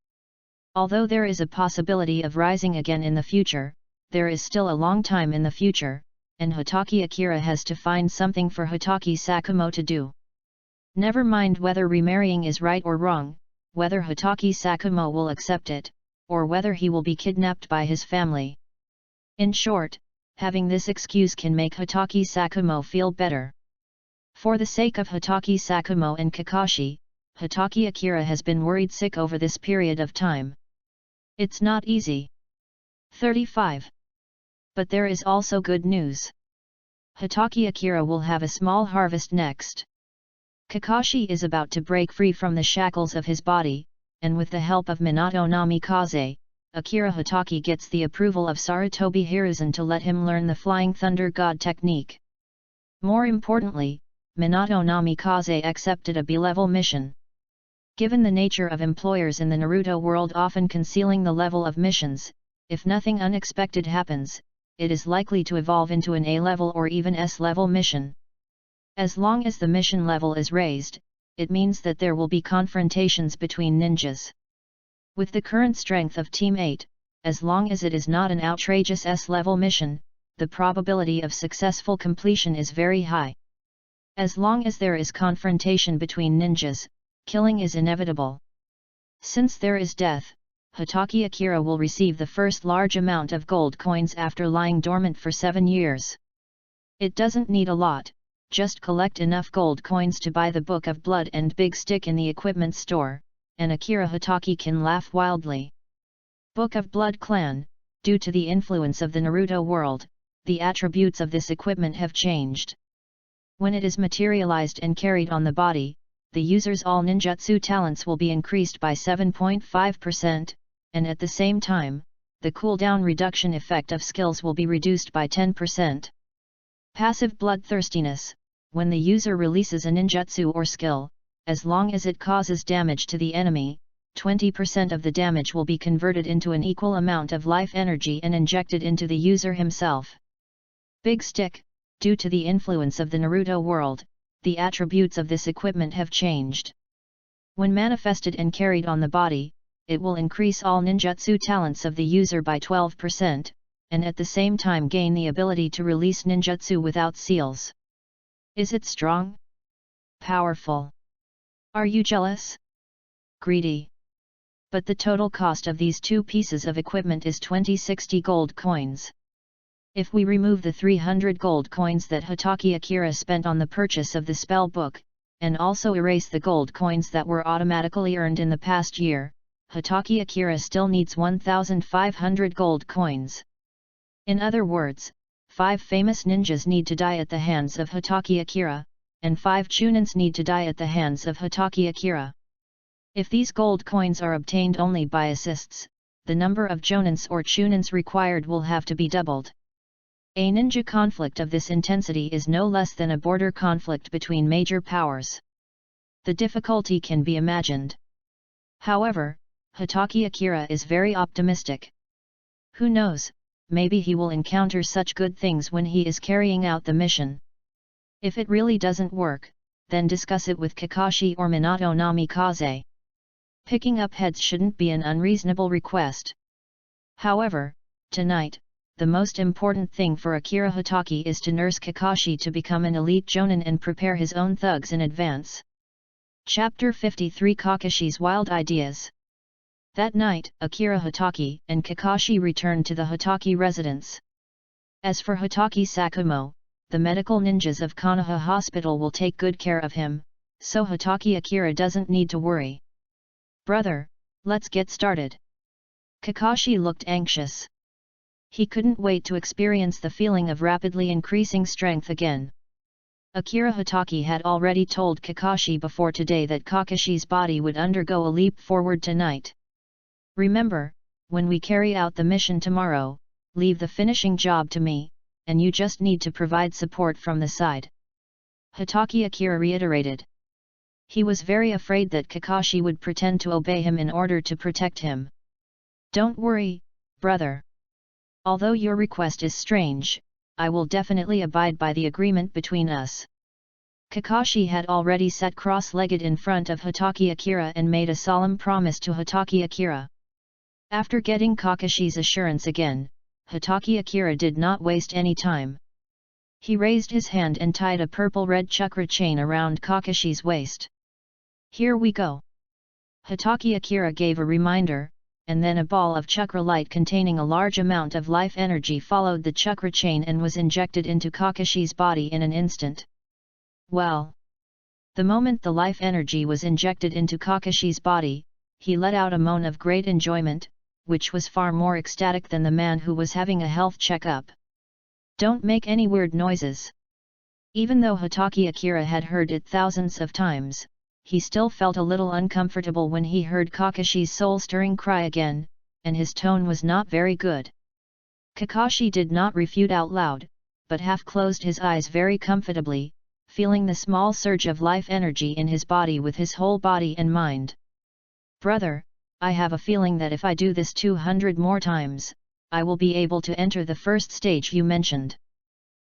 Although there is a possibility of rising again in the future, there is still a long time in the future, and Hatake Akira has to find something for Hatake Sakumo to do. Never mind whether remarrying is right or wrong, whether Hatake Sakumo will accept it, or whether he will be kidnapped by his family. In short, having this excuse can make Hatake Sakumo feel better. For the sake of Hatake Sakumo and Kakashi, Hatake Akira has been worried sick over this period of time. It's not easy. 35. But there is also good news. Hatake Akira will have a small harvest next. Kakashi is about to break free from the shackles of his body, and with the help of Minato Namikaze, Akira Hatake gets the approval of Sarutobi Hiruzen to let him learn the Flying Thunder God technique. More importantly, Minato Namikaze accepted a B-level mission. Given the nature of employers in the Naruto world often concealing the level of missions, if nothing unexpected happens, it is likely to evolve into an A-level or even S-level mission. As long as the mission level is raised, it means that there will be confrontations between ninjas. With the current strength of Team 8, as long as it is not an outrageous S-level mission, the probability of successful completion is very high. As long as there is confrontation between ninjas, killing is inevitable. Since there is death, Hatake Akira will receive the first large amount of gold coins after lying dormant for 7 years. It doesn't need a lot. Just collect enough gold coins to buy the Book of Blood and Big Stick in the equipment store, and Akira Hatake can laugh wildly. Book of Blood Clan, due to the influence of the Naruto world, the attributes of this equipment have changed. When it is materialized and carried on the body, the user's all ninjutsu talents will be increased by 7.5%, and at the same time, the cooldown reduction effect of skills will be reduced by 10%. Passive bloodthirstiness. When the user releases a ninjutsu or skill, as long as it causes damage to the enemy, 20% of the damage will be converted into an equal amount of life energy and injected into the user himself. Big Stick. Due to the influence of the Naruto world, the attributes of this equipment have changed. When manifested and carried on the body, it will increase all ninjutsu talents of the user by 12%, and at the same time gain the ability to release ninjutsu without seals. Is it strong? Powerful? Are you jealous? Greedy? But the total cost of these two pieces of equipment is 2060 gold coins. If we remove the 300 gold coins that Hatake Akira spent on the purchase of the spell book, and also erase the gold coins that were automatically earned in the past year, Hatake Akira still needs 1,500 gold coins. In other words, 5 famous ninjas need to die at the hands of Hatake Akira, and 5 chunins need to die at the hands of Hatake Akira. If these gold coins are obtained only by assists, the number of jonins or chunins required will have to be doubled. A ninja conflict of this intensity is no less than a border conflict between major powers. The difficulty can be imagined. However, Hatake Akira is very optimistic. Who knows? Maybe he will encounter such good things when he is carrying out the mission. If it really doesn't work, then discuss it with Kakashi or Minato Namikaze. Picking up heads shouldn't be an unreasonable request. However, tonight, the most important thing for Akira Hatake is to nurse Kakashi to become an elite jonin and prepare his own thugs in advance. Chapter 53 Kakashi's Wild Ideas. That night, Akira Hatake and Kakashi returned to the Hatake residence. As for Hatake Sakumo, the medical ninjas of Konoha Hospital will take good care of him, so Hatake Akira doesn't need to worry. Brother, let's get started. Kakashi looked anxious. He couldn't wait to experience the feeling of rapidly increasing strength again. Akira Hatake had already told Kakashi before today that Kakashi's body would undergo a leap forward tonight. Remember, when we carry out the mission tomorrow, leave the finishing job to me, and you just need to provide support from the side. Hatake Akira reiterated. He was very afraid that Kakashi would pretend to obey him in order to protect him. Don't worry, brother. Although your request is strange, I will definitely abide by the agreement between us. Kakashi had already sat cross-legged in front of Hatake Akira and made a solemn promise to Hatake Akira. After getting Kakashi's assurance again, Hatake Akira did not waste any time. He raised his hand and tied a purple-red chakra chain around Kakashi's waist. Here we go. Hatake Akira gave a reminder, and then a ball of chakra light containing a large amount of life energy followed the chakra chain and was injected into Kakashi's body in an instant. Well! The moment the life energy was injected into Kakashi's body, he let out a moan of great enjoyment, which was far more ecstatic than the man who was having a health checkup. Don't make any weird noises. Even though Hatake Akira had heard it thousands of times, he still felt a little uncomfortable when he heard Kakashi's soul-stirring cry again, and his tone was not very good. Kakashi did not refute out loud, but half closed his eyes very comfortably, feeling the small surge of life energy in his body with his whole body and mind. Brother, I have a feeling that if I do this 200 more times, I will be able to enter the first stage you mentioned.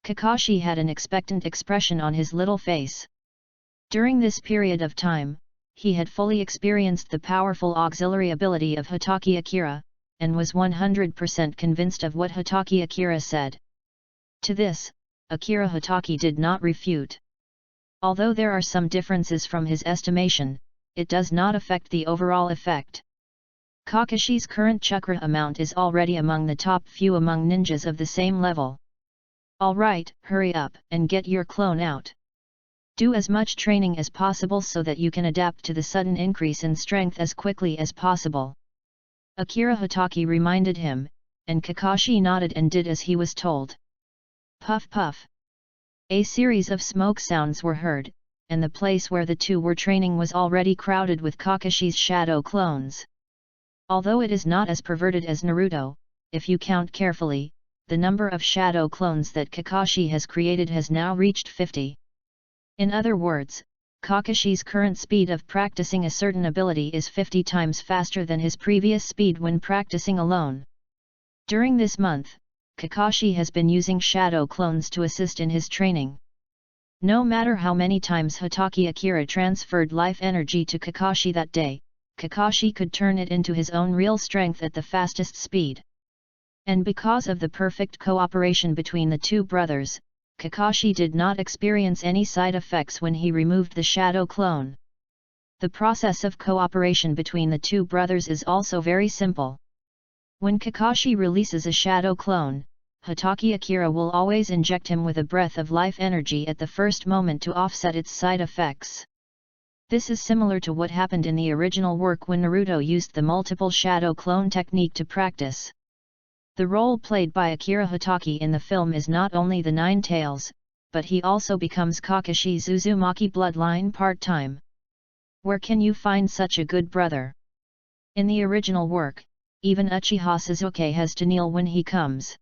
Kakashi had an expectant expression on his little face. During this period of time, he had fully experienced the powerful auxiliary ability of Hatake Akira, and was 100% convinced of what Hatake Akira said. To this, Akira Hatake did not refute. Although there are some differences from his estimation, it does not affect the overall effect. Kakashi's current chakra amount is already among the top few among ninjas of the same level. Alright, hurry up and get your clone out. Do as much training as possible so that you can adapt to the sudden increase in strength as quickly as possible. Akira Hatake reminded him, and Kakashi nodded and did as he was told. Puff puff. A series of smoke sounds were heard, and the place where the two were training was already crowded with Kakashi's shadow clones. Although it is not as perverted as Naruto, if you count carefully, the number of shadow clones that Kakashi has created has now reached 50. In other words, Kakashi's current speed of practicing a certain ability is 50 times faster than his previous speed when practicing alone. During this month, Kakashi has been using shadow clones to assist in his training. No matter how many times Hatake Akira transferred life energy to Kakashi that day, Kakashi could turn it into his own real strength at the fastest speed. And because of the perfect cooperation between the two brothers, Kakashi did not experience any side effects when he removed the shadow clone. The process of cooperation between the two brothers is also very simple. When Kakashi releases a shadow clone, Hatake Akira will always inject him with a breath of life energy at the first moment to offset its side effects. This is similar to what happened in the original work when Naruto used the multiple shadow clone technique to practice. The role played by Akira Hatake in the film is not only the Nine Tails, but he also becomes Kakashi's Uzumaki bloodline part-time. Where can you find such a good brother? In the original work, even Uchiha Sasuke has to kneel when he comes.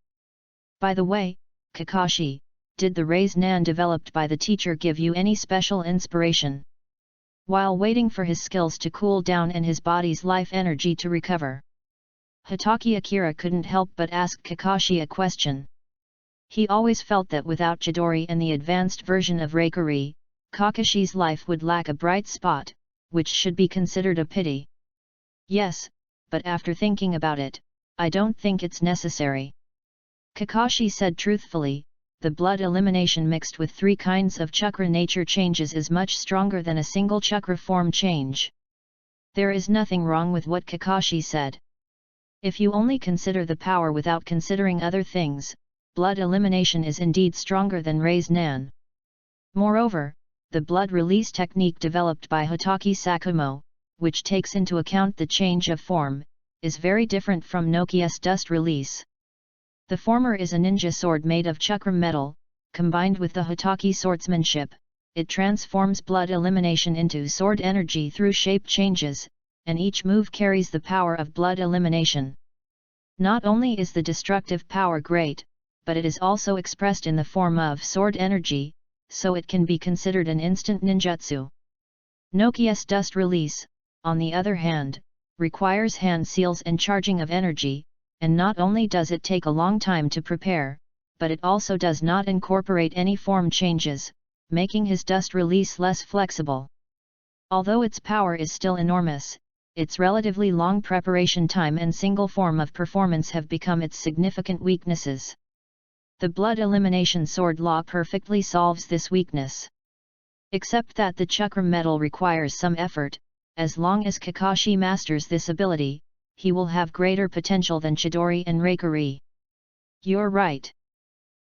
By the way, Kakashi, did the Raise Nan developed by the teacher give you any special inspiration? While waiting for his skills to cool down and his body's life energy to recover, Hatake Akira couldn't help but ask Kakashi a question. He always felt that without Chidori and the advanced version of Reikari, Kakashi's life would lack a bright spot, which should be considered a pity. Yes, but after thinking about it, I don't think it's necessary. Kakashi said truthfully, the blood elimination mixed with 3 kinds of chakra nature changes is much stronger than a single chakra form change. There is nothing wrong with what Kakashi said. If you only consider the power without considering other things, blood elimination is indeed stronger than Nan. Moreover, the blood release technique developed by Hatake Sakumo, which takes into account the change of form, is very different from Nokia's dust release. The former is a ninja sword made of chakra metal, combined with the Hatake swordsmanship. It transforms blood elimination into sword energy through shape changes, and each move carries the power of blood elimination. Not only is the destructive power great, but it is also expressed in the form of sword energy, so it can be considered an instant ninjutsu. Nokia's dust release, on the other hand, requires hand seals and charging of energy, and not only does it take a long time to prepare, but it also does not incorporate any form changes, making his dust release less flexible. Although its power is still enormous, its relatively long preparation time and single form of performance have become its significant weaknesses. The blood elimination sword law perfectly solves this weakness. Except that the chakra metal requires some effort. As long as Kakashi masters this ability, he will have greater potential than Chidori and Reikari. You're right.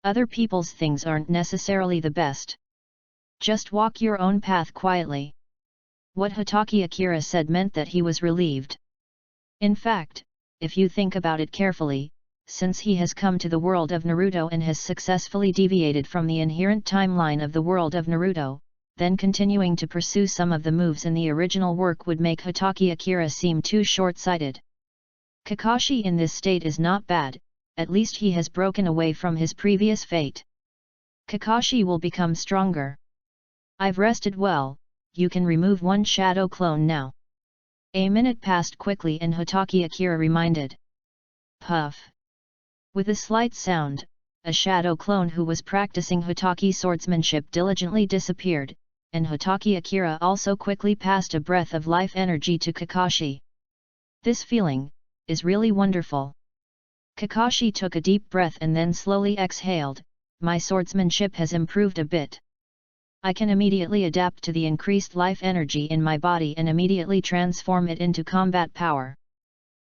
Other people's things aren't necessarily the best. Just walk your own path quietly. What Hatake Akira said meant that he was relieved. In fact, if you think about it carefully, since he has come to the world of Naruto and has successfully deviated from the inherent timeline of the world of Naruto, then continuing to pursue some of the moves in the original work would make Hatake Akira seem too short-sighted. Kakashi in this state is not bad, at least he has broken away from his previous fate. Kakashi will become stronger. I've rested well, you can remove one shadow clone now. A minute passed quickly and Hatake Akira reminded. Puff. With a slight sound, a shadow clone who was practicing Hatake swordsmanship diligently disappeared, and Hatake Akira also quickly passed a breath of life energy to Kakashi. This feeling is really wonderful. Kakashi took a deep breath and then slowly exhaled. My swordsmanship has improved a bit. I can immediately adapt to the increased life energy in my body and immediately transform it into combat power.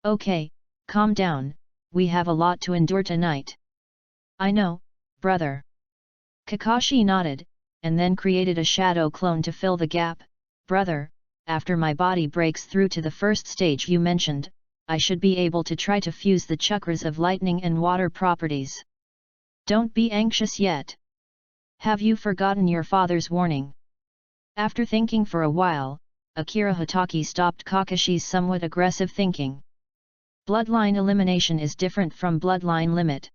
Okay, calm down, we have a lot to endure tonight. I know, brother. Kakashi nodded, and then created a shadow clone to fill the gap. Brother, after my body breaks through to the first stage you mentioned, I should be able to try to fuse the chakras of lightning and water properties. Don't be anxious yet. Have you forgotten your father's warning? After thinking for a while, Akira Hatake stopped Kakashi's somewhat aggressive thinking. Bloodline elimination is different from bloodline limit.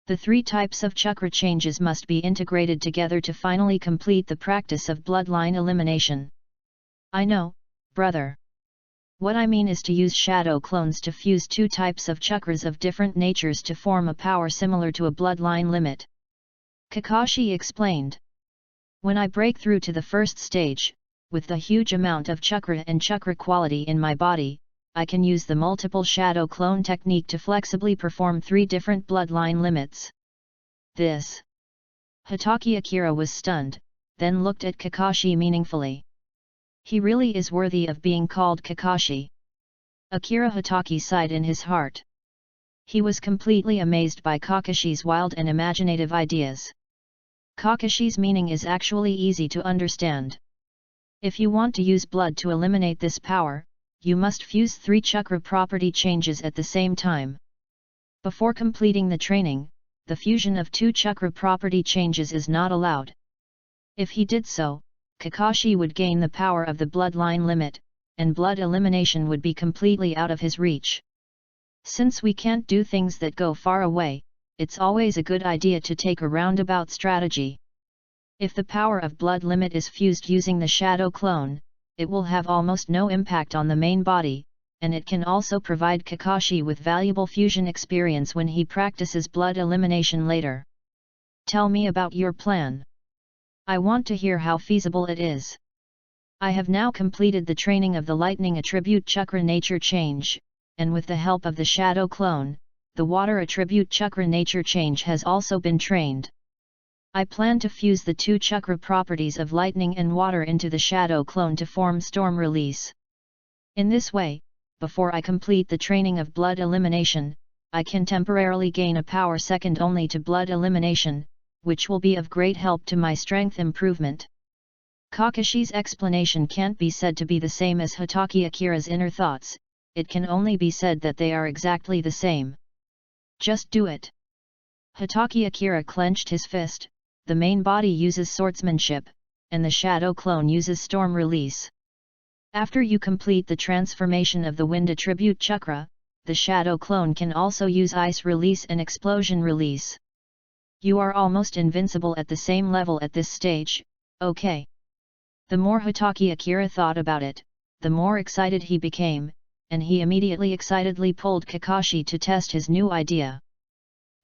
The 3 types of chakra changes must be integrated together to finally complete the practice of bloodline elimination. I know, brother. What I mean is to use shadow clones to fuse 2 types of chakras of different natures to form a power similar to a bloodline limit. Kakashi explained. When I break through to the first stage, with the huge amount of chakra and chakra quality in my body, I can use the multiple shadow clone technique to flexibly perform 3 different bloodline limits. This. Hatake Akira was stunned, then looked at Kakashi meaningfully. He really is worthy of being called Kakashi. Akira Hatake sighed in his heart. He was completely amazed by Kakashi's wild and imaginative ideas. Kakashi's meaning is actually easy to understand. If you want to use blood to eliminate this power, you must fuse 3 chakra property changes at the same time. Before completing the training, the fusion of 2 chakra property changes is not allowed. If he did so, Kakashi would gain the power of the bloodline limit, and blood elimination would be completely out of his reach. Since we can't do things that go far away, it's always a good idea to take a roundabout strategy. If the power of blood limit is fused using the shadow clone, it will have almost no impact on the main body, and it can also provide Kakashi with valuable fusion experience when he practices blood elimination later. Tell me about your plan. I want to hear how feasible it is. I have now completed the training of the lightning attribute chakra nature change, and with the help of the shadow clone, the water attribute chakra nature change has also been trained. I plan to fuse the two chakra properties of lightning and water into the shadow clone to form storm release. In this way, before I complete the training of blood elimination, I can temporarily gain a power second only to blood elimination, which will be of great help to my strength improvement. Kakashi's explanation can't be said to be the same as Hatake Akira's inner thoughts, it can only be said that they are exactly the same. Just do it. Hatake Akira clenched his fist, the main body uses swordsmanship, and the shadow clone uses storm release. After you complete the transformation of the wind attribute chakra, the shadow clone can also use ice release and explosion release. You are almost invincible at the same level at this stage, okay? The more Hatake Akira thought about it, the more excited he became, and he immediately excitedly pulled Kakashi to test his new idea.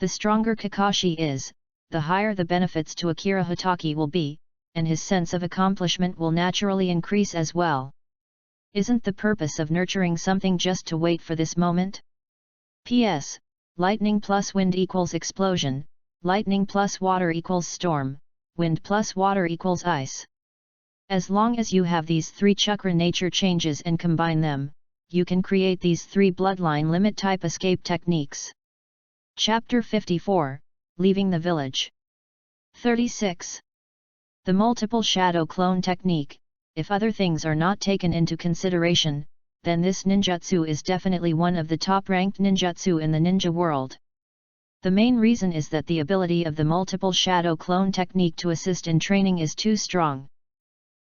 The stronger Kakashi is, the higher the benefits to Akira Hatake will be, and his sense of accomplishment will naturally increase as well. Isn't the purpose of nurturing something just to wait for this moment? P.S. Lightning plus wind equals explosion, lightning plus water equals storm, wind plus water equals ice. As long as you have these three chakra nature changes and combine them, you can create these three bloodline limit type escape techniques. Chapter 54, Leaving the Village. 36. The multiple shadow clone technique. If other things are not taken into consideration, then this ninjutsu is definitely one of the top-ranked ninjutsu in the ninja world. The main reason is that the ability of the multiple shadow clone technique to assist in training is too strong.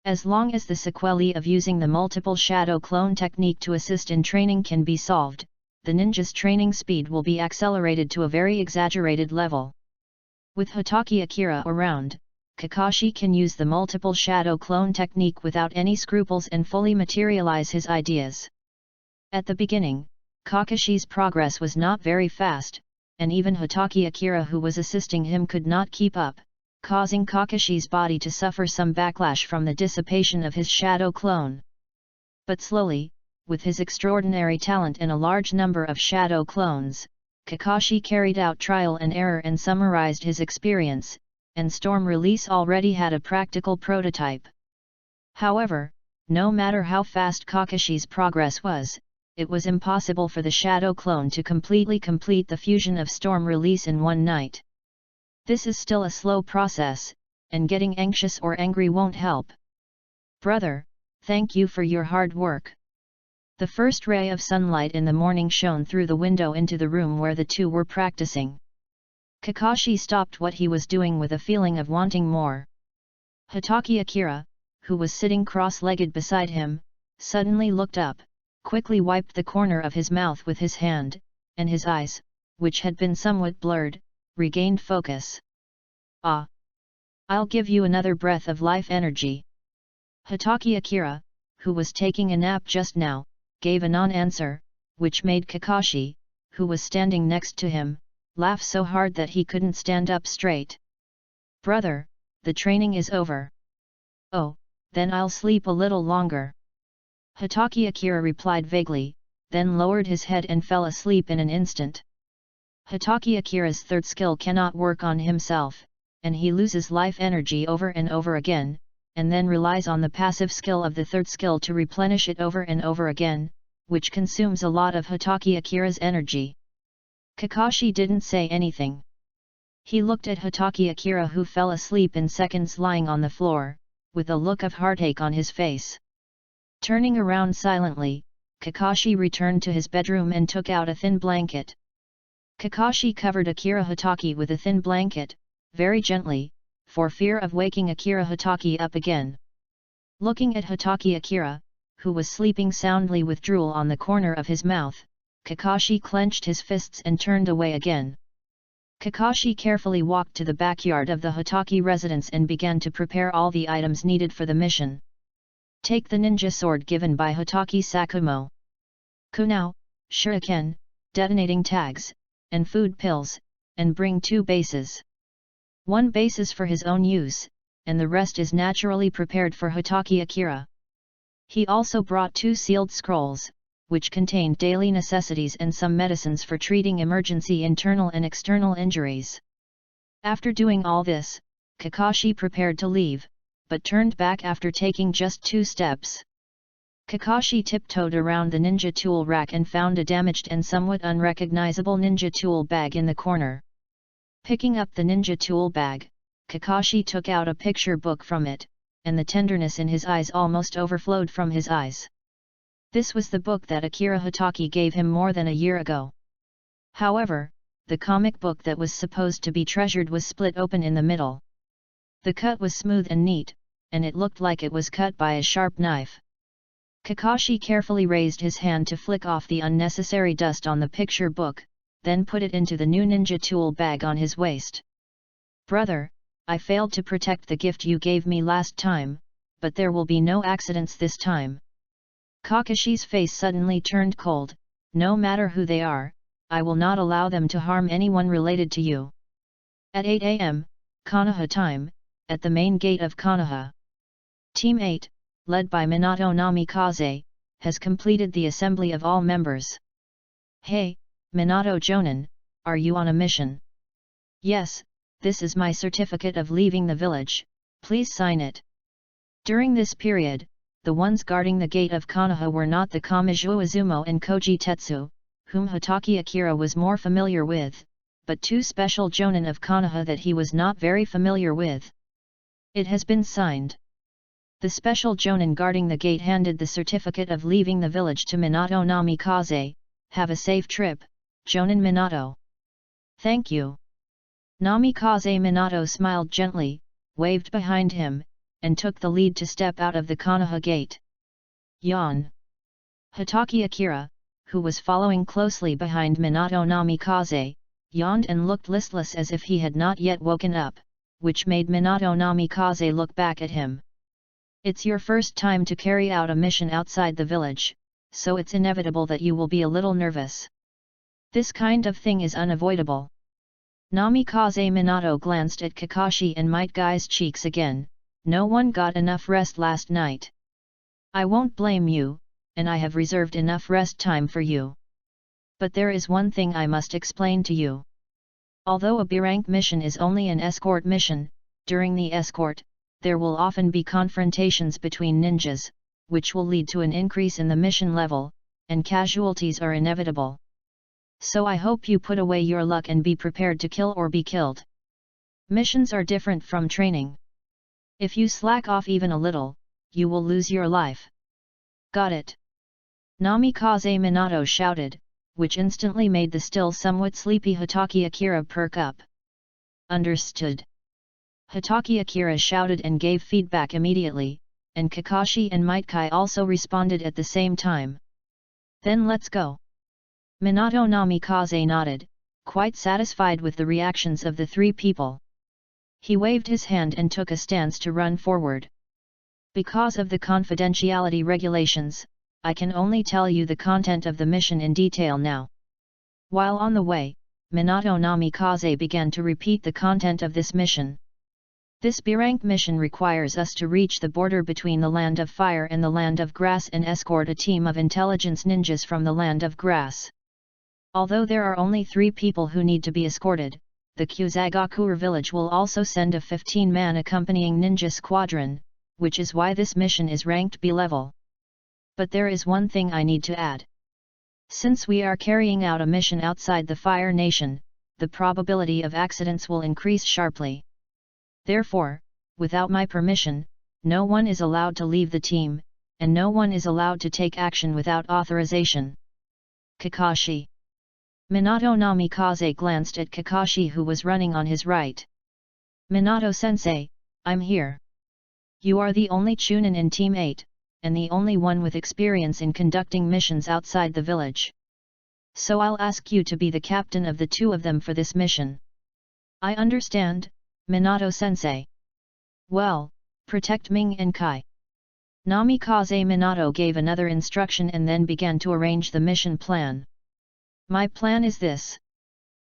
As long as the sequelae of using the multiple shadow clone technique to assist in training can be solved, the ninja's training speed will be accelerated to a very exaggerated level. With Hatake Akira around, Kakashi can use the multiple shadow clone technique without any scruples and fully materialize his ideas. At the beginning, Kakashi's progress was not very fast, and even Hatake Akira who was assisting him could not keep up, causing Kakashi's body to suffer some backlash from the dissipation of his shadow clone. But slowly, with his extraordinary talent and a large number of shadow clones, Kakashi carried out trial and error and summarized his experience, and storm release already had a practical prototype. However, no matter how fast Kakashi's progress was, it was impossible for the shadow clone to completely complete the fusion of storm release in one night. This is still a slow process, and getting anxious or angry won't help. Brother, thank you for your hard work. The first ray of sunlight in the morning shone through the window into the room where the two were practicing. Kakashi stopped what he was doing with a feeling of wanting more. Hatake Akira, who was sitting cross-legged beside him, suddenly looked up, quickly wiped the corner of his mouth with his hand, and his eyes, which had been somewhat blurred, regained focus. Ah! I'll give you another breath of life energy. Hatake Akira, who was taking a nap just now, gave a non-answer, which made Kakashi, who was standing next to him, laugh so hard that he couldn't stand up straight. Brother, the training is over. Oh, then I'll sleep a little longer. Hatake Akira replied vaguely, then lowered his head and fell asleep in an instant. Hatake Akira's third skill cannot work on himself, and he loses life energy over and over again, and then relies on the passive skill of the third skill to replenish it over and over again, which consumes a lot of Hatake Akira's energy. Kakashi didn't say anything. He looked at Hatake Akira who fell asleep in seconds lying on the floor, with a look of heartache on his face. Turning around silently, Kakashi returned to his bedroom and took out a thin blanket. Kakashi covered Akira Hatake with a thin blanket, very gently, for fear of waking Akira Hatake up again. Looking at Hatake Akira, who was sleeping soundly with drool on the corner of his mouth, Kakashi clenched his fists and turned away again. Kakashi carefully walked to the backyard of the Hatake residence and began to prepare all the items needed for the mission. Take the ninja sword given by Hatake Sakumo. Kunao, shuriken, detonating tags, and food pills, and bring 2 bases. 1 base is for his own use, and the rest is naturally prepared for Hatake Akira. He also brought 2 sealed scrolls, which contained daily necessities and some medicines for treating emergency internal and external injuries. After doing all this, Kakashi prepared to leave, but turned back after taking just 2 steps. Kakashi tiptoed around the ninja tool rack and found a damaged and somewhat unrecognizable ninja tool bag in the corner. Picking up the ninja tool bag, Kakashi took out a picture book from it, and the tenderness in his eyes almost overflowed from his eyes. This was the book that Akira Hatake gave him more than a year ago. However, the comic book that was supposed to be treasured was split open in the middle. The cut was smooth and neat, and it looked like it was cut by a sharp knife. Kakashi carefully raised his hand to flick off the unnecessary dust on the picture book, then put it into the new ninja tool bag on his waist. "Brother, I failed to protect the gift you gave me last time, but there will be no accidents this time." Kakashi's face suddenly turned cold. "No matter who they are, I will not allow them to harm anyone related to you." At 8 AM, Konoha time, at the main gate of Konoha. Team 8, led by Minato Namikaze, has completed the assembly of all members. "Hey, Minato Jonin, are you on a mission?" "Yes, this is my certificate of leaving the village, please sign it." During this period, the ones guarding the gate of Konoha were not the Kamijo Izumo and Koji Tetsu, whom Hatake Akira was more familiar with, but 2 special jonin of Konoha that he was not very familiar with. "It has been signed." The special jonin guarding the gate handed the certificate of leaving the village to Minato Namikaze. "Have a safe trip, Jonin Minato." "Thank you." Namikaze Minato smiled gently, waved behind him, and took the lead to step out of the Konoha gate. Yawn. Hatake Akira, who was following closely behind Minato Namikaze, yawned and looked listless as if he had not yet woken up, which made Minato Namikaze look back at him. "It's your first time to carry out a mission outside the village, so it's inevitable that you will be a little nervous. This kind of thing is unavoidable." Namikaze Minato glanced at Kakashi and Might Guy's cheeks again. "No one got enough rest last night. I won't blame you, and I have reserved enough rest time for you. But there is one thing I must explain to you. Although a B-rank mission is only an escort mission, during the escort, there will often be confrontations between ninjas, which will lead to an increase in the mission level, and casualties are inevitable. So I hope you put away your luck and be prepared to kill or be killed. Missions are different from training. If you slack off even a little, you will lose your life. Got it?" Namikaze Minato shouted, which instantly made the still somewhat sleepy Hatake Akira perk up. "Understood." Hatake Akira shouted and gave feedback immediately, and Kakashi and Might Kai also responded at the same time. "Then let's go." Minato Namikaze nodded, quite satisfied with the reactions of the 3 people. He waved his hand and took a stance to run forward. "Because of the confidentiality regulations, I can only tell you the content of the mission in detail now." While on the way, Minato Namikaze began to repeat the content of this mission. "This B-rank mission requires us to reach the border between the Land of Fire and the Land of Grass and escort a team of intelligence ninjas from the Land of Grass. Although there are only 3 people who need to be escorted, the Kyuzagakure village will also send a 15-man accompanying ninja squadron, which is why this mission is ranked B level. But there is one thing I need to add. Since we are carrying out a mission outside the Fire Nation, the probability of accidents will increase sharply. Therefore, without my permission, no one is allowed to leave the team, and no one is allowed to take action without authorization. Kakashi." Minato Namikaze glanced at Kakashi, who was running on his right. "Minato-sensei, I'm here. You are the only Chunin in Team 8, and the only one with experience in conducting missions outside the village. So I'll ask you to be the captain of the 2 of them for this mission." "I understand, Minato-sensei." "Well, protect Ming and Kai." Namikaze Minato gave another instruction and then began to arrange the mission plan. "My plan is this.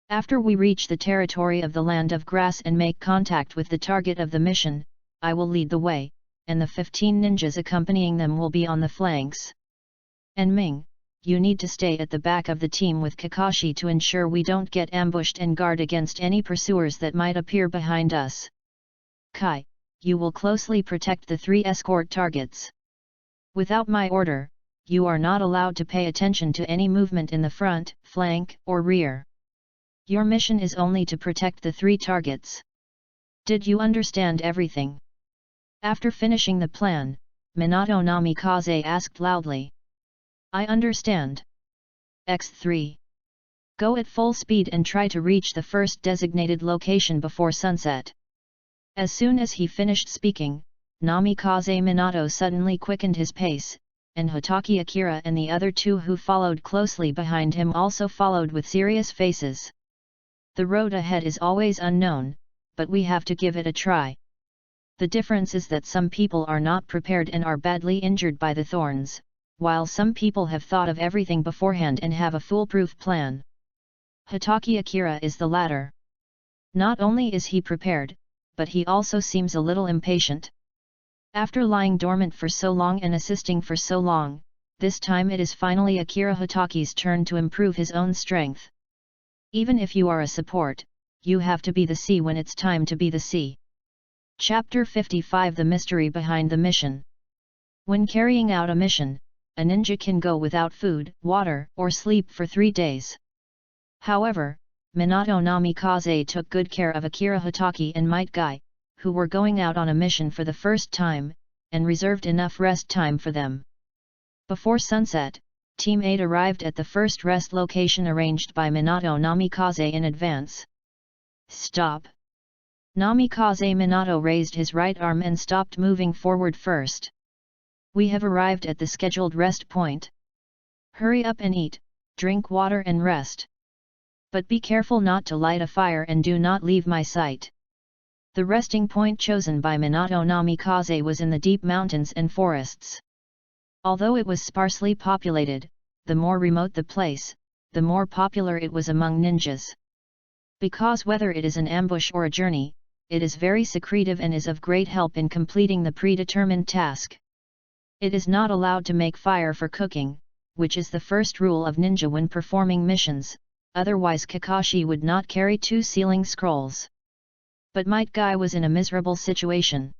After we reach the territory of the Land of Grass and make contact with the target of the mission, I will lead the way, and the 15 ninjas accompanying them will be on the flanks. And Ming, you need to stay at the back of the team with Kakashi to ensure we don't get ambushed and guard against any pursuers that might appear behind us. Kai, you will closely protect the 3 escort targets. Without my order, you are not allowed to pay attention to any movement in the front, flank, or rear. Your mission is only to protect the 3 targets. Did you understand everything? After finishing the plan, Minato Namikaze asked loudly. I understand. X3. Go at full speed and try to reach the first designated location before sunset. As soon as he finished speaking, Namikaze Minato suddenly quickened his pace, and Hatake Akira and the other 2 who followed closely behind him also followed with serious faces. The road ahead is always unknown, but we have to give it a try. The difference is that some people are not prepared and are badly injured by the thorns, while some people have thought of everything beforehand and have a foolproof plan. Hatake Akira is the latter. Not only is he prepared, but he also seems a little impatient. After lying dormant for so long and assisting for so long, this time it is finally Akira Hatake's turn to improve his own strength. Even if you are a support, you have to be the C when it's time to be the C. Chapter 55 The Mystery Behind the Mission. When carrying out a mission, a ninja can go without food, water, or sleep for 3 days. However, Minato Namikaze took good care of Akira Hatake and Might Guy, who were going out on a mission for the first time, and reserved enough rest time for them. Before sunset, Team 8 arrived at the first rest location arranged by Minato Namikaze in advance. Stop! Namikaze Minato raised his right arm and stopped moving forward first. We have arrived at the scheduled rest point. Hurry up and eat, drink water and rest. But be careful not to light a fire and do not leave my sight. The resting point chosen by Minato Namikaze was in the deep mountains and forests. Although it was sparsely populated, the more remote the place, the more popular it was among ninjas. Because whether it is an ambush or a journey, it is very secretive and is of great help in completing the predetermined task. It is not allowed to make fire for cooking, which is the first rule of ninja when performing missions, otherwise Kakashi would not carry 2 sealing scrolls. But Might Guy was in a miserable situation.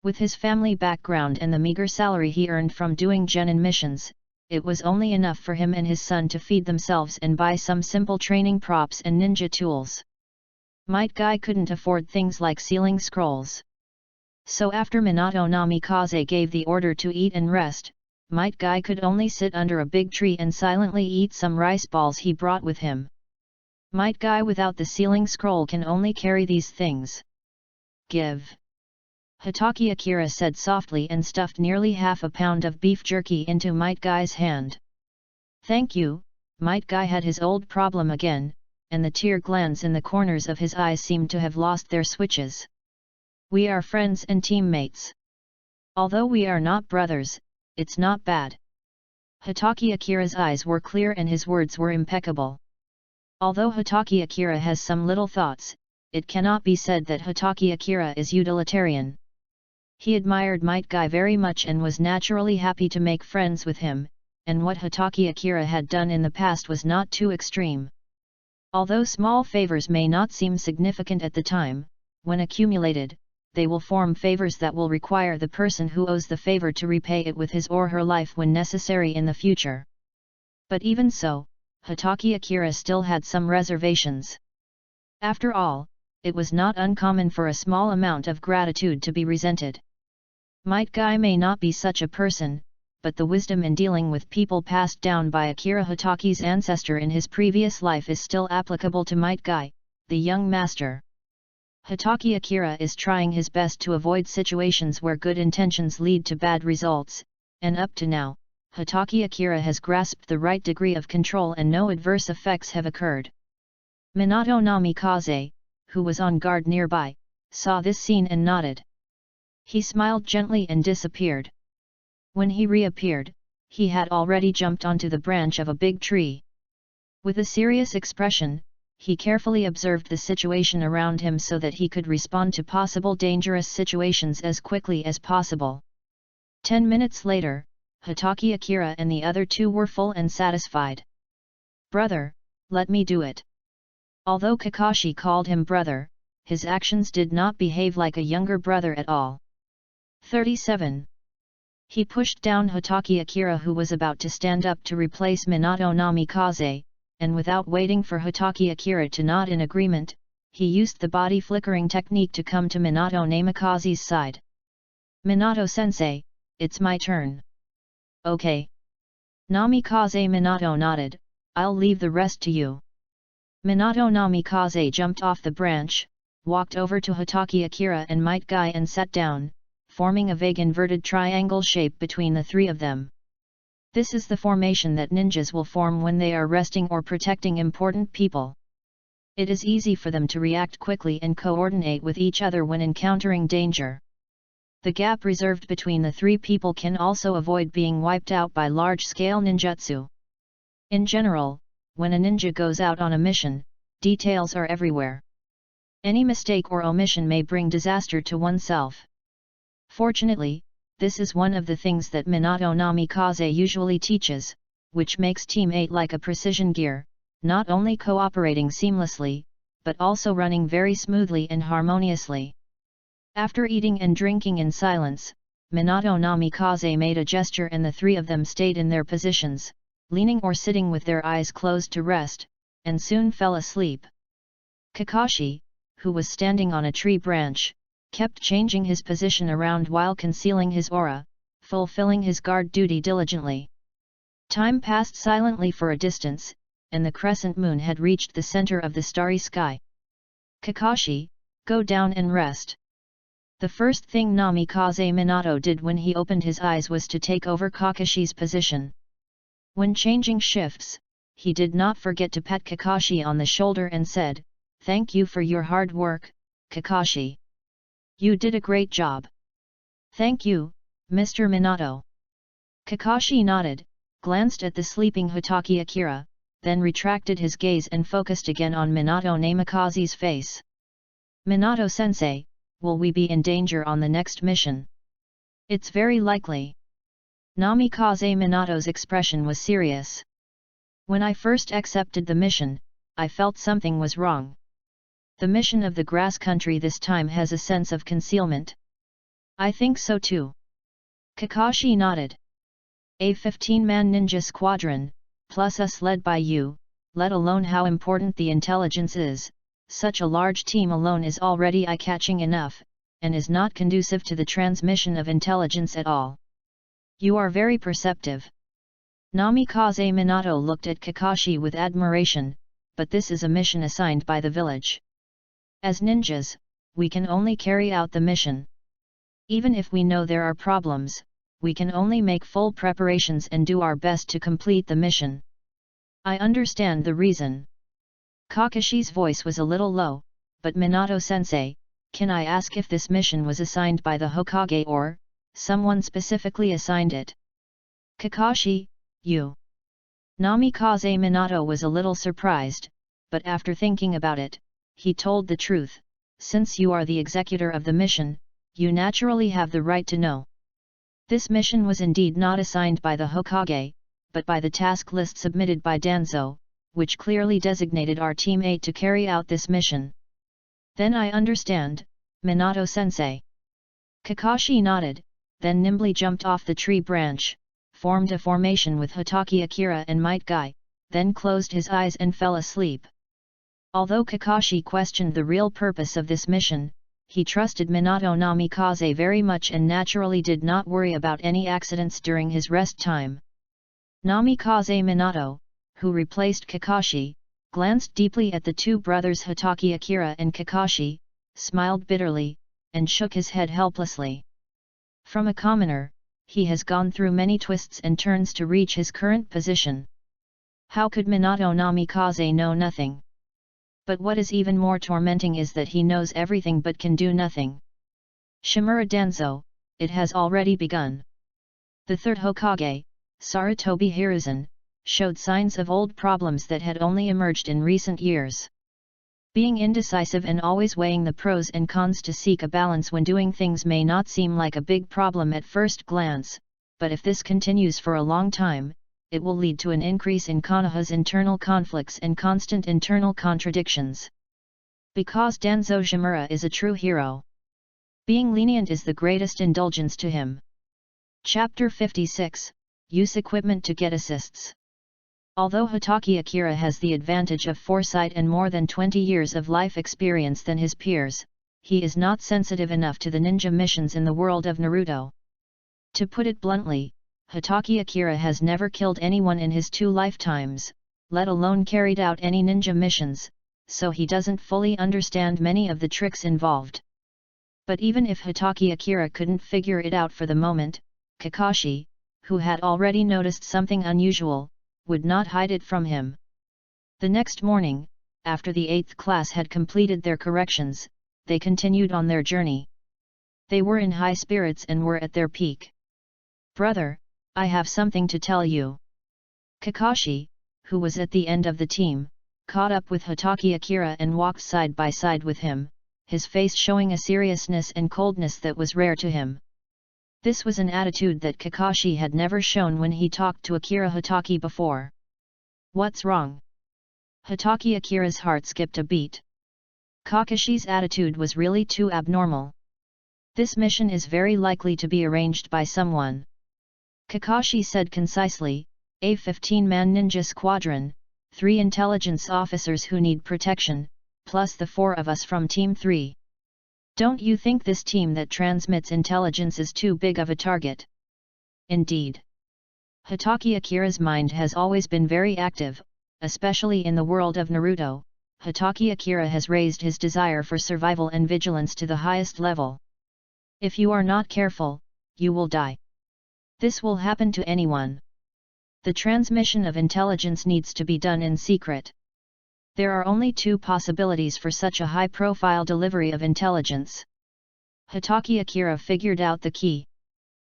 With his family background and the meager salary he earned from doing genin missions, it was only enough for him and his son to feed themselves and buy some simple training props and ninja tools. Might Guy couldn't afford things like sealing scrolls. So after Minato Namikaze gave the order to eat and rest, Might Guy could only sit under a big tree and silently eat some rice balls he brought with him. Might Guy without the sealing scroll can only carry these things. Give. Hatake Akira said softly and stuffed nearly half a pound of beef jerky into Might Guy's hand. Thank you. Might Guy had his old problem again, and the tear glands in the corners of his eyes seemed to have lost their switches. We are friends and teammates. Although we are not brothers, it's not bad. Hatake Akira's eyes were clear and his words were impeccable. Although Hatake Akira has some little thoughts, it cannot be said that Hatake Akira is utilitarian. He admired Might Guy very much and was naturally happy to make friends with him, and what Hatake Akira had done in the past was not too extreme. Although small favors may not seem significant at the time, when accumulated, they will form favors that will require the person who owes the favor to repay it with his or her life when necessary in the future. But even so, Hatake Akira still had some reservations. After all, it was not uncommon for a small amount of gratitude to be resented. Might Guy may not be such a person, but the wisdom in dealing with people passed down by Akira Hatake's ancestor in his previous life is still applicable to Might Guy, the young master. Hatake Akira is trying his best to avoid situations where good intentions lead to bad results, and up to now, Hatake Akira has grasped the right degree of control and no adverse effects have occurred. Minato Namikaze, who was on guard nearby, saw this scene and nodded. He smiled gently and disappeared. When he reappeared, he had already jumped onto the branch of a big tree. With a serious expression, he carefully observed the situation around him so that he could respond to possible dangerous situations as quickly as possible. 10 minutes later, Hatake Akira and the other two were full and satisfied. "Brother, let me do it." Although Kakashi called him brother, his actions did not behave like a younger brother at all. 37. He pushed down Hatake Akira, who was about to stand up to replace Minato Namikaze, and without waiting for Hatake Akira to nod in agreement, he used the body flickering technique to come to Minato Namikaze's side. "Minato-sensei, it's my turn." "Okay." Namikaze Minato nodded, "I'll leave the rest to you." Minato Namikaze jumped off the branch, walked over to Hatake Akira and Might Guy and sat down, forming a vague inverted triangle shape between the three of them. This is the formation that ninjas will form when they are resting or protecting important people. It is easy for them to react quickly and coordinate with each other when encountering danger. The gap reserved between the three people can also avoid being wiped out by large-scale ninjutsu. In general, when a ninja goes out on a mission, details are everywhere. Any mistake or omission may bring disaster to oneself. Fortunately, this is one of the things that Minato Namikaze usually teaches, which makes Team 8 like a precision gear, not only cooperating seamlessly, but also running very smoothly and harmoniously. After eating and drinking in silence, Minato Namikaze made a gesture and the three of them stayed in their positions, leaning or sitting with their eyes closed to rest, and soon fell asleep. Kakashi, who was standing on a tree branch, kept changing his position around while concealing his aura, fulfilling his guard duty diligently. Time passed silently for a distance, and the crescent moon had reached the center of the starry sky. "Kakashi, go down and rest." The first thing Namikaze Minato did when he opened his eyes was to take over Kakashi's position. When changing shifts, he did not forget to pat Kakashi on the shoulder and said, "Thank you for your hard work, Kakashi. You did a great job." "Thank you, Mr. Minato." Kakashi nodded, glanced at the sleeping Hatake Akira, then retracted his gaze and focused again on Minato Namikaze's face. "Minato-sensei, will we be in danger on the next mission?" "It's very likely." Namikaze Minato's expression was serious. "When I first accepted the mission, I felt something was wrong. The mission of the grass country this time has a sense of concealment." "I think so too." Kakashi nodded. "A 15-man ninja squadron, plus us led by you, let alone how important the intelligence is, such a large team alone is already eye-catching enough, and is not conducive to the transmission of intelligence at all. You are very perceptive." Namikaze Minato looked at Kakashi with admiration, "But this is a mission assigned by the village. As ninjas, we can only carry out the mission. Even if we know there are problems, we can only make full preparations and do our best to complete the mission." "I understand the reason." Kakashi's voice was a little low, "But Minato-sensei, can I ask if this mission was assigned by the Hokage or someone specifically assigned it?" "Kakashi, you." Namikaze Minato was a little surprised, but after thinking about it, he told the truth, "Since you are the executor of the mission, you naturally have the right to know. This mission was indeed not assigned by the Hokage, but by the task list submitted by Danzo, which clearly designated our Team 8 to carry out this mission." "Then I understand, Minato-sensei." Kakashi nodded, then nimbly jumped off the tree branch, formed a formation with Hatake Akira and Might Guy, then closed his eyes and fell asleep. Although Kakashi questioned the real purpose of this mission, he trusted Minato Namikaze very much and naturally did not worry about any accidents during his rest time. Namikaze Minato, who replaced Kakashi, glanced deeply at the two brothers Hatake Akira and Kakashi, smiled bitterly, and shook his head helplessly. From a commoner, he has gone through many twists and turns to reach his current position. How could Minato Namikaze know nothing? But what is even more tormenting is that he knows everything but can do nothing. Shimura Danzo, it has already begun. The third Hokage, Sarutobi Hiruzen, showed signs of old problems that had only emerged in recent years. Being indecisive and always weighing the pros and cons to seek a balance when doing things may not seem like a big problem at first glance, but if this continues for a long time, it will lead to an increase in Konoha's internal conflicts and constant internal contradictions. Because Danzo Shimura is a true hero, being lenient is the greatest indulgence to him. Chapter 56 – Use equipment to get assists. Although Hatake Akira has the advantage of foresight and more than 20 years of life experience than his peers, he is not sensitive enough to the ninja missions in the world of Naruto. To put it bluntly, Hatake Akira has never killed anyone in his 2 lifetimes, let alone carried out any ninja missions, so he doesn't fully understand many of the tricks involved. But even if Hatake Akira couldn't figure it out for the moment, Kakashi, who had already noticed something unusual, would not hide it from him. The next morning, after the 8th class had completed their corrections, they continued on their journey. They were in high spirits and were at their peak. "Brother, I have something to tell you." Kakashi, who was at the end of the team, caught up with Hatake Akira and walked side by side with him, his face showing a seriousness and coldness that was rare to him. This was an attitude that Kakashi had never shown when he talked to Akira Hatake before. "What's wrong?" Hatake Akira's heart skipped a beat. Kakashi's attitude was really too abnormal. "This mission is very likely to be arranged by someone," Kakashi said concisely, "a 15-man ninja squadron, 3 intelligence officers who need protection, plus the 4 of us from Team 3. Don't you think this team that transmits intelligence is too big of a target?" Indeed. Hatake Akira's mind has always been very active, especially in the world of Naruto. Hatake Akira has raised his desire for survival and vigilance to the highest level. If you are not careful, you will die. This will happen to anyone. The transmission of intelligence needs to be done in secret. There are only 2 possibilities for such a high-profile delivery of intelligence. Hatake Akira figured out the key.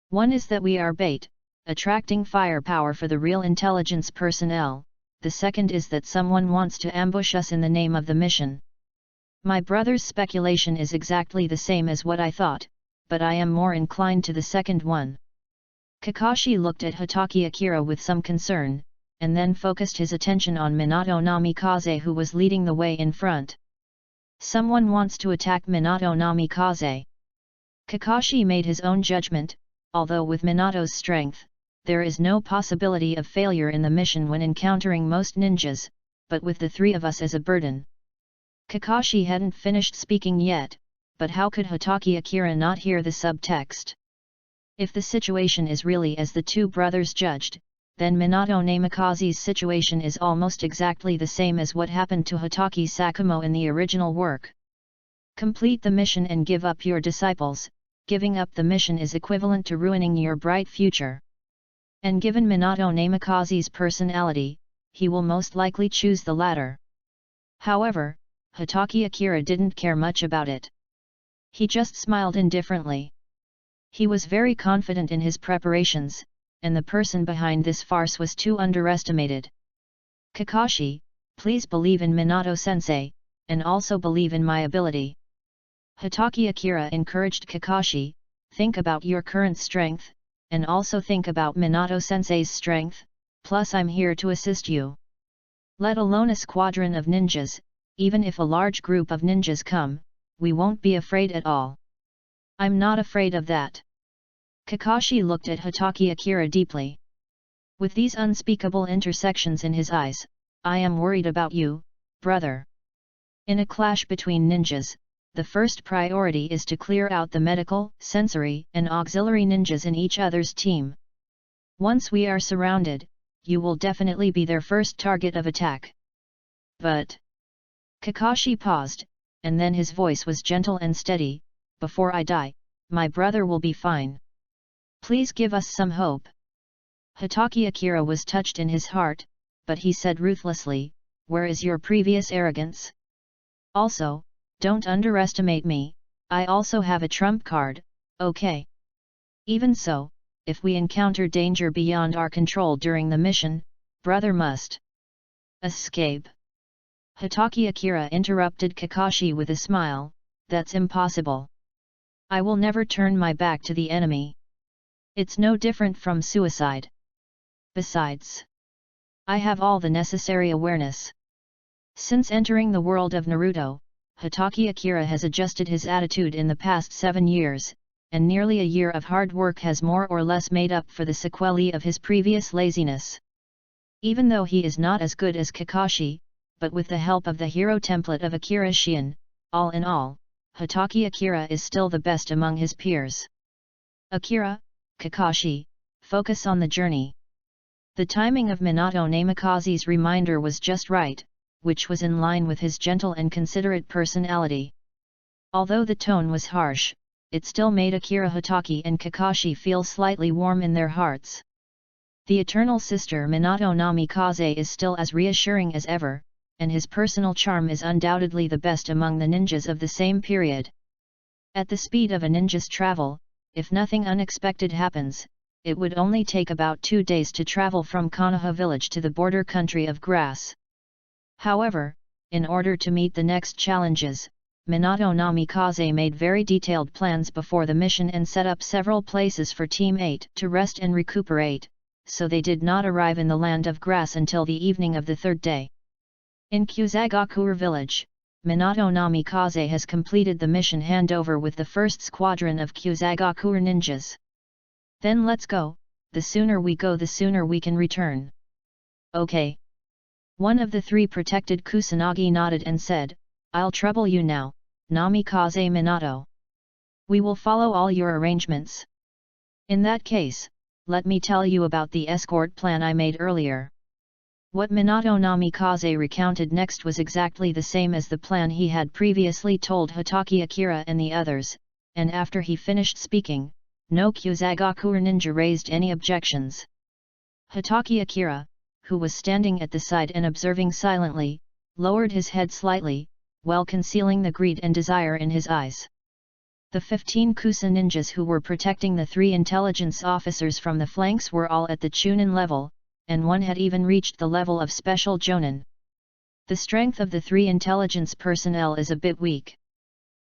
One is that we are bait, attracting firepower for the real intelligence personnel. The second is that someone wants to ambush us in the name of the mission. My brother's speculation is exactly the same as what I thought, but I am more inclined to the second one. Kakashi looked at Hatake Akira with some concern, and then focused his attention on Minato Namikaze, who was leading the way in front. Someone wants to attack Minato Namikaze. Kakashi made his own judgment. Although with Minato's strength, there is no possibility of failure in the mission when encountering most ninjas, but with the 3 of us as a burden. Kakashi hadn't finished speaking yet, but how could Hatake Akira not hear the subtext? If the situation is really as the 2 brothers judged, then Minato Namikaze's situation is almost exactly the same as what happened to Hatake Sakumo in the original work. Complete the mission and give up your disciples. Giving up the mission is equivalent to ruining your bright future. And given Minato Namikaze's personality, he will most likely choose the latter. However, Hatake Akira didn't care much about it. He just smiled indifferently. He was very confident in his preparations, and the person behind this farce was too underestimated. "Kakashi, please believe in Minato-sensei, and also believe in my ability." Hatake Akira encouraged Kakashi, "Think about your current strength, and also think about Minato-sensei's strength, plus I'm here to assist you. Let alone a squadron of ninjas, even if a large group of ninjas come, we won't be afraid at all." "I'm not afraid of that." Kakashi looked at Hatake Akira deeply. With these unspeakable intersections in his eyes, "I am worried about you, brother." In a clash between ninjas, the first priority is to clear out the medical, sensory, and auxiliary ninjas in each other's team. Once we are surrounded, you will definitely be their first target of attack. "But..." Kakashi paused, and then his voice was gentle and steady, "Before I die, my brother will be fine. Please give us some hope." Hatake Akira was touched in his heart, but he said ruthlessly, "Where is your previous arrogance? Also, don't underestimate me, I also have a trump card, okay? Even so, if we encounter danger beyond our control during the mission, brother must escape." Hitaki Akira interrupted Kakashi with a smile, "That's impossible. I will never turn my back to the enemy. It's no different from suicide. Besides, I have all the necessary awareness." Since entering the world of Naruto, Hitaki Akira has adjusted his attitude in the past 7 years, and nearly a year of hard work has more or less made up for the sequelae of his previous laziness. Even though he is not as good as Kakashi, but with the help of the hero template of Akira Shien, all in all, Hitaki Akira is still the best among his peers. Akira, Kakashi, focus on the journey. The timing of Minato Namikaze's reminder was just right, which was in line with his gentle and considerate personality. Although the tone was harsh, it still made Akira, Hitaki and Kakashi feel slightly warm in their hearts. The eternal sister Minato Namikaze is still as reassuring as ever, and his personal charm is undoubtedly the best among the ninjas of the same period. At the speed of a ninja's travel, if nothing unexpected happens, it would only take about 2 days to travel from Konoha village to the border country of grass. However, in order to meet the next challenges, Minato Namikaze made very detailed plans before the mission and set up several places for Team 8 to rest and recuperate, so they did not arrive in the land of grass until the evening of the 3rd day. In Kusagakuer village, Minato Namikaze has completed the mission handover with the first squadron of Kusagakuer ninjas. "Then let's go, the sooner we go the sooner we can return." "Okay." One of the 3 protected Kusanagi nodded and said, "I'll trouble you now, Namikaze Minato. We will follow all your arrangements. In that case, let me tell you about the escort plan I made earlier." What Minato Namikaze recounted next was exactly the same as the plan he had previously told Hitaki Akira and the others, and after he finished speaking, no Kusagakuer ninja raised any objections. Hitaki Akira, who was standing at the side and observing silently, lowered his head slightly, while concealing the greed and desire in his eyes. The 15 Kusa ninjas who were protecting the 3 intelligence officers from the flanks were all at the Chunin level, and one had even reached the level of Special Jonin. The strength of the 3 intelligence personnel is a bit weak.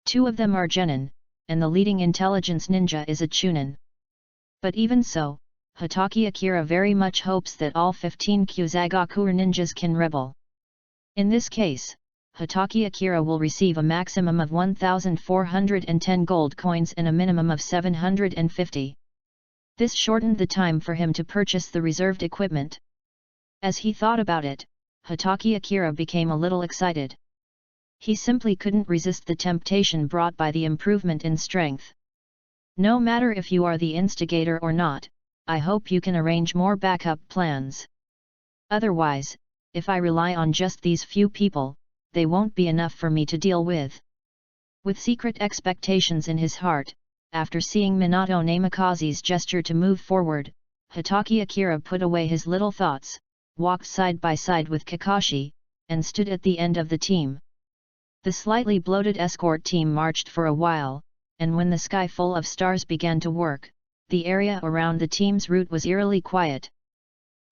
2 of them are Genin, and the leading intelligence ninja is a Chunin. But even so, Hitaki Akira very much hopes that all 15 Kusagakuer ninjas can rebel. In this case, Hitaki Akira will receive a maximum of 1,410 gold coins and a minimum of 750. This shortened the time for him to purchase the reserved equipment. As he thought about it, Hitaki Akira became a little excited. He simply couldn't resist the temptation brought by the improvement in strength. "No matter if you are the instigator or not, I hope you can arrange more backup plans. Otherwise, if I rely on just these few people, they won't be enough for me to deal with." With secret expectations in his heart, after seeing Minato Namikaze's gesture to move forward, Hitaki Akira put away his little thoughts, walked side by side with Kakashi, and stood at the end of the team. The slightly bloated escort team marched for a while, and when the sky full of stars began to work, the area around the team's route was eerily quiet.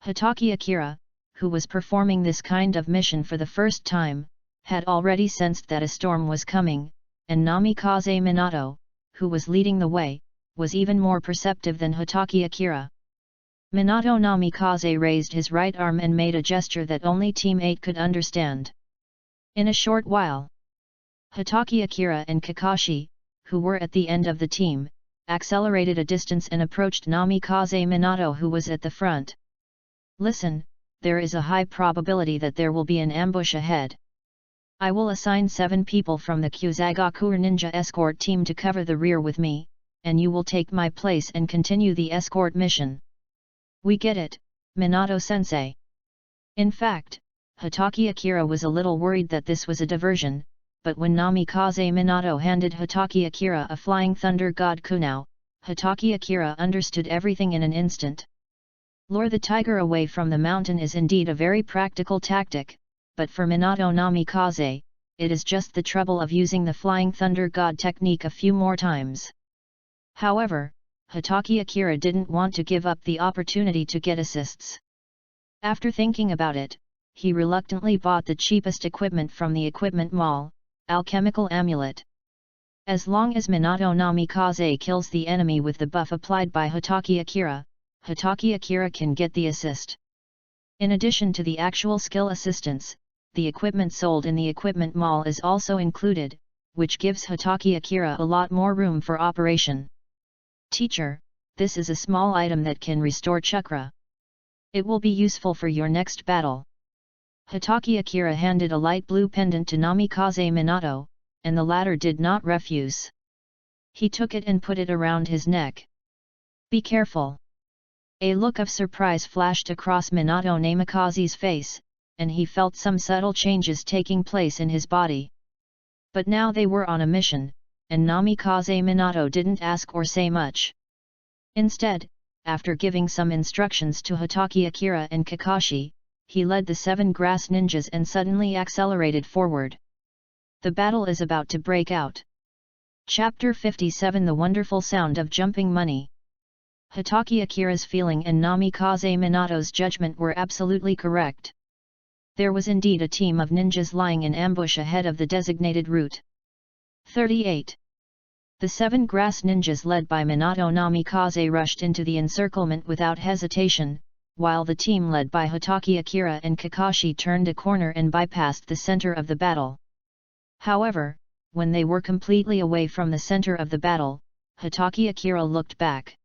Hitaki Akira, who was performing this kind of mission for the first time, had already sensed that a storm was coming, and Namikaze Minato, who was leading the way, was even more perceptive than Hitaki Akira. Minato Namikaze raised his right arm and made a gesture that only Team 8 could understand. In a short while, Hitaki Akira and Kakashi, who were at the end of the team, accelerated a distance and approached Namikaze Minato, who was at the front. "Listen, there is a high probability that there will be an ambush ahead. I will assign 7 people from the Kusagakuer ninja escort team to cover the rear with me, and you will take my place and continue the escort mission." "We get it, Minato-sensei." In fact, Hitaki Akira was a little worried that this was a diversion, but when Namikaze Minato handed Hitaki Akira a Flying Thunder God Kunao, Hitaki Akira understood everything in an instant. Lure the tiger away from the mountain is indeed a very practical tactic, but for Minato Namikaze, it is just the trouble of using the Flying Thunder God technique a few more times. However, Hitaki Akira didn't want to give up the opportunity to get assists. After thinking about it, he reluctantly bought the cheapest equipment from the equipment mall, alchemical amulet. As long as Minato Namikaze kills the enemy with the buff applied by Hatake Akira can get the assist. In addition to the actual skill assistance, the equipment sold in the equipment mall is also included, which gives Hatake Akira a lot more room for operation. Teacher, this is a small item that can restore chakra. It will be useful for your next battle. Hatake Akira handed a light blue pendant to Namikaze Minato, and the latter did not refuse. He took it and put it around his neck. Be careful. A look of surprise flashed across Minato Namikaze's face, and he felt some subtle changes taking place in his body. But now they were on a mission, and Namikaze Minato didn't ask or say much. Instead, after giving some instructions to Hatake Akira and Kakashi, he led the 7 grass ninjas and suddenly accelerated forward. The battle is about to break out. Chapter 57 The Wonderful Sound of Jumping Money. Hatake Akira's feeling and Namikaze Minato's judgment were absolutely correct. There was indeed a team of ninjas lying in ambush ahead of the designated route. 38. The 7 grass ninjas led by Minato Namikaze rushed into the encirclement without hesitation, while the team led by Hatake Akira and Kakashi turned a corner and bypassed the center of the battle. However, when they were completely away from the center of the battle, Hatake Akira looked back.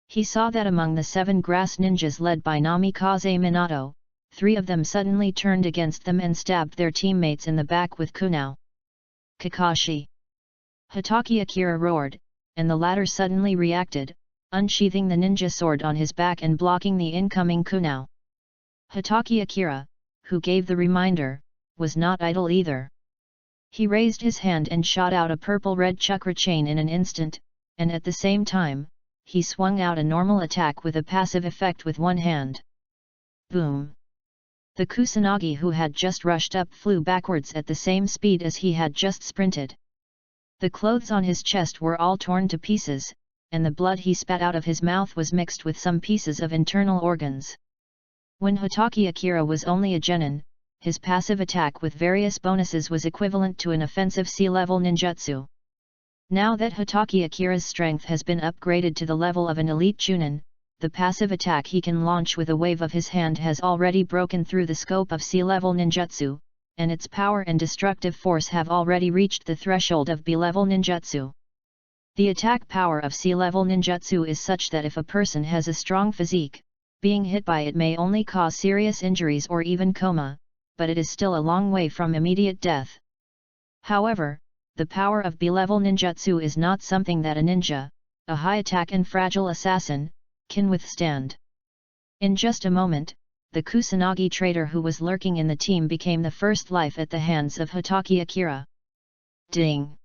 He saw that among the 7 grass ninjas led by Namikaze Minato, 3 of them suddenly turned against them and stabbed their teammates in the back with kunai. Kakashi! Hatake Akira roared, and the latter suddenly reacted, unsheathing the ninja sword on his back and blocking the incoming kunai. Hatake Akira, who gave the reminder, was not idle either. He raised his hand and shot out a purple-red chakra chain in an instant, and at the same time, he swung out a normal attack with a passive effect with one hand. Boom! The Kusanagi who had just rushed up flew backwards at the same speed as he had just sprinted. The clothes on his chest were all torn to pieces, and the blood he spat out of his mouth was mixed with some pieces of internal organs. When Hatake Akira was only a genin, his passive attack with various bonuses was equivalent to an offensive sea-level ninjutsu. Now that Hatake Akira's strength has been upgraded to the level of an elite chunin, the passive attack he can launch with a wave of his hand has already broken through the scope of sea-level ninjutsu, and its power and destructive force have already reached the threshold of B-level ninjutsu. The attack power of sea-level ninjutsu is such that if a person has a strong physique, being hit by it may only cause serious injuries or even coma, but it is still a long way from immediate death. However, the power of B-level ninjutsu is not something that a ninja, a high-attack and fragile assassin, can withstand. In just a moment, the Kusanagi traitor who was lurking in the team became the first life at the hands of Hatake Akira. Ding!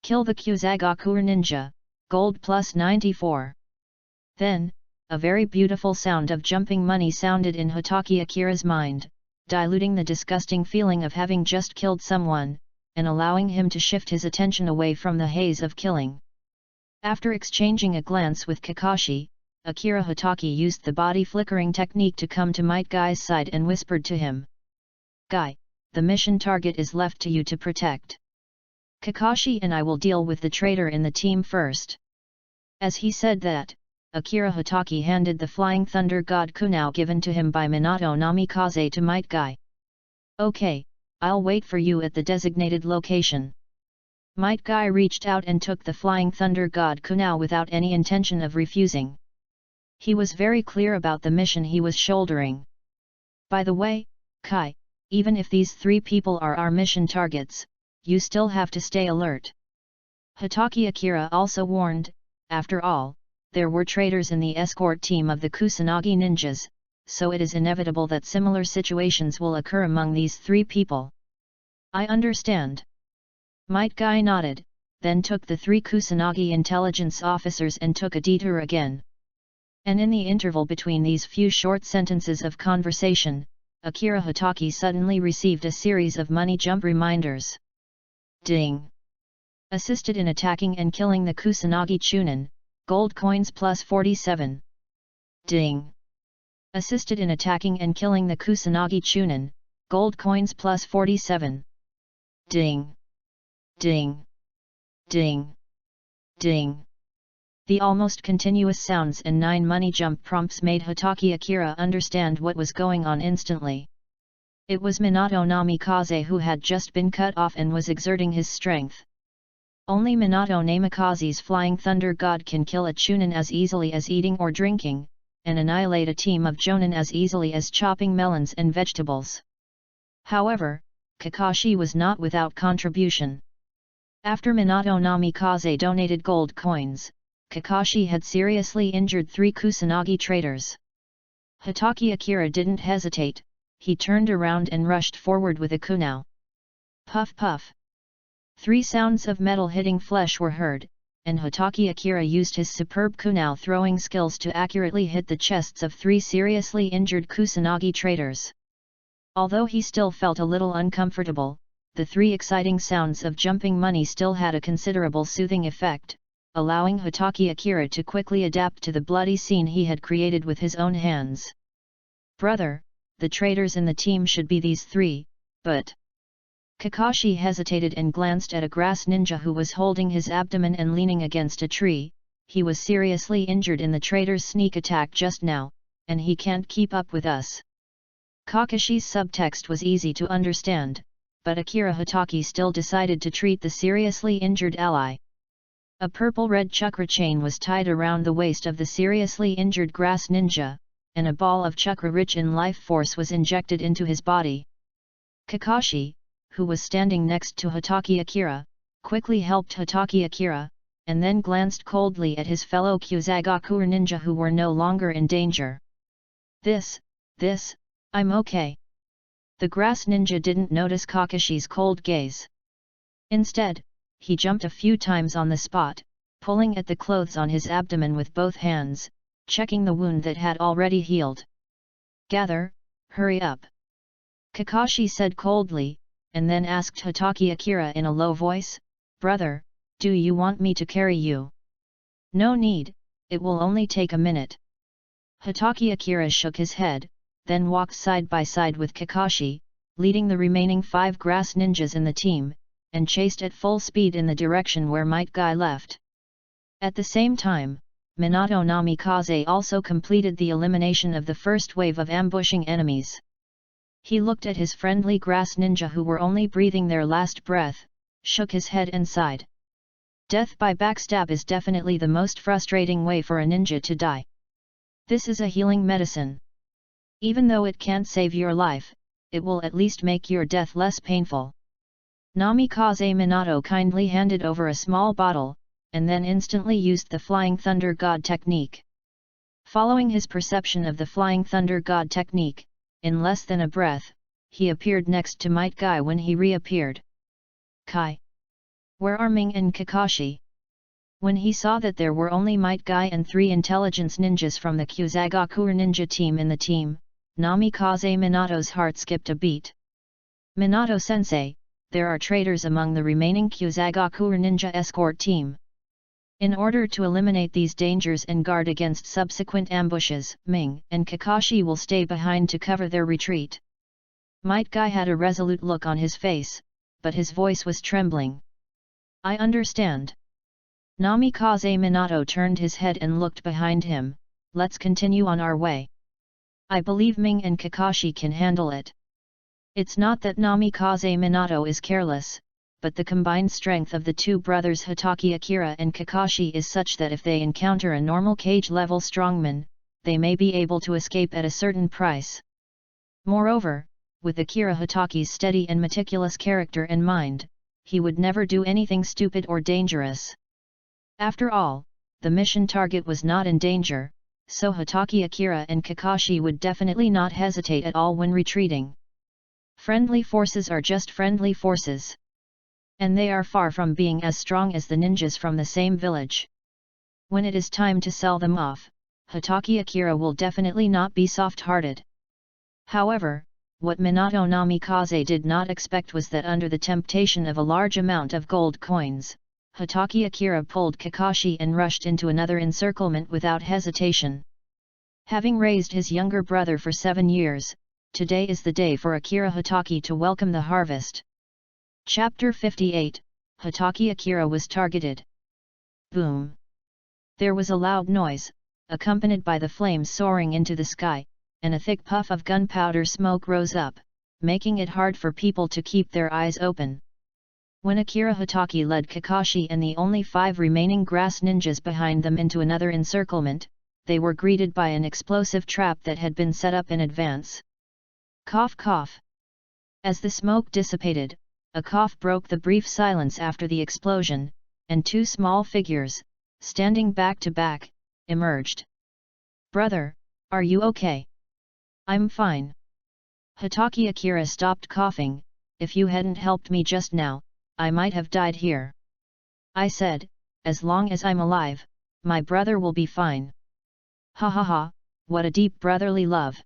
Kill the Kyuzagaku ninja, gold plus 94. Then, a very beautiful sound of jumping money sounded in Hatake Akira's mind, diluting the disgusting feeling of having just killed someone, and allowing him to shift his attention away from the haze of killing. After exchanging a glance with Kakashi, Akira Hatake used the body flickering technique to come to Might Guy's side and whispered to him. Guy, the mission target is left to you to protect. Kakashi and I will deal with the traitor in the team first. As he said that, Akira Hatake handed the Flying Thunder God kunai given to him by Minato Namikaze to Might Guy. Okay, I'll wait for you at the designated location. Might Guy reached out and took the Flying Thunder God kunai without any intention of refusing. He was very clear about the mission he was shouldering. By the way, Kai, even if these 3 people are our mission targets, you still have to stay alert. Hatake Akira also warned, after all, there were traitors in the escort team of the Kusanagi ninjas, so it is inevitable that similar situations will occur among these 3 people. I understand. Might Guy nodded, then took the 3 Kusanagi intelligence officers and took a detour again. And in the interval between these few short sentences of conversation, Akira Hatake suddenly received a series of money jump reminders. Ding! Assisted in attacking and killing the Kusanagi Chunin, gold coins plus 47. Ding! assisted in attacking and killing the Kusanagi Chunin, gold coins plus 47. Ding! Ding! Ding! Ding! The almost continuous sounds and 9 money jump prompts made Hatake Akira understand what was going on instantly. It was Minato Namikaze who had just been cut off and was exerting his strength. Only Minato Namikaze's Flying Thunder God can kill a Chunin as easily as eating or drinking, and annihilate a team of Jonin as easily as chopping melons and vegetables. However, Kakashi was not without contribution. After Minato Namikaze donated gold coins, Kakashi had seriously injured 3 Kusanagi traders. Hatake Akira didn't hesitate, he turned around and rushed forward with a kunao. Puff puff. 3 sounds of metal hitting flesh were heard, and Hatake Akira used his superb kunao throwing skills to accurately hit the chests of 3 seriously injured Kusanagi traders. Although he still felt a little uncomfortable, the 3 exciting sounds of jumping money still had a considerable soothing effect, allowing Hatake Akira to quickly adapt to the bloody scene he had created with his own hands. Brother, the traders in the team should be these 3, but... Kakashi hesitated and glanced at a grass ninja who was holding his abdomen and leaning against a tree. He was seriously injured in the trader's sneak attack just now, and he can't keep up with us. Kakashi's subtext was easy to understand, but Akira Hatake still decided to treat the seriously injured ally. A purple-red chakra chain was tied around the waist of the seriously injured grass ninja, and a ball of chakra rich in life force was injected into his body. Kakashi, who was standing next to Hatake Akira, quickly helped Hatake Akira, and then glanced coldly at his fellow Kyuzagaku ninja who were no longer in danger. This, I'm okay. The grass ninja didn't notice Kakashi's cold gaze. Instead, he jumped a few times on the spot, pulling at the clothes on his abdomen with both hands, checking the wound that had already healed. Gather, hurry up. Kakashi said coldly, and then asked Hatake Akira in a low voice, Brother, do you want me to carry you? No need, it will only take a minute. Hatake Akira shook his head, then walked side by side with Kakashi, leading the remaining 5 grass ninjas in the team, and chased at full speed in the direction where Might Guy left. At the same time, Minato Namikaze also completed the elimination of the first wave of ambushing enemies. He looked at his friendly grass ninja who were only breathing their last breath, shook his head and sighed. Death by backstab is definitely the most frustrating way for a ninja to die. This is a healing medicine. Even though it can't save your life, it will at least make your death less painful. Namikaze Minato kindly handed over a small bottle, and then instantly used the Flying Thunder God technique. Following his perception of the Flying Thunder God technique, in less than a breath, he appeared next to Might Guy when he reappeared. Kai! Where are Ming and Kakashi? When he saw that there were only Might Guy and 3 intelligence ninjas from the Kyuzagaku ninja team in the team, Namikaze Minato's heart skipped a beat. Minato-sensei, there are traitors among the remaining Kyuzagaku ninja escort team. In order to eliminate these dangers and guard against subsequent ambushes, Ming and Kakashi will stay behind to cover their retreat. Might Guy had a resolute look on his face, but his voice was trembling. I understand. Namikaze Minato turned his head and looked behind him. Let's continue on our way. I believe Ming and Kakashi can handle it. It's not that Namikaze Minato is careless, but the combined strength of the 2 brothers Hatake Akira and Kakashi is such that if they encounter a normal cage-level strongman, they may be able to escape at a certain price. Moreover, with Akira Hatake's steady and meticulous character in mind, he would never do anything stupid or dangerous. After all, the mission target was not in danger, so Hatake Akira and Kakashi would definitely not hesitate at all when retreating. Friendly forces are just friendly forces. And they are far from being as strong as the ninjas from the same village. When it is time to sell them off, Hatake Akira will definitely not be soft-hearted. However, what Minato Namikaze did not expect was that under the temptation of a large amount of gold coins, Hatake Akira pulled Kakashi and rushed into another encirclement without hesitation. Having raised his younger brother for 7 years, today is the day for Akira Hatake to welcome the harvest. Chapter 58, Hatake Akira was targeted. Boom! There was a loud noise, accompanied by the flames soaring into the sky, and a thick puff of gunpowder smoke rose up, making it hard for people to keep their eyes open. When Akira Hatake led Kakashi and the only 5 remaining grass ninjas behind them into another encirclement, they were greeted by an explosive trap that had been set up in advance. Cough cough. As the smoke dissipated, a cough broke the brief silence after the explosion, and 2 small figures, standing back to back, emerged. "Brother, are you okay?" "I'm fine." Hatake Akira stopped coughing. "If you hadn't helped me just now, I might have died here." "I said, as long as I'm alive, my brother will be fine." "Ha ha ha, what a deep brotherly love."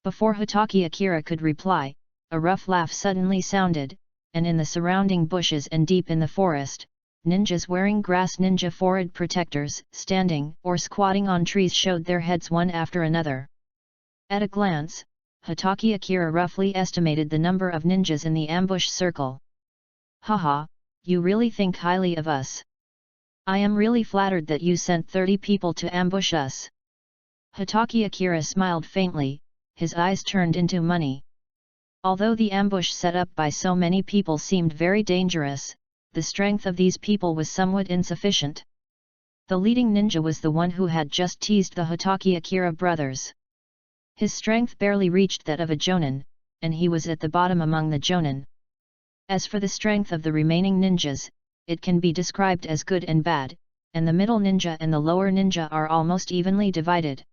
Before Hatake Akira could reply, a rough laugh suddenly sounded, and in the surrounding bushes and deep in the forest, ninjas wearing grass ninja forehead protectors, standing or squatting on trees showed their heads one after another. At a glance, Hatake Akira roughly estimated the number of ninjas in the ambush circle. "Haha, you really think highly of us. I am really flattered that you sent 30 people to ambush us." Hatake Akira smiled faintly, his eyes turned into money. Although the ambush set up by so many people seemed very dangerous, the strength of these people was somewhat insufficient. The leading ninja was the one who had just teased the Hatake Akira brothers. His strength barely reached that of a jonin, and he was at the bottom among the jonin. As for the strength of the remaining ninjas, it can be described as good and bad, and the middle ninja and the lower ninja are almost evenly divided.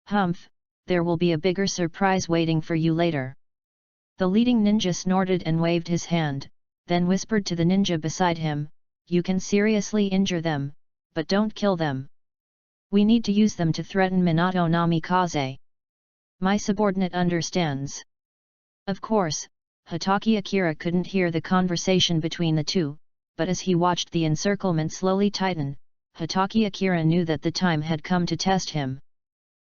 "Humph, there will be a bigger surprise waiting for you later." The leading ninja snorted and waved his hand, then whispered to the ninja beside him, "You can seriously injure them, but don't kill them. We need to use them to threaten Minato Namikaze. My subordinate understands." Of course, Hatake Akira couldn't hear the conversation between the two, but as he watched the encirclement slowly tighten, Hatake Akira knew that the time had come to test him.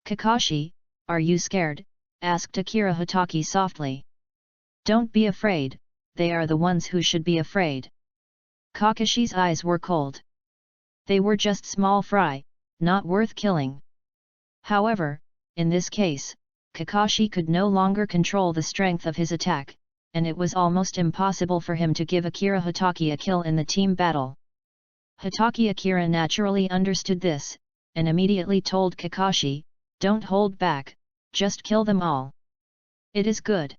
"Kakashi, are you scared?" asked Akira Hatake softly. "Don't be afraid, they are the ones who should be afraid." Kakashi's eyes were cold. They were just small fry, not worth killing. However, in this case, Kakashi could no longer control the strength of his attack, and it was almost impossible for him to give Akira Hatake a kill in the team battle. Hatake Akira naturally understood this, and immediately told Kakashi, "Don't hold back, just kill them all. It is good."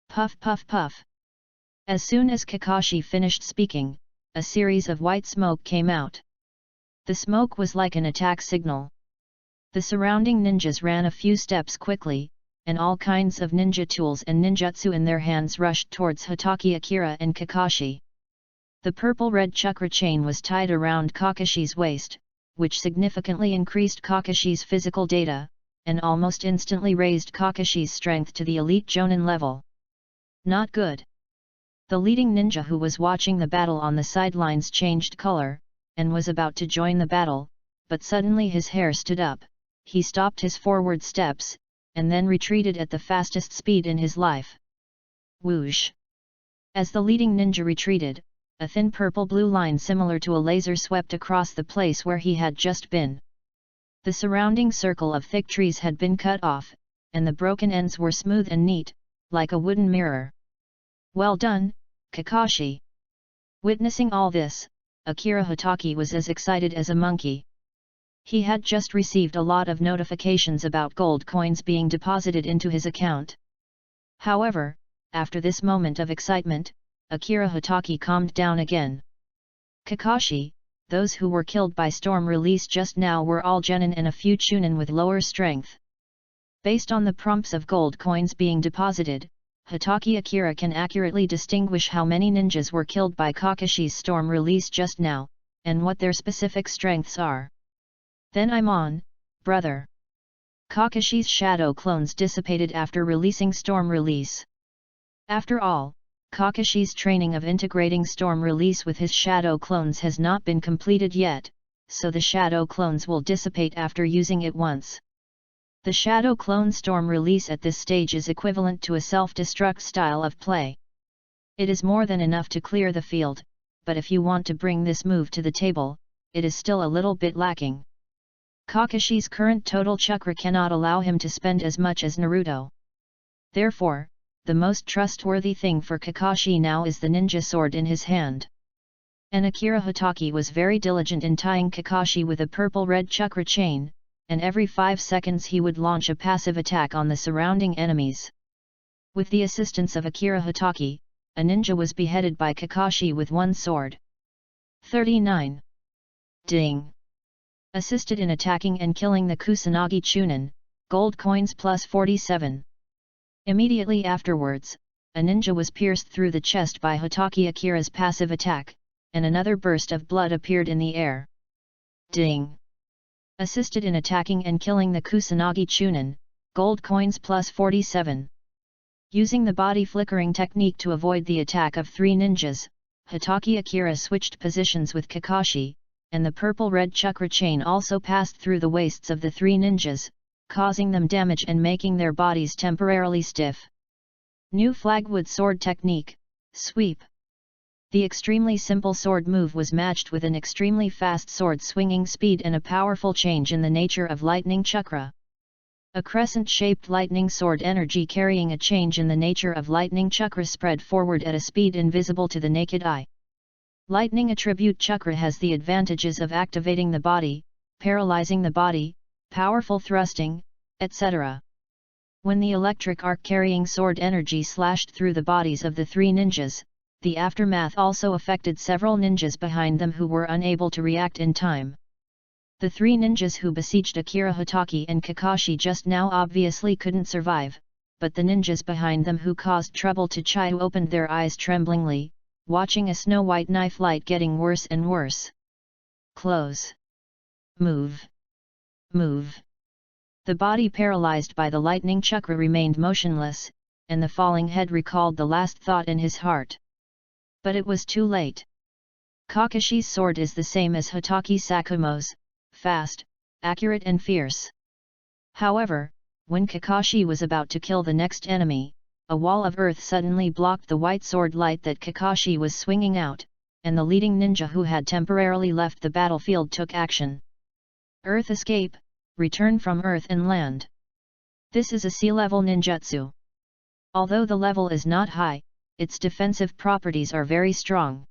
Puff puff puff. As soon as Kakashi finished speaking, a series of white smoke came out. The smoke was like an attack signal. The surrounding ninjas ran a few steps quickly, and all kinds of ninja tools and ninjutsu in their hands rushed towards Hatake Akira and Kakashi. The purple-red chakra chain was tied around Kakashi's waist, which significantly increased Kakashi's physical data, and almost instantly raised Kakashi's strength to the elite Jonin level. Not good. The leading ninja who was watching the battle on the sidelines changed color, and was about to join the battle, but suddenly his hair stood up, he stopped his forward steps, and then retreated at the fastest speed in his life. Whoosh! As the leading ninja retreated, a thin purple-blue line similar to a laser swept across the place where he had just been. The surrounding circle of thick trees had been cut off, and the broken ends were smooth and neat, like a wooden mirror. "Well done, Kakashi!" Witnessing all this, Akira Hatake was as excited as a monkey. He had just received a lot of notifications about gold coins being deposited into his account. However, after this moment of excitement, Akira Hatake calmed down again. "Kakashi, those who were killed by storm release just now were all genin and a few chunin with lower strength. Based on the prompts of gold coins being deposited, Hatake Akira can accurately distinguish how many ninjas were killed by Kakashi's storm release just now, and what their specific strengths are. Then I'm on, brother." Kakashi's shadow clones dissipated after releasing storm release. After all, Kakashi's training of integrating storm release with his shadow clones has not been completed yet, so the shadow clones will dissipate after using it once. The Shadow Clone Storm release at this stage is equivalent to a self-destruct style of play. It is more than enough to clear the field, but if you want to bring this move to the table, it is still a little bit lacking. Kakashi's current total chakra cannot allow him to spend as much as Naruto. Therefore, the most trustworthy thing for Kakashi now is the ninja sword in his hand. And Akira Hatake was very diligent in tying Kakashi with a purple-red chakra chain, and every 5 seconds he would launch a passive attack on the surrounding enemies. With the assistance of Akira Hatake, a ninja was beheaded by Kakashi with one sword. 39. Ding! Assisted in attacking and killing the Kusanagi Chunin, gold coins plus 47. Immediately afterwards, a ninja was pierced through the chest by Hatake Akira's passive attack, and another burst of blood appeared in the air. Ding! Assisted in attacking and killing the Kusanagi Chunin, gold coins plus 47. Using the body flickering technique to avoid the attack of 3 ninjas, Hatake Akira switched positions with Kakashi, and the purple-red chakra chain also passed through the waists of the 3 ninjas, causing them damage and making their bodies temporarily stiff. New Flagwood Sword Technique, Sweep. The extremely simple sword move was matched with an extremely fast sword swinging speed and a powerful change in the nature of lightning chakra. A crescent-shaped lightning sword energy carrying a change in the nature of lightning chakra spread forward at a speed invisible to the naked eye. Lightning attribute chakra has the advantages of activating the body, paralyzing the body, powerful thrusting, etc. When the electric arc carrying sword energy slashed through the bodies of the 3 ninjas, the aftermath also affected several ninjas behind them who were unable to react in time. The 3 ninjas who besieged Akira Hatake and Kakashi just now obviously couldn't survive, but the ninjas behind them who caused trouble to Chayu opened their eyes tremblingly, watching a snow-white knife light getting worse and worse. Close. Move. Move. The body paralyzed by the lightning chakra remained motionless, and the falling head recalled the last thought in his heart. But it was too late. Kakashi's sword is the same as Hatake Sakumo's, fast, accurate and fierce. However, when Kakashi was about to kill the next enemy, a wall of earth suddenly blocked the white sword light that Kakashi was swinging out, and the leading ninja who had temporarily left the battlefield took action. Earth escape, return from earth and land. This is a sea-level ninjutsu. Although the level is not high, its defensive properties are very strong.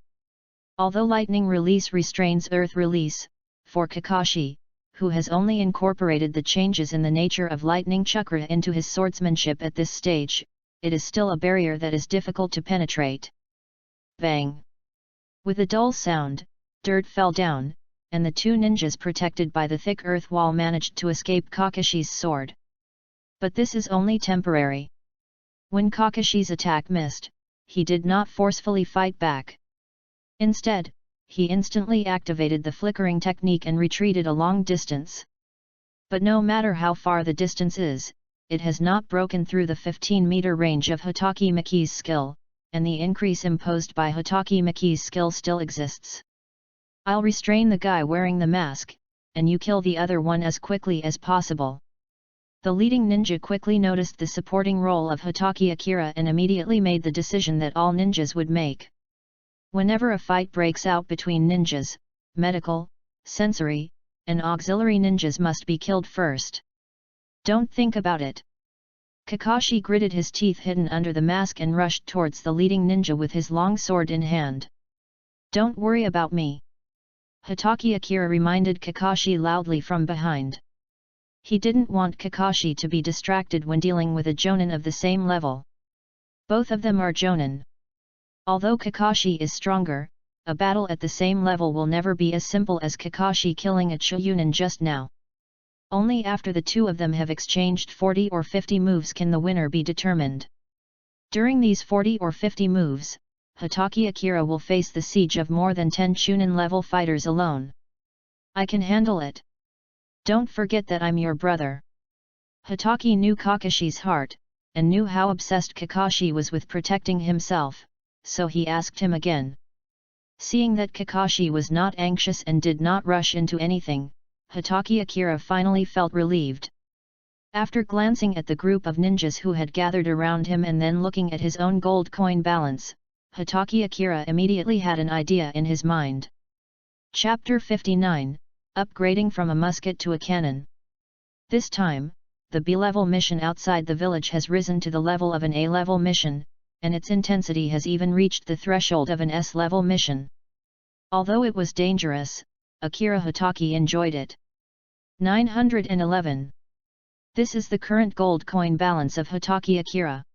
Although lightning release restrains earth release, for Kakashi, who has only incorporated the changes in the nature of lightning chakra into his swordsmanship at this stage, it is still a barrier that is difficult to penetrate. Bang! With a dull sound, dirt fell down, and the 2 ninjas protected by the thick earth wall managed to escape Kakashi's sword. But this is only temporary. When Kakashi's attack missed, he did not forcefully fight back. Instead, he instantly activated the flickering technique and retreated a long distance. But no matter how far the distance is, it has not broken through the 15-meter range of Hatake Miki's skill, and the increase imposed by Hatake Miki's skill still exists. I'll restrain the guy wearing the mask, and you kill the other one as quickly as possible. The leading ninja quickly noticed the supporting role of Hatake Akira and immediately made the decision that all ninjas would make. Whenever a fight breaks out between ninjas, medical, sensory, and auxiliary ninjas must be killed first. Don't think about it. Kakashi gritted his teeth hidden under the mask and rushed towards the leading ninja with his long sword in hand. Don't worry about me. Hatake Akira reminded Kakashi loudly from behind. He didn't want Kakashi to be distracted when dealing with a jonin of the same level. Both of them are jonin. Although Kakashi is stronger, a battle at the same level will never be as simple as Kakashi killing a Chunin just now. Only after the 2 of them have exchanged 40 or 50 moves can the winner be determined. During these 40 or 50 moves, Hatake Akira will face the siege of more than 10 Chunin level fighters alone. I can handle it. Don't forget that I'm your brother. Hatake knew Kakashi's heart, and knew how obsessed Kakashi was with protecting himself, so he asked him again. Seeing that Kakashi was not anxious and did not rush into anything, Hatake Akira finally felt relieved. After glancing at the group of ninjas who had gathered around him and then looking at his own gold coin balance, Hatake Akira immediately had an idea in his mind. Chapter 59, Upgrading from a Musket to a Cannon. This time, the B-level mission outside the village has risen to the level of an A-level mission, and its intensity has even reached the threshold of an S-level mission. Although it was dangerous, Akira Hatake enjoyed it. 911. This is the current gold coin balance of Hatake Akira.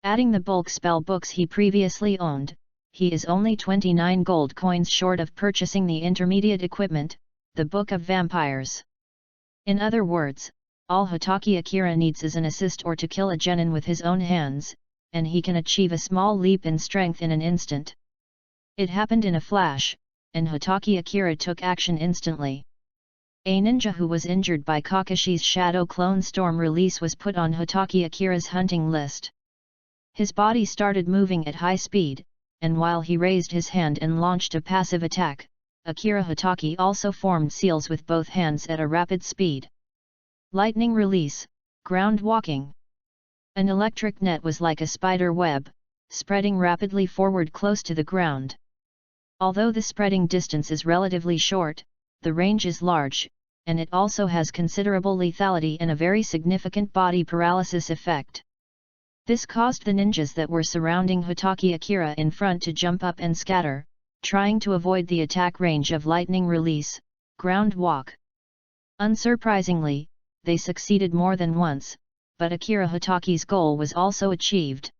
Adding the bulk spell books he previously owned, he is only 29 gold coins short of purchasing the intermediate equipment, the Book of Vampires. In other words, all Hatake Akira needs is an assist or to kill a genin with his own hands, and he can achieve a small leap in strength in an instant. It happened in a flash, and Hatake Akira took action instantly. A ninja who was injured by Kakashi's Shadow Clone Storm release was put on Hatake Akira's hunting list. His body started moving at high speed, and while he raised his hand and launched a passive attack, Akira Hatake also formed seals with both hands at a rapid speed. Lightning release, ground walking. An electric net was like a spider web, spreading rapidly forward close to the ground. Although the spreading distance is relatively short, the range is large, and it also has considerable lethality and a very significant body paralysis effect. This caused the ninjas that were surrounding Hatake Akira in front to jump up and scatter, trying to avoid the attack range of lightning release, ground walk. Unsurprisingly, they succeeded more than once, but Akira Hatake's goal was also achieved.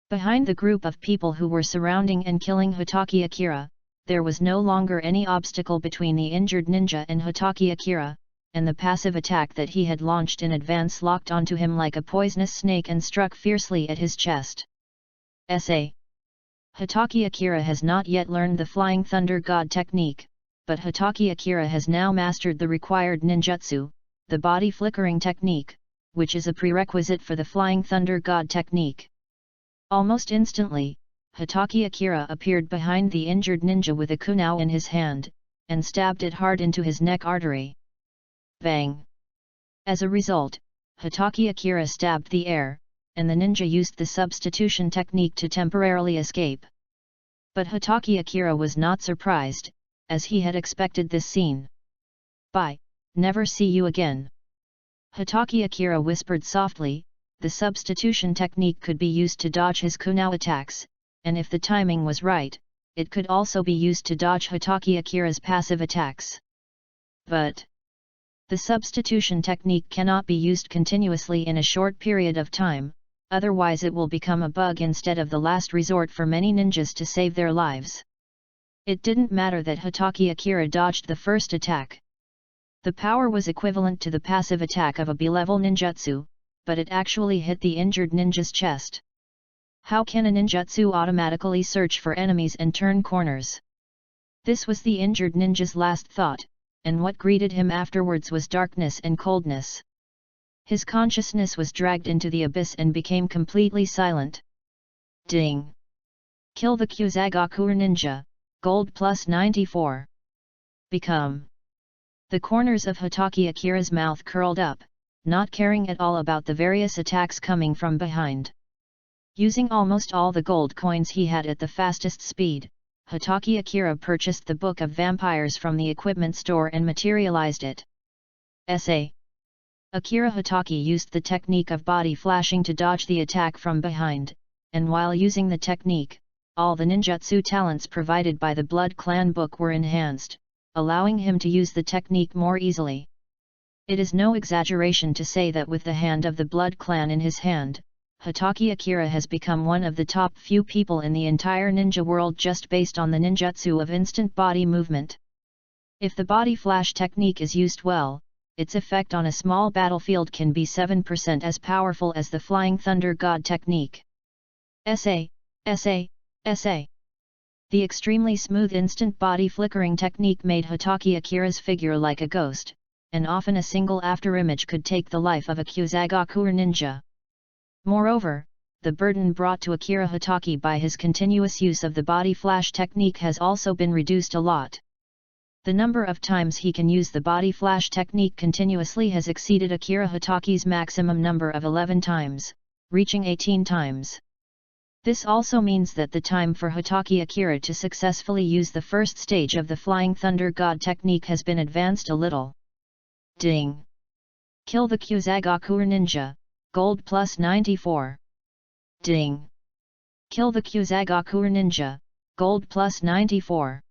Behind the group of people who were surrounding and killing Hatake Akira, there was no longer any obstacle between the injured ninja and Hatake Akira, and the passive attack that he had launched in advance locked onto him like a poisonous snake and struck fiercely at his chest. S.A. Hatake Akira has not yet learned the Flying Thunder God technique, but Hatake Akira has now mastered the required ninjutsu, the body flickering technique, which is a prerequisite for the Flying Thunder God technique. Almost instantly, Hatake Akira appeared behind the injured ninja with a kunai in his hand, and stabbed it hard into his neck artery. Bang! As a result, Hatake Akira stabbed the air, and the ninja used the substitution technique to temporarily escape. But Hatake Akira was not surprised, as he had expected this scene. Bye, never see you again. Hatake Akira whispered softly. The substitution technique could be used to dodge his kunai attacks, and if the timing was right, it could also be used to dodge Hatake Akira's passive attacks. But the substitution technique cannot be used continuously in a short period of time, otherwise it will become a bug instead of the last resort for many ninjas to save their lives. It didn't matter that Hatake Akira dodged the first attack. The power was equivalent to the passive attack of a B-level ninjutsu, but it actually hit the injured ninja's chest. How can a ninjutsu automatically search for enemies and turn corners? This was the injured ninja's last thought, and what greeted him afterwards was darkness and coldness. His consciousness was dragged into the abyss and became completely silent. Ding! Kill the Kyuzagaku ninja, gold plus 94. Become. The corners of Hatake Akira's mouth curled up, not caring at all about the various attacks coming from behind. Using almost all the gold coins he had at the fastest speed, Hatake Akira purchased the Book of Vampires from the equipment store and materialized it. S.A. Akira Hatake used the technique of body flashing to dodge the attack from behind, and while using the technique, all the ninjutsu talents provided by the Blood Clan book were enhanced, allowing him to use the technique more easily. It is no exaggeration to say that with the hand of the Blood Clan in his hand, Hatake Akira has become one of the top few people in the entire ninja world just based on the ninjutsu of instant body movement. If the body flash technique is used well, its effect on a small battlefield can be 7% as powerful as the Flying Thunder God technique. S.A. The extremely smooth instant body flickering technique made Hatake Akira's figure like a ghost, and often a single afterimage could take the life of a Kyuzagaku ninja. Moreover, the burden brought to Akira Hatake by his continuous use of the body flash technique has also been reduced a lot. The number of times he can use the body flash technique continuously has exceeded Akira Hotaki's maximum number of 11 times, reaching 18 times. This also means that the time for Hotaki Akira to successfully use the first stage of the Flying Thunder God technique has been advanced a little. Ding! Kill the Kyuzagaku ninja, gold plus 94. Ding! Kill the Kyuzagaku ninja, gold plus 94.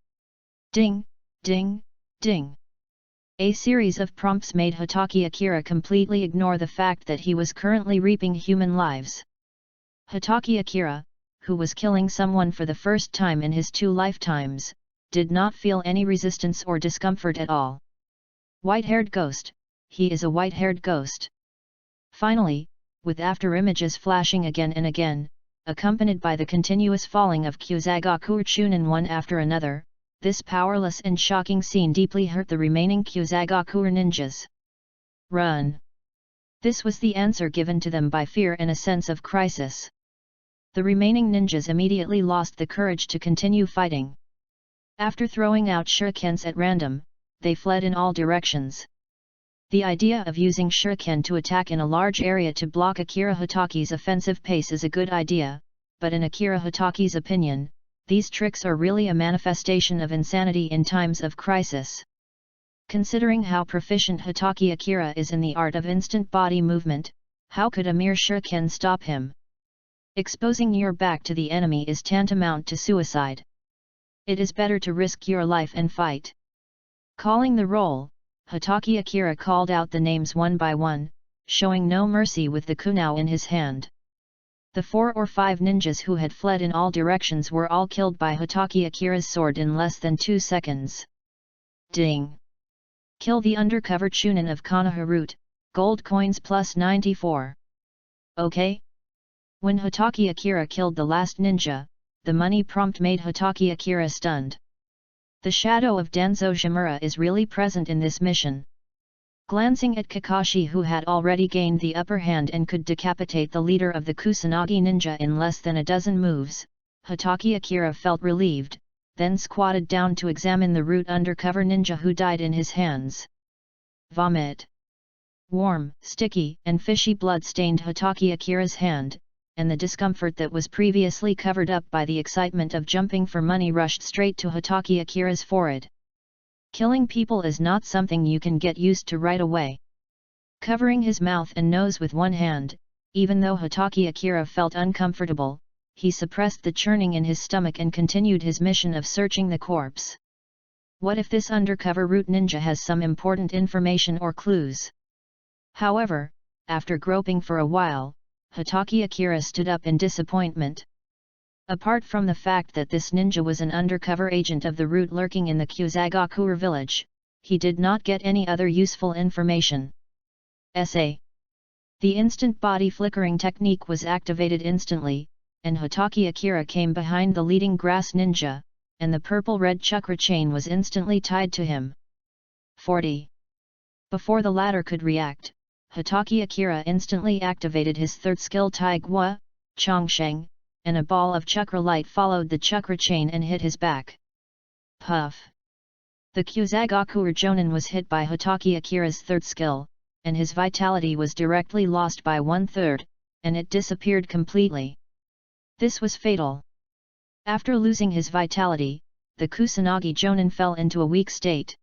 Ding! Ding! Ding! A series of prompts made Hotaki Akira completely ignore the fact that he was currently reaping human lives. Hotaki Akira, who was killing someone for the first time in his 2 lifetimes, did not feel any resistance or discomfort at all. White-haired ghost, he is a white-haired ghost. Finally, with after-images flashing again and again, accompanied by the continuous falling of Kyuzagaku Chunin one after another, this powerless and shocking scene deeply hurt the remaining Kyuzagaku ninjas. Run! This was the answer given to them by fear and a sense of crisis. The remaining ninjas immediately lost the courage to continue fighting. After throwing out shurikens at random, they fled in all directions. The idea of using shuriken to attack in a large area to block Akira Hotaki's offensive pace is a good idea, but in Akira Hotaki's opinion, these tricks are really a manifestation of insanity in times of crisis. Considering how proficient Hotaki Akira is in the art of instant body movement, how could a mere shuriken stop him? Exposing your back to the enemy is tantamount to suicide. It is better to risk your life and fight. Calling the roll, Hotaki Akira called out the names one by one, showing no mercy with the kunao in his hand. The 4 or 5 ninjas who had fled in all directions were all killed by Hotaki Akira's sword in less than 2 seconds. Ding! Kill the undercover Chunin of Konoha, gold coins plus 94. Okay? When Hotaki Akira killed the last ninja, the money prompt made Hotaki Akira stunned. The shadow of Danzo Shimura is really present in this mission. Glancing at Kakashi, who had already gained the upper hand and could decapitate the leader of the Kusanagi ninja in less than a dozen moves, Hotaki Akira felt relieved, then squatted down to examine the root undercover ninja who died in his hands. Vomit. Warm, sticky, and fishy blood stained Hotaki Akira's hand, and the discomfort that was previously covered up by the excitement of jumping for money rushed straight to Hotaki Akira's forehead. Killing people is not something you can get used to right away. Covering his mouth and nose with one hand, even though Hotaki Akira felt uncomfortable, he suppressed the churning in his stomach and continued his mission of searching the corpse. What if this undercover root ninja has some important information or clues? However, after groping for a while, Hotaki Akira stood up in disappointment. Apart from the fact that this ninja was an undercover agent of the root lurking in the Kyuzagaku village, he did not get any other useful information. Essay. The instant body flickering technique was activated instantly, and Hotaki Akira came behind the leading grass ninja, and the purple-red chakra chain was instantly tied to him. 40. Before the latter could react, Hotaki Akira instantly activated his third skill Taigua, Chongsheng, and a ball of chakra light followed the chakra chain and hit his back. Puff! The Kyuzagaku Jonin was hit by Hotaki Akira's third skill, and his vitality was directly lost by 1/3, and it disappeared completely. This was fatal. After losing his vitality, the Kusanagi Jonin fell into a weak state.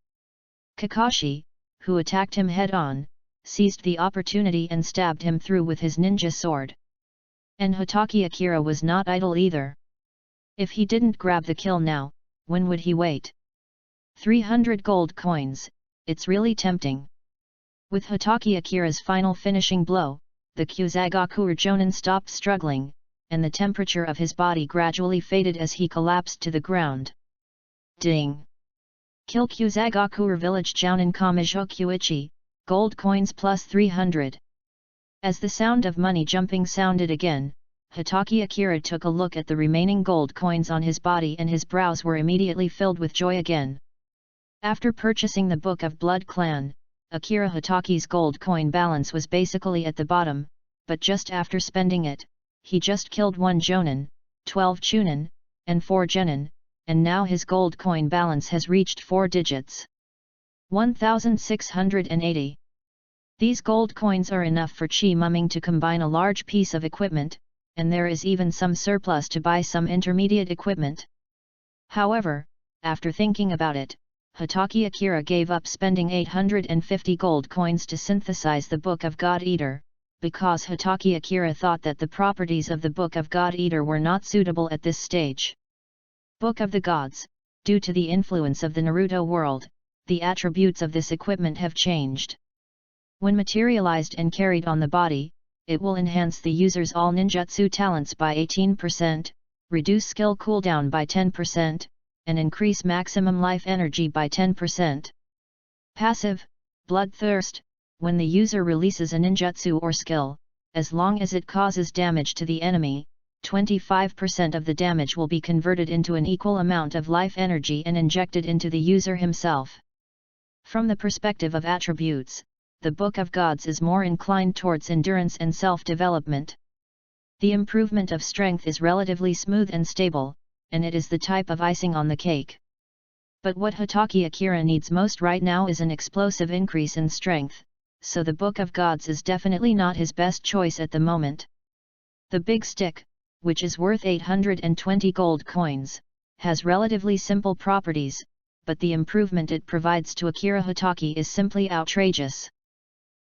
Kakashi, who attacked him head-on, seized the opportunity and stabbed him through with his ninja sword. And Hotaki Akira was not idle either. If he didn't grab the kill now, when would he wait? 300 gold coins, it's really tempting. With Hotaki Akira's final finishing blow, the Kyuzagaku Jonin stopped struggling, and the temperature of his body gradually faded as he collapsed to the ground. Ding! Kill Kyuzagaku village Jounin Kamijo Kyuichi, gold coins plus 300. As the sound of money jumping sounded again, Hotaki Akira took a look at the remaining gold coins on his body and his brows were immediately filled with joy again. After purchasing the Book of Blood Clan, Akira Hotaki's gold coin balance was basically at the bottom, but just after spending it, he just killed 1 Jonin, 12 Chunin, and 4 Genin, and now his gold coin balance has reached 4 digits. 1680. These gold coins are enough for Chi Mumming to combine a large piece of equipment, and there is even some surplus to buy some intermediate equipment. However, after thinking about it, Hatake Akira gave up spending 850 gold coins to synthesize the Book of God Eater, because Hatake Akira thought that the properties of the Book of God Eater were not suitable at this stage. Book of the Gods, due to the influence of the Naruto world, the attributes of this equipment have changed. When materialized and carried on the body, it will enhance the user's all ninjutsu talents by 18%, reduce skill cooldown by 10%, and increase maximum life energy by 10%. Passive, Bloodthirst, when the user releases a ninjutsu or skill, as long as it causes damage to the enemy, 25% of the damage will be converted into an equal amount of life energy and injected into the user himself. From the perspective of attributes, the Book of Gods is more inclined towards endurance and self-development. The improvement of strength is relatively smooth and stable, and it is the type of icing on the cake. But what Hatake Akira needs most right now is an explosive increase in strength, so the Book of Gods is definitely not his best choice at the moment. The Big Stick, which is worth 820 gold coins, has relatively simple properties, but the improvement it provides to Akira Hatake is simply outrageous.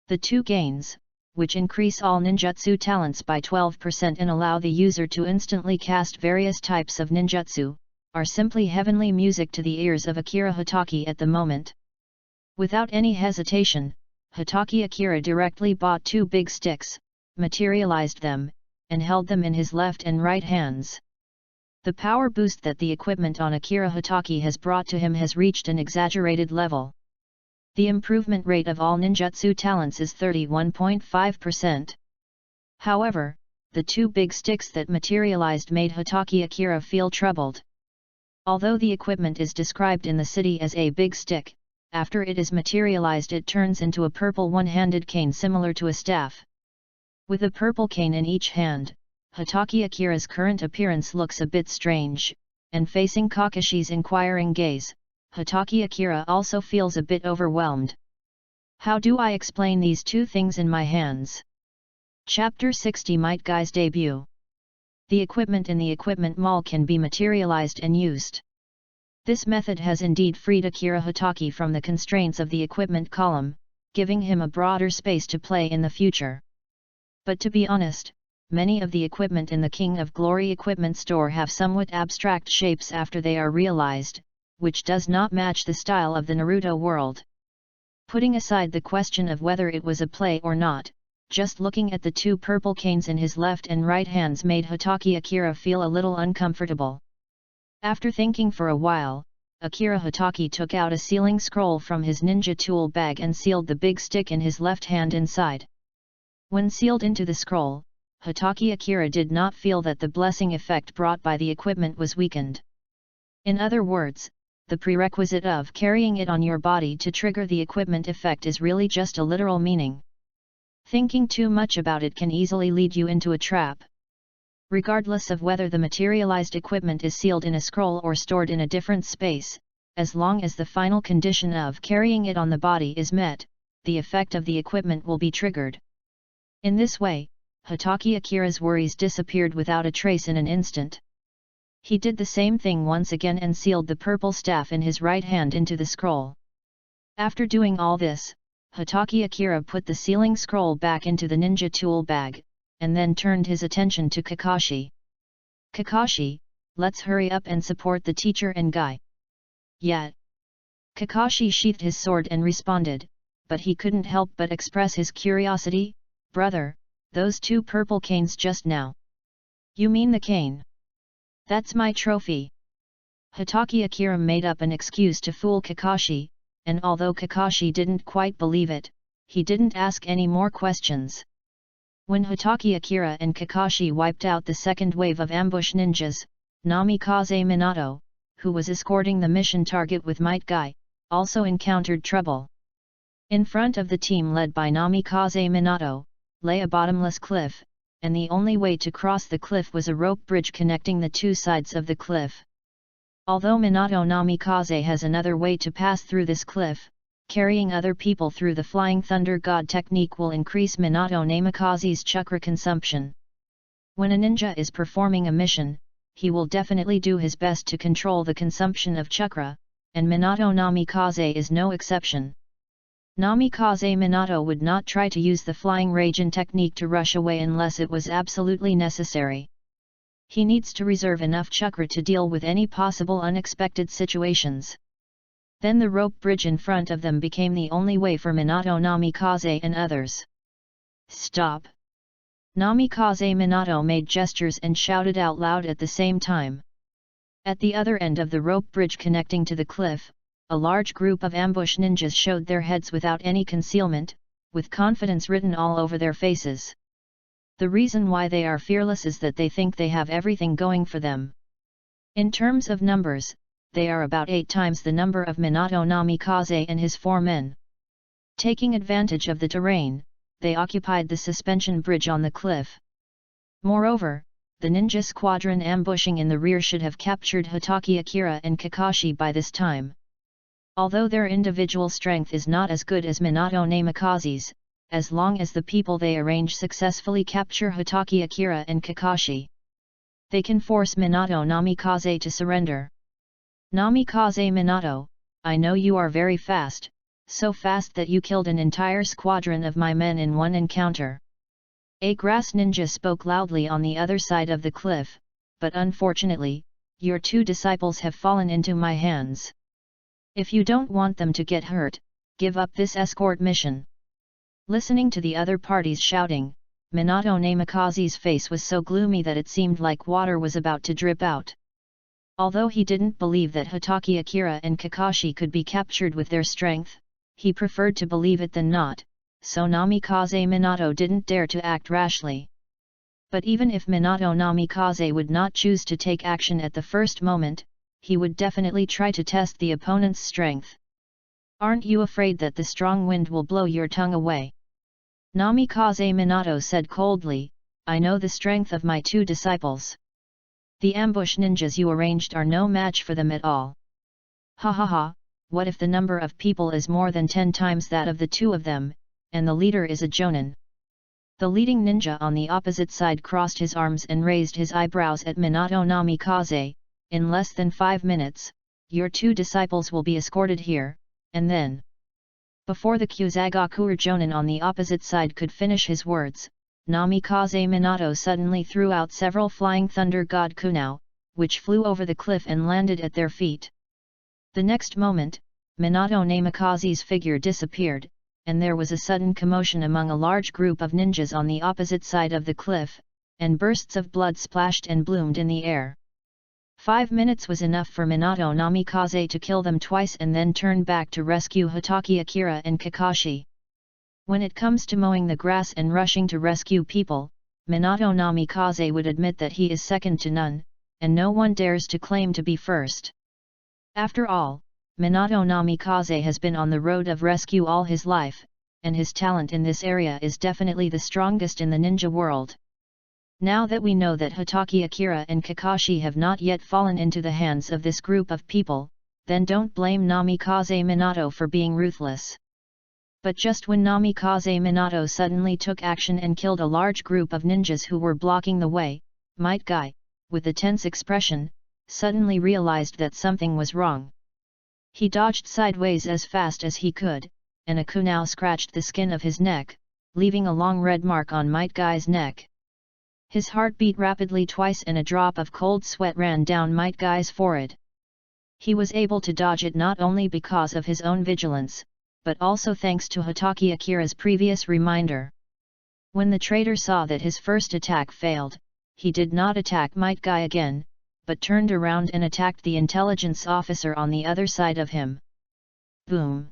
The two gains, which increase all ninjutsu talents by 12% and allow the user to instantly cast various types of ninjutsu, are simply heavenly music to the ears of Akira Hatake at the moment. Without any hesitation, Hatake Akira directly bought 2 big sticks, materialized them, and held them in his left and right hands. The power boost that the equipment on Akira Hatake has brought to him has reached an exaggerated level. The improvement rate of all ninjutsu talents is 31.5%. However, the 2 big sticks that materialized made Hatake Akira feel troubled. Although the equipment is described in the city as a big stick, after it is materialized it turns into a purple one-handed cane similar to a staff. With a purple cane in each hand, Hatake Akira's current appearance looks a bit strange, and facing Kakashi's inquiring gaze, Hatake Akira also feels a bit overwhelmed. How do I explain these 2 things in my hands? Chapter 60 Might Guy's debut. The equipment in the equipment mall can be materialized and used. This method has indeed freed Akira Hatake from the constraints of the equipment column, giving him a broader space to play in the future. But to be honest, many of the equipment in the King of Glory equipment store have somewhat abstract shapes after they are realized, which does not match the style of the Naruto world. Putting aside the question of whether it was a play or not, just looking at the 2 purple canes in his left and right hands made Hatake Akira feel a little uncomfortable. After thinking for a while, Akira Hatake took out a sealing scroll from his ninja tool bag and sealed the big stick in his left hand inside. When sealed into the scroll, Hatake Akira did not feel that the blessing effect brought by the equipment was weakened. In other words, the prerequisite of carrying it on your body to trigger the equipment effect is really just a literal meaning. Thinking too much about it can easily lead you into a trap. Regardless of whether the materialized equipment is sealed in a scroll or stored in a different space, as long as the final condition of carrying it on the body is met, the effect of the equipment will be triggered. In this way, Hatake Akira's worries disappeared without a trace in an instant. He did the same thing once again and sealed the purple staff in his right hand into the scroll. After doing all this, Hatake Akira put the sealing scroll back into the ninja tool bag, and then turned his attention to Kakashi. Kakashi, let's hurry up and support the teacher and Guy. Yeah. Kakashi sheathed his sword and responded, but he couldn't help but express his curiosity. Brother, those 2 purple canes just now. You mean the cane? That's my trophy. Hatake Akira made up an excuse to fool Kakashi, and although Kakashi didn't quite believe it, he didn't ask any more questions. When Hatake Akira and Kakashi wiped out the second wave of ambush ninjas, Namikaze Minato, who was escorting the mission target with Might Guy, also encountered trouble. In front of the team led by Namikaze Minato, lay a bottomless cliff, and the only way to cross the cliff was a rope bridge connecting the 2 sides of the cliff. Although Minato Namikaze has another way to pass through this cliff, carrying other people through the Flying Thunder God technique will increase Minato Namikaze's chakra consumption. When a ninja is performing a mission, he will definitely do his best to control the consumption of chakra, and Minato Namikaze is no exception. Namikaze Minato would not try to use the Flying Raijin technique to rush away unless it was absolutely necessary. He needs to reserve enough chakra to deal with any possible unexpected situations. Then the rope bridge in front of them became the only way for Minato Namikaze and others. Stop! Namikaze Minato made gestures and shouted out loud at the same time. At the other end of the rope bridge connecting to the cliff, a large group of ambush ninjas showed their heads without any concealment, with confidence written all over their faces. The reason why they are fearless is that they think they have everything going for them. In terms of numbers, they are about 8 times the number of Minato Namikaze and his 4 men. Taking advantage of the terrain, they occupied the suspension bridge on the cliff. Moreover, the ninja squadron ambushing in the rear should have captured Hatake Akira and Kakashi by this time. Although their individual strength is not as good as Minato Namikaze's, as long as the people they arrange successfully capture Hatake Akira and Kakashi, they can force Minato Namikaze to surrender. Namikaze Minato, I know you are very fast, so fast that you killed an entire squadron of my men in one encounter. A grass ninja spoke loudly on the other side of the cliff, but unfortunately, your 2 disciples have fallen into my hands. If you don't want them to get hurt, give up this escort mission. Listening to the other parties shouting, Minato Namikaze's face was so gloomy that it seemed like water was about to drip out. Although he didn't believe that Hatake Akira and Kakashi could be captured with their strength, he preferred to believe it than not, so Namikaze Minato didn't dare to act rashly. But even if Minato Namikaze would not choose to take action at the first moment, he would definitely try to test the opponent's strength. Aren't you afraid that the strong wind will blow your tongue away? Namikaze Minato said coldly, I know the strength of my 2 disciples. The ambush ninjas you arranged are no match for them at all. Ha ha ha, what if the number of people is more than 10 times that of the 2 of them, and the leader is a jonin? The leading ninja on the opposite side crossed his arms and raised his eyebrows at Minato Namikaze. In less than 5 minutes, your 2 disciples will be escorted here, and then... Before the Kyuzagakuer jonin on the opposite side could finish his words, Namikaze Minato suddenly threw out several Flying Thunder God Kunao, which flew over the cliff and landed at their feet. The next moment, Minato Namikaze's figure disappeared, and there was a sudden commotion among a large group of ninjas on the opposite side of the cliff, and bursts of blood splashed and bloomed in the air. 5 minutes was enough for Minato Namikaze to kill them twice and then turn back to rescue Hatake Akira and Kakashi. When it comes to mowing the grass and rushing to rescue people, Minato Namikaze would admit that he is second to none, and no one dares to claim to be first. After all, Minato Namikaze has been on the road of rescue all his life, and his talent in this area is definitely the strongest in the ninja world. Now that we know that Hatake Akira and Kakashi have not yet fallen into the hands of this group of people, then don't blame Namikaze Minato for being ruthless. But just when Namikaze Minato suddenly took action and killed a large group of ninjas who were blocking the way, Might Guy, with a tense expression, suddenly realized that something was wrong. He dodged sideways as fast as he could, and a kunao scratched the skin of his neck, leaving a long red mark on Might Guy's neck. His heart beat rapidly twice and a drop of cold sweat ran down Might Guy's forehead. He was able to dodge it not only because of his own vigilance, but also thanks to Hatake Akira's previous reminder. When the traitor saw that his first attack failed, he did not attack Might Guy again, but turned around and attacked the intelligence officer on the other side of him. Boom!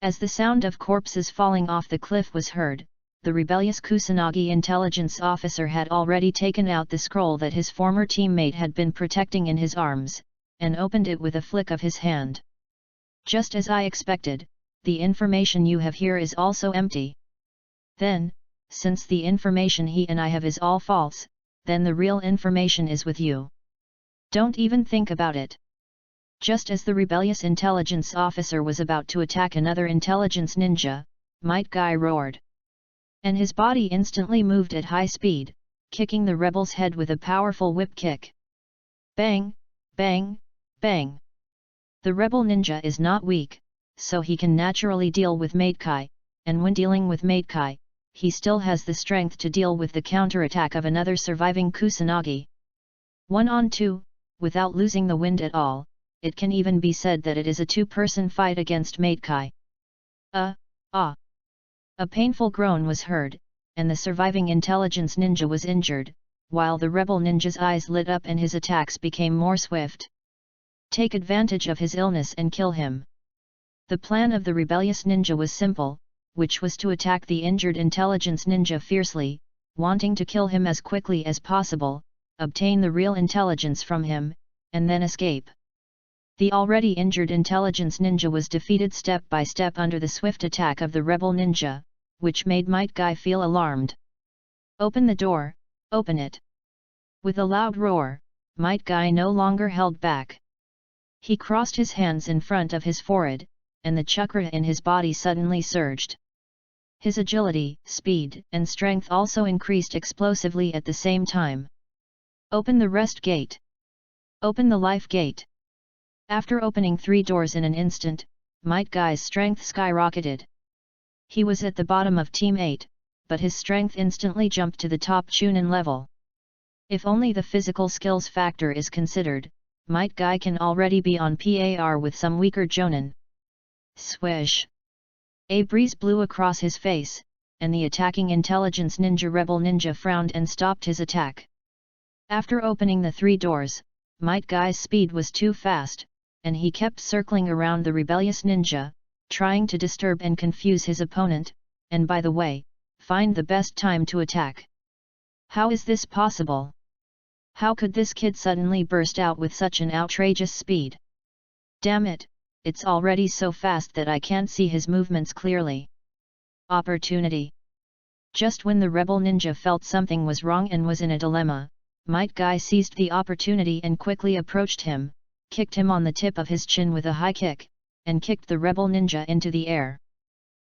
As the sound of corpses falling off the cliff was heard, the rebellious Kusanagi intelligence officer had already taken out the scroll that his former teammate had been protecting in his arms, and opened it with a flick of his hand. Just as I expected, the information you have here is also empty. Then, since the information he and I have is all false, then the real information is with you. Don't even think about it. Just as the rebellious intelligence officer was about to attack another intelligence ninja, Might Guy roared. And his body instantly moved at high speed, kicking the rebel's head with a powerful whip kick. Bang, bang, bang. The rebel ninja is not weak, so he can naturally deal with Might Guy, and when dealing with Might Guy, he still has the strength to deal with the counterattack of another surviving Kusanagi. 1-on-2, without losing the wind at all, it can even be said that it is a two-person fight against Might Guy. A painful groan was heard, and the surviving intelligence ninja was injured, while the rebel ninja's eyes lit up and his attacks became more swift. Take advantage of his illness and kill him. The plan of the rebellious ninja was simple, which was to attack the injured intelligence ninja fiercely, wanting to kill him as quickly as possible, obtain the real intelligence from him, and then escape. The already injured intelligence ninja was defeated step by step under the swift attack of the rebel ninja, which made Might Guy feel alarmed. Open the door, open it. With a loud roar, Might Guy no longer held back. He crossed his hands in front of his forehead, and the chakra in his body suddenly surged. His agility, speed, and strength also increased explosively at the same time. Open the rest gate. Open the life gate. After opening 3 doors in an instant, Might Guy's strength skyrocketed. He was at the bottom of Team 8, but his strength instantly jumped to the top Chunin level. If only the physical skills factor is considered, Might Guy can already be on par with some weaker Jonin. Swish! A breeze blew across his face, and the attacking intelligence ninja rebel ninja frowned and stopped his attack. After opening the 3 doors, Might Guy's speed was too fast, and he kept circling around the rebellious ninja, trying to disturb and confuse his opponent, and by the way, find the best time to attack. How is this possible? How could this kid suddenly burst out with such an outrageous speed? Damn it, it's already so fast that I can't see his movements clearly. Opportunity. Just when the rebel ninja felt something was wrong and was in a dilemma, Might Guy seized the opportunity and quickly approached him, kicked him on the tip of his chin with a high kick, and kicked the rebel ninja into the air.